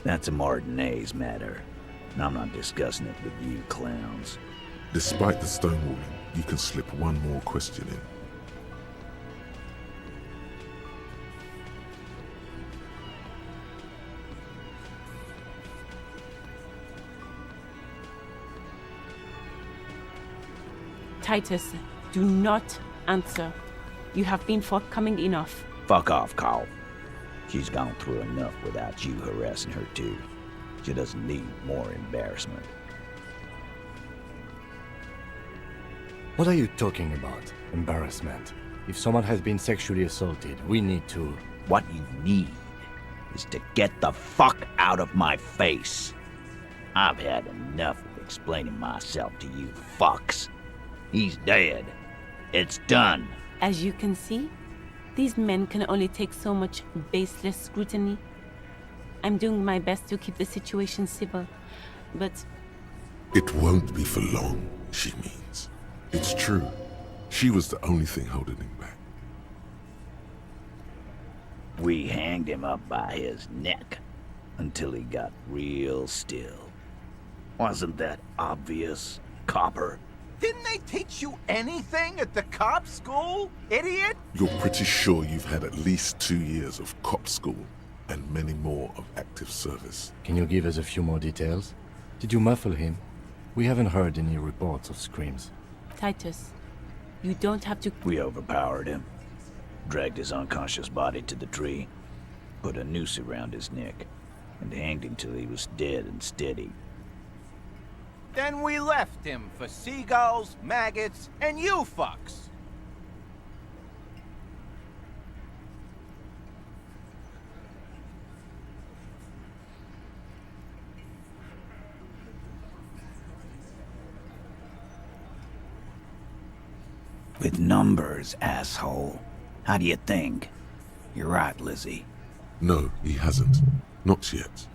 That's a Martinez matter. And I'm not discussing it with you clowns. Despite the stonewalling, you can slip one more question in. Titus, do not answer. You have been forthcoming enough. Fuck off, Carl. She's gone through enough without you harassing her too. She doesn't need more embarrassment. What are you talking about? Embarrassment. If someone has been sexually assaulted, we need to... What you need is to get the fuck out of my face. I've had enough of explaining myself to you fucks. He's dead. It's done. As you can see, these men can only take so much baseless scrutiny. I'm doing my best to keep the situation civil, but... It won't be for long, she means. It's true. She was the only thing holding him back. We hanged him up by his neck until he got real still. Wasn't that obvious, Copper? Didn't they teach you anything at the cop school, idiot? You're pretty sure you've had at least 2 years of cop school and many more of active service. Can you give us a few more details? Did you muffle him? We haven't heard any reports of screams. Titus, you don't have to... We overpowered him. Dragged his unconscious body to the tree. Put a noose around his neck. And hanged him till he was dead and steady. Then we left him for seagulls, maggots, and you fucks. With numbers, asshole. How do you think? You're right, Lizzie. No, he hasn't. Not yet.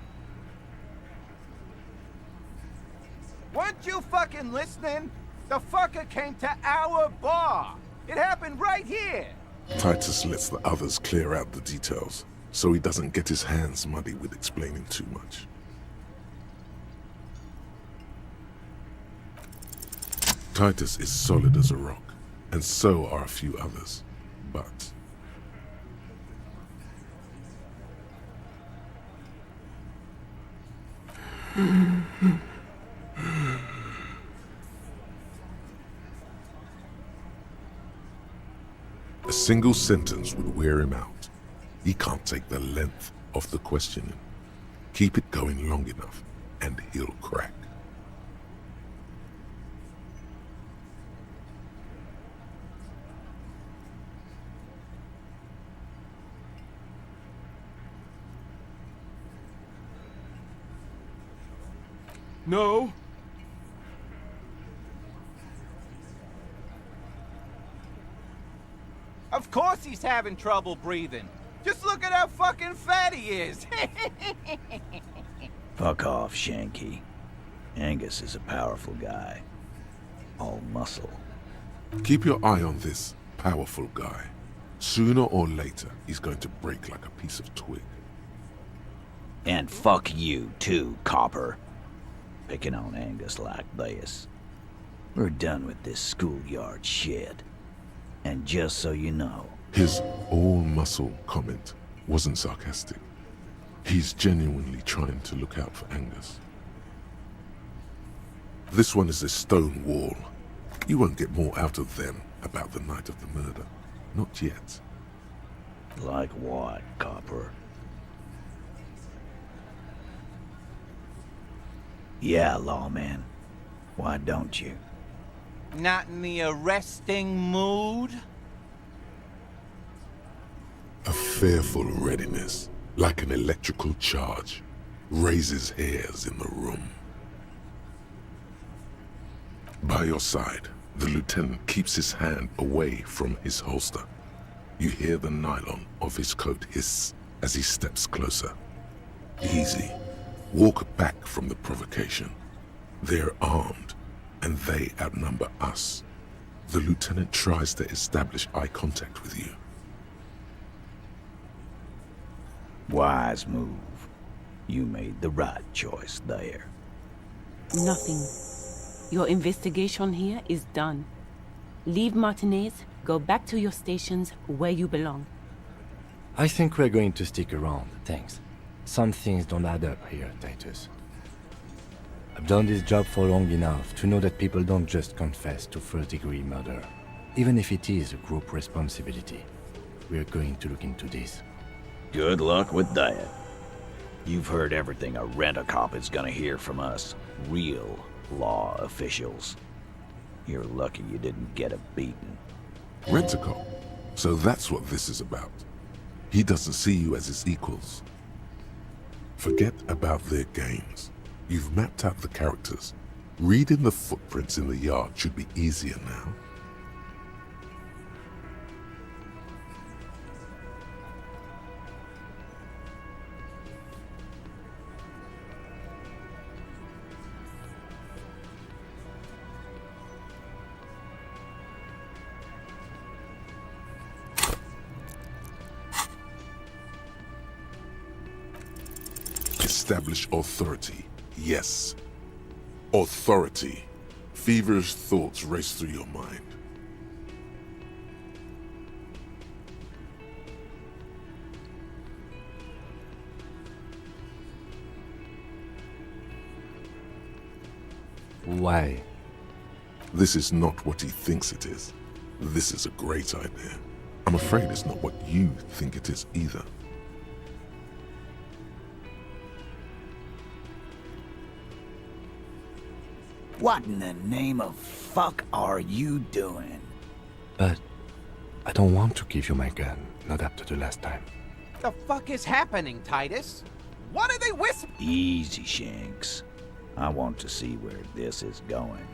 Weren't you fucking listening? The fucker came to our bar. It happened right here. Titus lets the others clear out the details, so he doesn't get his hands muddy with explaining too much. Titus is solid as a rock, and so are a few others. But... a single sentence would wear him out. He can't take the length of the questioning. Keep it going long enough, and he'll crack. No. Of course he's having trouble breathing. Just look at how fucking fat he is. Fuck off, Shanky. Angus is a powerful guy. All muscle. Keep your eye on this powerful guy. Sooner or later, he's going to break like a piece of twig. And fuck you too, Copper. Picking on Angus like this. We're done with this schoolyard shit. And just so you know... His all-muscle comment wasn't sarcastic. He's genuinely trying to look out for Angus. This one is a stone wall. You won't get more out of them about the night of the murder. Not yet. Like what, Copper? Yeah, lawman. Why don't you? Not in the arresting mood? A fearful readiness, like an electrical charge, raises hairs in the room. By your side, the lieutenant keeps his hand away from his holster. You hear the nylon of his coat hiss as he steps closer. Easy. Walk back from the provocation. They're armed, and they outnumber us. The lieutenant tries to establish eye contact with you. Wise move. You made the right choice there. Nothing. Your investigation here is done. Leave Martinez, go back to your stations where you belong. I think we're going to stick around, thanks. Some things don't add up here, Titus. I've done this job for long enough to know that people don't just confess to first-degree murder. Even if it is a group responsibility, we're going to look into this. Good luck with that. You've heard everything a rent-a-cop is gonna hear from us, real law officials. You're lucky you didn't get a beating. Rent-a-cop? So that's what this is about. He doesn't see you as his equals. Forget about their games. You've mapped out the characters. Reading the footprints in the yard should be easier now. Establish authority. Yes. Authority. Feverish thoughts race through your mind. Why? This is not what he thinks it is. This is a great idea. I'm afraid it's not what you think it is either. What in the name of fuck are you doing? But I don't want to give you my gun, not after the last time. The fuck is happening, Titus? What are they whispering? Easy, Shanks. I want to see where this is going.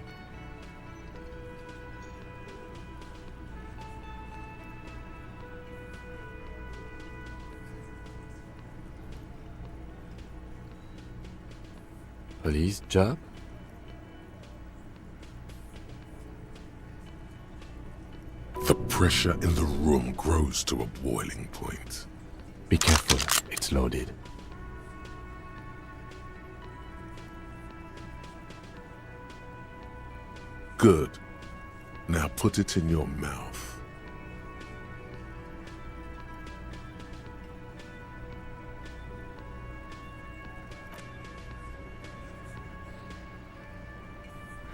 Police job? The pressure in the room grows to a boiling point. Be careful, it's loaded. Good. Now put it in your mouth.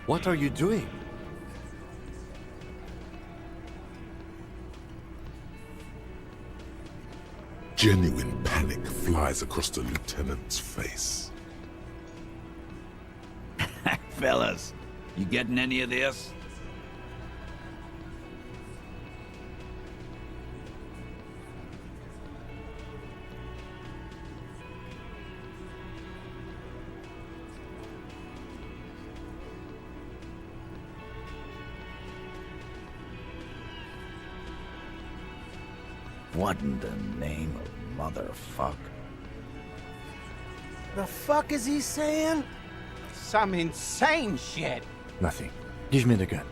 What are you doing? Genuine panic flies across the lieutenant's face. Fellas, you getting any of this? What in the name of motherfuck? The fuck is he saying? Some insane shit. Nothing. Give me the gun.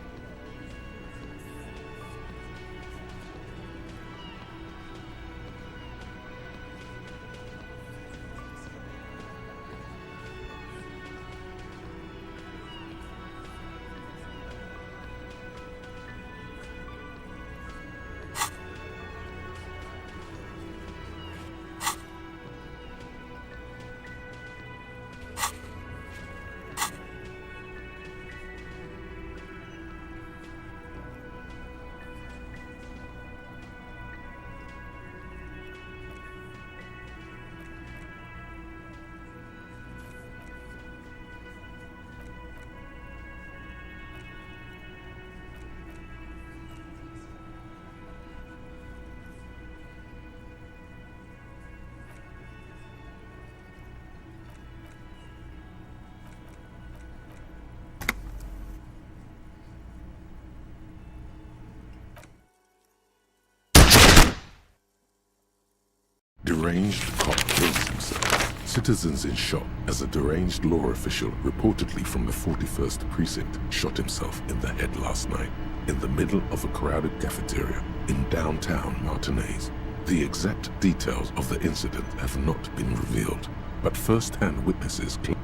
deranged cop kills himself. Citizens in shock as a deranged law official reportedly from the 41st precinct shot himself in the head last night in the middle of a crowded cafeteria in downtown Martinez. The exact details of the incident have not been revealed, but first-hand witnesses claim.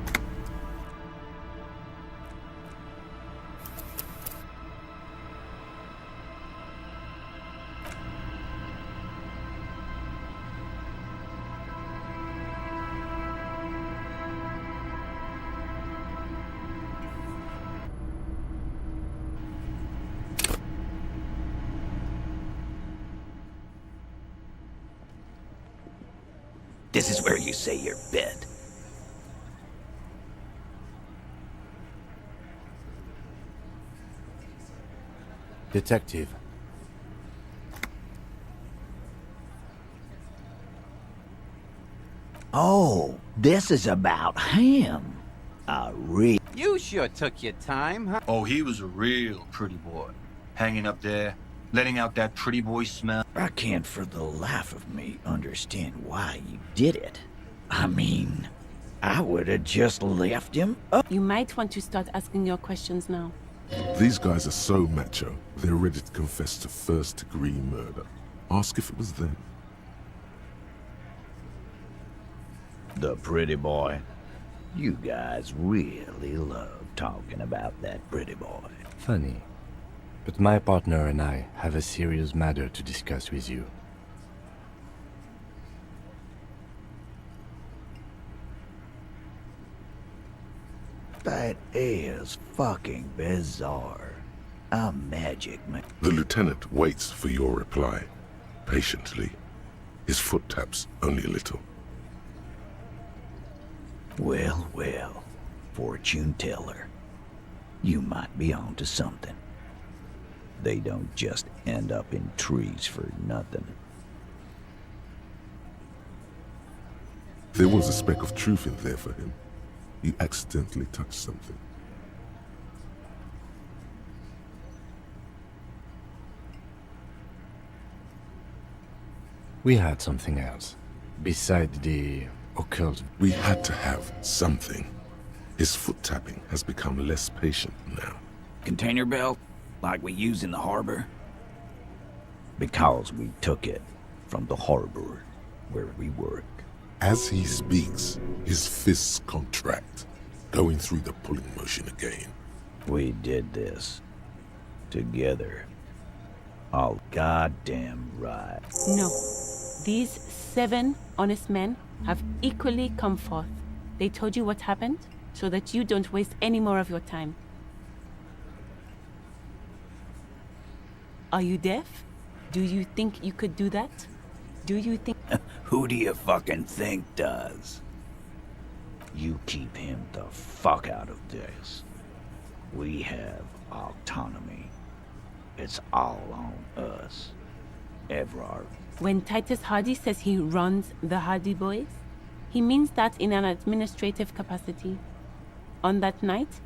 This is where you say your bid. Detective. Oh, this is about him. You sure took your time, huh? Oh, he was a real pretty boy. Hanging up there, letting out that pretty boy smell. I can't for the life of me understand why you did it. I mean, I would have just left him up. You might want to start asking your questions now. These guys are so macho, they're ready to confess to first-degree murder. Ask if it was them. The pretty boy. You guys really love talking about that pretty boy. Funny. But my partner and I have a serious matter to discuss with you. That is fucking bizarre. A magic man. The lieutenant waits for your reply, patiently. His foot taps only a little. Well, well, fortune teller. You might be onto something. They don't just end up in trees for nothing. There was a speck of truth in there for him. You accidentally touched something. We had something else. Beside the occult. We had to have something. His foot tapping has become less patient now. Container belt, like we use in the harbor? Because we took it from the harbor where we work. As he speaks, his fists contract, going through the pulling motion again. We did this. Together. All goddamn right. No. These 7 honest men have equally come forth. They told you what happened, so that you don't waste any more of your time. Are you deaf? Do you think you could do that? Do you think... Who do you fucking think does? You keep him the fuck out of this. We have autonomy. It's all on us. Evrard. When Titus Hardy says he runs the Hardy Boys, he means that in an administrative capacity. On that night,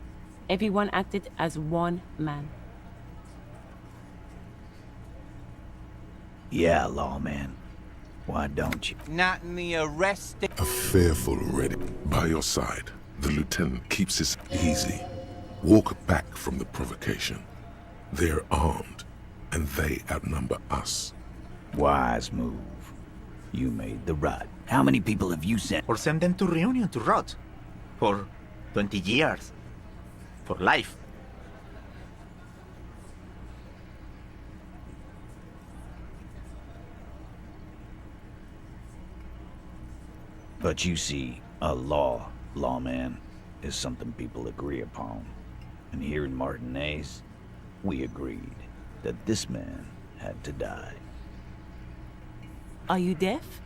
everyone acted as one man. Yeah, lawman. Why don't you? Not in the arresting. A fearful ready. By your side, the lieutenant keeps his easy. Walk back from the provocation. They're armed, and they outnumber us. Wise move. You made the right. How many people have you sent? Or send them to Reunion to rot. For 20 years. For life. But you see, a lawman, is something people agree upon. And here in Martinez, we agreed that this man had to die. Are you deaf?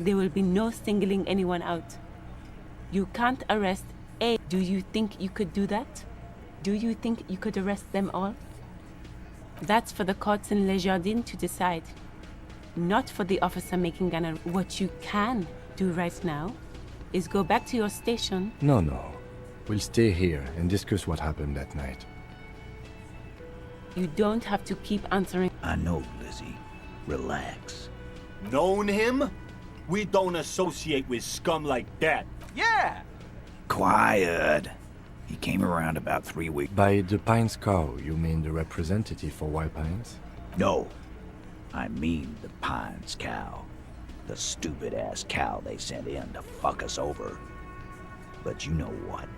There will be no singling anyone out. You can't arrest A. Do you think you could do that? Do you think you could arrest them all? That's for the courts in Les Jardins to decide. Not for the officer making an arrest. What you can do right now is go back to your station. No. We'll stay here and discuss what happened that night. You don't have to keep answering. I know, Lizzie. Relax. Known him? We don't associate with scum like that. Yeah! Quiet. He came around about 3 weeks. By the Pines cow, you mean the representative for White Pines? No, I mean the Pines cow. The stupid-ass cow they sent in to fuck us over. But you know what?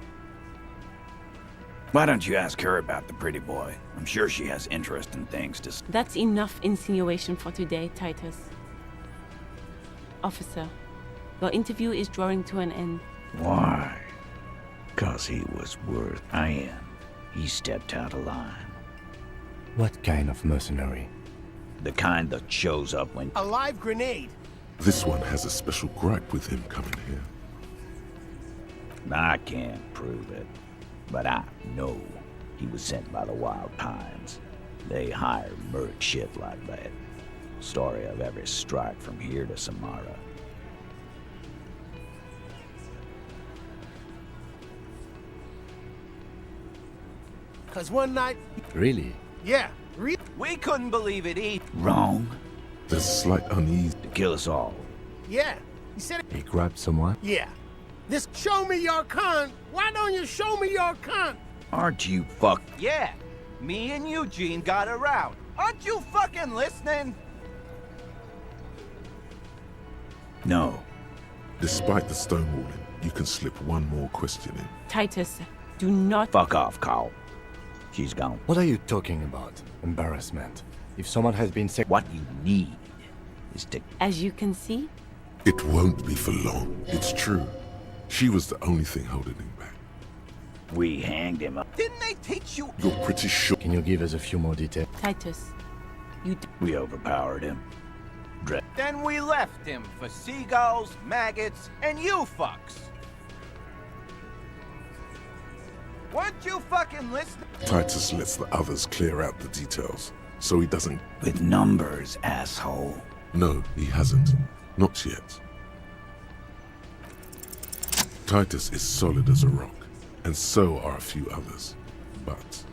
Why don't you ask her about the pretty boy? I'm sure she has interesting things to say. That's enough insinuation for today, Titus. Officer, your interview is drawing to an end. Why? 'Cause he was worth I am. He stepped out of line. What kind of mercenary? The kind that shows up when... A live grenade. This one has a special gripe with him coming here. I can't prove it, but I know he was sent by the Wild Pines. They hire merc shit like that. Story of every strike from here to Samara. Cause one night, Really? yeah, We couldn't believe it either. Wrong. There's slight unease. To kill us all. yeah. He said it. He grabbed someone? Yeah. This show me your cunt. Why don't you show me your cunt? Aren't you fuck... Yeah, me and Eugene got around. Aren't you fucking listening? No. Despite the stonewalling, you can slip one more question in. Titus, do not... Fuck off, Carl. She's gone. What are you talking about? Embarrassment. If someone has been sick... What you need is to... As you can see, It won't be for long. It's true. She was the only thing holding him back. We hanged him up. Didn't they teach you? You're pretty sure. Can you give us a few more details? Titus, you... We overpowered him. Then we left him for seagulls, maggots, and you fucks. Weren't you fucking listening? Titus lets the others clear out the details, so he doesn't... With numbers, asshole. No, he hasn't. Not yet. Titus is solid as a rock, and so are a few others. But...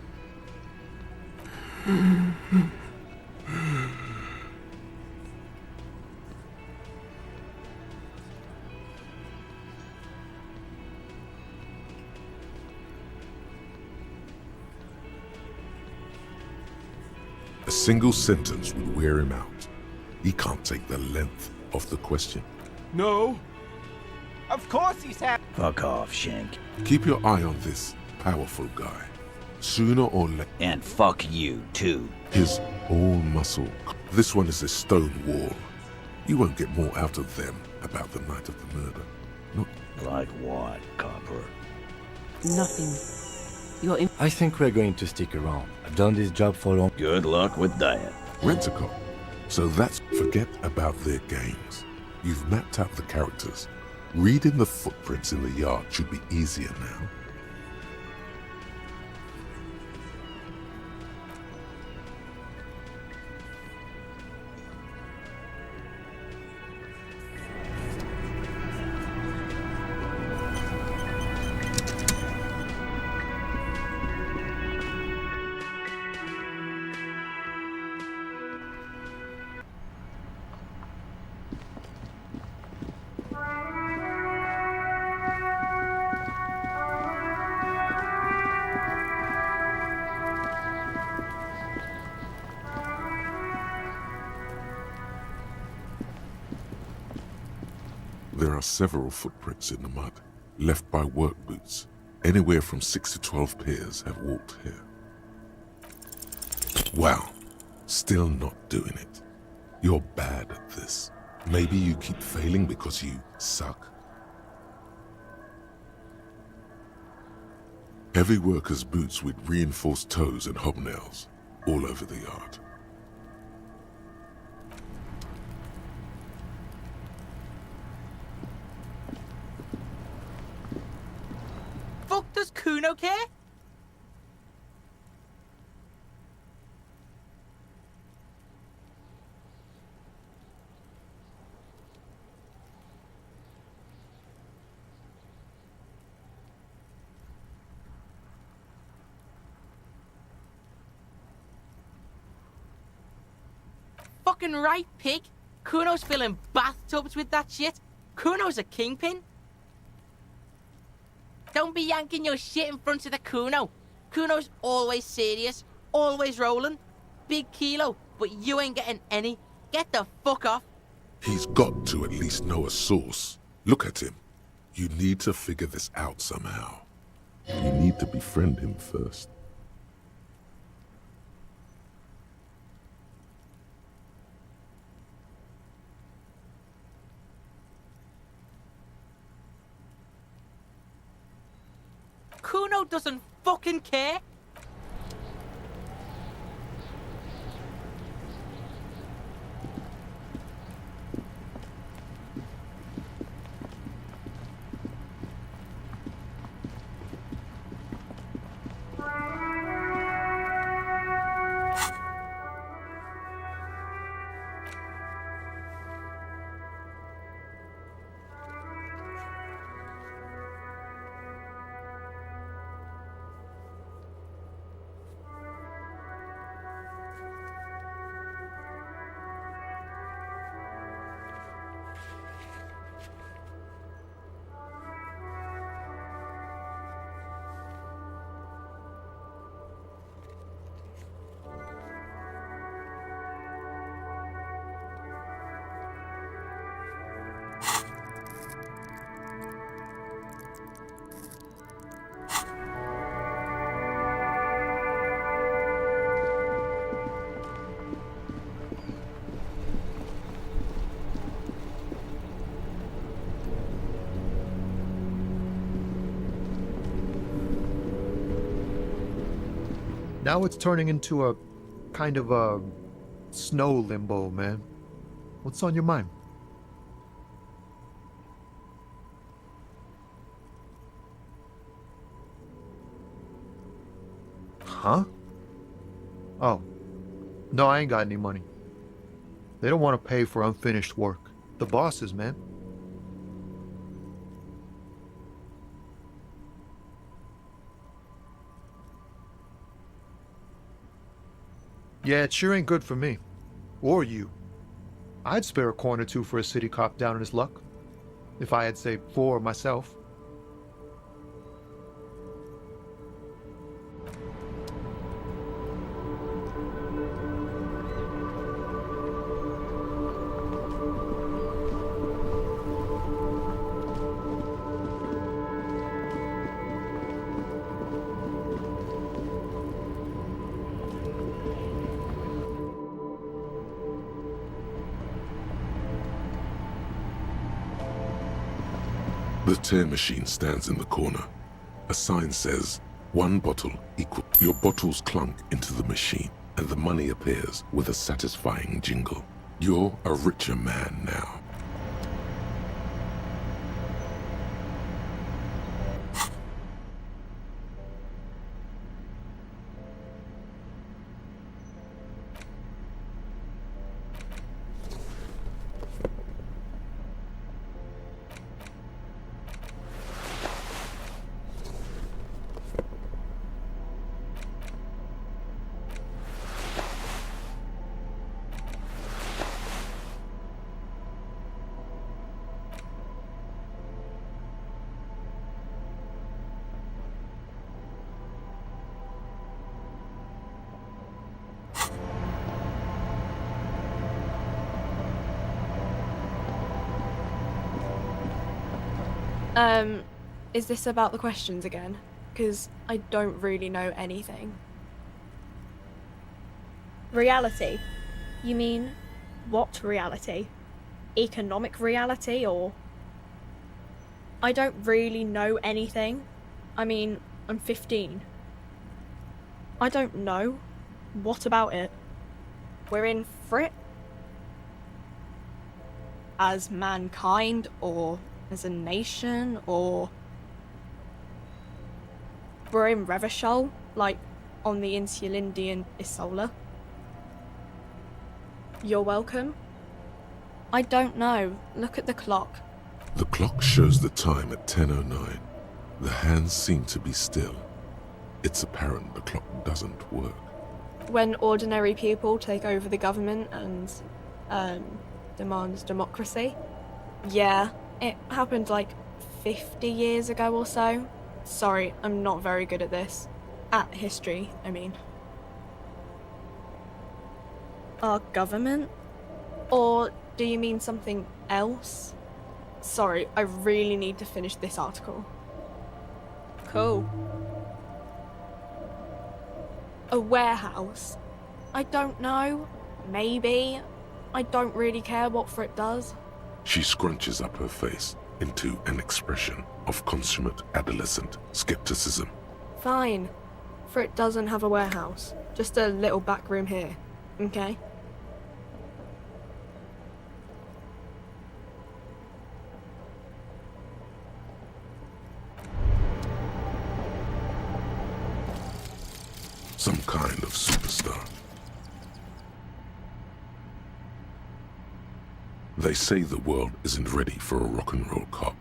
a single sentence would wear him out. He can't take the length of the question. No. Of course he's happy. Fuck off, Shank. Keep your eye on this powerful guy. Sooner or later... And fuck you, too. He's all muscle. This one is a stone wall. You won't get more out of them about the night of the murder. Not... Like what, Copper? Nothing. You're in... I think we're going to stick around. I've done this job for long. Good luck with that. Rent-a-cop. So that's... Forget about their games. You've mapped out the characters. Reading the footprints in the yard should be easier now. There are several footprints in the mud, left by work boots. Anywhere from 6 to 12 pairs have walked here. Wow, still not doing it. You're bad at this. Maybe you keep failing because you suck. Heavy workers' boots with reinforced toes and hobnails all over the yard. Fuck does Kuno care? Fucking right, pig. Kuno's filling bathtubs with that shit. Kuno's a kingpin. Don't be yanking your shit in front of the Kuno. Kuno's always serious, always rolling. Big kilo, but you ain't getting any. Get the fuck off. He's got to at least know a source. Look at him. You need to figure this out somehow. You need to befriend him first. Kuno doesn't fucking care. Now it's turning into a kind of a snow limbo, man. What's on your mind? Huh? Oh. No, I ain't got any money. They don't want to pay for unfinished work. The bosses, man. Yeah, it sure ain't good for me. Or you. I'd spare a coin or two for a city cop down in his luck. If I had, say, 4 myself. The tear machine stands in the corner. A sign says, 1 bottle equal. Your bottles clunk into the machine, and the money appears with a satisfying jingle. You're a richer man now. Is this about the questions again? Because I don't really know anything. Reality? You mean, what reality? Economic reality, or...? I don't really know anything. I mean, I'm 15. I don't know. What about it? We're in for it? As mankind, or as a nation, or... We're in Revachol, like on the Insulindian Isola. You're welcome. I don't know. Look at the clock. The clock shows the time at 10:09. The hands seem to be still. It's apparent the clock doesn't work. When ordinary people take over the government and, demands democracy. Yeah, it happened like 50 years ago or so. Sorry, I'm not very good at this. At history, I mean. Our government? Or do you mean something else? Sorry, I really need to finish this article. Cool. A warehouse? I don't know. Maybe. I don't really care what Frit does. She scrunches up her face into an expression of consummate adolescent skepticism. Fine. Frit doesn't have a warehouse. Just a little back room here. Okay? Some kind of superstar. They say the world isn't ready for a rock and roll cop.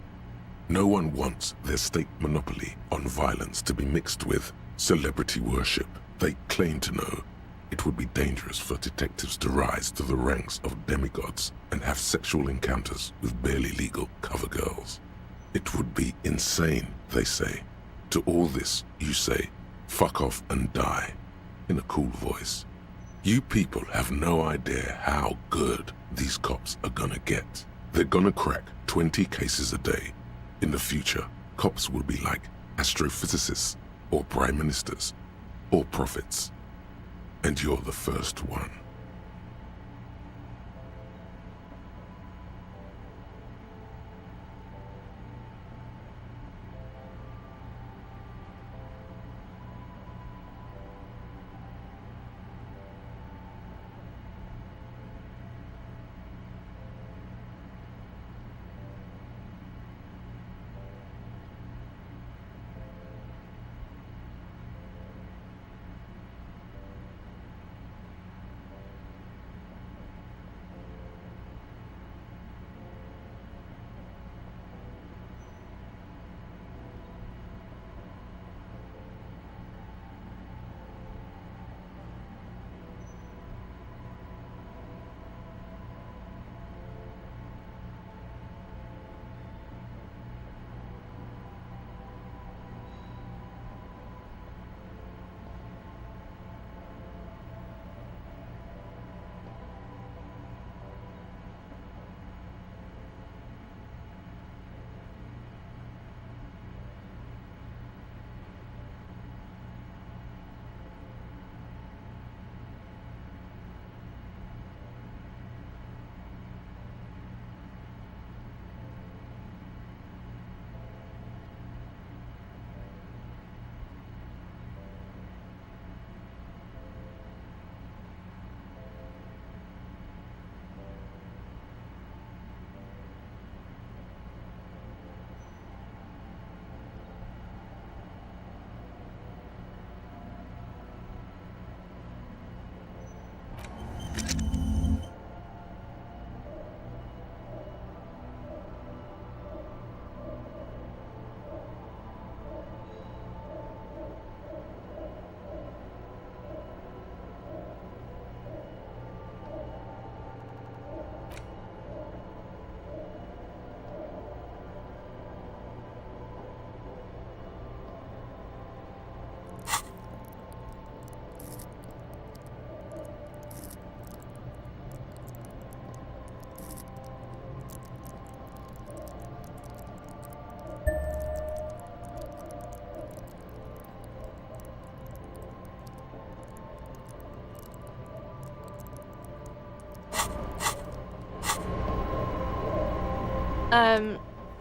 No one wants their state monopoly on violence to be mixed with celebrity worship. They claim to know it would be dangerous for detectives to rise to the ranks of demigods and have sexual encounters with barely legal cover girls. It would be insane, they say. To all this, you say, "Fuck off and die," in a cool voice. You people have no idea how good these cops are gonna get. They're gonna crack 20 cases a day. In the future, cops will be like astrophysicists, or prime ministers, or prophets. And you're the first one.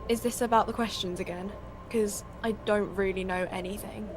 Is this about the questions again? Because I don't really know anything.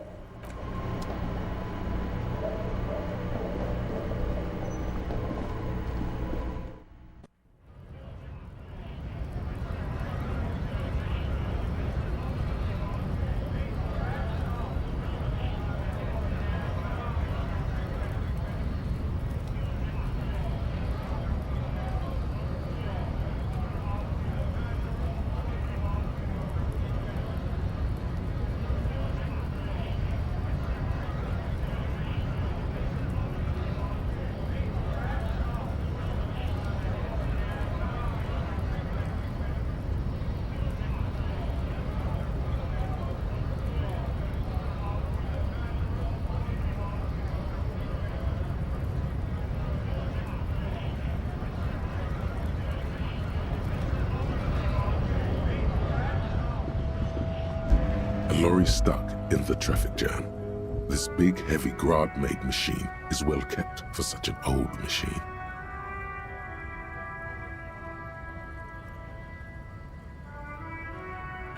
lorry stuck in the traffic jam. This big, heavy Grad-made machine is well kept for such an old machine.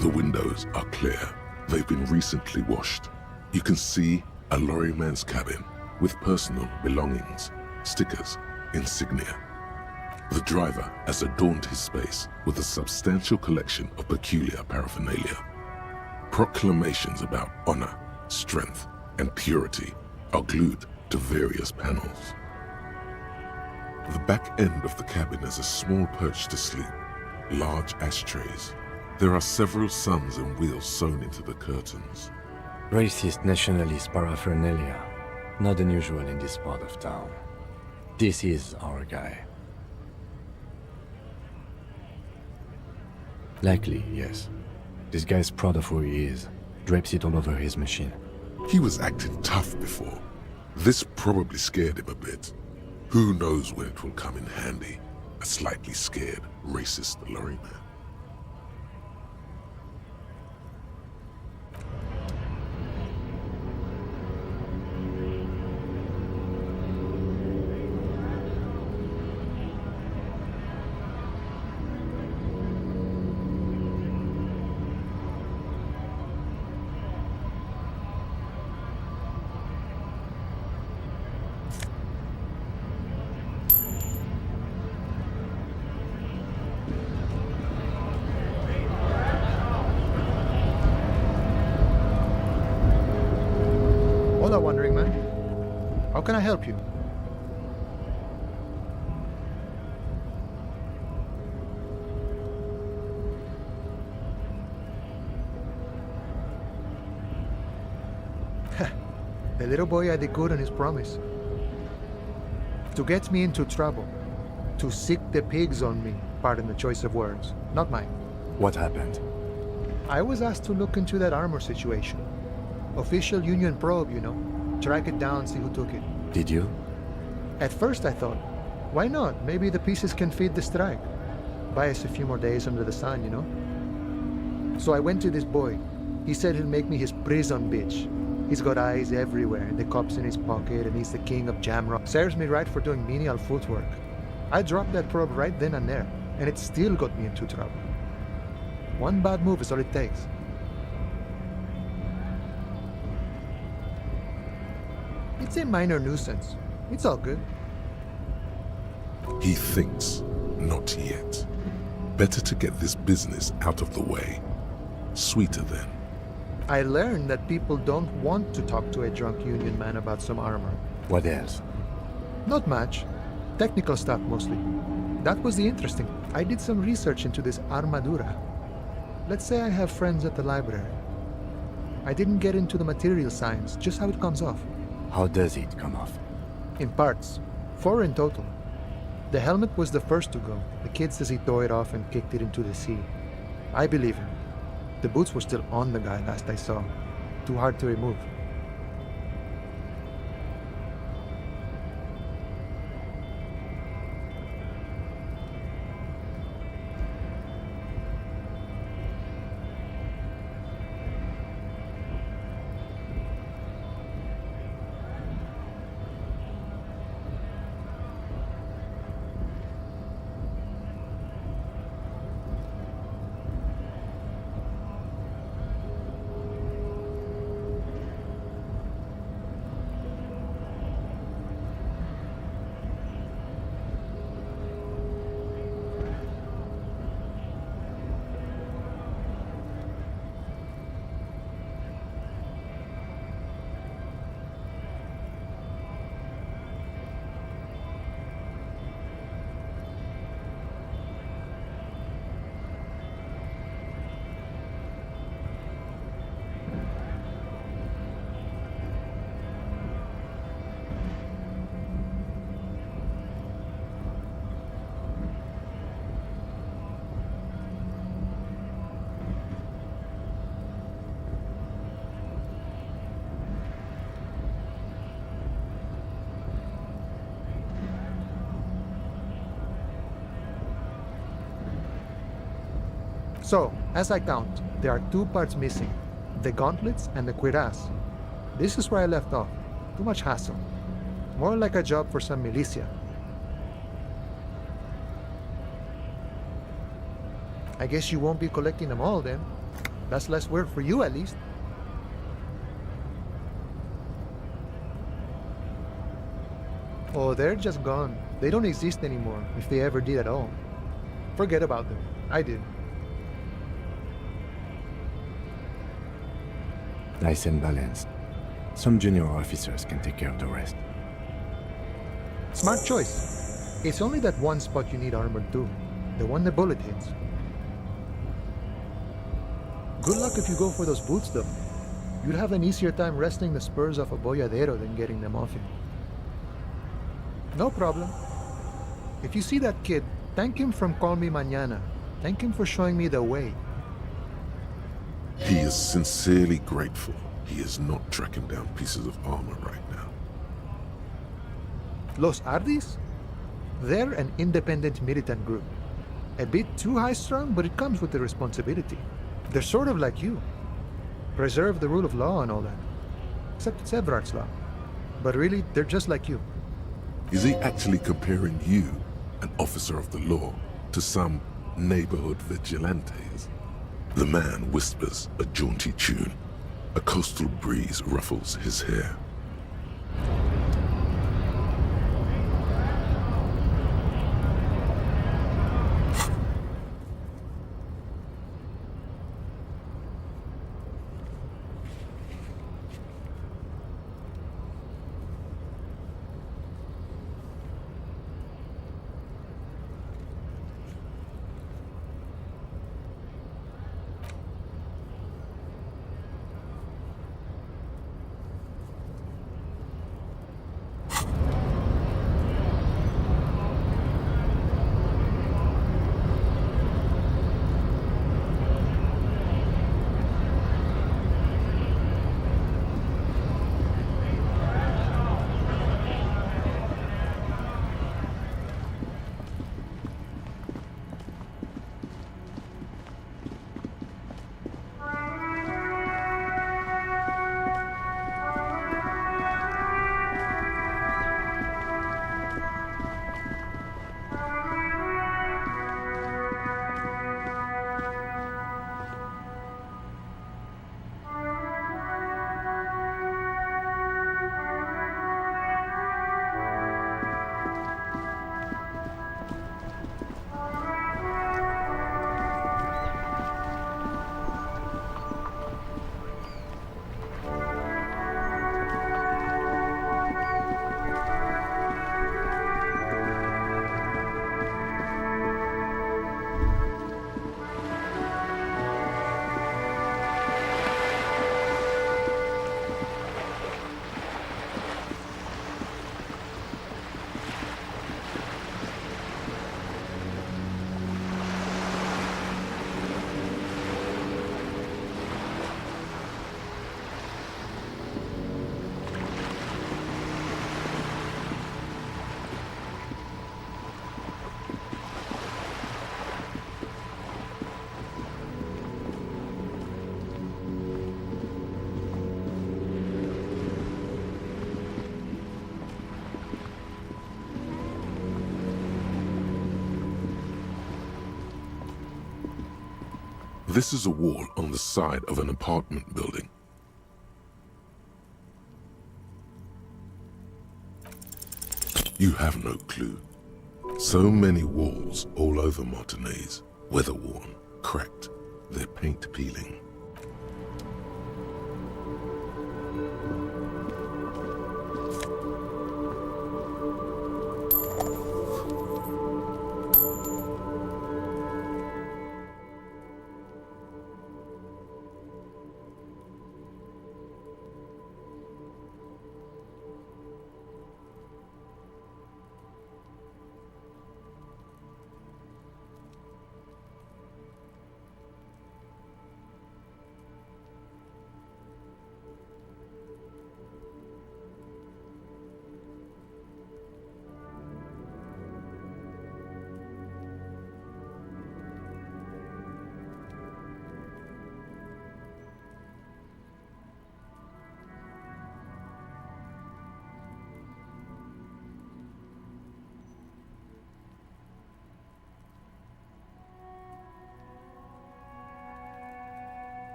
The windows are clear. They've been recently washed. You can see a lorryman's cabin with personal belongings, stickers, insignia. The driver has adorned his space with a substantial collection of peculiar paraphernalia. Proclamations about honor, strength, and purity are glued to various panels. The back end of the cabin has a small perch to sleep, large ashtrays. There are several suns and wheels sewn into the curtains. Racist nationalist paraphernalia. Not unusual in this part of town. This is our guy. Likely, yes. This guy's proud of who he is. Drapes it all over his machine. He was acting tough before. This probably scared him a bit. Who knows when it will come in handy? A slightly scared, racist lorryman. Hola, wandering man. How can I help you? The little boy had it good on his promise. To get me into trouble. To sick the pigs on me. Pardon the choice of words. Not mine. What happened? I was asked to look into that armor situation. Official Union probe, you know. Track it down, see who took it. Did you? At first I thought, why not? Maybe the pieces can feed the strike. Buy us a few more days under the sun, you know? So I went to this boy. He said he'll make me his prison bitch. He's got eyes everywhere, and the cop's in his pocket, and he's the king of Jamrock. Serves me right for doing menial footwork. I dropped that probe right then and there, and it still got me into trouble. One bad move is all it takes. It's a minor nuisance. It's all good. He thinks, not yet. Better to get this business out of the way. Sweeter then. I learned that people don't want to talk to a drunk Union man about some armor. What else? Not much. Technical stuff mostly. That was the interesting. I did some research into this armadura. Let's say I have friends at the library. I didn't get into the material science, just how it comes off. How does it come off? In parts. 4 in total. The helmet was the first to go. The kid says he tore it off and kicked it into the sea. I believe him. The boots were still on the guy last I saw. Too hard to remove. So, as I count, there are 2 parts missing. the gauntlets, and the cuirass. This is where I left off. Too much hassle. More like a job for some militia. I guess you won't be collecting them all then. That's less work for you at least. Oh, they're just gone. They don't exist anymore, if they ever did at all. Forget about them. I did. Nice and balanced. Some junior officers can take care of the rest. Smart choice. It's only that one spot you need armored too. The one the bullet hits. Good luck if you go for those boots though. You'd have an easier time wresting the spurs off a boyadero than getting them off you. No problem. If you see that kid, thank him from Call Me Mañana. Thank him for showing me the way. He is sincerely grateful he is not tracking down pieces of armor right now. Los Ardis? They're an independent militant group. A bit too high-strung, but it comes with the responsibility. They're sort of like you. Preserve the rule of law and all that. Except it's Everard's law. But really, they're just like you. Is he actually comparing you, an officer of the law, to some neighborhood vigilantes? The man whispers a jaunty tune. A coastal breeze ruffles his hair. This is a wall on the side of an apartment building. You have no clue. So many walls all over Martinez, weather-worn, cracked, their paint peeling.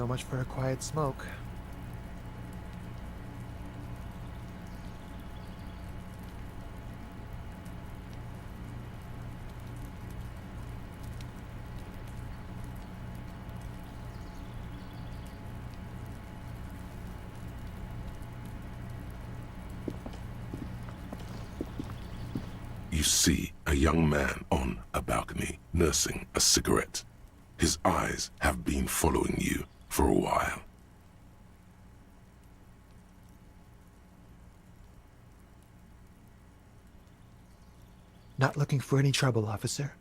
So much for a quiet smoke. You see a young man on a balcony nursing a cigarette. His eyes have been following you for a while. Not looking for any trouble, officer.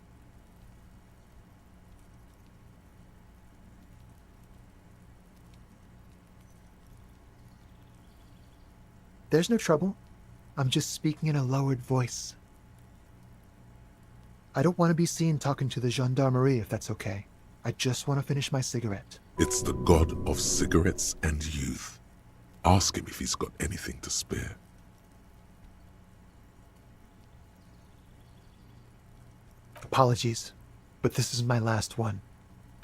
There's no trouble. I'm just speaking in a lowered voice. I don't want to be seen talking to the gendarmerie, if that's okay. I just want to finish my cigarette. It's the god of cigarettes and youth. Ask him if he's got anything to spare. Apologies, but this is my last one.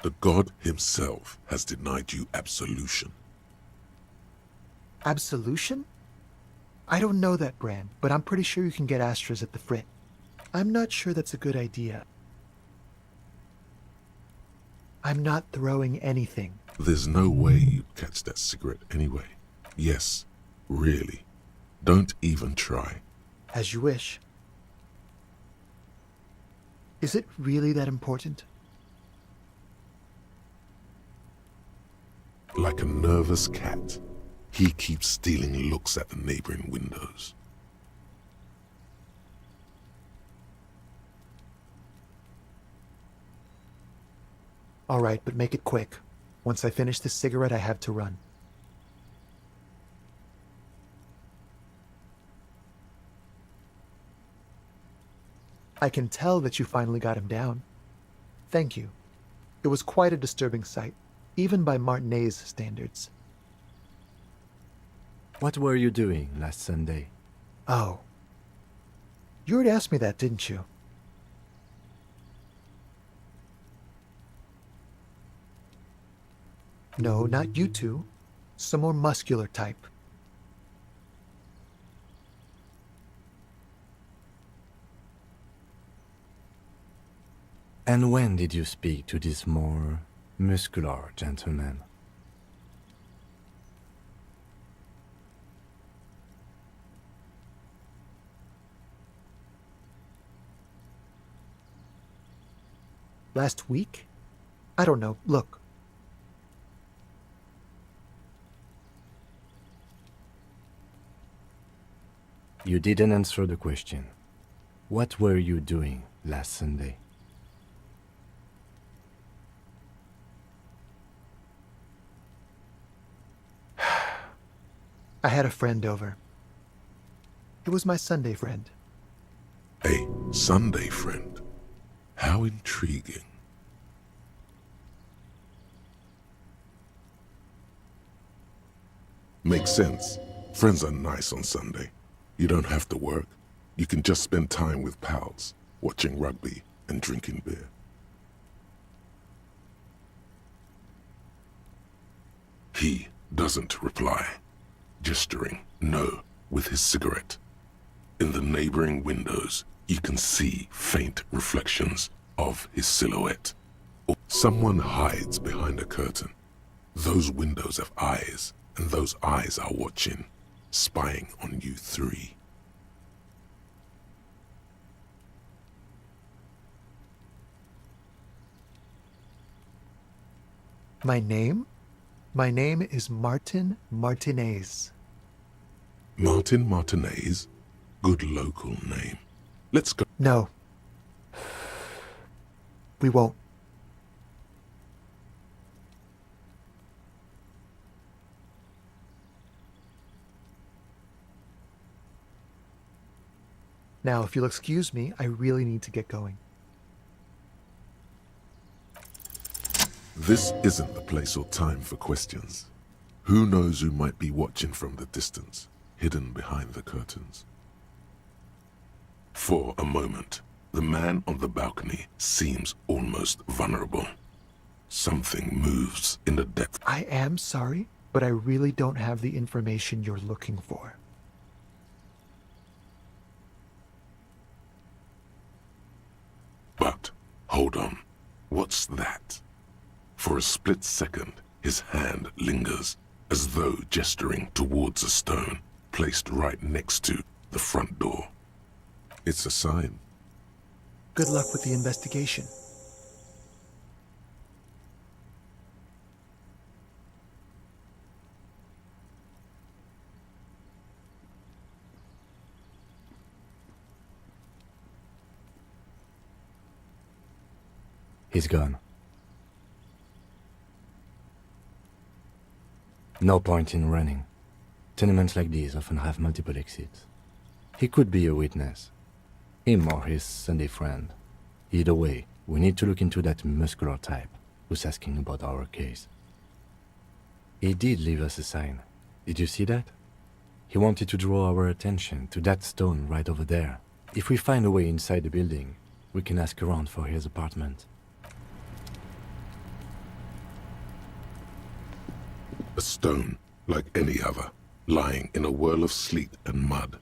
The god himself has denied you absolution. Absolution? I don't know that brand, but I'm pretty sure you can get Astras at the Frit. I'm not sure that's a good idea. I'm not throwing anything. There's no way you'd catch that cigarette anyway. Yes, really. Don't even try. As you wish. Is it really that important? Like a nervous cat, he keeps stealing looks at the neighboring windows. All right, but make it quick. Once I finish this cigarette, I have to run. I can tell that you finally got him down. Thank you. It was quite a disturbing sight, even by Martinet's standards. What were you doing last Sunday? Oh. You already asked me that, didn't you? No, not you two. Some more muscular type. And when did you speak to this more muscular gentleman? Last week? I don't know. Look. You didn't answer the question. What were you doing last Sunday? I had a friend over. It was my Sunday friend. A Sunday friend? How intriguing. Makes sense. Friends are nice on Sunday. You don't have to work. You can just spend time with pals, watching rugby and drinking beer. He doesn't reply, gesturing no with his cigarette. In the neighboring windows, you can see faint reflections of his silhouette. Someone hides behind a curtain. Those windows have eyes, and those eyes are watching, spying on you three. My name? My name is Martin Martinez. Martin Martinez? Good local name. Let's go. No. We won't. Now, if you'll excuse me, I really need to get going. This isn't the place or time for questions. Who knows who might be watching from the distance, hidden behind the curtains? For a moment, the man on the balcony seems almost vulnerable. Something moves in the depth. I am sorry, but I really don't have the information you're looking for. But, hold on. What's that? For a split second, his hand lingers, as though gesturing towards a stone placed right next to the front door. It's a sign. Good luck with the investigation. He's gone. No point in running. Tenements like these often have multiple exits. He could be a witness. Him or his Sunday friend. Either way, we need to look into that muscular type who's asking about our case. He did leave us a sign. Did you see that? He wanted to draw our attention to that stone right over there. If we find a way inside the building, we can ask around for his apartment. A stone, like any other, lying in a whirl of sleet and mud.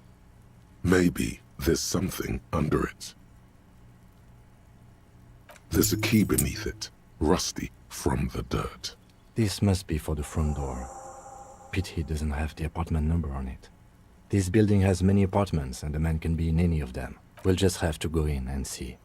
Maybe there's something under it. There's a key beneath it, rusty from the dirt. This must be for the front door. Pity doesn't have the apartment number on it. This building has many apartments and the man can be in any of them. We'll just have to go in and see.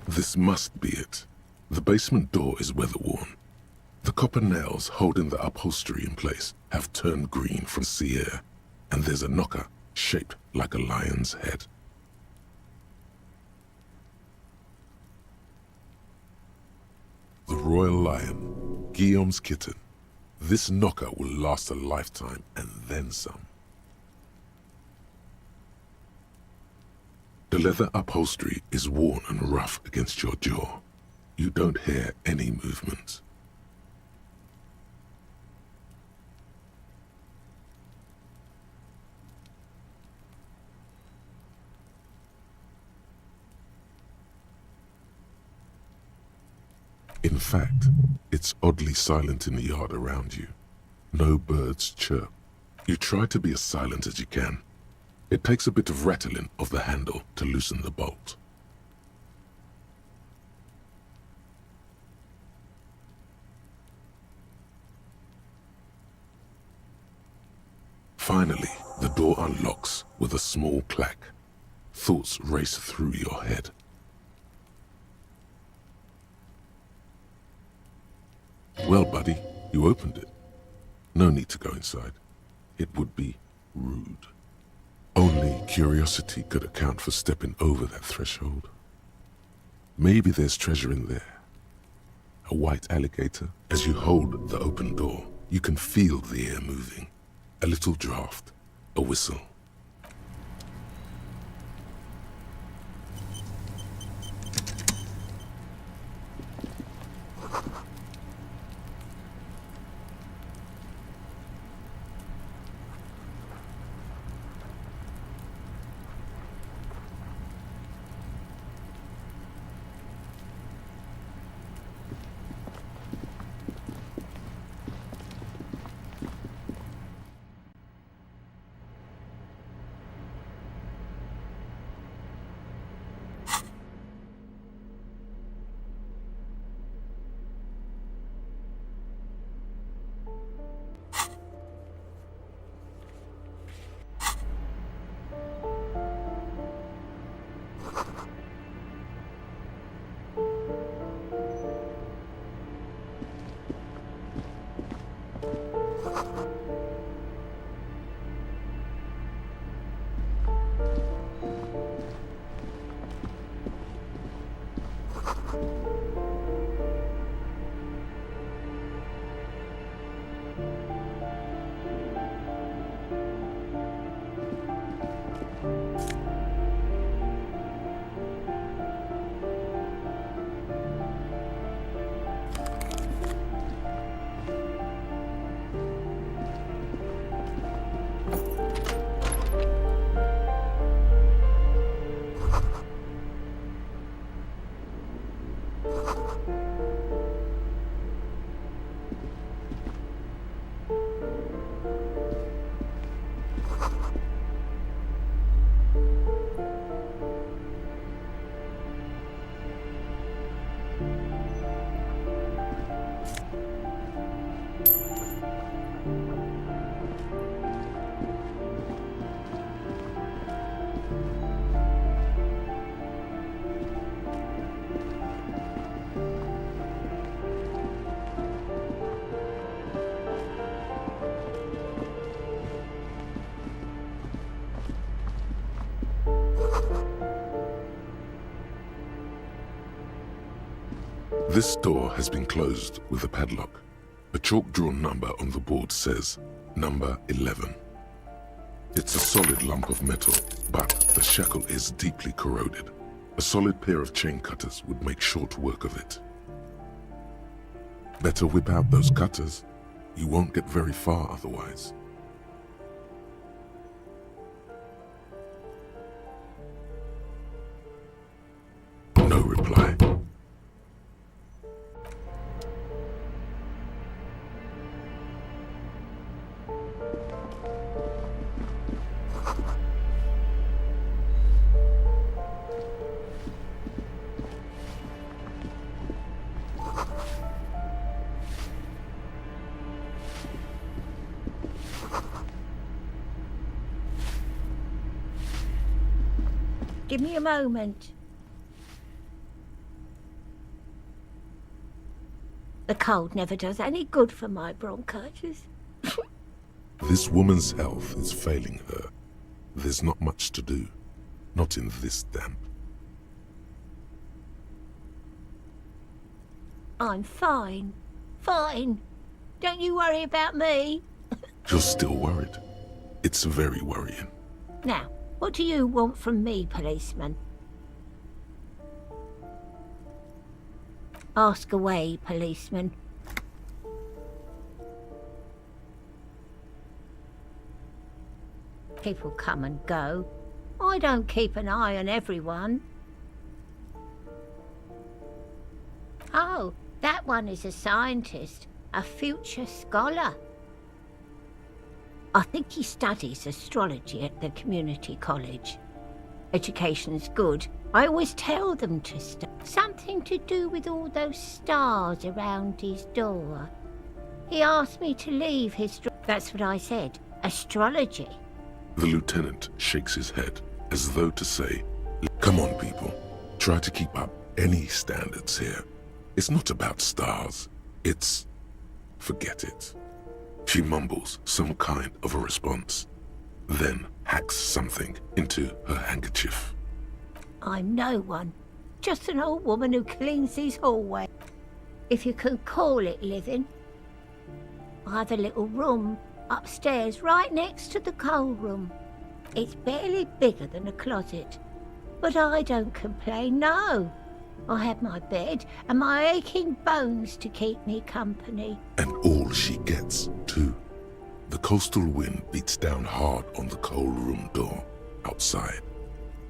This must be it. The basement door is weather-worn. The copper nails holding the upholstery in place have turned green from sea air, and there's a knocker shaped like a lion's head. The royal lion, Guillaume's kitten. This knocker will last a lifetime and then some. The leather upholstery is worn and rough against your jaw. You don't hear any movement. In fact, it's oddly silent in the yard around you. No birds chirp. You try to be as silent as you can. It takes a bit of rattling of the handle to loosen the bolt. Finally, the door unlocks with a small clack. Thoughts race through your head. Well, buddy, you opened it. No need to go inside. It would be rude. Only curiosity could account for stepping over that threshold. Maybe there's treasure in there. A white alligator. As you hold the open door, you can feel the air moving. A little draft, a whistle. This door has been closed with a padlock. A chalk-drawn number on the board says number 11. It's a solid lump of metal, but the shackle is deeply corroded. A solid pair of chain cutters would make short work of it. Better whip out those cutters. You won't get very far otherwise. No reply. Give me a moment. The cold never does any good for my bronchitis. This woman's health is failing her. There's not much to do. Not in this damp. I'm fine. Fine. Don't you worry about me. You're still worried. It's very worrying. Now, what do you want from me, policeman? Ask away, policeman. People come and go. I don't keep an eye on everyone. Oh, that one is a scientist, a future scholar. I think he studies astrology at the community college. Education's good. I always tell them to study. Something to do with all those stars around his door. He asked me to leave his... That's what I said. Astrology. The lieutenant shakes his head, as though to say, come on, people. Try to keep up any standards here. It's not about stars. It's... forget it. She mumbles some kind of a response, then hacks something into her handkerchief. I'm no one. Just an old woman who cleans these hallways. If you can call it living. I have a little room upstairs right next to the coal room. It's barely bigger than a closet. But I don't complain, no. I have my bed and my aching bones to keep me company. And all she gets, too. The coastal wind beats down hard on the coal room door outside.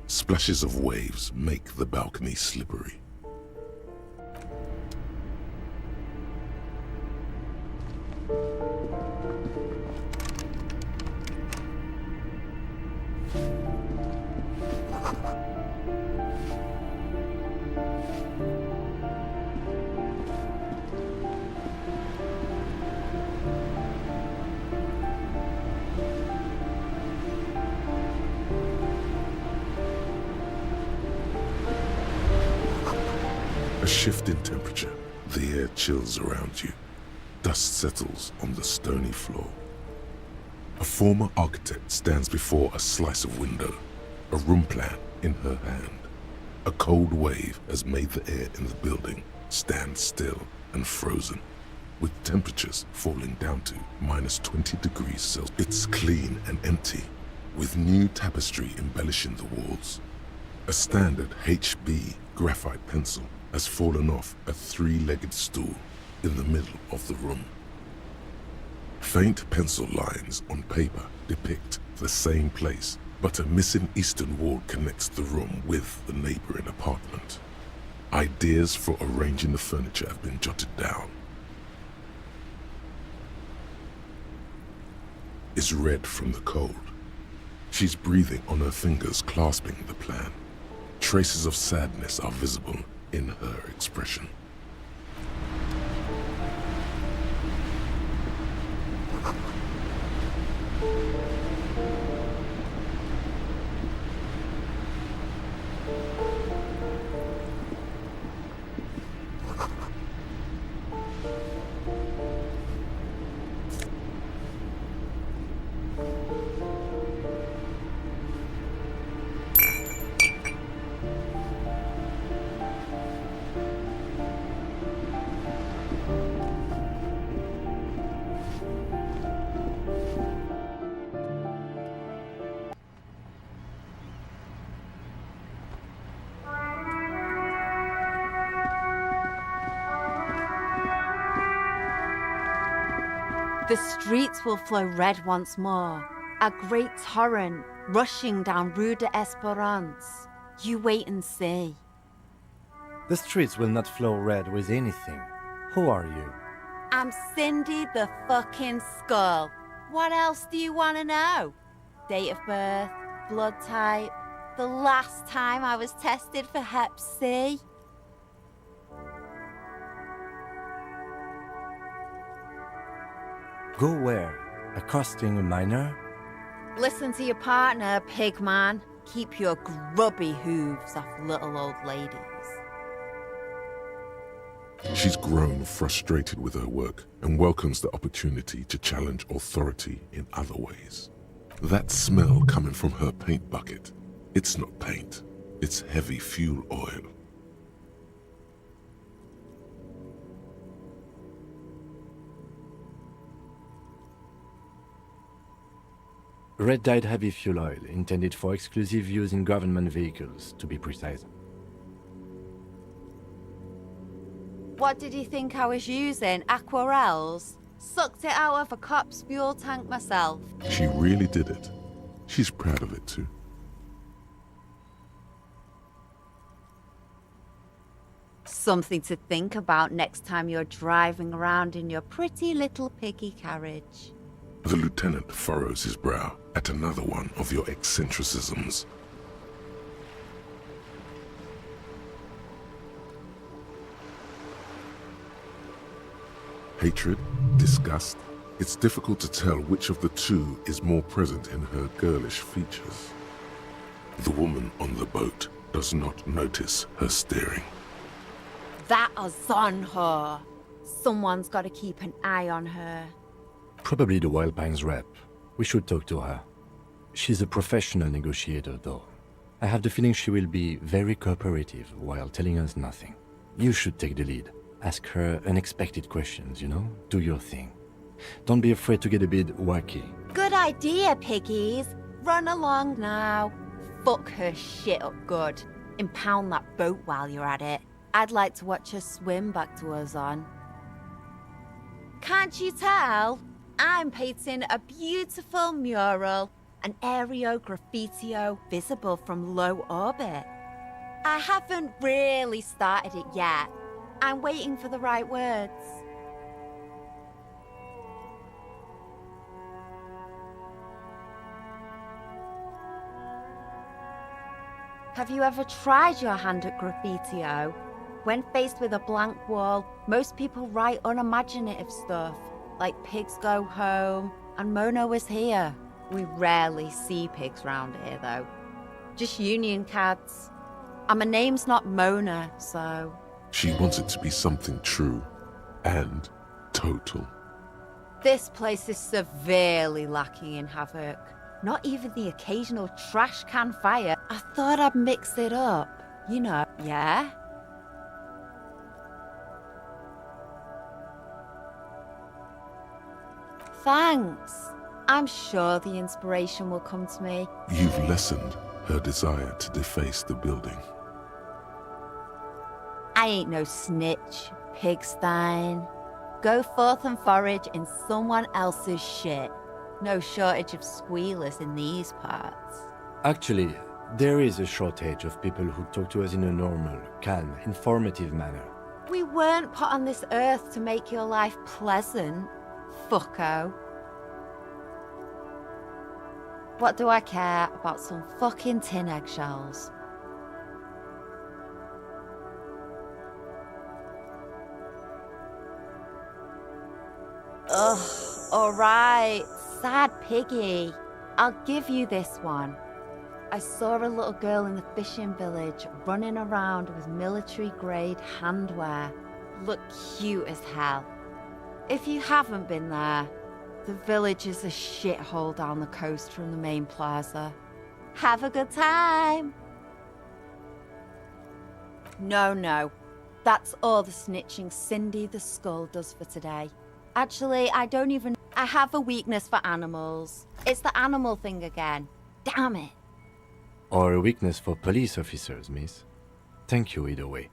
Splashes of waves make the balcony slippery. A shift in temperature, the air chills around you. Dust settles on the stony floor. A former architect stands before a slice of window, a room plan in her hand. A cold wave has made the air in the building stand still and frozen, with temperatures falling down to -20 degrees Celsius. It's clean and empty, with new tapestry embellishing the walls. A standard HB graphite pencil has fallen off a three-legged stool in the middle of the room. Faint pencil lines on paper depict the same place, but a missing eastern wall connects the room with the neighboring apartment. Ideas for arranging the furniture have been jotted down. Is red from the cold. She's breathing on her fingers, clasping the plan. Traces of sadness are visible in her expression. The streets will flow red once more, a great torrent rushing down Rue de Esperance. You wait and see. The streets will not flow red with anything. Who are you? I'm Cindy the fucking Skull. What else do you want to know? Date of birth, blood type, the last time I was tested for Hep C. Go where? Accosting a minor? Listen to your partner, pig man. Keep your grubby hooves off little old ladies. She's grown frustrated with her work and welcomes the opportunity to challenge authority in other ways. That smell coming from her paint bucket, it's not paint, it's heavy fuel oil. Red dyed heavy fuel oil, intended for exclusive use in government vehicles, to be precise. What did you think I was using? Aquarels? Sucked it out of a cop's fuel tank myself. She really did it. She's proud of it too. Something to think about next time you're driving around in your pretty little piggy carriage. The lieutenant furrows his brow at another one of your eccentricisms. Hatred, disgust, it's difficult to tell which of the two is more present in her girlish features. The woman on the boat does not notice her staring. That is on her. Someone's got to keep an eye on her. Probably the Wild Pines rep. We should talk to her. She's a professional negotiator, though. I have the feeling she will be very cooperative while telling us nothing. You should take the lead. Ask her unexpected questions, you know? Do your thing. Don't be afraid to get a bit wacky. Good idea, piggies. Run along now. Fuck her shit up good. Impound that boat while you're at it. I'd like to watch her swim back to us on. Can't you tell? I'm painting a beautiful mural, an aereo graffitio visible from low orbit. I haven't really started it yet. I'm waiting for the right words. Have you ever tried your hand at graffitio? When faced with a blank wall, most people write unimaginative stuff, like pigs go home, and Mona was here. We rarely see pigs round here, though. Just union cats. And my name's not Mona, so... She wants it to be something true and total. This place is severely lacking in havoc. Not even the occasional trash can fire. I thought I'd mix it up. You know, yeah? Thanks. I'm sure the inspiration will come to me. You've lessened her desire to deface the building. I ain't no snitch, pigstein. Go forth and forage in someone else's shit. No shortage of squealers in these parts. Actually, There is a shortage of people who talk to us in a normal, calm, informative manner. We weren't put on this earth to make your life pleasant, fucko. What do I care about some fucking tin eggshells? Ugh, alright, sad piggy. I'll give you this one. I saw a little girl in the fishing village running around with military-grade handwear. Looked cute as hell. If you haven't been there, the village is a shithole down the coast from the main plaza. Have a good time! No. That's all the snitching Cindy the Skull does for today. Actually, I have a weakness for animals. It's the animal thing again. Damn it. Or a weakness for police officers, miss. Thank you either way.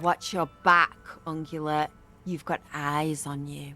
Watch your back, Ungulate. You've got eyes on you.